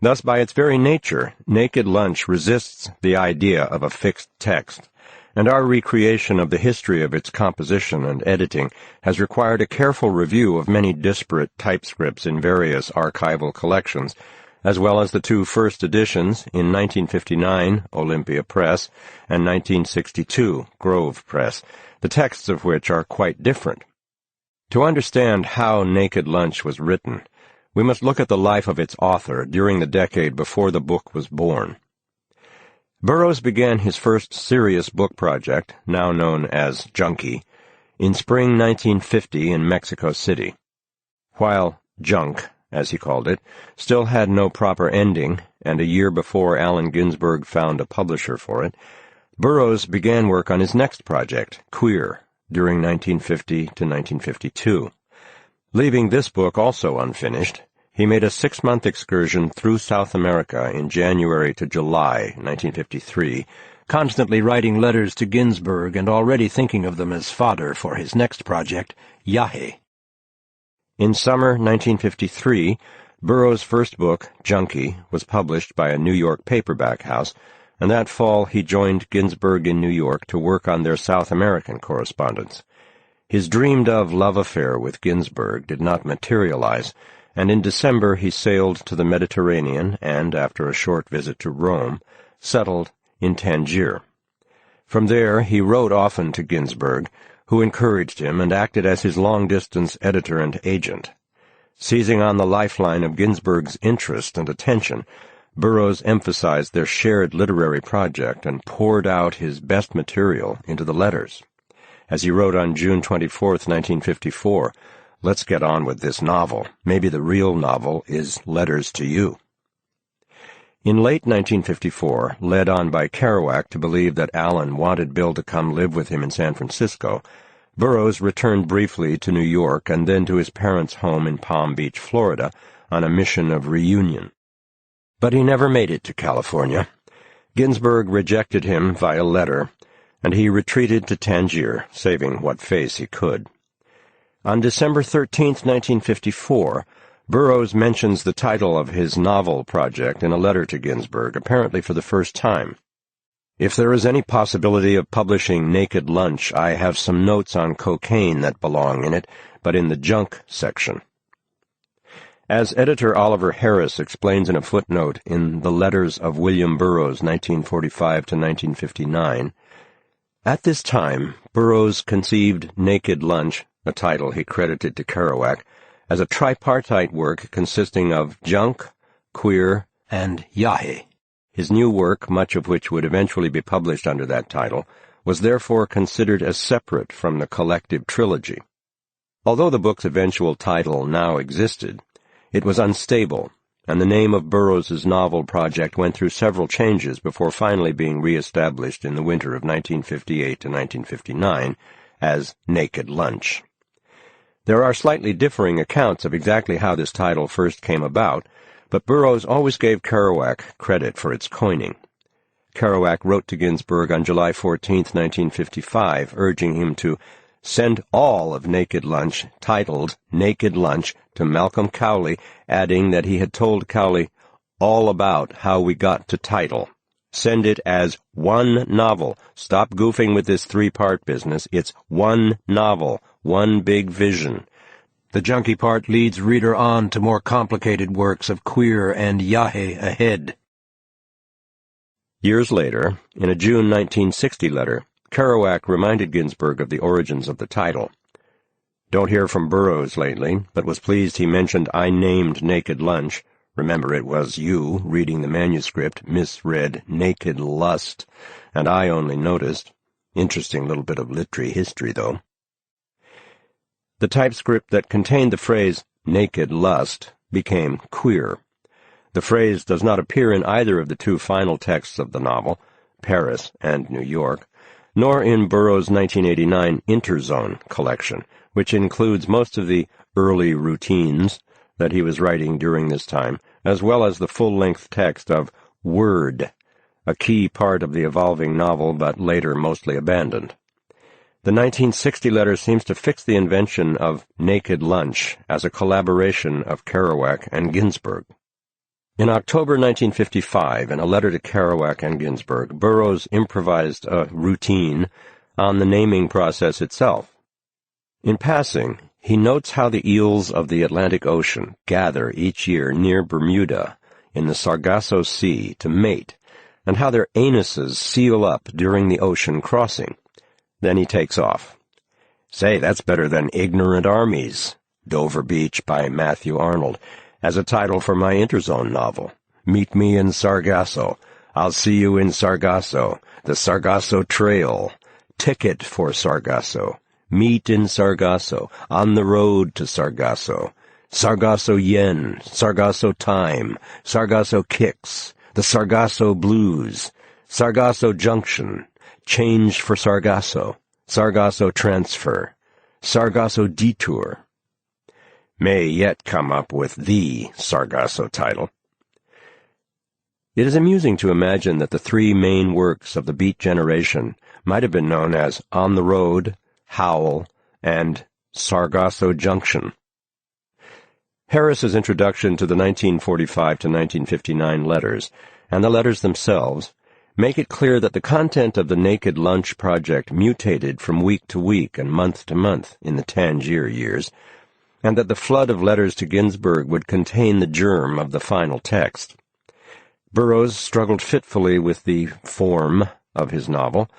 S3: Thus, by its very nature, Naked Lunch resists the idea of a fixed text, and our recreation of the history of its composition and editing has required a careful review of many disparate typescripts in various archival collections, as well as the 2 first editions in 1959, Olympia Press, and 1962, Grove Press, the texts of which are quite different. To understand how Naked Lunch was written, we must look at the life of its author during the decade before the book was born. Burroughs began his first serious book project, now known as Junkie, in spring 1950 in Mexico City. While Junk, as he called it, still had no proper ending, and a year before Allen Ginsberg found a publisher for it, Burroughs began work on his next project, Queer, during 1950 to 1952. Leaving this book also unfinished, he made a 6-month excursion through South America in January to July 1953, constantly writing letters to Ginsberg and already thinking of them as fodder for his next project, Yahe. In summer 1953, Burroughs' first book, Junkie, was published by a New York paperback house, and that fall he joined Ginsberg in New York to work on their South American correspondence. His dreamed-of love affair with Ginsberg did not materialize, and in December he sailed to the Mediterranean and, after a short visit to Rome, settled in Tangier. From there he wrote often to Ginsberg, who encouraged him and acted as his long-distance editor and agent. Seizing on the lifeline of Ginsberg's interest and attention,
S6: Burroughs emphasized their shared literary project and poured out his best material into the letters. As he wrote on June 24, 1954, "Let's get on with this novel. Maybe the real novel is Letters to You." In late 1954, led on by Kerouac to believe that Allen wanted Bill to come live with him in San Francisco, Burroughs returned briefly to New York and then to his parents' home in Palm Beach, Florida, on a mission of reunion. But he never made it to California. Ginsberg rejected him via letter, and he retreated to Tangier, saving what face he could. On December 13, 1954, Burroughs mentions the title of his novel project in a letter to Ginsberg, apparently for the first time. "If there is any possibility of publishing Naked Lunch, I have some notes on cocaine that belong in it, but in the junk section." As editor Oliver Harris explains in a footnote in The Letters of William Burroughs, 1945 to 1959, at this time, Burroughs conceived Naked Lunch, a title he credited to Kerouac, as a tripartite work consisting of junk, queer, and yahe. His new work, much of which would eventually be published under that title, was therefore considered as separate from the collective trilogy. Although the book's eventual title now existed, it was unstable, and the name of Burroughs's novel project went through several changes before finally being re-established in the winter of 1958 to 1959 as Naked Lunch. There are slightly differing accounts of exactly how this title first came about, but Burroughs always gave Kerouac credit for its coining. Kerouac wrote to Ginsberg on July 14, 1955, urging him to send all of Naked Lunch, titled Naked Lunch, to Malcolm Cowley, adding that he had told Cowley all about how we got to title. Send it as one novel. Stop goofing with this three-part business. It's one novel, one big vision.
S3: The junky part leads reader on to more complicated works of queer and yahe ahead.
S6: Years later, in a June 1960 letter, Kerouac reminded Ginsberg of the origins of the title. "Don't hear from Burroughs lately, but was pleased he mentioned I named Naked Lunch. Remember, it was you, reading the manuscript, misread Naked Lust, and I only noticed. Interesting little bit of literary history, though." The typescript that contained the phrase Naked Lust became queer. The phrase does not appear in either of the two final texts of the novel, Paris and New York, nor in Burroughs' 1989 Interzone collection, which includes most of the early routines that he was writing during this time, as well as the full-length text of Word, a key part of the evolving novel but later mostly abandoned. The 1960 letter seems to fix the invention of Naked Lunch as a collaboration of Kerouac and Ginsberg. In October 1955, in a letter to Kerouac and Ginsberg, Burroughs improvised a routine on the naming process itself. In passing, he notes how the eels of the Atlantic Ocean gather each year near Bermuda in the Sargasso Sea to mate, and how their anuses seal up during the ocean crossing. Then he takes off. "Say, that's better than Ignorant Armies," Dover Beach by Matthew Arnold, as a title for my Interzone novel. "Meet me in Sargasso. I'll see you in Sargasso. The Sargasso Trail. Ticket for Sargasso. Meet in Sargasso. On the road to Sargasso. Sargasso Yen. Sargasso Time. Sargasso Kicks. The Sargasso Blues. Sargasso Junction. Change for Sargasso. Sargasso Transfer. Sargasso Detour." May yet come up with the Sargasso title. It is amusing to imagine that the three main works of the Beat generation might have been known as On the Road, Howl, and Sargasso Junction. Harris's introduction to the 1945 to 1959 letters, and the letters themselves, make it clear that the content of the Naked Lunch project mutated from week to week and month to month in the Tangier years, and that the flood of letters to Ginsberg would contain the germ of the final text. Burroughs struggled fitfully with the form of his novel,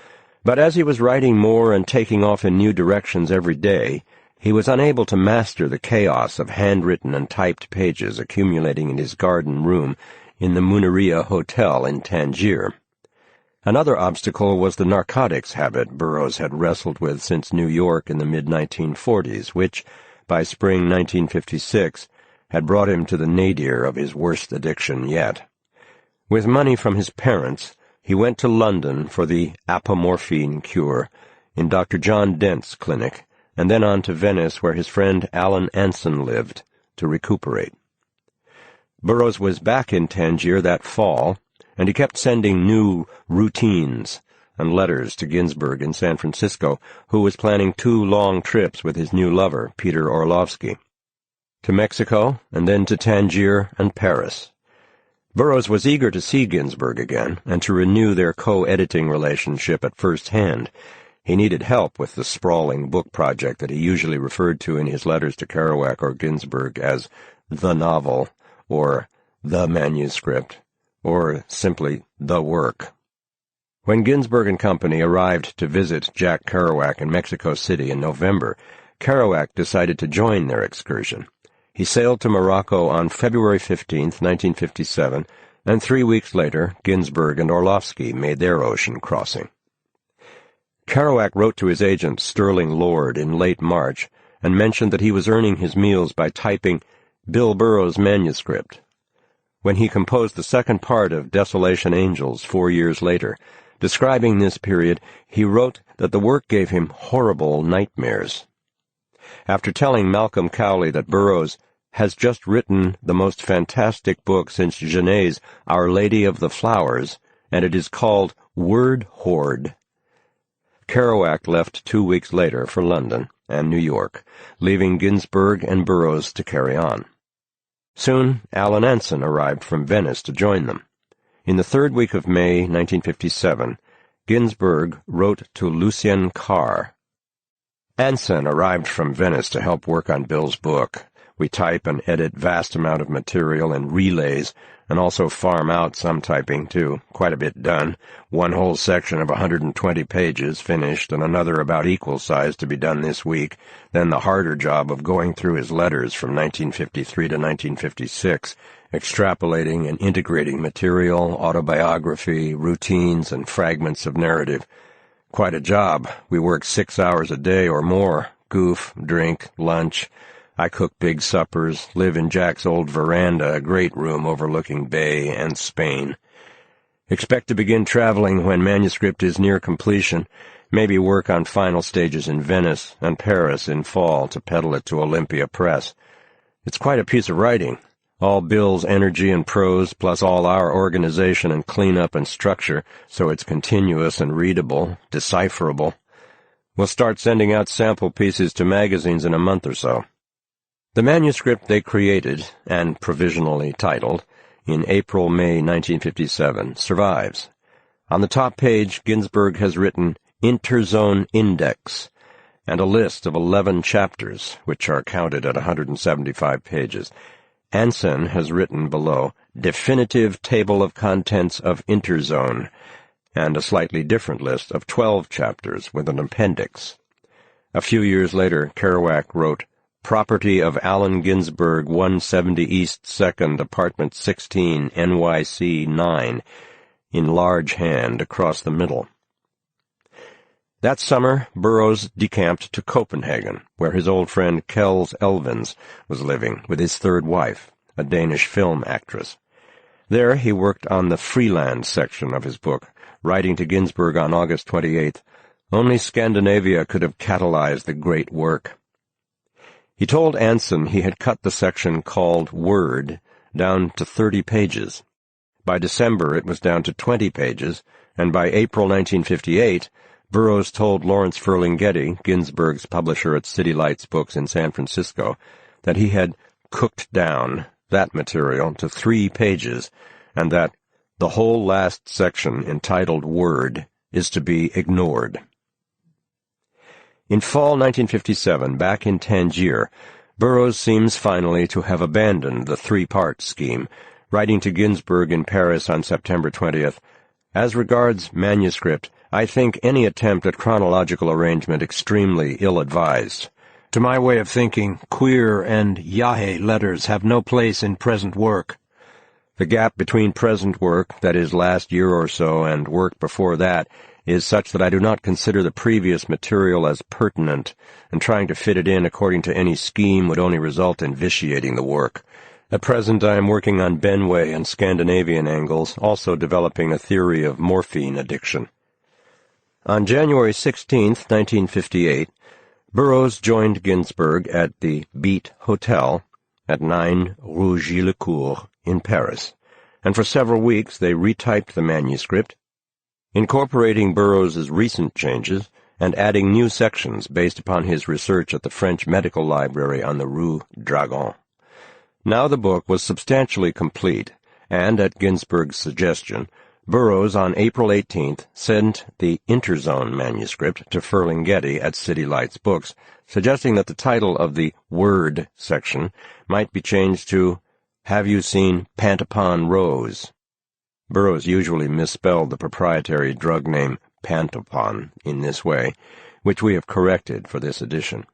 S6: but as he was writing more and taking off in new directions every day, he was unable to master the chaos of handwritten and typed pages accumulating in his garden room in the Muneria Hotel in Tangier. Another obstacle was the narcotics habit Burroughs had wrestled with since New York in the mid-1940s, which, by spring 1956, had brought him to the nadir of his worst addiction yet. With money from his parents, he went to London for the apomorphine cure in Dr. John Dent's clinic, and then on to Venice where his friend Alan Anson lived, to recuperate. Burroughs was back in Tangier that fall, and he kept sending new routines and letters to Ginsberg in San Francisco, who was planning 2 long trips with his new lover, Peter Orlovsky, to Mexico and then to Tangier and Paris. Burroughs was eager to see Ginsberg again and to renew their co-editing relationship at first hand. He needed help with the sprawling book project that he usually referred to in his letters to Kerouac or Ginsberg as the novel, or the manuscript, or simply the work. When Ginsberg and Company arrived to visit Jack Kerouac in Mexico City in November, Kerouac decided to join their excursion. He sailed to Morocco on February 15, 1957, and 3 weeks later, Ginsberg and Orlovsky made their ocean crossing. Kerouac wrote to his agent, Sterling Lord, in late March, and mentioned that he was earning his meals by typing Bill Burroughs' manuscript. When he composed the second part of Desolation Angels 4 years later, describing this period, he wrote that the work gave him horrible nightmares. After telling Malcolm Cowley that Burroughs has just written the most fantastic book since Genet's Our Lady of the Flowers, and it is called Word Horde, Kerouac left 2 weeks later for London and New York, leaving Ginsberg and Burroughs to carry on. Soon, Alan Anson arrived from Venice to join them. In the 3rd week of May, 1957, Ginsberg wrote to Lucien Carr. Anson arrived from Venice to help work on Bill's book. We type and edit vast amount of material in relays, and also farm out some typing, too. Quite a bit done. One whole section of 120 pages finished, and another about equal size to be done this week. Then the harder job of going through his letters from 1953 to 1956, extrapolating and integrating material, autobiography, routines, and fragments of narrative. Quite a job. We work 6 hours a day or more. Goof, drink, lunch. I cook big suppers, live in Jack's old veranda, a great room overlooking Bay and Spain. Expect to begin traveling when manuscript is near completion, maybe work on final stages in Venice and Paris in fall to peddle it to Olympia Press. It's quite a piece of writing. All Bill's energy and prose, plus all our organization and cleanup and structure, so it's continuous and readable, decipherable. We'll start sending out sample pieces to magazines in a month or so. The manuscript they created, and provisionally titled, in April-May 1957, survives. On the top page, Ginsberg has written Interzone Index, and a list of 11 chapters, which are counted at 175 pages. Anson has written below Definitive Table of Contents of Interzone, and a slightly different list of 12 chapters with an appendix. A few years later, Kerouac wrote, Property of Allen Ginsberg, 170 East 2nd, Apartment 16, NYC 9, in large hand across the middle. That summer, Burroughs decamped to Copenhagen, where his old friend Kels Elvins was living with his third wife, a Danish film actress. There he worked on the Freeland section of his book, writing to Ginsberg on August 28th, Only Scandinavia could have catalyzed the great work. He told Anson he had cut the section called Word down to 30 pages. By December it was down to 20 pages, and by April 1958, Burroughs told Lawrence Ferlinghetti, Ginsberg's publisher at City Lights Books in San Francisco, that he had cooked down that material to 3 pages, and that the whole last section entitled Word is to be ignored. In fall 1957, back in Tangier, Burroughs seems finally to have abandoned the 3-part scheme, writing to Ginsberg in Paris on September 20th, As regards manuscript, I think any attempt at chronological arrangement extremely ill-advised. To my way of thinking, queer and yahe letters have no place in present work. The gap between present work, that is last year or so, and work before that, is such that I do not consider the previous material as pertinent, and trying to fit it in according to any scheme would only result in vitiating the work. At present I am working on Benway and Scandinavian angles, also developing a theory of morphine addiction. On January 16, 1958, Burroughs joined Ginsberg at the Beat Hotel at 9 Rue Gilles-Lecourt in Paris, and for several weeks they retyped the manuscript, incorporating Burroughs's recent changes and adding new sections based upon his research at the French Medical Library on the Rue Dragon. Now the book was substantially complete, and at Ginsberg's suggestion, Burroughs on April 18th sent the Interzone manuscript to Ferlinghetti at City Lights Books, suggesting that the title of the Word section might be changed to Have You Seen Pantopon Rose? Burroughs usually misspelled the proprietary drug name Pantopon in this way, which we have corrected for this edition.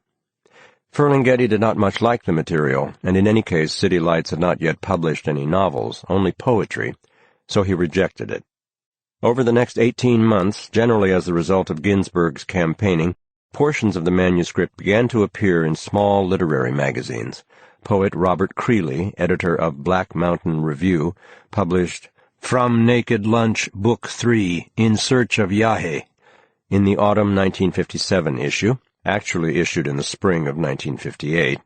S6: Ferlinghetti did not much like the material, and in any case City Lights had not yet published any novels, only poetry, so he rejected it. Over the next 18 months, generally as the result of Ginsberg's campaigning, portions of the manuscript began to appear in small literary magazines. Poet Robert Creeley, editor of Black Mountain Review, published From Naked Lunch, Book 3, In Search of Yahé, in the autumn 1957 issue, actually issued in the spring of 1958.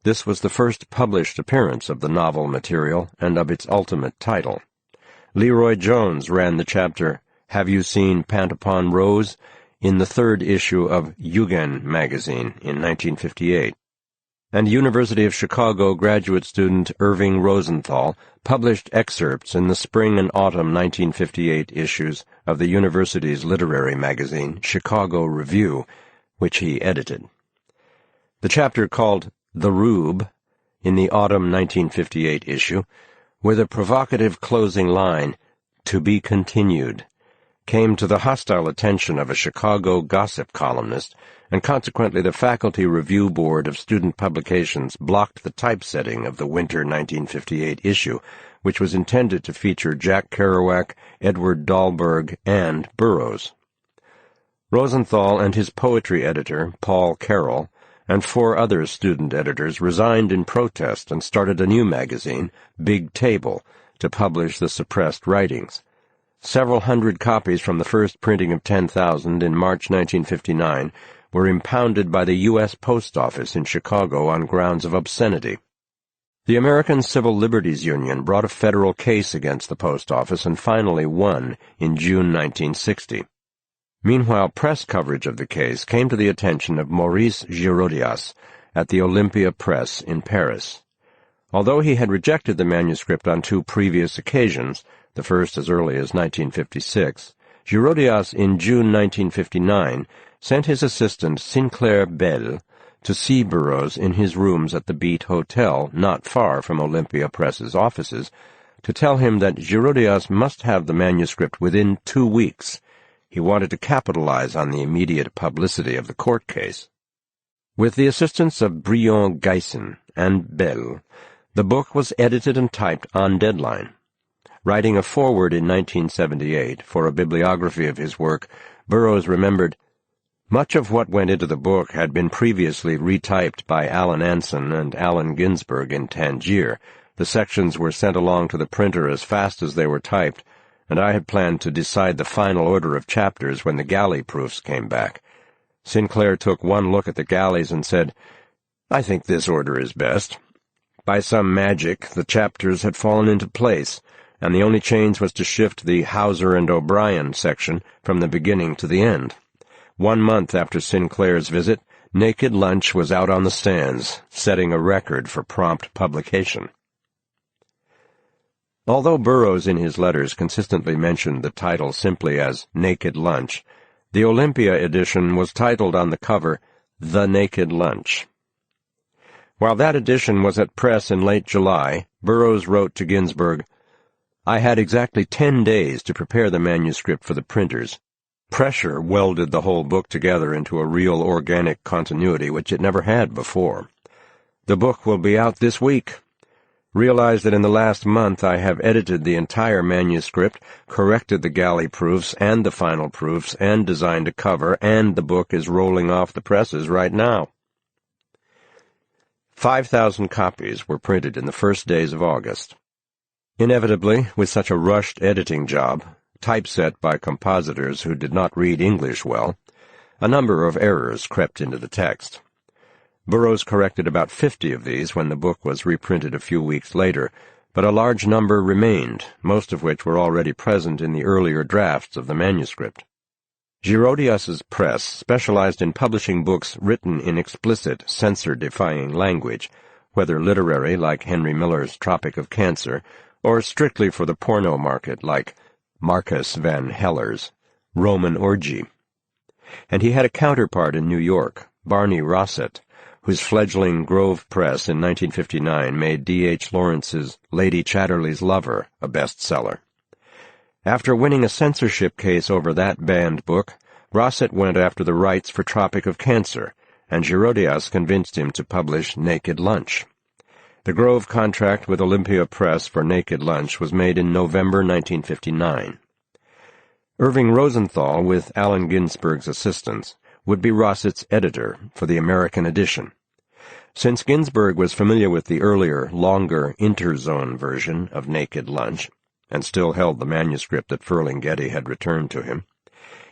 S6: This was the first published appearance of the novel material and of its ultimate title. Leroy Jones ran the chapter Have You Seen Pantopon Rose? In the third issue of Eugen magazine in 1958. And University of Chicago graduate student Irving Rosenthal published excerpts in the spring and autumn 1958 issues of the university's literary magazine, Chicago Review, which he edited. The chapter called The Rube, in the autumn 1958 issue, with a provocative closing line, To be continued, came to the hostile attention of a Chicago gossip columnist, and consequently the Faculty Review Board of Student Publications blocked the typesetting of the winter 1958 issue, which was intended to feature Jack Kerouac, Edward Dahlberg, and Burroughs. Rosenthal and his poetry editor, Paul Carroll, and 4 other student editors resigned in protest and started a new magazine, Big Table, to publish the suppressed writings. Several hundred copies from the first printing of 10,000 in March 1959 were impounded by the U.S. Post Office in Chicago on grounds of obscenity. The American Civil Liberties Union brought a federal case against the Post Office and finally won in June 1960. Meanwhile, press coverage of the case came to the attention of Maurice Girodias at the Olympia Press in Paris. Although he had rejected the manuscript on 2 previous occasions, the first as early as 1956, Girodias in June 1959 sent his assistant Sinclair Bell to see Burroughs in his rooms at the Beat Hotel, not far from Olympia Press's offices, to tell him that Girodias must have the manuscript within 2 weeks. He wanted to capitalize on the immediate publicity of the court case. With the assistance of Brion Guyson and Bell, the book was edited and typed on deadline. Writing a foreword in 1978 for a bibliography of his work, Burroughs remembered, Much of what went into the book had been previously retyped by Alan Anson and Allen Ginsberg in Tangier. The sections were sent along to the printer as fast as they were typed, and I had planned to decide the final order of chapters when the galley proofs came back. Sinclair took one look at the galleys and said, I think this order is best. By some magic, the chapters had fallen into place, and the only change was to shift the Hauser and O'Brien section from the beginning to the end. 1 month after Sinclair's visit, Naked Lunch was out on the stands, setting a record for prompt publication. Although Burroughs in his letters consistently mentioned the title simply as Naked Lunch, the Olympia edition was titled on the cover, The Naked Lunch. While that edition was at press in late July, Burroughs wrote to Ginsberg, I had exactly 10 days to prepare the manuscript for the printers. Pressure welded the whole book together into a real organic continuity which it never had before. The book will be out this week. Realize that in the last month I have edited the entire manuscript, corrected the galley proofs and the final proofs, and designed a cover, and the book is rolling off the presses right now. 5,000 copies were printed in the first days of August. Inevitably, with such a rushed editing job, typeset by compositors who did not read English well, a number of errors crept into the text. Burroughs corrected about 50 of these when the book was reprinted a few weeks later, but a large number remained, most of which were already present in the earlier drafts of the manuscript. Girodias's press specialized in publishing books written in explicit, censor-defying language, whether literary, like Henry Miller's Tropic of Cancer, or strictly for the porno market, like Marcus Van Heller's Roman Orgy. And he had a counterpart in New York, Barney Rossett, whose fledgling Grove press in 1959 made D.H. Lawrence's Lady Chatterley's Lover a bestseller. After winning a censorship case over that banned book, Rossett went after the rights for Tropic of Cancer, and Girodias convinced him to publish Naked Lunch. The Grove contract with Olympia Press for Naked Lunch was made in November 1959. Irving Rosenthal, with Allen Ginsberg's assistance, would be Rossett's editor for the American edition. Since Ginsberg was familiar with the earlier, longer interzone version of Naked Lunch, and still held the manuscript that Ferlinghetti had returned to him,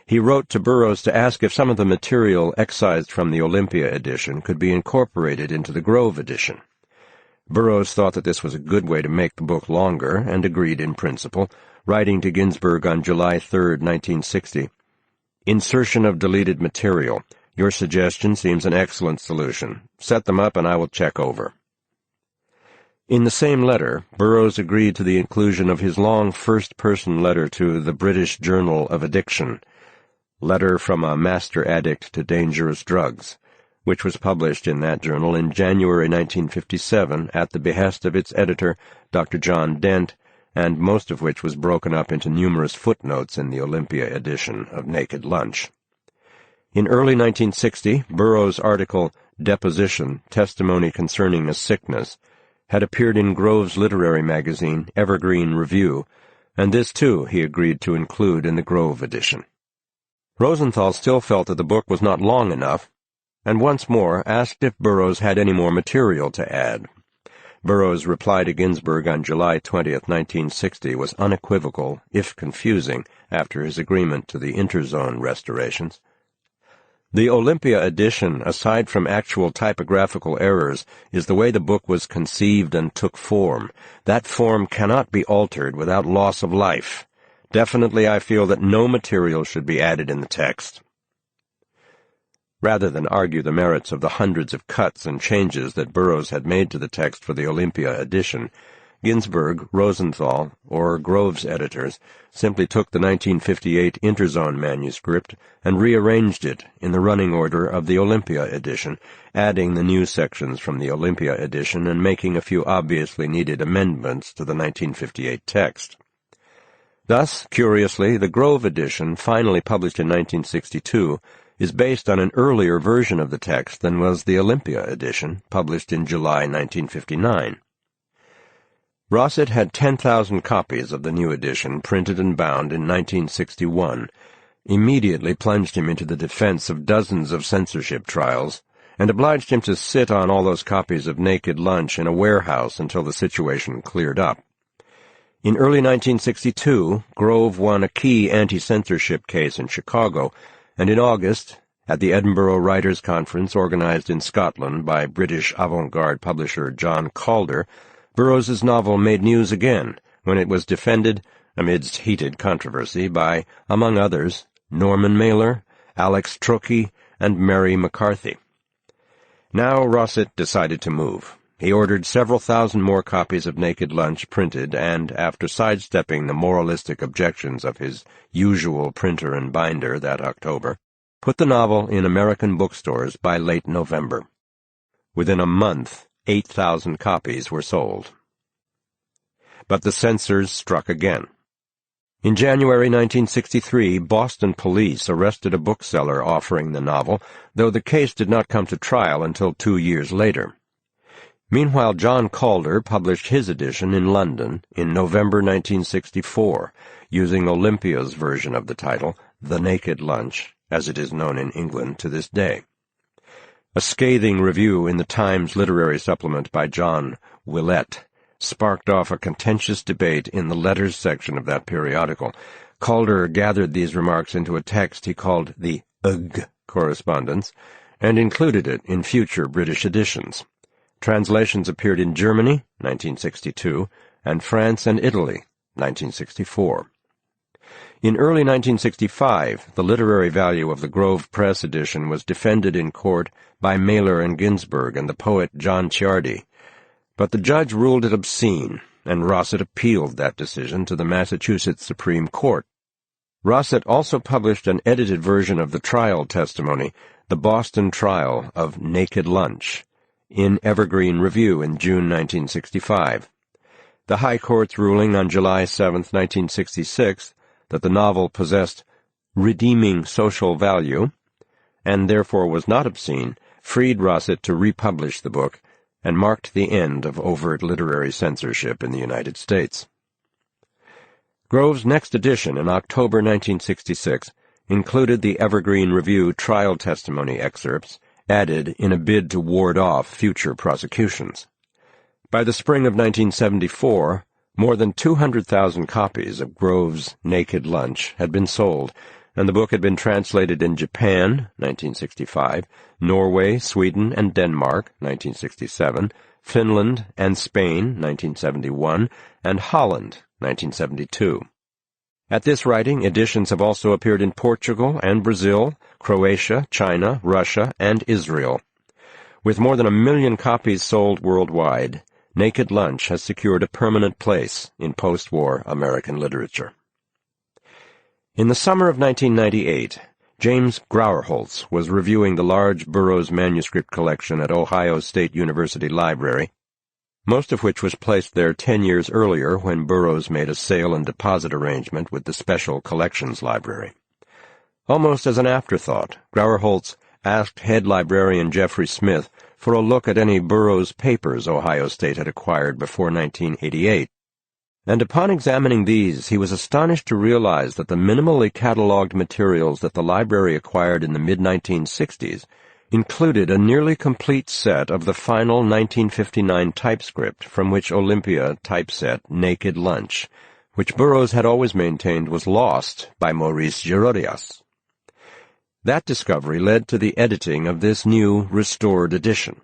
S6: he wrote to Burroughs to ask if some of the material excised from the Olympia edition could be incorporated into the Grove edition. Burroughs thought that this was a good way to make the book longer, and agreed in principle, writing to Ginsberg on July 3, 1960, "Insertion of deleted material. Your suggestion seems an excellent solution. Set them up and I will check over." In the same letter, Burroughs agreed to the inclusion of his long first-person letter to the British Journal of Addiction, Letter from a Master Addict to Dangerous Drugs, which was published in that journal in January 1957 at the behest of its editor, Dr. John Dent, and most of which was broken up into numerous footnotes in the Olympia edition of Naked Lunch. In early 1960, Burroughs' article, Deposition, Testimony Concerning a Sickness, had appeared in Grove's literary magazine, Evergreen Review, and this, too, he agreed to include in the Grove edition. Rosenthal still felt that the book was not long enough, and once more asked if Burroughs had any more material to add. Burroughs' reply to Ginsberg on July 20th, 1960 was unequivocal, if confusing, after his agreement to the interzone restorations. The Olympia edition, aside from actual typographical errors, is the way the book was conceived and took form. That form cannot be altered without loss of life. Definitely I feel that no material should be added in the text. Rather than argue the merits of the hundreds of cuts and changes that Burroughs had made to the text for the Olympia edition, Ginsberg, Rosenthal, or Grove's editors simply took the 1958 interzone manuscript and rearranged it in the running order of the Olympia edition, adding the new sections from the Olympia edition and making a few obviously needed amendments to the 1958 text. Thus, curiously, the Grove edition, finally published in 1962, is based on an earlier version of the text than was the Olympia edition, published in July 1959. Rossett had 10,000 copies of the new edition printed and bound in 1961, immediately plunged him into the defense of dozens of censorship trials, and obliged him to sit on all those copies of Naked Lunch in a warehouse until the situation cleared up. In early 1962, Grove won a key anti-censorship case in Chicago, and in August, at the Edinburgh Writers' Conference organized in Scotland by British avant-garde publisher John Calder, Burroughs's novel made news again when it was defended, amidst heated controversy, by, among others, Norman Mailer, Alex Trocchi, and Mary McCarthy. Now Rossett decided to move. He ordered several thousand more copies of Naked Lunch printed and, after sidestepping the moralistic objections of his usual printer and binder that October, put the novel in American bookstores by late November. Within a month, 8,000 copies were sold. But the censors struck again. In January 1963, Boston police arrested a bookseller offering the novel, though the case did not come to trial until 2 years later. Meanwhile, John Calder published his edition in London in November 1964, using Olympia's version of the title, The Naked Lunch, as it is known in England to this day. A scathing review in the Times literary supplement by John Willett sparked off a contentious debate in the letters section of that periodical. Calder gathered these remarks into a text he called the Ugh Correspondence, and included it in future British editions. Translations appeared in Germany, 1962, and France and Italy, 1964. In early 1965, the literary value of the Grove Press edition was defended in court by Mailer and Ginsberg and the poet John Ciardi, but the judge ruled it obscene, and Rossett appealed that decision to the Massachusetts Supreme Court. Rossett also published an edited version of the trial testimony, The Boston Trial of Naked Lunch, in Evergreen Review in June 1965. The High Court's ruling on July 7, 1966, that the novel possessed redeeming social value, and therefore was not obscene, freed Rossett to republish the book, and marked the end of overt literary censorship in the United States. Grove's next edition in October 1966 included the Evergreen Review trial testimony excerpts, added in a bid to ward off future prosecutions. By the spring of 1974, more than 200,000 copies of Grove's Naked Lunch had been sold, and the book had been translated in Japan, 1965, Norway, Sweden, and Denmark, 1967, Finland and Spain, 1971, and Holland, 1972. At this writing, editions have also appeared in Portugal and Brazil, Croatia, China, Russia, and Israel. With more than 1 million copies sold worldwide, Naked Lunch has secured a permanent place in post-war American literature. In the summer of 1998, James Grauerholz was reviewing the large Burroughs manuscript collection at Ohio State University Library, most of which was placed there 10 years earlier when Burroughs made a sale and deposit arrangement with the Special Collections Library. Almost as an afterthought, Grauerholz asked head librarian Jeffrey Smith for a look at any Burroughs papers Ohio State had acquired before 1988. And upon examining these, he was astonished to realize that the minimally catalogued materials that the library acquired in the mid-1960s included a nearly complete set of the final 1959 typescript from which Olympia typeset Naked Lunch, which Burroughs had always maintained was lost by Maurice Girodias. That discovery led to the editing of this new, restored edition.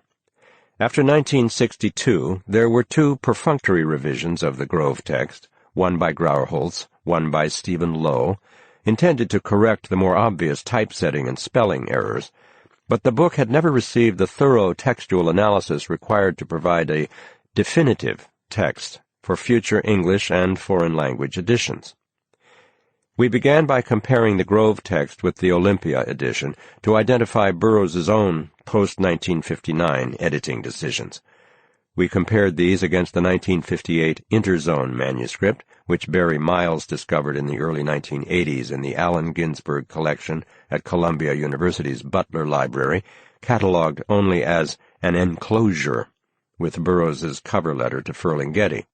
S6: After 1962, there were 2 perfunctory revisions of the Grove text, one by Grauerholz, one by Stephen Lowe, intended to correct the more obvious typesetting and spelling errors, but the book had never received the thorough textual analysis required to provide a definitive text for future English and foreign language editions. We began by comparing the Grove text with the Olympia edition to identify Burroughs's own post-1959 editing decisions. We compared these against the 1958 Interzone manuscript, which Barry Miles discovered in the early 1980s in the Allen Ginsberg collection at Columbia University's Butler Library, catalogued only as an enclosure, with Burroughs's cover letter to Ferlinghetti.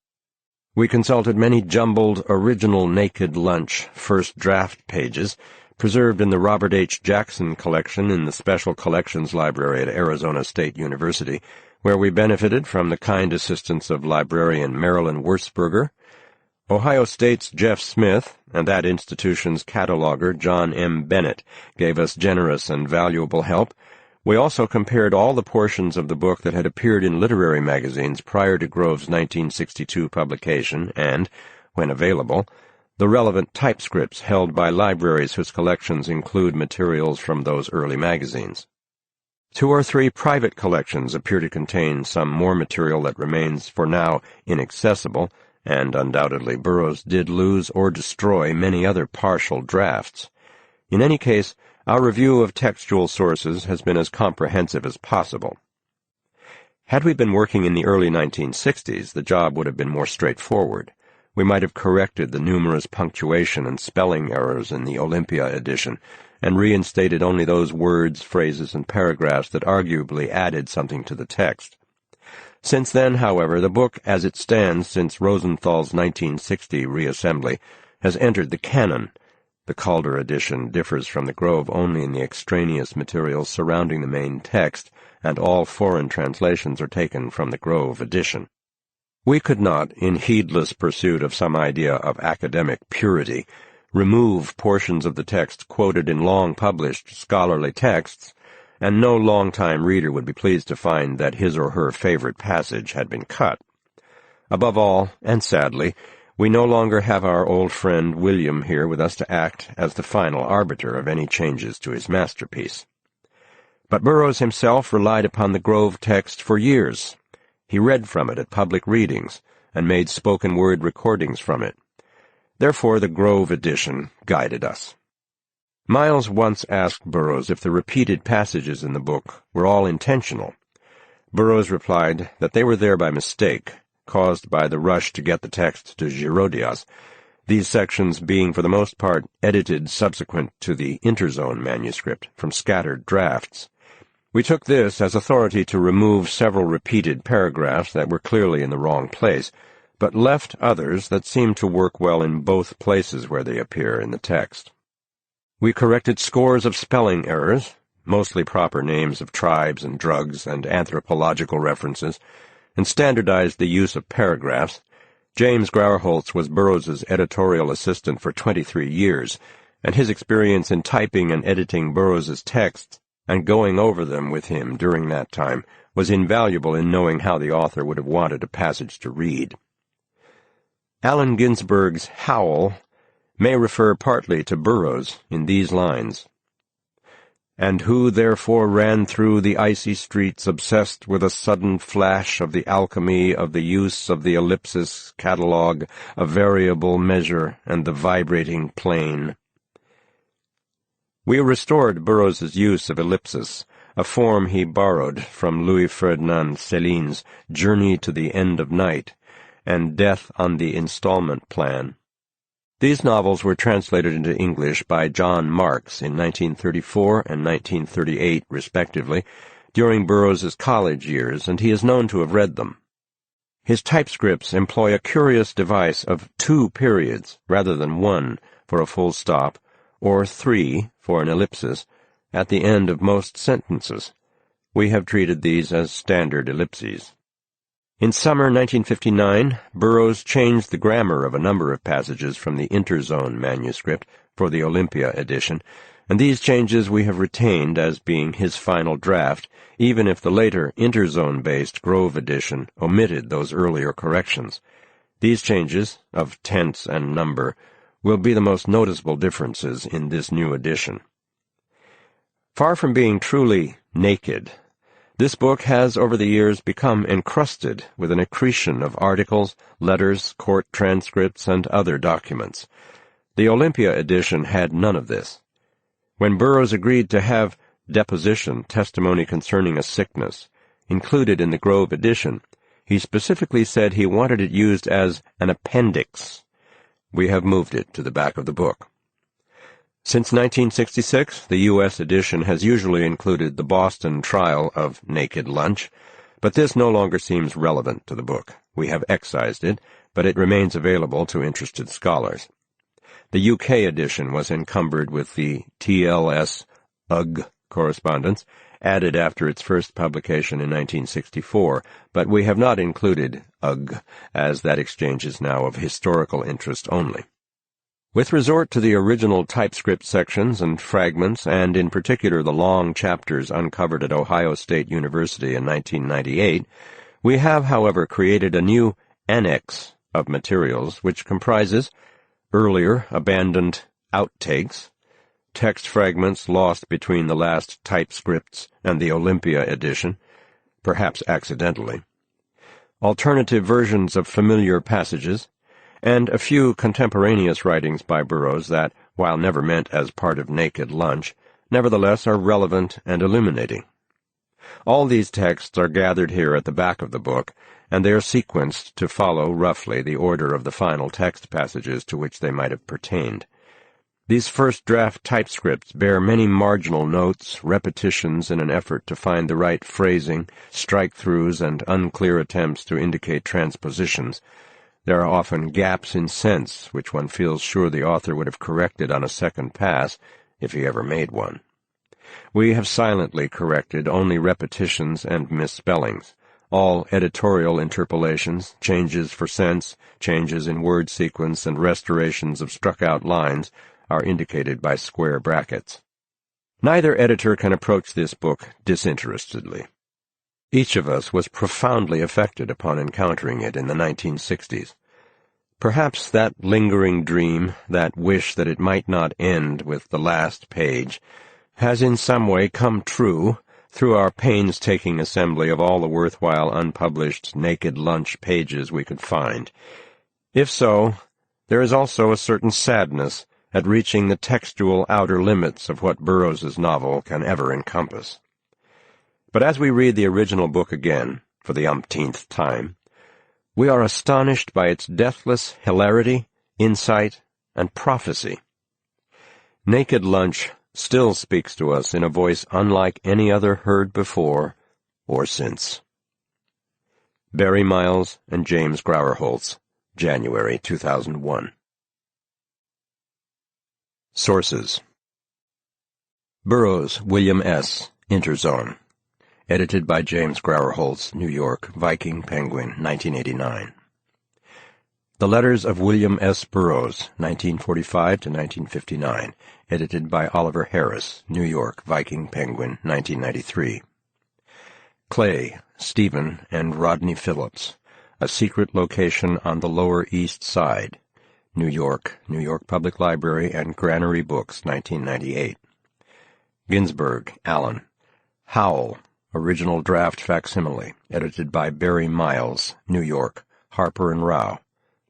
S6: We consulted many jumbled original Naked Lunch first draft pages, preserved in the Robert H. Jackson collection in the Special Collections Library at Arizona State University, where we benefited from the kind assistance of librarian Marilyn Wurzberger, Ohio State's Jeff Smith, and that institution's cataloger John M. Bennett gave us generous and valuable help. We also compared all the portions of the book that had appeared in literary magazines prior to Grove's 1962 publication and, when available, the relevant typescripts held by libraries whose collections include materials from those early magazines. 2 or 3 private collections appear to contain some more material that remains for now inaccessible, and undoubtedly Burroughs did lose or destroy many other partial drafts. In any case, our review of textual sources has been as comprehensive as possible. Had we been working in the early 1960s, the job would have been more straightforward. We might have corrected the numerous punctuation and spelling errors in the Olympia edition, and reinstated only those words, phrases, and paragraphs that arguably added something to the text. Since then, however, the book, as it stands since Rosenthal's 1960 reassembly, has entered the canon. The Calder edition differs from the Grove only in the extraneous materials surrounding the main text, and all foreign translations are taken from the Grove edition. We could not, in heedless pursuit of some idea of academic purity, remove portions of the text quoted in long-published scholarly texts, and no long-time reader would be pleased to find that his or her favorite passage had been cut. Above all, and sadly, we no longer have our old friend William here with us to act as the final arbiter of any changes to his masterpiece. But Burroughs himself relied upon the Grove text for years. He read from it at public readings, and made spoken-word recordings from it. Therefore the Grove edition guided us. Miles once asked Burroughs if the repeated passages in the book were all intentional. Burroughs replied that they were there by mistake, caused by the rush to get the text to Girodias, these sections being for the most part edited subsequent to the Interzone manuscript from scattered drafts. We took this as authority to remove several repeated paragraphs that were clearly in the wrong place, but left others that seemed to work well in both places where they appear in the text. We corrected scores of spelling errors, mostly proper names of tribes and drugs and anthropological references, and standardized the use of paragraphs. James Grauerholz was Burroughs's editorial assistant for 23 years, and his experience in typing and editing Burroughs's texts and going over them with him during that time was invaluable in knowing how the author would have wanted a passage to read. Allen Ginsberg's Howl may refer partly to Burroughs in these lines: "And who therefore ran through the icy streets obsessed with a sudden flash of the alchemy of the use of the ellipsis catalogue, a variable measure, and the vibrating plane." We restored Burroughs's use of ellipsis, a form he borrowed from Louis-Ferdinand Céline's Journey to the End of Night and Death on the Installment Plan. These novels were translated into English by John Marks in 1934 and 1938, respectively, during Burroughs's college years, and he is known to have read them. His typescripts employ a curious device of 2 periods rather than 1 for a full stop, or 3 for an ellipsis, at the end of most sentences. We have treated these as standard ellipses. In summer 1959, Burroughs changed the grammar of a number of passages from the Interzone manuscript for the Olympia edition, and these changes we have retained as being his final draft, even if the later Interzone-based Grove edition omitted those earlier corrections. These changes, of tense and number, will be the most noticeable differences in this new edition. Far from being truly naked, this book has over the years become encrusted with an accretion of articles, letters, court transcripts, and other documents. The Olympia edition had none of this. When Burroughs agreed to have deposition, testimony concerning a sickness, included in the Grove edition, he specifically said he wanted it used as an appendix. We have moved it to the back of the book. Since 1966, the U.S. edition has usually included the Boston trial of Naked Lunch, but this no longer seems relevant to the book. We have excised it, but it remains available to interested scholars. The UK edition was encumbered with the TLS UGG correspondence, added after its first publication in 1964, but we have not included UGG, as that exchange is now of historical interest only. With resort to the original typescript sections and fragments, and in particular the long chapters uncovered at Ohio State University in 1998, we have, however, created a new annex of materials which comprises earlier abandoned outtakes, text fragments lost between the last typescripts and the Olympia edition, perhaps accidentally, alternative versions of familiar passages, and a few contemporaneous writings by Burroughs that, while never meant as part of Naked Lunch, nevertheless are relevant and illuminating. All these texts are gathered here at the back of the book, and they are sequenced to follow roughly the order of the final text passages to which they might have pertained. These first draft typescripts bear many marginal notes, repetitions in an effort to find the right phrasing, strike-throughs, and unclear attempts to indicate transpositions. There are often gaps in sense, which one feels sure the author would have corrected on a second pass, if he ever made one. We have silently corrected only repetitions and misspellings. All editorial interpolations, changes for sense, changes in word sequence, and restorations of struck-out lines are indicated by square brackets. Neither editor can approach this book disinterestedly. Each of us was profoundly affected upon encountering it in the 1960s. Perhaps that lingering dream, that wish that it might not end with the last page, has in some way come true through our painstaking assembly of all the worthwhile unpublished Naked Lunch pages we could find. If so, there is also a certain sadness at reaching the textual outer limits of what Burroughs's novel can ever encompass. But as we read the original book again, for the umpteenth time, we are astonished by its deathless hilarity, insight, and prophecy. Naked Lunch still speaks to us in a voice unlike any other heard before or since. Barry Miles and James Grauerholz, January 2001. Sources: Burroughs, William S., Interzone. Edited by James Grauerholz, New York, Viking Penguin, 1989. The Letters of William S. Burroughs, 1945 to 1959. Edited by Oliver Harris, New York, Viking Penguin, 1993. Clay, Stephen, and Rodney Phillips. A Secret Location on the Lower East Side. New York, New York Public Library and Granary Books, 1998. Ginsberg, Alan. Howl, Original Draft Facsimile, edited by Barry Miles, New York, Harper & Row,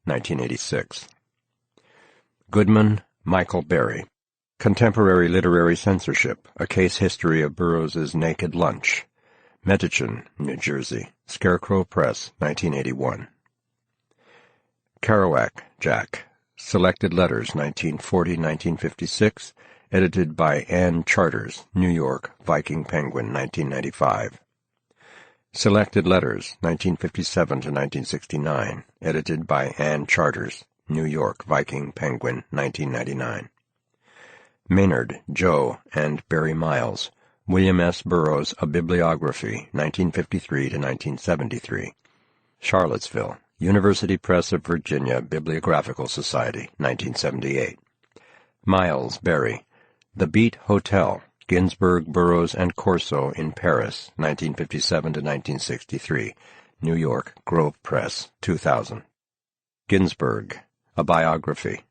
S6: 1986. Goodman, Michael Berry. Contemporary Literary Censorship, A Case History of Burroughs's Naked Lunch. Metuchen, New Jersey, Scarecrow Press, 1981. Kerouac, Jack. Selected Letters, 1940-1956, edited by Ann Charters, New York, Viking Penguin, 1995. Selected Letters, 1957-1969, edited by Ann Charters, New York, Viking Penguin, 1999. Maynard, Joe, and Barry Miles, William S. Burroughs, A Bibliography, 1953-1973. Charlottesville, University Press of Virginia, Bibliographical Society, 1978. Miles, Barry, The Beat Hotel, Ginsberg, Burroughs, and Corso in Paris, 1957-1963, New York, Grove Press, 2000. Ginsberg, A Biography,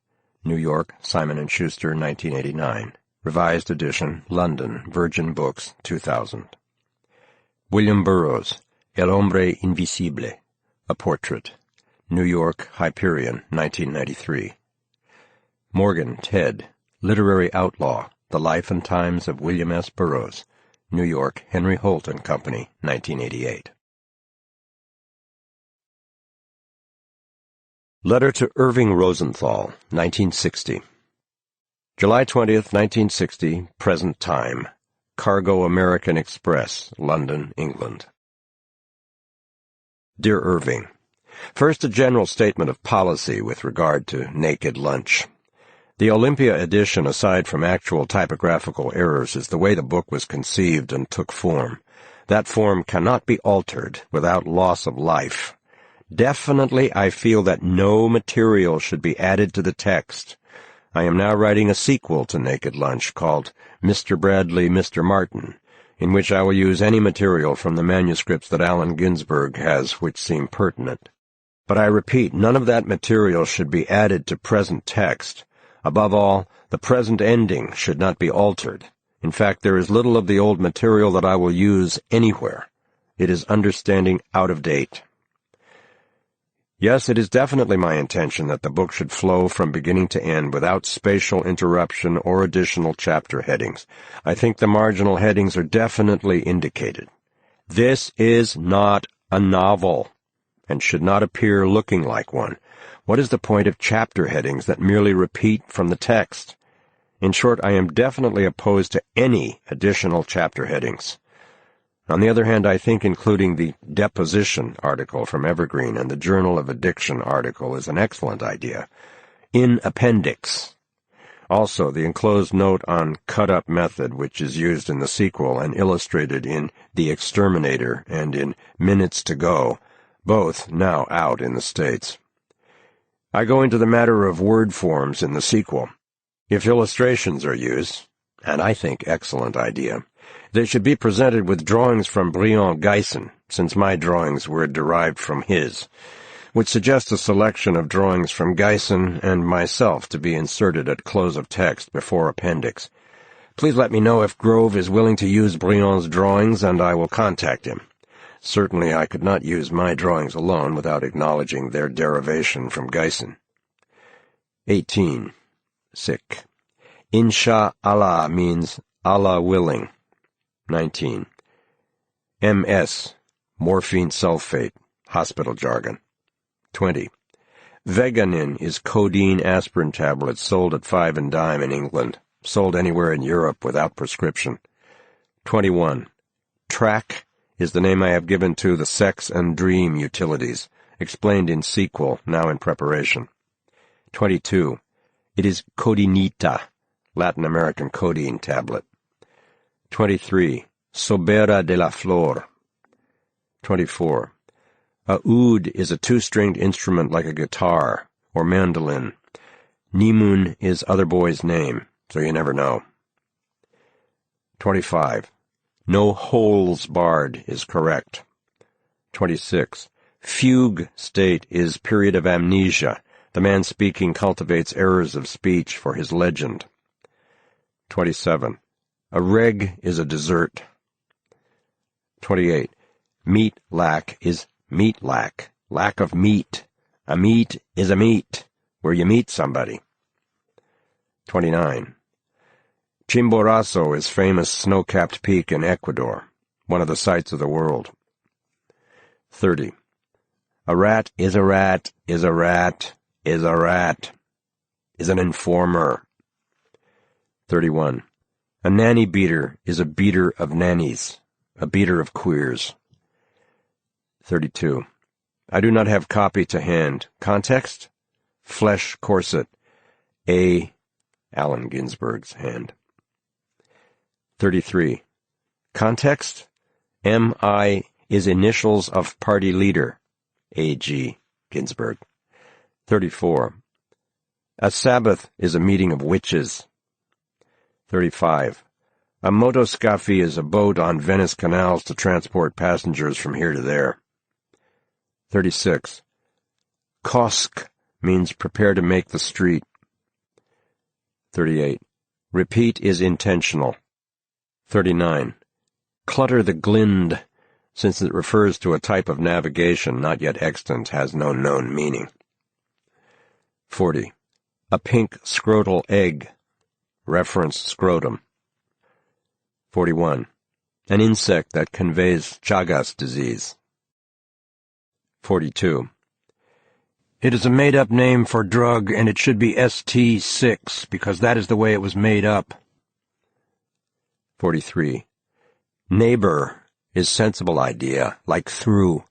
S6: New York, Simon & Schuster, 1989. Revised edition, London, Virgin Books, 2000. William Burroughs, El Hombre Invisible, A Portrait, New York, Hyperion, 1993. Morgan, Ted, Literary Outlaw, The Life and Times of William S. Burroughs, New York, Henry Holt & Company, 1988. Letter to Irving Rosenthal, 1960. July 20th, 1960, present time. Cargo American Express, London, England. Dear Irving, first a general statement of policy with regard to Naked Lunch. The Olympia edition, aside from actual typographical errors, is the way the book was conceived and took form. That form cannot be altered without loss of life. Definitely, I feel that no material should be added to the text. I am now writing a sequel to Naked Lunch called Mr. Bradley, Mr. Martin, in which I will use any material from the manuscripts that Allen Ginsberg has which seem pertinent. But I repeat, none of that material should be added to present text. Above all, the present ending should not be altered. In fact, there is little of the old material that I will use anywhere. It is understanding out of date. Yes, it is definitely my intention that the book should flow from beginning to end without spatial interruption or additional chapter headings. I think the marginal headings are definitely indicated. This is not a novel, and should not appear looking like one. What is the point of chapter headings that merely repeat from the text? In short, I am definitely opposed to any additional chapter headings. On the other hand, I think including the deposition article from Evergreen and the Journal of Addiction article is an excellent idea. In appendix. Also, the enclosed note on cut-up method, which is used in the sequel and illustrated in The Exterminator and in Minutes to Go, both now out in the States. I go into the matter of word forms in the sequel. If illustrations are used, and I think excellent idea, they should be presented with drawings from Briand Guyson, since my drawings were derived from his, which suggests a selection of drawings from Guyson and myself to be inserted at close of text before appendix. Please let me know if Grove is willing to use Briand's drawings, and I will contact him. Certainly I could not use my drawings alone without acknowledging their derivation from Guyson. 18. Sick. Insha Allah means Allah willing. 19. MS. Morphine sulfate. Hospital jargon. 20. Veganin is codeine aspirin tablets sold at 5 and dime in England. Sold anywhere in Europe without prescription. 21. Track is the name I have given to the sex and dream utilities, explained in sequel, now in preparation. 22. It is codinita, Latin American codeine tablet. 23. Sobera de la Flor. 24. A oud is a two-stringed instrument like a guitar or mandolin. Nimun is other boy's name, so you never know. 25. No holes barred is correct. 26. Fugue state is period of amnesia. The man speaking cultivates errors of speech for his legend. 27. A reg is a dessert. 28. Meat lack is meat lack, lack of meat. A meet is a meet, where you meet somebody. 29. Chimborazo is famous snow-capped peak in Ecuador, one of the sights of the world. 30. A rat is a rat, is a rat, is a rat, is an informer. 31. A nanny beater is a beater of nannies, a beater of queers. 32. I do not have copy to hand. Context? Flesh corset. A. Allen Ginsberg's hand. 33. Context? M.I. is initials of party leader. A.G. Ginsberg. 34. A Sabbath is a meeting of witches. 35. A motoscaffi is a boat on Venice canals to transport passengers from here to there. 36. Kosk means prepare to make the street. 38. Repeat is intentional. 39. Clutter the glind, since it refers to a type of navigation not yet extant, has no known meaning. 40. A pink scrotal egg. Reference scrotum. 41. An insect that conveys Chagas disease. 42. It is a made-up name for drug, and it should be ST6, because that is the way it was made up. 43. Neighbor is sensible idea, like through,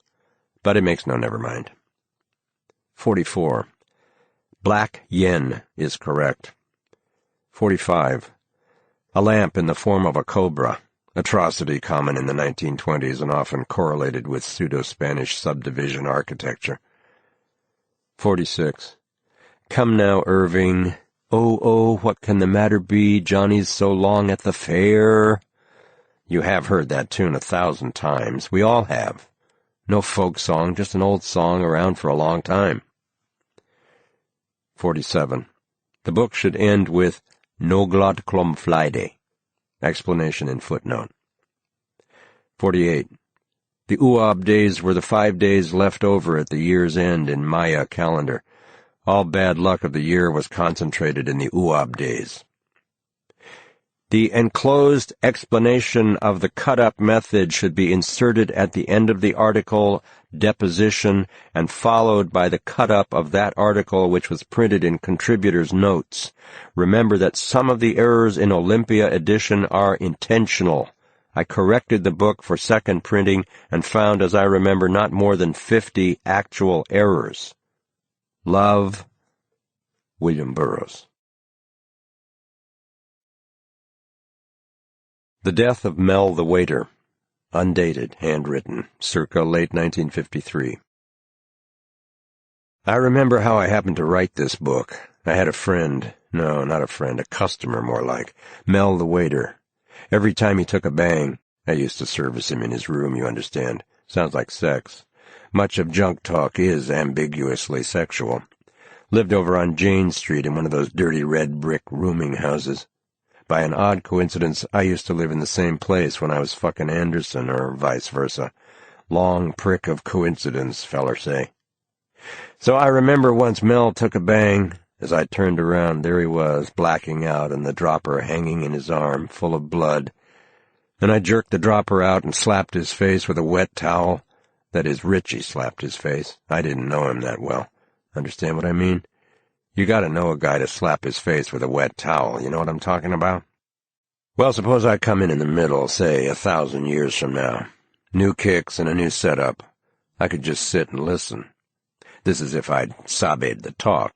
S6: but it makes no never mind. 44. Black yen is correct. 45. A lamp in the form of a cobra, atrocity common in the 1920s and often correlated with pseudo-Spanish subdivision architecture. 46. Come now, Irving. Oh, what can the matter be? Johnny's so long at the fair. You have heard that tune 1,000 times. We all have. No folk song, just an old song around for a long time. 47. The book should end with Noglot Klomflyde. Explanation in footnote. 48. The Uab days were the 5 days left over at the year's end in Maya calendar. All bad luck of the year was concentrated in the Uab days. The enclosed explanation of the cut-up method should be inserted at the end of the article deposition and followed by the cut-up of that article which was printed in contributors' notes. Remember that some of the errors in Olympia edition are intentional. I corrected the book for second printing and found, as I remember, not more than 50 actual errors. Love, William Burroughs. The Death of Mel the Waiter. Undated, handwritten, circa late 1953. I remember how I happened to write this book. I had a friend. No, not a friend, a customer more like. Mel the Waiter. Every time he took a bang, I used to service him in his room, you understand. Sounds like sex. Much of junk talk is ambiguously sexual. Lived over on Jane Street in one of those dirty red brick rooming houses. By an odd coincidence, I used to live in the same place when I was fucking Anderson, or vice versa. Long prick of coincidence, feller say. So I remember once Mel took a bang. As I turned around, there he was, blacking out, and the dropper hanging in his arm, full of blood. And I jerked the dropper out and slapped his face with a wet towel. That is, Richie slapped his face. I didn't know him that well. Understand what I mean? You gotta know a guy to slap his face with a wet towel, you know what I'm talking about? Well, suppose I come in the middle, say 1,000 years from now. New kicks and a new setup. I could just sit and listen. This is if I'd sabe'd the talk.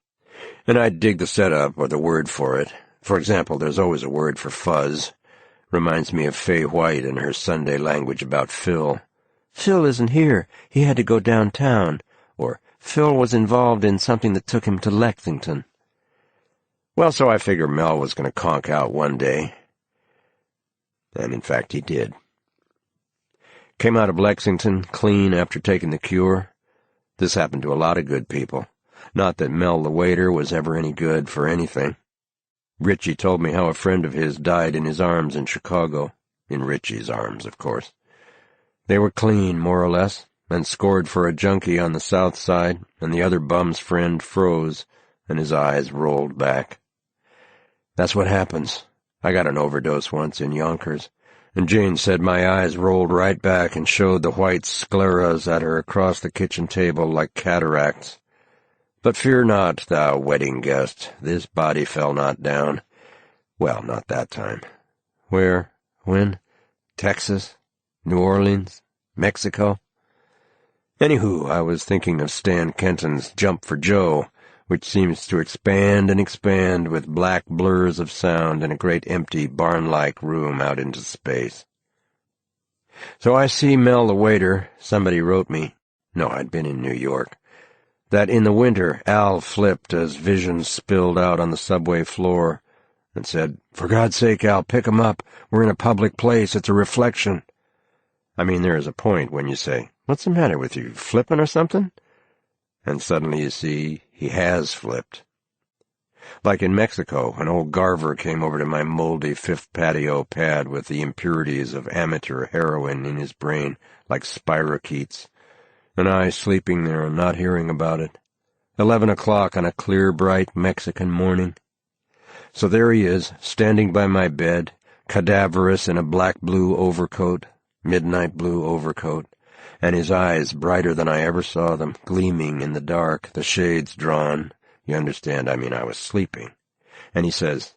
S6: And I'd dig the setup or the word for it. For example, there's always a word for fuzz. Reminds me of Fay White and her Sunday language about Phil. Phil isn't here. He had to go downtown. Or, Phil was involved in something that took him to Lexington. Well, so I figured Mel was going to conk out one day. And in fact, he did. Came out of Lexington clean after taking the cure. This happened to a lot of good people. Not that Mel the Waiter was ever any good for anything. Richie told me how a friend of his died in his arms in Chicago. In Richie's arms, of course. They were clean, more or less, and scored for a junkie on the south side, and the other bum's friend froze, and his eyes rolled back. That's what happens. I got an overdose once in Yonkers, and Jane said my eyes rolled right back and showed the white scleras at her across the kitchen table like cataracts. But fear not, thou wedding guest, this body fell not down. Well, not that time. Where? When? Texas? New Orleans? Mexico? Anywho, I was thinking of Stan Kenton's Jump for Joe, which seems to expand and expand with black blurs of sound in a great empty barn-like room out into space. So I see Mel the Waiter. Somebody wrote me. No, I'd been in New York. That in the winter Al flipped as visions spilled out on the subway floor and said, "For God's sake, Al, pick 'em up. We're in a public place. It's a reflection." I mean, there is a point when you say, "What's the matter with you, flipping or something?" And suddenly you see he has flipped. Like in Mexico, an old Garver came over to my moldy fifth patio pad with the impurities of amateur heroin in his brain, like spirochetes, and I sleeping there and not hearing about it. 11 o'clock on a clear, bright Mexican morning. So there he is, standing by my bed, cadaverous in a black-blue overcoat, midnight blue overcoat, and his eyes brighter than I ever saw them, gleaming in the dark, the shades drawn. You understand, I mean I was sleeping. And he says,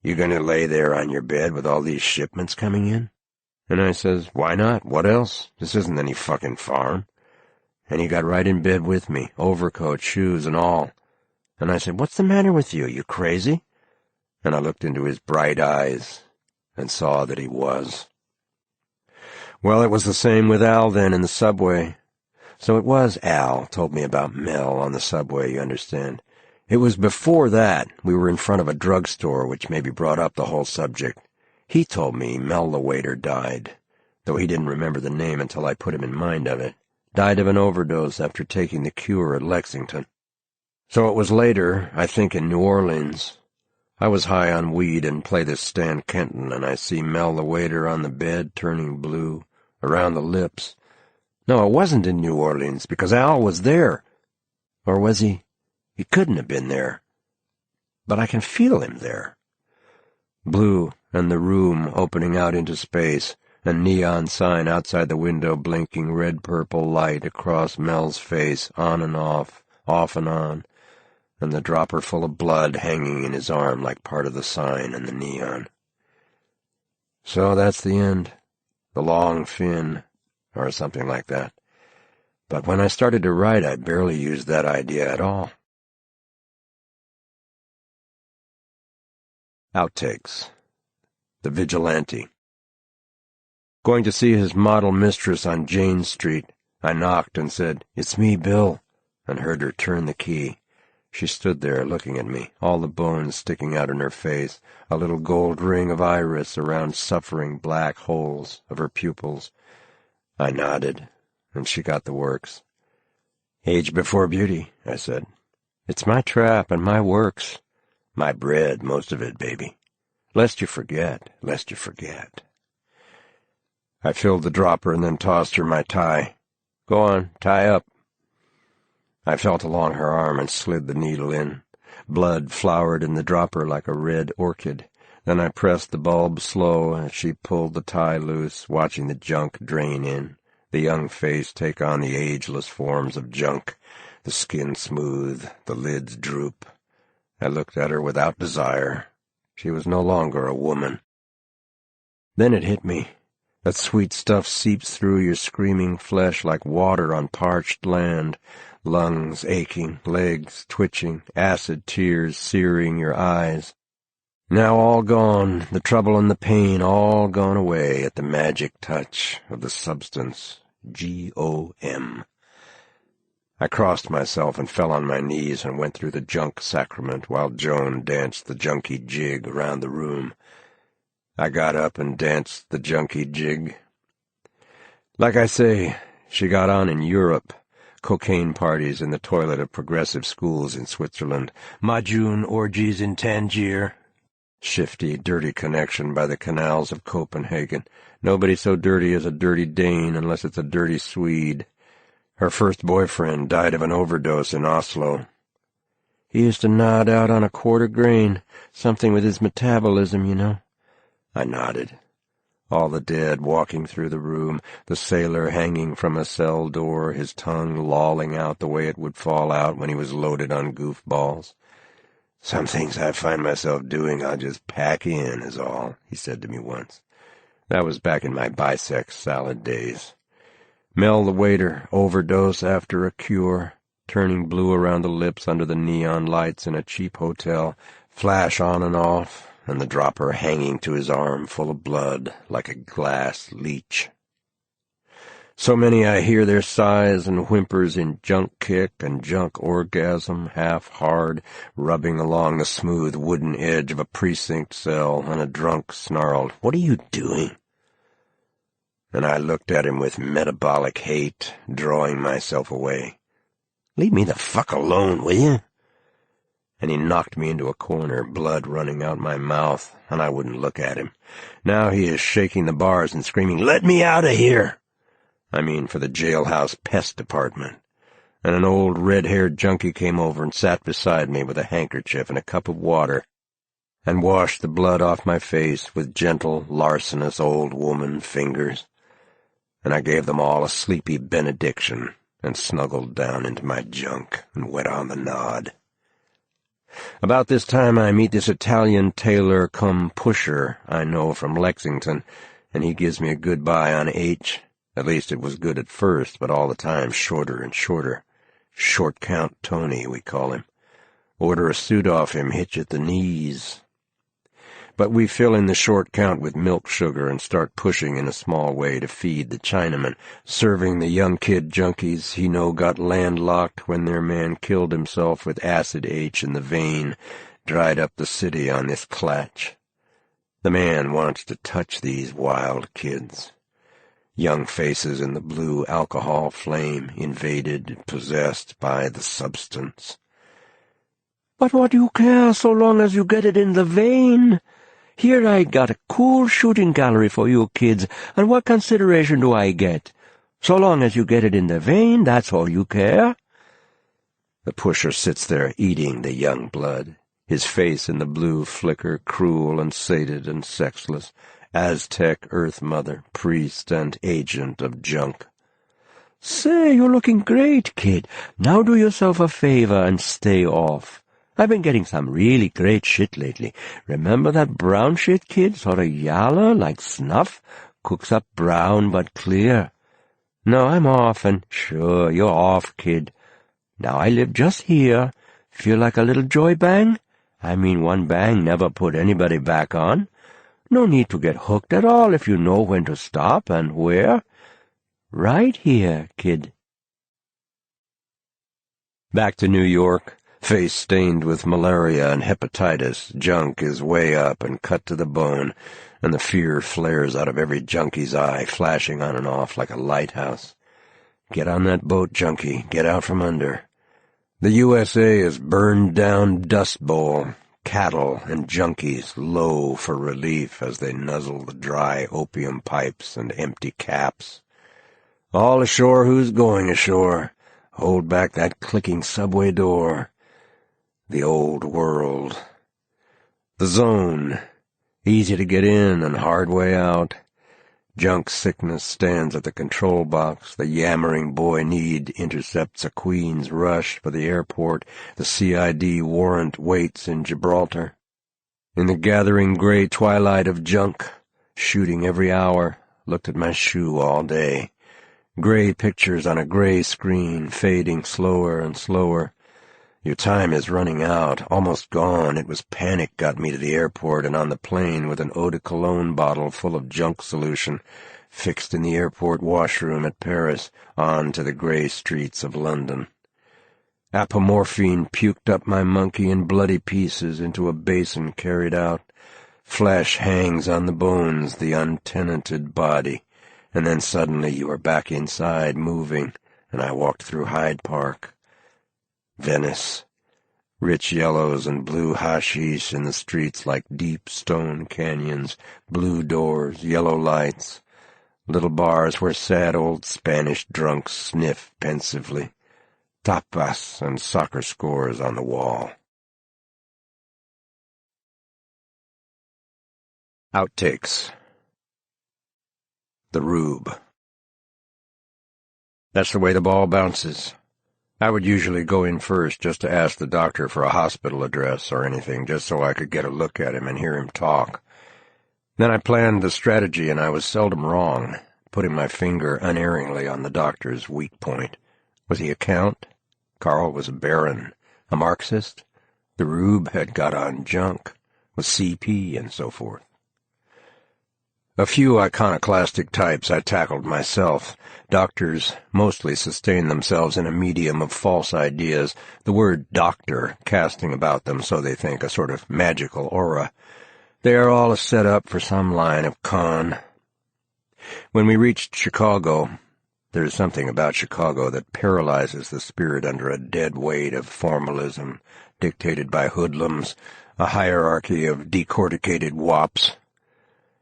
S6: "You gonna lay there on your bed with all these shipments coming in?" And I says, "Why not? What else? This isn't any fucking farm." And he got right in bed with me, overcoat, shoes, and all. And I said, "What's the matter with you? You crazy?" And I looked into his bright eyes and saw that he was. Well, it was the same with Al then in the subway. So it was Al told me about Mel on the subway, you understand. It was before that we were in front of a drugstore, which maybe brought up the whole subject. He told me Mel the Waiter died, though he didn't remember the name until I put him in mind of it. Died of an overdose after taking the cure at Lexington. So it was later, I think in New Orleans. I was high on weed and play this Stan Kenton, and I see Mel the Waiter on the bed turning blue, around the lips. No, it wasn't in New Orleans, because Al was there. Or was he? He couldn't have been there. But I can feel him there. Blue
S3: and the room opening out into space, a neon sign outside the window blinking red-purple light across Mel's face, on and off and on, and the dropper full of blood hanging in his arm like part of the sign and the neon. So that's the end. The long fin, or something like that. But when I started to write, I barely used that idea at all. Outtakes. The Vigilante. Going to see his model mistress on Jane Street, I knocked and said, "It's me, Bill," and heard her turn the key. She stood there looking at me, all the bones sticking out in her face, a little gold ring of iris around suffering black holes of her pupils. I nodded, and she got the works. "Age before beauty," I said. "It's my trap and my works. My bread, most of it, baby. Lest you forget, lest you forget." I filled the dropper and then tossed her my tie. "Go on, tie up." I felt along her arm and slid the needle in. Blood flowered in the dropper like a red orchid. Then I pressed the bulb slow as she pulled the tie loose, watching the junk drain in, the young face take on the ageless forms of junk, the skin smooth, the lids droop. I looked at her without desire. She was no longer a woman. Then it hit me. That sweet stuff seeps through your screaming flesh like water on parched land, lungs aching, legs twitching, acid tears searing your eyes. Now all gone, the trouble and the pain all gone away at the magic touch of the substance, G-O-M. I crossed myself and fell on my knees and went through the junk sacrament while Joan danced the junkie jig around the room. I got up and danced the junkie jig. Like I say, she got on in Europe. Cocaine parties in the toilet of progressive schools in Switzerland. Majun orgies in Tangier. Shifty, dirty connection by the canals of Copenhagen. Nobody so dirty as a dirty Dane unless it's a dirty Swede. Her first boyfriend died of an overdose in Oslo. He used to nod out on a quarter grain, something with his metabolism, you know. I nodded. All the dead walking through the room, the sailor hanging from a cell door, his tongue lolling out the way it would fall out when he was loaded on goofballs. "Some things I find myself doing I'll just pack in, is all," he said to me once. That was back in my bisex salad days. Mel the waiter, overdose after a cure, turning blue around the lips under the neon lights in a cheap hotel, flash on and off, and the dropper hanging to his arm full of blood like a glass leech. So many I hear their sighs and whimpers in junk kick and junk orgasm, half hard, rubbing along the smooth wooden edge of a precinct cell, and a drunk snarled, "What are you doing?" And I looked at him with metabolic hate, drawing myself away. "Leave me the fuck alone, will you?" And he knocked me into a corner, blood running out my mouth, and I wouldn't look at him. Now he is shaking the bars and screaming, "Let me out of here!" I mean for the jailhouse pest department. And an old red-haired junkie came over and sat beside me with a handkerchief and a cup of water, and washed the blood off my face with gentle, larcenous old woman fingers. And I gave them all a sleepy benediction and snuggled down into my junk and went on the nod. About this time I meet this Italian tailor cum pusher I know from Lexington, and he gives me a goodbye on H. At least it was good at first, but all the time shorter and shorter. Short count Tony, we call him. Order a suit off him, hitch at the knees. But we fill in the short count with milk sugar and start pushing in a small way to feed the Chinamen, serving the young kid junkies he know got landlocked when their man killed himself with acid H in the vein, dried up the city on this clatch. The man wants to touch these wild kids. Young faces in the blue alcohol flame, invaded, possessed by the substance.
S4: "But what do you care so long as you get it in the vein? Here I got a cool shooting gallery for you kids, and what consideration do I get? So long as you get it in the vein, that's all you care." The pusher sits there eating the young blood,
S6: his face in the blue flicker, cruel and sated and sexless, Aztec Earth Mother, priest and agent of junk.
S4: "Say, you're looking great, kid. Now do yourself a favor and stay off. I've been getting some really great shit lately. Remember that brown shit, kid? Sort of yaller, like snuff. Cooks up brown but clear. No, I'm off, and sure, you're off, kid. Now I live just here. Feel like a little joy bang? I mean, one bang never put anybody back on. No need to get hooked at all if you know when to stop and where. Right here, kid."
S6: Back to New York, face stained with malaria and hepatitis, junk is way up and cut to the bone, and the fear flares out of every junkie's eye, flashing on and off like a lighthouse. Get on that boat, junkie. Get out from under. The USA is burned down dust bowl, cattle and junkies low for relief as they nuzzle the dry opium pipes and empty caps. All ashore who's going ashore. Hold back that clicking subway door. The old world. The zone. Easy to get in and hard way out. Junk sickness stands at the control box. The yammering boy need intercepts a Queen's rush for the airport. The CID warrant waits in Gibraltar. In the gathering gray twilight of junk, shooting every hour, looked at my shoe all day. Gray pictures on a gray screen, fading slower and slower. Your time is running out, almost gone. It was panic got me to the airport and on the plane with an eau de cologne bottle full of junk solution, fixed in the airport washroom at Paris, on to the gray streets of London. Apomorphine puked up my monkey in bloody pieces into a basin carried out. Flesh hangs on the bones, the untenanted body. And then suddenly you are back inside, moving, and I walked through Hyde Park. Venice. Rich yellows and blue hashish in the streets like deep stone canyons, blue doors, yellow lights, little bars where sad old Spanish drunks sniff pensively, tapas and soccer scores on the wall. Outtakes. The Rube. That's the way the ball bounces. I would usually go in first just to ask the doctor for a hospital address or anything, just so I could get a look at him and hear him talk. Then I planned the strategy, and I was seldom wrong, putting my finger unerringly on the doctor's weak point. Was he a count? Carl was a baron. A Marxist? The Rube had got on junk. Was CP and so forth. A few iconoclastic types I tackled myself. Doctors mostly sustain themselves in a medium of false ideas, the word doctor casting about them, so they think, a sort of magical aura. They are all a set-up for some line of con. When we reached Chicago, there is something about Chicago that paralyzes the spirit under a dead weight of formalism, dictated by hoodlums, a hierarchy of decorticated wops,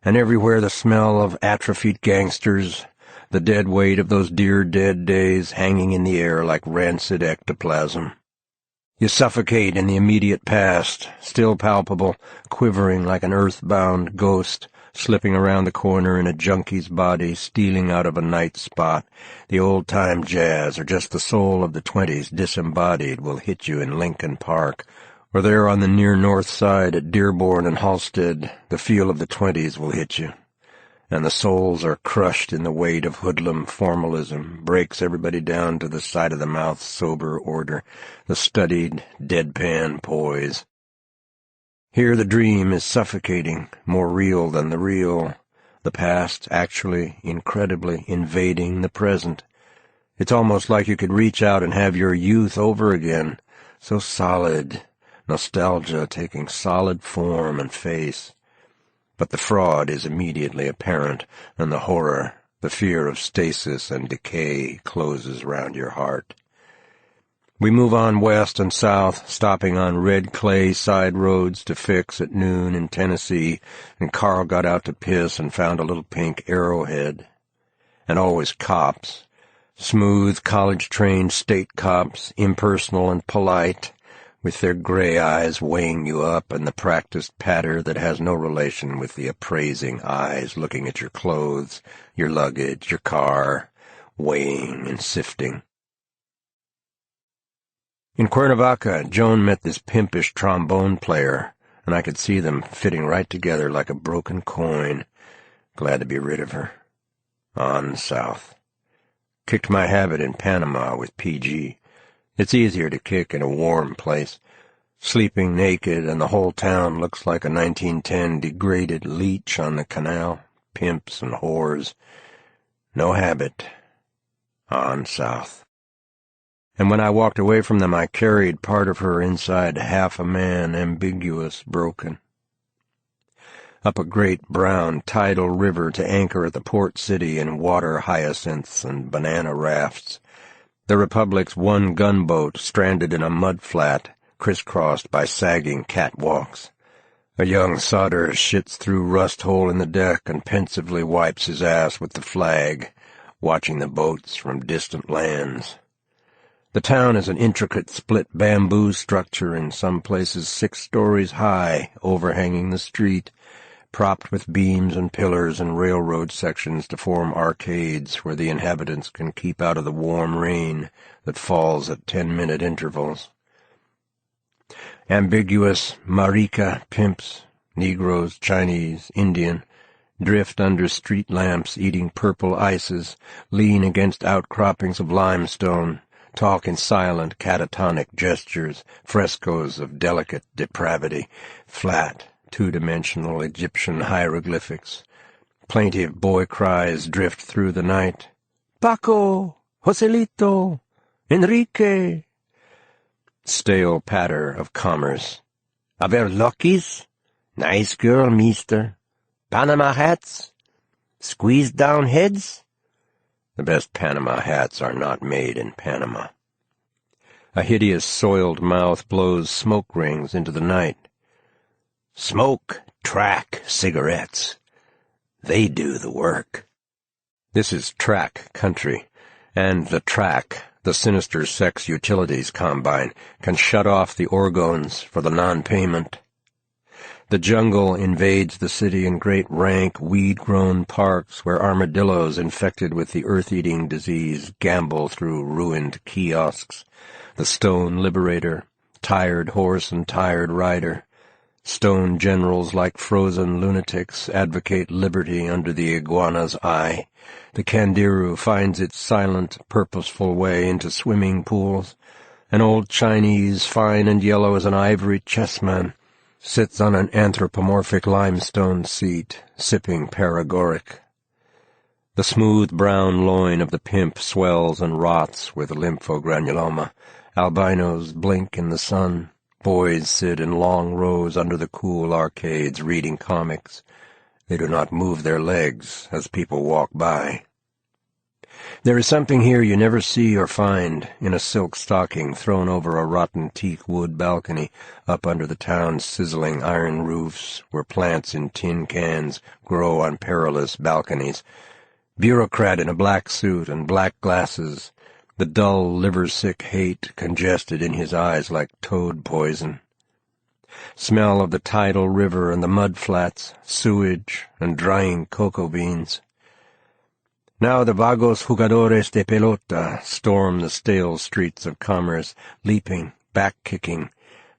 S6: and everywhere the smell of atrophied gangsters, the dead weight of those dear dead days hanging in the air like rancid ectoplasm. You suffocate in the immediate past, still palpable, quivering like an earthbound ghost, slipping around the corner in a junkie's body, stealing out of a night spot. The old-time jazz, or just the soul of the 20s disembodied, will hit you in Lincoln Park, or there on the near north side at Dearborn and Halsted. The feel of the 20s will hit you, and the souls are crushed in the weight of hoodlum formalism, breaks everybody down to the side of the mouth sober order, the studied, deadpan poise. Here the dream is suffocating, more real than the real, the past actually, incredibly, invading the present. It's almost like you could reach out and have your youth over again, so solid, nostalgia taking solid form and face. But the fraud is immediately apparent, and the horror, the fear of stasis and decay closes round your heart. We move on west and south, stopping on red clay side roads to fix at noon in Tennessee, and Carl got out to piss and found a little pink arrowhead. And always cops. Smooth, college-trained state cops, impersonal and polite,
S3: with their gray eyes weighing you up and the practiced patter that has no relation with the appraising eyes looking at your clothes, your luggage, your car, weighing and sifting. In Cuernavaca, Joan met this pimpish trombone player, and I could see them fitting right together like a broken coin. Glad to be rid of her. On south. Kicked my habit in Panama with PG. It's easier to kick in a warm place. Sleeping naked, and the whole town looks like a 1910 degraded leech on the canal. Pimps and whores. No habit. On south. And when I walked away from them, I carried part of her inside half a man, ambiguous, broken. Up a great brown tidal river to anchor at the port city in water hyacinths and banana rafts. The Republic's one gunboat stranded in a mud flat, crisscrossed by sagging catwalks. A young sodder shits through rust hole in the deck and pensively wipes his ass with the flag, watching the boats from distant lands. The town is an intricate split bamboo structure, in some places 6 stories high, overhanging the street, propped with beams and pillars and railroad sections to form arcades where the inhabitants can keep out of the warm rain that falls at 10-minute intervals. Ambiguous marica pimps, Negroes, Chinese, Indian, drift under street lamps eating purple ices, lean against outcroppings of limestone, talk in silent catatonic gestures, frescoes of delicate depravity, flat, two-dimensional Egyptian hieroglyphics. Plaintive boy cries drift through the night. Paco! Joselito! Enrique! Stale patter of commerce. Aver luckies? Nice girl, mister. Panama hats? Squeezed down heads? The best Panama hats are not made in Panama. A hideous soiled mouth blows smoke rings into the night. Smoke, track, cigarettes. They do the work. This is track country, and the track, the sinister sex utilities combine, can shut off the orgones for the non-payment. The jungle invades the city in great rank, weed-grown parks where armadillos infected with the earth-eating disease gambol through ruined kiosks. The stone liberator, tired horse and tired rider. Stone generals like frozen lunatics advocate liberty under the iguana's eye. The kandiru finds its silent, purposeful way into swimming pools. An old Chinese, fine and yellow as an ivory chessman, sits on an anthropomorphic limestone seat, sipping paregoric. The smooth brown loin of the pimp swells and rots with lymphogranuloma. Albinos blink in the sun. Boys sit in long rows under the cool arcades reading comics. They do not move their legs as people walk by. There is something here you never see or find in a silk stocking thrown over a rotten teak wood balcony up under the town's sizzling iron roofs where plants in tin cans grow on perilous balconies. Bureaucrat in a black suit and black glasses, the dull, liver-sick hate congested in his eyes like toad poison. Smell of the tidal river and the mud flats, sewage, and drying cocoa beans. Now the vagos jugadores de pelota storm the stale streets of commerce, leaping, back-kicking,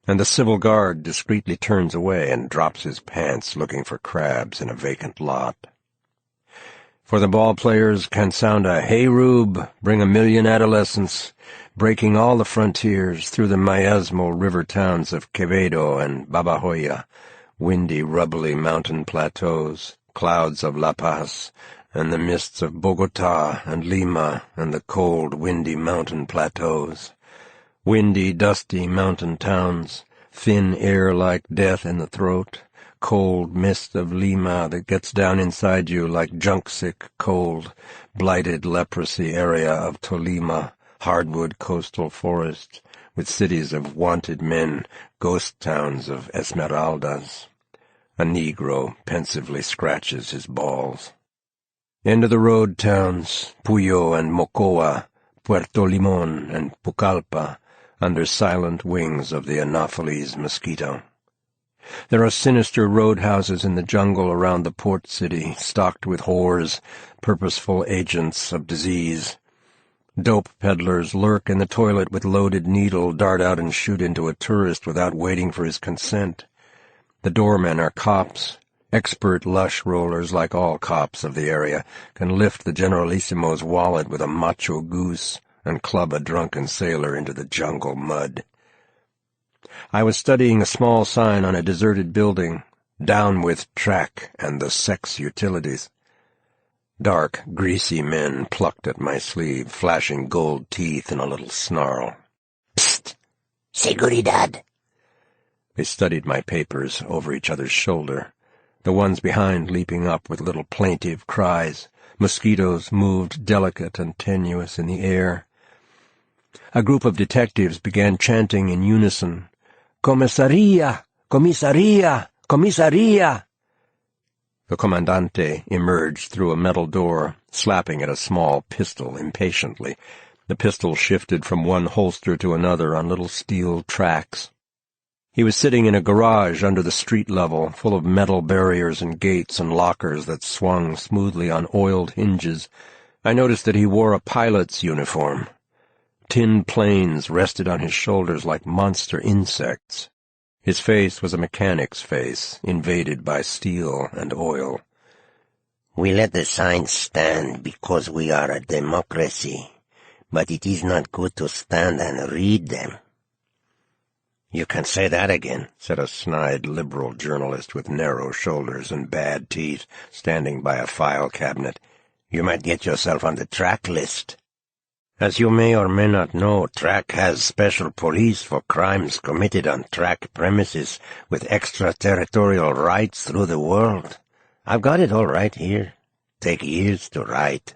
S3: and the civil guard discreetly turns away and drops his pants looking for crabs in a vacant lot. For the ball players can sound a "Hey Rube, bring 1,000,000 adolescents," breaking all the frontiers through the miasmal river towns of Quevedo and Babahoya, windy, rubbly mountain plateaus, clouds of La Paz, and the mists of Bogotá and Lima and the cold, windy mountain plateaus. Windy, dusty mountain towns, thin air like death in the throat, cold mist of Lima that gets down inside you like junk-sick cold, blighted leprosy area of Tolima, hardwood coastal forest, with cities of wanted men, ghost towns of Esmeraldas. A Negro pensively scratches his balls. End-of-the-road towns, Puyo and Mocoa, Puerto Limon and Pucallpa, under silent wings of the Anopheles mosquito. There are sinister roadhouses in the jungle around the port city, stocked with whores, purposeful agents of disease. Dope peddlers lurk in the toilet with loaded needle, dart out and shoot into a tourist without waiting for his consent. The doormen are cops. Expert lush rollers, like all cops of the area, can lift the Generalissimo's wallet with a macho goose and club a drunken sailor into the jungle mud. I was studying a small sign on a deserted building, "Down with Track and the Sex Utilities." Dark, greasy men plucked at my sleeve, flashing gold teeth in a little snarl.
S2: Psst! Seguridad!
S3: They studied my papers over each other's shoulder, the ones behind leaping up with little plaintive cries. Mosquitoes moved delicate and tenuous in the air. A group of detectives began chanting in unison, "Comisaria! Comisaria! Comisaria!" The comandante emerged through a metal door, slapping at a small pistol impatiently. The pistol shifted from one holster to another on little steel tracks. He was sitting in a garage under the street level, full of metal barriers and gates and lockers that swung smoothly on oiled hinges. I noticed that he wore a pilot's uniform. Tin planes rested on his shoulders like monster insects. His face was a mechanic's face, invaded by steel and oil.
S2: "We let the signs stand because we are a democracy, but it is not good to stand and read them."
S1: "You can say that again," said a snide liberal journalist with narrow shoulders and bad teeth, standing by a file cabinet. "You might get yourself on the track list." "As you may or may not know, Track has special police for crimes committed on Track premises with extraterritorial rights through the world. I've got it all right here. Take years to write."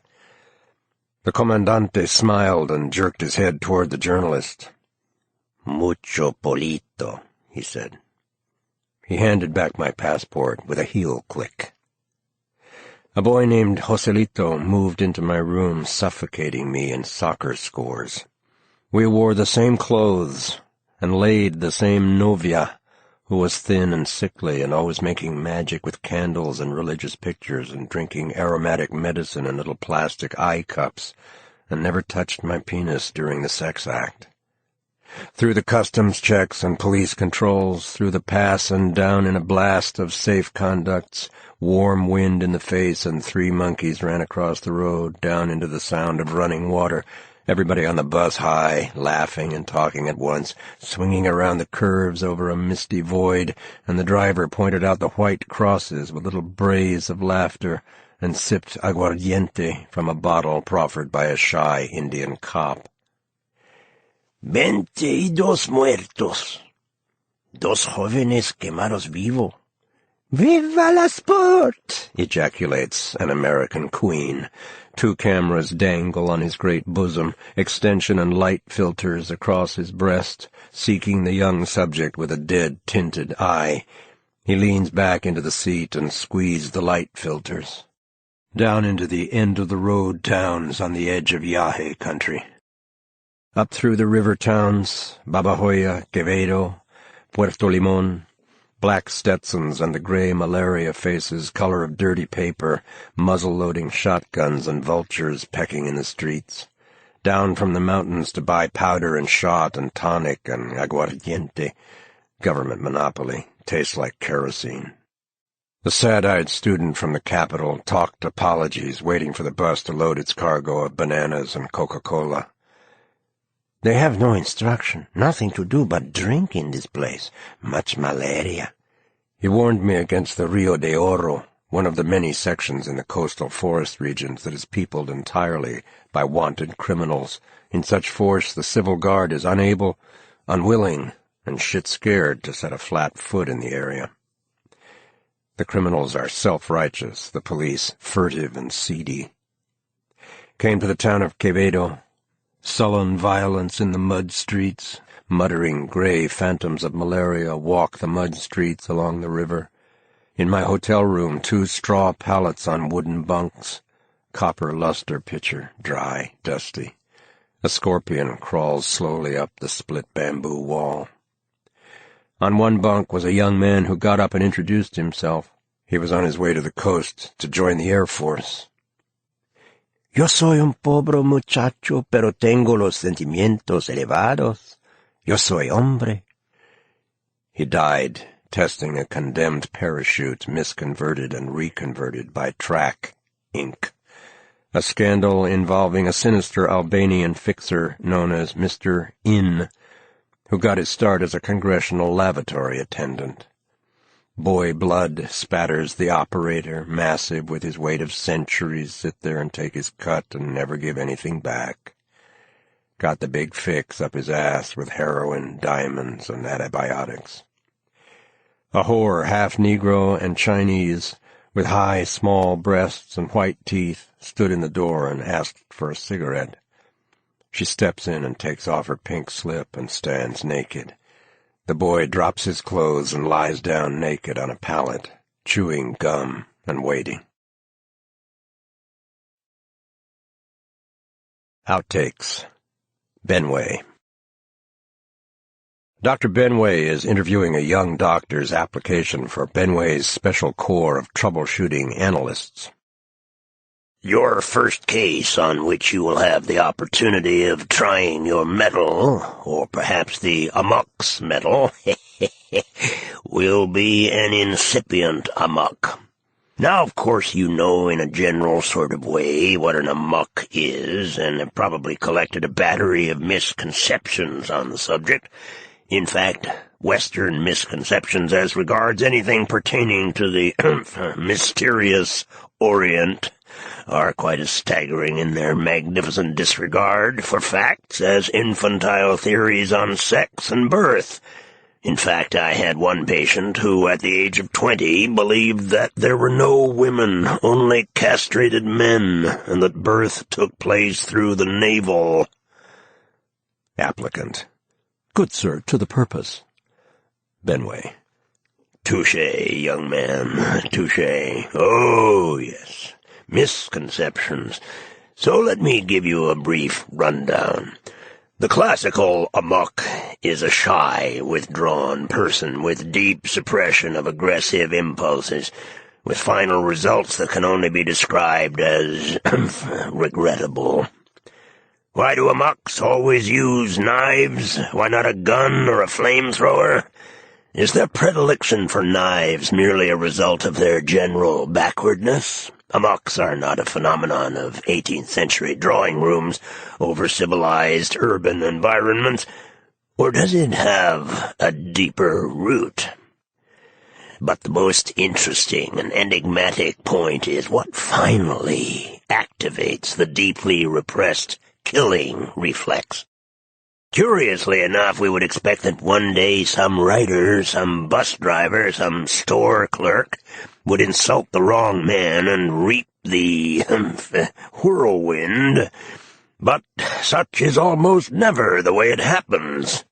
S3: The comandante smiled and jerked his head toward the journalist.
S2: "Mucho polito," he said.
S3: He handed back my passport with a heel click. A boy named Joselito moved into my room, suffocating me in soccer scores. We wore the same clothes and laid the same novia, who was thin and sickly and always making magic with candles and religious pictures and drinking aromatic medicine in little plastic eye cups, and never touched my penis during the sex act. Through the customs checks and police controls, through the pass and down in a blast of safe conducts, warm wind in the face, and 3 monkeys ran across the road, down into the sound of running water, everybody on the bus high, laughing and talking at once, swinging around the curves over a misty void, and the driver pointed out the white crosses with little brays of laughter, and sipped aguardiente from a bottle proffered by a shy Indian cop.
S2: 22 muertos. 2 jóvenes quemados vivo.
S5: Viva la sport!
S3: Ejaculates an American queen. 2 cameras dangle on his great bosom, extension and light filters across his breast, seeking the young subject with a dead-tinted eye. He leans back into the seat and squeezes the light filters. Down into the end-of-the-road towns on the edge of Yahe country. Up through the river towns, Babahoya, Quevedo, Puerto Limon, black Stetsons and the gray malaria faces, color of dirty paper, muzzle-loading shotguns and vultures pecking in the streets. Down from the mountains to buy powder and shot and tonic and aguardiente. Government monopoly. Tastes like kerosene. The sad-eyed student from the capital talked apologies, waiting for the bus to load its cargo of bananas and Coca-Cola.
S2: "They have no instruction, nothing to do but drink in this place. Much malaria."
S3: He warned me against the Rio de Oro, one of the many sections in the coastal forest regions that is peopled entirely by wanted criminals. In such force the civil guard is unable, unwilling, and shit-scared to set a flat foot in the area. The criminals are self-righteous, the police furtive and seedy. Came to the town of Quevedo. Sullen violence in the mud streets. Muttering gray phantoms of malaria walk the mud streets along the river. In my hotel room, 2 straw pallets on wooden bunks. Copper luster pitcher, dry, dusty. A scorpion crawls slowly up the split bamboo wall. On one bunk was a young man who got up and introduced himself. He was on his way to the coast to join the Air Force.
S2: Yo soy un pobre muchacho, pero tengo los sentimientos elevados. Yo soy hombre.
S3: He died testing a condemned parachute misconverted and reconverted by Track, Inc., a scandal involving a sinister Albanian fixer known as Mr. In, who got his start as a congressional lavatory attendant. Boy blood spatters the operator, massive with his weight of centuries, sit there and take his cut and never give anything back. Got the big fix up his ass with heroin, diamonds, and antibiotics. A whore, half Negro and Chinese, with high, small breasts and white teeth, stood in the door and asked for a cigarette. She steps in and takes off her pink slip and stands naked. The boy drops his clothes and lies down naked on a pallet, chewing gum and waiting. Outtakes. Benway. Dr. Benway is interviewing a young doctor's application for Benway's Special Corps of Troubleshooting Analysts.
S2: Your first case on which you will have the opportunity of trying your mettle, or perhaps the amok's mettle, will be an incipient amok. Now, of course, you know in a general sort of way what an amok is, and have probably collected a battery of misconceptions on the subject. In fact, Western misconceptions as regards anything pertaining to the mysterious Orient are quite as staggering in their magnificent disregard for facts as infantile theories on sex and birth. In fact, I had one patient who, at the age of 20, believed that there were no women, only castrated men, and that birth took place through the navel.
S3: Applicant. Good sir, to the purpose. Benway.
S2: Touché, young man, touché. Oh, yes. Misconceptions. So let me give you a brief rundown. The classical amok is a shy, withdrawn person with deep suppression of aggressive impulses, with final results that can only be described as regrettable. Why do amoks always use knives? Why not a gun or a flamethrower? Is their predilection for knives merely a result of their general backwardness? Amoks are not a phenomenon of 18th century drawing rooms over civilized urban environments, or does it have a deeper root? But the most interesting and enigmatic point is what finally activates the deeply repressed killing reflex. Curiously enough, we would expect that one day some writer, some bus driver, some store clerk would insult the wrong man and reap the whirlwind, but such is almost never the way it happens.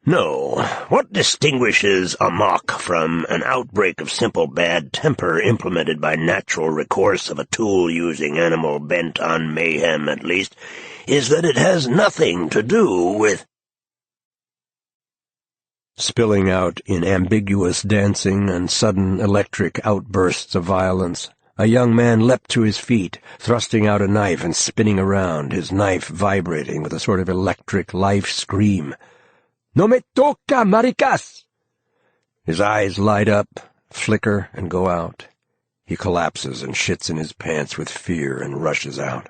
S2: No, what distinguishes amok from an outbreak of simple bad temper implemented by natural recourse of a tool using animal bent on mayhem at least, is that it has nothing to do with
S3: spilling out in ambiguous dancing and sudden electric outbursts of violence. A young man leapt to his feet, thrusting out a knife and spinning around, his knife vibrating with a sort of electric life scream. "No me toca, maricas!" His eyes light up, flicker, and go out. He collapses and shits in his pants with fear and rushes out.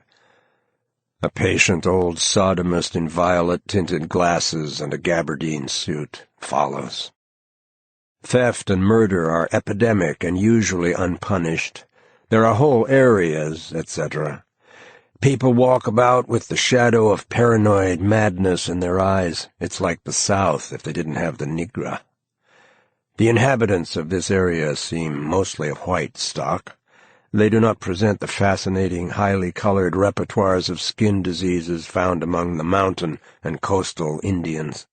S3: A patient old sodomist in violet-tinted glasses and a gabardine suit follows. Theft and murder are epidemic and usually unpunished. There are whole areas, etc. People walk about with the shadow of paranoid madness in their eyes. It's like the South if they didn't have the Negra. The inhabitants of this area seem mostly of white stock. They do not present the fascinating, highly colored repertoires of skin diseases found among the mountain and coastal Indians.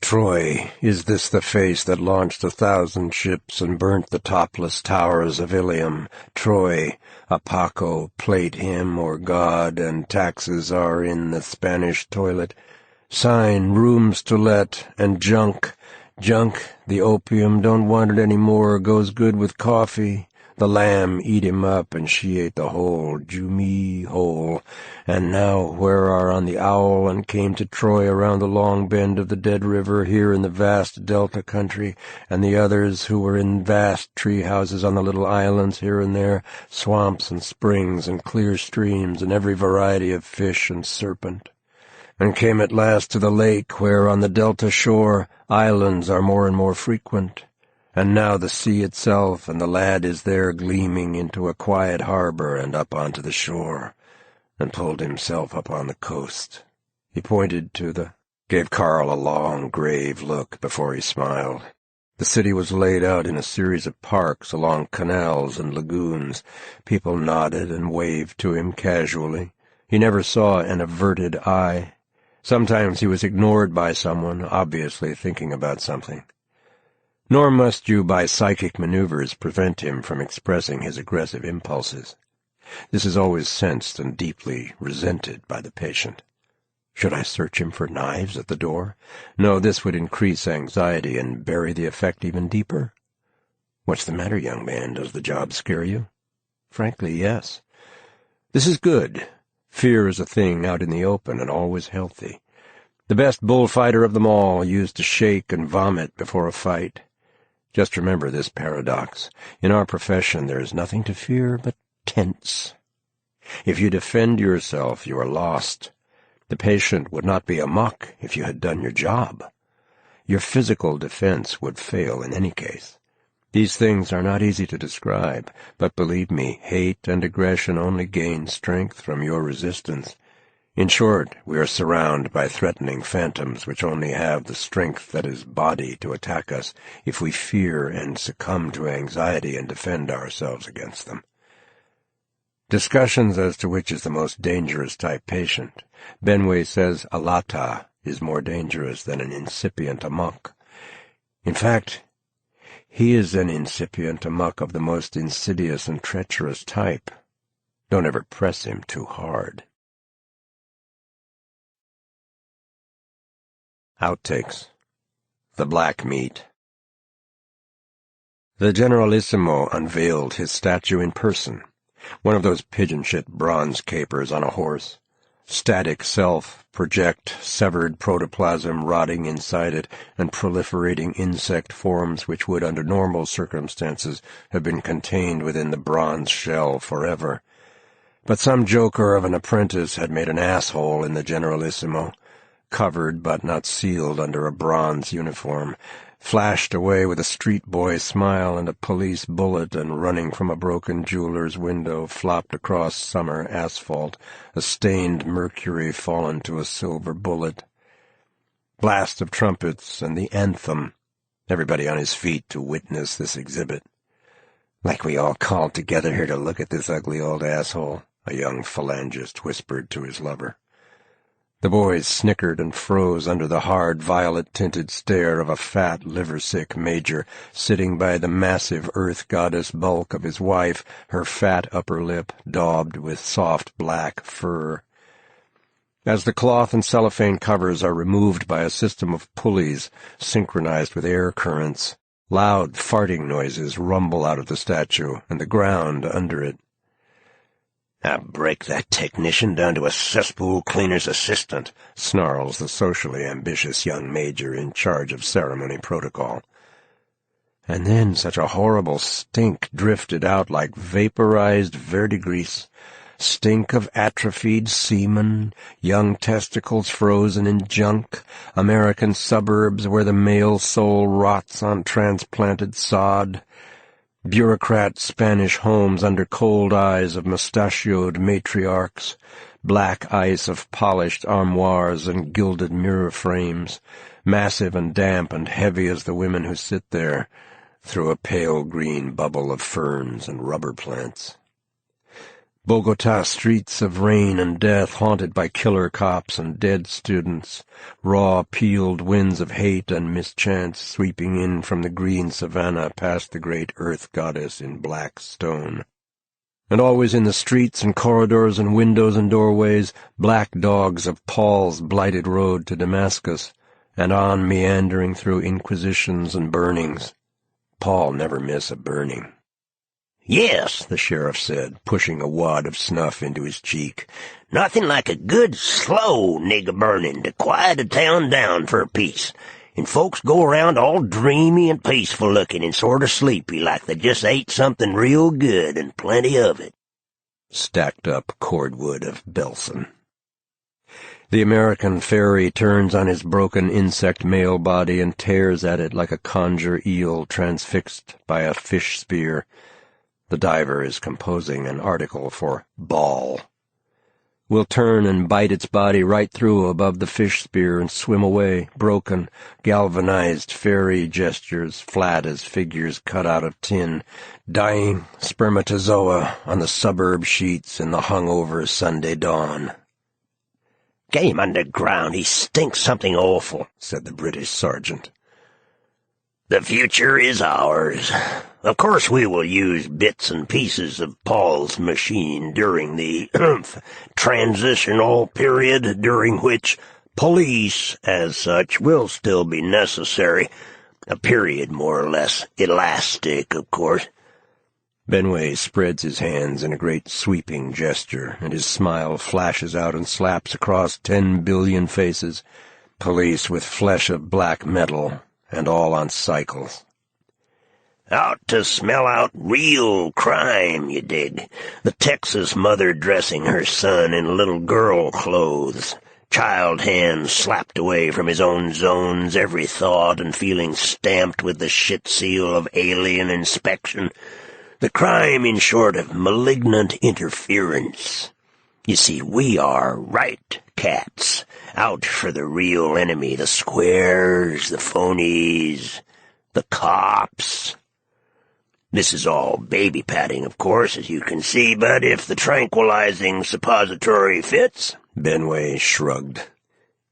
S1: Troy, is this the face that launched 1,000 ships and burnt the topless towers of Ilium? Troy, a Paco, plate him or God, and taxes are in the Spanish toilet. Sign, rooms to let, and junk, the opium, don't want it any more, goes good with coffee. The lamb eat him up, and she ate the whole, Jumi whole. And now where are on the owl, and came to Troy around the long bend of the dead river here in the vast delta country, and the others who were in vast tree houses on the little islands here and there, swamps and springs and clear streams and every variety of fish and serpent. And came at last to the lake where on the delta shore islands are more and more frequent. And now the sea itself, and the lad is there gleaming into a quiet harbor and up onto the shore, and pulled himself up on the coast. He pointed to gave Carl a long, grave look before he smiled. The city was laid out in a series of parks along canals and lagoons. People nodded and waved to him casually. He never saw an averted eye. Sometimes he was ignored by someone, obviously thinking about something. Nor must you, by psychic maneuvers, prevent him from expressing his aggressive impulses. This is always sensed and deeply resented by the patient. Should I search him for knives at the door? No, this would increase anxiety and bury the effect even deeper. What's the matter, young man? Does the job scare you? Frankly, yes. This is good. Fear is a thing out in the open and always healthy. The best bullfighter of them all used to shake and vomit before a fight. Just remember this paradox. In our profession there is nothing to fear but tense. If you defend yourself, you are lost. The patient would not be amok if you had done your job. Your physical defense would fail in any case. These things are not easy to describe, but believe me, hate and aggression only gain strength from your resistance. In short, we are surrounded by threatening phantoms which only have the strength that is body to attack us if we fear and succumb to anxiety and defend ourselves against them. Discussions as to which is the most dangerous type patient. Benway says a lata is more dangerous than an incipient amok. In fact, he is an incipient amok of the most insidious and treacherous type. Don't ever press him too hard. Outtakes. The Black Meat. The Generalissimo unveiled his statue in person, one of those pigeon-shit bronze capers on a horse. Static self, project, severed protoplasm rotting inside it, and proliferating insect forms which would, under normal circumstances, have been contained within the bronze shell forever. But some joker of an apprentice had made an asshole in the Generalissimo, covered but not sealed under a bronze uniform, flashed away with a street boy smile and a police bullet, and running from a broken jeweler's window flopped across summer asphalt, a stained mercury fallen to a silver bullet. Blast of trumpets and the anthem, everybody on his feet to witness this exhibit. "Like we all called together here to look at this ugly old asshole," a young phalangist whispered to his lover. The boys snickered and froze under the hard, violet-tinted stare of a fat, liver-sick major sitting by the massive earth-goddess bulk of his wife, her fat upper lip daubed with soft black fur. As the cloth and cellophane covers are removed by a system of pulleys synchronized with air currents, loud farting noises rumble out of the statue and the ground under it. "I'll break that technician down to a cesspool cleaner's assistant," snarls the socially ambitious young major in charge of ceremony protocol. And then such a horrible stink drifted out like vaporized verdigris, stink of atrophied semen, young testicles frozen in junk, American suburbs where the male soul rots on transplanted sod, bureaucrat Spanish homes under cold eyes of mustachioed matriarchs, black ice of polished armoires and gilded mirror frames, massive and damp and heavy as the women who sit there, through a pale green bubble of ferns and rubber plants.
S3: Bogota streets of rain and death haunted by killer cops and dead students, raw, peeled winds of hate and mischance sweeping in from the green savanna past the great earth goddess in black stone. And always in the streets and corridors and windows and doorways, black dogs of Paul's blighted road to Damascus, and on meandering through inquisitions and burnings. Paul never miss a burning.
S2: "Yes,"
S3: The sheriff said, pushing a wad of snuff into his cheek.
S2: "Nothing like a good, slow nigger burning to quiet a town down for a piece. And folks go around all dreamy and peaceful-looking and sort of sleepy like they just ate something real good and plenty of it."
S3: Stacked up cordwood of Belson. The American ferry turns on his broken insect male body and tears at it like a conger eel transfixed by a fish spear. The diver is composing an article for Ball. Will turn and bite its body right through above the fish spear and swim away, broken, galvanized fairy gestures, flat as figures cut out of tin, dying spermatozoa on the suburb sheets in the hungover Sunday dawn.
S2: "Get him underground, he stinks something awful,"
S3: said the British sergeant.
S2: "The future is ours. Of course we will use bits and pieces of Paul's machine during the transitional period during which police, as such, will still be necessary. A period more or less elastic, of course."
S3: Benway spreads his hands in a great sweeping gesture, and his smile flashes out and slaps across 10 billion faces, police with flesh of black metal, and all on cycles.
S2: "Out to smell out real crime, you dig. The Texas mother dressing her son in little girl clothes. Child hands slapped away from his own zones, every thought and feeling stamped with the shit seal of alien inspection. The crime, in short, of malignant interference. You see, we are right cats, out for the real enemy, the squares, the phonies, the cops. This is all baby-patting, of course, as you can see, but if the tranquilizing suppository fits,"
S3: Benway shrugged.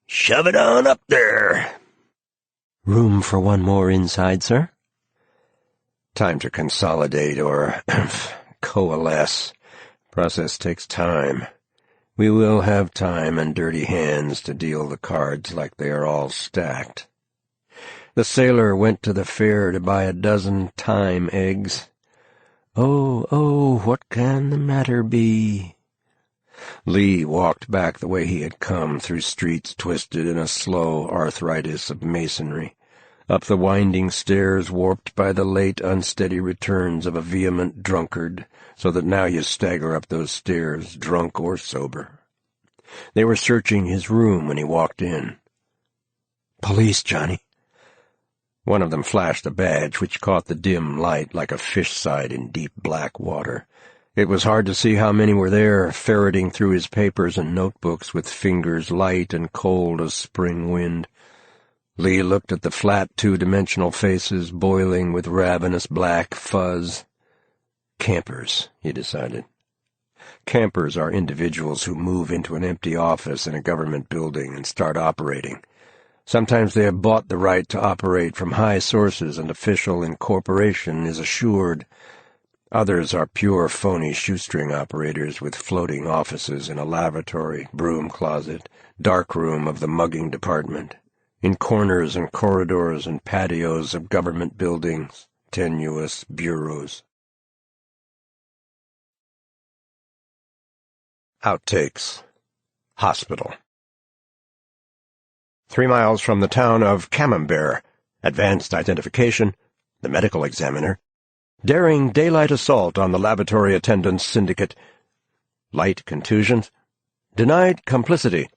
S2: "shove it on up there."
S6: "Room for one more inside, sir?"
S3: Time to consolidate or coalesce. Process takes time. We will have time and dirty hands to deal the cards like they are all stacked. The sailor went to the fair to buy a dozen thyme eggs. Oh, what can the matter be? Lee walked back the way he had come, through streets twisted in a slow arthritis of masonry, up the winding stairs warped by the late unsteady returns of a vehement drunkard, so that now you stagger up those stairs, drunk or sober. They were searching his room when he walked in. "Police, Johnny." One of them flashed a badge which caught the dim light like a fish side in deep black water. It was hard to see how many were there, ferreting through his papers and notebooks with fingers light and cold as spring wind. Lee looked at the flat two-dimensional faces boiling with ravenous black fuzz. Campers, he decided. Campers are individuals who move into an empty office in a government building and start operating. Sometimes they have bought the right to operate from high sources and official incorporation is assured. Others are pure phony shoestring operators with floating offices in a lavatory, broom closet, dark room of the mugging department, in corners and corridors and patios of government buildings, tenuous bureaus. Outtakes. Hospital. 3 miles from the town of Camembert, advanced identification, the medical examiner, daring daylight assault on the lavatory attendants syndicate, light contusions, denied complicity.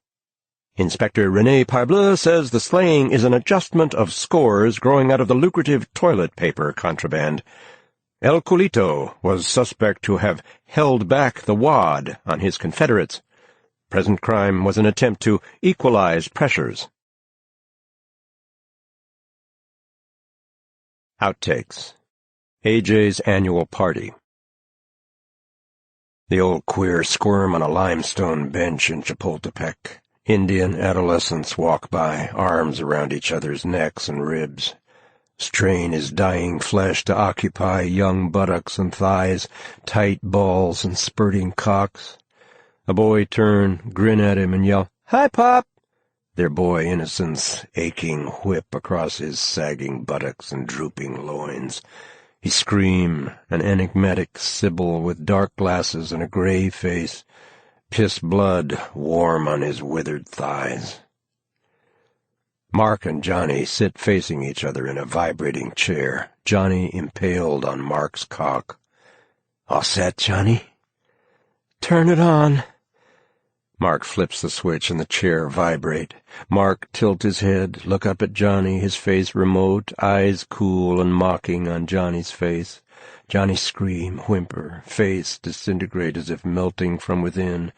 S3: Inspector René Parbleu says the slaying is an adjustment of scores growing out of the lucrative toilet paper contraband. El Culito was suspect to have held back the wad on his confederates. Present crime was an attempt to equalize pressures. Outtakes. AJ's annual party. The old queer squirm on a limestone bench in Chapultepec. Indian adolescents walk by, arms around each other's necks and ribs. Strain his dying flesh to occupy young buttocks and thighs, tight balls and spurting cocks. A boy turn, grin at him, and yell, "Hi, Pop!" Their boy innocence aching whip across his sagging buttocks and drooping loins. He scream, an enigmatic sibyl with dark glasses and a gray face, piss blood warm on his withered thighs. Mark and Johnny sit facing each other in a vibrating chair, Johnny impaled on Mark's cock. "All set, Johnny?" "Turn it on." Mark flips the switch and the chair vibrate. Mark tilt his head, look up at Johnny, his face remote, eyes cool and mocking on Johnny's face. Johnny scream, whimper, face disintegrate as if melting from within.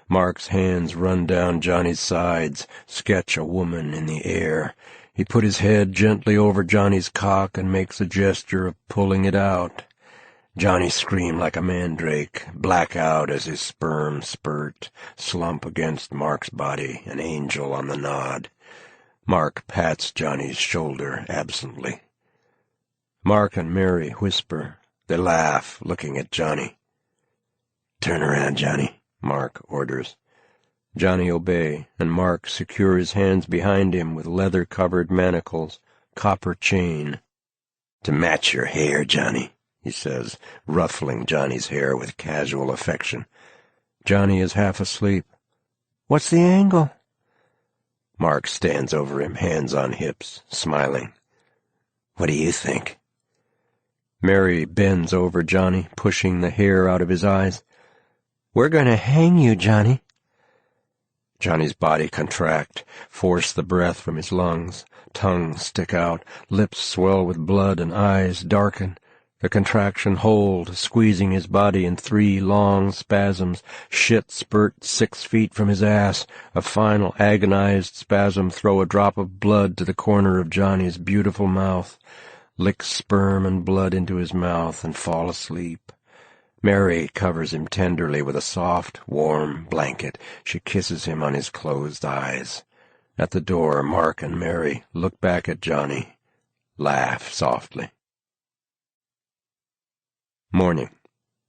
S3: Mark's hands run down Johnny's sides, sketch a woman in the air. He put his head gently over Johnny's cock and makes a gesture of pulling it out. Johnny scream like a mandrake, black out as his sperm spurt, slump against Mark's body, an angel on the nod. Mark pats Johnny's shoulder absently. Mark and Mary whisper. They laugh, looking at Johnny. "Turn around, Johnny," Mark orders. Johnny obey, and Mark secure his hands behind him with leather-covered manacles, copper chain. "To match your hair, Johnny," he says, ruffling Johnny's hair with casual affection. Johnny is half asleep. "What's the angle?" Mark stands over him, hands on hips, smiling. "What do you think?" Mary bends over Johnny, pushing the hair out of his eyes. "We're going to hang you, Johnny." Johnny's body contract, force the breath from his lungs, tongue stick out, lips swell with blood and eyes darken. The contraction hold, squeezing his body in 3 long spasms, shit spurt 6 feet from his ass, a final agonized spasm throw a drop of blood to the corner of Johnny's beautiful mouth, lick sperm and blood into his mouth, and fall asleep. Mary covers him tenderly with a soft, warm blanket. She kisses him on his closed eyes. At the door, Mark and Mary look back at Johnny, laugh softly. Morning.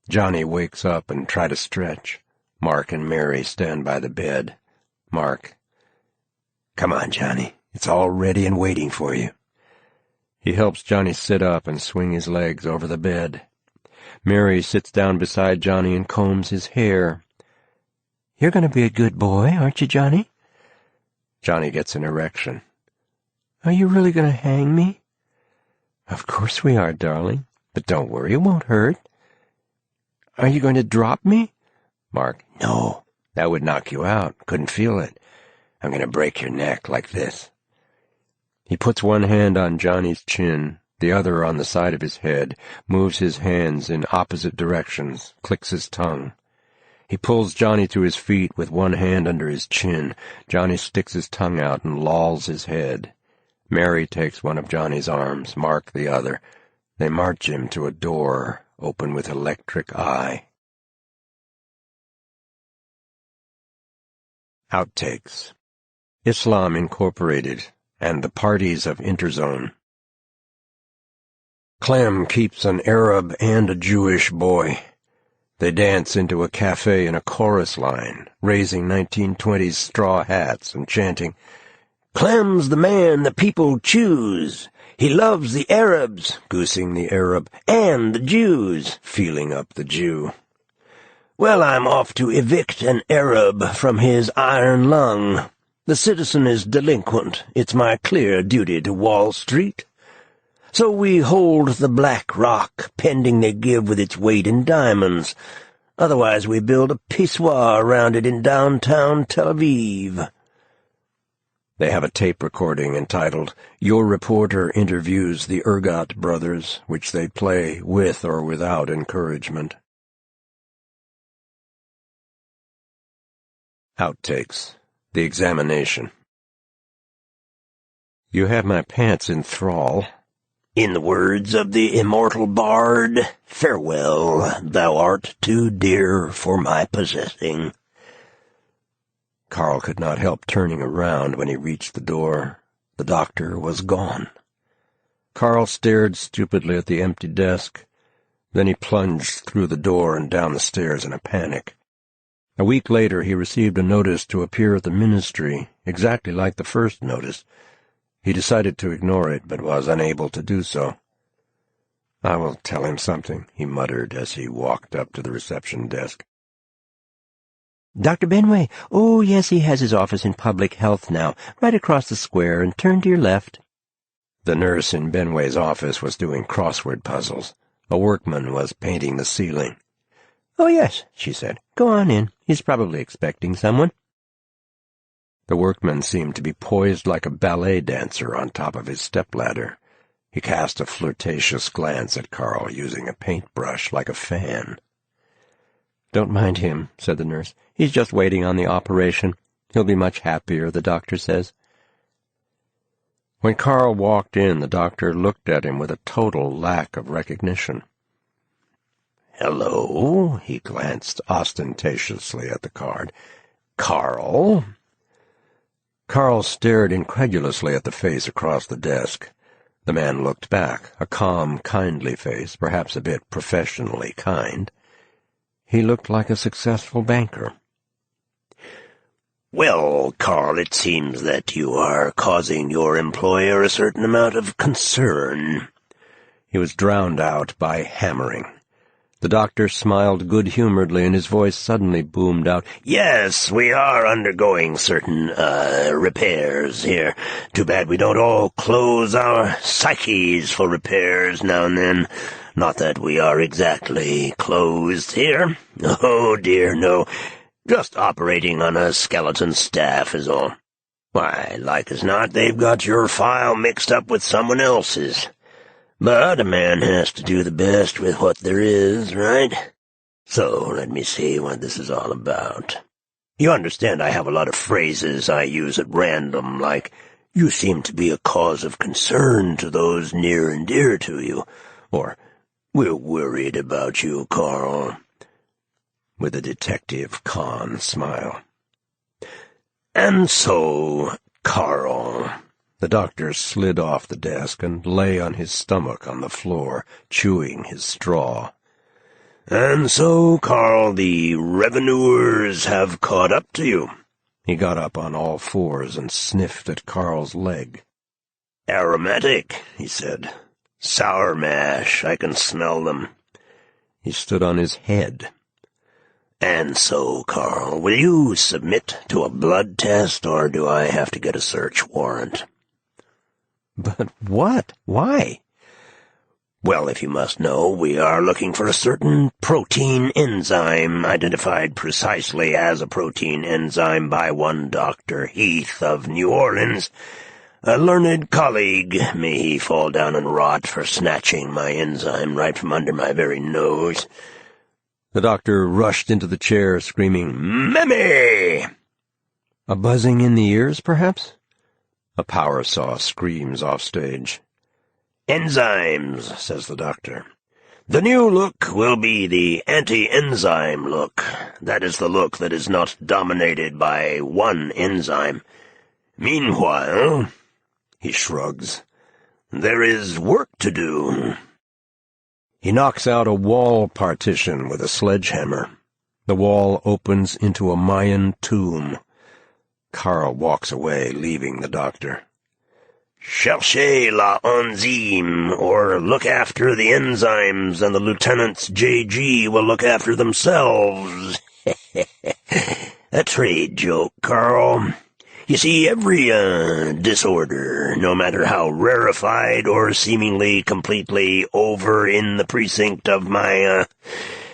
S3: Johnny wakes up and try to stretch. Mark and Mary stand by the bed. Mark. "Come on, Johnny. It's all ready and waiting for you." He helps Johnny sit up and swing his legs over the bed. Mary sits down beside Johnny and combs his hair. "You're going to be a good boy, aren't you, Johnny?" Johnny gets an erection. "Are you really going to hang me?" "Of course we are, darling. But don't worry, it won't hurt." "Are you going to drop me?" Mark. "No, that would knock you out. Couldn't feel it. I'm going to break your neck like this." He puts one hand on Johnny's chin, the other on the side of his head, moves his hands in opposite directions, clicks his tongue. He pulls Johnny to his feet with one hand under his chin. Johnny sticks his tongue out and lolls his head. Mary takes one of Johnny's arms, Mark the other. They march him to a door, open with electric eye. Outtakes. Islam Incorporated and the Parties of Interzone. Clem keeps an Arab and a Jewish boy. They dance into a cafe in a chorus line, raising 1920s straw hats and chanting, "Clem's the man the people choose. He loves the Arabs," goosing the Arab, "and the Jews," feeling up the Jew. "Well, I'm off to evict an Arab from his iron lung. The citizen is delinquent. It's my clear duty to Wall Street. So we hold the Black Rock, pending they give with its weight in diamonds. Otherwise we build a pissoir around it in downtown Tel Aviv." They have a tape recording entitled, "Your Reporter Interviews the Ergot Brothers," which they play with or without encouragement. Outtakes. The examination. "You have my pants in thrall."
S2: In the words of the immortal bard, farewell, thou art too dear for my possessing.
S3: Carl could not help turning around when he reached the door. The doctor was gone. Carl stared stupidly at the empty desk. Then he plunged through the door and down the stairs in a panic. A week later he received a notice to appear at the ministry, exactly like the first notice. He decided to ignore it, but was unable to do so. "I will tell him something," he muttered as he walked up to the reception desk.
S2: "Dr. Benway? Oh, yes, he has his office in public health now, right across the square, and turn to your left."
S3: The nurse in Benway's office was doing crossword puzzles. A workman was painting the ceiling.
S2: "Oh, yes," she said. "Go on in. He's probably expecting someone."
S3: The workman seemed to be poised like a ballet dancer on top of his stepladder. He cast a flirtatious glance at Carl, using a paintbrush like a fan.
S6: "Don't mind him," said the nurse. "He's just waiting on the operation. He'll be much happier, the doctor says."
S3: When Carl walked in, the doctor looked at him with a total lack of recognition.
S2: "Hello," he glanced ostentatiously at the card. "Carl?"
S3: Carl stared incredulously at the face across the desk. The man looked back, a calm, kindly face, perhaps a bit professionally kind. He looked like a successful banker.
S2: "Well, Carl, it seems that you are causing your employer a certain amount of concern."
S3: He was drowned out by hammering. The doctor smiled good-humoredly, and his voice suddenly boomed out.
S2: "Yes, we are undergoing certain, repairs here. Too bad we don't all close our psyches for repairs now and then. Not that we are exactly closed here. Oh, dear, no. Just operating on a skeleton staff is all. Why, like as not, they've got your file mixed up with someone else's. But a man has to do the best with what there is, right? So, let me see what this is all about. You understand I have a lot of phrases I use at random, like, 'You seem to be a cause of concern to those near and dear to you,' or, 'We're worried about you, Carl,' with a Detective Kahn smile. And so, Carl..."
S3: The doctor slid off the desk and lay on his stomach on the floor, chewing his straw.
S2: "And so, Carl, the revenuers have caught up to you."
S3: He got up on all fours and sniffed at Carl's leg.
S2: "Aromatic," he said. "Sour mash, I can smell them."
S3: He stood on his head.
S2: "And so, Carl, will you submit to a blood test, or do I have to get a search warrant?"
S3: "But what? Why?"
S2: "Well, if you must know, we are looking for a certain protein enzyme, identified precisely as a protein enzyme by one Dr. Heath of New Orleans, a learned colleague. May he fall down and rot for snatching my enzyme right from under my very nose."
S3: The doctor rushed into the chair, screaming,
S2: "Memmy!"
S3: "A buzzing in the ears, perhaps?" A power saw screams off stage.
S2: "Enzymes," says the doctor. "The new look will be the anti-enzyme look. That is the look that is not dominated by one enzyme. Meanwhile," he shrugs, "there is work to do."
S3: He knocks out a wall partition with a sledgehammer. The wall opens into a Mayan tomb. Carl walks away, leaving the doctor.
S2: "Cherchez la enzyme, or look after the enzymes, and the lieutenants J.G. will look after themselves." A trade joke, Carl. You see, every, disorder, no matter how rarefied or seemingly completely over in the precinct of my,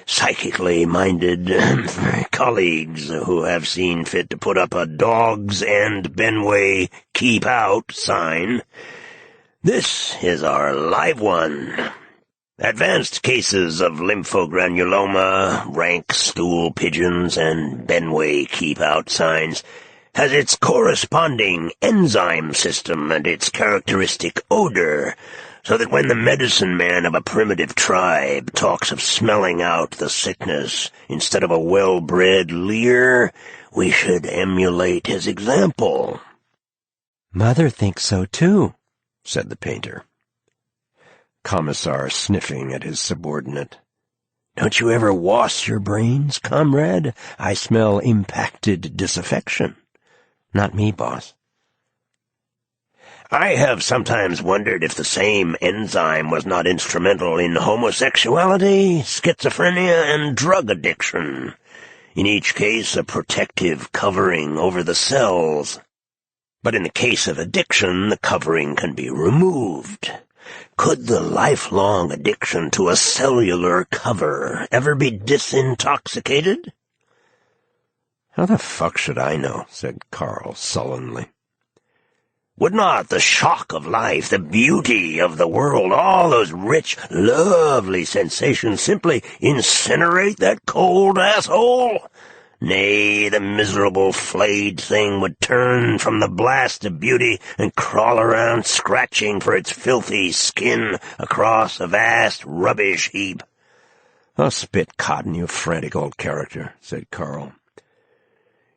S2: psychically minded colleagues who have seen fit to put up a Dogs and Benway Keep Out sign. This is our live one. Advanced cases of lymphogranuloma, rank stool pigeons, and Benway Keep Out signs has its corresponding enzyme system and its characteristic odor, so that when the medicine man of a primitive tribe talks of smelling out the sickness instead of a well-bred leer, we should emulate his example."
S3: "Mother thinks so, too," said the painter. Commissar sniffing at his subordinate. "Don't you ever wash your brains, comrade? I smell impacted disaffection." "Not me, boss."
S2: "I have sometimes wondered if the same enzyme was not instrumental in homosexuality, schizophrenia, and drug addiction. In each case, a protective covering over the cells. But in the case of addiction, the covering can be removed. Could the lifelong addiction to a cellular cover ever be disintoxicated?"
S3: "How the fuck should I know?" said Carl sullenly.
S2: "Would not the shock of life, the beauty of the world, all those rich, lovely sensations simply incinerate that cold asshole? Nay, the miserable flayed thing would turn from the blast of beauty and crawl around scratching for its filthy skin across a vast rubbish heap."
S3: "Oh, spit cotton, you frantic old character," said Carl.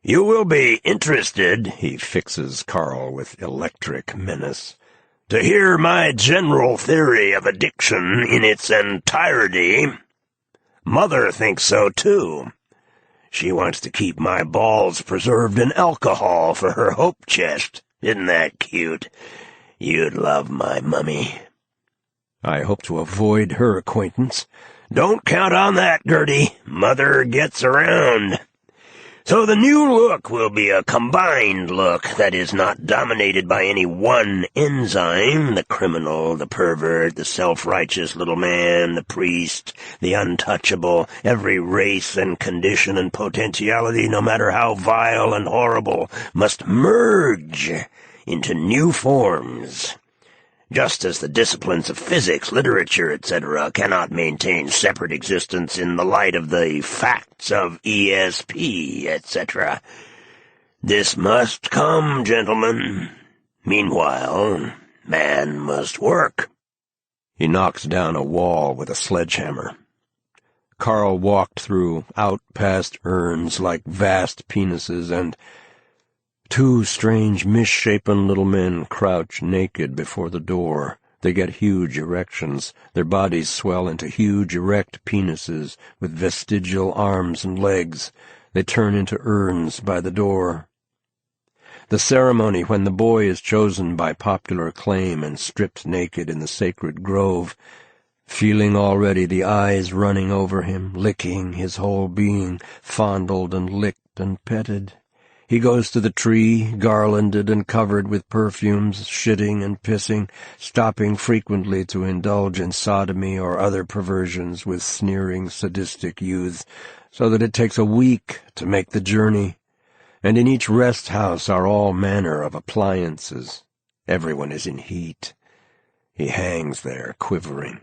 S2: "You will be interested,"
S3: He fixes Carl with electric menace,
S2: "to hear my general theory of addiction in its entirety. Mother thinks so, too. She wants to keep my balls preserved in alcohol for her hope chest. Isn't that cute? You'd love my mummy."
S3: "I hope to avoid her acquaintance."
S2: "Don't count on that, Gertie. Mother gets around. So the new look will be a combined look that is not dominated by any one enzyme, the criminal, the pervert, the self-righteous little man, the priest, the untouchable, every race and condition and potentiality, no matter how vile and horrible, must merge into new forms. Just as the disciplines of physics, literature, etc. cannot maintain separate existence in the light of the facts of ESP, etc. This must come, gentlemen. Meanwhile, man must work."
S3: He knocks down a wall with a sledgehammer. Carl walked through, out past urns like vast penises, and two strange, misshapen little men crouch naked before the door. They get huge erections. Their bodies swell into huge, erect penises with vestigial arms and legs. They turn into urns by the door. The ceremony when the boy is chosen by popular acclaim and stripped naked in the sacred grove, feeling already the eyes running over him, licking his whole being, fondled and licked and petted. He goes to the tree, garlanded and covered with perfumes, shitting and pissing, stopping frequently to indulge in sodomy or other perversions with sneering, sadistic youths, so that it takes a week to make the journey. And in each rest house are all manner of appliances. Everyone is in heat. He hangs there, quivering.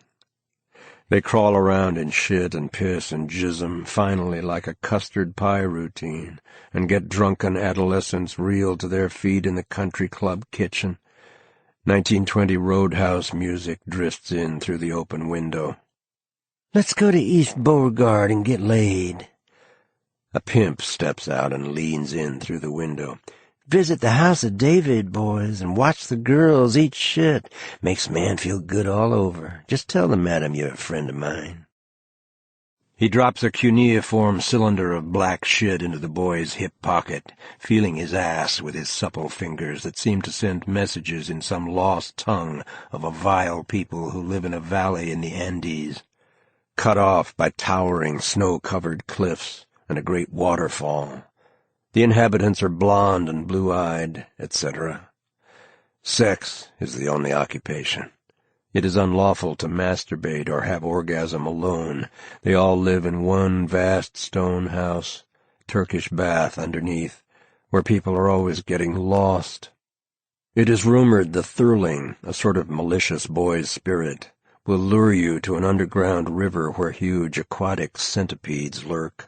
S3: They crawl around in shit and piss and jism, finally like a custard pie routine, and get drunken adolescents reeled to their feet in the country club kitchen. 1920 roadhouse music drifts in through the open window.
S2: "Let's go to East Beauregard and get laid."
S3: A pimp steps out and leans in through the window.
S2: "Visit the House of David, boys, and watch the girls eat shit. Makes a man feel good all over. Just tell the madam you're a friend of mine."
S3: He drops a cuneiform cylinder of black shit into the boy's hip pocket, feeling his ass with his supple fingers that seem to send messages in some lost tongue of a vile people who live in a valley in the Andes, cut off by towering snow-covered cliffs and a great waterfall. The inhabitants are blonde and blue-eyed, etc. Sex is the only occupation. It is unlawful to masturbate or have orgasm alone. They all live in one vast stone house, Turkish bath underneath, where people are always getting lost. It is rumored the Thurling, a sort of malicious boy's spirit, will lure you to an underground river where huge aquatic centipedes lurk.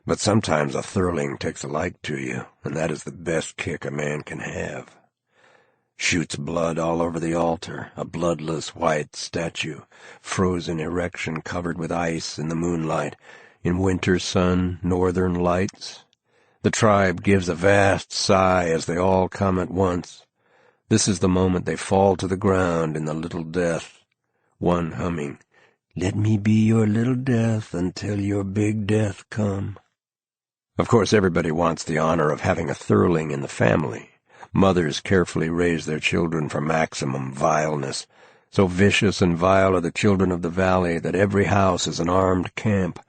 S3: But sometimes a Thurling takes a like to you, and that is the best kick a man can have.
S1: Shoots blood all over the altar, a bloodless white statue, frozen erection covered with ice in the moonlight, in winter sun, northern lights. The tribe gives a vast sigh as they all come at once. This is the moment they fall to the ground in the little death, one humming, "Let me be your little death until your big death come." Of course, everybody wants the honor of having a Thurling in the family. Mothers carefully raise their children for maximum vileness. So vicious and vile are the children of the valley that every house is an armed camp.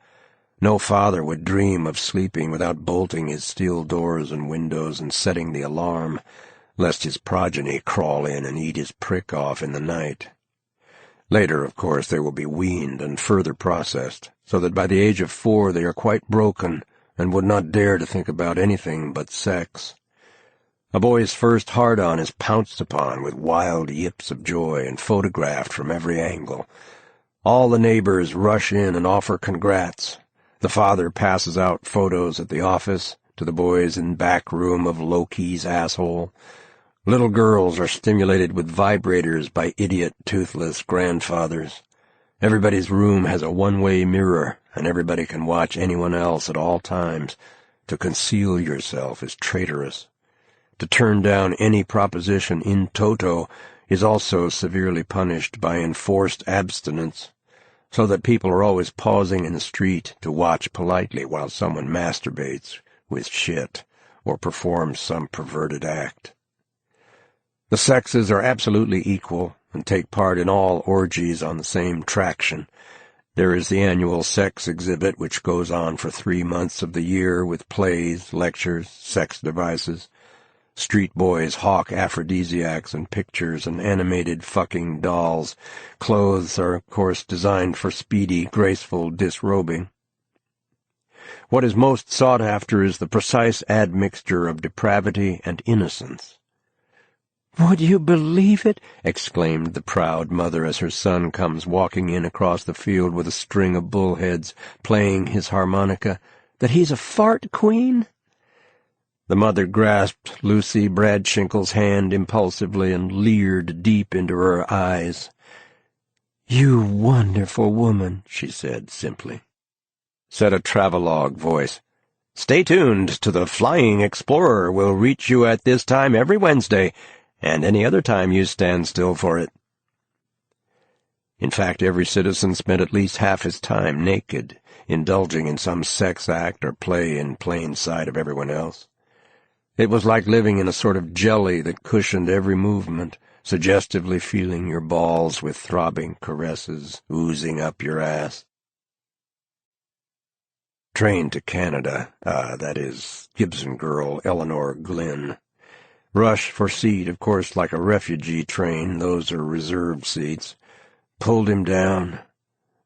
S1: No father would dream of sleeping without bolting his steel doors and windows and setting the alarm, lest his progeny crawl in and eat his prick off in the night. Later, of course, they will be weaned and further processed, so that by the age of 4 they are quite broken and would not dare to think about anything but sex. A boy's first hard-on is pounced upon with wild yips of joy and photographed from every angle. All the neighbors rush in and offer congrats. The father passes out photos at the office to the boys in back room of Loki's asshole. Little girls are stimulated with vibrators by idiot, toothless grandfathers. Everybody's room has a one-way mirror, and everybody can watch anyone else at all times. To conceal yourself is traitorous. To turn down any proposition in toto is also severely punished by enforced abstinence, so that people are always pausing in the street to watch politely while someone masturbates with shit or performs some perverted act. The sexes are absolutely equal and take part in all orgies on the same traction. There is the annual sex exhibit, which goes on for 3 months of the year with plays, lectures, sex devices. Street boys hawk aphrodisiacs and pictures and animated fucking dolls. Clothes are, of course, designed for speedy, graceful disrobing. What is most sought after is the precise admixture of depravity and innocence. "Would you believe it?" exclaimed the proud mother as her son comes walking in across the field with a string of bullheads, playing his harmonica, "that he's a fart queen?" The mother grasped Lucy Bradshinkle's hand impulsively and leered deep into her eyes. "You wonderful woman," she said simply. Said a travelogue voice, "Stay tuned to the Flying Explorer. Will reach you at this time every Wednesday, and any other time you stand still for it." In fact, every citizen spent at least half his time naked, indulging in some sex act or play in plain sight of everyone else. It was like living in a sort of jelly that cushioned every movement, suggestively feeling your balls with throbbing caresses oozing up your ass. Train to Canada, that is, Gibson girl Eleanor Glynn. Rush for seat, of course, like a refugee train, those are reserved seats. Pulled him down.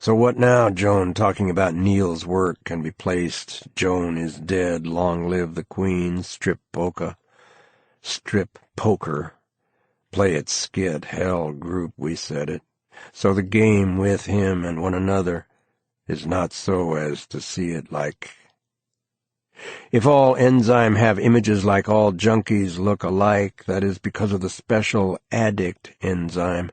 S1: "So what now, Joan? Talking about Neil's work can be placed. Joan is dead. Long live the Queen. Strip polka. Strip poker. Play it skit. Hell, group, we said it. So the game with him and one another is not so as to see it like... If all enzyme have images like all junkies look alike, that is because of the special addict enzyme.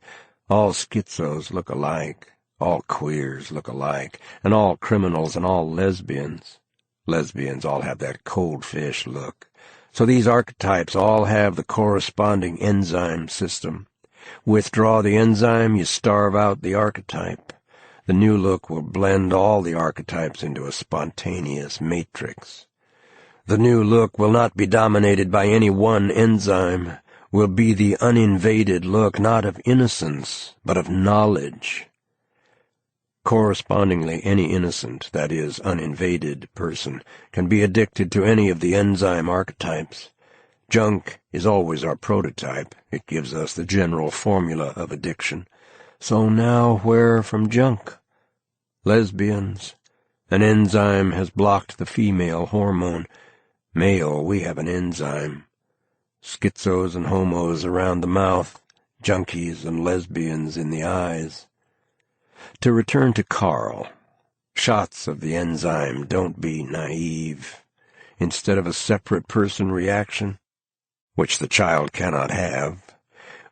S1: All schizos look alike. All queers look alike, and all criminals and all lesbians. Lesbians all have that cold fish look. So these archetypes all have the corresponding enzyme system. Withdraw the enzyme, you starve out the archetype. The new look will blend all the archetypes into a spontaneous matrix. The new look will not be dominated by any one enzyme, will be the uninvaded look not of innocence, but of knowledge. Correspondingly, any innocent, that is, uninvaded person can be addicted to any of the enzyme archetypes. Junk is always our prototype. It gives us the general formula of addiction. So now where from junk? Lesbians. An enzyme has blocked the female hormone. Male, we have an enzyme. Schizos and homos around the mouth, junkies and lesbians in the eyes. To return to Carl, shots of the enzyme, don't be naive. Instead of a separate person reaction, which the child cannot have,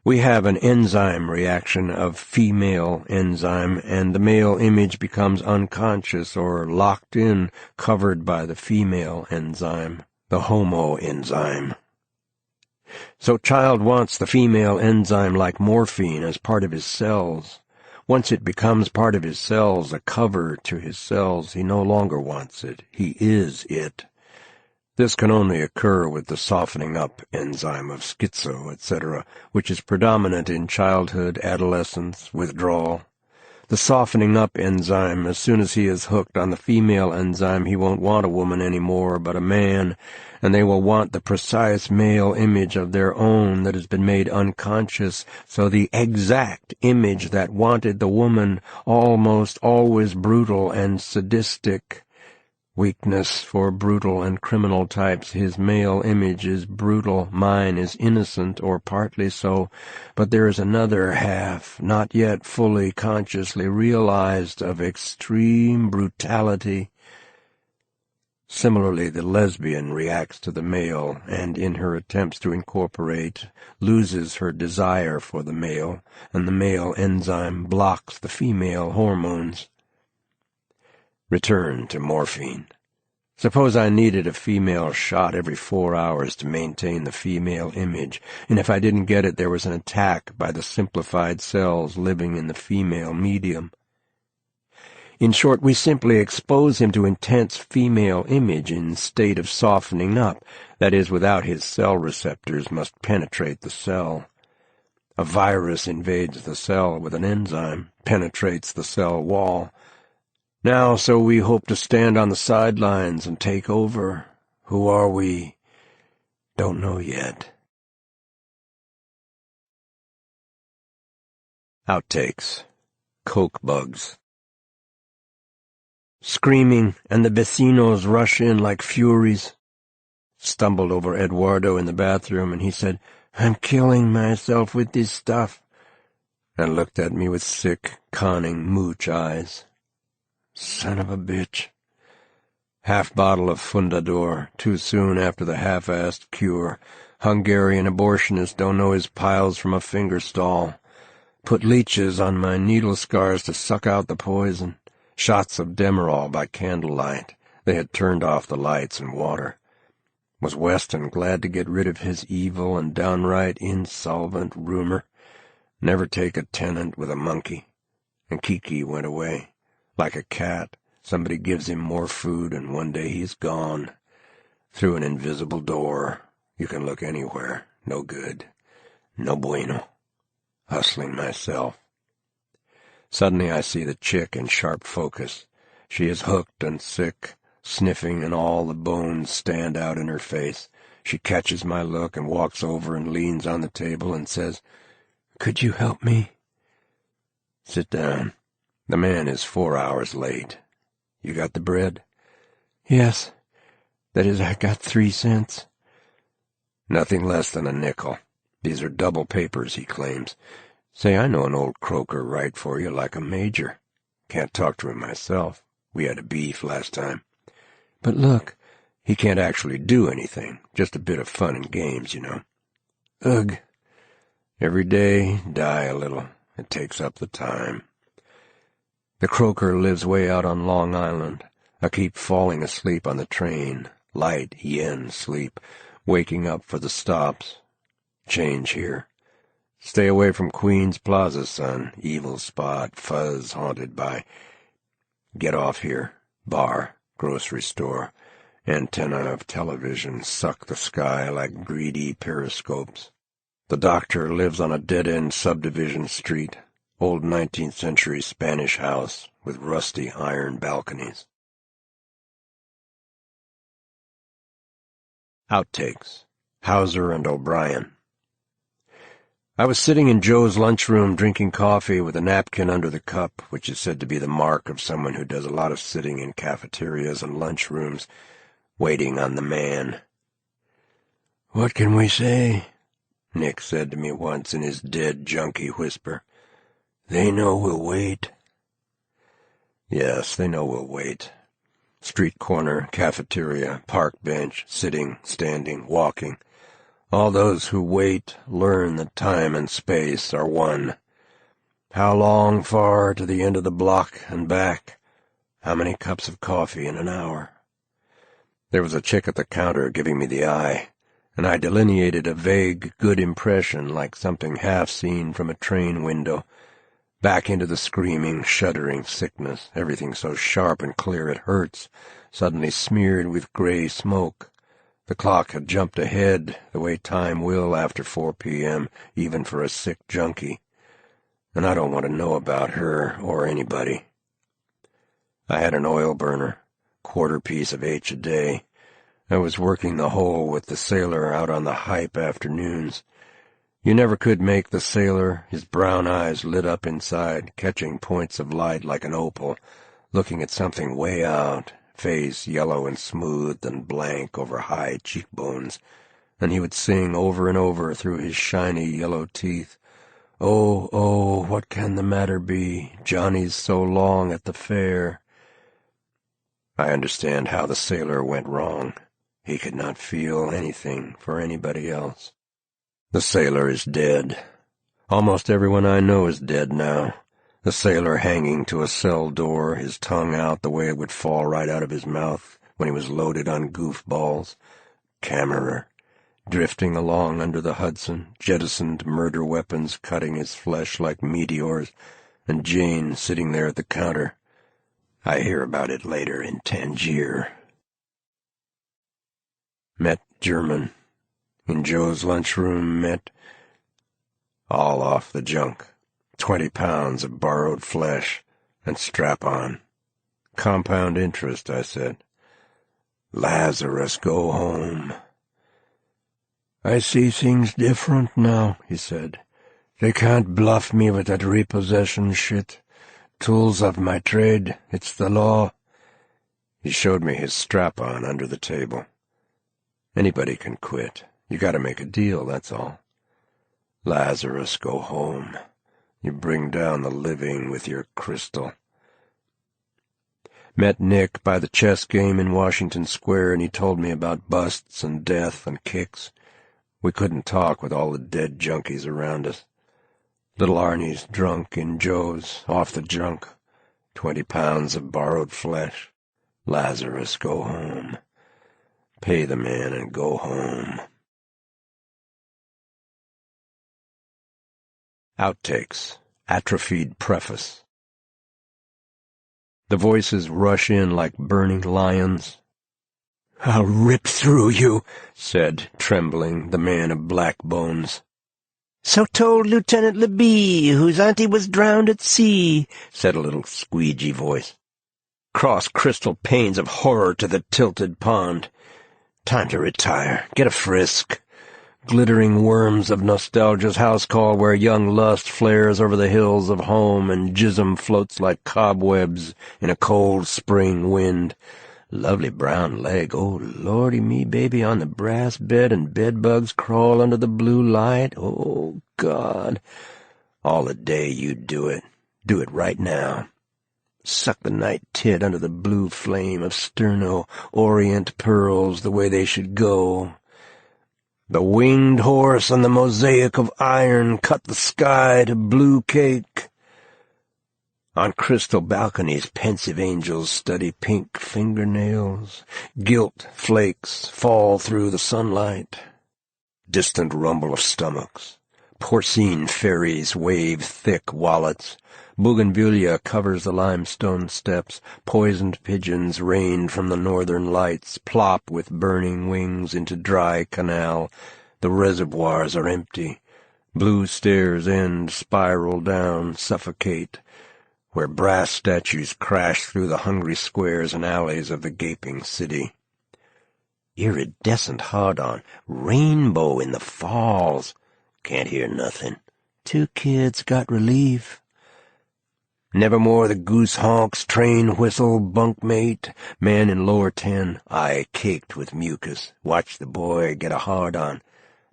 S3: We have an enzyme reaction of female enzyme, and the male image becomes unconscious or locked in, covered by the female enzyme, the homo enzyme. So child wants the female enzyme like morphine as part of his cells. Once it becomes part of his cells, a cover to his cells, he no longer wants it. He is it. This can only occur with the softening up enzyme of schizo, etc., which is predominant in childhood, adolescence, withdrawal. The softening up enzyme, as soon as he is hooked on the female enzyme, he won't want a woman anymore, but a man, and they will want the precise male image of their own that has been made unconscious, so the exact image that wanted the woman, almost always brutal and sadistic. Weakness for brutal and criminal types. His male image is brutal, mine is innocent, or partly so, but there is another half, not yet fully consciously realized, of extreme brutality. Similarly, the lesbian reacts to the male, and in her attempts to incorporate, loses her desire for the male, and the male enzyme blocks the female hormones. Return to morphine. Suppose I needed a female shot every 4 hours to maintain the female image, and if I didn't get it, there was an attack by the simplified cells living in the female medium. In short, we simply expose him to intense female image in state of softening up, that is, without his cell receptors must penetrate the cell. A virus invades the cell with an enzyme, penetrates the cell wall. Now, so we hope to stand on the sidelines and take over. Who are we? Don't know yet. Outtakes. Coke bugs. Screaming, and the vecinos rush in like furies. Stumbled over Eduardo in the bathroom, and he said, "I'm killing myself with this stuff," and looked at me with sick, conning mooch eyes. Son of a bitch. Half bottle of Fundador, too soon after the half-assed cure. Hungarian abortionist don't know his piles from a finger stall. Put leeches on my needle scars to suck out the poison. Shots of Demerol by candlelight. They had turned off the lights and water. Was Weston glad to get rid of his evil and downright insolvent rumor? Never take a tenant with a monkey. And Kiki went away. Like a cat, somebody gives him more food, and one day he's gone. Through an invisible door. You can look anywhere. No good. No bueno. Hustling myself. Suddenly I see the chick in sharp focus. She is hooked and sick, sniffing, and all the bones stand out in her face. She catches my look and walks over and leans on the table and says, "Could you help me?" Sit down. The man is 4 hours late. You got the bread? Yes. That is, I got 3 cents. Nothing less than a nickel. These are double papers, he claims. Say, I know an old croaker write for you like a major. Can't talk to him myself. We had a beef last time. But look, he can't actually do anything. Just a bit of fun and games, you know. Ugh. Every day, die a little. It takes up the time. The croaker lives way out on Long Island. I keep falling asleep on the train. Light yen sleep. Waking up for the stops. Change here. Stay away from Queens Plaza, son. Evil spot. Fuzz haunted by. Get off here. Bar. Grocery store. Antenna of television suck the sky like greedy periscopes. The doctor lives on a dead-end subdivision street. Old 19th century Spanish house with rusty iron balconies. Outtakes. Hauser and O'Brien. I was sitting in Joe's lunchroom drinking coffee with a napkin under the cup, which is said to be the mark of someone who does a lot of sitting in cafeterias and lunchrooms, waiting on the man. "What can we say?" Nick said to me once in his dead, junky whisper. "They know we'll wait." Yes, they know we'll wait. Street corner, cafeteria, park bench, sitting, standing, walking.
S1: All those who wait learn that time and space are one. How long far to the end of the block and back? How many cups of coffee in an hour? There was a chick at the counter giving me the eye, and I delineated a vague, good impression like something half-seen from a train window, back into the screaming, shuddering sickness, everything so sharp and clear it hurts, suddenly smeared with gray smoke. The clock had jumped ahead, the way time will after 4 p.m., even for a sick junkie. And I don't want to know about her or anybody. I had an oil burner, quarter piece of H a day. I was working the hole with the sailor out on the hype afternoons. You never could make the sailor, his brown eyes lit up inside, catching points of light like an opal, looking at something way out, face yellow and smooth and blank over high cheekbones, and he would sing over and over through his shiny yellow teeth, "Oh, oh, what can the matter be? Johnny's so long at the fair." I understand how the sailor went wrong. He could not feel anything for anybody else. The sailor is dead. Almost everyone I know is dead now. The sailor hanging to a cell door, his tongue out the way it would fall right out of his mouth when he was loaded on goofballs. Kammerer, drifting along under the Hudson, jettisoned murder weapons cutting his flesh like meteors, and Jane sitting there at the counter. I hear about it later in Tangier. Met German. In Joe's lunchroom met. All off the junk. 20 pounds of borrowed flesh and strap-on. Compound interest, I said. Lazarus, go home. I see things different now, he said. They can't bluff me with that repossession shit. Tools of my trade, it's the law. He showed me his strap-on under the table. Anybody can quit. You gotta make a deal, that's all. Lazarus, go home. You bring down the living with your crystal. Met Nick by the chess game in Washington Square, and he told me about busts and death and kicks. We couldn't talk with all the dead junkies around us. Little Arnie's drunk in Joe's, off the junk. 20 pounds of borrowed flesh. Lazarus, go home. Pay the man and go home. Outtakes. Atrophied preface. The voices rush in like burning lions. "I'll rip through you," said, trembling, the man of black bones.
S2: "So told Lieutenant LeBee, whose auntie was drowned at sea," said a little squeegee voice. Cross crystal panes of horror to the tilted pond. Time to retire. Get a frisk. Glittering worms of nostalgia's house call where young lust flares over the hills of home and jism floats like cobwebs in a cold spring wind. Lovely brown leg. Oh, lordy me, baby, on the brass bed and bedbugs crawl under the blue light. Oh, God. All the day you do it. Do it right now. Suck the night tit under the blue flame of sterno orient pearls the way they should go. The winged horse on the mosaic of iron cut the sky to blue cake. On crystal balconies, pensive angels study pink fingernails. Gilt flakes fall through the sunlight. Distant rumble of stomachs. Porcine fairies wave thick wallets. Bougainvillea covers the limestone steps. Poisoned pigeons rain from the northern lights, plop with burning wings into dry canal. The reservoirs are empty. Blue stairs end, spiral down, suffocate, where brass statues crash through the hungry squares and alleys of the gaping city. Iridescent hard-on, rainbow in the falls. Can't hear nothing. 2 kids got relief. Nevermore the goose honks, train whistle, bunkmate, man in lower 10, eye caked with mucus. Watch the boy get a hard-on.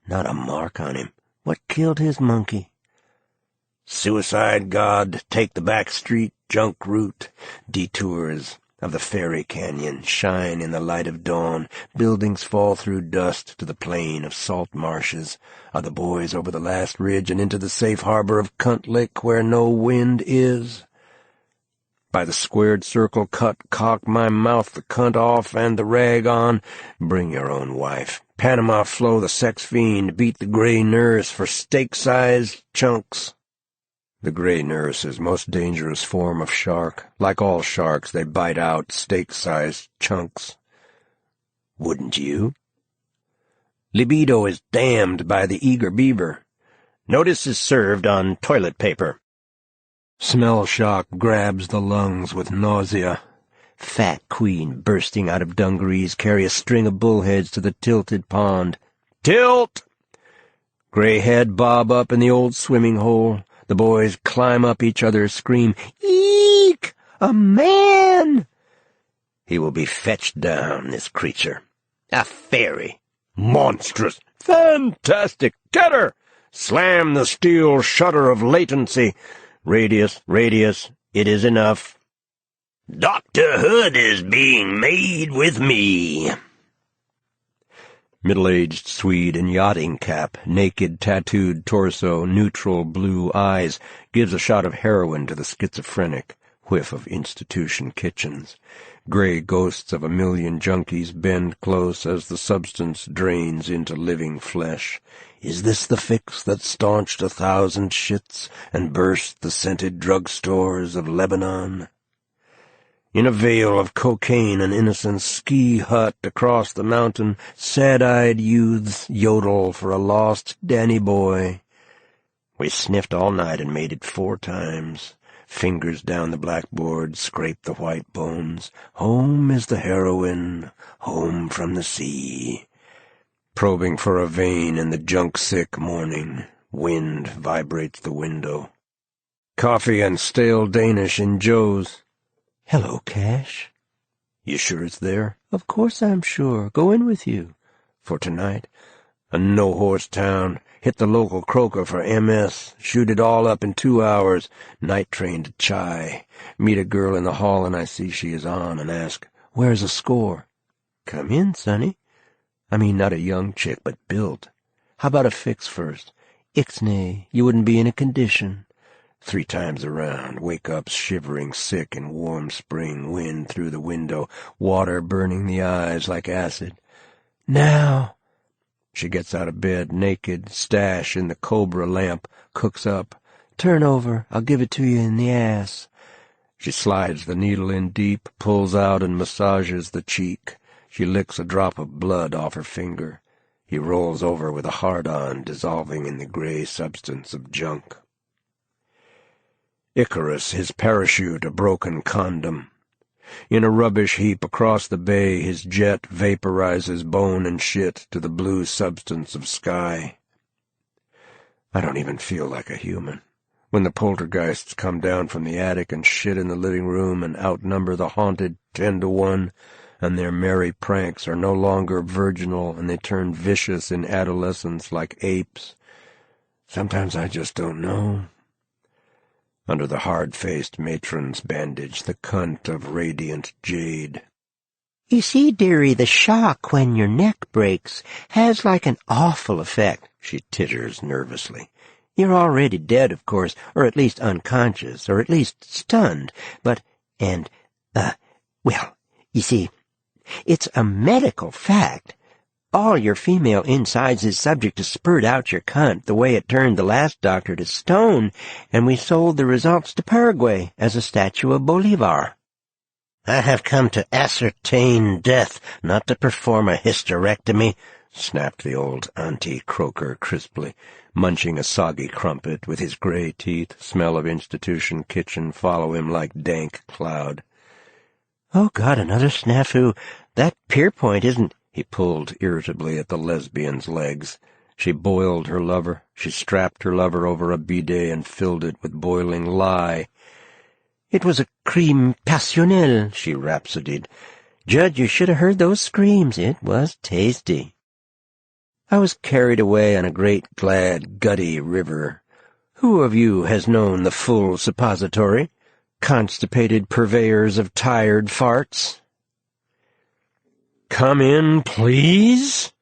S2: Not a mark on him. What killed his monkey? Suicide god, take the back street, junk route, detours, of the fairy canyon shine in the light of dawn. Buildings fall through dust to the plain of salt marshes. Are the boys over the last ridge and into the safe harbor of Cunt Lick where no wind is? By the squared circle cut, cock my mouth, the cunt off and the rag on. Bring your own wife. Panama Flo, the sex fiend, beat the gray nurse for steak-sized chunks. The gray nurse is most dangerous form of shark. Like all sharks, they bite out steak-sized chunks. Wouldn't you? Libido is damned by the eager beaver. Notice is served on toilet paper. Smell shock grabs the lungs with nausea. Fat queen bursting out of dungarees carry a string of bullheads to the tilted pond. Tilt! Gray head bob up in the old swimming hole. The boys climb up each other, scream, "Eek! A man!" He will be fetched down, this creature. A fairy. Monstrous. Fantastic. Get her! Slam the steel shutter of latency. Radius, it is enough. Dr. Hood is being made with me. Middle-aged Swede in yachting cap, naked tattooed torso, neutral blue eyes, gives a shot of heroin to the schizophrenic, whiff of institution kitchens. Gray ghosts of a million junkies bend close as the substance drains into living flesh. Is this the fix that staunched 1,000 shits and burst the scented drugstores of Lebanon? In a veil of cocaine and innocence, ski hut across the mountain, sad-eyed youths yodel for a lost Danny boy. We sniffed all night and made it 4 times. Fingers down the blackboard, scrape the white bones. Home is the heroine, home from the sea. Probing for a vein in the junk-sick morning. Wind vibrates the window. Coffee and stale Danish in Joe's. Hello, Cash. You sure it's there? Of course I'm sure. Go in with you. For tonight? A no-horse town. Hit the local croaker for MS. Shoot it all up in 2 hours. Night train to Chai. Meet a girl in the hall and I see she is on and ask, "Where's a score?" Come in, sonny. I mean, not a young chick, but built. How about a fix first? Ixnay, you wouldn't be in a condition. 3 times around, wake up shivering sick in warm spring wind through the window, water burning the eyes like acid. Now! She gets out of bed, naked, stash in the cobra lamp, cooks up. Turn over, I'll give it to you in the ass. She slides the needle in deep, pulls out and massages the cheek. She licks a drop of blood off her finger. He rolls over with a hard-on dissolving in the gray substance of junk. Icarus, his parachute a broken condom. In a rubbish heap across the bay, his jet vaporizes bone and shit to the blue substance of sky. I don't even feel like a human. When the poltergeists come down from the attic and shit in the living room and outnumber the haunted 10-to-1, and their merry pranks are no longer virginal and they turn vicious in adolescence like apes. Sometimes I just don't know. Under the hard-faced matron's bandage, the cunt of radiant jade. You see, dearie, the shock when your neck breaks has like an awful effect, she titters nervously. You're already dead, of course, or at least unconscious, or at least stunned, but, well, you see, it's a medical fact. All your female insides is subject to spurt out your cunt the way it turned the last doctor to stone, and we sold the results to Paraguay as a statue of Bolivar. I have come to ascertain death, not to perform a hysterectomy, snapped the old anti-croaker crisply, munching a soggy crumpet with his gray teeth, smell of institution kitchen follow him like dank cloud. Oh, God, another snafu. That Pierpoint isn't— He pulled irritably at the lesbian's legs. She boiled her lover. She strapped her lover over a bidet and filled it with boiling lye. It was a creme passionnel, she rhapsodied. Judd, you should have heard those screams. It was tasty. I was carried away on a great, glad, gutty river. Who of you has known the full suppository? constipated purveyors of tired farts.
S3: "Come in, please?"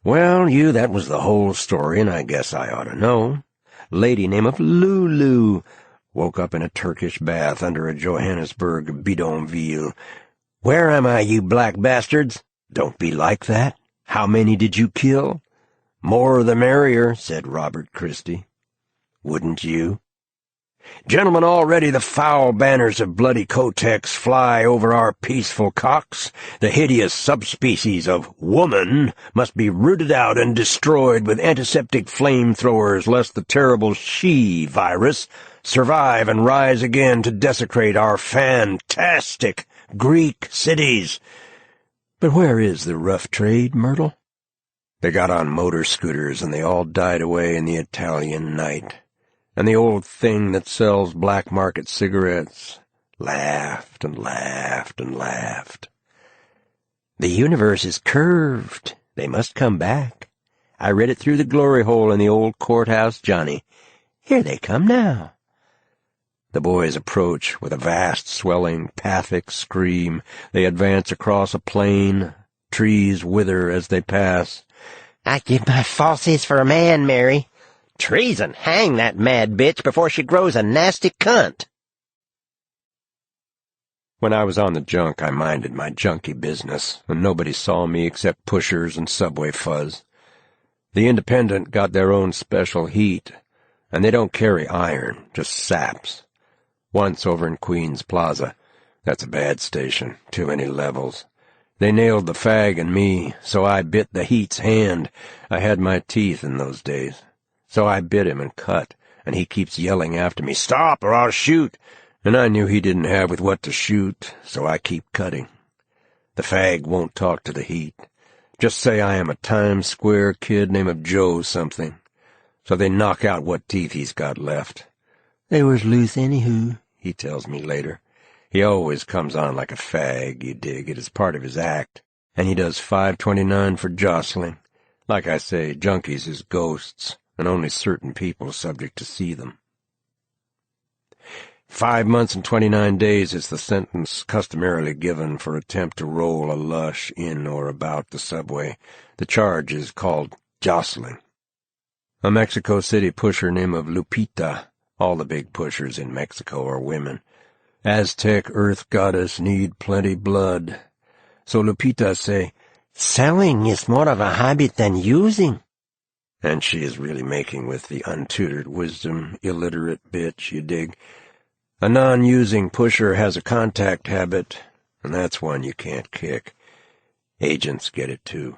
S2: Well, that was the whole story, and I guess I ought to know. Lady name of Lulu. Woke up in a Turkish bath under a Johannesburg bidonville. Where am I, you black bastards? Don't be like that. How many did you kill? More the merrier, said Robert Christie. Wouldn't you? Gentlemen, already the foul banners of bloody Kotex fly over our peaceful cocks. The hideous subspecies of woman must be rooted out and destroyed with antiseptic flamethrowers, lest the terrible she virus survive and rise again to desecrate our fantastic Greek cities. But where is the rough trade, Myrtle? They got on motor scooters and they all died away in the Italian night. And the old thing that sells black market cigarettes laughed and laughed and laughed. The universe is curved. They must come back. I read it through the glory hole in the old courthouse, Johnny. Here they come now. The boys approach with a vast, swelling, pathic scream. They advance across a plain. Trees wither as they pass. I give my falsies for a man, Mary. Treason! Hang that mad bitch before she grows a nasty cunt. When I was on the junk, I minded my junkie business, and nobody saw me except pushers and subway fuzz. The Independent got their own special heat, and they don't carry iron, just saps. Once over in Queens Plaza. That's a bad station, too many levels. They nailed the fag and me, so I bit the heat's hand. I had my teeth in those days. So I bit him and cut, and he keeps yelling after me, "Stop or I'll shoot!" And I knew he didn't have with what to shoot, so I keep cutting. The fag won't talk to the heat. Just say I am a Times Square kid named Joe something. So they knock out what teeth he's got left. They was loose anywho, he tells me later. He always comes on like a fag, you dig. It is part of his act. And he does 529 for jostling. Like I say, junkies is ghosts, and only certain people are subject to see them. 5 months and 29 days is the sentence customarily given for attempt to roll a lush in or about the subway. The charge is called jostling. A Mexico City pusher named of Lupita. All the big pushers in Mexico are women. Aztec earth goddess need plenty blood. So Lupita say, selling is more of a habit than using. And she is really making with the untutored wisdom, illiterate bitch, you dig. A non-using pusher has a contact habit, and that's one you can't kick. Agents get it too.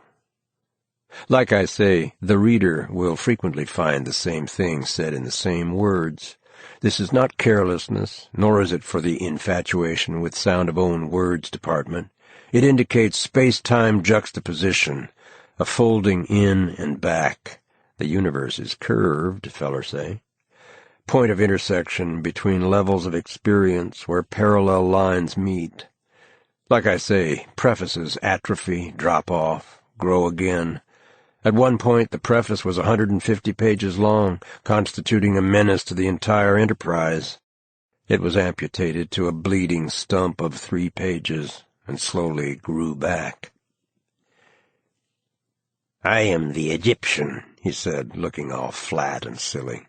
S2: Like I say, the reader will frequently find the same thing said in the same words. This is not carelessness, nor is it for the infatuation with sound of own words department. It indicates space-time juxtaposition, a folding in and back. The universe is curved, feller say. Point of intersection between levels of experience where parallel lines meet. Like I say, prefaces atrophy, drop off, grow again. At one point, the preface was 150 pages long, constituting a menace to the entire enterprise. It was amputated to a bleeding stump of 3 pages, and slowly grew back. I am the Egyptian, he said, looking all flat and silly.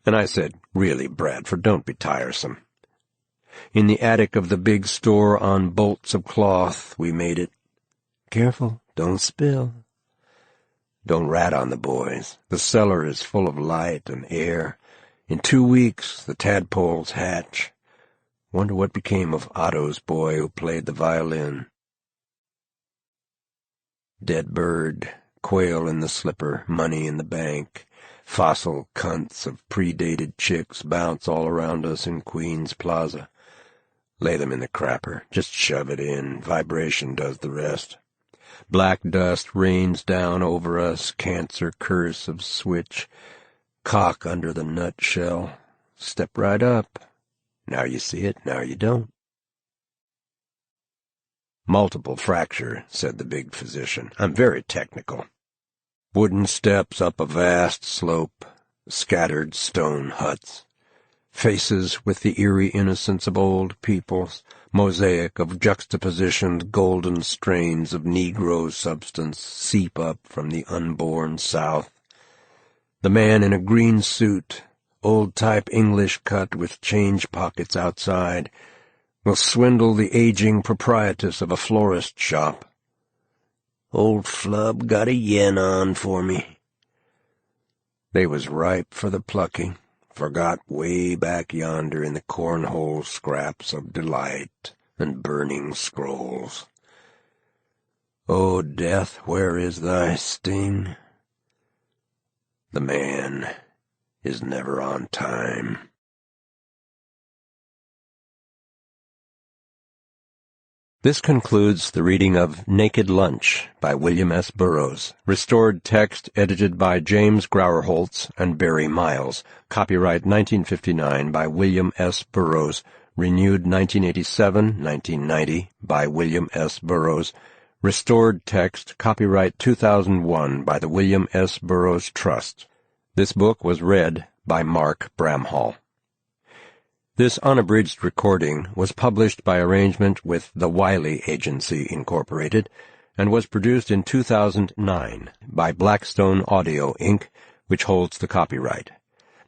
S2: And I said, really, Bradford, don't be tiresome. In the attic of the big store on bolts of cloth, we made it. Careful, don't spill. Don't rat on the boys. The cellar is full of light and air. In 2 weeks, the tadpoles hatch. Wonder what became of Otto's boy who played the violin. Dead bird, quail in the slipper, money in the bank. Fossil cunts of predated chicks bounce all around us in Queens Plaza. Lay them in the crapper. Just shove it in. Vibration does the rest. Black dust rains down over us, cancer curse of switch. Cock under the nutshell. Step right up. Now you see it, now you don't. Multiple fracture, said the big physician. I'm very technical. Wooden steps up a vast slope, scattered stone huts.
S3: Faces with the eerie innocence of old peoples, mosaic of juxtapositioned golden strains of Negro substance seep up from the unborn South. The man in a green suit, old-type English cut with change pockets outside, will swindle the aging proprietress of a florist shop.
S2: Old flub got a yen on for me.
S3: They was ripe for the plucking, forgot way back yonder in the cornhole scraps of delight and burning scrolls. O death, where is thy sting? The man is never on time.
S6: This concludes the reading of Naked Lunch by William S. Burroughs. Restored text edited by James Grauerholz and Barry Miles. Copyright 1959 by William S. Burroughs. Renewed 1987-1990 by William S. Burroughs. Restored text copyright 2001 by the William S. Burroughs Trust. This book was read by Mark Bramhall. This unabridged recording was published by arrangement with the Wiley Agency, Incorporated, and was produced in 2009 by Blackstone Audio, Inc., which holds the copyright.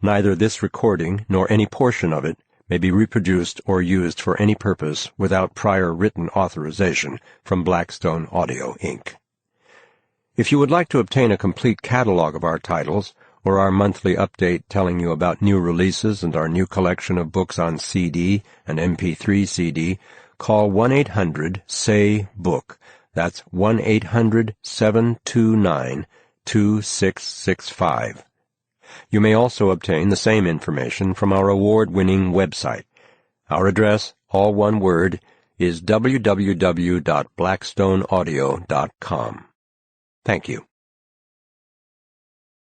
S6: Neither this recording nor any portion of it may be reproduced or used for any purpose without prior written authorization from Blackstone Audio, Inc. If you would like to obtain a complete catalog of our titles, or our monthly update telling you about new releases and our new collection of books on CD and MP3 CD, call 1-800-SAY-BOOK. That's 1-800-729-2665. You may also obtain the same information from our award-winning website. Our address, all one word, is www.blackstoneaudio.com. Thank you.